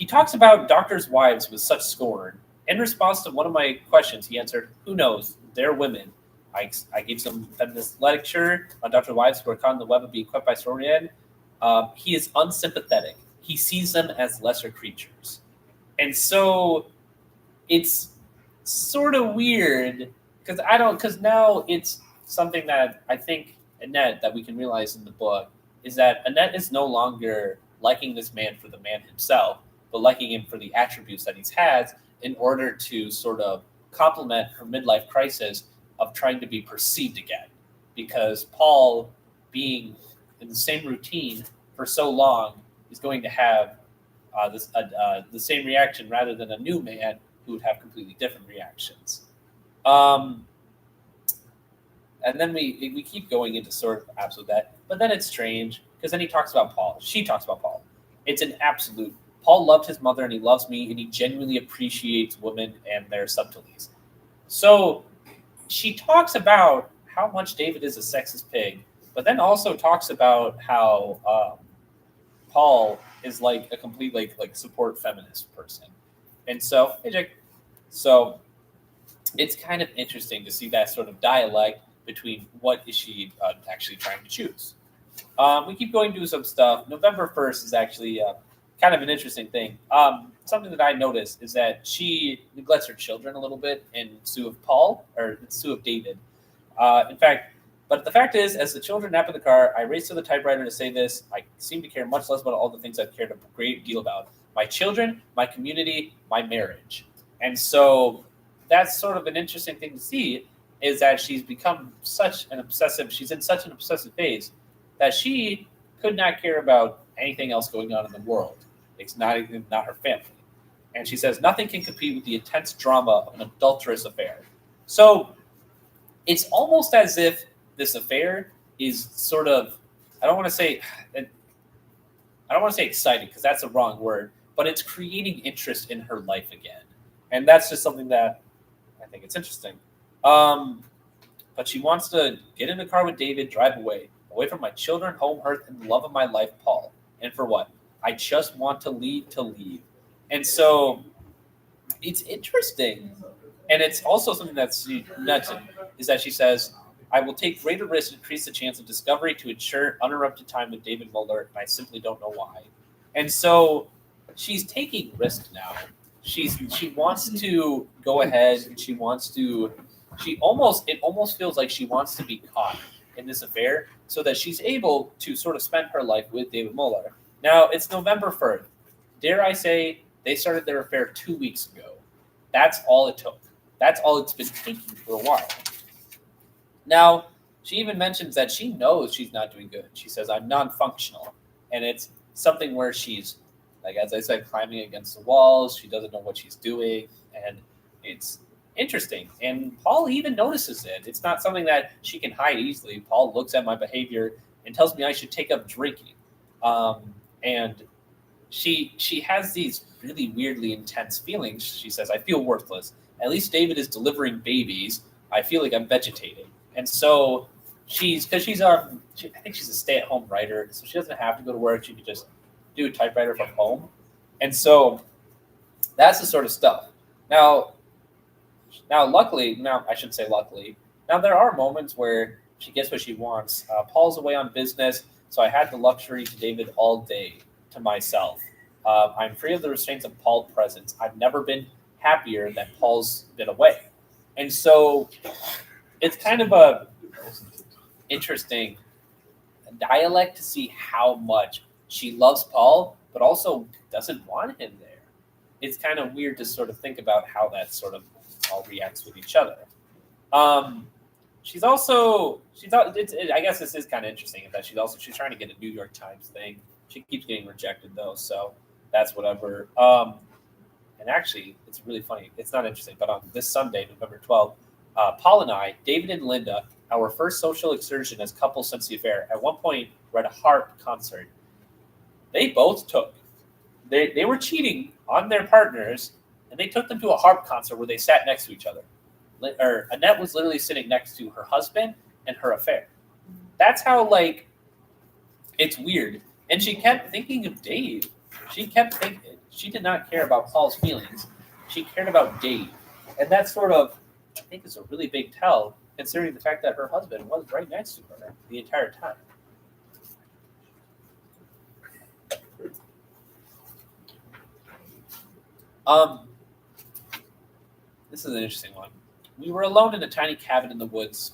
[SPEAKER 6] talks about doctors' wives with such scorn. In response to one of my questions, he answered, who knows? They're women. I gave some feminist lecture on doctor wives who are caught in the web of being quipped by Horan. He is unsympathetic. He sees them as lesser creatures. And so it's sort of weird because now it's something that I think Annette, that we can realize in the book, is that Annette is no longer liking this man for the man himself, but liking him for the attributes that he's had in order to sort of complement her midlife crisis of trying to be perceived again. Because Paul, being in the same routine for so long, is going to have the same reaction rather than a new man who would have completely different reactions. And then we keep going into sort of absolute that. But then it's strange because then he talks about Paul. She talks about Paul. It's an absolute. Paul loved his mother and he loves me and he genuinely appreciates women and their subtleties. So she talks about how much David is a sexist pig, but then also talks about how Paul is like a complete like support feminist person. And so, hey Jake. So it's kind of interesting to see that sort of dialect between what is she actually trying to choose. We keep going to some stuff. November 1st is actually kind of an interesting thing. Something that I noticed is that she neglects her children a little bit in Sue of David. In fact, but the fact is, as the children nap in the car, I race to the typewriter to say this. I seem to care much less about all the things I've cared a great deal about. My children, my community, my marriage. And so that's sort of an interesting thing to see, is that she's become she's in such an obsessive phase that she could not care about anything else going on in the world. It's not even not her family. And she says nothing can compete with the intense drama of an adulterous affair. So it's almost as if this affair is sort of, I don't want to say exciting because that's the wrong word, but it's creating interest in her life again. And that's just something that I think it's interesting. But she wants to get in the car with David, drive away from my children, home, hearth, and the love of my life, Paul. And for what? I just want to leave. And so it's interesting. And it's also something that's mentioned, is that she says, I will take greater risks to increase the chance of discovery to ensure uninterrupted time with David Muller, and I simply don't know why. And so she's taking risks now. She wants to go ahead, and it almost feels like she wants to be caught in this affair so that she's able to sort of spend her life with David Muller. Now, it's November 1st. Dare I say, they started their affair 2 weeks ago. That's all it took. That's all it's been taking for a while. Now, she even mentions that she knows she's not doing good. She says, I'm non-functional. And it's something where she's, like, as I said, climbing against the walls. She doesn't know what she's doing. And it's interesting. And Paul even notices it. It's not something that she can hide easily. Paul looks at my behavior and tells me I should take up drinking. And she has these really weirdly intense feelings. She says, I feel worthless. At least David is delivering babies. I feel like I'm vegetating. And so I think she's a stay-at-home writer, so she doesn't have to go to work. She could just do a typewriter from home. And so that's the sort of stuff. Now, luckily, I shouldn't say luckily. Now, there are moments where she gets what she wants. Paul's away on business, so I had the luxury to David all day to myself. I'm free of the restraints of Paul's presence. I've never been happier that Paul's been away. And so it's kind of a interesting dialect to see how much she loves Paul, but also doesn't want him there. It's kind of weird to sort of think about how that sort of all reacts with each other. I guess this is kind of interesting in that she's trying to get a New York Times thing. She keeps getting rejected though, so that's whatever. And actually, it's really funny. It's not interesting, but on this Sunday, November 12th, Paul and I, David and Linda, our first social excursion as couples since the affair, at one point were at a harp concert. They both took. They were cheating on their partners, and they took them to a harp concert where they sat next to each other. Annette was literally sitting next to her husband and her affair. That's how, like, it's weird. And she kept thinking of Dave. She kept thinking. She did not care about Paul's feelings. She cared about Dave. And that sort of, I think, is a really big tell, considering the fact that her husband was right next to her the entire time. This is an interesting one. We were alone in a tiny cabin in the woods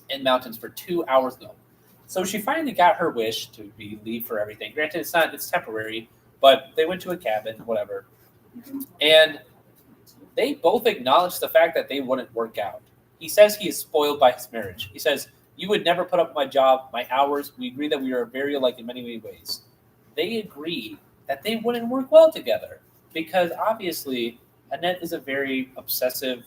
[SPEAKER 6] and mountains for 2 hours though. So she finally got her wish to leave for everything. Granted, it's temporary, but they went to a cabin, whatever. And they both acknowledged the fact that they wouldn't work out. He says he is spoiled by his marriage. He says, you would never put up with my job, my hours. We agree that we are very alike in many, many ways. They agree that they wouldn't work well together because obviously Annette is a very obsesses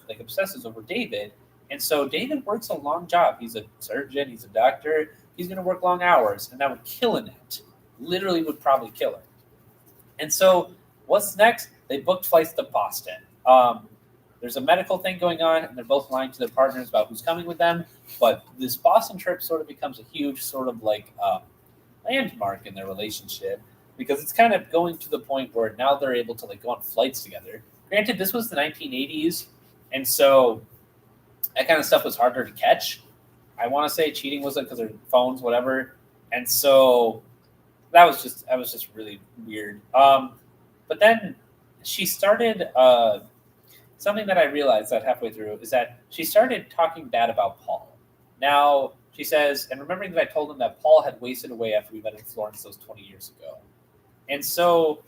[SPEAKER 6] over David. And so David works a long job. He's a surgeon. He's a doctor. He's going to work long hours, and that would kill Annette. Literally would probably kill her. And so what's next? They booked flights to Boston. There's a medical thing going on, and they're both lying to their partners about who's coming with them. But this Boston trip sort of becomes a huge sort of like landmark in their relationship because it's kind of going to the point where now they're able to like go on flights together. Granted, this was the 1980s, and so that kind of stuff was harder to catch. I want to say cheating wasn't because of phones, whatever. And so that was just really weird. But then she started something that I realized that halfway through is that she started talking bad about Paul. Now, she says, and remembering that I told him that Paul had wasted away after we met in Florence those 20 years ago. And so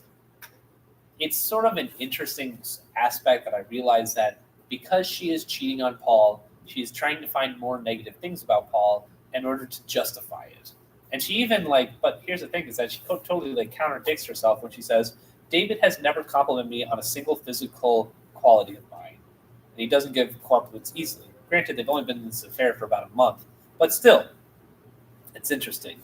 [SPEAKER 6] it's sort of an interesting aspect that I realized that because she is cheating on Paul, she is trying to find more negative things about Paul in order to justify it. And she even but here's the thing is that she totally contradicts herself when she says, David has never complimented me on a single physical quality of mine. And he doesn't give compliments easily. Granted, they've only been in this affair for about a month, but still, it's interesting.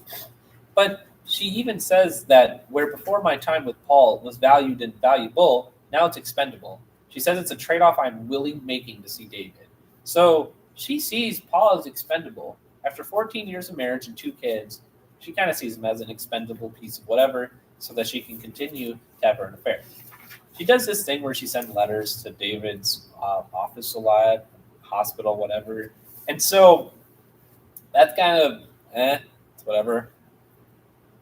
[SPEAKER 6] But she even says that where before my time with Paul was valued and valuable, now it's expendable. She says it's a trade-off I'm willing making to see David. So she sees Paul as expendable. After 14 years of marriage and 2 kids, she kind of sees him as an expendable piece of whatever so that she can continue to have her affair. She does this thing where she sends letters to David's office a lot, hospital, whatever. And so that's kind of, it's whatever.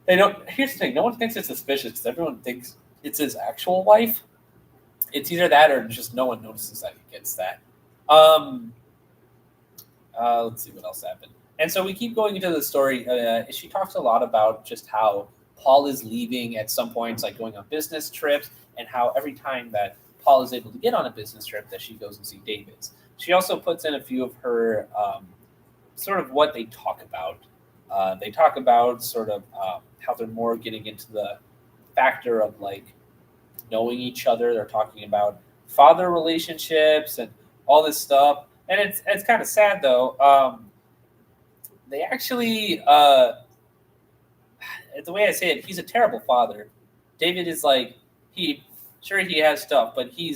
[SPEAKER 6] Here's the thing, no one thinks it's suspicious because everyone thinks it's his actual wife. It's either that or just no one notices that he gets that. Let's see what else happened. And so we keep going into the story. She talks a lot about just how Paul is leaving at some points, going on business trips, and how every time that Paul is able to get on a business trip that she goes and see David's. She also puts in a few of her sort of what they talk about. They talk about sort of how they're more getting into the factor of knowing each other. They're talking about father relationships and all this stuff. And it's kind of sad though. They actually, the way I say it, he's a terrible father. David is he has stuff, but he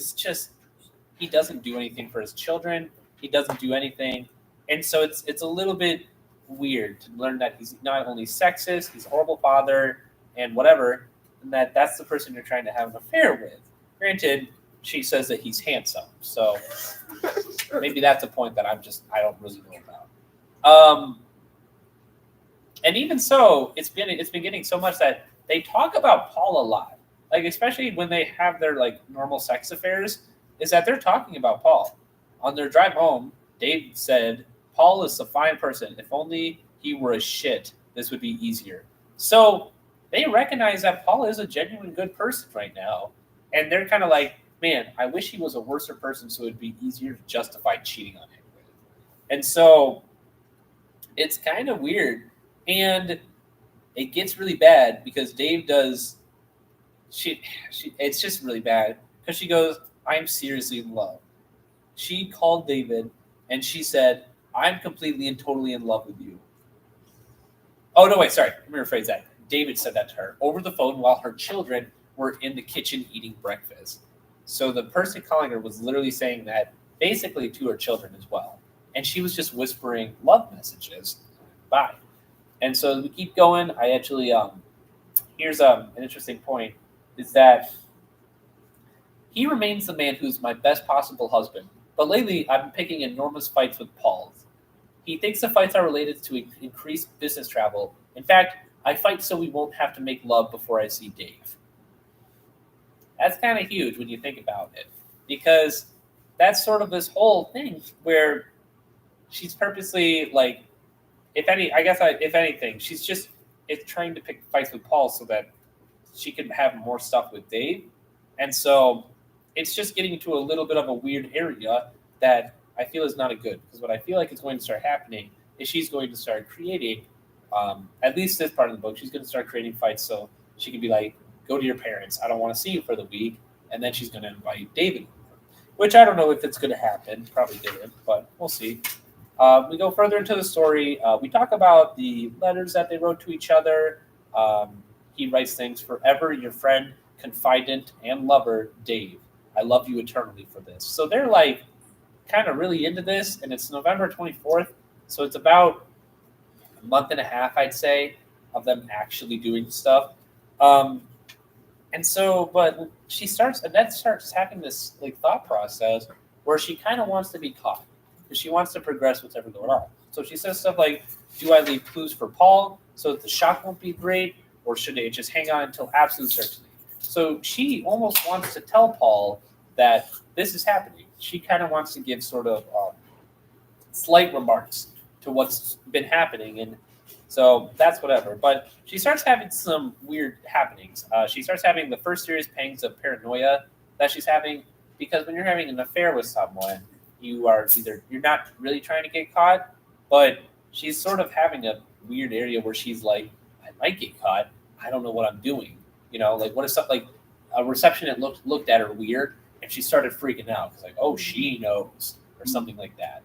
[SPEAKER 6] doesn't do anything for his children. He doesn't do anything. And so it's a little bit weird to learn that he's not only sexist, he's a horrible father and whatever, and that's the person you're trying to have an affair with. Granted, she says that he's handsome, so maybe that's a point that I don't really know about. And even so, it's been getting so much that they talk about Paul a lot, especially when they have their normal sex affairs, is that they're talking about Paul. On their drive home, Dave said, Paul is a fine person. If only he were a shit, this would be easier. So they recognize that Paul is a genuine good person right now. And they're kind of man, I wish he was a worser person so it would be easier to justify cheating on him. And so it's kind of weird. And it gets really bad because Dave does, it's just really bad because she goes, I'm seriously in love. She called David and she said, I'm completely and totally in love with you. Oh, no, wait, sorry. Let me rephrase that. David said that to her over the phone while her children were in the kitchen eating breakfast. So the person calling her was literally saying that basically to her children as well. And she was just whispering love messages. Bye. And so we keep going. I actually, here's an interesting point, is that he remains the man who's my best possible husband. But lately, I've been picking enormous fights with Paul. He thinks the fights are related to increased business travel. In fact, I fight so we won't have to make love before I see Dave. That's kind of huge when you think about it, because that's sort of this whole thing where she's purposely if anything, she's just trying to pick fights with Paul so that she can have more stuff with Dave. And so it's just getting into a little bit of a weird area that I feel is not a good, because what I feel like is going to start happening is she's going to start creating, at least this part of the book, she's going to start creating fights so she can be go to your parents. I don't want to see you for the week. And then she's going to invite David over, which I don't know if it's going to happen. Probably didn't, but we'll see. We go further into the story. We talk about the letters that they wrote to each other. He writes things, forever your friend, confidant, and lover, Dave. I love you eternally for this. So they're kind of really into this, and it's November 24th. So it's about a month and a half, I'd say, of them actually doing stuff. And so, but Annette starts having this thought process where she kind of wants to be caught because she wants to progress whatever going on. So she says stuff like, do I leave clues for Paul so that the shock won't be great, or should they just hang on until absolute certainty? So she almost wants to tell Paul that this is happening. She kind of wants to give sort of slight remarks to what's been happening. And so that's whatever. But she starts having some weird happenings. She starts having the first serious pangs of paranoia that she's having, because when you're having an affair with someone, you're not really trying to get caught, but she's sort of having a weird area where she's like, I might get caught. I don't know what I'm doing. Like what if something like a receptionist looked at her weird and she started freaking out because like, oh, she knows or something like that.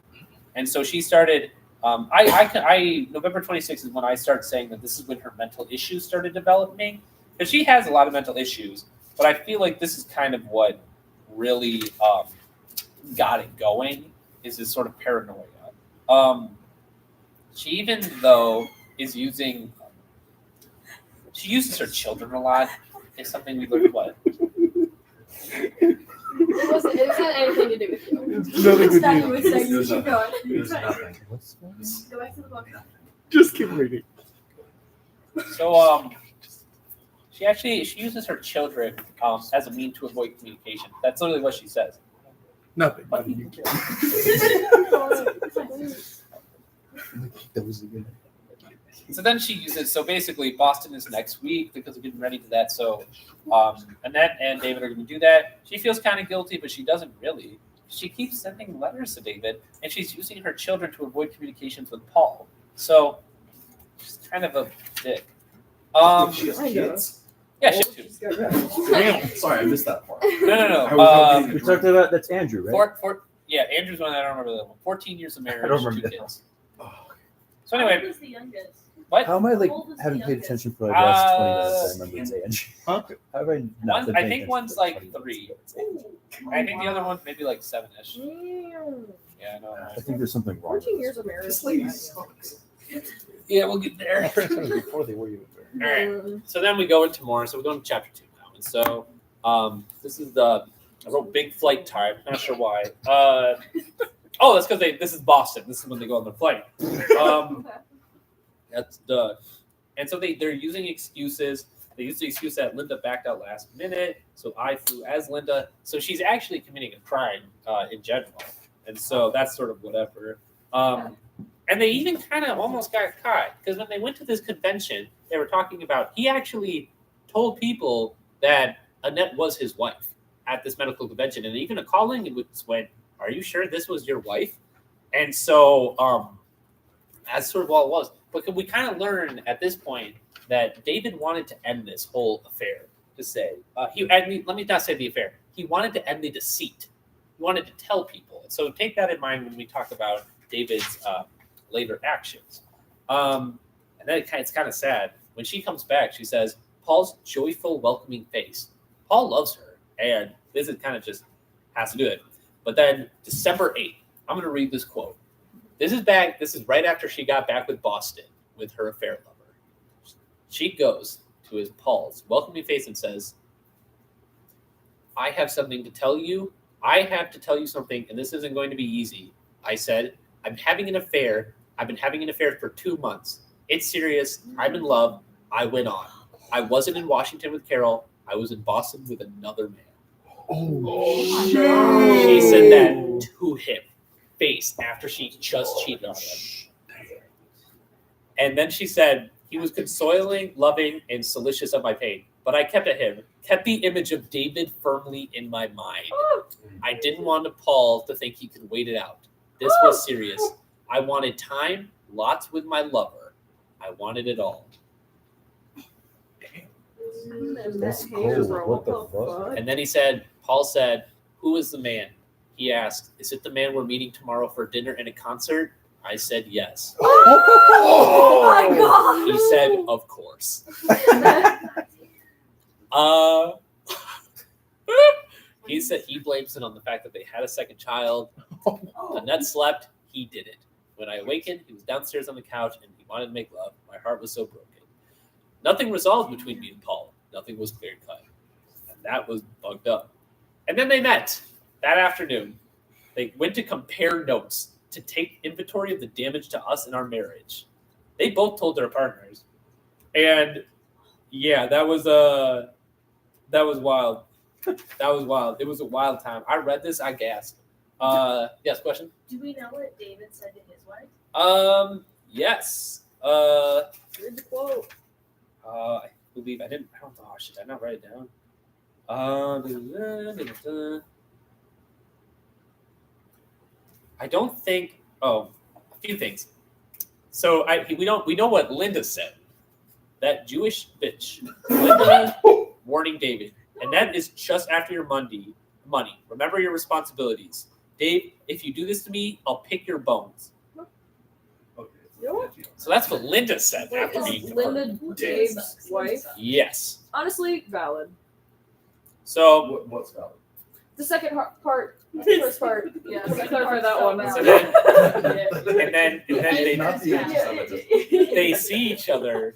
[SPEAKER 6] And so she started. November 26th is when I start saying that this is when her mental issues started developing, because she has a lot of mental issues. But I feel like this is kind of what really got it going, is this sort of paranoia. She even though is using, she uses her children a lot. It's something we learned. What?
[SPEAKER 20] It wasn't anything to do with you.
[SPEAKER 2] It's nothing with
[SPEAKER 20] Nothing
[SPEAKER 2] you.
[SPEAKER 20] with saying you
[SPEAKER 21] There's
[SPEAKER 20] should
[SPEAKER 21] nothing.
[SPEAKER 20] go.
[SPEAKER 21] There's nothing.
[SPEAKER 20] Go back to the book.
[SPEAKER 2] Just keep reading.
[SPEAKER 6] So she uses her children as a mean to avoid communication. That's literally what she says.
[SPEAKER 2] Nothing.
[SPEAKER 6] So then she uses, so basically Boston is next week because we're getting ready for that. So Annette and David are going to do that. She feels kind of guilty, but she doesn't really. She keeps sending letters to David, and she's using her children to avoid communications with Paul. So she's kind of a dick.
[SPEAKER 21] She has kids?
[SPEAKER 6] Yeah, she has two.
[SPEAKER 21] Damn. Sorry, I missed that part.
[SPEAKER 6] No.
[SPEAKER 9] We talked about that's Andrew, right?
[SPEAKER 6] Yeah, Andrew's one. I don't remember the one. 14 years of marriage,
[SPEAKER 9] I don't remember
[SPEAKER 6] 2
[SPEAKER 9] that.
[SPEAKER 6] kids. So anyway,
[SPEAKER 20] Who's the youngest?
[SPEAKER 6] what?
[SPEAKER 9] How am I haven't paid attention for the last 20 minutes? I remember it's Andrew.
[SPEAKER 6] Huh?
[SPEAKER 9] How have I not been
[SPEAKER 6] I
[SPEAKER 9] paying
[SPEAKER 6] think
[SPEAKER 9] attention
[SPEAKER 6] one's
[SPEAKER 9] for
[SPEAKER 6] like
[SPEAKER 9] 20 minutes?
[SPEAKER 6] 3. I think the other one's maybe like 7-ish. Yeah, I know.
[SPEAKER 9] I think there's something wrong.
[SPEAKER 5] 14 years of marriage.
[SPEAKER 21] This lady sucks.
[SPEAKER 6] Yeah, we'll get there.
[SPEAKER 2] Before they were even there.
[SPEAKER 6] All right. So then we go into more. So we're going to chapter 2 now. And so this is I wrote big flight time. Not sure why. That's because this is Boston. This is when they go on their flight. That's the. And so they're using excuses. They used the excuse that Linda backed out last minute, so I flew as Linda. So she's actually committing a crime in general. And so that's sort of whatever. And they even kind of almost got caught, because when they went to this convention, they were talking about, he actually told people that Annette was his wife at this medical convention. And even a calling went, are you sure this was your wife? And so that's sort of all it was. But we kind of learn at this point that David wanted to end this whole affair. Let me not say the affair. He wanted to end the deceit. He wanted to tell people. So take that in mind when we talk about David's later actions. And then it's kind of sad. When she comes back, she says, Paul's joyful, welcoming face. Paul loves her. And this is kind of just has to do it. But then December 8th, I'm going to read this quote. This is right after she got back with Boston with her affair lover. She goes to his Paul's welcoming face and says, I have something to tell you. I have to tell you something, and this isn't going to be easy. I said, I'm having an affair. I've been having an affair for 2 months. It's serious. I'm in love. I went on. I wasn't in Washington with Carol. I was in Boston with another man.
[SPEAKER 2] Oh,
[SPEAKER 6] She said that to him, face, after she just cheated on him. And then she said, he was consoling, loving, and solicitous of my pain. But I kept the image of David firmly in my mind. I didn't want Paul to think he could wait it out. This was serious. I wanted time, lots with my lover. I wanted it all.
[SPEAKER 9] That's cool. What the fuck?
[SPEAKER 6] And then Paul said, who is the man? He asked, is it the man we're meeting tomorrow for dinner and a concert? I said, yes.
[SPEAKER 14] Oh my God.
[SPEAKER 6] He said, of course. He said he blames it on the fact that they had a second child. Annette slept. He did it. When I awakened, he was downstairs on the couch and he wanted to make love. My heart was so broken. Nothing resolved between me and Paul. Nothing was clear cut. And that was bugged up. And then they met that afternoon. They went to compare notes to take inventory of the damage to us in our marriage. They both told their partners. And yeah, that was wild. That was wild. It was a wild time. I read this, I gasped. Yes, question?
[SPEAKER 20] Do we know what David said to his wife?
[SPEAKER 6] Yes.
[SPEAKER 5] Read the quote.
[SPEAKER 6] I believe I didn't. I don't know. Shit, I not write it down.
[SPEAKER 1] I don't think. Oh, a few things. So we know what Linda said. That Jewish bitch, Linda, warning David, and that is just after your money. Remember your responsibilities, Dave. If you do this to me, I'll pick your bones. So that's what Linda said
[SPEAKER 7] Wait,
[SPEAKER 1] after
[SPEAKER 7] is
[SPEAKER 1] meeting
[SPEAKER 7] Linda Dave's wife?
[SPEAKER 1] Yes.
[SPEAKER 7] Honestly, valid.
[SPEAKER 1] So
[SPEAKER 3] what's valid?
[SPEAKER 7] The second part, first part, yeah, to clarify that one.
[SPEAKER 1] So then, and then they,
[SPEAKER 3] Not the edges of it.
[SPEAKER 1] they see each other.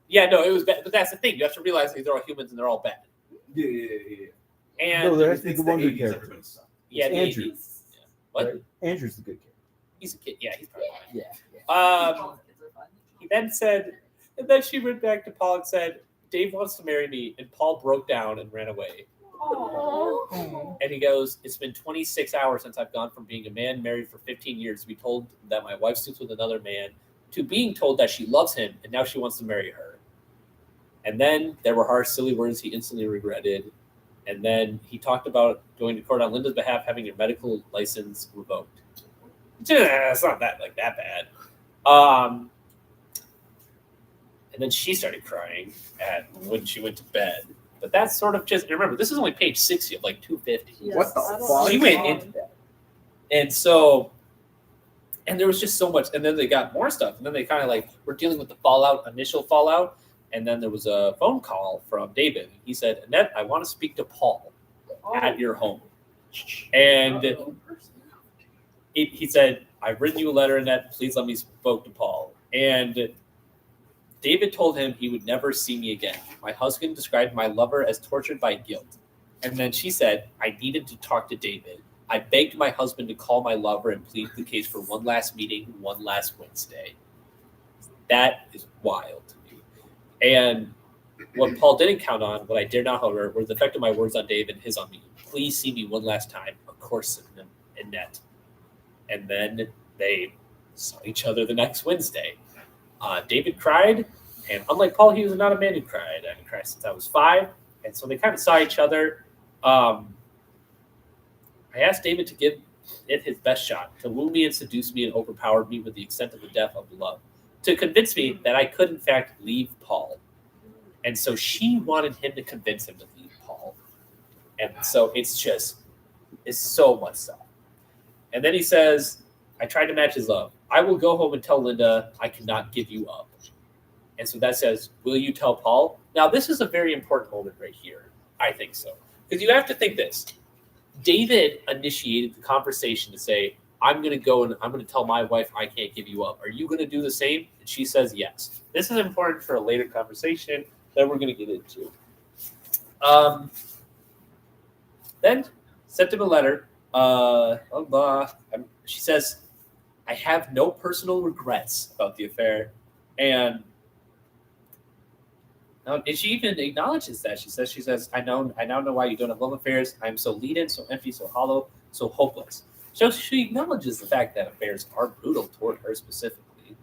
[SPEAKER 1] Yeah, no, it was bad. But that's the thing. You have to realize they're all humans and they're all bad.
[SPEAKER 3] Yeah.
[SPEAKER 1] And
[SPEAKER 22] No, there has to be
[SPEAKER 3] it's
[SPEAKER 22] the one
[SPEAKER 3] the
[SPEAKER 22] good
[SPEAKER 3] 80s,
[SPEAKER 22] character.
[SPEAKER 3] everybody's
[SPEAKER 1] yeah,
[SPEAKER 22] It's
[SPEAKER 1] the
[SPEAKER 22] Andrew.
[SPEAKER 1] 80s. Yeah. What?
[SPEAKER 22] Right? Andrew's the good character.
[SPEAKER 1] He's a kid. Yeah, he's probably fine.
[SPEAKER 22] Yeah.
[SPEAKER 1] He then said, and then she went back to Paul and said, Dave wants to marry me. And Paul broke down and ran away. And he goes, it's been 26 hours since I've gone from being a man married for 15 years to be told that my wife sleeps with another man to being told that she loves him and now she wants to marry her. And then there were harsh, silly words he instantly regretted. And then he talked about going to court on Linda's behalf, having your medical license revoked. It's not that bad. And then she started crying when she went to bed. But that's sort of just, remember, this is only page 60 of like 250.
[SPEAKER 2] Yes, what the fuck?
[SPEAKER 1] She went into that. And so, and there was just so much. And then they got more stuff. And then they kind of like were dealing with the initial fallout. And then there was a phone call from David. He said, Annette, I want to speak to Paul at your home. And he said, I've written you a letter, Annette. Please let me spoke to Paul. And David told him he would never see me again. My husband described my lover as tortured by guilt. And then she said, I needed to talk to David. I begged my husband to call my lover and plead the case for one last meeting, one last Wednesday. That is wild to me. And what Paul didn't count on, what I dare not, however, were the effect of my words on Dave and his on me. Please see me one last time. Of course, Annette. And then they saw each other the next Wednesday. David cried, and unlike Paul, he was not a man who cried. I cried since I was 5, and so they kind of saw each other. I asked David to give it his best shot, to woo me and seduce me and overpower me with the extent of the depth of love, to convince me that I could, in fact, leave Paul. And so she wanted him to convince him to leave Paul. And so it's so much stuff. And then he says, I tried to match his love. I will go home and tell Linda I cannot give you up. And so that says, will you tell Paul? Now, this is a very important moment right here. I think so. Because you have to think this. David initiated the conversation to say, I'm going to go and I'm going to tell my wife I can't give you up. Are you going to do the same? And she says yes. This is important for a later conversation that we're going to get into. Then sent him a letter. She says, I have no personal regrets about the affair. And she even acknowledges that. She says, I now know why you don't have love affairs. I'm so lean-in, so empty, so hollow, so hopeless. So she acknowledges the fact that affairs are brutal toward her specifically.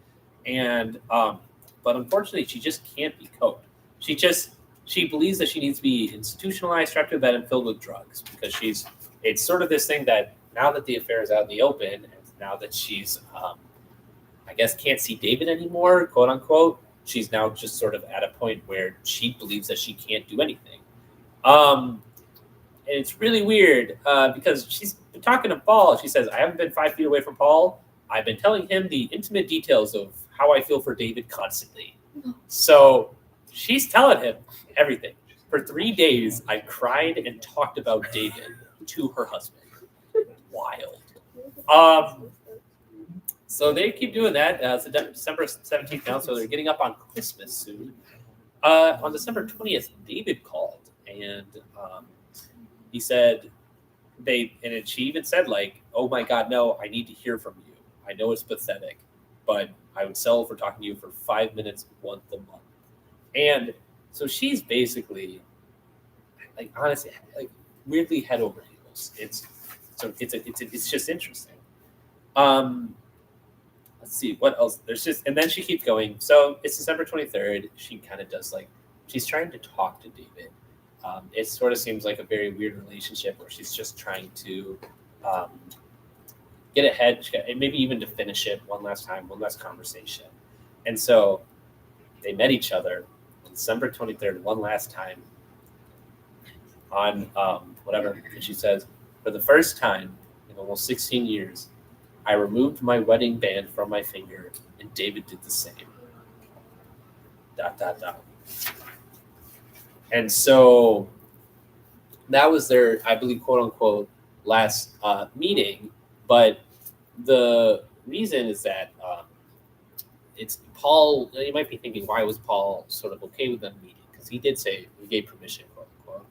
[SPEAKER 1] And but unfortunately, she just can't be coped. She believes that she needs to be institutionalized, strapped to a bed, and filled with drugs because it's sort of this thing that now that the affair is out in the open, and now that she's, I guess, can't see David anymore, quote unquote, she's now just sort of at a point where she believes that she can't do anything. And it's really weird because she's been talking to Paul. She says, I haven't been 5 feet away from Paul. I've been telling him the intimate details of how I feel for David constantly. So she's telling him everything. For 3 days, I cried and talked about David to her husband. Wild. So they keep doing that. It's December 17th now, so they're getting up on Christmas soon. On December 20th, David called, and he said, she even said, like, oh my God, no, I need to hear from you. I know it's pathetic, but I would settle for talking to you for 5 minutes once a month. And so she's basically, like, honestly, like, weirdly head over heels. It's just interesting. Let's see what else. And then she keeps going. So it's December 23rd. She kind of does she's trying to talk to David. It sort of seems like a very weird relationship where she's just trying to get ahead, and maybe even to finish it one last time, one last conversation. And so they met each other on December 23rd, one last time on whatever. And she says, for the first time in almost 16 years, I removed my wedding band from my finger, and David did the same. ... And so that was their, I believe, quote unquote, last meeting. But the reason is that it's Paul. You might be thinking, why was Paul sort of okay with them meeting? Because he did say he gave permission, quote unquote.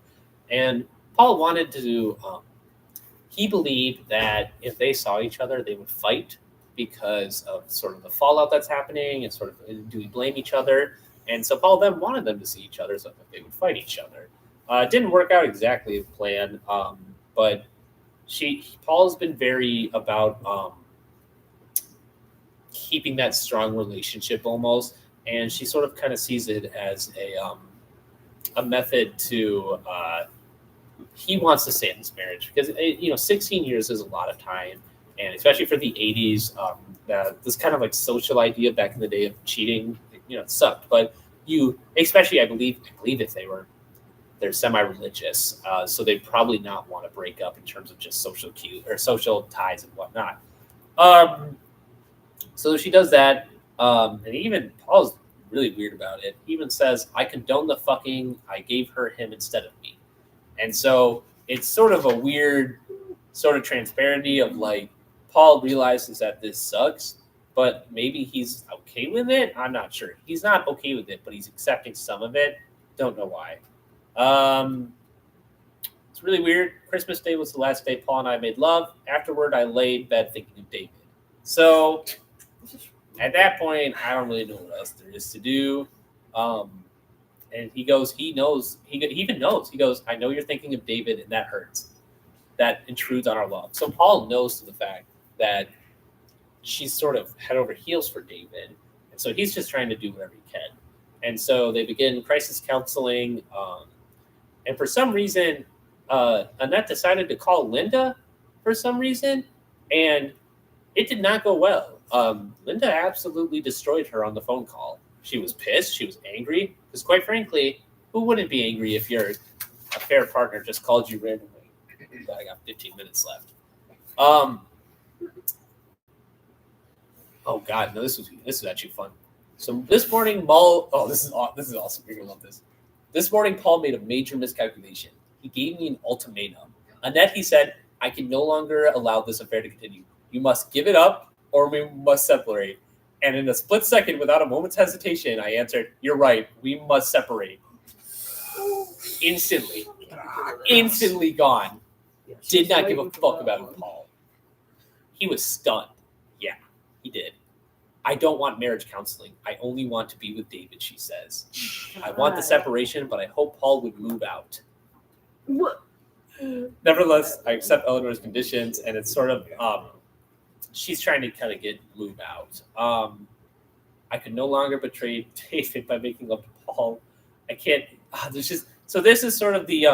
[SPEAKER 1] And Paul wanted to. He believed that if they saw each other, they would fight because of sort of the fallout that's happening, and sort of do we blame each other? And so Paul then wanted them to see each other so that they would fight each other. It didn't work out exactly as planned, but Paul's been very about keeping that strong relationship almost, and she sort of kind of sees it as a method to. He wants to stay in this marriage because 16 years is a lot of time, and especially for the 80s, this kind of like social idea back in the day of cheating, it sucked. But especially I believe if they're semi-religious, so they probably not want to break up in terms of just social ties and whatnot. So she does that, and even Paul's really weird about it. He even says, "I condone the fucking. I gave her him instead of me." And so it's sort of a weird sort of transparency of like Paul realizes that this sucks, but maybe he's okay with it. I'm not sure. He's not okay with it, but he's accepting some of it. Don't know why. It's really weird. Christmas Day was the last day Paul and I made love. Afterward, I lay in bed thinking of David. So at that point, I don't really know what else there is to do. And he goes, he even knows. He goes, I know you're thinking of David, and that hurts. That intrudes on our love. So Paul knows to the fact that she's sort of head over heels for David. And so he's just trying to do whatever he can. And so they begin crisis counseling. And for some reason, Annette decided to call Linda for some reason. And it did not go well. Linda absolutely destroyed her on the phone call. She was pissed. She was angry. Because quite frankly, who wouldn't be angry if your affair partner just called you randomly? I got 15 minutes left. Oh God, no! This was actually fun. So this morning, this is awesome. You're gonna love this. This morning, Paul made a major miscalculation. He gave me an ultimatum. Annette, he said, I can no longer allow this affair to continue. You must give it up, or we must separate. And in a split second, without a moment's hesitation, I answered, "You're right. We must separate." Instantly gone. Did not give a fuck about Paul. He was stunned. Yeah, he did. I don't want marriage counseling. I only want to be with David, she says. I want the separation, but I hope Paul would move out. Nevertheless, I accept Eleanor's conditions, and it's sort of she's trying to kind of move out. I could no longer betray David by making love to Paul. I can't. So this is sort of the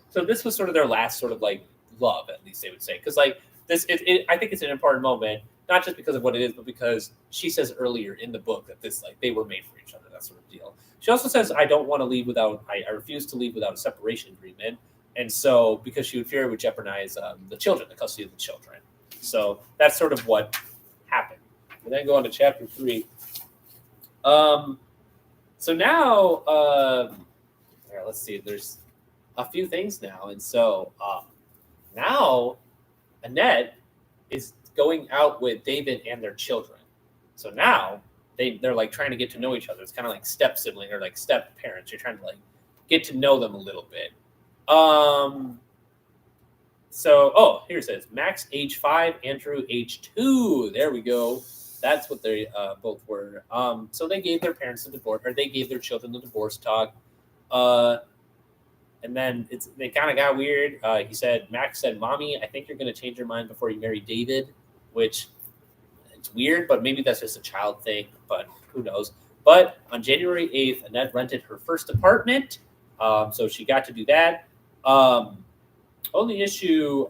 [SPEAKER 1] so this was sort of their last sort of like love, at least they would say, because like this, I think it's an important moment, not just because of what it is, but because she says earlier in the book that this like they were made for each other, that sort of deal. She also says, I refuse to leave without a separation agreement, and so because she would fear it would jeopardize the custody of the children. So that's sort of what happened. And then go on to chapter 3. So now, let's see. There's a few things now, and so now Annette is going out with David and their children. So now they're like trying to get to know each other. It's kind of like step sibling or like step parents. You're trying to like get to know them a little bit. So here it says Max age 5, Andrew age 2. There we go. That's what they both were. So they gave their parents a divorce, or they gave their children the divorce talk. And then they kind of got weird. Max said, "Mommy, I think you're going to change your mind before you marry David," which it's weird, but maybe that's just a child thing, but who knows. But on January 8th, Annette rented her first apartment. So she got to do that. Only issue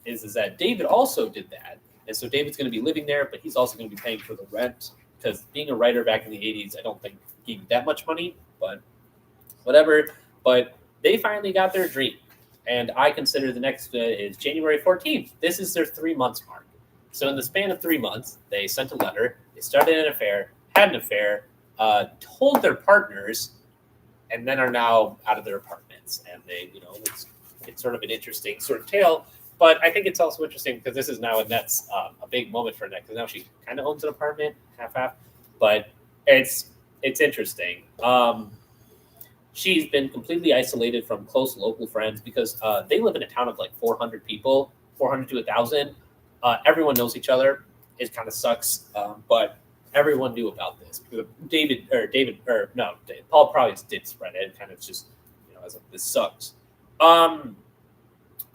[SPEAKER 1] is that David also did that. And so David's going to be living there, but he's also going to be paying for the rent because being a writer back in the 80s, I don't think gave you that much money, but whatever. But they finally got their dream. And I consider the next is January 14th. This is their 3 months mark. So in the span of 3 months, they sent a letter, they started an affair, had an affair, told their partners, and then are now out of their apartments. And they, it's sort of an interesting sort of tale. But I think it's also interesting because this is now Annette's a big moment for Annette because now she kind of owns an apartment, half. But it's interesting. She's been completely isolated from close local friends because they live in a town of like 400 people, 400 to 1,000. Everyone knows each other. It kind of sucks, but everyone knew about this. Paul probably did spread it. Kind of just, as like, this sucks.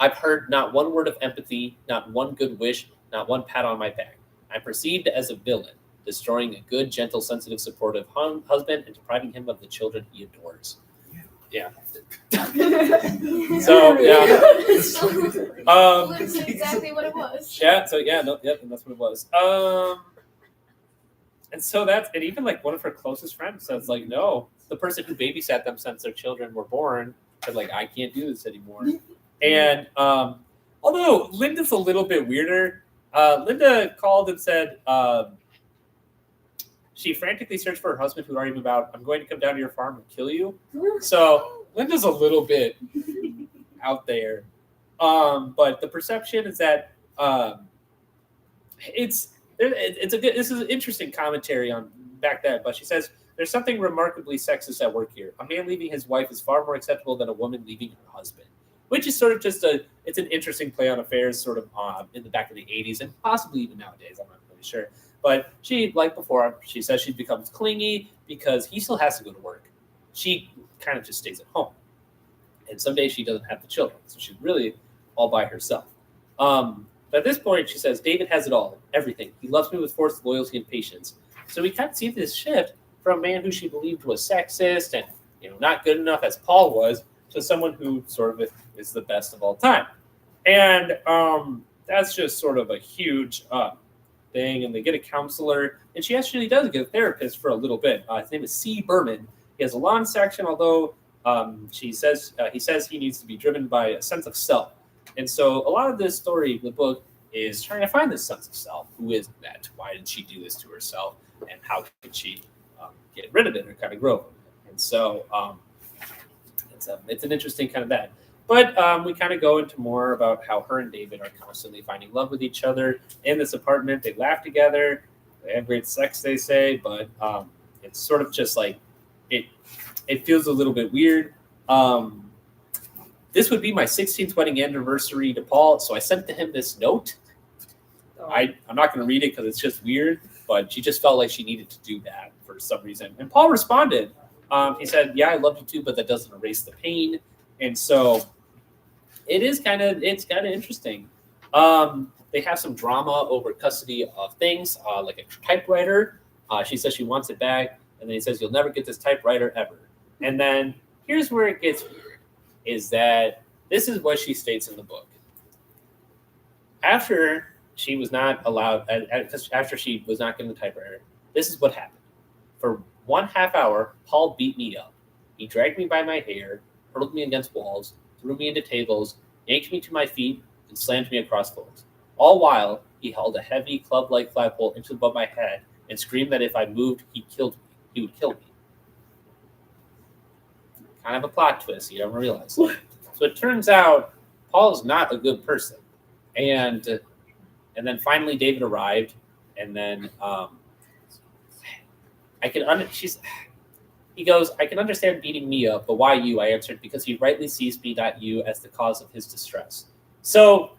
[SPEAKER 1] I've heard not one word of empathy, not one good wish, not one pat on my back. I'm perceived as a villain, destroying a good, gentle, sensitive, supportive husband and depriving him of the children he adores. Yeah. So yeah.
[SPEAKER 18] That's exactly what it was.
[SPEAKER 1] Yeah. So yeah. No. Yep. And that's what it was. And so and even like one of her closest friends says like, no, the person who babysat them since their children were born said like, I can't do this anymore. And although Linda's a little bit weirder, Linda called and said she frantically searched for her husband who'd already moved out. I'm going to come down to your farm and kill you. So Linda's a little bit out there. But the perception is that this is an interesting commentary on back then, but she says there's something remarkably sexist at work here. A man leaving his wife is far more acceptable than a woman leaving her husband, which is sort of just it's an interesting play on affairs sort of in the back of the 80s and possibly even nowadays. I'm not really sure. But she, like before, she says she becomes clingy because he still has to go to work. She kind of just stays at home. And someday she doesn't have the children. So she's really all by herself. But at this point, she says, David has it all, everything. He loves me with forced loyalty and patience. So we kind of see this shift from a man who she believed was sexist and not good enough as Paul was to someone who sort of is the best of all time. And that's just sort of a huge thing. And they get a counselor. And she actually does get a therapist for a little bit. His name is C. Berman. He has a lawn section, although he says he needs to be driven by a sense of self. And so a lot of this story, the book, is trying to find this sense of self. Who is that? Why did she do this to herself? And how could she get rid of it or kind of grow it? And so it's an interesting kind of that. But we kind of go into more about how her and David are constantly finding love with each other in this apartment. They laugh together. They have great sex, they say, but it's sort of just like it feels a little bit weird. This would be my 16th wedding anniversary to Paul, so I sent to him this note. I'm not going to read it because it's just weird, but she just felt like she needed to do that for some reason. And Paul responded. He said, yeah, I love you too, but that doesn't erase the pain. And so it's kind of interesting. They have some drama over custody of things, like a typewriter. She says she wants it back, and then he says, you'll never get this typewriter ever. And then here's where it gets weird, is that this is what she states in the book. After she was not allowed, after she was not given the typewriter, this is what happened. For 1/2 hour, Paul beat me up. He dragged me by my hair, hurled me against walls, threw me into tables, yanked me to my feet, and slammed me across floors. All while, he held a heavy club-like flagpole into above my head and screamed that if I moved, he would kill me. Kind of a plot twist, you don't realize. So it turns out Paul's not a good person. And then finally David arrived, and then he goes, I can understand beating me up, but why you? I answered, because he rightly sees me, not you, as the cause of his distress. So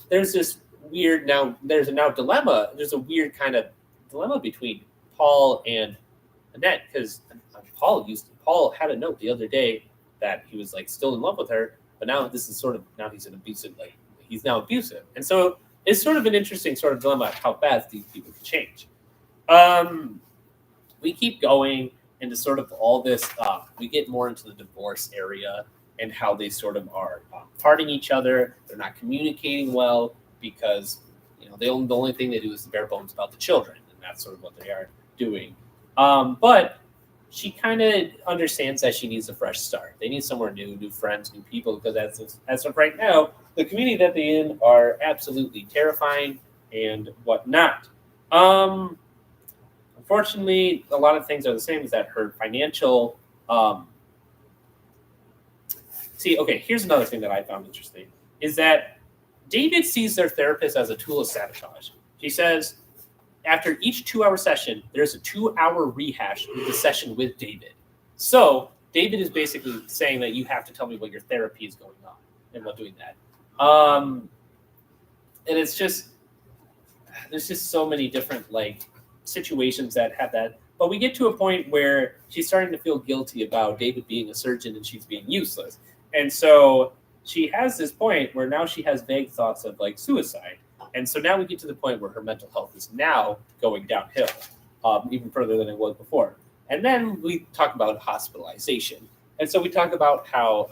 [SPEAKER 1] there's this weird dilemma. There's a weird kind of dilemma between Paul and Annette, because Paul had a note the other day that he was like still in love with her, but now this is he's an abusive, he's now abusive. And so it's sort of an interesting sort of dilemma how fast these people can change. We keep going into sort of all this, we get more into the divorce area,
[SPEAKER 6] and how they sort of are parting each other. They're not communicating well because the only thing they do is the bare bones about the children, and that's sort of what they are doing. But she kind of understands that she needs a fresh start. They need somewhere new friends, new people, because as of right now, the community that they're in are absolutely terrifying and whatnot. Unfortunately, a lot of things are the same. Is that her financial? Here's another thing that I found interesting is that David sees their therapist as a tool of sabotage. She says, after each 2-hour session, there's a 2-hour rehash of the session with David. So David is basically saying that you have to tell me what your therapy is going on and what doing that. And it's just, there's just so many different situations that have that. But we get to a point where she's starting to feel guilty about David being a surgeon and she's being useless. And so she has this point where now she has vague thoughts of suicide. And so now we get to the point where her mental health is now going downhill, even further than it was before. And then we talk about hospitalization. And so we talk about how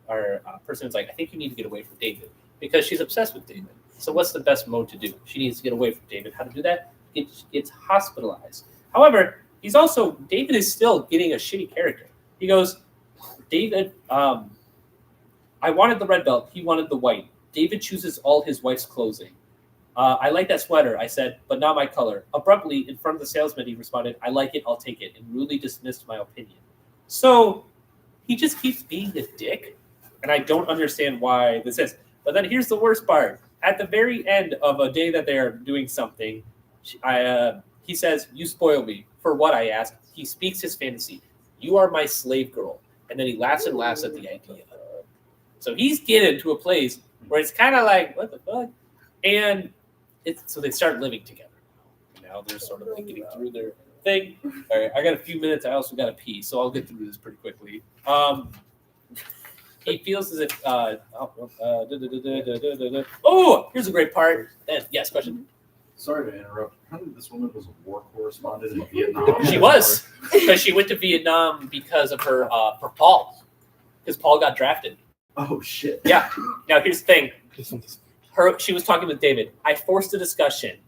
[SPEAKER 6] our person is I think you need to get away from David because she's obsessed with David. So what's the best mode to do? She needs to get away from David. How to do that? Gets hospitalized. However, David is still getting a shitty character. He goes, David, I wanted the red belt. He wanted the white. David chooses all his wife's clothing. I like that sweater, I said, but not my color. Abruptly, in front of the salesman, he responded, I like it, I'll take it, and rudely dismissed my opinion. So he just keeps being a dick, and I don't understand why this is. But then here's the worst part. At the very end of a day that they are doing something, he says, you spoil me. For what, I ask? He speaks his fantasy. You are my slave girl. And then he laughs and laughs at the idea. So he's getting to a place where it's kind of like, what the fuck? And so they start living together. Now they're sort of getting through their thing. All right, I got a few minutes. I also got to pee, so I'll get through this pretty quickly. He feels as if. Oh, here's a great part. Yes, question.
[SPEAKER 21] Sorry to interrupt. Apparently, this woman was a war correspondent in Vietnam.
[SPEAKER 6] She was, because she went to Vietnam because of her for Paul, because Paul got drafted.
[SPEAKER 21] Oh shit.
[SPEAKER 6] Yeah. Now here's the thing. She was talking with David. I forced a discussion.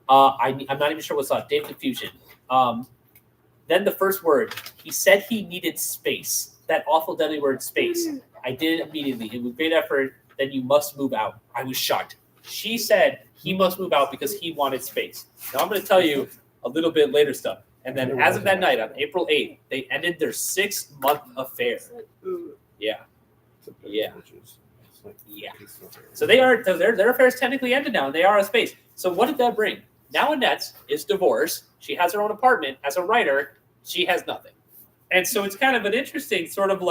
[SPEAKER 6] I'm not even sure what's up. David confusion. Then the first word. He said he needed space. That awful deadly word, space. I did it immediately. It was great effort. Then you must move out. I was shocked. She said he must move out because he wanted space. Now I'm going to tell you a little bit later stuff. And then as of that night, on April 8th, they ended their 6-month affair. Yeah. Yeah. Yeah. So their affair is technically ended now, and they are a space. So what did that bring? Now Annette is divorced. She has her own apartment. As a writer, she has nothing. And so it's kind of an interesting sort of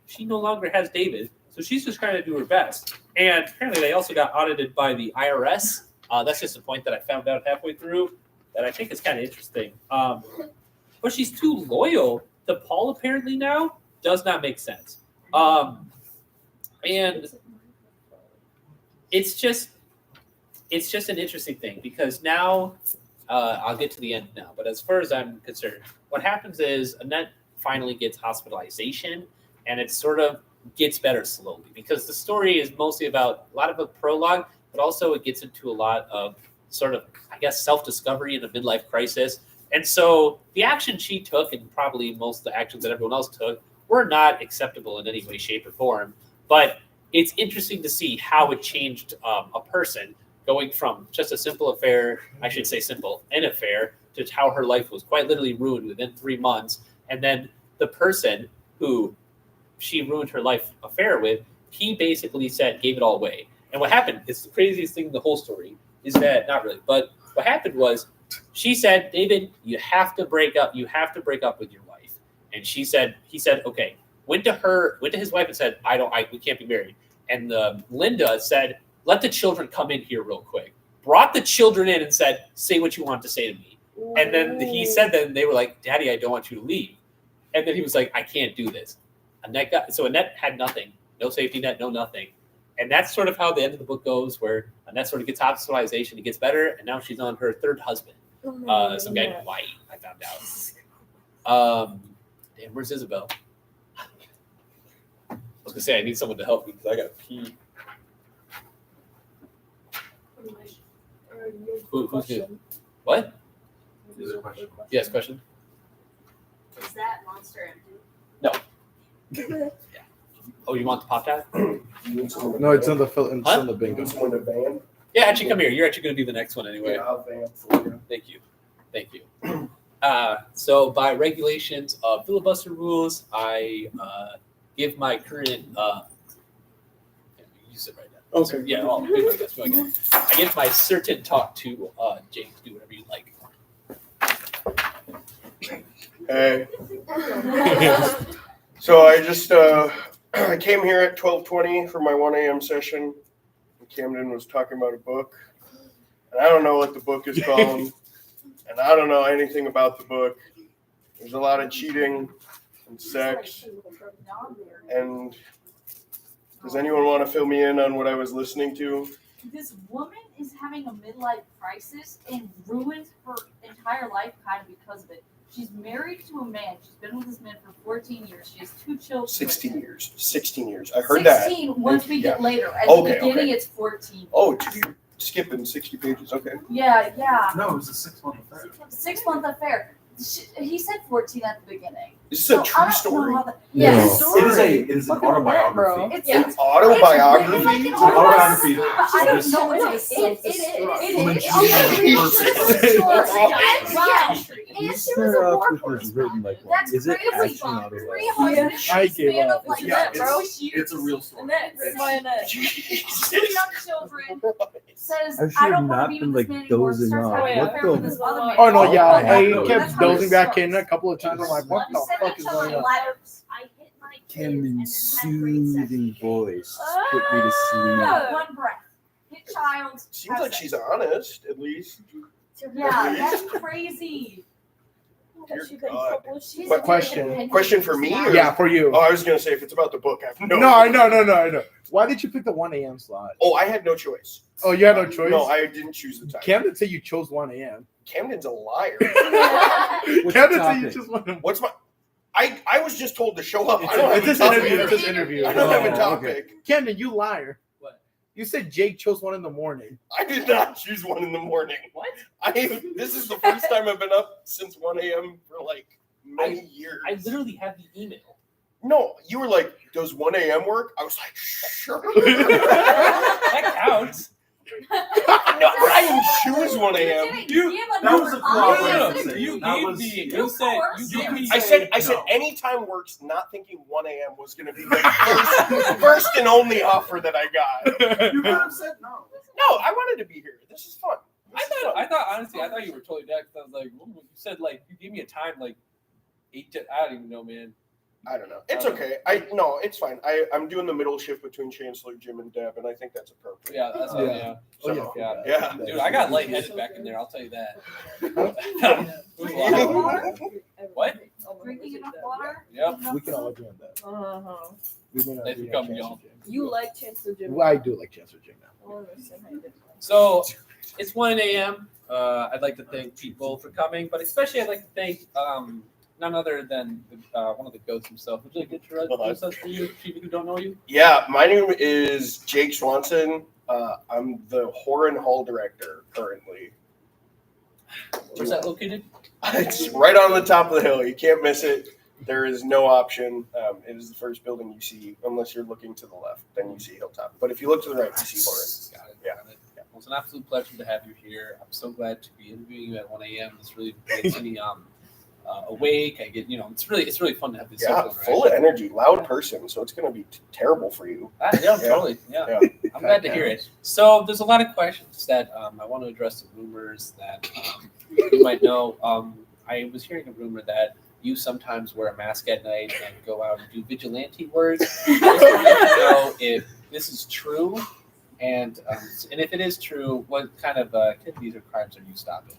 [SPEAKER 6] she no longer has David. So she's just trying to do her best. And apparently they also got audited by the IRS. That's just a point that I found out halfway through that I think is kind of interesting. But she's too loyal to Paul apparently now. Does not make sense. And it's just an interesting thing because now I'll get to the end now. But as far as I'm concerned, what happens is Annette finally gets hospitalization, and it sort of gets better slowly because the story is mostly about a lot of a prologue, but also it gets into a lot of sort of, I guess, self-discovery in a midlife crisis. And so the action she took, and probably most of the actions that everyone else took, were not acceptable in any way, shape, or form. But it's interesting to see how it changed a person going from just a simple affair, I should say simple, an affair, to how her life was quite literally ruined within 3 months. And then the person who she ruined her life affair with, he basically gave it all away. And what happened is the craziest thing in the whole story is that, not really, but what happened was she said, David, you have to break up. You have to break up with your wife. And he said, okay. Went to his wife and said, we can't be married. And Linda said, let the children come in here real quick. Brought the children in and said, say what you want to say to me. Ooh. And then he said that, and they were like, Daddy, I don't want you to leave. And then he was like, I can't do this. Annette had nothing, no safety net, no nothing. And that's sort of how the end of the book goes, where Annette sort of gets hospitalization, it gets better, and now she's on her third husband. Some guy named White, I found out. Damn, where's Isabel?
[SPEAKER 1] gonna say I need someone to help me because I gotta pee. Who's good? What? Yes, question.
[SPEAKER 20] Is that monster empty?
[SPEAKER 1] No. Oh, you want the pop tart?
[SPEAKER 2] No, it's in the in the bingo.
[SPEAKER 1] Yeah, actually, come here. You're actually going to be the next one anyway.
[SPEAKER 12] Yeah, I'll vamp for you.
[SPEAKER 1] Thank you. Thank you. So, by regulations of filibuster rules, I give my current. You sit right now.
[SPEAKER 12] Okay.
[SPEAKER 1] So, yeah. I give my certain talk to Jake. Do whatever you like.
[SPEAKER 19] Hey. So I just I came here at 12:20 for my 1 a.m. session. Camden was talking about a book, and I don't know what the book is called, and I don't know anything about the book. There's a lot of cheating and sex, and does anyone want to fill me in on what I was listening to?
[SPEAKER 23] This woman is having a midlife crisis and ruined her entire life kind of because of it. She's married to a man. She's been with this man for 14 years. She has 2 children.
[SPEAKER 19] 16 years. 16 years. I heard that.
[SPEAKER 23] 16 once we get later. At
[SPEAKER 19] Okay,
[SPEAKER 23] the beginning,
[SPEAKER 19] okay.
[SPEAKER 23] it's 14.
[SPEAKER 19] Oh, you're skipping 60 pages. Okay.
[SPEAKER 23] Yeah.
[SPEAKER 12] No, it was a 6-month affair.
[SPEAKER 23] 6-month affair. He said 14 at the beginning.
[SPEAKER 19] Is this a
[SPEAKER 23] So
[SPEAKER 19] true
[SPEAKER 23] I don't know
[SPEAKER 19] story?
[SPEAKER 23] how that- Yeah, story.
[SPEAKER 12] It is an autobiography.
[SPEAKER 23] It's
[SPEAKER 19] An autobiography?
[SPEAKER 23] It's like an
[SPEAKER 12] It's an autobiography.
[SPEAKER 23] but I don't know. It is.
[SPEAKER 9] You start off with this written like one. Is it actually an autobiography?
[SPEAKER 2] I gave up.
[SPEAKER 12] Yeah, it's a real story.
[SPEAKER 23] Two young children says,
[SPEAKER 9] I should
[SPEAKER 23] I
[SPEAKER 9] have
[SPEAKER 23] don't want to
[SPEAKER 9] not
[SPEAKER 23] be
[SPEAKER 9] been
[SPEAKER 23] with
[SPEAKER 9] like
[SPEAKER 23] this man anymore.
[SPEAKER 9] dozing
[SPEAKER 23] Starts
[SPEAKER 9] off.
[SPEAKER 23] having an
[SPEAKER 9] What
[SPEAKER 23] affair with
[SPEAKER 9] the?
[SPEAKER 23] this other man.
[SPEAKER 2] Oh no, yeah,
[SPEAKER 23] That's
[SPEAKER 2] I
[SPEAKER 23] how
[SPEAKER 2] kept
[SPEAKER 23] it
[SPEAKER 2] dozing back
[SPEAKER 23] starts.
[SPEAKER 2] in a couple of times. I'm like, what the fuck is going on?
[SPEAKER 9] Camden's soothing voice put me to sleep.
[SPEAKER 23] One breath. Hit child.
[SPEAKER 19] Seems like she's honest, at least.
[SPEAKER 23] Yeah, that's crazy.
[SPEAKER 19] Dear God.
[SPEAKER 2] But question.
[SPEAKER 19] Question for me? Or?
[SPEAKER 2] Yeah, for you.
[SPEAKER 19] Oh, I was going to say, if it's about the book, I have no
[SPEAKER 2] No, I
[SPEAKER 19] idea.
[SPEAKER 2] know. Why did you pick the 1 a.m. slot?
[SPEAKER 19] Oh, I had no choice.
[SPEAKER 2] Oh, you had no choice?
[SPEAKER 19] No, I didn't choose the time.
[SPEAKER 2] Camden said you chose 1 a.m.
[SPEAKER 19] Camden's a liar.
[SPEAKER 2] Camden said you chose 1 a.m.
[SPEAKER 19] What's my... I was just told to show up.
[SPEAKER 2] It's this interview. It's this interview.
[SPEAKER 19] I don't have a topic.
[SPEAKER 2] Camden, you liar. What? You said Jake chose 1 in the morning.
[SPEAKER 19] I did not choose 1 in the morning. What? This is the first time I've been up since 1 a.m. for like many years.
[SPEAKER 6] I literally have the email.
[SPEAKER 19] No, you were like, does 1 a.m. work? I was like, sure.
[SPEAKER 6] That counts.
[SPEAKER 19] No, but I didn't choose 1 a.m.
[SPEAKER 12] That was a cooperation.
[SPEAKER 6] You
[SPEAKER 12] That
[SPEAKER 6] gave
[SPEAKER 12] was-
[SPEAKER 6] me. You said. You gave me.
[SPEAKER 19] I said any time works, not thinking 1 a.m. was going to be the first and only offer that I got.
[SPEAKER 12] You could have said no.
[SPEAKER 19] No, I wanted to be here. This is fun.
[SPEAKER 1] I thought honestly, I thought you were totally dead. I was like, ooh, you said like you gave me a time like 8 to. I don't even know, man.
[SPEAKER 19] I don't know. It's okay. No, it's fine. I'm doing the middle shift between Chancellor Jim and Deb, and I think that's appropriate.
[SPEAKER 1] Yeah, that's
[SPEAKER 2] Yeah.
[SPEAKER 19] So,
[SPEAKER 1] yeah. Dude, I got lightheaded back in there. I'll tell you that. What?
[SPEAKER 23] Drinking enough water?
[SPEAKER 1] Yep.
[SPEAKER 2] We can all agree on that.
[SPEAKER 15] Uh-huh.
[SPEAKER 2] We may not
[SPEAKER 1] Nice
[SPEAKER 2] agree
[SPEAKER 1] to
[SPEAKER 2] on
[SPEAKER 1] come, y'all.
[SPEAKER 2] Chancellor Jim.
[SPEAKER 15] You like Chancellor Jim?
[SPEAKER 2] Well, I do like Chancellor Jim now.
[SPEAKER 1] So it's 1 a.m. I'd like to thank people for coming, but especially I'd like to thank none other than one of the ghosts himself. Would you like to introduce us for you, people who don't know you?
[SPEAKER 19] Yeah, my name is Jake Swanson. I'm the Horan Hall Director currently.
[SPEAKER 1] Where's that located?
[SPEAKER 19] It's right on the top of the hill. You can't miss it. There is no option. It is the first building you see, unless you're looking to the left. Then you see Hilltop. But if you look to the right, you see Horan.
[SPEAKER 1] Got it. Yeah. Well, it's an absolute pleasure to have you here. I'm so glad to be interviewing you at 1 a.m. This really makes me awake. I get, it's really fun to have this.
[SPEAKER 19] Yeah,
[SPEAKER 1] social
[SPEAKER 19] full of
[SPEAKER 1] interaction.
[SPEAKER 19] energy, loud person. So it's going to be terrible for you.
[SPEAKER 1] Yeah, totally. Yeah. I'm glad to hear it. So there's a lot of questions that I want to address the rumors that you might know. I was hearing a rumor that you sometimes wear a mask at night and go out and do vigilante work. I just wanted to know if this is true, and if it is true, what kind of activities or crimes are you stopping?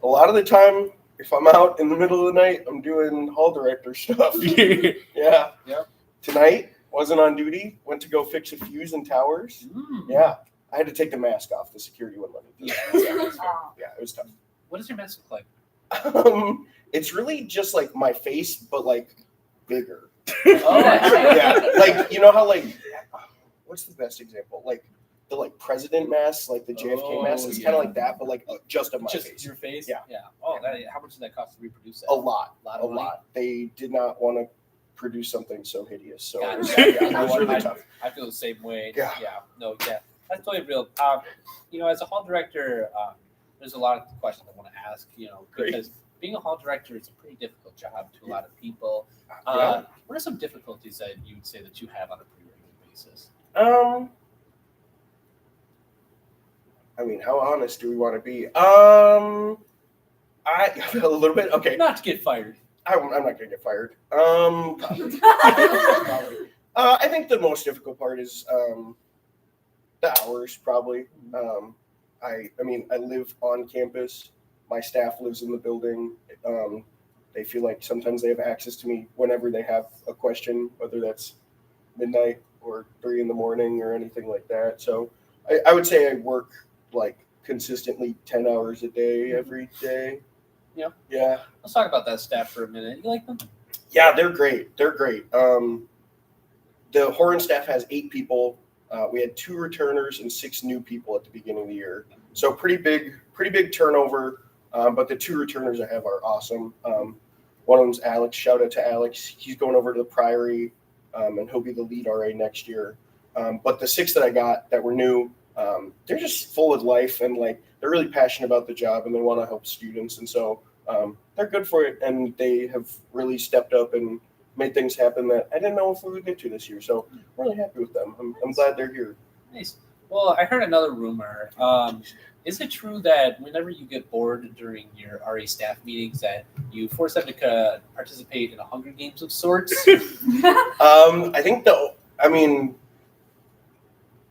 [SPEAKER 19] A lot of the time, if I'm out in the middle of the night, I'm doing hall director stuff. Yeah. Tonight, wasn't on duty. Went to go fix a fuse in towers. Yeah. I had to take the mask off. The security wouldn't let me. Yeah, it was tough.
[SPEAKER 1] What does your mask look like?
[SPEAKER 19] It's really just like my face, but like bigger.
[SPEAKER 1] Oh,
[SPEAKER 19] Yeah, like you know how like what's the best example? Like the president mask, like the JFK mask. It's kind of like that, but like just of my face.
[SPEAKER 6] Your face.
[SPEAKER 19] Yeah.
[SPEAKER 6] Yeah. Oh, how much did that cost to reproduce that?
[SPEAKER 19] A lot.
[SPEAKER 6] Lot
[SPEAKER 19] A
[SPEAKER 6] of money?
[SPEAKER 19] lot. They did not want to produce something so hideous. So
[SPEAKER 6] God,
[SPEAKER 19] it was,
[SPEAKER 6] yeah,
[SPEAKER 19] it was really tough.
[SPEAKER 6] I feel the same way.
[SPEAKER 19] Yeah.
[SPEAKER 6] No. Yeah. That's totally real. As a hall director, there's a lot of questions I want to ask. Because being a hall director is a pretty difficult job to a lot of people. What are some difficulties that you would say that you have on a pretty regular basis?
[SPEAKER 19] I mean, how honest do we want to be? I a little bit. Okay.
[SPEAKER 6] Not to get fired.
[SPEAKER 19] I'm not gonna get fired. I think the most difficult part is the hours, probably. I mean, I live on campus. My staff lives in the building. They feel like sometimes they have access to me whenever they have a question, whether that's midnight or 3 a.m. or anything like that. So I would say I work like consistently 10 hours a day every day.
[SPEAKER 6] Yeah.
[SPEAKER 19] Yeah.
[SPEAKER 6] Let's talk about that staff for a minute. You like them?
[SPEAKER 19] Yeah, they're great. They're great. The Horan staff has 8 people. We had 2 returners and 6 new people at the beginning of the year. So pretty big turnover. But the 2 returners I have are awesome. One of them's Alex. Shout out to Alex. He's going over to the Priory, and he'll be the lead RA next year. But the 6 that I got that were new, they're just full of life and like they're really passionate about the job and they want to help students. And so they're good for it. And they have really stepped up and made things happen that I didn't know if we would get to this year. So I'm really happy with them. I'm glad they're here.
[SPEAKER 6] Nice. Well, I heard another rumor. Is it true that whenever you get bored during your RA staff meetings that you force them to participate in a Hunger Games of sorts?
[SPEAKER 19] I think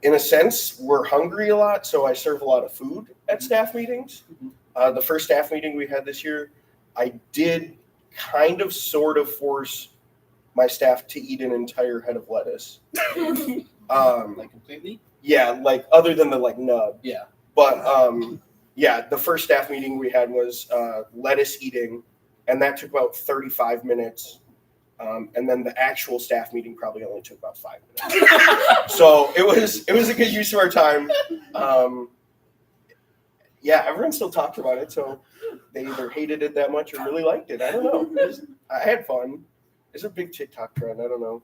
[SPEAKER 19] in a sense, we're hungry a lot, so I serve a lot of food at staff meetings. The first staff meeting we had this year, I did kind of sort of force my staff to eat an entire head of lettuce.
[SPEAKER 6] Like completely?
[SPEAKER 19] Yeah, like other than the like nub.
[SPEAKER 6] Yeah.
[SPEAKER 19] But the first staff meeting we had was lettuce eating, and that took about 35 minutes. And then the actual staff meeting probably only took about 5 minutes. So it was a good use of our time. Everyone still talked about it, so they either hated it that much or really liked it. I don't know. I had fun. It's a big TikTok trend. I don't know.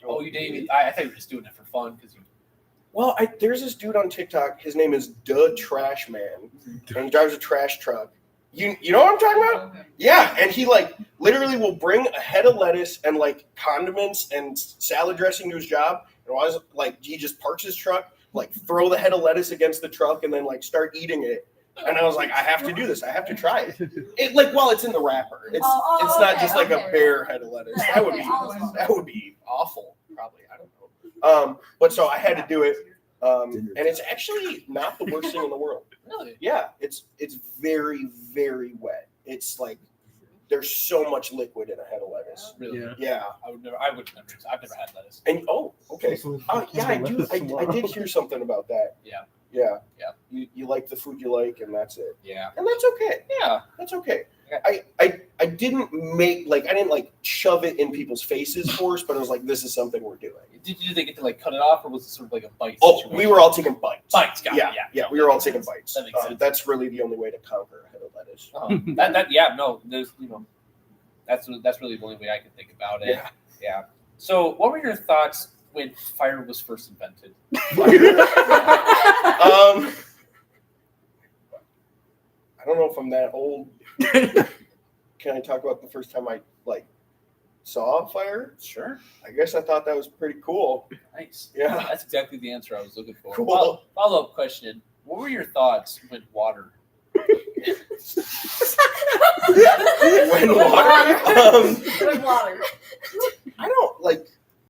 [SPEAKER 6] Oh, you didn't? I thought you were just doing it for fun because you.
[SPEAKER 19] Well, there's this dude on TikTok. His name is The Trash Man, and he drives a trash truck. You know what I'm talking about? Yeah, and he like literally will bring a head of lettuce and like condiments and salad dressing to his job. And while he just parks his truck, like throw the head of lettuce against the truck and then like start eating it. And I was like, I have to do this. I have to try it. It like while it's in the wrapper. It's not just like a bare head of lettuce. That would be awful. Probably. I don't know. But so I had to do it. And it's actually not the worst thing in the world.
[SPEAKER 6] Really?
[SPEAKER 19] Yeah, it's very, very wet. It's like there's so much liquid in a head of lettuce.
[SPEAKER 6] Really?
[SPEAKER 19] Yeah.
[SPEAKER 6] I've never had lettuce.
[SPEAKER 19] And okay. I did hear something about that.
[SPEAKER 6] Yeah.
[SPEAKER 19] Yeah. You like the food you like, and that's it.
[SPEAKER 6] Yeah.
[SPEAKER 19] And that's okay.
[SPEAKER 6] Yeah.
[SPEAKER 19] That's okay. I didn't shove it in people's faces first, but I was like, this is something we're doing.
[SPEAKER 6] Did they get to like cut it off, or was it sort of like a bite?
[SPEAKER 19] Oh,
[SPEAKER 6] situation?
[SPEAKER 19] we were all taking bites.
[SPEAKER 6] Bites, got it, yeah.
[SPEAKER 19] We were all taking bites.
[SPEAKER 6] That makes sense.
[SPEAKER 19] That's really the only way to conquer a head of lettuce.
[SPEAKER 6] That's really the only way I can think about it. Yeah. So, what were your thoughts when fire was first invented?
[SPEAKER 19] I don't know if I'm that old. Can I talk about the first time I saw a fire?
[SPEAKER 6] Sure.
[SPEAKER 19] I guess I thought that was pretty cool.
[SPEAKER 6] Nice.
[SPEAKER 19] Yeah.
[SPEAKER 6] That's exactly the answer I was looking for.
[SPEAKER 19] Cool.
[SPEAKER 6] Follow-up question. What were your thoughts when water?
[SPEAKER 19] When water?
[SPEAKER 8] With water.
[SPEAKER 19] I don't